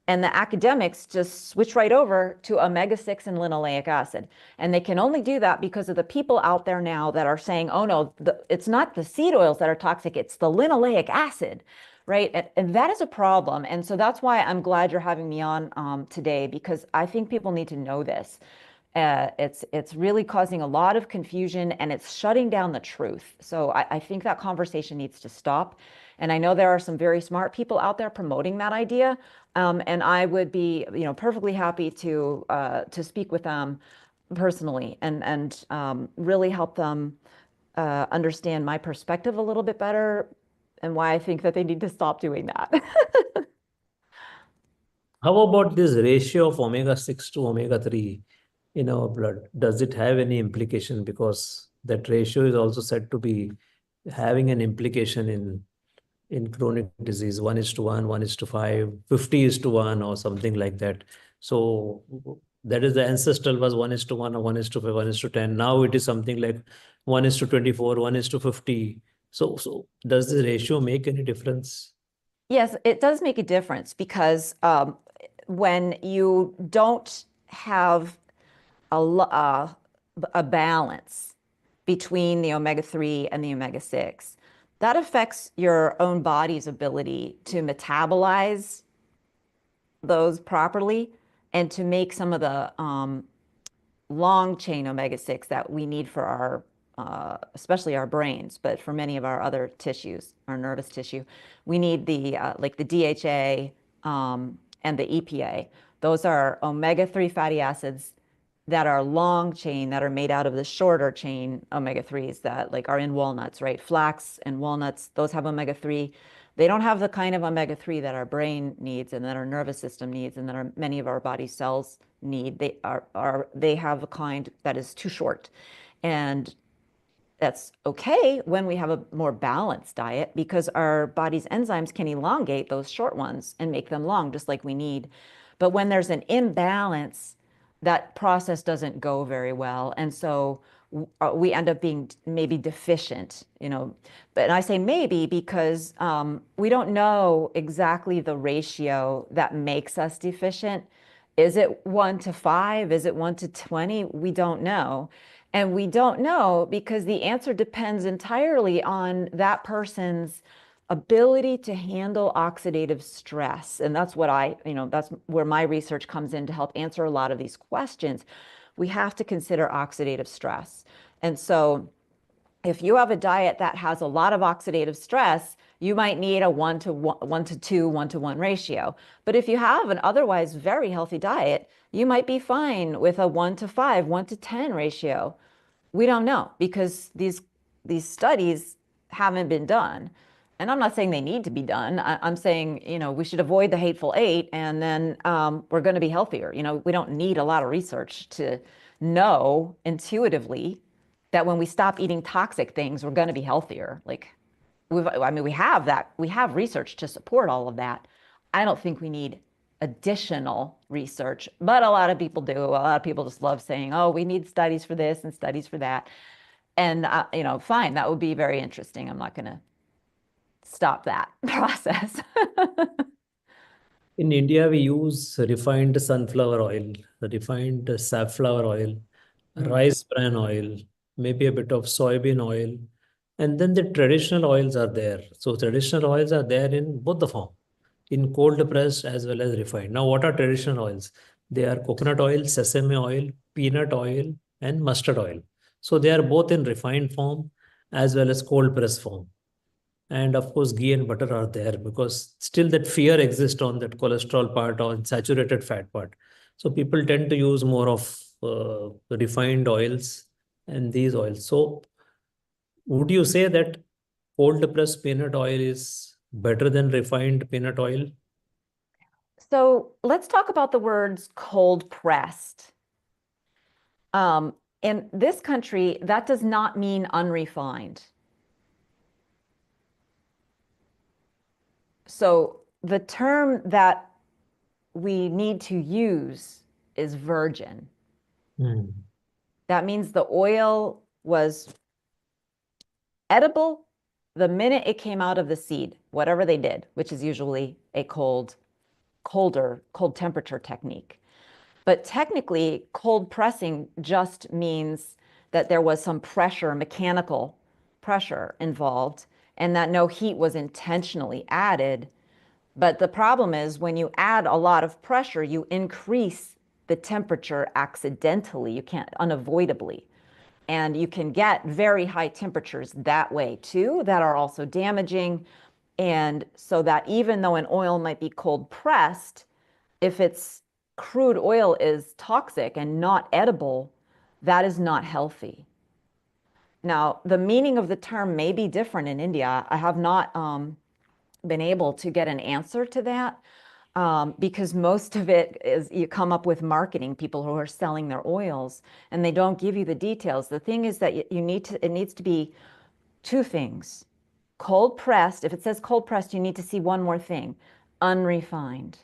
And the academics just switch right over to omega-6 and linoleic acid. And they can only do that because of the people out there now that are saying, oh no, it's not the seed oils that are toxic, it's the linoleic acid, right? And that is a problem. And so that's why I'm glad you're having me on today, because I think people need to know this. It's really causing a lot of confusion and it's shutting down the truth. So I think that conversation needs to stop. And I know there are some very smart people out there promoting that idea. And I would be, perfectly happy to speak with them personally and really help them understand my perspective a little bit better and why I think that they need to stop doing that. How about this ratio of omega-6 to omega-3 in our blood? Does it have any implication? Because that ratio is also said to be having an implication in chronic disease, 1:1, 1:5, 50:1, or something like that. So that is the ancestral was 1:1 or 1:5, 1:10. Now it is something like 1:24, 1:50. So does the ratio make any difference? Yes, it does make a difference because when you don't have a balance between the omega-3 and the omega-6, that affects your own body's ability to metabolize those properly and to make some of the long chain omega-6 that we need for our, especially our brains, but for many of our other tissues, our nervous tissue, we need the like the DHA and the EPA. Those are omega-3 fatty acids that are long chain, that are made out of the shorter chain omega-3s that like are in walnuts, right? Flax and walnuts, those have omega-3. They don't have the kind of omega-3 that our brain needs and that our nervous system needs and that many of our body cells need. They have a kind that is too short. And that's okay when we have a more balanced diet because our body's enzymes can elongate those short ones and make them long, just like we need. But when there's an imbalance, that process doesn't go very well. And so we end up being maybe deficient, but I say maybe because we don't know exactly the ratio that makes us deficient. Is it 1:5? Is it 1:20? We don't know. And we don't know because the answer depends entirely on that person's ability to handle oxidative stress. And that's what that's where my research comes in to help answer a lot of these questions. We have to consider oxidative stress. And so if you have a diet that has a lot of oxidative stress, you might need a 1:2, 1:1 ratio. But if you have an otherwise very healthy diet, you might be fine with a 1:5, 1:10 ratio. We don't know because these studies haven't been done. And I'm not saying they need to be done. I'm saying, we should avoid the hateful eight and then we're going to be healthier. We don't need a lot of research to know intuitively that when we stop eating toxic things, we're going to be healthier. We have research to support all of that. I don't think we need additional research, but a lot of people do. A lot of people just love saying, oh, we need studies for this and studies for that. And, fine, that would be very interesting. I'm not going to stop that process. In India, we use refined sunflower oil, refined safflower oil, rice bran oil, maybe a bit of soybean oil, and then the traditional oils are there. So traditional oils are there in both the form, in cold pressed as well as refined. Now, what are traditional oils? They are coconut oil, sesame oil, peanut oil, and mustard oil. So they are both in refined form as well as cold pressed form. And of course, ghee and butter are there because still that fear exists on that cholesterol part or saturated fat part. So people tend to use more of refined oils and these oils. So would you say that cold pressed peanut oil is better than refined peanut oil? So let's talk about the words cold pressed. In this country, that does not mean unrefined. So the term that we need to use is virgin. That means the oil was edible the minute it came out of the seed, whatever they did, which is usually a cold temperature technique. But technically, cold pressing just means that there was some pressure, mechanical pressure involved, and that no heat was intentionally added. But the problem is when you add a lot of pressure, you increase the temperature accidentally, you can't unavoidably. And you can get very high temperatures that way too, that are also damaging. And so that even though an oil might be cold pressed, if its crude oil is toxic and not edible, that is not healthy. Now, the meaning of the term may be different in India. I have not been able to get an answer to that because most of it is you come up with marketing people who are selling their oils and they don't give you the details. The thing is that it needs to be two things. Cold pressed, if it says cold pressed, you need to see one more thing, unrefined.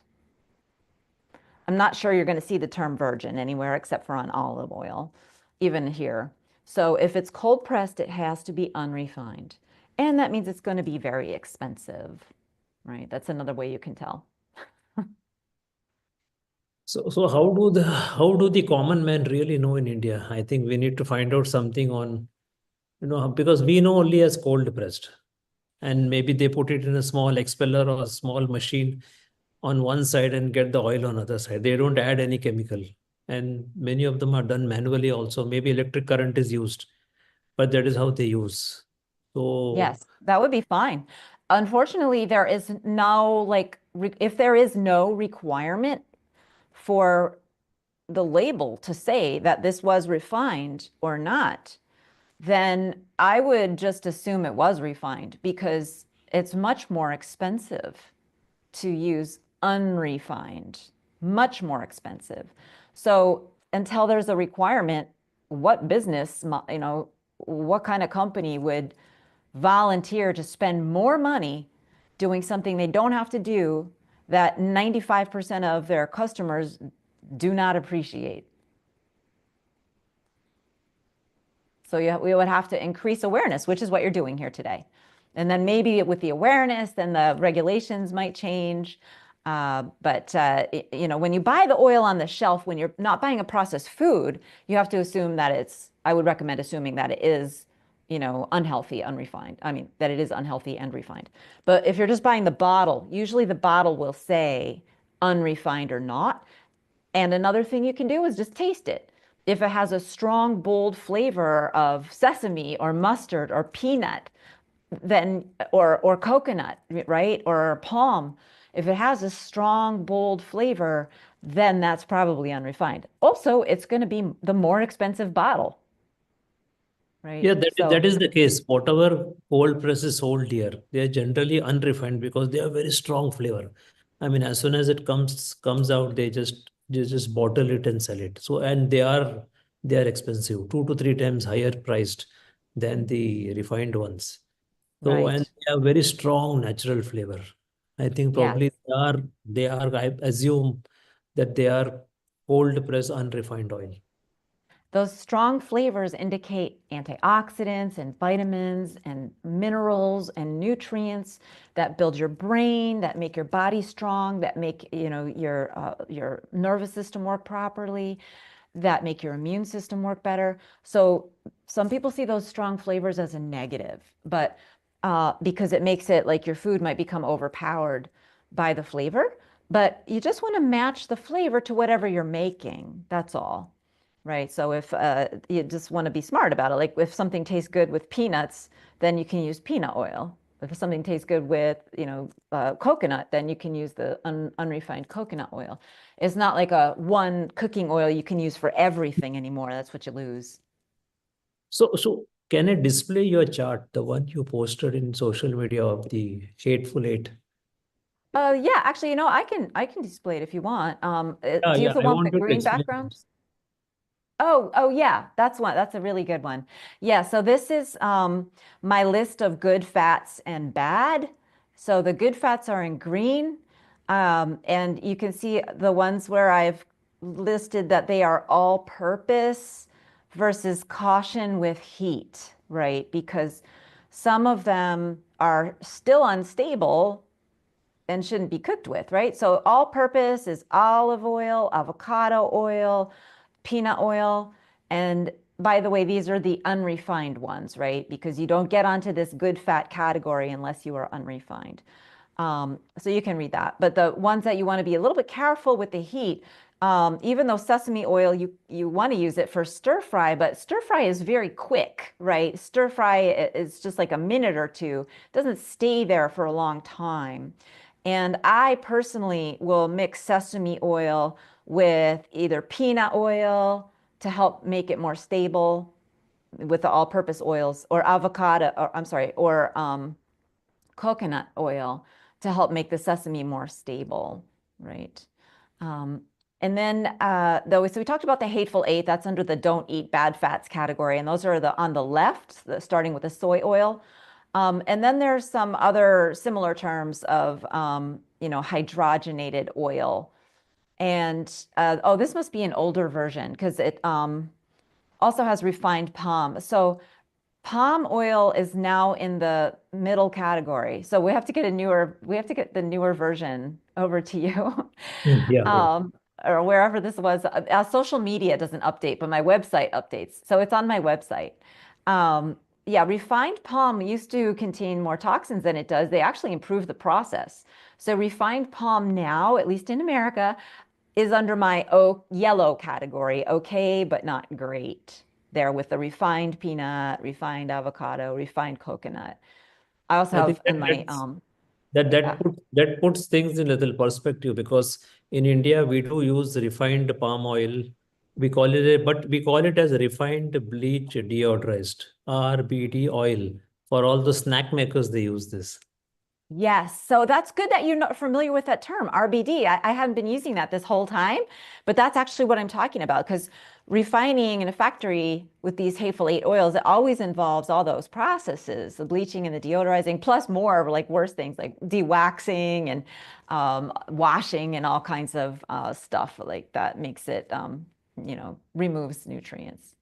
I'm not sure you're going to see the term virgin anywhere except for on olive oil, even here. So if it's cold pressed, it has to be unrefined. And that means it's going to be very expensive, right? That's another way you can tell. So how do the common man really know in India? I think we need to find out something on, because we know only as cold pressed. And maybe they put it in a small expeller or a small machine on one side and get the oil on the other side. They don't add any chemical. And many of them are done manually also. Maybe electric current is used, but that is how they use. So yes, that would be fine. Unfortunately, there is no, if there is no requirement for the label to say that this was refined or not, then I would just assume it was refined because it's much more expensive to use unrefined, much more expensive. So until there's a requirement, what business, what kind of company would volunteer to spend more money doing something they don't have to do that 95% of their customers do not appreciate? So we would have to increase awareness, which is what you're doing here today. And then maybe with the awareness, then the regulations might change. But when you buy the oil on the shelf, when you're not buying a processed food, you have to assume that I would recommend assuming that it is, unhealthy, unrefined. I mean, that it is unhealthy and refined. But if you're just buying the bottle, usually the bottle will say unrefined or not. And another thing you can do is just taste it. If it has a strong, bold flavor of sesame or mustard or peanut, then or coconut, right? Or palm, if it has a strong, bold flavor, then that's probably unrefined. Also, it's going to be the more expensive bottle, right? yeah, that is the case. Whatever cold press is sold here, they are generally unrefined because they have very strong flavor. I mean, as soon as it comes out, they just bottle it and sell it. So, and they are expensive, 2 to 3 times higher priced than the refined ones. So, and they have very strong natural flavor. I think probably I assume that they are cold press unrefined oil. Those strong flavors indicate antioxidants and vitamins and minerals and nutrients that build your brain, that make your body strong, that make your nervous system work properly, that make your immune system work better. So some people see those strong flavors as a negative, but because it makes it like your food might become overpowered by the flavor. But you just want to match the flavor to whatever you're making. That's all. Right. So if you just want to be smart about it, like if something tastes good with peanuts, then you can use peanut oil. If something tastes good with, coconut, then you can use the unrefined coconut oil. It's not like a one cooking oil you can use for everything anymore. That's what you lose. So can I display your chart, the one you posted in social media of the Hateful Eight? Yeah, actually, I can display it if you want. Do you have the one with the green background? Oh yeah, that's one. That's a really good one. Yeah, so this is my list of good fats and bad. So the good fats are in green, and you can see the ones where I've listed that they are all-purpose versus caution with heat, right? Because some of them are still unstable and shouldn't be cooked with, right? So all-purpose is olive oil, avocado oil, peanut oil. And by the way, these are the unrefined ones, right? Because you don't get onto this good fat category unless you are unrefined. So you can read that. But the ones that you want to be a little bit careful with the heat, even though sesame oil, you want to use it for stir fry, but stir fry is very quick, right? Stir fry is just like a minute or two. It doesn't stay there for a long time. And I personally will mix sesame oil with either peanut oil to help make it more stable with the all-purpose oils, or avocado, or coconut oil to help make the sesame more stable, right? And then, so we talked about the Hateful Eight. That's under the don't eat bad fats category. And those are on the left, starting with the soy oil. And then there's some other similar terms of, hydrogenated oil. And, this must be an older version because it also has refined palm. So palm oil is now in the middle category. So we have to get the newer version over to you. Yeah. Or wherever this was. Social media doesn't update, but my website updates. So it's on my website. Yeah, refined palm used to contain more toxins than it does. They actually improved the process. So refined palm now, at least in America, is under my yellow category. Okay, but not great. There with the refined peanut, refined avocado, refined coconut. I also have in my that puts things in a little perspective, because in India we do use refined palm oil. We call it as refined bleach deodorized, RBD oil. For all the snack makers, they use this. Yes, so that's good that you're not familiar with that term, RBD. I haven't been using that this whole time, but that's actually what I'm talking about, because refining in a factory with these Hateful Eight oils, it always involves all those processes, the bleaching and the deodorizing, plus more like worse things like de-waxing and washing and all kinds of stuff like that makes it, removes nutrients.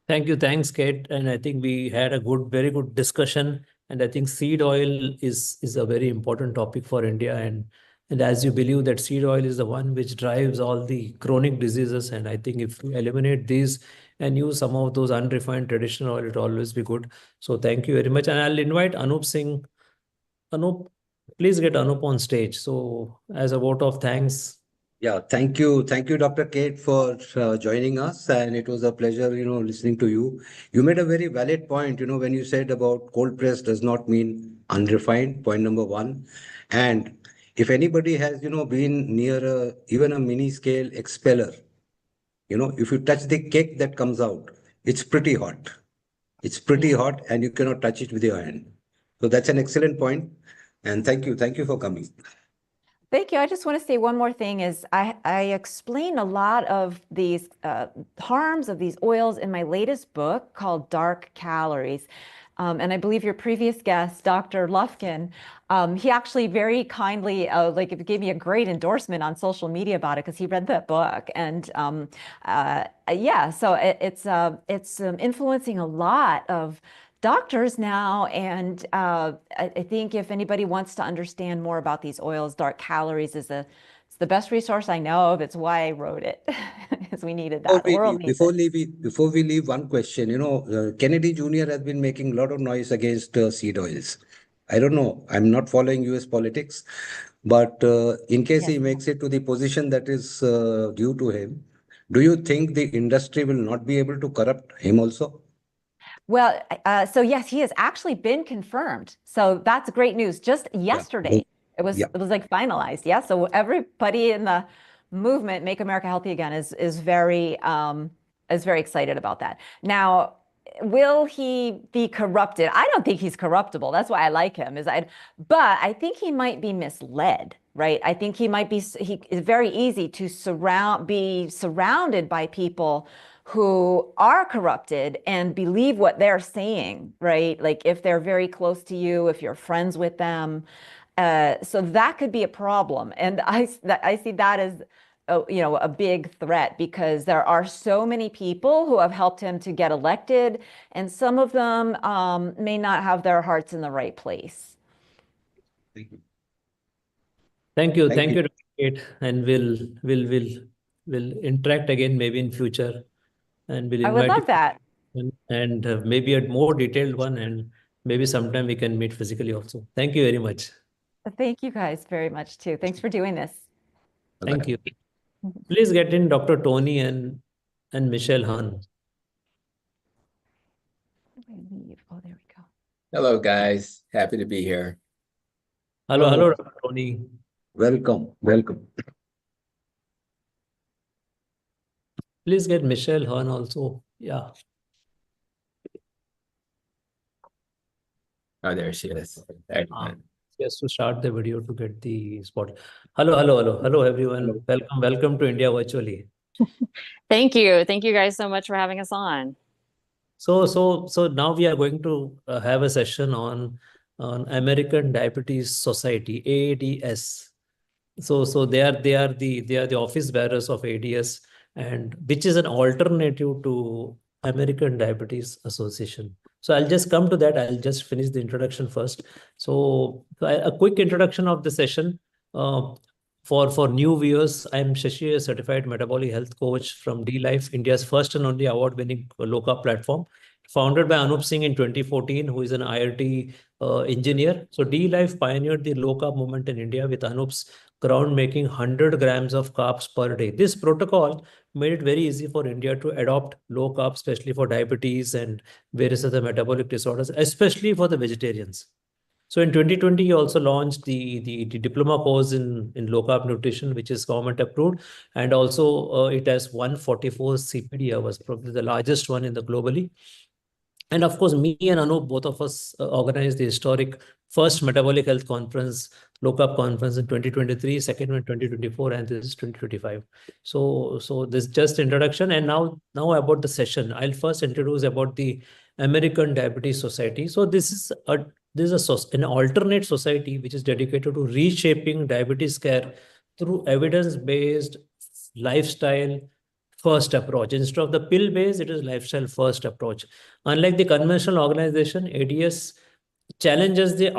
Thank you. Thanks, Kate. And I think we had a very good discussion. And I think seed oil is a very important topic for India. And as you believe that seed oil is the one which drives all the chronic diseases. And I think if we eliminate these and use some of those unrefined traditional oil, it will always be good. So thank you very much. And I'll invite Anoup Singh. Anoup, please get Anoup on stage. So as a vote of thanks. Yeah, thank you. Thank you, Dr. Kate, for joining us. And it was a pleasure, listening to you. You made a very valid point, when you said about cold press does not mean unrefined, point number one. And if anybody has, been near even a mini scale expeller, if you touch the cake that comes out, it's pretty hot. It's pretty hot and you cannot touch it with your hand. So that's an excellent point. And thank you. Thank you for coming. Thank you. I just want to say one more thing is I explain a lot of these harms of these oils in my latest book called Dark Calories. And I believe your previous guest, Dr. Lufkin, he actually very kindly gave me a great endorsement on social media about it because he read that book. And yeah, so it's influencing a lot of doctors now. And I think if anybody wants to understand more about these oils, Dark Calories is it's the best resource I know of. It's why I wrote it, because we needed that. The world needs it. Before we leave, one question. Kennedy Jr. has been making a lot of noise against seed oils. I don't know. I'm not following US politics, but in case he makes it to the position that is due to him, do you think the industry will not be able to corrupt him also? Well, so yes, he has actually been confirmed. So that's great news. Just yesterday, it was like finalized. Yeah. So everybody in the movement, Make America Healthy Again, is very excited about that. Now, will he be corrupted? I don't think he's corruptible. That's why I like him. But I think he might be misled, right? I think it's very easy to be surrounded by people who are corrupted and believe what they're saying, right? Like if they're very close to you, if you're friends with them. So that could be a problem. And I see that as a big threat, because there are so many people who have helped him to get elected, and some of them may not have their hearts in the right place. Thank you, Dr. Kate. And we'll interact again maybe in future, and we'll I would love that. And maybe a more detailed one, and maybe sometime we can meet physically also. Thank you very much. Thank you guys very much too. Thanks for doing this. Thank you. Please get in Dr. Tony and Michelle Hahn. Oh, there we go. Hello, guys. Happy to be here. Hello, Dr. Tony. Welcome. Please get Michelle Hahn also. Yeah. Oh, there she is. Excellent. Just to start the video to get the spot. Hello, everyone. Welcome to India virtually. Thank you guys so much for having us on. So now we are going to have a session on American Diabetes Society, ADS. So they are the office bearers of ADS, and which is an alternative to American Diabetes Association. So I'll just come to that. I'll just finish the introduction first. So a quick introduction of the session. For new viewers, I'm Shashi, a certified metabolic health coach from D-Life, India's first and only award-winning low-carb platform, founded by Anoup Singh in 2014, who is an IIT engineer. So D-Life pioneered the low-carb movement in India with Anoup's groundbreaking 100 grams of carbs per day. This protocol made it very easy for India to adopt low carb, especially for diabetes and various other metabolic disorders, especially for the vegetarians. So in 2020, he also launched the diploma course in low carb nutrition, which is government approved, and also it has 144 CPD hours, probably the largest one in the globally. And of course, me and Anoup, both of us organized the historic first metabolic health conference, low carb conference in 2023, second one in 2024, and this is 2025. So this is just introduction. And now about the session. I'll first introduce about the American Diabetes Society. So this is an alternate society which is dedicated to reshaping diabetes care through evidence-based lifestyle first approach. Instead of the pill-based, it is lifestyle first approach. Unlike the conventional organization, ADS challenges the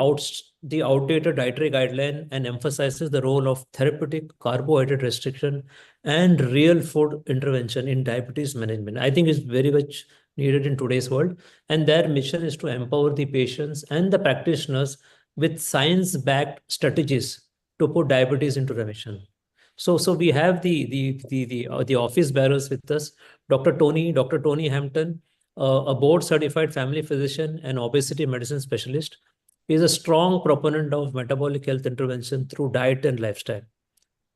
outdated dietary guideline and emphasizes the role of therapeutic carbohydrate restriction and real food intervention in diabetes management. I think it's very much needed in today's world. And their mission is to empower the patients and the practitioners with science-backed strategies to put diabetes into remission. So we have the office bearers with us, Dr. Tony Hampton, a board-certified family physician and obesity medicine specialist. He is a strong proponent of metabolic health intervention through diet and lifestyle.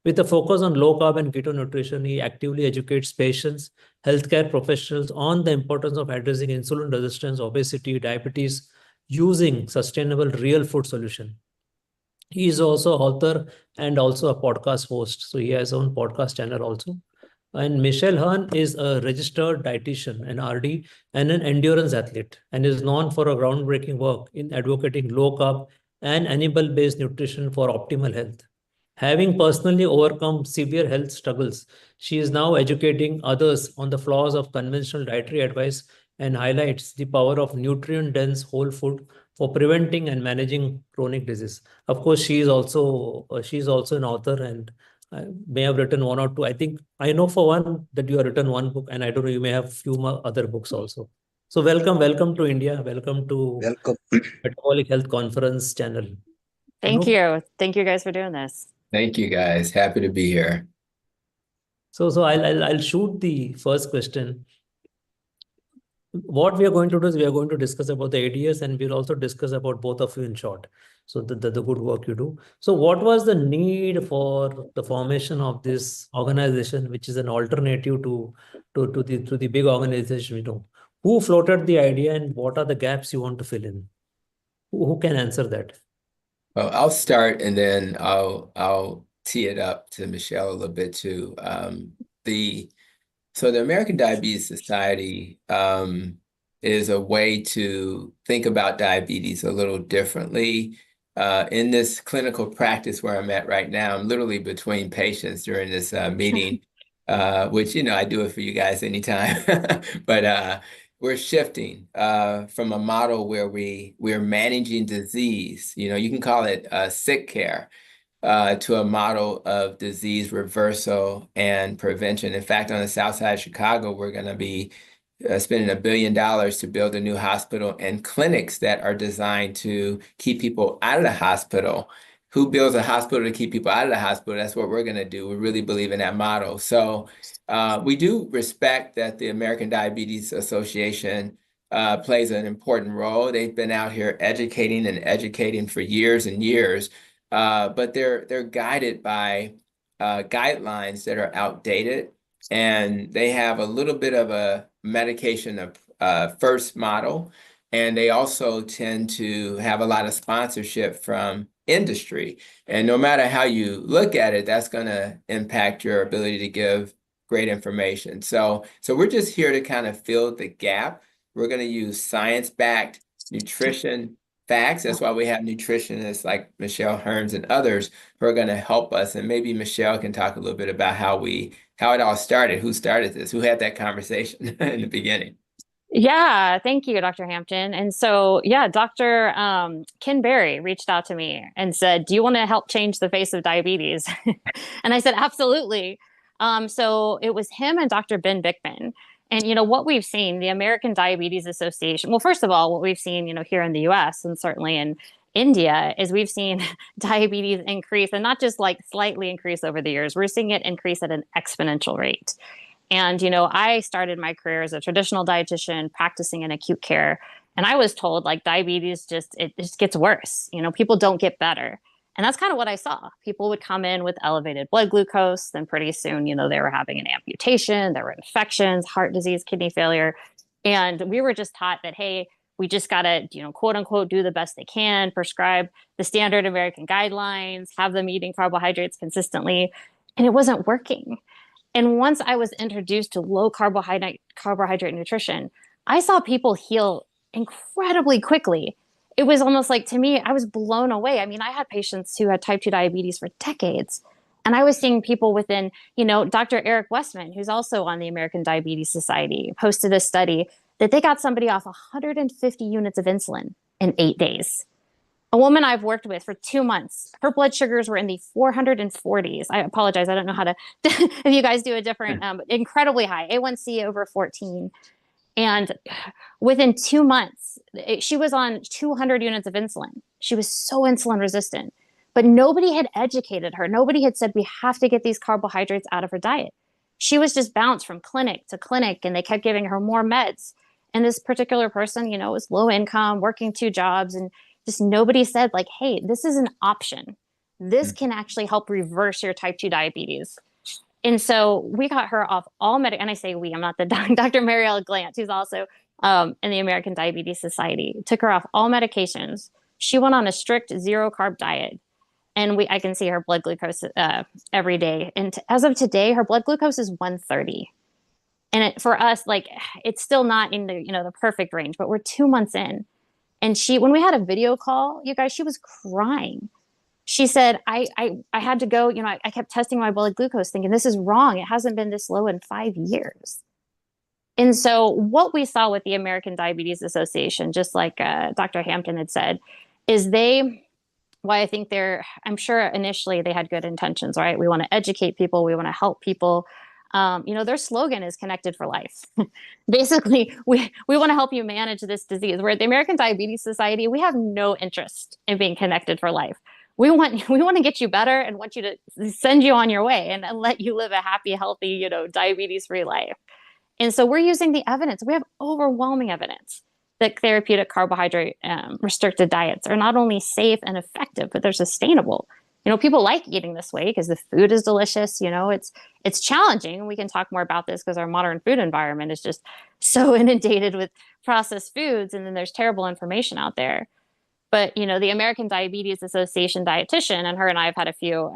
With a focus on low-carb and keto nutrition, he actively educates patients, healthcare professionals on the importance of addressing insulin resistance, obesity, diabetes, using sustainable real food solution. He is also author and also a podcast host. So he has his own podcast channel also. And Michelle Hearn is a registered dietitian, an RD, and an endurance athlete, and is known for her groundbreaking work in advocating low-carb and animal-based nutrition for optimal health. Having personally overcome severe health struggles, she is now educating others on the flaws of conventional dietary advice and highlights the power of nutrient-dense whole food for preventing and managing chronic disease. Of course, she is also an author, and I may have written one or two. I think I know for one that you have written one book, and I don't know, you may have few more other books also. So welcome to India. Welcome to Metabolic Health Conference channel. Thank you. Thank you guys for doing this. Thank you, guys. Happy to be here. So I'll shoot the first question. What we are going to do is we are going to discuss about the ADS, and we'll also discuss about both of you in short. So the good work you do. So what was the need for the formation of this organization, which is an alternative to the big organization we know? Who floated the idea, and what are the gaps you want to fill in? Who can answer that? Well, I'll start, and then I'll tee it up to Michelle a little bit too. So the American Diabetes Society is a way to think about diabetes a little differently. In this clinical practice where I'm at right now, I'm literally between patients during this meeting, which, I do it for you guys anytime. But we're shifting from a model where we're managing disease, you can call it sick care, to a model of disease reversal and prevention. In fact, on the south side of Chicago, we're going to be spending $1 billion to build a new hospital and clinics that are designed to keep people out of the hospital. Who builds a hospital to keep people out of the hospital? That's what we're going to do. We really believe in that model. So we do respect that the American Diabetes Association plays an important role. They've been out here educating for years and years. But they're guided by guidelines that are outdated, and they have a little bit of a medication first model, and they also tend to have a lot of sponsorship from industry. And no matter how you look at it, that's going to impact your ability to give great information. So we're just here to kind of fill the gap. We're going to use science-backed nutrition facts. That's why we have nutritionists like Michelle Hearns and others who are going to help us. And maybe Michelle can talk a little bit about how it all started. Who started this? Who had that conversation in the beginning? Yeah, thank you, Dr. Hampton. And so, Dr. Ken Berry reached out to me and said, do you want to help change the face of diabetes? And I said, absolutely. So it was him and Dr. Ben Bickman. And, what we've seen, the American Diabetes Association, well, first of all, what we've seen, here in the US and certainly in India is we've seen diabetes increase, and not just like slightly increase over the years. We're seeing it increase at an exponential rate. And, I started my career as a traditional dietitian practicing in acute care. And I was told like diabetes just gets worse. People don't get better. And that's kind of what I saw. People would come in with elevated blood glucose. Then pretty soon, they were having an amputation. There were infections, heart disease, kidney failure. And we were just taught that, hey, we just got to, quote unquote, do the best they can, prescribe the standard American guidelines, have them eating carbohydrates consistently. And it wasn't working. And once I was introduced to low carbohydrate nutrition, I saw people heal incredibly quickly. It was almost like, to me, I was blown away. I mean, I had patients who had type 2 diabetes for decades. And I was seeing people within, Dr. Eric Westman, who's also on the American Diabetes Society, posted a study that they got somebody off 150 units of insulin in 8 days. A woman I've worked with for 2 months, her blood sugars were in the 440s. I apologize. I don't know how to, if you guys do a different, incredibly high, A1C over 14. And within 2 months, she was on 200 units of insulin. She was so insulin resistant, but nobody had educated her. Nobody had said, we have to get these carbohydrates out of her diet. She was just bounced from clinic to clinic, and they kept giving her more meds. And this particular person, was low income, working 2 jobs, and just nobody said like, hey, this is an option. This can actually help reverse your type 2 diabetes. And so we got her off all and I say we, I'm not the Dr. Marielle Glant, who's also in the American Diabetes Society, took her off all medications. She went on a strict 0 carb diet. And I can see her blood glucose every day. And as of today, her blood glucose is 130. And for us, like, it's still not in the, the perfect range, but we're 2 months in. And when we had a video call, you guys, she was crying. She said, I had to go, I kept testing my blood glucose thinking this is wrong. It hasn't been this low in 5 years. And so what we saw with the American Diabetes Association, just like Dr. Hampton had said, is I think I'm sure initially they had good intentions, right? We want to educate people. We want to help people. Their slogan is connected for life. Basically, we want to help you manage this disease. We're at the American Diabetes Society. We have no interest in being connected for life. We want to get you better and want you to send you on your way and let you live a happy, healthy, diabetes-free life. And so we're using the evidence. We have overwhelming evidence that therapeutic carbohydrate restricted diets are not only safe and effective, but they're sustainable. People like eating this way because the food is delicious. It's challenging. We can talk more about this because our modern food environment is just so inundated with processed foods, and then there's terrible information out there. But, the American Diabetes Association dietitian, and her and I have had a few,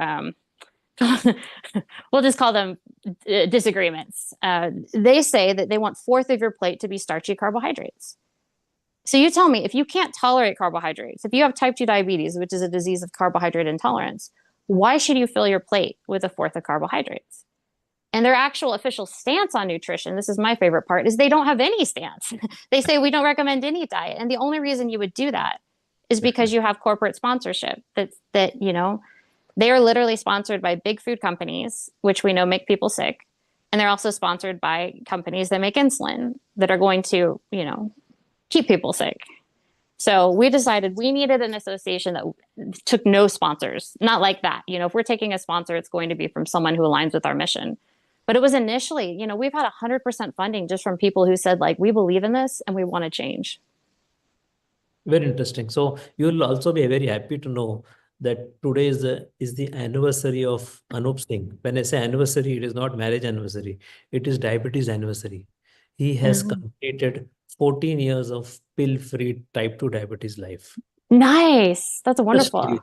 we'll just call them disagreements. They say that they want 1/4 of your plate to be starchy carbohydrates. So you tell me, if you can't tolerate carbohydrates, if you have type 2 diabetes, which is a disease of carbohydrate intolerance, why should you fill your plate with 1/4 of carbohydrates? And their actual official stance on nutrition, this is my favorite part, is they don't have any stance. They say we don't recommend any diet. And the only reason you would do that is because you have corporate sponsorship that they are literally sponsored by big food companies, which we know make people sick. And they're also sponsored by companies that make insulin that are going to, keep people sick. So we decided we needed an association that took no sponsors, not like that. If we're taking a sponsor, it's going to be from someone who aligns with our mission. But it was initially, we've had 100% funding just from people who said, like, we believe in this and we want to change. Very interesting. So you'll also be very happy to know that today is the anniversary of Anoup Singh. When I say anniversary, it is not marriage anniversary. It is diabetes anniversary. He has completed 14 years of pill-free type 2 diabetes life. Nice. That's wonderful.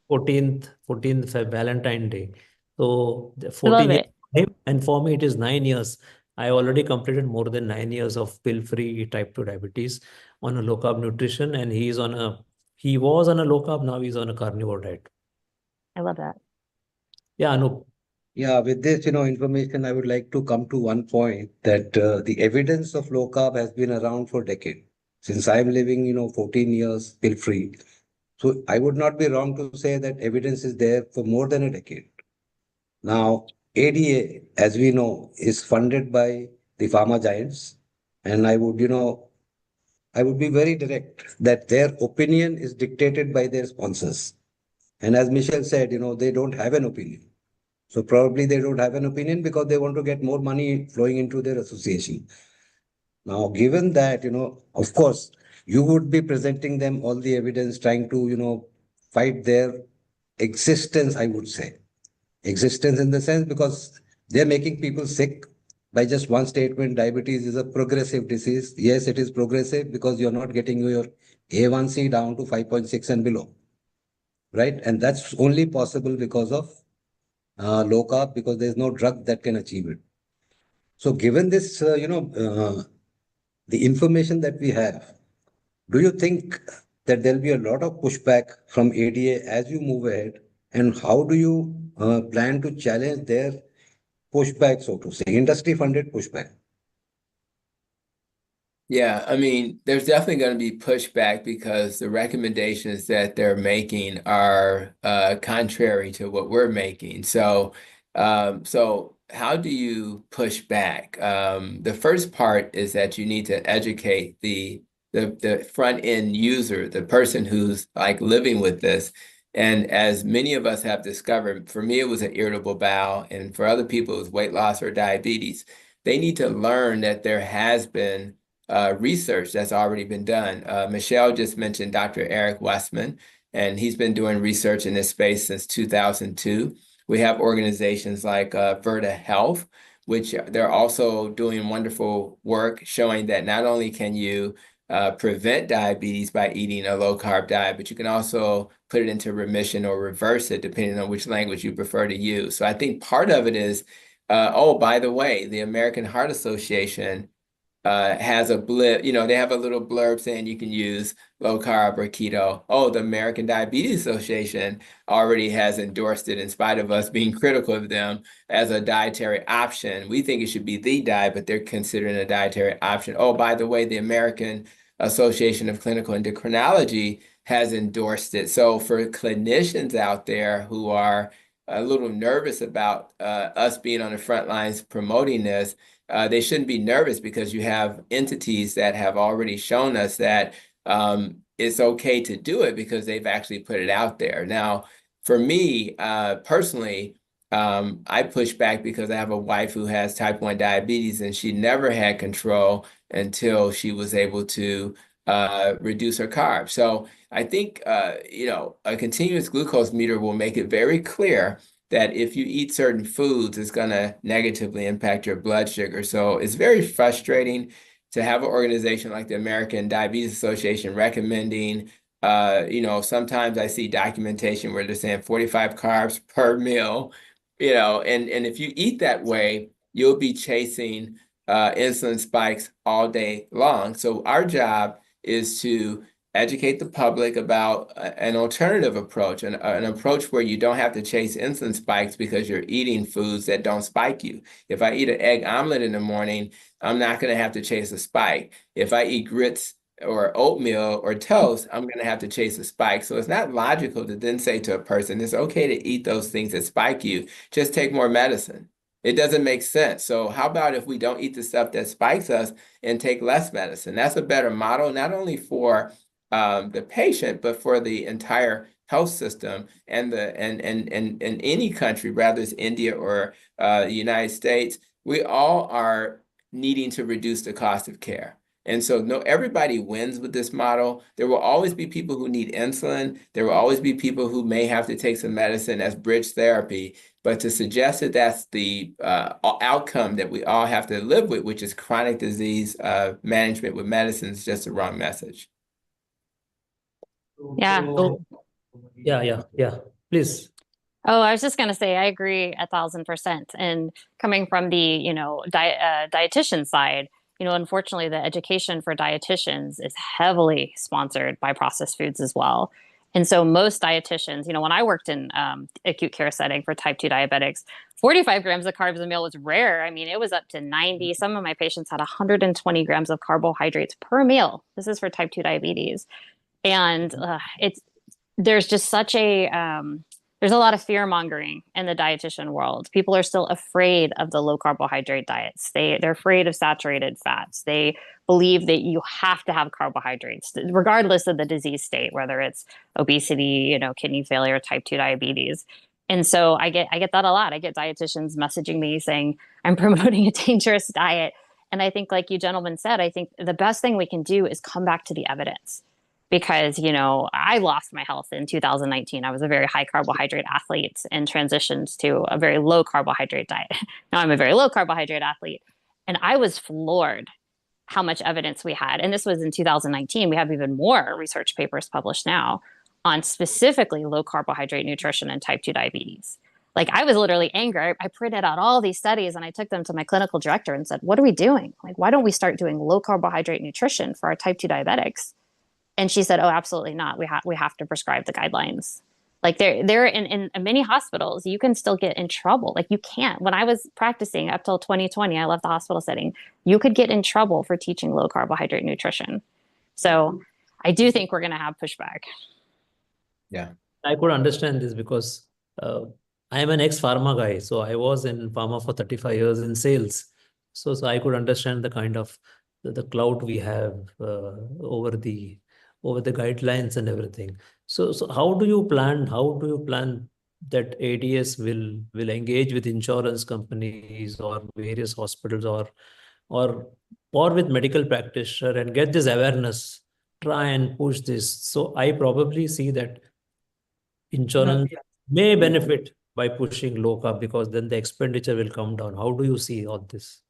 14th Valentine Day. So 14 years for him, and for me, it is 9 years. I already completed more than 9 years of pill-free type 2 diabetes on a low-carb nutrition, and he was on a low-carb, now he's on a carnivore diet. I love that. Yeah, Anoup. Yeah, with this, information, I would like to come to one point that the evidence of low carb has been around for decades. Since I'm living, 14 years pill-free. So I would not be wrong to say that evidence is there for more than a decade. Now, ADA, as we know, is funded by the pharma giants. And I would be very direct that their opinion is dictated by their sponsors. And as Michelle said, they don't have an opinion. So probably they don't have an opinion because they want to get more money flowing into their association. Now, given that, of course, you would be presenting them all the evidence, trying to, fight their existence, I would say. Existence in the sense because they're making people sick by just one statement. Diabetes is a progressive disease. Yes, it is progressive because you're not getting your A1C down to 5.6 and below. Right? And that's only possible because of low carb, because there's no drug that can achieve it. So given this, the information that we have, do you think that there'll be a lot of pushback from ADA as you move ahead? And how do you plan to challenge their pushback, so to say, industry-funded pushback? Yeah, I mean, there's definitely going to be pushback because the recommendations that they're making are contrary to what we're making. So, how do you push back? The first part is that you need to educate the front end user, the person who's like living with this. And as many of us have discovered, for me, it was an irritable bowel, and for other people, it was weight loss or diabetes. They need to learn that there has been research that's already been done. Michelle just mentioned Dr. Eric Westman, and he's been doing research in this space since 2002. We have organizations like Virta Health, which they're also doing wonderful work showing that not only can you prevent diabetes by eating a low-carb diet, but you can also put it into remission or reverse it depending on which language you prefer to use. So I think part of it is, oh, by the way, the American Heart Association has a blip, they have a little blurb saying you can use low carb or keto. Oh, the American Diabetes Association already has endorsed it in spite of us being critical of them as a dietary option. We think it should be the diet, but they're considering a dietary option. Oh, by the way, the American Association of Clinical Endocrinology has endorsed it. So for clinicians out there who are a little nervous about us being on the front lines promoting this, they shouldn't be nervous because you have entities that have already shown us that it's okay to do it because they've actually put it out there. Now, for me, personally, I push back because I have a wife who has type 1 diabetes and she never had control until she was able to reduce her carbs. So I think, a continuous glucose meter will make it very clear that if you eat certain foods, it's going to negatively impact your blood sugar. So it's very frustrating to have an organization like the American Diabetes Association recommending, sometimes I see documentation where they're saying 45 carbs per meal, and if you eat that way, you'll be chasing insulin spikes all day long. So our job is to educate the public about an alternative approach, an approach where you don't have to chase insulin spikes because you're eating foods that don't spike you. If I eat an egg omelet in the morning, I'm not going to have to chase a spike. If I eat grits or oatmeal or toast, I'm going to have to chase a spike. So it's not logical to then say to a person, it's okay to eat those things that spike you, just take more medicine. It doesn't make sense. So how about if we don't eat the stuff that spikes us and take less medicine? That's a better model, not only for the patient, but for the entire health system and any country, whether it's India or the United States. We all are needing to reduce the cost of care. And so everybody wins with this model. There will always be people who need insulin. There will always be people who may have to take some medicine as bridge therapy. But to suggest that that's the outcome that we all have to live with, which is chronic disease management with medicine, is just the wrong message. Yeah. Yeah. Please. Oh, I was just going to say, I agree 1,000%. And coming from the, dietitian side, unfortunately, the education for dietitians is heavily sponsored by processed foods as well. And so most dietitians, when I worked in acute care setting for type 2 diabetics, 45 grams of carbs a meal was rare. I mean, it was up to 90. Some of my patients had 120 grams of carbohydrates per meal. This is for type 2 diabetes. And there's just such there's a lot of fear mongering in the dietitian world. People are still afraid of the low carbohydrate diets. They're afraid of saturated fats. They believe that you have to have carbohydrates, regardless of the disease state, whether it's obesity, kidney failure, type 2 diabetes. And so I get that a lot. I get dietitians messaging me saying, I'm promoting a dangerous diet. And I think, like you gentlemen said, I think the best thing we can do is come back to the evidence. Because, I lost my health in 2019. I was a very high carbohydrate athlete and transitioned to a very low carbohydrate diet. Now I'm a very low carbohydrate athlete. And I was floored how much evidence we had. And this was in 2019. We have even more research papers published now on specifically low carbohydrate nutrition and type 2 diabetes. Like, I was literally angry. I printed out all these studies and I took them to my clinical director and said, what are we doing? Like, why don't we start doing low carbohydrate nutrition for our type 2 diabetics? And she said, oh, absolutely not. We have to prescribe the guidelines. Like, they're in many hospitals, you can still get in trouble. Like, you can't. When I was practicing up till 2020, I left the hospital setting. You could get in trouble for teaching low carbohydrate nutrition. So I do think we're going to have pushback. Yeah. I could understand this because I am an ex-pharma guy. So I was in pharma for 35 years in sales. So I could understand the kind of the clout we have over the guidelines and everything. So how do you plan that ADS will engage with insurance companies or various hospitals or with medical practitioner and get this awareness, try and push this? So I probably see that insurance may benefit by pushing low carb because then the expenditure will come down. How do you see all this?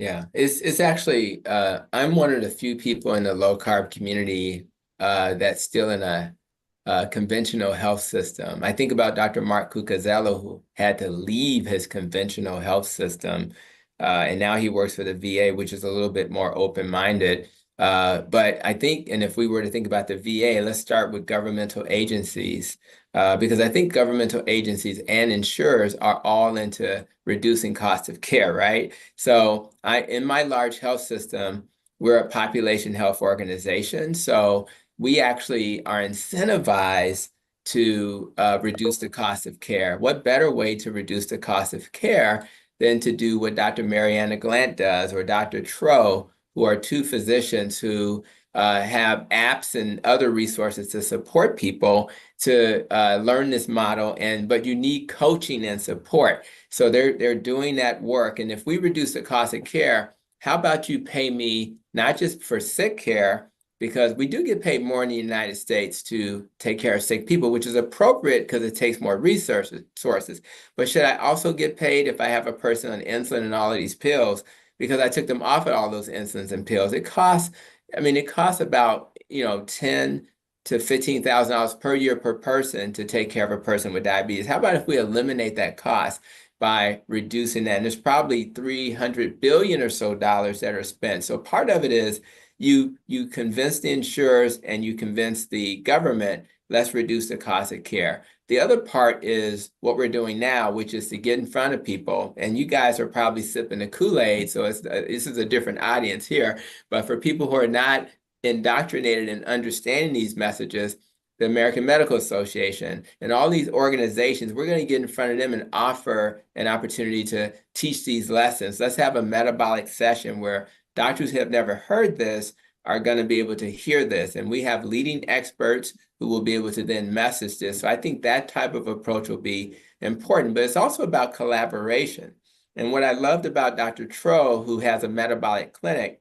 Yeah, it's actually I'm one of the few people in the low carb community that's still in a conventional health system. I think about Dr. Mark Cucuzzello, who had to leave his conventional health system, and now he works for the VA, which is a little bit more open-minded. But I think, and if we were to think about the VA, let's start with governmental agencies, because I think governmental agencies and insurers are all into reducing cost of care, right? So in my large health system, we're a population health organization. So we actually are incentivized to reduce the cost of care. What better way to reduce the cost of care than to do what Dr. Mariana Glant does, or Dr. Tro, who are two physicians who have apps and other resources to support people to learn this model, but you need coaching and support. So they're doing that work. And if we reduce the cost of care, how about you pay me not just for sick care, because we do get paid more in the United States to take care of sick people, which is appropriate because it takes more resources. But should I also get paid if I have a person on insulin and all of these pills, because I took them off of all those insulins and pills? It costs about, $10,000 to $15,000 per year per person to take care of a person with diabetes. How about if we eliminate that cost by reducing that? And there's probably $300 billion or so that are spent. So part of it is you convince the insurers and you convince the government, let's reduce the cost of care. The other part is what we're doing now, which is to get in front of people. And you guys are probably sipping the Kool-Aid, so this is a different audience here. But for people who are not indoctrinated in understanding these messages, the American Medical Association and all these organizations, we're going to get in front of them and offer an opportunity to teach these lessons. Let's have a metabolic session where doctors who have never heard this are going to be able to hear this. And we have leading experts who will be able to then message this. So I think that type of approach will be important, but it's also about collaboration. And what I loved about Dr. Tro, who has a metabolic clinic,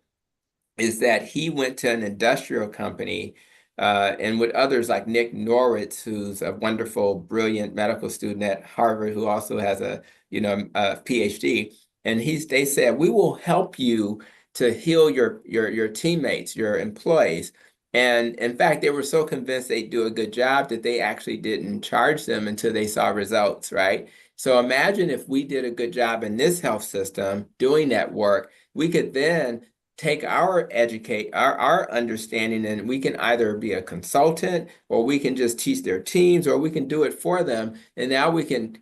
is that he went to an industrial company and with others like Nick Norwitz, who's a wonderful, brilliant medical student at Harvard, who also has a PhD. And they said, we will help you to heal your teammates, your employees. And in fact, they were so convinced they'd do a good job that they actually didn't charge them until they saw results, right? So imagine if we did a good job in this health system doing that work, we could then take our understanding, and we can either be a consultant, or we can just teach their teams, or we can do it for them. And now we can,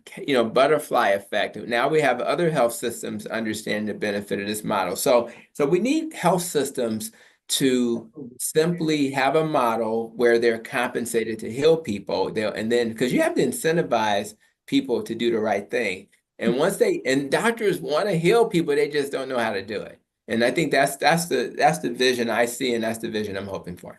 butterfly effect. Now we have other health systems understanding the benefit of this model. So we need health systems to simply have a model where they're compensated to heal people. And then, because you have to incentivize people to do the right thing. And doctors want to heal people, they just don't know how to do it. And I think that's the vision I see, and that's the vision I'm hoping for.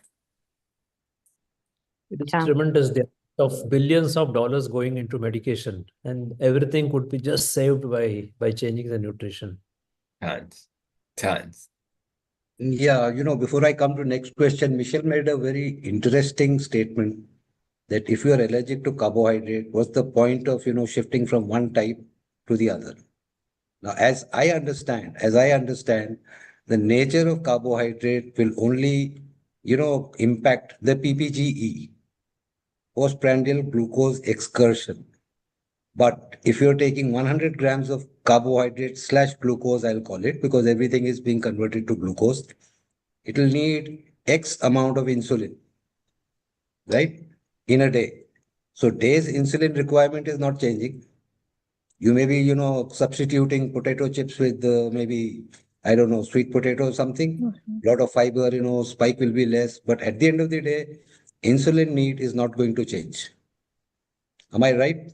It is tremendous. The of billions of dollars going into medication, and everything could be just saved by changing the nutrition. Tons. Yeah, before I come to next question, Michelle made a very interesting statement that if you are allergic to carbohydrate, what's the point of shifting from one type to the other? Now, as I understand, the nature of carbohydrate will only, impact the PPGE, postprandial glucose excursion. But if you're taking 100 grams of carbohydrate / glucose, I'll call it, because everything is being converted to glucose, it will need X amount of insulin, right, in a day. So day's insulin requirement is not changing. You may be, substituting potato chips with maybe, I don't know, sweet potato or something. Lot of fiber, spike will be less. But at the end of the day, insulin need is not going to change. Am I right?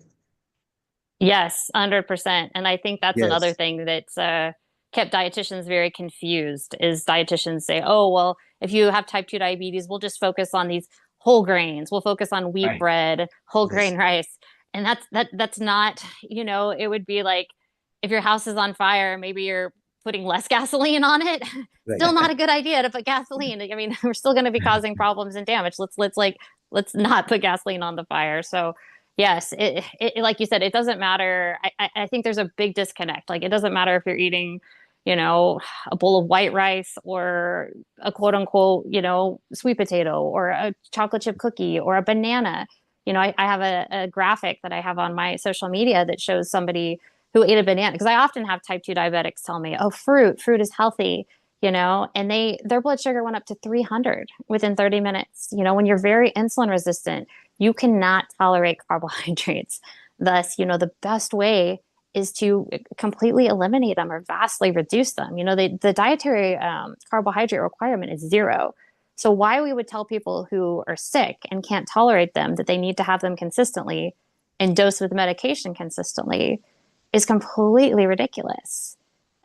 Yes, 100%. And I think that's another thing that's kept dietitians very confused, is dietitians say, oh, well, if you have type 2 diabetes, we'll just focus on these whole grains. We'll focus on wheat bread, whole grain rice. And that's not, it would be like if your house is on fire, maybe you're putting less gasoline on it. Still not a good idea to put gasoline. I mean, we're still going to be causing problems and damage. Let's not put gasoline on the fire. So yes, it like you said, it doesn't matter. I think there's a big disconnect. Like, it doesn't matter if you're eating, you know, a bowl of white rice or a quote unquote, you know, sweet potato or a chocolate chip cookie or a banana. You know, I have a graphic that I have on my social media that shows somebody who ate a banana, because I often have type 2 diabetics tell me, oh, fruit is healthy, you know, and their blood sugar went up to 300 within 30 minutes. You know, when you're very insulin resistant, you cannot tolerate carbohydrates. Thus, you know, the best way is to completely eliminate them or vastly reduce them. You know, the dietary carbohydrate requirement is 0. So why we would tell people who are sick and can't tolerate them that they need to have them consistently and dose with medication consistently is completely ridiculous.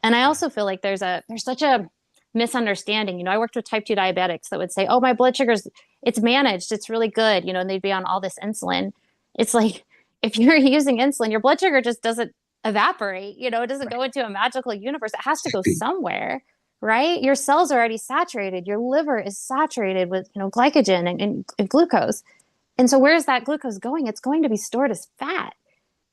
And I also feel like there's such a misunderstanding. You know, I worked with type 2 diabetics that would say, oh, my blood sugar's, it's managed, it's really good, you know, and they'd be on all this insulin. It's like, if you're using insulin, your blood sugar just doesn't evaporate, you know, it doesn't go into a magical universe. It has to go somewhere, right? Your cells are already saturated. Your liver is saturated with, you know, glycogen and glucose. And so where is that glucose going? It's going to be stored as fat.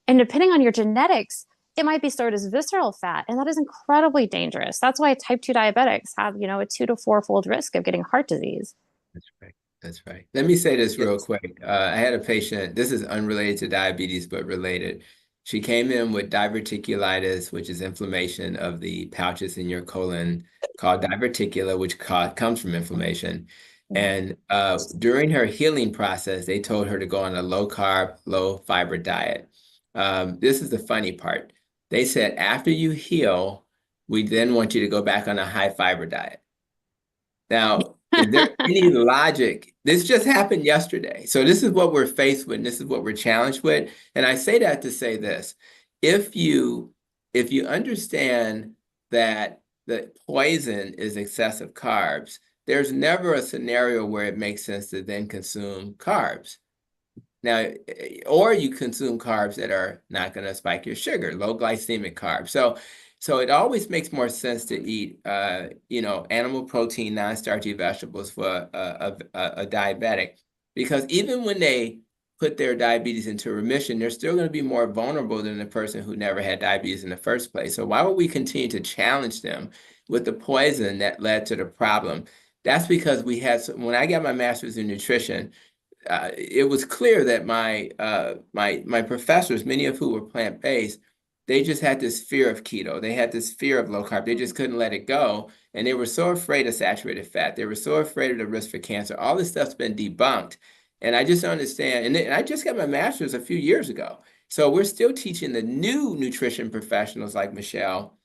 And depending on your genetics, it might be stored as visceral fat. And that is incredibly dangerous. That's why type 2 diabetics have, you know, a 2 to 4-fold risk of getting heart disease. That's right. That's right. Let me say this real quick. I had a patient, this is unrelated to diabetes, but related. She came in with diverticulitis, which is inflammation of the pouches in your colon, called diverticula, which comes from inflammation. And during her healing process, they told her to go on a low-carb, low-fiber diet. This is the funny part. They said, after you heal, we then want you to go back on a high-fiber diet. Now, is there any logic? This just happened yesterday. So this is what we're faced with, and this is what we're challenged with. And I say that to say this. If you understand that the poison is excessive carbs, there's never a scenario where it makes sense to then consume carbs. Now, or you consume carbs that are not going to spike your sugar, low glycemic carbs. So it always makes more sense to eat, you know, animal protein, non-starchy vegetables for a diabetic, because even when they put their diabetes into remission, they're still going to be more vulnerable than the person who never had diabetes in the first place. So why would we continue to challenge them with the poison that led to the problem? That's because we had, when I got my master's in nutrition, it was clear that my professors, many of who were plant-based, they just had this fear of keto. They had this fear of low carb. They just couldn't let it go. And they were so afraid of saturated fat. They were so afraid of the risk for cancer. All this stuff's been debunked. And I just don't understand. And I just got my master's a few years ago. So we're still teaching the new nutrition professionals like Michelle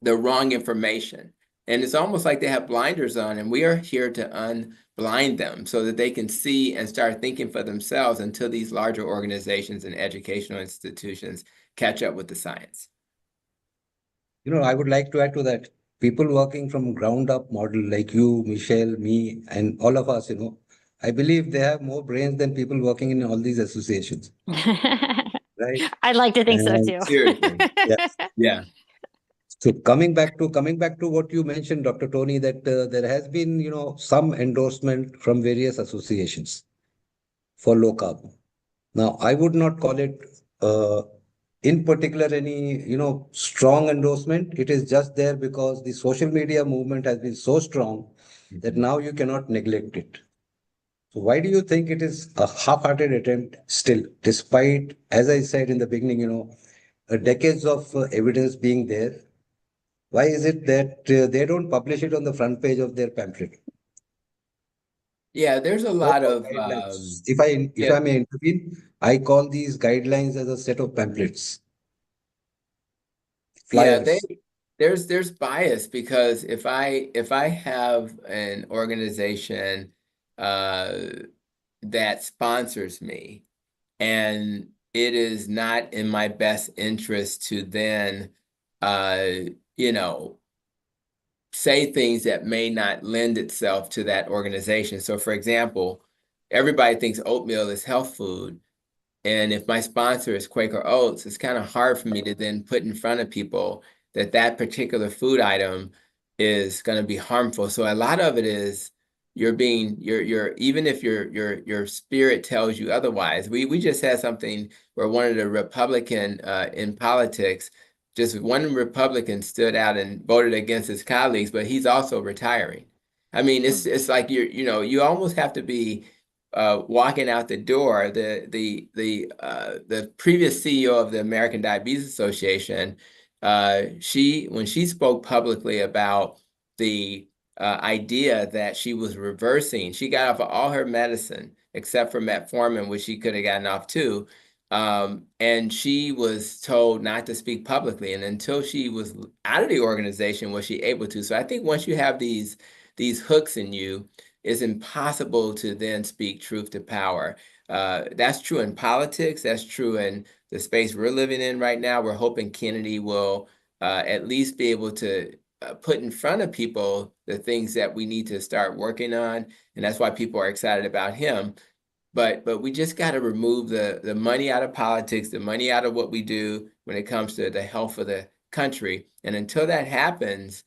the wrong information. And it's almost like they have blinders on, and we are here to unblind them so that they can see and start thinking for themselves until these larger organizations and educational institutions catch up with the science. You know, I would like to add to that. People working from ground up model like you, Michelle, me, and all of us, you know, I believe they have more brains than people working in all these associations. Right? I'd like to think so too. Seriously. Yes. Yeah. So coming back to what you mentioned, Dr. Tony, that there has been, you know, some endorsement from various associations for low carb. Now, I would not call it in particular any, you know, strong endorsement. It is just there because the social media movement has been so strong that now you cannot neglect it. So why do you think it is a half-hearted attempt still, despite, as I said in the beginning, you know, decades of evidence being there? Why is it that they don't publish it on the front page of their pamphlet? Yeah, there's a lot of if I may intervene, I call these guidelines as a set of pamphlets. Flyers. Yeah, there's bias, because if I have an organization that sponsors me, and it is not in my best interest to then you know, say things that may not lend itself to that organization. So for example, everybody thinks oatmeal is health food. And if my sponsor is Quaker Oats, it's kind of hard for me to then put in front of people that that particular food item is going to be harmful. So a lot of it is you're even if your spirit tells you otherwise. We just had something where one of the Republican in politics just one Republican stood out and voted against his colleagues, but he's also retiring. I mean, it's like you almost have to be walking out the door. The previous CEO of the American Diabetes Association, when she spoke publicly about the idea that she was reversing, she got off of all her medicine except for metformin, which she could have gotten off too. And she was told not to speak publicly. And until she was out of the organization, was she able to. So I think once you have these hooks in you, it's impossible to then speak truth to power. That's true in politics. That's true in the space we're living in right now. We're hoping Kennedy will at least be able to put in front of people the things that we need to start working on. And that's why people are excited about him. But we just got to remove the money out of politics, the money out of what we do when it comes to the health of the country. And until that happens,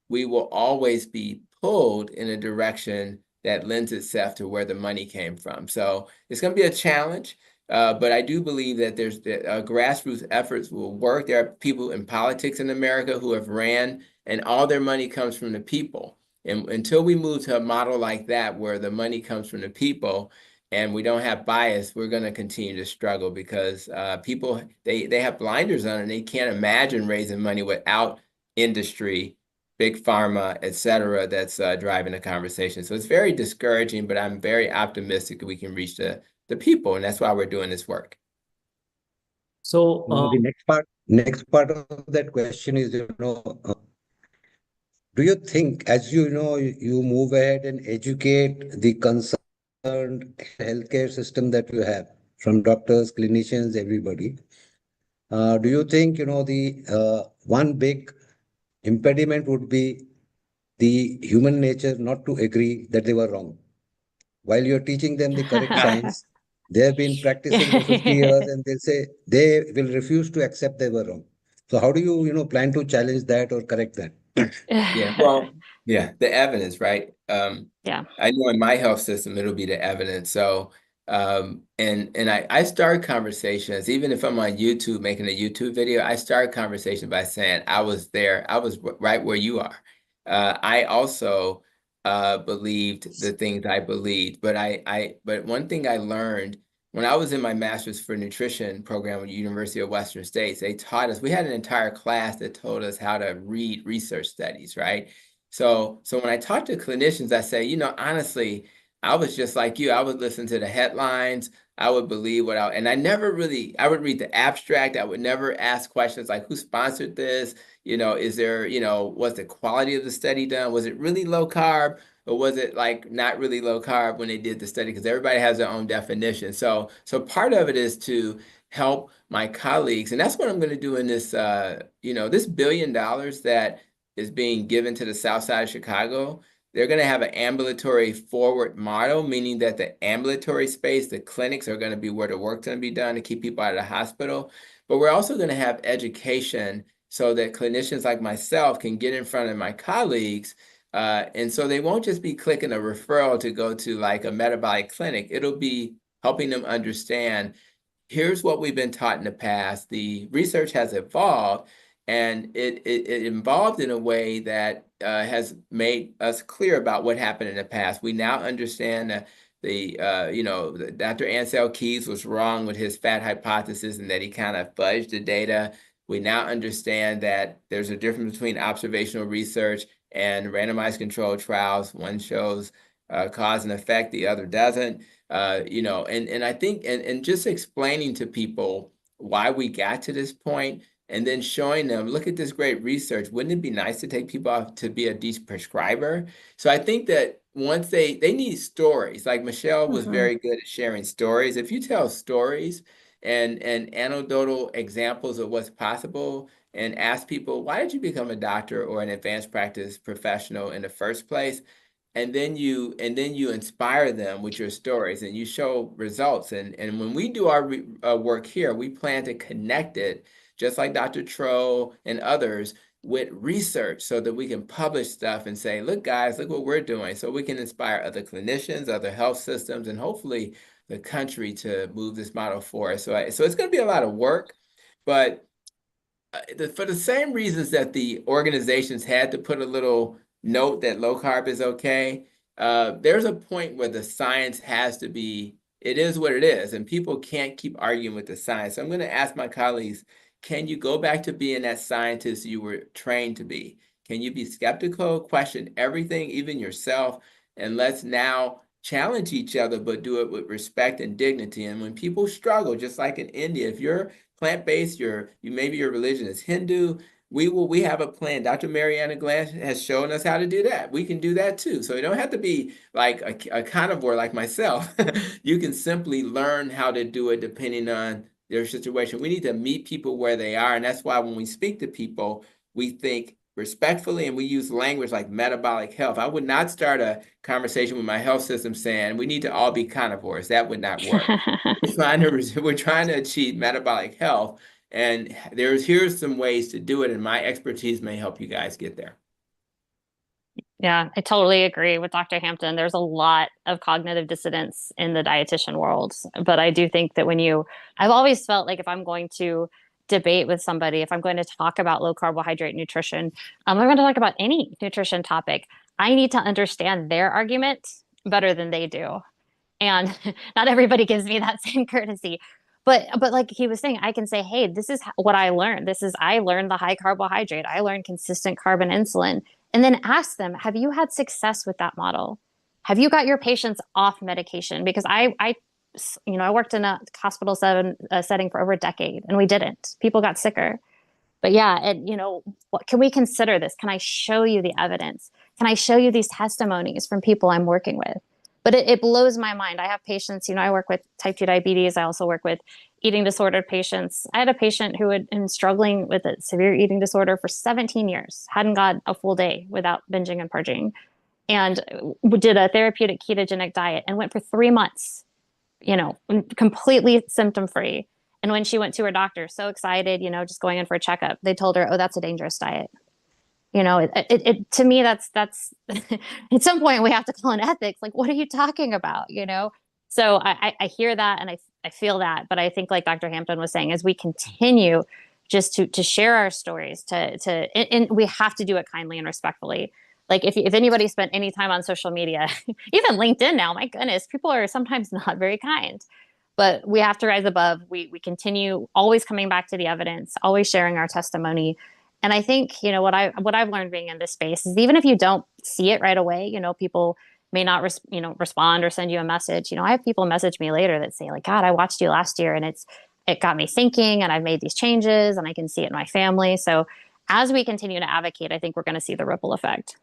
we will always be pulled in a direction that lends itself to where the money came from. So it's going to be a challenge, but I do believe that there's grassroots efforts will work. There are people in politics in America who have ran, and all their money comes from the people. And until we move to a model like that, where the money comes from the people, and we don't have bias, we're going to continue to struggle because people, they have blinders on and they can't imagine raising money without industry, big pharma, et cetera, that's driving the conversation. So it's very discouraging, but I'm very optimistic that we can reach the people, and that's why we're doing this work. So the next part of that question is, do you think, as you move ahead and educate the concerned healthcare system that you have, from doctors, clinicians, everybody, do you think, the one big impediment would be the human nature not to agree that they were wrong? While you're teaching them the correct science, they have been practicing for 50 years and they'll say they will refuse to accept they were wrong. So how do you, plan to challenge that or correct that? Yeah, well, yeah, the evidence, right? Yeah. I know in my health system, it'll be the evidence. So, and I start conversations, even if I'm on YouTube making a YouTube video, I start conversation by saying, I was there, I was right where you are. I also believed the things I believed, but one thing I learned when I was in my master's for nutrition program at the University of Western States, they taught us, we had an entire class that told us how to read research studies, right? So when I talk to clinicians, I say, honestly, I was just like you. I would listen to the headlines. I would believe and I would read the abstract. I would never ask questions like, who sponsored this? Is there, was the quality of the study done? Was it really low carb? Or was it like not really low carb when they did the study? Because everybody has their own definition. So part of it is to help my colleagues. And that's what I'm going to do in this, this $1 billion that is being given to the South Side of Chicago. They're going to have an ambulatory forward model, meaning that the ambulatory space, the clinics are going to be where the work's going to be done to keep people out of the hospital. But we're also going to have education so that clinicians like myself can get in front of my colleagues. And so they won't just be clicking a referral to go to like a metabolic clinic. It'll be helping them understand, here's what we've been taught in the past. The research has evolved, and it evolved in a way that has made us clear about what happened in the past. We now understand that Dr. Ansel Keys was wrong with his fat hypothesis and that he kind of fudged the data. We now understand that there's a difference between observational research and randomized controlled trials. One shows cause and effect, the other doesn't. And I think, and just explaining to people why we got to this point, and then showing them, look at this great research. Wouldn't it be nice to take people off to be a prescriber? So I think that once they need stories, like Michelle was very good at sharing stories. If you tell stories and anecdotal examples of what's possible, and ask people, why did you become a doctor or an advanced practice professional in the first place? And then you inspire them with your stories and you show results. And when we do our work here, we plan to connect it, just like Dr. Tro and others, with research so that we can publish stuff and say, look, guys, look what we're doing. So we can inspire other clinicians, other health systems, and hopefully the country to move this model forward. So it's going to be a lot of work, but For the same reasons that the organizations had to put a little note that low carb is okay, there's a point where the science has to be, it is what it is, and people can't keep arguing with the science. So I'm going to ask my colleagues, can you go back to being that scientist you were trained to be? Can you be skeptical, question everything, even yourself, and let's now challenge each other, but do it with respect and dignity. And when people struggle, just like in India, if you're plant-based, maybe your religion is Hindu, we have a plan. Dr. Mariana Glass has shown us how to do that. We can do that too. So you don't have to be like a carnivore like myself. You can simply learn how to do it depending on their situation. We need to meet people where they are. And that's why when we speak to people, we think respectfully, and we use language like metabolic health. I would not start a conversation with my health system saying we need to all be carnivores. That would not work. We're trying to achieve metabolic health, and here's some ways to do it, and my expertise may help you guys get there. Yeah, I totally agree with Dr. Hampton. There's a lot of cognitive dissonance in the dietitian world, but I do think that I've always felt like if I'm going to debate with somebody, if I'm going to talk about low carbohydrate nutrition, I'm going to talk about any nutrition topic, I need to understand their argument better than they do. And not everybody gives me that same courtesy. But like he was saying, I can say, hey, this is what I learned. I learned the high carbohydrate. I learned consistent carb and insulin. And then ask them, have you had success with that model? Have you got your patients off medication? Because I worked in a hospital setting for over a decade, and we didn't. People got sicker. But yeah, and what can we consider this? Can I show you the evidence? Can I show you these testimonies from people I'm working with? But it blows my mind. I have patients, I work with type 2 diabetes. I also work with eating disordered patients. I had a patient who had been struggling with a severe eating disorder for 17 years, hadn't got a full day without binging and purging, and did a therapeutic ketogenic diet and went for 3 months, completely symptom-free. And when she went to her doctor, so excited, just going in for a checkup, they told her, oh, that's a dangerous diet. To me, that's at some point we have to call in ethics. Like, what are you talking about? So I hear that and I feel that, but I think like Dr. Hampton was saying, as we continue just to share our stories, and we have to do it kindly and respectfully. Like if anybody spent any time on social media, even LinkedIn now, my goodness, people are sometimes not very kind. But we have to rise above. We continue always coming back to the evidence, always sharing our testimony. And I think, what I've learned being in this space is even if you don't see it right away, people may not respond or send you a message. I have people message me later that say like, God, I watched you last year and it got me thinking, and I've made these changes and I can see it in my family. So as we continue to advocate, I think we're going to see the ripple effect.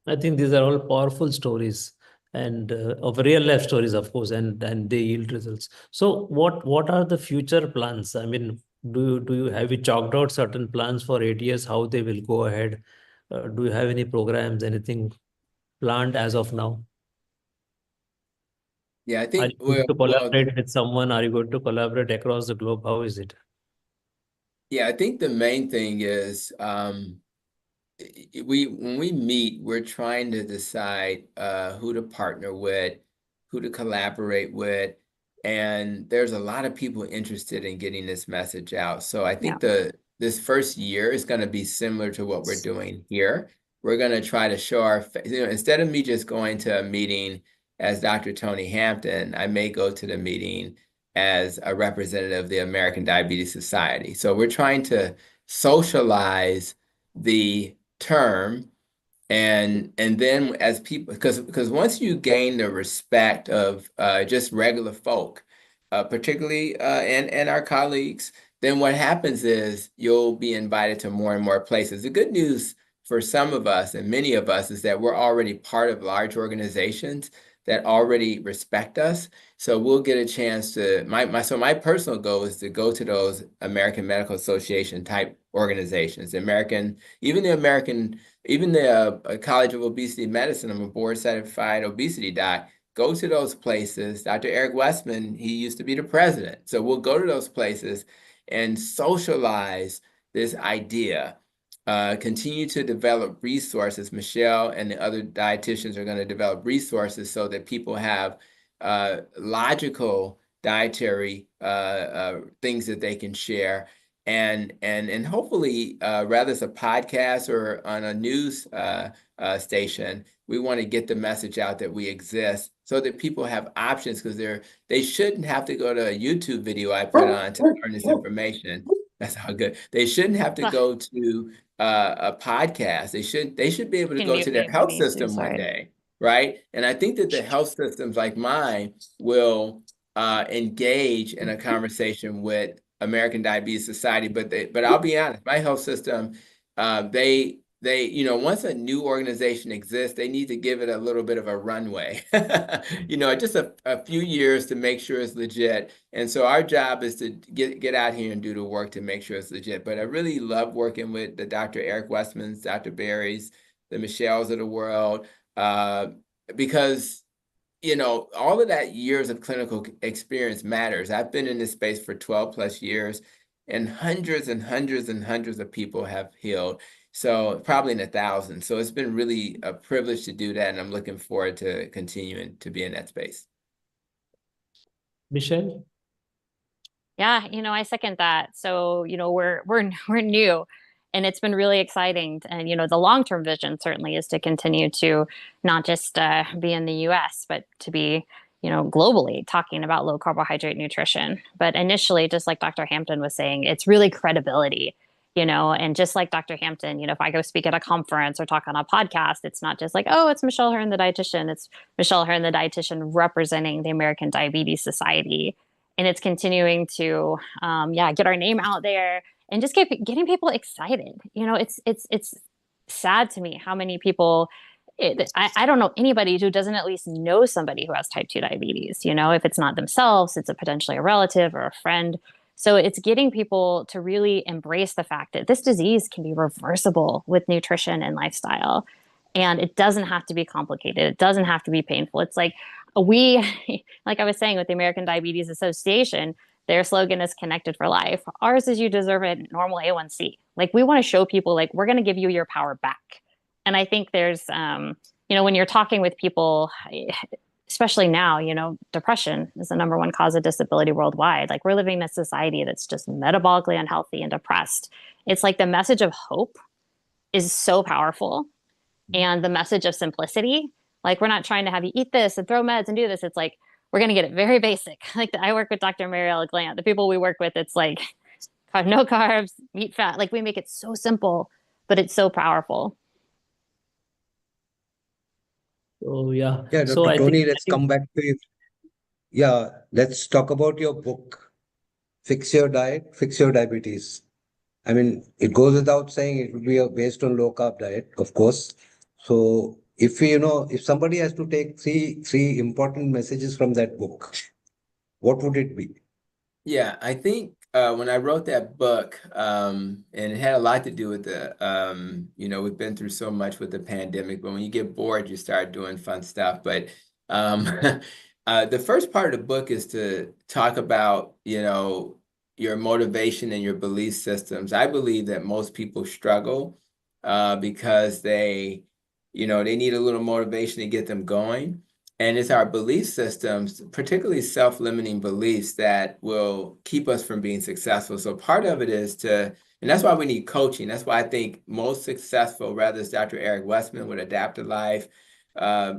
I think these are all powerful stories, and of real life stories, of course, and they yield results. So what are the future plans? I mean, have you chalked out certain plans for 8 years, how they will go ahead? Do you have any programs, anything planned as of now? Yeah, I think are you going to collaborate with someone? Are you going to collaborate across the globe? How is it? Yeah, I think the main thing is when we meet, we're trying to decide who to partner with, who to collaborate with, and there's a lot of people interested in getting this message out. So I think this first year is going to be similar to what we're doing here. We're going to try to show instead of me just going to a meeting as Dr. Tony Hampton, I may go to the meeting as a representative of the American Diabetes Society. So we're trying to socialize the term, and then as people, because once you gain the respect of just regular folk, particularly and our colleagues, then what happens is you'll be invited to more and more places. The good news for some of us and many of us is that we're already part of large organizations that already respect us. So we'll get a chance to, my personal goal is to go to those American Medical Association type organizations, even the College of Obesity Medicine. I'm a board certified obesity doc. Go to those places. Dr. Eric Westman, he used to be the president. So we'll go to those places and socialize this idea. Continue to develop resources. Michelle and the other dietitians are going to develop resources so that people have logical dietary things that they can share. and hopefully, whether it's a podcast or on a news station, we want to get the message out that we exist so that people have options, because they shouldn't have to go to a YouTube video I put on to learn this information. That's how good. They shouldn't have to go to a podcast. They should be able to go to their health system one day, right? And I think that the health systems like mine will engage in a conversation with American Diabetes Society, but I'll be honest, my health system, they once a new organization exists, they need to give it a little bit of a runway, just a few years to make sure it's legit. And so our job is to get out here and do the work to make sure it's legit. But I really love working with the Dr. Eric Westmans, Dr. Berries, the Michelles of the world, because all of that years of clinical experience matters. I've been in this space for 12 plus years, and hundreds and hundreds and hundreds of people have healed. So probably in the thousands. So it's been really a privilege to do that. And I'm looking forward to continuing to be in that space. Michelle? Yeah, I second that. So, we're new. And it's been really exciting. And, the long-term vision certainly is to continue to not just be in the US, but to be, globally talking about low carbohydrate nutrition. But initially, just like Dr. Hampton was saying, it's really credibility, and just like Dr. Hampton, if I go speak at a conference or talk on a podcast, it's not just like, oh, it's Michelle Hearn, the dietitian. It's Michelle Hearn, the dietitian representing the American Diabetes Society. And it's continuing to, get our name out there and just getting people excited. It's sad to me how many people, I don't know anybody who doesn't at least know somebody who has type 2 diabetes. If it's not themselves, it's potentially a relative or a friend. So it's getting people to really embrace the fact that this disease can be reversible with nutrition and lifestyle. And it doesn't have to be complicated. It doesn't have to be painful. It's like like I was saying with the American Diabetes Association, their slogan is connected for life. Ours is you deserve a normal A1C. Like, we want to show people, like, we're going to give you your power back. And I think there's, when you're talking with people, especially now, depression is the #1 cause of disability worldwide. Like, we're living in a society that's just metabolically unhealthy and depressed. It's like the message of hope is so powerful. And the message of simplicity, like, we're not trying to have you eat this and throw meds and do this. It's like, we're going to get it very basic. Like, I work with Dr. Mariella Glant. The people we work with, it's like no carbs, meat, fat. Like, we make it so simple, but it's so powerful. Oh, yeah. Yeah, So Dr. I Tony, think, let's come back to you. Yeah, let's talk about your book, Fix Your Diet, Fix Your Diabetes. I mean, it goes without saying it would be based on low-carb diet, of course. So if somebody has to take three important messages from that book, what would it be? Yeah, I think when I wrote that book, and it had a lot to do with we've been through so much with the pandemic, but when you get bored, you start doing fun stuff. But the first part of the book is to talk about, your motivation and your belief systems. I believe that most people struggle because they need a little motivation to get them going. And it's our belief systems, particularly self-limiting beliefs, that will keep us from being successful. So part of it is and that's why we need coaching. That's why I think most successful, whether it's Dr. Eric Westman with Adaptive Life,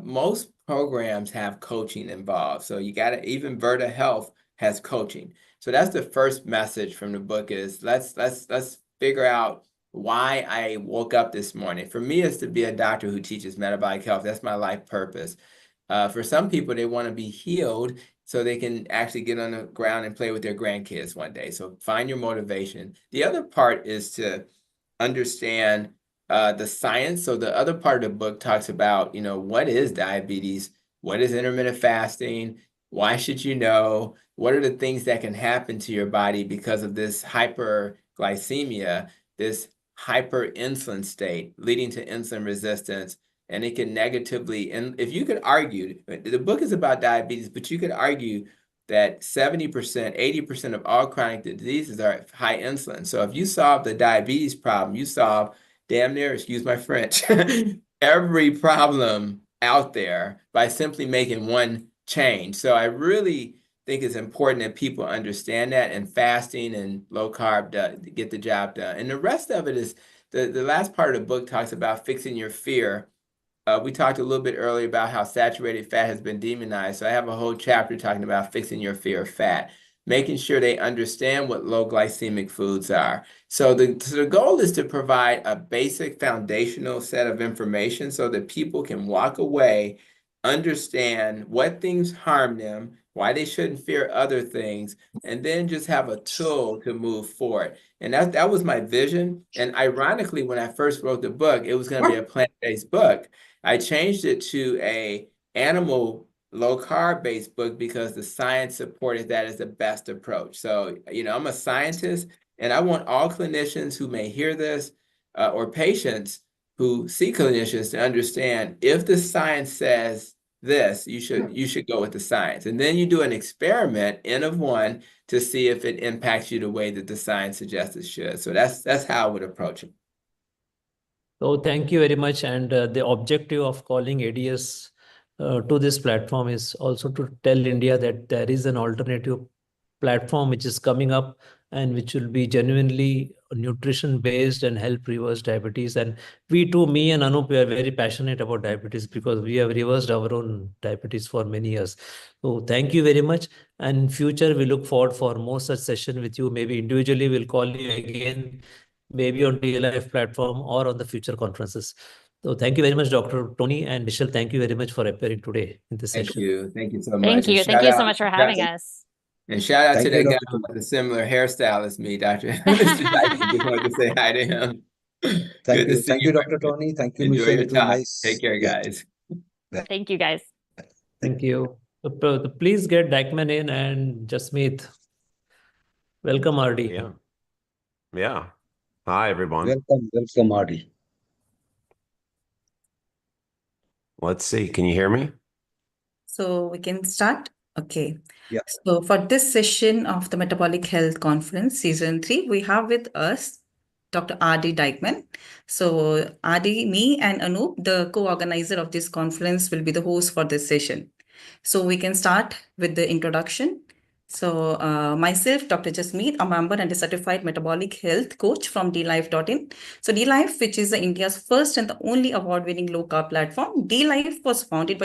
most programs have coaching involved. So even Verta Health has coaching. So that's the first message from the book is let's figure out why I woke up this morning. For me, it's to be a doctor who teaches metabolic health. That's my life purpose. For some people, they want to be healed so they can actually get on the ground and play with their grandkids one day. So find your motivation. The other part is to understand the science. So the other part of the book talks about, what is diabetes? What is intermittent fasting? Why should you know? What are the things that can happen to your body because of this hyperglycemia, this hyperinsulin state leading to insulin resistance? And it can negatively, and if you could argue, the book is about diabetes, but you could argue that 70%, 80% of all chronic diseases are high insulin. So if you solve the diabetes problem, you solve damn near, excuse my French, every problem out there by simply making one change. So I really think it's important that people understand that, and fasting and low carb to get the job done. And the rest of it is the last part of the book talks about fixing your fear. We talked a little bit earlier about how saturated fat has been demonized. So I have a whole chapter talking about fixing your fear of fat, making sure they understand what low glycemic foods are. So the goal is to provide a basic foundational set of information so that people can walk away, understand what things harm them, why they shouldn't fear other things, and then just have a tool to move forward. And that was my vision. And ironically, when I first wrote the book, it was going to be a plant-based book. I changed it to a animal low-carb based book because the science supported that as the best approach. So, I'm a scientist, and I want all clinicians who may hear this or patients who see clinicians to understand if the science says this, you should go with the science. And then you do an experiment, N of 1, to see if it impacts you the way that the science suggests it should. So that's how I would approach it. So thank you very much. And the objective of calling ADS to this platform is also to tell India that there is an alternative platform which is coming up and which will be genuinely nutrition based and help reverse diabetes. And we too, me and Anoup, we are very passionate about diabetes because we have reversed our own diabetes for many years. So thank you very much. And in future, we look forward for more such session with you. Maybe individually we'll call you again, maybe on DLIF platform or on the future conferences. So thank you very much, Dr. Tony and Michelle. Thank you very much for appearing today in this session. Thank you so much. Thank you. Thank you so much for having us. And shout out Thank to you, that guy Dr. with a similar hairstyle as me, Dr. Mr. Dyson. Just wanted to say hi to him. Good to see Thank you, Dr. Tony. Thank you, Enjoy Michelle. your It was time. nice. Take care, guys. Thank you, guys. Thank you. Please get Dyckman in and Jasmeet. Welcome, RD. Yeah. Hi, everyone. Welcome, RD. Let's see. Can you hear me? So we can start. Okay. Yeah. So for this session of the Metabolic Health Conference, Season 3, we have with us Dr. R.D. Dyckman. So R.D., me and Anoup, the co-organizer of this conference, will be the host for this session. So we can start with the introduction. So myself, Dr. Jasmeet, a member and a certified metabolic health coach from DLife.in. So DLife, which is India's first and the only award-winning low-carb platform. DLife was founded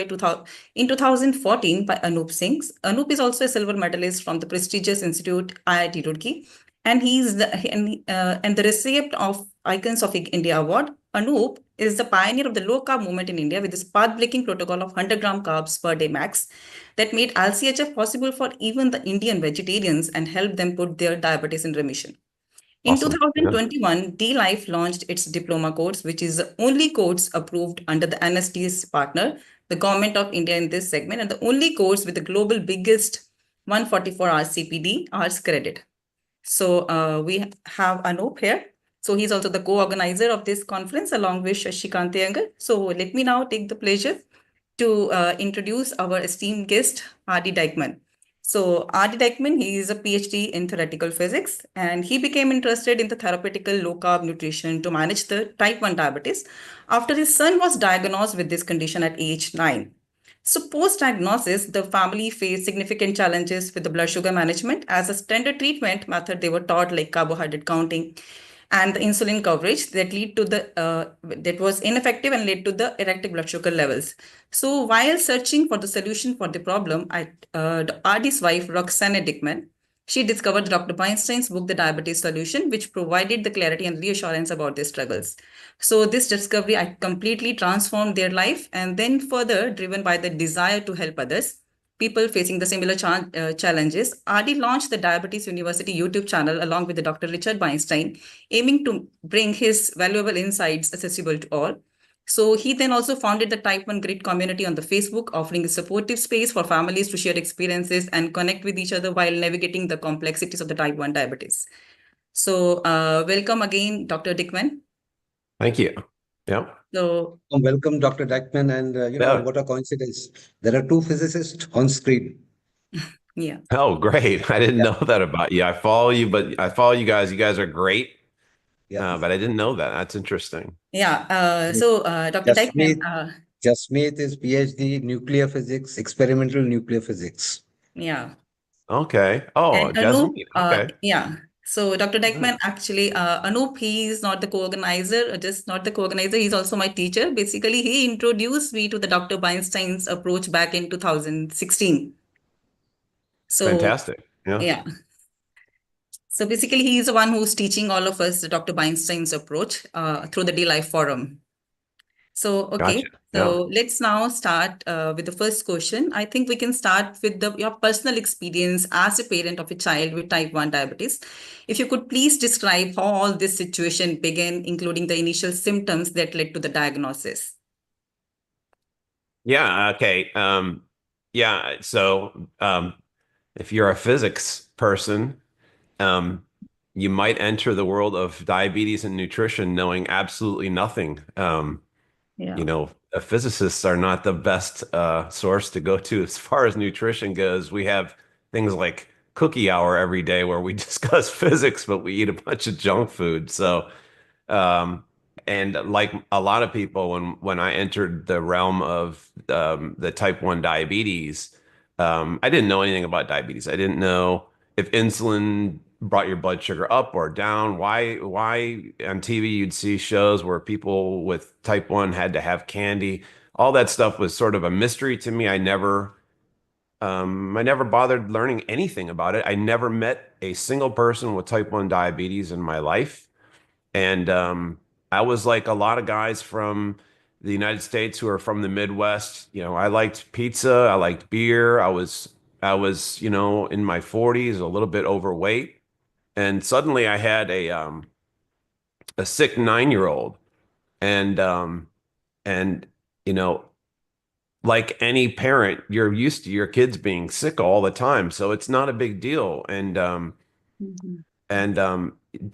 in 2014 by Anoup Singh. Anoup is also a silver medalist from the prestigious institute IIT Roorkee, and he's the recipient of Icons of India Award. Anoup is the pioneer of the low-carb movement in India with this path-breaking protocol of 100 gram carbs per day max that made lchf possible for even the Indian vegetarians and helped them put their diabetes in remission. In Awesome. 2021, DLife launched its Diploma course, which is the only course approved under the NSDC Partner, the Government of India in this segment, and the only course with the global biggest 144-hour CPD Hrs credit. So we have Anoup here. So he's also the co-organizer of this conference along with Shashikant Iyengar. So let me now take the pleasure to introduce our esteemed guest, R.D. Dyckman. So R.D. Dyckman, he is a PhD in theoretical physics, and he became interested in the therapeutical low-carb nutrition to manage the type 1 diabetes after his son was diagnosed with this condition at age 9. So post-diagnosis, the family faced significant challenges with the blood sugar management as a standard treatment method they were taught, like carbohydrate counting and the insulin coverage that was ineffective and led to the erratic blood sugar levels. So while searching for the solution for the problem, RD's wife, Roxanne Dyckman, she discovered Dr. Weinstein's book, The Diabetes Solution, which provided the clarity and reassurance about their struggles. So this discovery completely transformed their life, and then further driven by the desire to help others, people facing the similar challenges, RD launched the Diabetes University YouTube channel along with the Dr. Richard Weinstein, aiming to bring his valuable insights accessible to all. So he then also founded the Type 1 Grid community on the Facebook, offering a supportive space for families to share experiences and connect with each other while navigating the complexities of the Type 1 diabetes. So welcome again, Dr. Dyckman. Thank you. Yeah. So welcome, Dr. Dyckman. And what a coincidence. There are two physicists on screen. Yeah. Oh, great. I didn't know that about you. I follow you, but I follow you guys. You guys are great. Yeah. But I didn't know that. That's interesting. Yeah. So Dr. Dyckman. Jasmeet is PhD nuclear physics, experimental nuclear physics. Yeah. Okay. Oh, And Jasmine. Anoup, Okay. yeah. So Dr. Dykman, actually, Anoup, he is not the co-organizer, just not the co-organizer. He's also my teacher. Basically, he introduced me to the Dr. Weinstein's approach back in 2016. So Fantastic. Yeah. yeah. So basically, he's the one who's teaching all of us the Dr. Weinstein's approach through the D-Life Forum. So, okay. Gotcha. So let's now start with the first question. I think we can start with your personal experience as a parent of a child with type 1 diabetes. If you could please describe how all this situation began, including the initial symptoms that led to the diagnosis. Yeah. Okay. Yeah. So if you're a physics person, you might enter the world of diabetes and nutrition knowing absolutely nothing. You know, physicists are not the best source to go to as far as nutrition goes. We have things like cookie hour every day where we discuss physics, but we eat a bunch of junk food. So, and like a lot of people, when I entered the realm of the type 1 diabetes, I didn't know anything about diabetes. I didn't know if insulin brought your blood sugar up or down. Why on TV you'd see shows where people with type 1 had to have candy. All that stuff was sort of a mystery to me. I never bothered learning anything about it. I never met a single person with type 1 diabetes in my life. And I was like a lot of guys from the United States who are from the Midwest. You know, I liked pizza, I liked beer. I was, you know, in my 40s, a little bit overweight. And suddenly I had a sick 9-year-old, and you know, like any parent, you're used to your kids being sick all the time, so it's not a big deal. And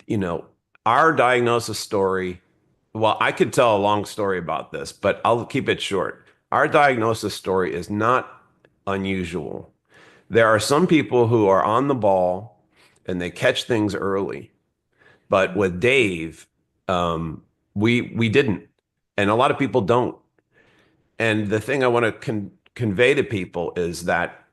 you know, our diagnosis story. Well, I could tell a long story about this, but I'll keep it short. Our diagnosis story is not unusual. There are some people who are on the ball and they catch things early. But with Dave, we didn't. And a lot of people don't. And the thing I want to convey to people is that,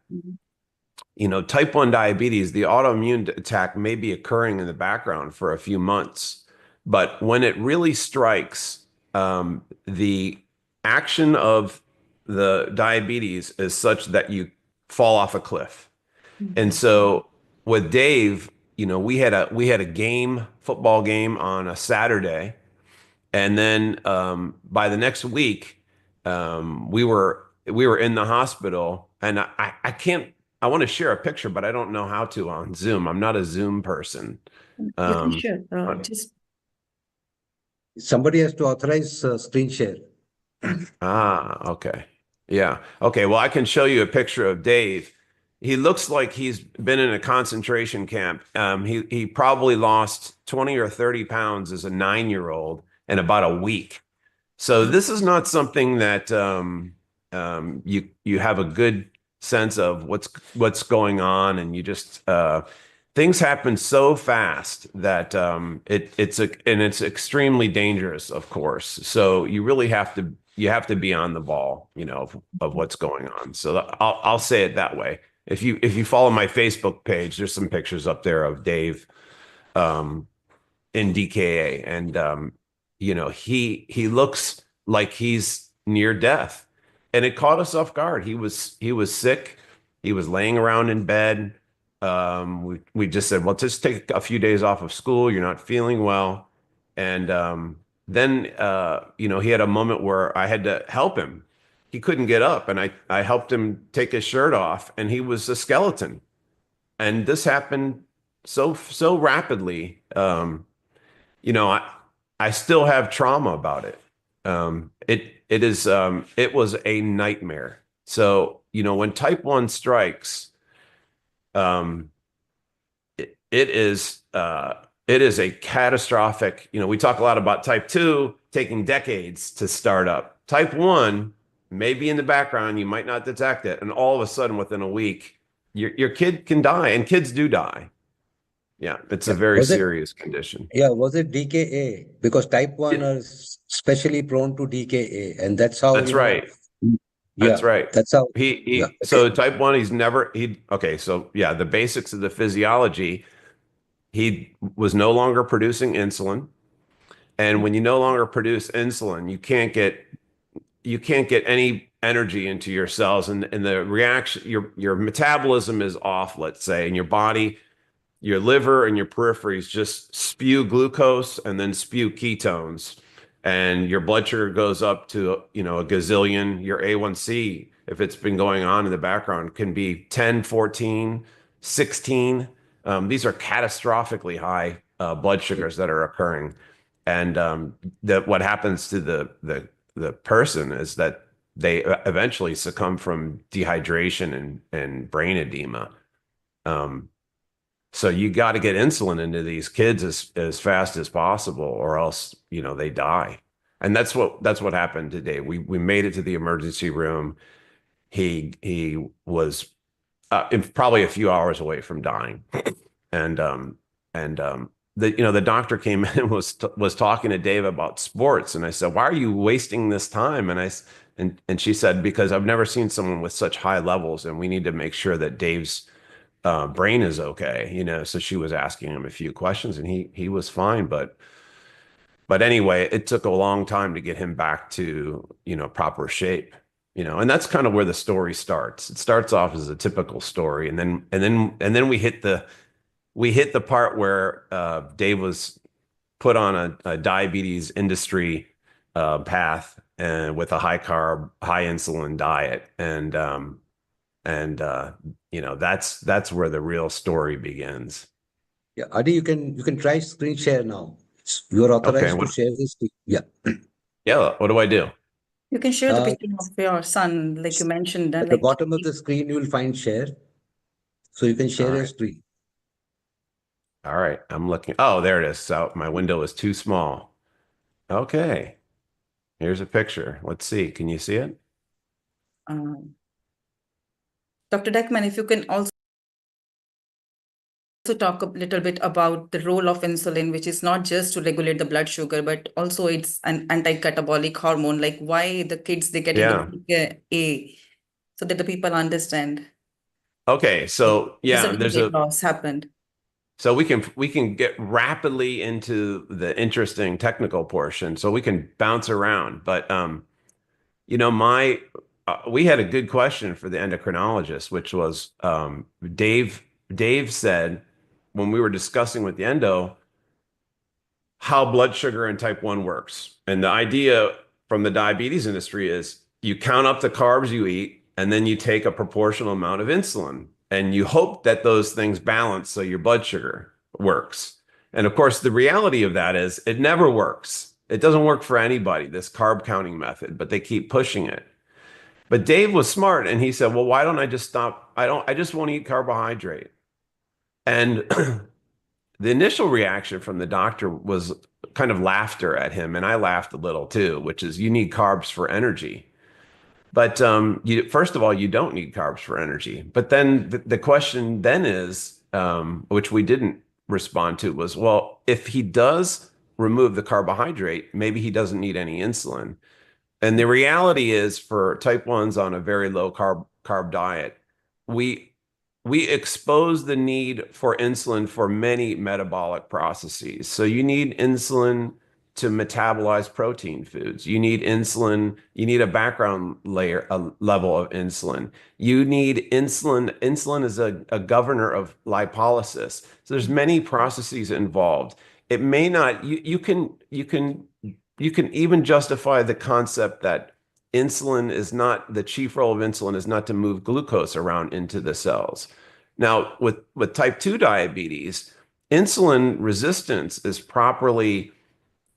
you know, type 1 diabetes, the autoimmune attack may be occurring in the background for a few months. But when it really strikes, the action of the diabetes is such that you fall off a cliff. And so with Dave, you know, we had a football game on a Saturday, and then by the next week, we were in the hospital, and I want to share a picture, but I don't know how to on Zoom. I'm not a Zoom person. Somebody has to authorize screen share. Okay. Yeah. Okay. Well, I can show you a picture of Dave. He looks like he's been in a concentration camp. He probably lost 20 or 30 pounds as a 9-year-old in about a week. So this is not something that you have a good sense of what's going on, and you just things happen so fast that it's extremely dangerous, of course. So you really have to be on the ball, you know, of what's going on. So I'll say it that way. If you follow my Facebook page, there's some pictures up there of Dave in DKA, and you know, he looks like he's near death, and it caught us off guard. He was sick. He was laying around in bed. We just said, well, just take a few days off of school. You're not feeling well, and then you know, he had a moment where I had to help him. He couldn't get up, and I helped him take his shirt off, and he was a skeleton. And this happened so rapidly. You know, I still have trauma about it. It was a nightmare. So, you know, when type 1 strikes, it is a catastrophic, you know, we talk a lot about type 2 taking decades to start up. Type 1, maybe in the background, you might not detect it, and all of a sudden within a week, your kid can die, and kids do die. Yeah, it's a very serious condition. Yeah, was it DKA? Because type 1 are especially prone to DKA, and that's how. That's right. That's Yeah, right. that's how. He Yeah. so type 1, okay, so yeah, the basics of the physiology, he was no longer producing insulin. And when you no longer produce insulin, you can't get any energy into your cells, and the reaction, your metabolism is off, let's say, and your body, your liver and your peripheries just spew glucose and then spew ketones, and your blood sugar goes up to, a gazillion. Your A1C, if it's been going on in the background, can be 10, 14, 16. These are catastrophically high blood sugars that are occurring. And what happens to the person is that they eventually succumb from dehydration and brain edema. So you got to get insulin into these kids as fast as possible, or else, they die. And that's what happened today. We made it to the emergency room. He was probably a few hours away from dying. And the doctor came in and was talking to Dave about sports. And I said, "Why are you wasting this time?" And she said, "Because I've never seen someone with such high levels, and we need to make sure that Dave's brain is okay." So she was asking him a few questions, and he was fine. But anyway, it took a long time to get him back to, proper shape. And that's kind of where the story starts. It starts off as a typical story, and then we hit the part where Dave was put on a diabetes industry path, and with a high carb, high insulin diet, and that's where the real story begins. Yeah, Adi, you can try screen share now. You're authorized to share this. Yeah. Yeah. What do I do? You can share the picture of your son, like you mentioned. At the bottom of the screen, you will find share. So you can share your screen. All right. I'm looking. Oh, there it is. So my window is too small. Okay. Here's a picture. Let's see. Can you see it? Dr. Deckman, if you can also talk a little bit about the role of insulin, which is not just to regulate the blood sugar, but also it's an anti-catabolic hormone. Like why the kids, they get into A, so that the people understand. Okay. So yeah, there's a loss happened. So we can get rapidly into the interesting technical portion. So we can bounce around. But we had a good question for the endocrinologist, which was Dave said, when we were discussing with the endo, how blood sugar in type 1 works. And the idea from the diabetes industry is you count up the carbs you eat, and then you take a proportional amount of insulin, and you hope that those things balance so your blood sugar works. And of course, the reality of that is it never works. It doesn't work for anybody, this carb counting method, but they keep pushing it. But Dave was smart, and he said, "Well, why don't I just stop? I just won't eat carbohydrate." And the initial reaction from the doctor was kind of laughter at him, and I laughed a little too, which is you need carbs for energy. But first of all, you don't need carbs for energy. But then the question then is, which we didn't respond to, was, well, if he does remove the carbohydrate, maybe he doesn't need any insulin. And the reality is, for type 1s on a very low carb diet, we expose the need for insulin for many metabolic processes. So you need insulin to metabolize protein foods. You need insulin. You need a background level of insulin. You need insulin. Insulin is a governor of lipolysis. So there's many processes involved. It may not. You can even justify the concept that insulin is not, the chief role of insulin is not to move glucose around into the cells. Now, with type 2 diabetes, insulin resistance is properly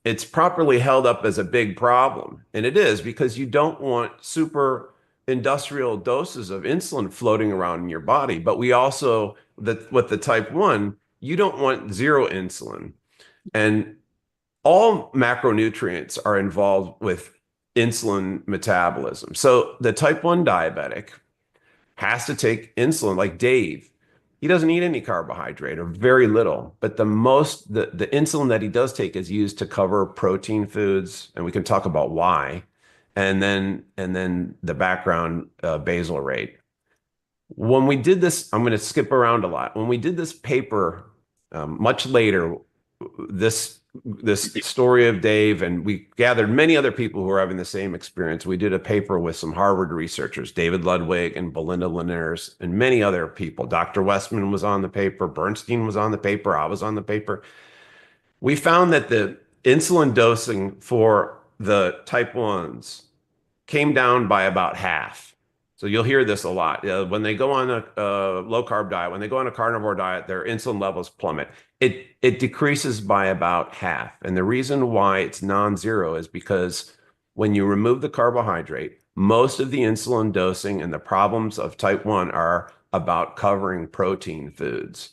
held up as a big problem. And it is, because you don't want super industrial doses of insulin floating around in your body. But we also, with the type 1, you don't want zero insulin. And all macronutrients are involved with insulin metabolism. So the type 1 diabetic has to take insulin, like Dave. He doesn't eat any carbohydrate, or very little, but the insulin that he does take is used to cover protein foods, and we can talk about why, and then the background basal rate. When we did this, I'm going to skip around a lot. When we did this paper much later, this story of Dave, and we gathered many other people who were having the same experience. We did a paper with some Harvard researchers, David Ludwig and Belinda Linares, and many other people. Dr. Westman was on the paper, Bernstein was on the paper, I was on the paper. We found that the insulin dosing for the type 1s came down by about half. So you'll hear this a lot. When they go on a low-carb diet, when they go on a carnivore diet, their insulin levels plummet. It decreases by about half. And the reason why it's non-zero is because when you remove the carbohydrate, most of the insulin dosing and the problems of type 1 are about covering protein foods.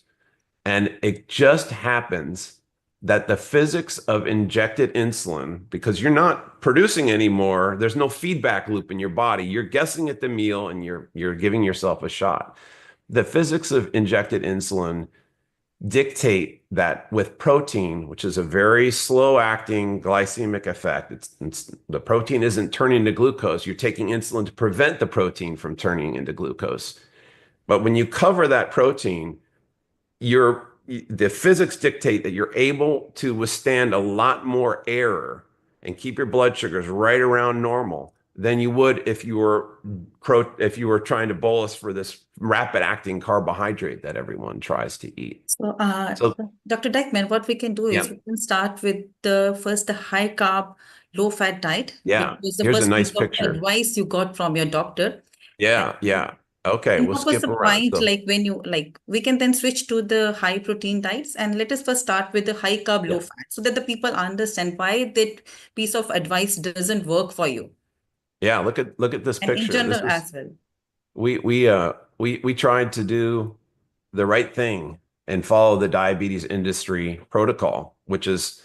And it just happens that the physics of injected insulin, because you're not producing anymore, there's no feedback loop in your body. You're guessing at the meal and you're giving yourself a shot. The physics of injected insulin dictate that with protein, which is a very slow acting glycemic effect, the protein isn't turning into glucose. You're taking insulin to prevent the protein from turning into glucose. But when you cover that protein, the physics dictate that you're able to withstand a lot more error and keep your blood sugars right around normal than you would if you were trying to bolus for this rapid acting carbohydrate that everyone tries to eat. So, Dr. Dykman, what we can do is we can start with the high carb, low fat diet. Yeah, Because the here's first a nice piece of picture. advice you got from your doctor. Yeah. Okay, And we'll what was skip the around. point, like when you we can then switch to the high protein diets, and let us first start with the high carb, low fat, so that the people understand why that piece of advice doesn't work for you. Yeah, look at this And in picture. general as well. We tried to do the right thing and follow the diabetes industry protocol, which is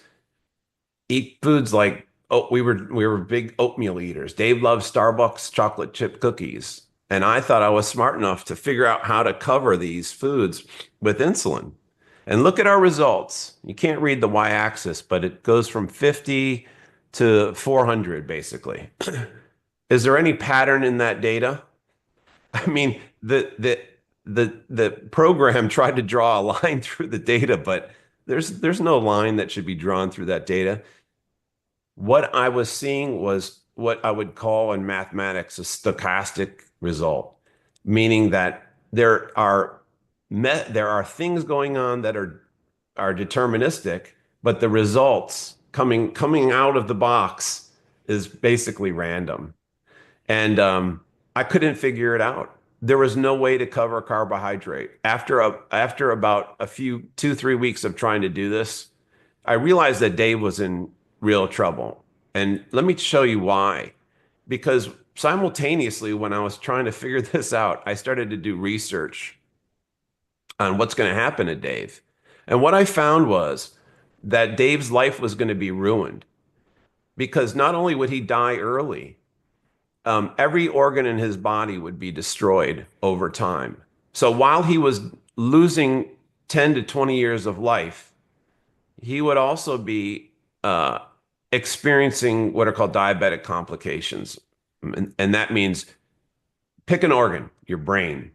eat foods like we were big oatmeal eaters. Dave loves Starbucks chocolate chip cookies. And I thought I was smart enough to figure out how to cover these foods with insulin. And look at our results. You can't read the y-axis, but it goes from 50 to 400, basically. Is there any pattern in that data? I mean, the program tried to draw a line through the data, but there's no line that should be drawn through that data. What I was seeing was what I would call in mathematics a stochastic result, meaning that there are things going on that are deterministic, but the results coming out of the box is basically random. And I couldn't figure it out. There was no way to cover carbohydrate. After about 2-3 weeks of trying to do this, I realized that Dave was in real trouble. And let me show you why. Because simultaneously, when I was trying to figure this out, I started to do research on what's going to happen to Dave. And what I found was that Dave's life was going to be ruined, because not only would he die early, every organ in his body would be destroyed over time. So while he was losing 10 to 20 years of life, he would also be experiencing what are called diabetic complications. And that means pick an organ, your brain.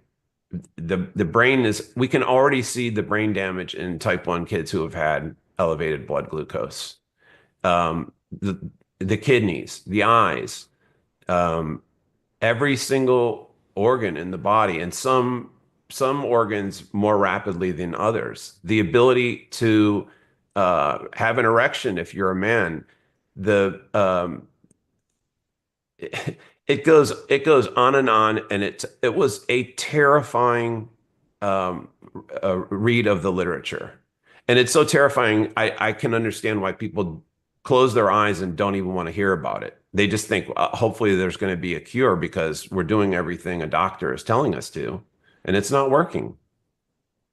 The brain we can already see the brain damage in type 1 kids who have had elevated blood glucose. The kidneys, the eyes, every single organ in the body, and some organs more rapidly than others. The ability to have an erection if you're a man, it goes on and on, and it was a terrifying read of the literature. And it's so terrifying, I can understand why people close their eyes and don't even want to hear about it. They just think, hopefully there's going to be a cure because we're doing everything a doctor is telling us to, and it's not working.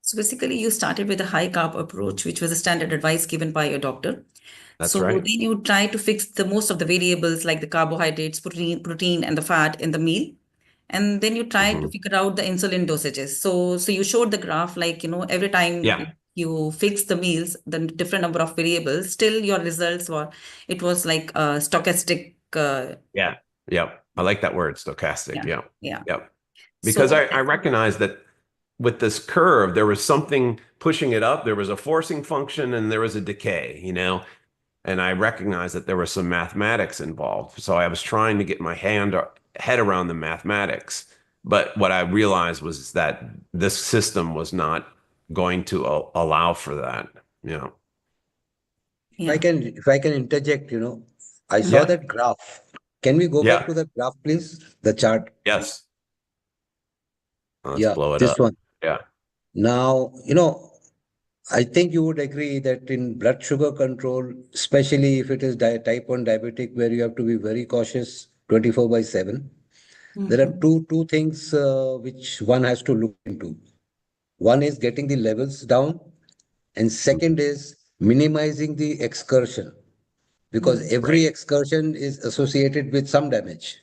So basically, you started with a high carb approach, which was a standard advice given by your doctor. That's so right. then you try to fix the most of the variables like the carbohydrates, protein, and the fat in the meal. And then you try to figure out the insulin dosages. So you showed the graph, like, every time you fix the meals, the different number of variables, still your results were, it was like a stochastic. Yeah. Yep. I like that word, stochastic. Yeah. Yep. Yeah. Because So I recognize that with this curve, there was something pushing it up. There was a forcing function and there was a decay, you know, and I recognized that there was some mathematics involved. So I was trying to get my head around the mathematics. But what I realized was that this system was not going to allow for that, you know. If I can interject, you know, I saw Yeah. that graph. Can we go back to the graph, please? The chart. Yes. Let's Yeah, blow it this up. one. Yeah. Now, you know, I think you would agree that in blood sugar control, especially if it is type 1 diabetic, where you have to be very cautious 24/7, there are two things which one has to look into. One is getting the levels down, and second is minimizing the excursion, because every excursion is associated with some damage.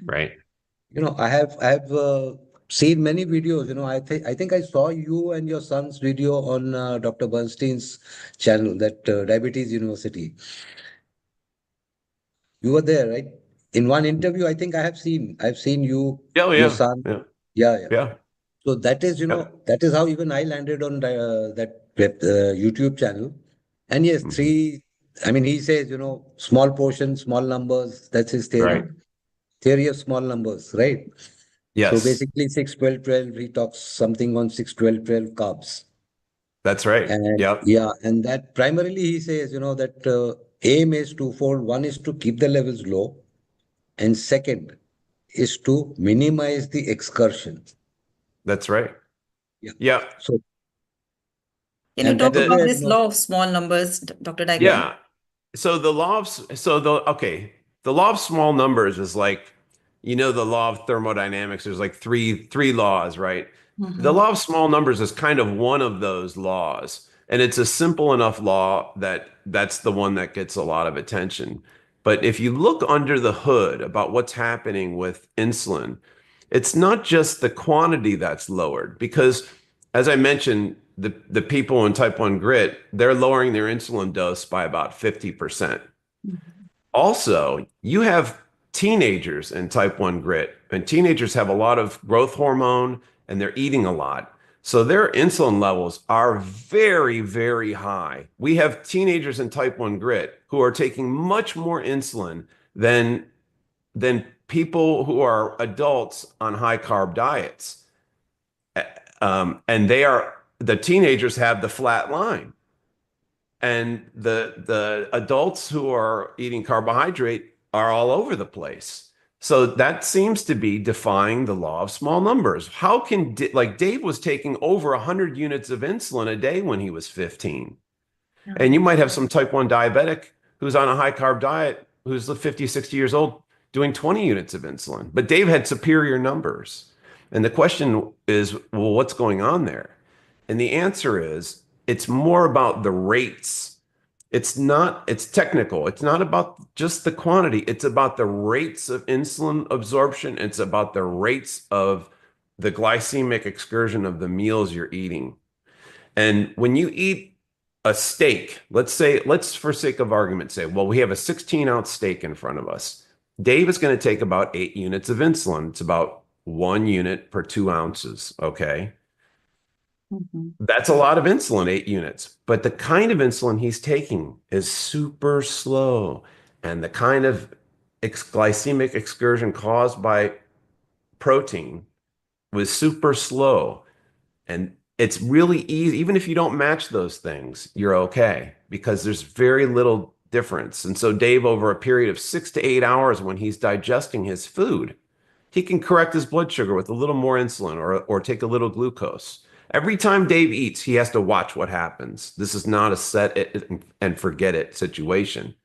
Right. You know, I have seen many videos. You know, I think I saw you and your son's video on Dr. Bernstein's channel, that Diabetes University. You were there, right? In one interview, I think I've seen you, your son. Yeah. So that is, you know, that is how even I landed on that YouTube channel. And yes, I mean, he says, you know, small portions, small numbers. That's his theory. Right. Theory of small numbers, right? Yes. So basically 6, 12, 12, he talks something on 6, 12, 12 carbs. That's right. And yeah, and that primarily he says, you know, that aim is twofold. One is to keep the levels low, and second is to minimize the excursion. That's right. Yeah. Yeah. So can you and talk that is about where, this you know, law of small numbers, Dr. Diamond? Yeah. So the law of the law of small numbers is like, you know, the law of thermodynamics. There's like three laws, right? The law of small numbers is kind of one of those laws, and it's a simple enough law that that's the one that gets a lot of attention. But if you look under the hood about what's happening with insulin, it's not just the quantity that's lowered, because as I mentioned, the people in type 1 grit, they're lowering their insulin dose by about 50%. Also, you have teenagers in type 1 grit, and teenagers have a lot of growth hormone and they're eating a lot. So their insulin levels are very, very high. We have teenagers in type 1 grit who are taking much more insulin than people who are adults on high carb diets. And the teenagers have the flat line. And the adults who are eating carbohydrate are all over the place. So that seems to be defying the law of small numbers. How can, like Dave was taking over 100 units of insulin a day when he was 15. And you might have some type 1 diabetic who's on a high carb diet, who's 50, 60 years old, doing 20 units of insulin. But Dave had superior numbers. And the question is, well, what's going on there? And the answer is, it's more about the rates. It's technical. It's not about just the quantity. It's about the rates of insulin absorption. It's about the rates of the glycemic excursion of the meals you're eating. And when you eat a steak, let's for sake of argument say, well, we have a 16-ounce steak in front of us. Dave is going to take about 8 units of insulin. It's about 1 unit per 2 ounces, okay? That's a lot of insulin, 8 units. But the kind of insulin he's taking is super slow. And the kind of glycemic excursion caused by protein was super slow. And it's really easy. Even if you don't match those things, you're okay, because there's very little difference. And so Dave, over a period of 6 to 8 hours when he's digesting his food, he can correct his blood sugar with a little more insulin or take a little glucose. Every time Dave eats, he has to watch what happens. This is not a set it and forget it situation.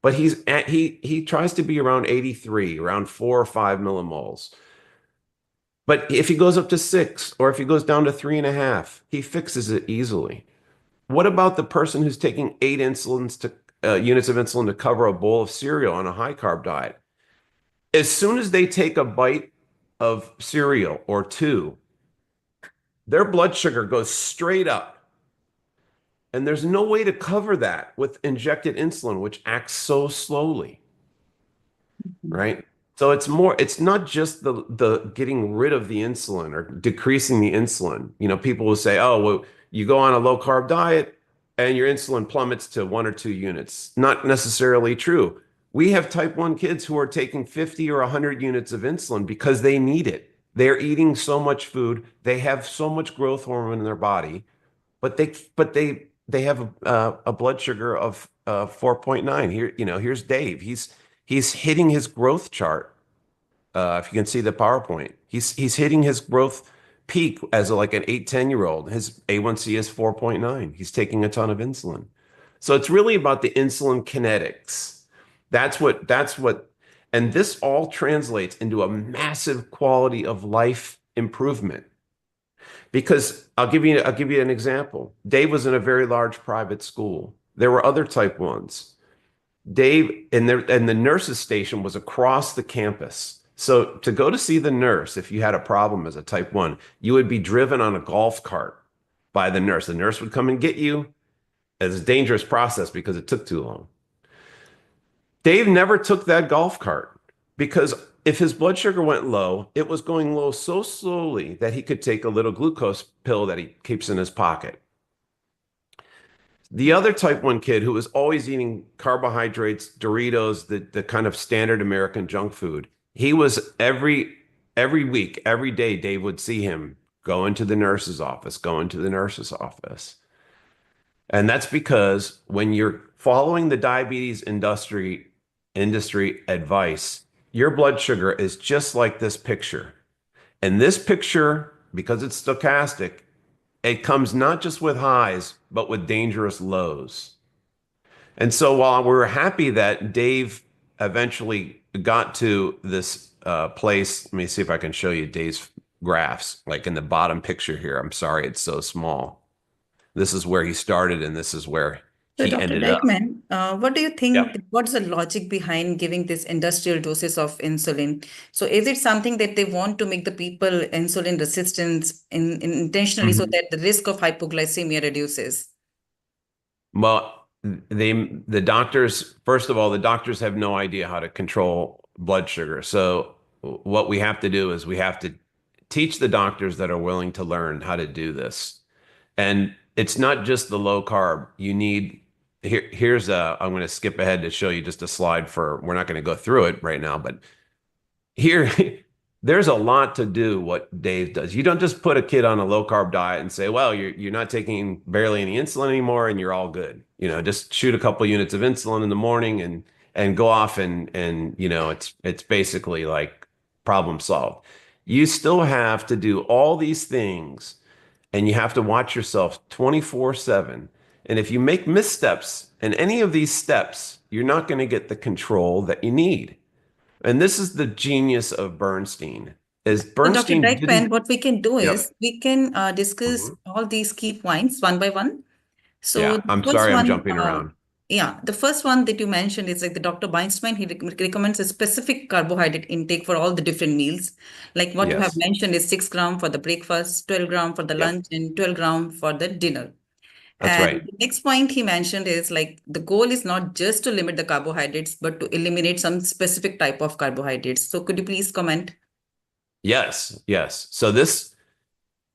But he tries to be around 83, around 4 or 5 millimoles. But if he goes up to 6, or if he goes down to 3.5, he fixes it easily. What about the person who's taking 8 units of insulin to cover a bowl of cereal on a high carb diet? As soon as they take a bite of cereal or 2, their blood sugar goes straight up. And there's no way to cover that with injected insulin, which acts so slowly, right? So it's not just the getting rid of the insulin or decreasing the insulin. People will say, oh, well, you go on a low carb diet and your insulin plummets to 1 or 2 units. Not necessarily true. We have type 1 kids who are taking 50 or 100 units of insulin because they need it. They're eating so much food. They have so much growth hormone in their body, but they have a blood sugar of 4.9. Here's Dave. He's hitting his growth chart. If you can see the PowerPoint, he's hitting his growth peak as like an 8-10-year-old. His A1C is 4.9. He's taking a ton of insulin. So it's really about the insulin kinetics. That's what, and this all translates into a massive quality of life improvement. Because I'll give you an example. Dave was in a very large private school. There were other type 1s. Dave and the nurse's station was across the campus. So to go to see the nurse, if you had a problem as a type 1, you would be driven on a golf cart by the nurse. The nurse would come and get you. It's a dangerous process because it took too long. Dave never took that golf cart because if his blood sugar went low, it was going low so slowly that he could take a little glucose pill that he keeps in his pocket. The other type 1 kid who was always eating carbohydrates, Doritos, the kind of standard American junk food, he was every week, every day, Dave would see him go into the nurse's office. And that's because when you're following the diabetes industry advice, your blood sugar is just like this picture. And this picture, because it's stochastic, it comes not just with highs, but with dangerous lows. And so while we're happy that Dave eventually got to this place, let me see if I can show you Dave's graphs, like in the bottom picture here. I'm sorry, it's so small. This is where he started, and this is where he Dr. ended up. Dykman, what do you think? Yep. What's the logic behind giving this industrial doses of insulin? So is it something that they want to make the people insulin resistant intentionally so that the risk of hypoglycemia reduces? Well, the doctors, first of all, the doctors have no idea how to control blood sugar. So what we have to do is we have to teach the doctors that are willing to learn how to do this. And it's not just the low carb. You need, I'm going to skip ahead to show you just a slide we're not going to go through it right now, but here, there's a lot to do what Dave does. You don't just put a kid on a low carb diet and say, well, you're not taking barely any insulin anymore and you're all good. Just shoot a couple units of insulin in the morning and go off and it's basically like problem solved. You still have to do all these things and you have to watch yourself 24/7. And if you make missteps in any of these steps, you're not going to get the control that you need. And this is the genius of Bernstein. Dr. Dykman, what we can do is we can discuss all these key points one by one. So yeah, I'm sorry, I'm jumping around. Yeah, the first one that you mentioned is like the Dr. Bernstein, he recommends a specific carbohydrate intake for all the different meals. Like what you have mentioned is 6 grams for the breakfast, 12 grams for the lunch, and 12 grams for the dinner. That's right. The next point he mentioned is like the goal is not just to limit the carbohydrates, but to eliminate some specific type of carbohydrates. So could you please comment? Yes. So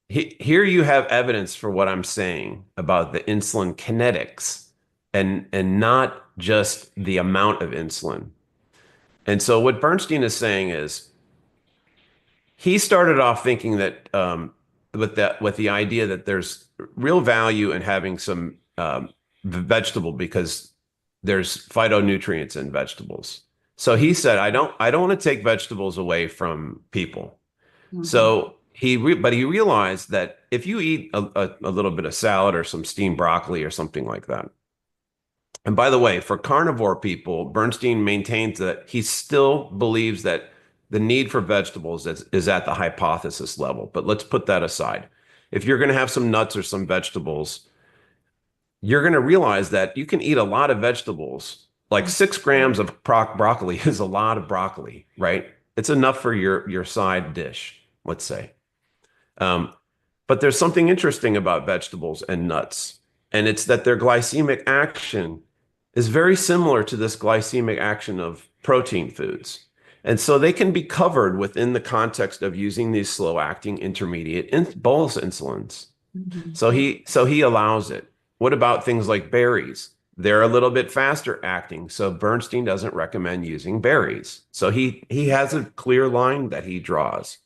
here you have evidence for what I'm saying about the insulin kinetics and not just the amount of insulin. And so what Bernstein is saying is he started off thinking that with the idea that there's real value in having some vegetable because there's phytonutrients in vegetables. So he said, I don't want to take vegetables away from people. So he realized that if you eat a little bit of salad or some steamed broccoli or something like that. And by the way, for carnivore people, Bernstein maintains that he still believes that the need for vegetables is at the hypothesis level. But let's put that aside. If you're going to have some nuts or some vegetables, you're going to realize that you can eat a lot of vegetables. Like 6 grams of broccoli is a lot of broccoli, right? It's enough for your side dish, let's say. But there's something interesting about vegetables and nuts, and it's that their glycemic action is very similar to this glycemic action of protein foods. And so they can be covered within the context of using these slow-acting intermediate bolus insulins. So he allows it. What about things like berries? They're a little bit faster acting, so Bernstein doesn't recommend using berries. So he has a clear line that he draws.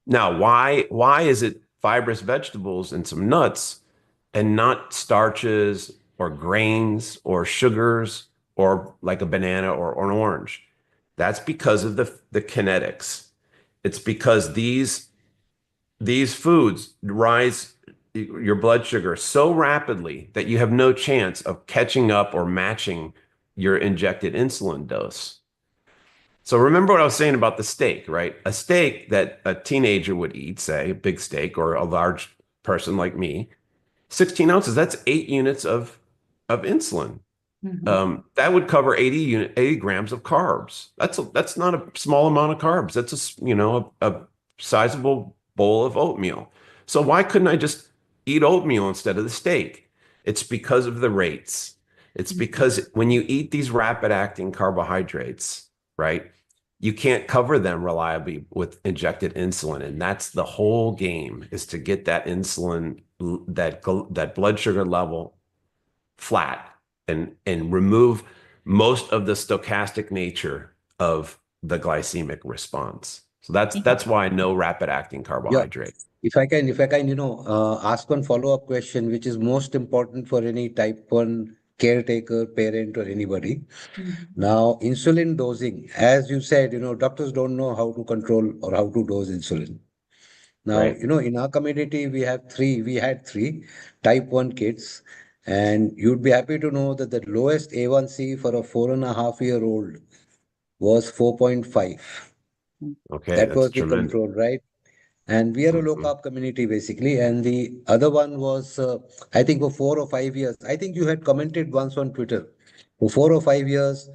Now, why is it fibrous vegetables and some nuts and not starches or grains or sugars or like a banana or an orange? That's because of the kinetics. It's because these foods rise your blood sugar so rapidly that you have no chance of catching up or matching your injected insulin dose. So remember what I was saying about the steak, right? A steak that a teenager would eat, say a big steak, or a large person like me, 16 ounces, that's 8 units of insulin. That would cover 80 grams of carbs. That's not a small amount of carbs. That's a sizable bowl of oatmeal. So why couldn't I just eat oatmeal instead of the steak? It's because of the rates. It's because when you eat these rapid acting carbohydrates, right, you can't cover them reliably with injected insulin. And that's the whole game, is to get that insulin, that blood sugar level flat and remove most of the stochastic nature of the glycemic response. So that's why no rapid acting carbohydrate. If I can, ask one follow-up question, which is most important for any type 1 caretaker, parent, or anybody. Now, insulin dosing, as you said, doctors don't know how to control or how to dose insulin. Now, in our community, we had three type 1 kids, and you'd be happy to know that the lowest A1C for a 4.5-year-old was 4.5. Okay, that that's was the tremendous. control, right? And we are a low carb community basically. And the other one was, I think for 4 or 5 years, I think you had commented once on Twitter, for 4 or 5 years,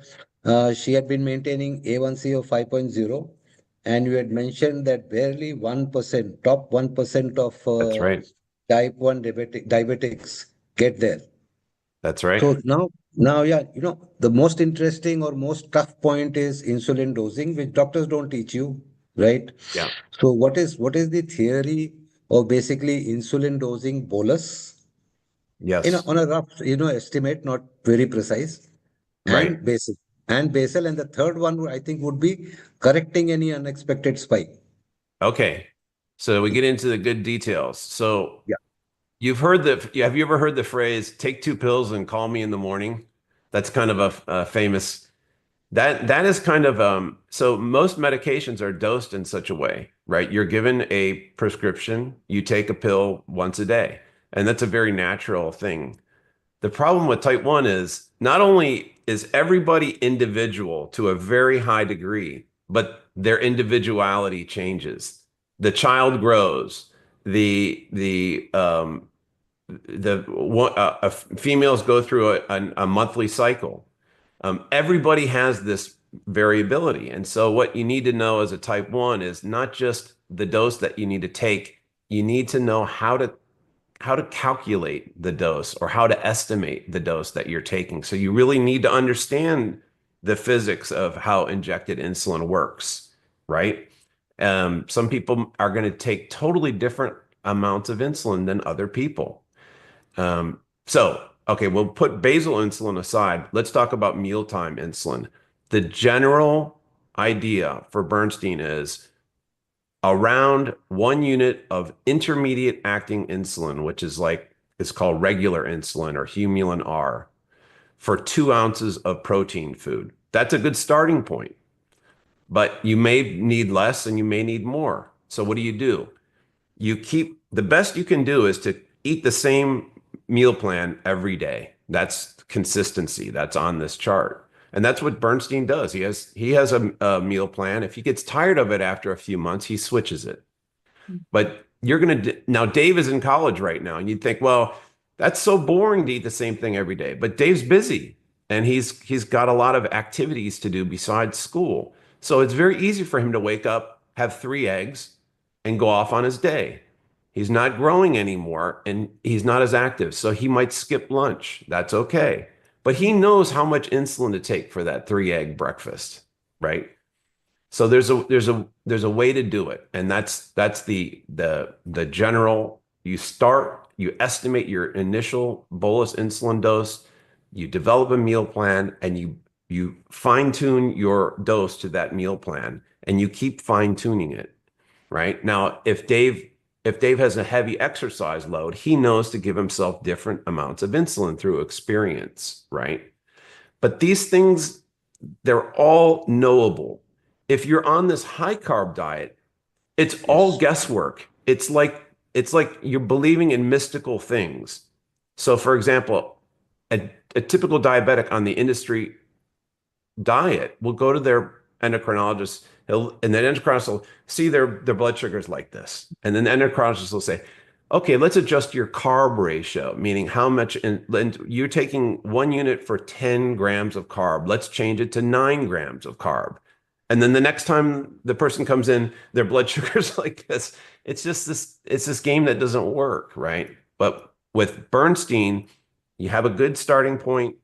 she had been maintaining A1C of 5.0. And you had mentioned that barely 1%, top 1% of That's right. type 1 diabetics get there. That's right. So now, yeah, the most interesting or most tough point is insulin dosing, which doctors don't teach you, right? Yeah. So what is the theory of basically insulin dosing bolus? Yes. On a rough, estimate, not very precise, Right. and basal. And the third one I think would be correcting any unexpected spike. Okay. So we get into the good details. So yeah. Have you ever heard the phrase, take 2 pills and call me in the morning? That's kind of a famous, that is kind of, so most medications are dosed in such a way, right? You're given a prescription, you take a pill once a day, and that's a very natural thing. The problem with type 1 is not only is everybody individual to a very high degree, but their individuality changes. The child grows. Females go through a monthly cycle. Everybody has this variability. And so what you need to know as a type 1 is not just the dose that you need to take, you need to know how to calculate the dose or how to estimate the dose that you're taking. So you really need to understand the physics of how injected insulin works, right? Some people are going to take totally different amounts of insulin than other people. Okay, we'll put basal insulin aside. Let's talk about mealtime insulin. The general idea for Bernstein is around 1 unit of intermediate acting insulin, which is it's called regular insulin or Humulin R, for 2 ounces of protein food. That's a good starting point, but you may need less and you may need more. So what do? The best you can do is to eat the same meal plan every day. That's consistency. That's on this chart. And that's what Bernstein does. He has a meal plan. If he gets tired of it after a few months, he switches it. But now Dave is in college right now, and you'd think, well, that's so boring to eat the same thing every day. But Dave's busy, and he's got a lot of activities to do besides school. So it's very easy for him to wake up, have 3 eggs, and go off on his day. He's not growing anymore, and he's not as active. So he might skip lunch. That's okay. But he knows how much insulin to take for that 3-egg breakfast, right? So there's a way to do it, and that's the general. You estimate your initial bolus insulin dose, you develop a meal plan, and you fine tune your dose to that meal plan, and you keep fine tuning it. Right now, if Dave has a heavy exercise load, he knows to give himself different amounts of insulin through experience, right? But these things, they're all knowable. If you're on this high carb diet, it's all guesswork. It's like you're believing in mystical things. So for example, a typical diabetic on the industry diet will go to their endocrinologist, and the endocrinologist will see their blood sugars like this. And then the endocrinologist will say, okay, let's adjust your carb ratio, meaning how much you're taking 1 unit for 10 grams of carb. Let's change it to 9 grams of carb. And then the next time the person comes in, their blood sugar's like this. It's this game that doesn't work, right? But with Bernstein, you have a good starting point.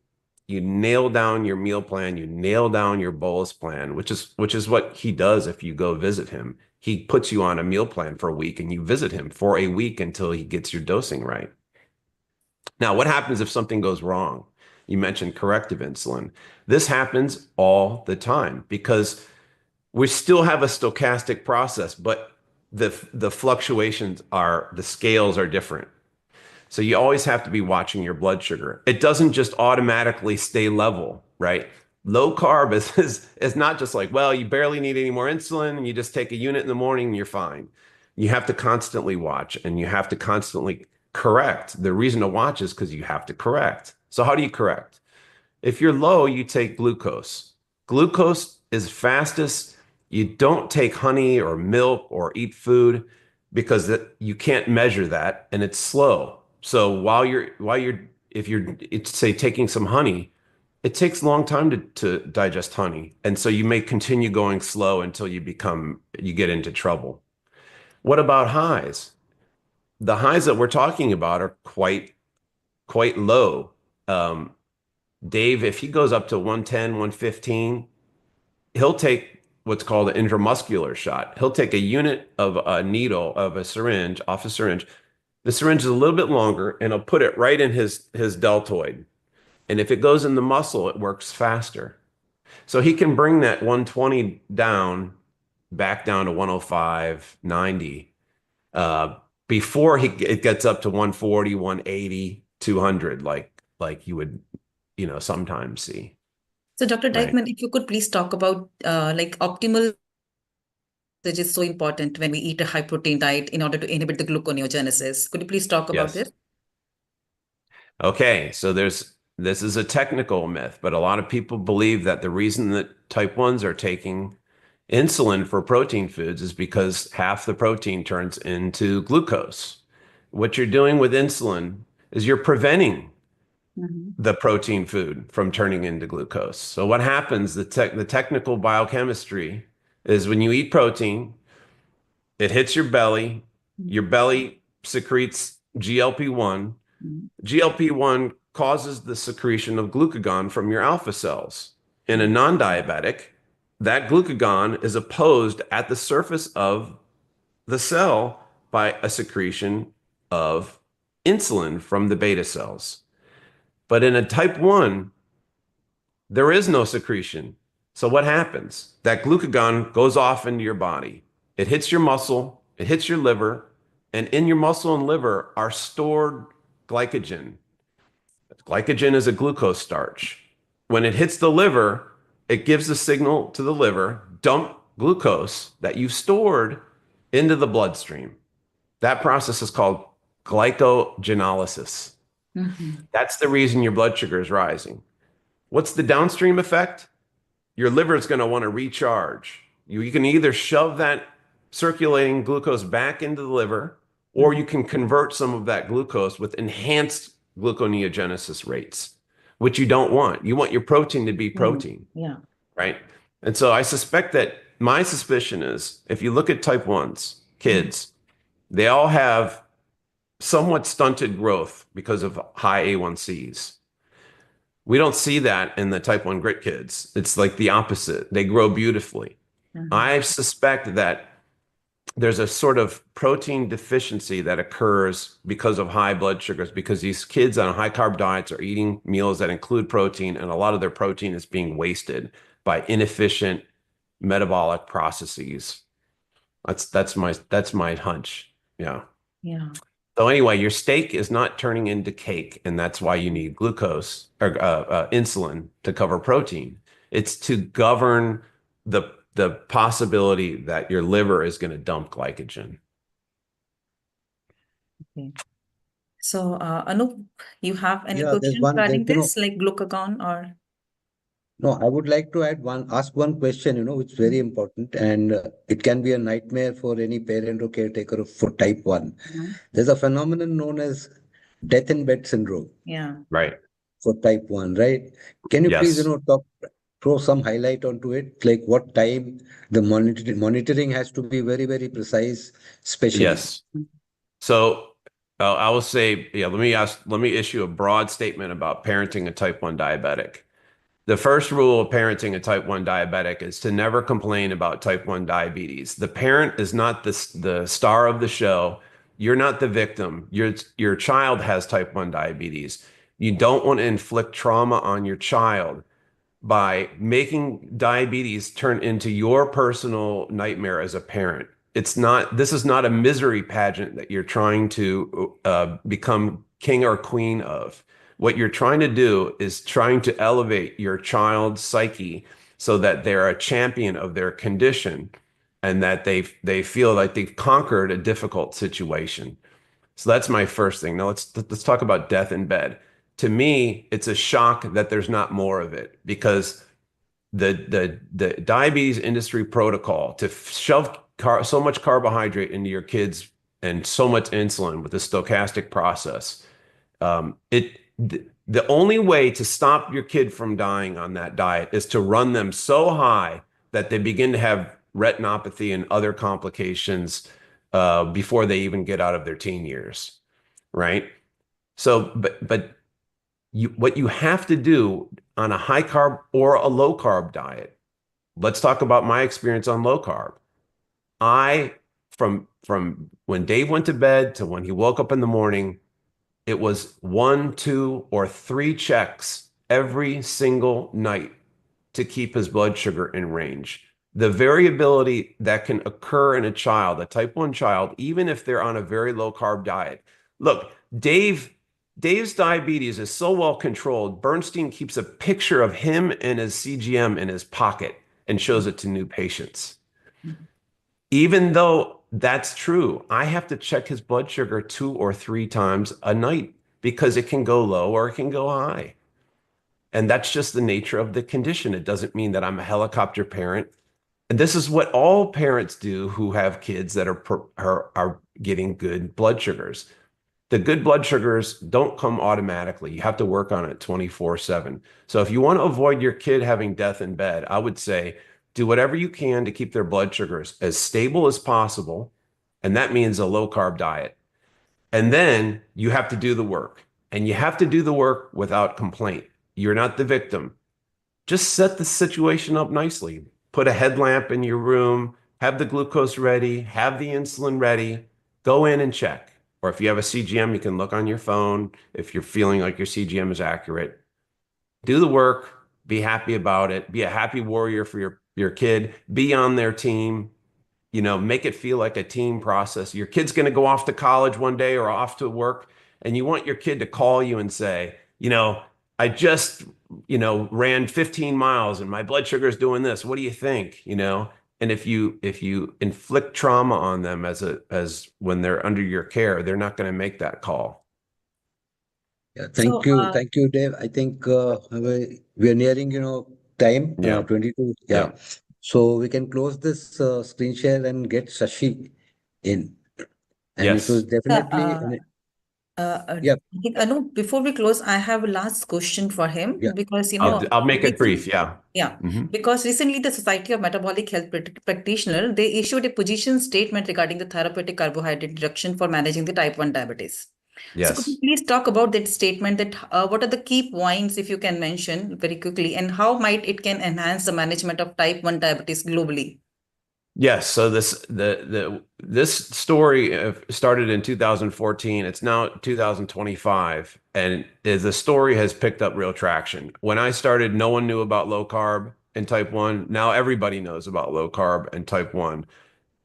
You nail down your meal plan, you nail down your bolus plan, which is what he does if you go visit him. He puts you on a meal plan for a week and you visit him for a week until he gets your dosing right. Now, what happens if something goes wrong? You mentioned corrective insulin. This happens all the time because we still have a stochastic process, but the fluctuations the scales are different. So you always have to be watching your blood sugar. It doesn't just automatically stay level, right? Low carb is not just like, well, you barely need any more insulin and you just take a unit in the morning and you're fine. You have to constantly watch and you have to constantly correct. The reason to watch is because you have to correct. So how do you correct? If you're low, you take glucose. Glucose is fastest. You don't take honey or milk or eat food because you can't measure that and it's slow. So if you're say taking some honey, it takes a long time to digest honey. And so you may continue going slow until you get into trouble. What about highs? The highs that we're talking about are quite low. Dave, if he goes up to 110, 115, he'll take what's called an intramuscular shot. He'll take a unit of a needle of a syringe off a syringe. The syringe is a little bit longer and he'll put it right in his deltoid. And if it goes in the muscle, it works faster. So he can bring that 120 back down to 105, 90, before it gets up to 140, 180, 200, like you would, sometimes see. So Dr. Right. Dykman, if you could please talk about optimal usage is so important when we eat a high protein diet in order to inhibit the gluconeogenesis. Could you please talk about this? Okay, so this is a technical myth, but a lot of people believe that the reason that type 1s are taking insulin for protein foods is because half the protein turns into glucose. What you're doing with insulin is you're preventing the protein food from turning into glucose. So what happens, the technical biochemistry is when you eat protein, it hits your belly secretes GLP-1. GLP-1 causes the secretion of glucagon from your alpha cells. In a non-diabetic, that glucagon is opposed at the surface of the cell by a secretion of insulin from the beta cells. But in a type 1, there is no secretion. So what happens? That glucagon goes off into your body. It hits your muscle, it hits your liver, and in your muscle and liver are stored glycogen. Glycogen is a glucose starch. When it hits the liver, it gives a signal to the liver, dump glucose that you've stored into the bloodstream. That process is called glycogenolysis. That's the reason your blood sugar is rising. What's the downstream effect? Your liver is going to want to recharge. You can either shove that circulating glucose back into the liver, or you can convert some of that glucose with enhanced gluconeogenesis rates, which you don't want. You want your protein to be protein. Yeah. Right? And so I suspect that my suspicion is if you look at type 1s, kids, they all have somewhat stunted growth because of high A1Cs. We don't see that in the type 1 grit kids. It's like the opposite. They grow beautifully. I suspect that there's a sort of protein deficiency that occurs because of high blood sugars, because these kids on high carb diets are eating meals that include protein, and a lot of their protein is being wasted by inefficient metabolic processes. That's my hunch. Yeah. Yeah. So anyway, your steak is not turning into cake, and that's why you need glucose or insulin to cover protein. It's to govern the possibility that your liver is going to dump glycogen. Okay. So, Anoup, you have any Yeah, there's questions one, regarding this, like glucagon or? no, I would like to ask one question, which is very important, and it can be a nightmare for any parent or caretaker for type 1. There's a phenomenon known as death in bed syndrome. Yeah. Right. For type 1, right? Can you please, throw some highlight onto it, like what time the monitoring has to be very, very precise, especially. Yes. So I will say, yeah, let me issue a broad statement about parenting a type 1 diabetic. The first rule of parenting a type 1 diabetic is to never complain about type 1 diabetes. The parent is not the star of the show. You're not the victim. Your child has type 1 diabetes. You don't want to inflict trauma on your child by making diabetes turn into your personal nightmare as a parent. This is not a misery pageant that you're trying to become king or queen of. What you're trying to do is trying to elevate your child's psyche so that they're a champion of their condition and that they feel like they've conquered a difficult situation. So that's my first thing. Now let's talk about death in bed. To me, it's a shock that there's not more of it, because the diabetes industry protocol to shove so much carbohydrate into your kids and so much insulin with the stochastic process, the only way to stop your kid from dying on that diet is to run them so high that they begin to have retinopathy and other complications before they even get out of their teen years, right? So, but what you have to do on a high carb or a low carb diet, let's talk about my experience on low carb. From when Dave went to bed to when he woke up in the morning, it was 1, 2, or 3 checks every single night to keep his blood sugar in range. The variability that can occur in a child, a type 1 child, even if they're on a very low carb diet. Look, Dave's diabetes is so well controlled, Bernstein keeps a picture of him and his CGM in his pocket and shows it to new patients. Even though that's true, I have to check his blood sugar 2 or 3 times a night because it can go low or it can go high. And that's just the nature of the condition. It doesn't mean that I'm a helicopter parent. And this is what all parents do who have kids that are getting good blood sugars. The good blood sugars don't come automatically. You have to work on it 24/7. So if you want to avoid your kid having death in bed, I would say do whatever you can to keep their blood sugars as stable as possible. And that means a low carb diet. And then you have to do the work. And you have to do the work without complaint. You're not the victim. Just set the situation up nicely. Put a headlamp in your room, have the glucose ready, have the insulin ready, go in and check. Or if you have a CGM, you can look on your phone if you're feeling like your CGM is accurate. Do the work, be happy about it, be a happy warrior for your kid, be on their team, make it feel like a team process. Your kid's going to go off to college one day or off to work, and you want your kid to call you and say, I just, ran 15 miles and my blood sugar is doing this. What do you think? And if you inflict trauma on them as when they're under your care, they're not going to make that call. Yeah, thank you, Dave. I think we are nearing, time, 22. Yeah. So we can close this screen share and get Shashi in. And yes. It was definitely. I think, Anoup, before we close, I have a last question for him because I'll make it brief. Yeah. Yeah, because recently the Society of Metabolic Health Practitioner, they issued a position statement regarding the therapeutic carbohydrate reduction for managing the type 1 diabetes. Yes. So could you please talk about that statement, that what are the key points, if you can mention very quickly, and how might it can enhance the management of type 1 diabetes globally? Yes, so this story started in 2014. It's now 2025, and the story has picked up real traction. When I started, no one knew about low carb and type 1. Now everybody knows about low carb and type 1.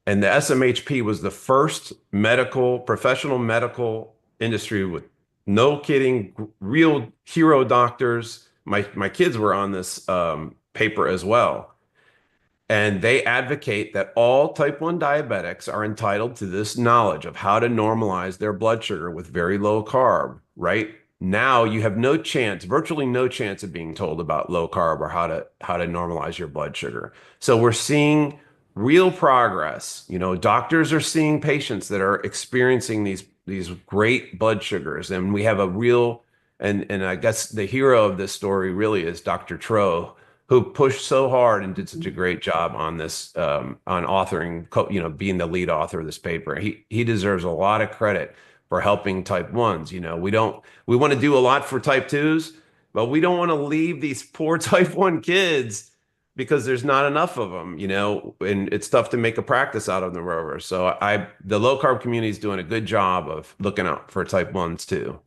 And the SMHP was the first professional medical industry with, no kidding, real hero doctors. My kids were on this paper as well. And they advocate that all type 1 diabetics are entitled to this knowledge of how to normalize their blood sugar with very low carb, right? Now you have no chance, virtually no chance of being told about low carb or how to normalize your blood sugar. So we're seeing real progress. You know, doctors are seeing patients that are experiencing these great blood sugars. And we have a real, and I guess the hero of this story really is Dr. Tro, who pushed so hard and did such a great job on this, on authoring, being the lead author of this paper. He deserves a lot of credit for helping type 1s. You know, we want to do a lot for type 2s, but we don't want to leave these poor type 1 kids because there's not enough of them, you know, and it's tough to make a practice out of them over. So the low carb community is doing a good job of looking out for type 1s too.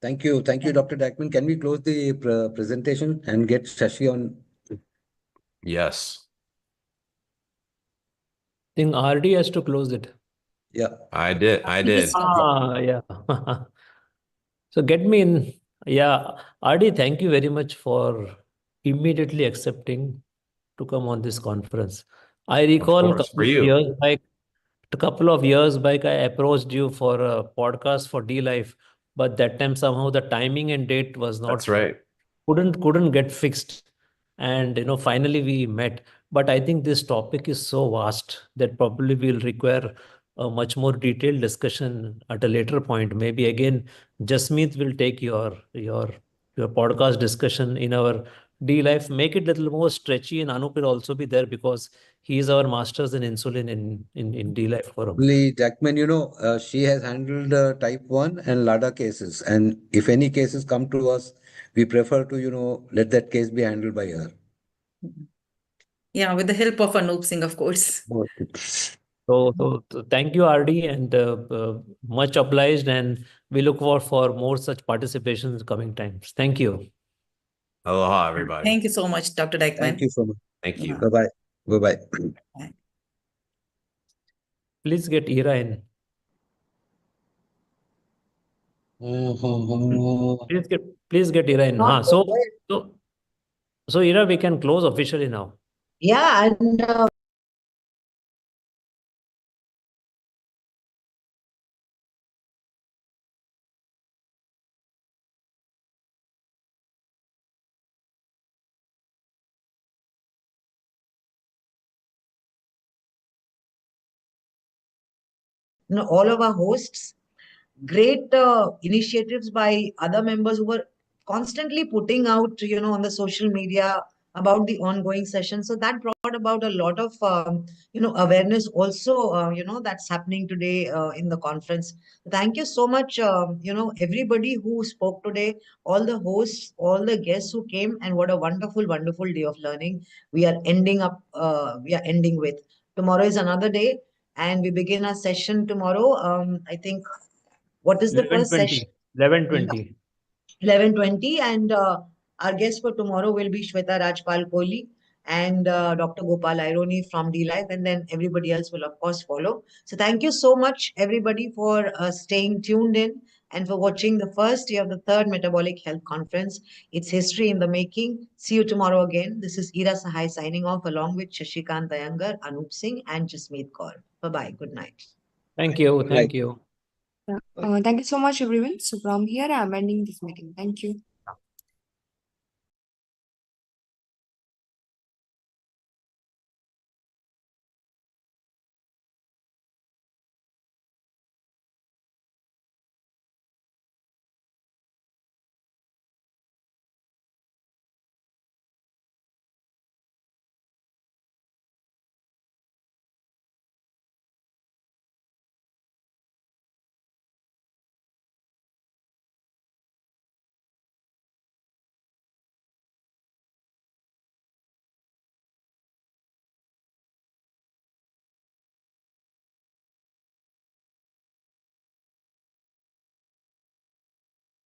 Thank you, Dr. Dykman. Can we close the presentation and get Shashi on? Yes. I think RD has to close it. Yeah, I did. Yeah. So get me in. Yeah, RD, thank you very much for immediately accepting to come on this conference. I recall a couple of years back, I approached you for a podcast for D-Life, but that time somehow the timing and date was not. That's right. Couldn't get fixed, and finally we met. But I think this topic is so vast that probably will require a much more detailed discussion at a later point. Maybe again, Jasmeet will take your podcast discussion in our D-Life, make it a little more stretchy, and Anoup will also be there because he is our masters in insulin in D-Life forum. Dykman, she has handled type 1 and LADA cases, and if any cases come to us, we prefer to let that case be handled by her. Yeah, with the help of Anoup Singh, of course. So thank you, RD, and much obliged, and we look forward for more such participations in the coming times. Thank you. Aloha, everybody. Thank you so much, Dr. Dykman. Thank you so much. Thank you. Bye-bye. Bye-bye. Please get Ira in. Please get Ira in. So Ira, we can close officially now. Yeah, and all of our hosts, great initiatives by other members who were constantly putting out, on the social media about the ongoing session. So that brought about a lot of, awareness also, that's happening today in the conference. Thank you so much, everybody who spoke today, all the hosts, all the guests who came, and what a wonderful, wonderful day of learning we are ending with. Tomorrow is another day, and we begin our session tomorrow. I think, what is the first session? 11:20. 11:20, and our guest for tomorrow will be Shweta Rajpal Kohli and Dr. Gopal Ironi from D-Life, and then everybody else will, of course, follow. So thank you so much, everybody, for staying tuned in and for watching the first day of the third Metabolic Health Conference. It's history in the making. See you tomorrow again. This is Ira Sahai signing off along with Shashikant Iyengar, Anoup Singh, and Jasmeet Kaur. Bye-bye. Good night. Thank you. Thank you. Thank you so much, everyone. So from here, I'm ending this meeting. Thank you.